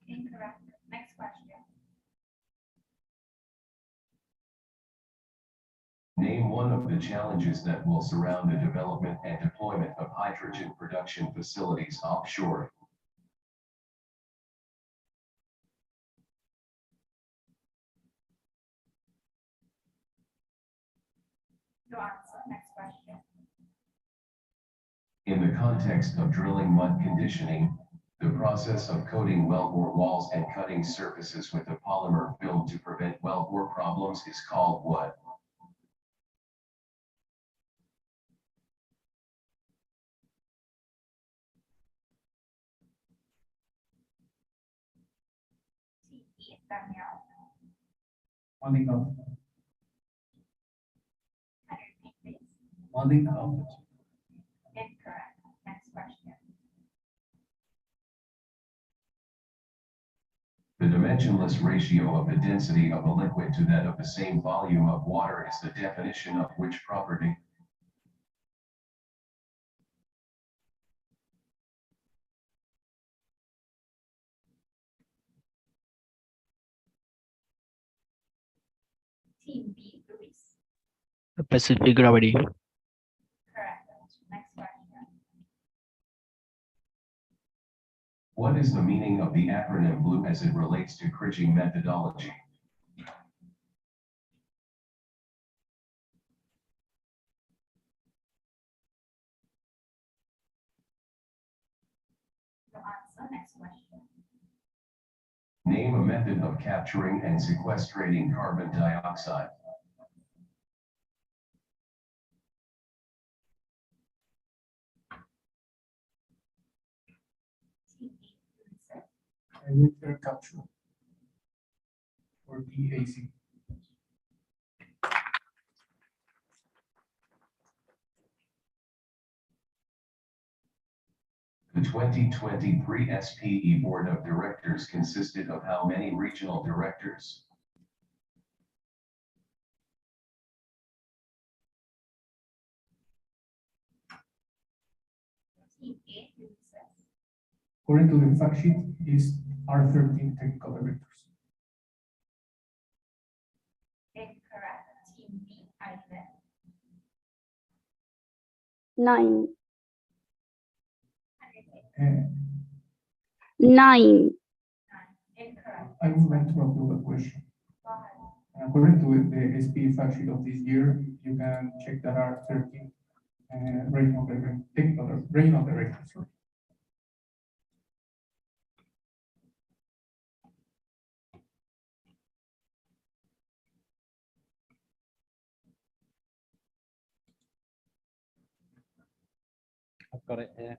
Incorrect. Next question. Name one of the challenges that will surround the development and deployment of hydrogen production facilities offshore. No answer. Next question. In the context of drilling mud conditioning, the process of coating wellbore walls and cutting surfaces with a polymer film to prevent wellbore problems is called what? Team E. Daniel. Polygon. Can you repeat, please? Incorrect. Next question. The dimensionless ratio of the density of a liquid to that of the same volume of water is the definition of which property? Team B, Luis. Specific gravity. Correct. Next question. What is the meaning of the acronym BLUE as it relates to Critching methodology? No answer. Next question. Name a method of capturing and sequestrating carbon dioxide. Team B, Luis. Nuclear capture or DAC. The 2023 SPE Board of Directors consisted of how many regional directors? Team A, Luis. According to the fact sheet, is are 13 technical directors. Incorrect. Team B, Ivan. 9. And 9. Incorrect. I would like to approve a question. Go ahead. According to the SPE fact sheet of this year, you can check that are 13 regional directors. Sorry. I've got it here.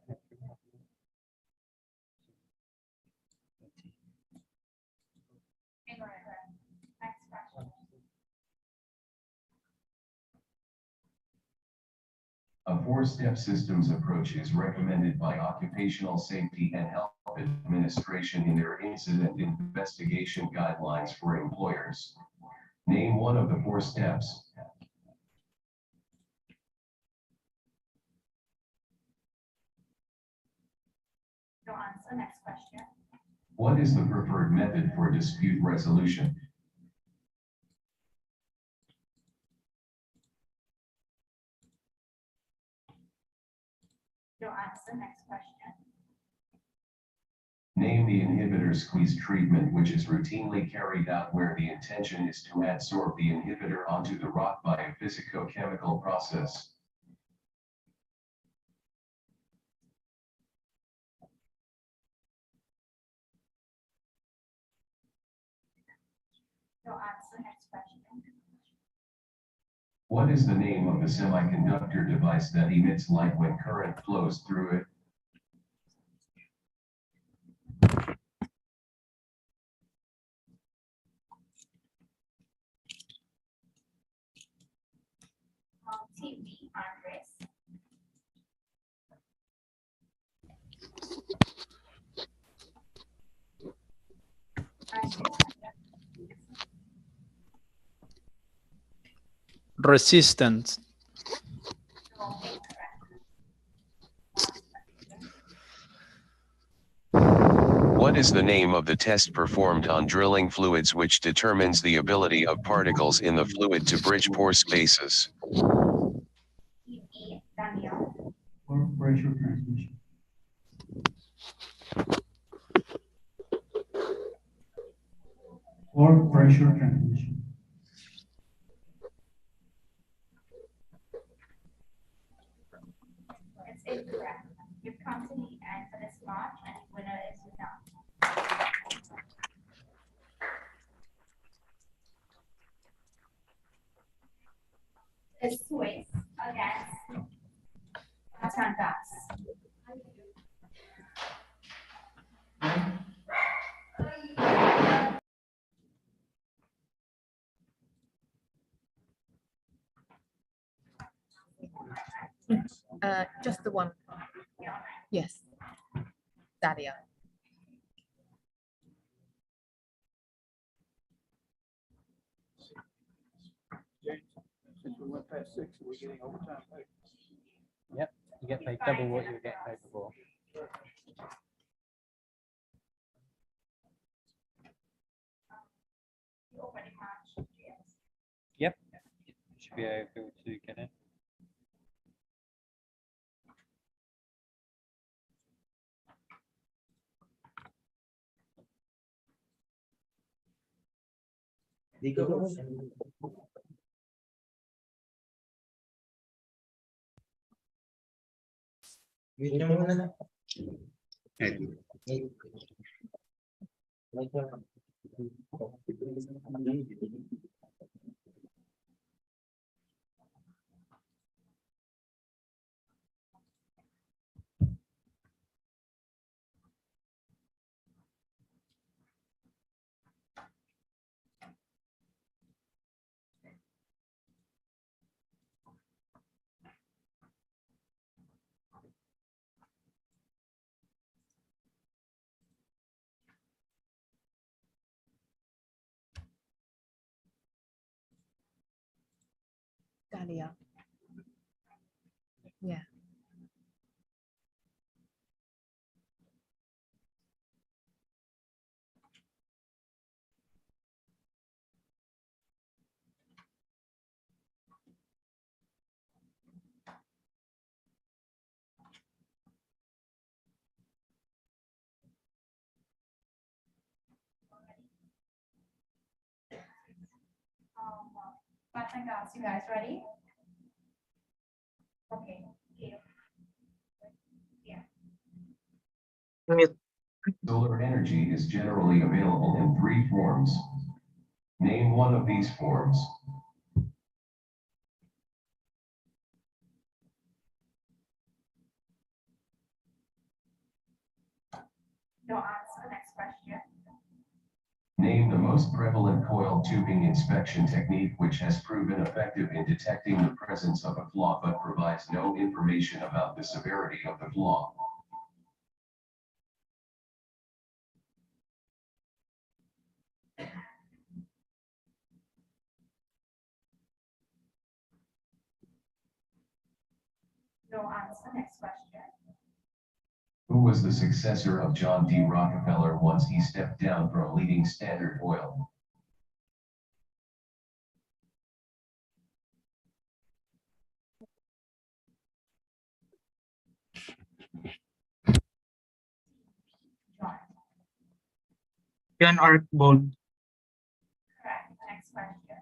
Incorrect. Next question. A four-step systems approach is recommended by Occupational Safety and Health Administration in their incident investigation guidelines for employers. Name one of the four steps. No answer. Next question. What is the preferred method for dispute resolution? No answer. Next question. Name the inhibitor squeeze treatment which is routinely carried out where the intention is to adsorb the inhibitor onto the rock by a physicochemical process. No answer. Next question. What is the name of the semiconductor device that emits light when current flows through it? Team B, Andres. Resistance. What is the name of the test performed on drilling fluids which determines the ability of particles in the fluid to bridge pore spaces? Team E, Daniel. Or pressure transmission. Or pressure transmission. It's incorrect. You've come to the end for this match, and the winner is Vietnam. It's Swiss against Batangas. Just the one. Yes. Dahlia. Since we went past 6, we're getting overtime pay. Yep, you get paid double what you were getting paid before. Yep, you should be able to get in. Dahlia. Yeah. Bats and girls, you guys ready? Okay. Yeah. Solar energy is generally available in 3 forms. Name one of these forms. No answer. Next question. Name the most prevalent coiled tubing inspection technique which has proven effective in detecting the presence of a flaw but provides no information about the severity of the flaw. No answer. Next question. Who was the successor of John D. Rockefeller once he stepped down from leading Standard Oil? John Archbold. Correct. Next question.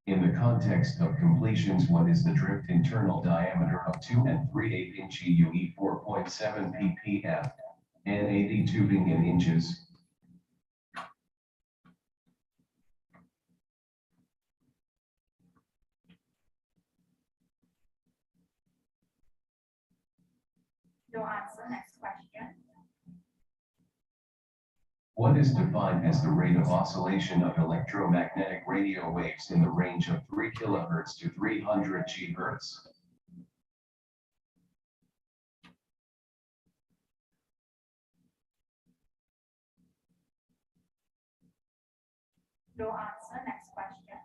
In the context of completions, what is the drift internal diameter of 2 3/8 inch UE 4.7 ppf and 80 tubing in inches? No answer. Next question. What is defined as the rate of oscillation of electromagnetic radio waves in the range of 3 kHz to 300 GHz? No answer. Next question.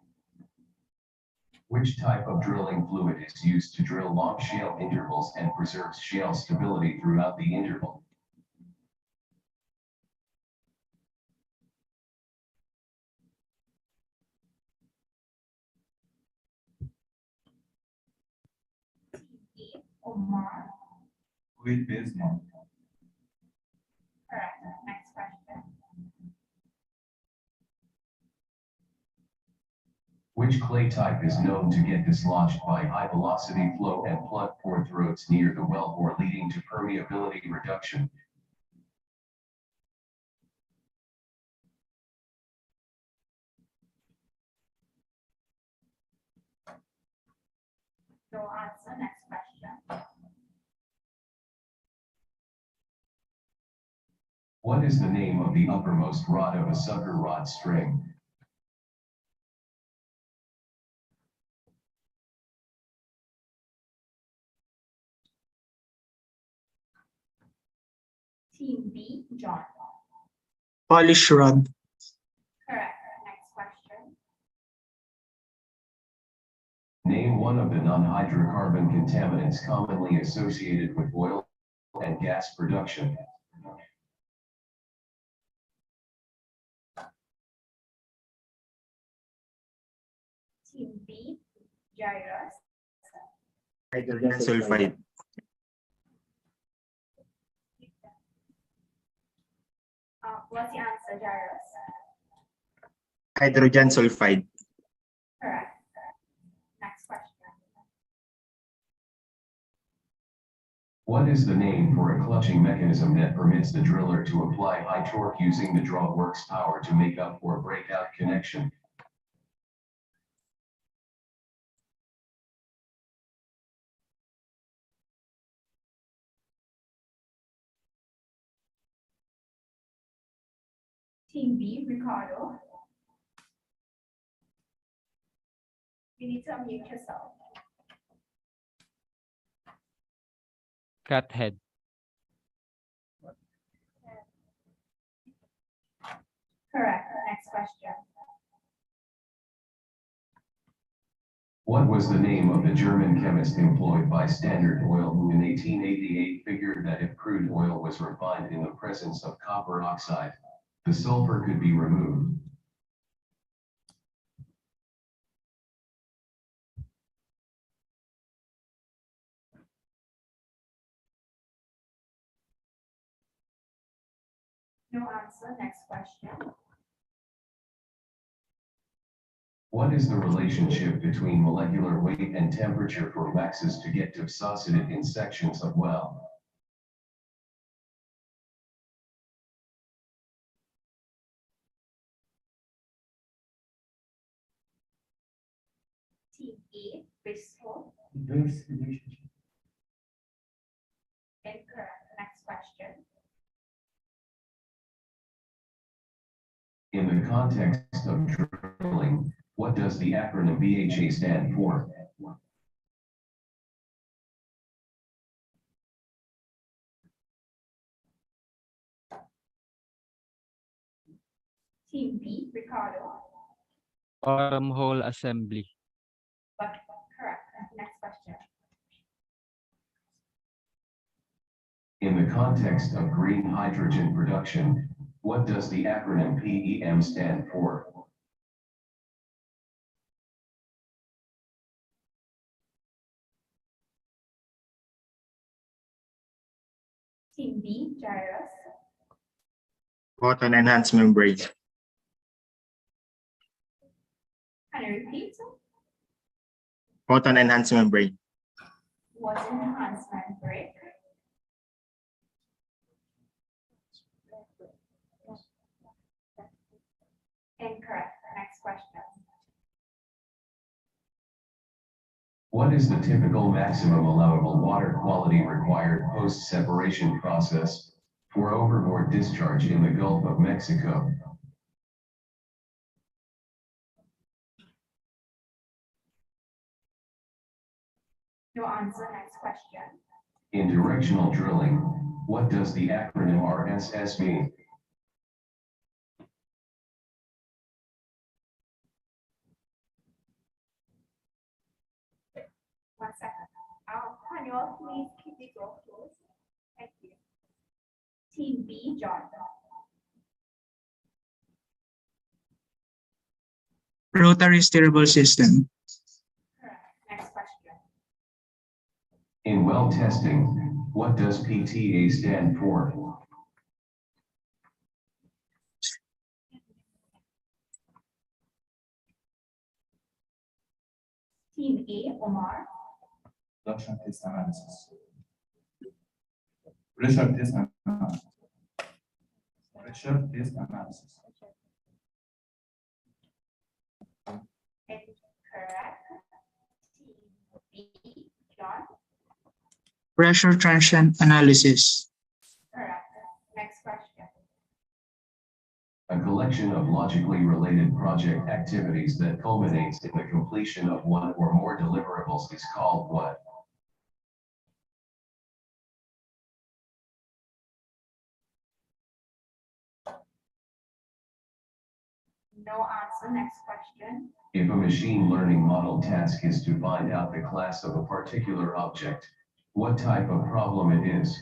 Which type of drilling fluid is used to drill long shale intervals and preserves shale stability throughout the interval? Omar. With Bismarck. Correct. Next question. Which clay type is known to get dislodged by high velocity flow and plug pore throats near the wellbore, leading to permeability reduction? No answer. Next question. What is the name of the uppermost rod of a sucker rod string? Team B, John. Polish rod. Correct. Next question. Name one of the non-hydrocarbon contaminants commonly associated with oil and gas production. Team B, Jairus. Hydrogen sulfide. What's the answer, Jairus? Hydrogen sulfide. Correct. Next question. What is the name for a clutching mechanism that permits the driller to apply high torque using the drawworks power to make up for breakout connection? Team B, Ricardo. You need to unmute yourself. Cat head. Correct. Next question. What was the name of the German chemist employed by Standard Oil who in 1888 figured that if crude oil was refined in the presence of copper oxide, the sulfur could be removed? No answer. Next question. What is the relationship between molecular weight and temperature for waxes to get dipsociated in sections of well? Team E, Bristol. Inverse relationship. Incorrect. Next question. In the context of drilling, what does the acronym BHA stand for? Team B, Ricardo. Wormhole assembly. But correct. Next question. In the context of green hydrogen production, what does the acronym PEM stand for? Team B, Jairus. Photon enhanced membrane. Can you repeat? Photon enhanced membrane. What's enhancement break? Incorrect. Next question. What is the typical maximum allowable water quality required post-separation process for overboard discharge in the Gulf of Mexico? No answer. Next question. In directional drilling, what does the acronym RSS mean? One second. Can you all please keep the door closed? Thank you. Team B, John. Rotary steerable system. Correct. Next question. In well testing, what does PTA stand for? Team A, Omar. Production test analysis. Pressure test analysis. Pressure test analysis. Incorrect. Team B, John. Pressure transient analysis. Correct. Next question. A collection of logically related project activities that culminates in the completion of one or more deliverables is called what? No answer. Next question. If a machine learning model task is to find out the class of a particular object, what type of problem it is?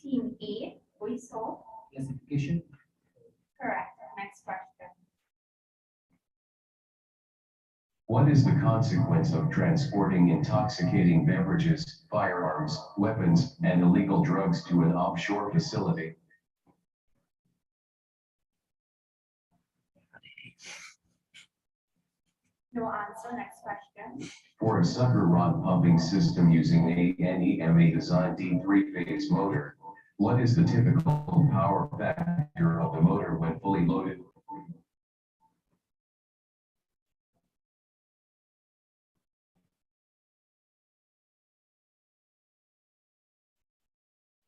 Team A, whistle. Classification. Correct. Next question. What is the consequence of transporting intoxicating beverages, firearms, weapons, and illegal drugs to an offshore facility? No answer. Next question. For a sucker rod pumping system using a NEMA designed D3-phase motor, what is the typical power factor of the motor when fully loaded?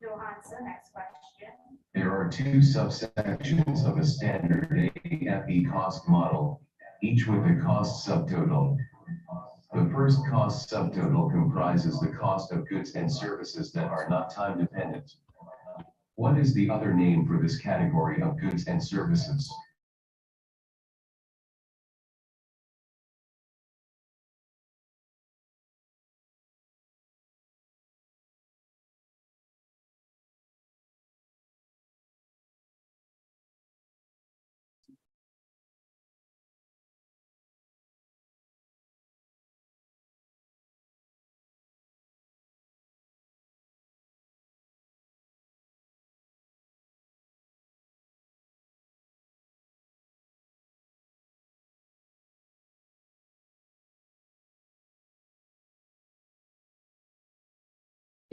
No answer. Next question. There are two subsections of a standard AFE cost model, each with a cost subtotal. The first cost subtotal comprises the cost of goods and services that are not time dependent. What is the other name for this category of goods and services?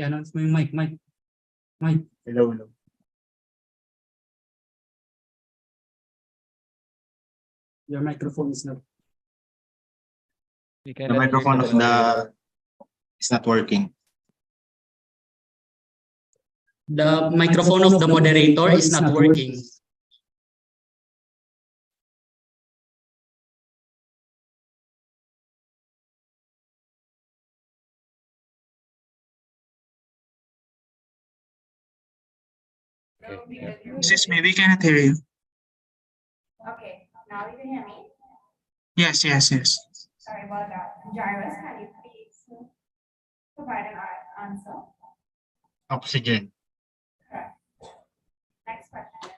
I-announce mo yung mic. Hello, hello. Your microphone is not. The microphone of the is not working. The microphone of the moderator is not working. Sis, we cannot hear you. Okay. Now you can hear me. Yes. Sorry about that. Jairus, can you please provide an answer? Oxygen. Correct. Next question.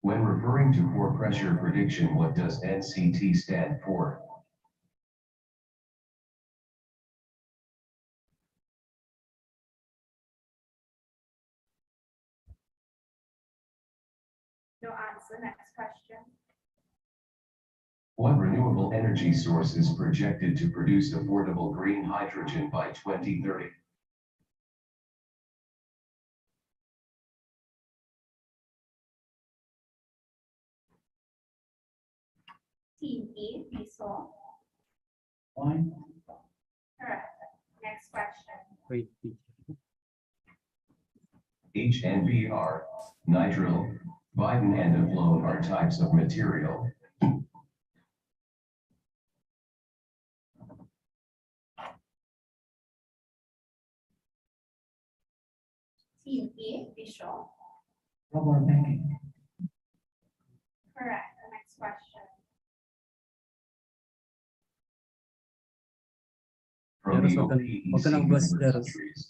When referring to pore pressure prediction, what does NCT stand for? No answer. Next question. What renewable energy source is projected to produce affordable green hydrogen by 2030? Team E, diesel. One. Correct. Next question. Wait. HNBR, nitrile, Biden and Aflone are types of material. Team E, visual. Rubber banking. Correct. Next question. From the OPEC countries.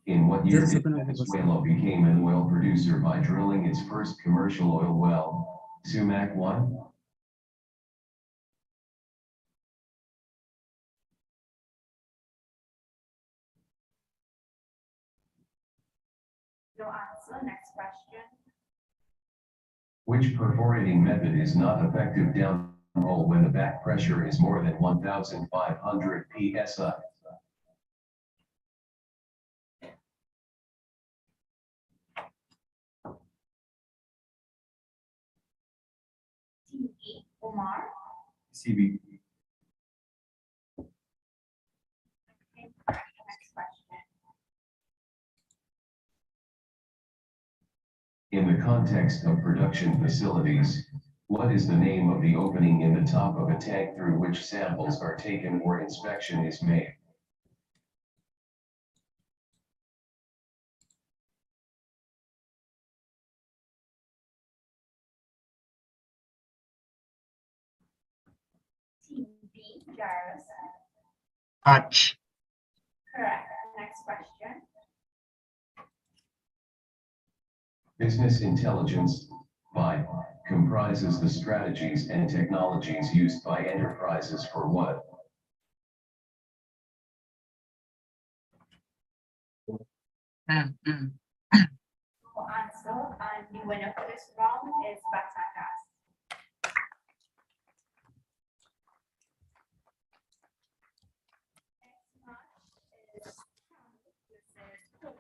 In what year did Venezuela became an oil producer by drilling its first commercial oil well? Sumac 1? No answer. Next question. Which perforating method is not effective downhole when the back pressure is more than 1,500 psi? Team E, Omar. CB. Next question. In the context of production facilities, What is the name of the opening in the top of a tank through which samples are taken or inspection is made? Team B, Jairus. Hatch. Correct. Next question. Business intelligence, by, comprises the strategies and technologies used by enterprises for what? Full answer, and the winner for this round is Batakas. Next match is versus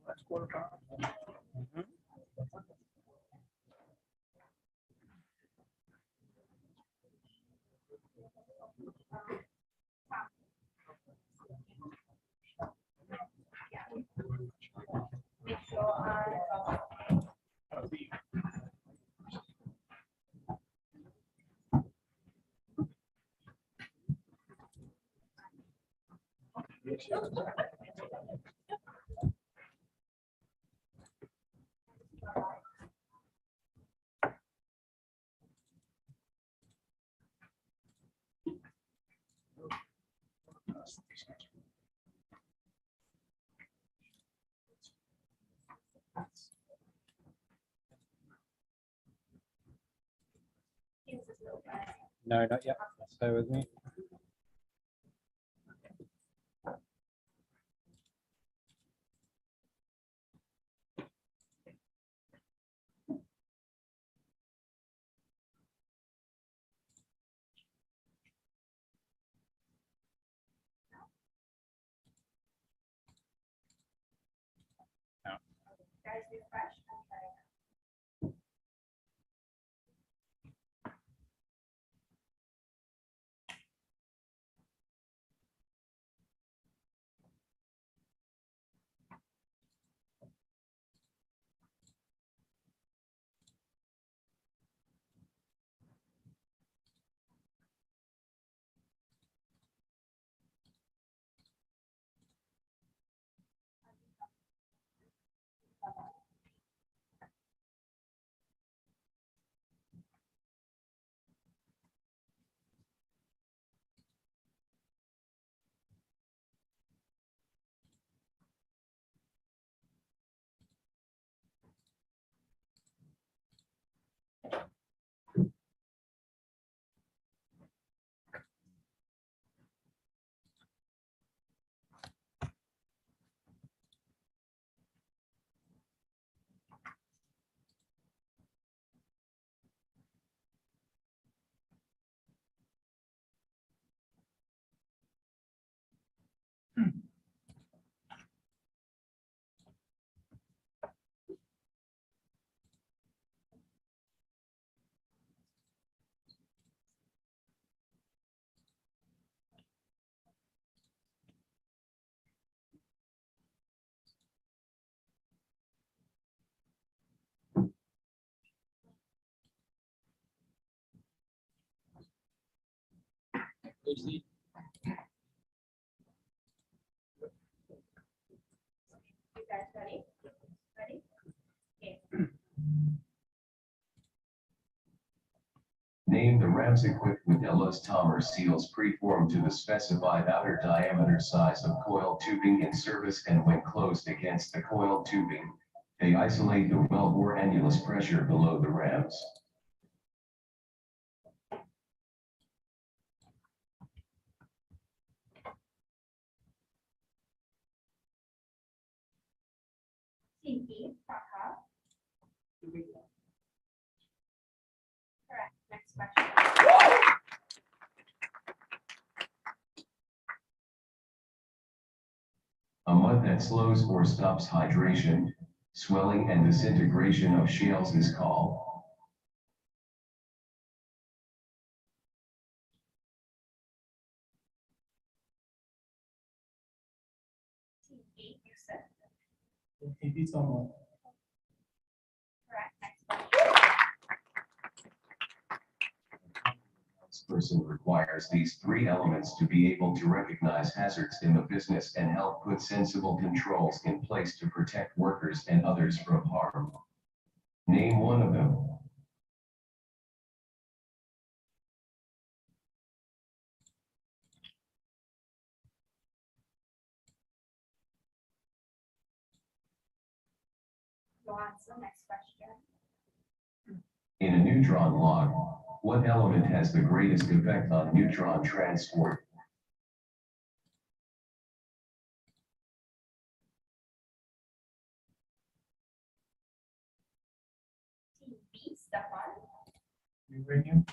That's quarterfinal. make sure No, not yet. Stay with me. guys refresh. AC. You guys ready? Ready? Okay. Name the rams equipped with elastomer seals preformed to the specified outer diameter size of coil tubing in service, and when closed against the coil tubing, they isolate the wellbore annulus pressure below the rams. Team B, Taka. Correct. Next question. A mud that slows or stops hydration, swelling, and disintegration of shales is called. Yusuf. TP Samuel. Correct. Next question. This person requires these three elements to be able to recognize hazards in the business and help put sensible controls in place to protect workers and others from harm. Name one of them. No answer. Next question. In a neutron log, what element has the greatest effect on neutron transport? Team B, Stefan. Uranium.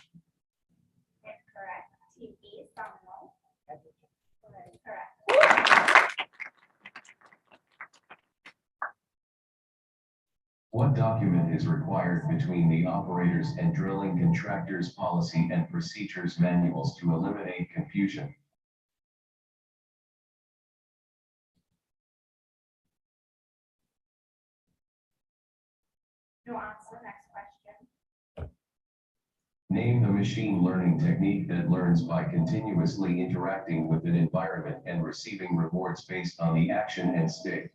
Incorrect. Team E, Samuel. Correct. What document is required between the operators and drilling contractors' policy and procedures manuals to eliminate confusion? No answer. Next question. Name the machine learning technique that learns by continuously interacting with an environment and receiving rewards based on the action and state.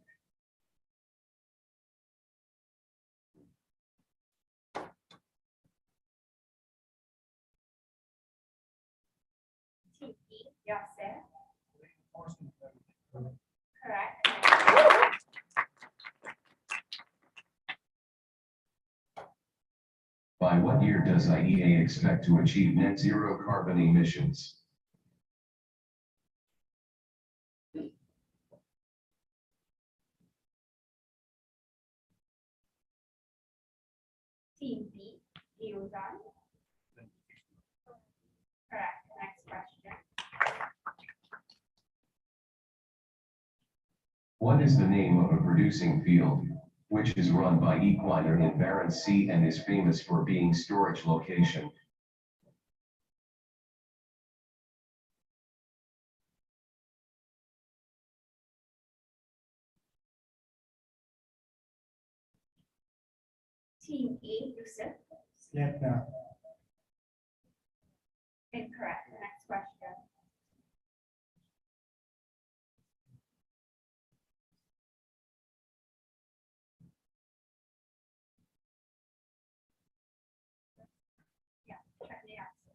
Team E, Yasser. Correct. By what year does IEA expect to achieve net zero carbon emissions? Team B, Liuzan. Correct. Next question. What is the name of a producing field, which is run by Equinor in Barents Sea and is famous for being storage location? Team E, Yusuf. Slepna. Incorrect. Next question. Yeah, check the answer.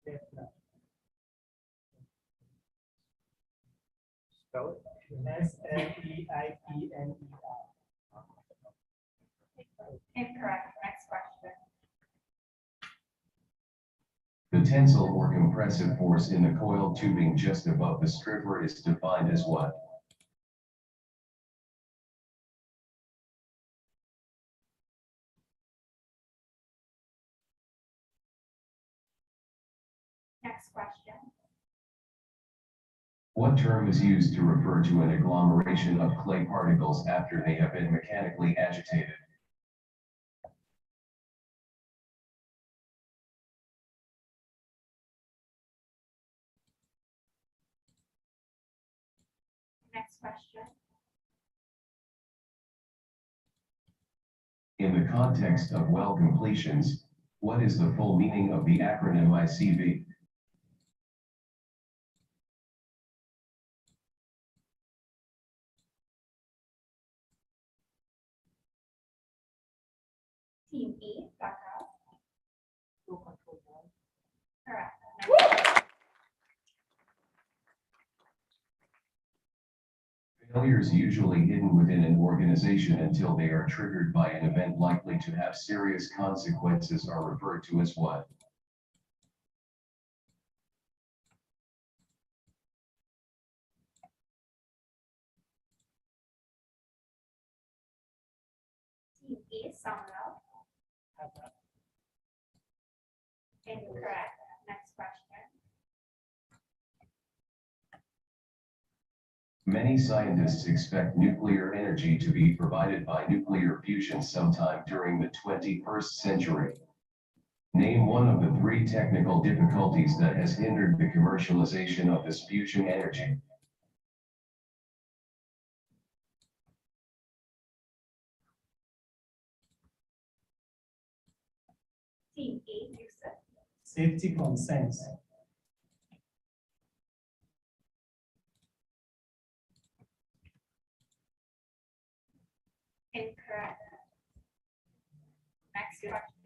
Slepna. Spell it. Sleipner. Incorrect. Next question. The tensile or compressive force in the coiled tubing just above the stripper is defined as what? Next question. What term is used to refer to an agglomeration of clay particles after they have been mechanically agitated? Next question. In the context of well completions, what is the full meaning of the acronym ICV? Team E, Dhaka. Correct. Next. Failures usually hidden within an organization until they are triggered by an event likely to have serious consequences are referred to as what? Team E, Samuel. Incorrect. Next question. Many scientists expect nuclear energy to be provided by nuclear fusion sometime during the 21st century. Name one of the 3 technical difficulties that has hindered the commercialization of this fusion energy. Team A, Yusuf. Safety concerns. Incorrect. Next question.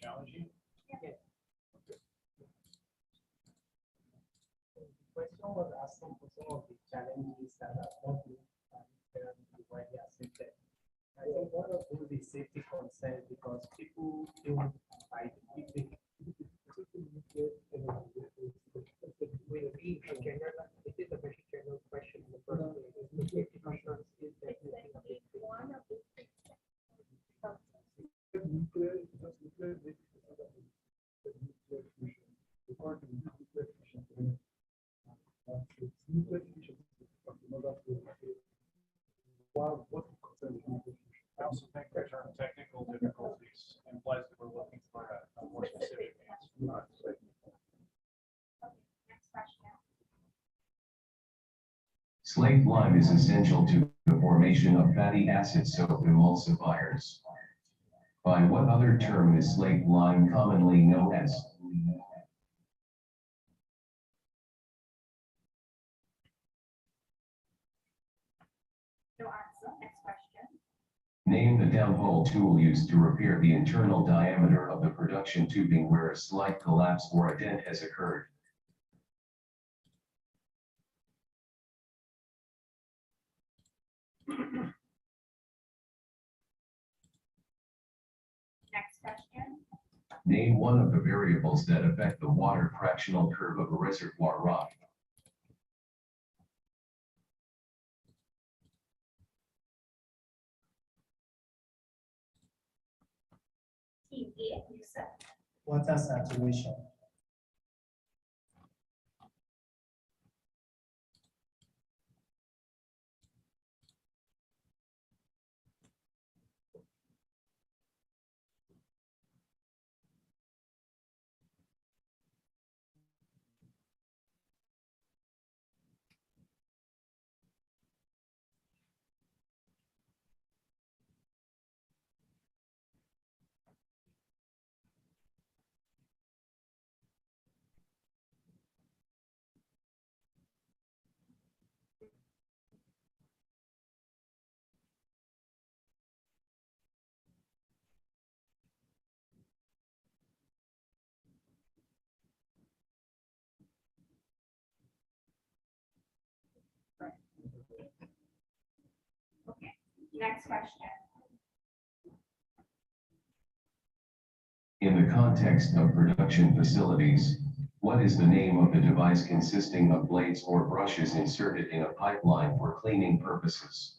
Challenging. Question was asking for some of the challenges that are public and widely accepted. I think one of those is safety concerns because people don't fight if they it is a very general question in the first place. The safety concerns is definitely one of the I also think the term technical difficulties implies that we're looking for a more specific answer. next question. Slaked lime is essential to the formation of fatty acid soap emulsifiers. By what other term is slaked lime commonly known as? No answer. Next question. Name the downhole tool used to repair the internal diameter of the production tubing where a slight collapse or a dent has occurred. Next question. Name one of the variables that affect the water fractional curve of a reservoir rock. Team A, Yusuf. water saturation. Okay. Next question. In the context of production facilities, what is the name of the device consisting of blades or brushes inserted in a pipeline for cleaning purposes?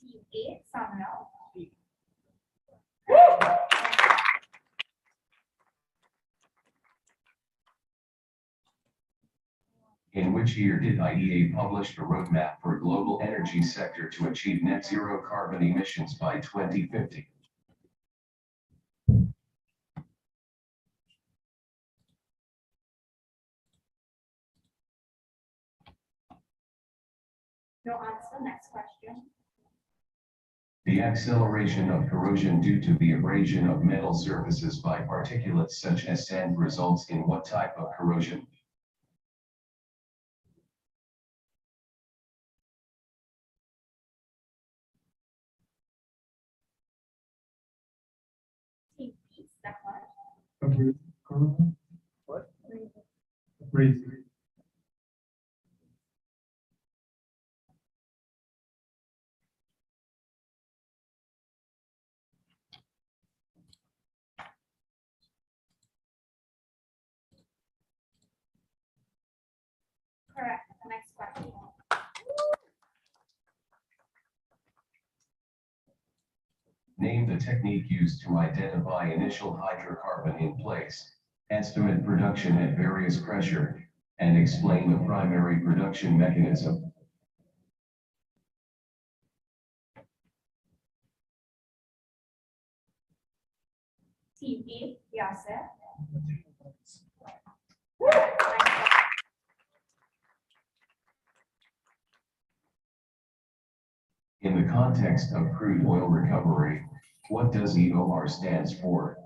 Team A, Samuel. In which year did IEA publish a roadmap for global energy sector to achieve net zero carbon emissions by 2050? No answer. Next question. The acceleration of corrosion due to the abrasion of metal surfaces by particulates such as sand results in what type of corrosion? Team B, Stefan. What? Abrasive. Correct. Next question. Name the technique used to identify initial hydrocarbon in place. Estimate production at various pressure and explain the primary production mechanism. Team A, Yasser. In the context of crude oil recovery, what does EOR stands for?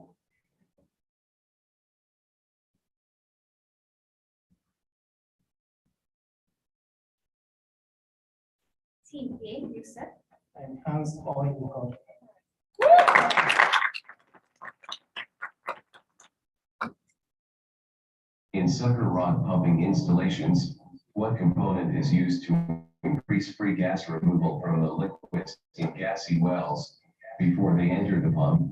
Team A, Yusuf. Enhanced oil recovery. In sucker rod pumping installations, what component is used to increase free gas removal from the liquids in gassy wells before they enter the pump?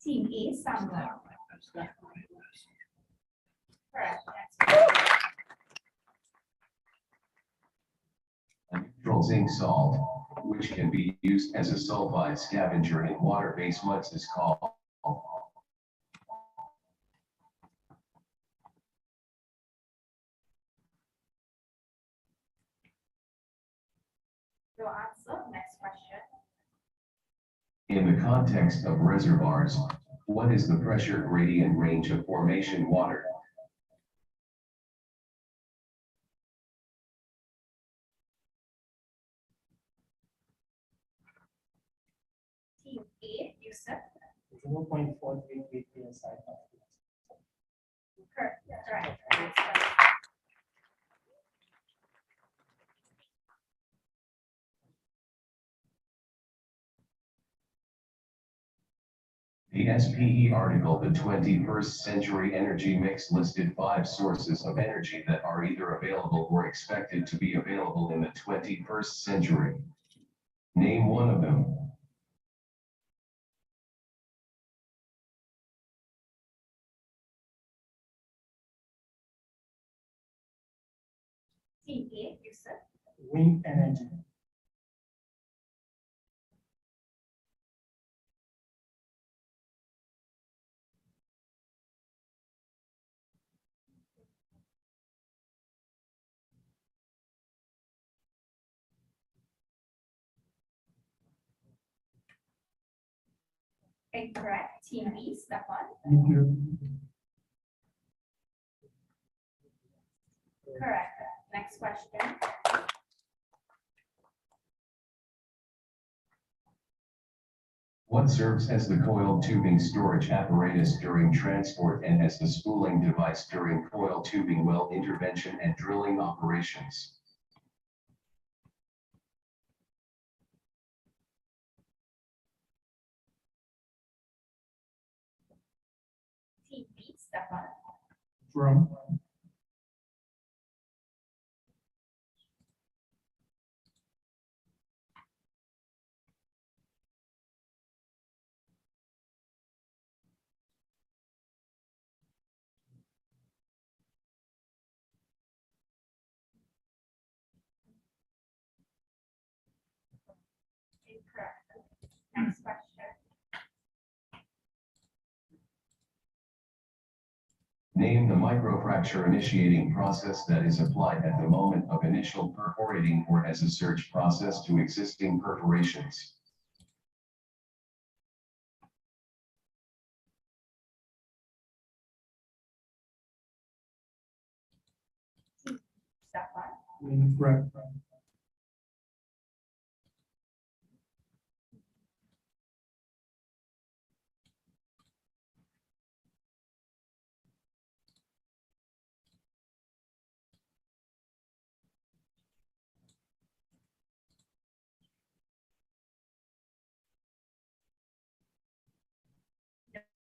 Team A, Samuel. Correct. A neutral zinc salt, which can be used as a sulfide scavenger in water-based muds, is called. Your answer. Next question. In the context of reservoirs, what is the pressure gradient range of formation water? Team A, Yusuf. 0.433 PSI. Correct. Correct. The SPE article, The 21st Century Energy Mix, listed 5 sources of energy that are either available or expected to be available in the 21st century. Name one of them. Team A, Yusuf. Wind energy. Incorrect. Team B, Stefan. Nuclear. Correct. Next question. What serves as the coiled tubing storage apparatus during transport and as the spooling device during coiled tubing well intervention and drilling operations? Team B, Stefan. Drum. Incorrect. Next question. Name the microfracture initiating process that is applied at the moment of initial perforating or as a search process to existing perforations. Stefan. Incorrect.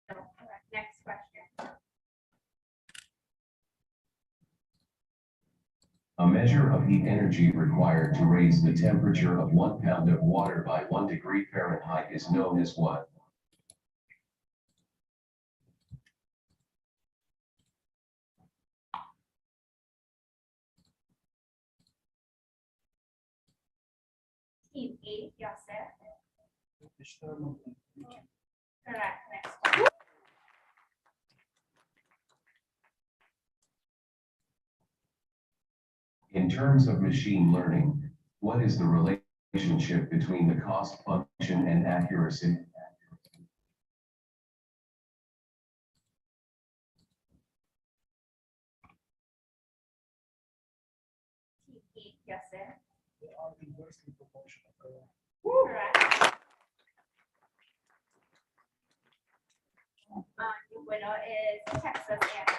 No, correct. Next question. A measure of heat energy required to raise the temperature of 1 pound of water by 1 degree Fahrenheit is known as what? Team A, Yosef. Correct. Next one. In terms of machine learning, what is the relationship between the cost function and accuracy? Team A, Yosef. Correct. Your winner is Texas A&M.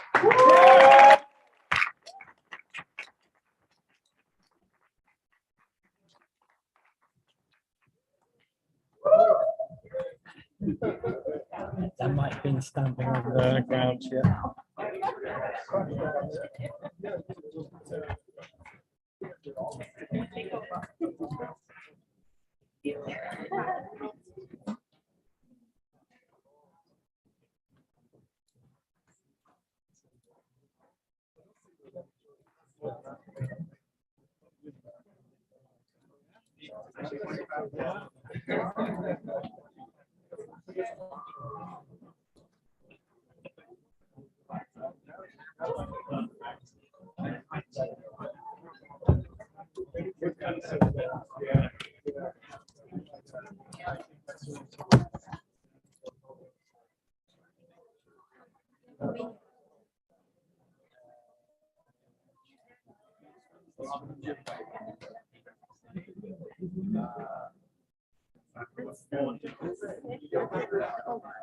That might have been stamping on the ground, yeah.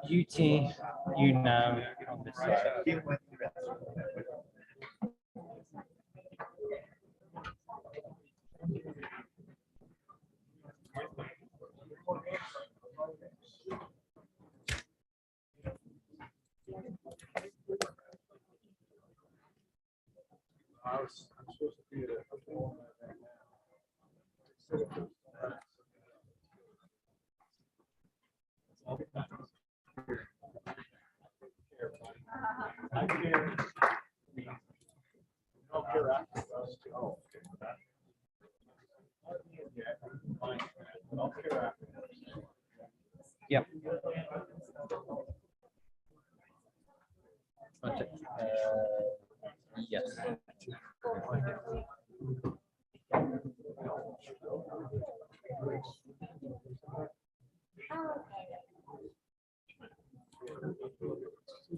UT, you know, on this side. I'm supposed to be at I care. Don't care after us. Oh, okay. I'll care after. Yep. Yes.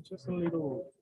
Just a little.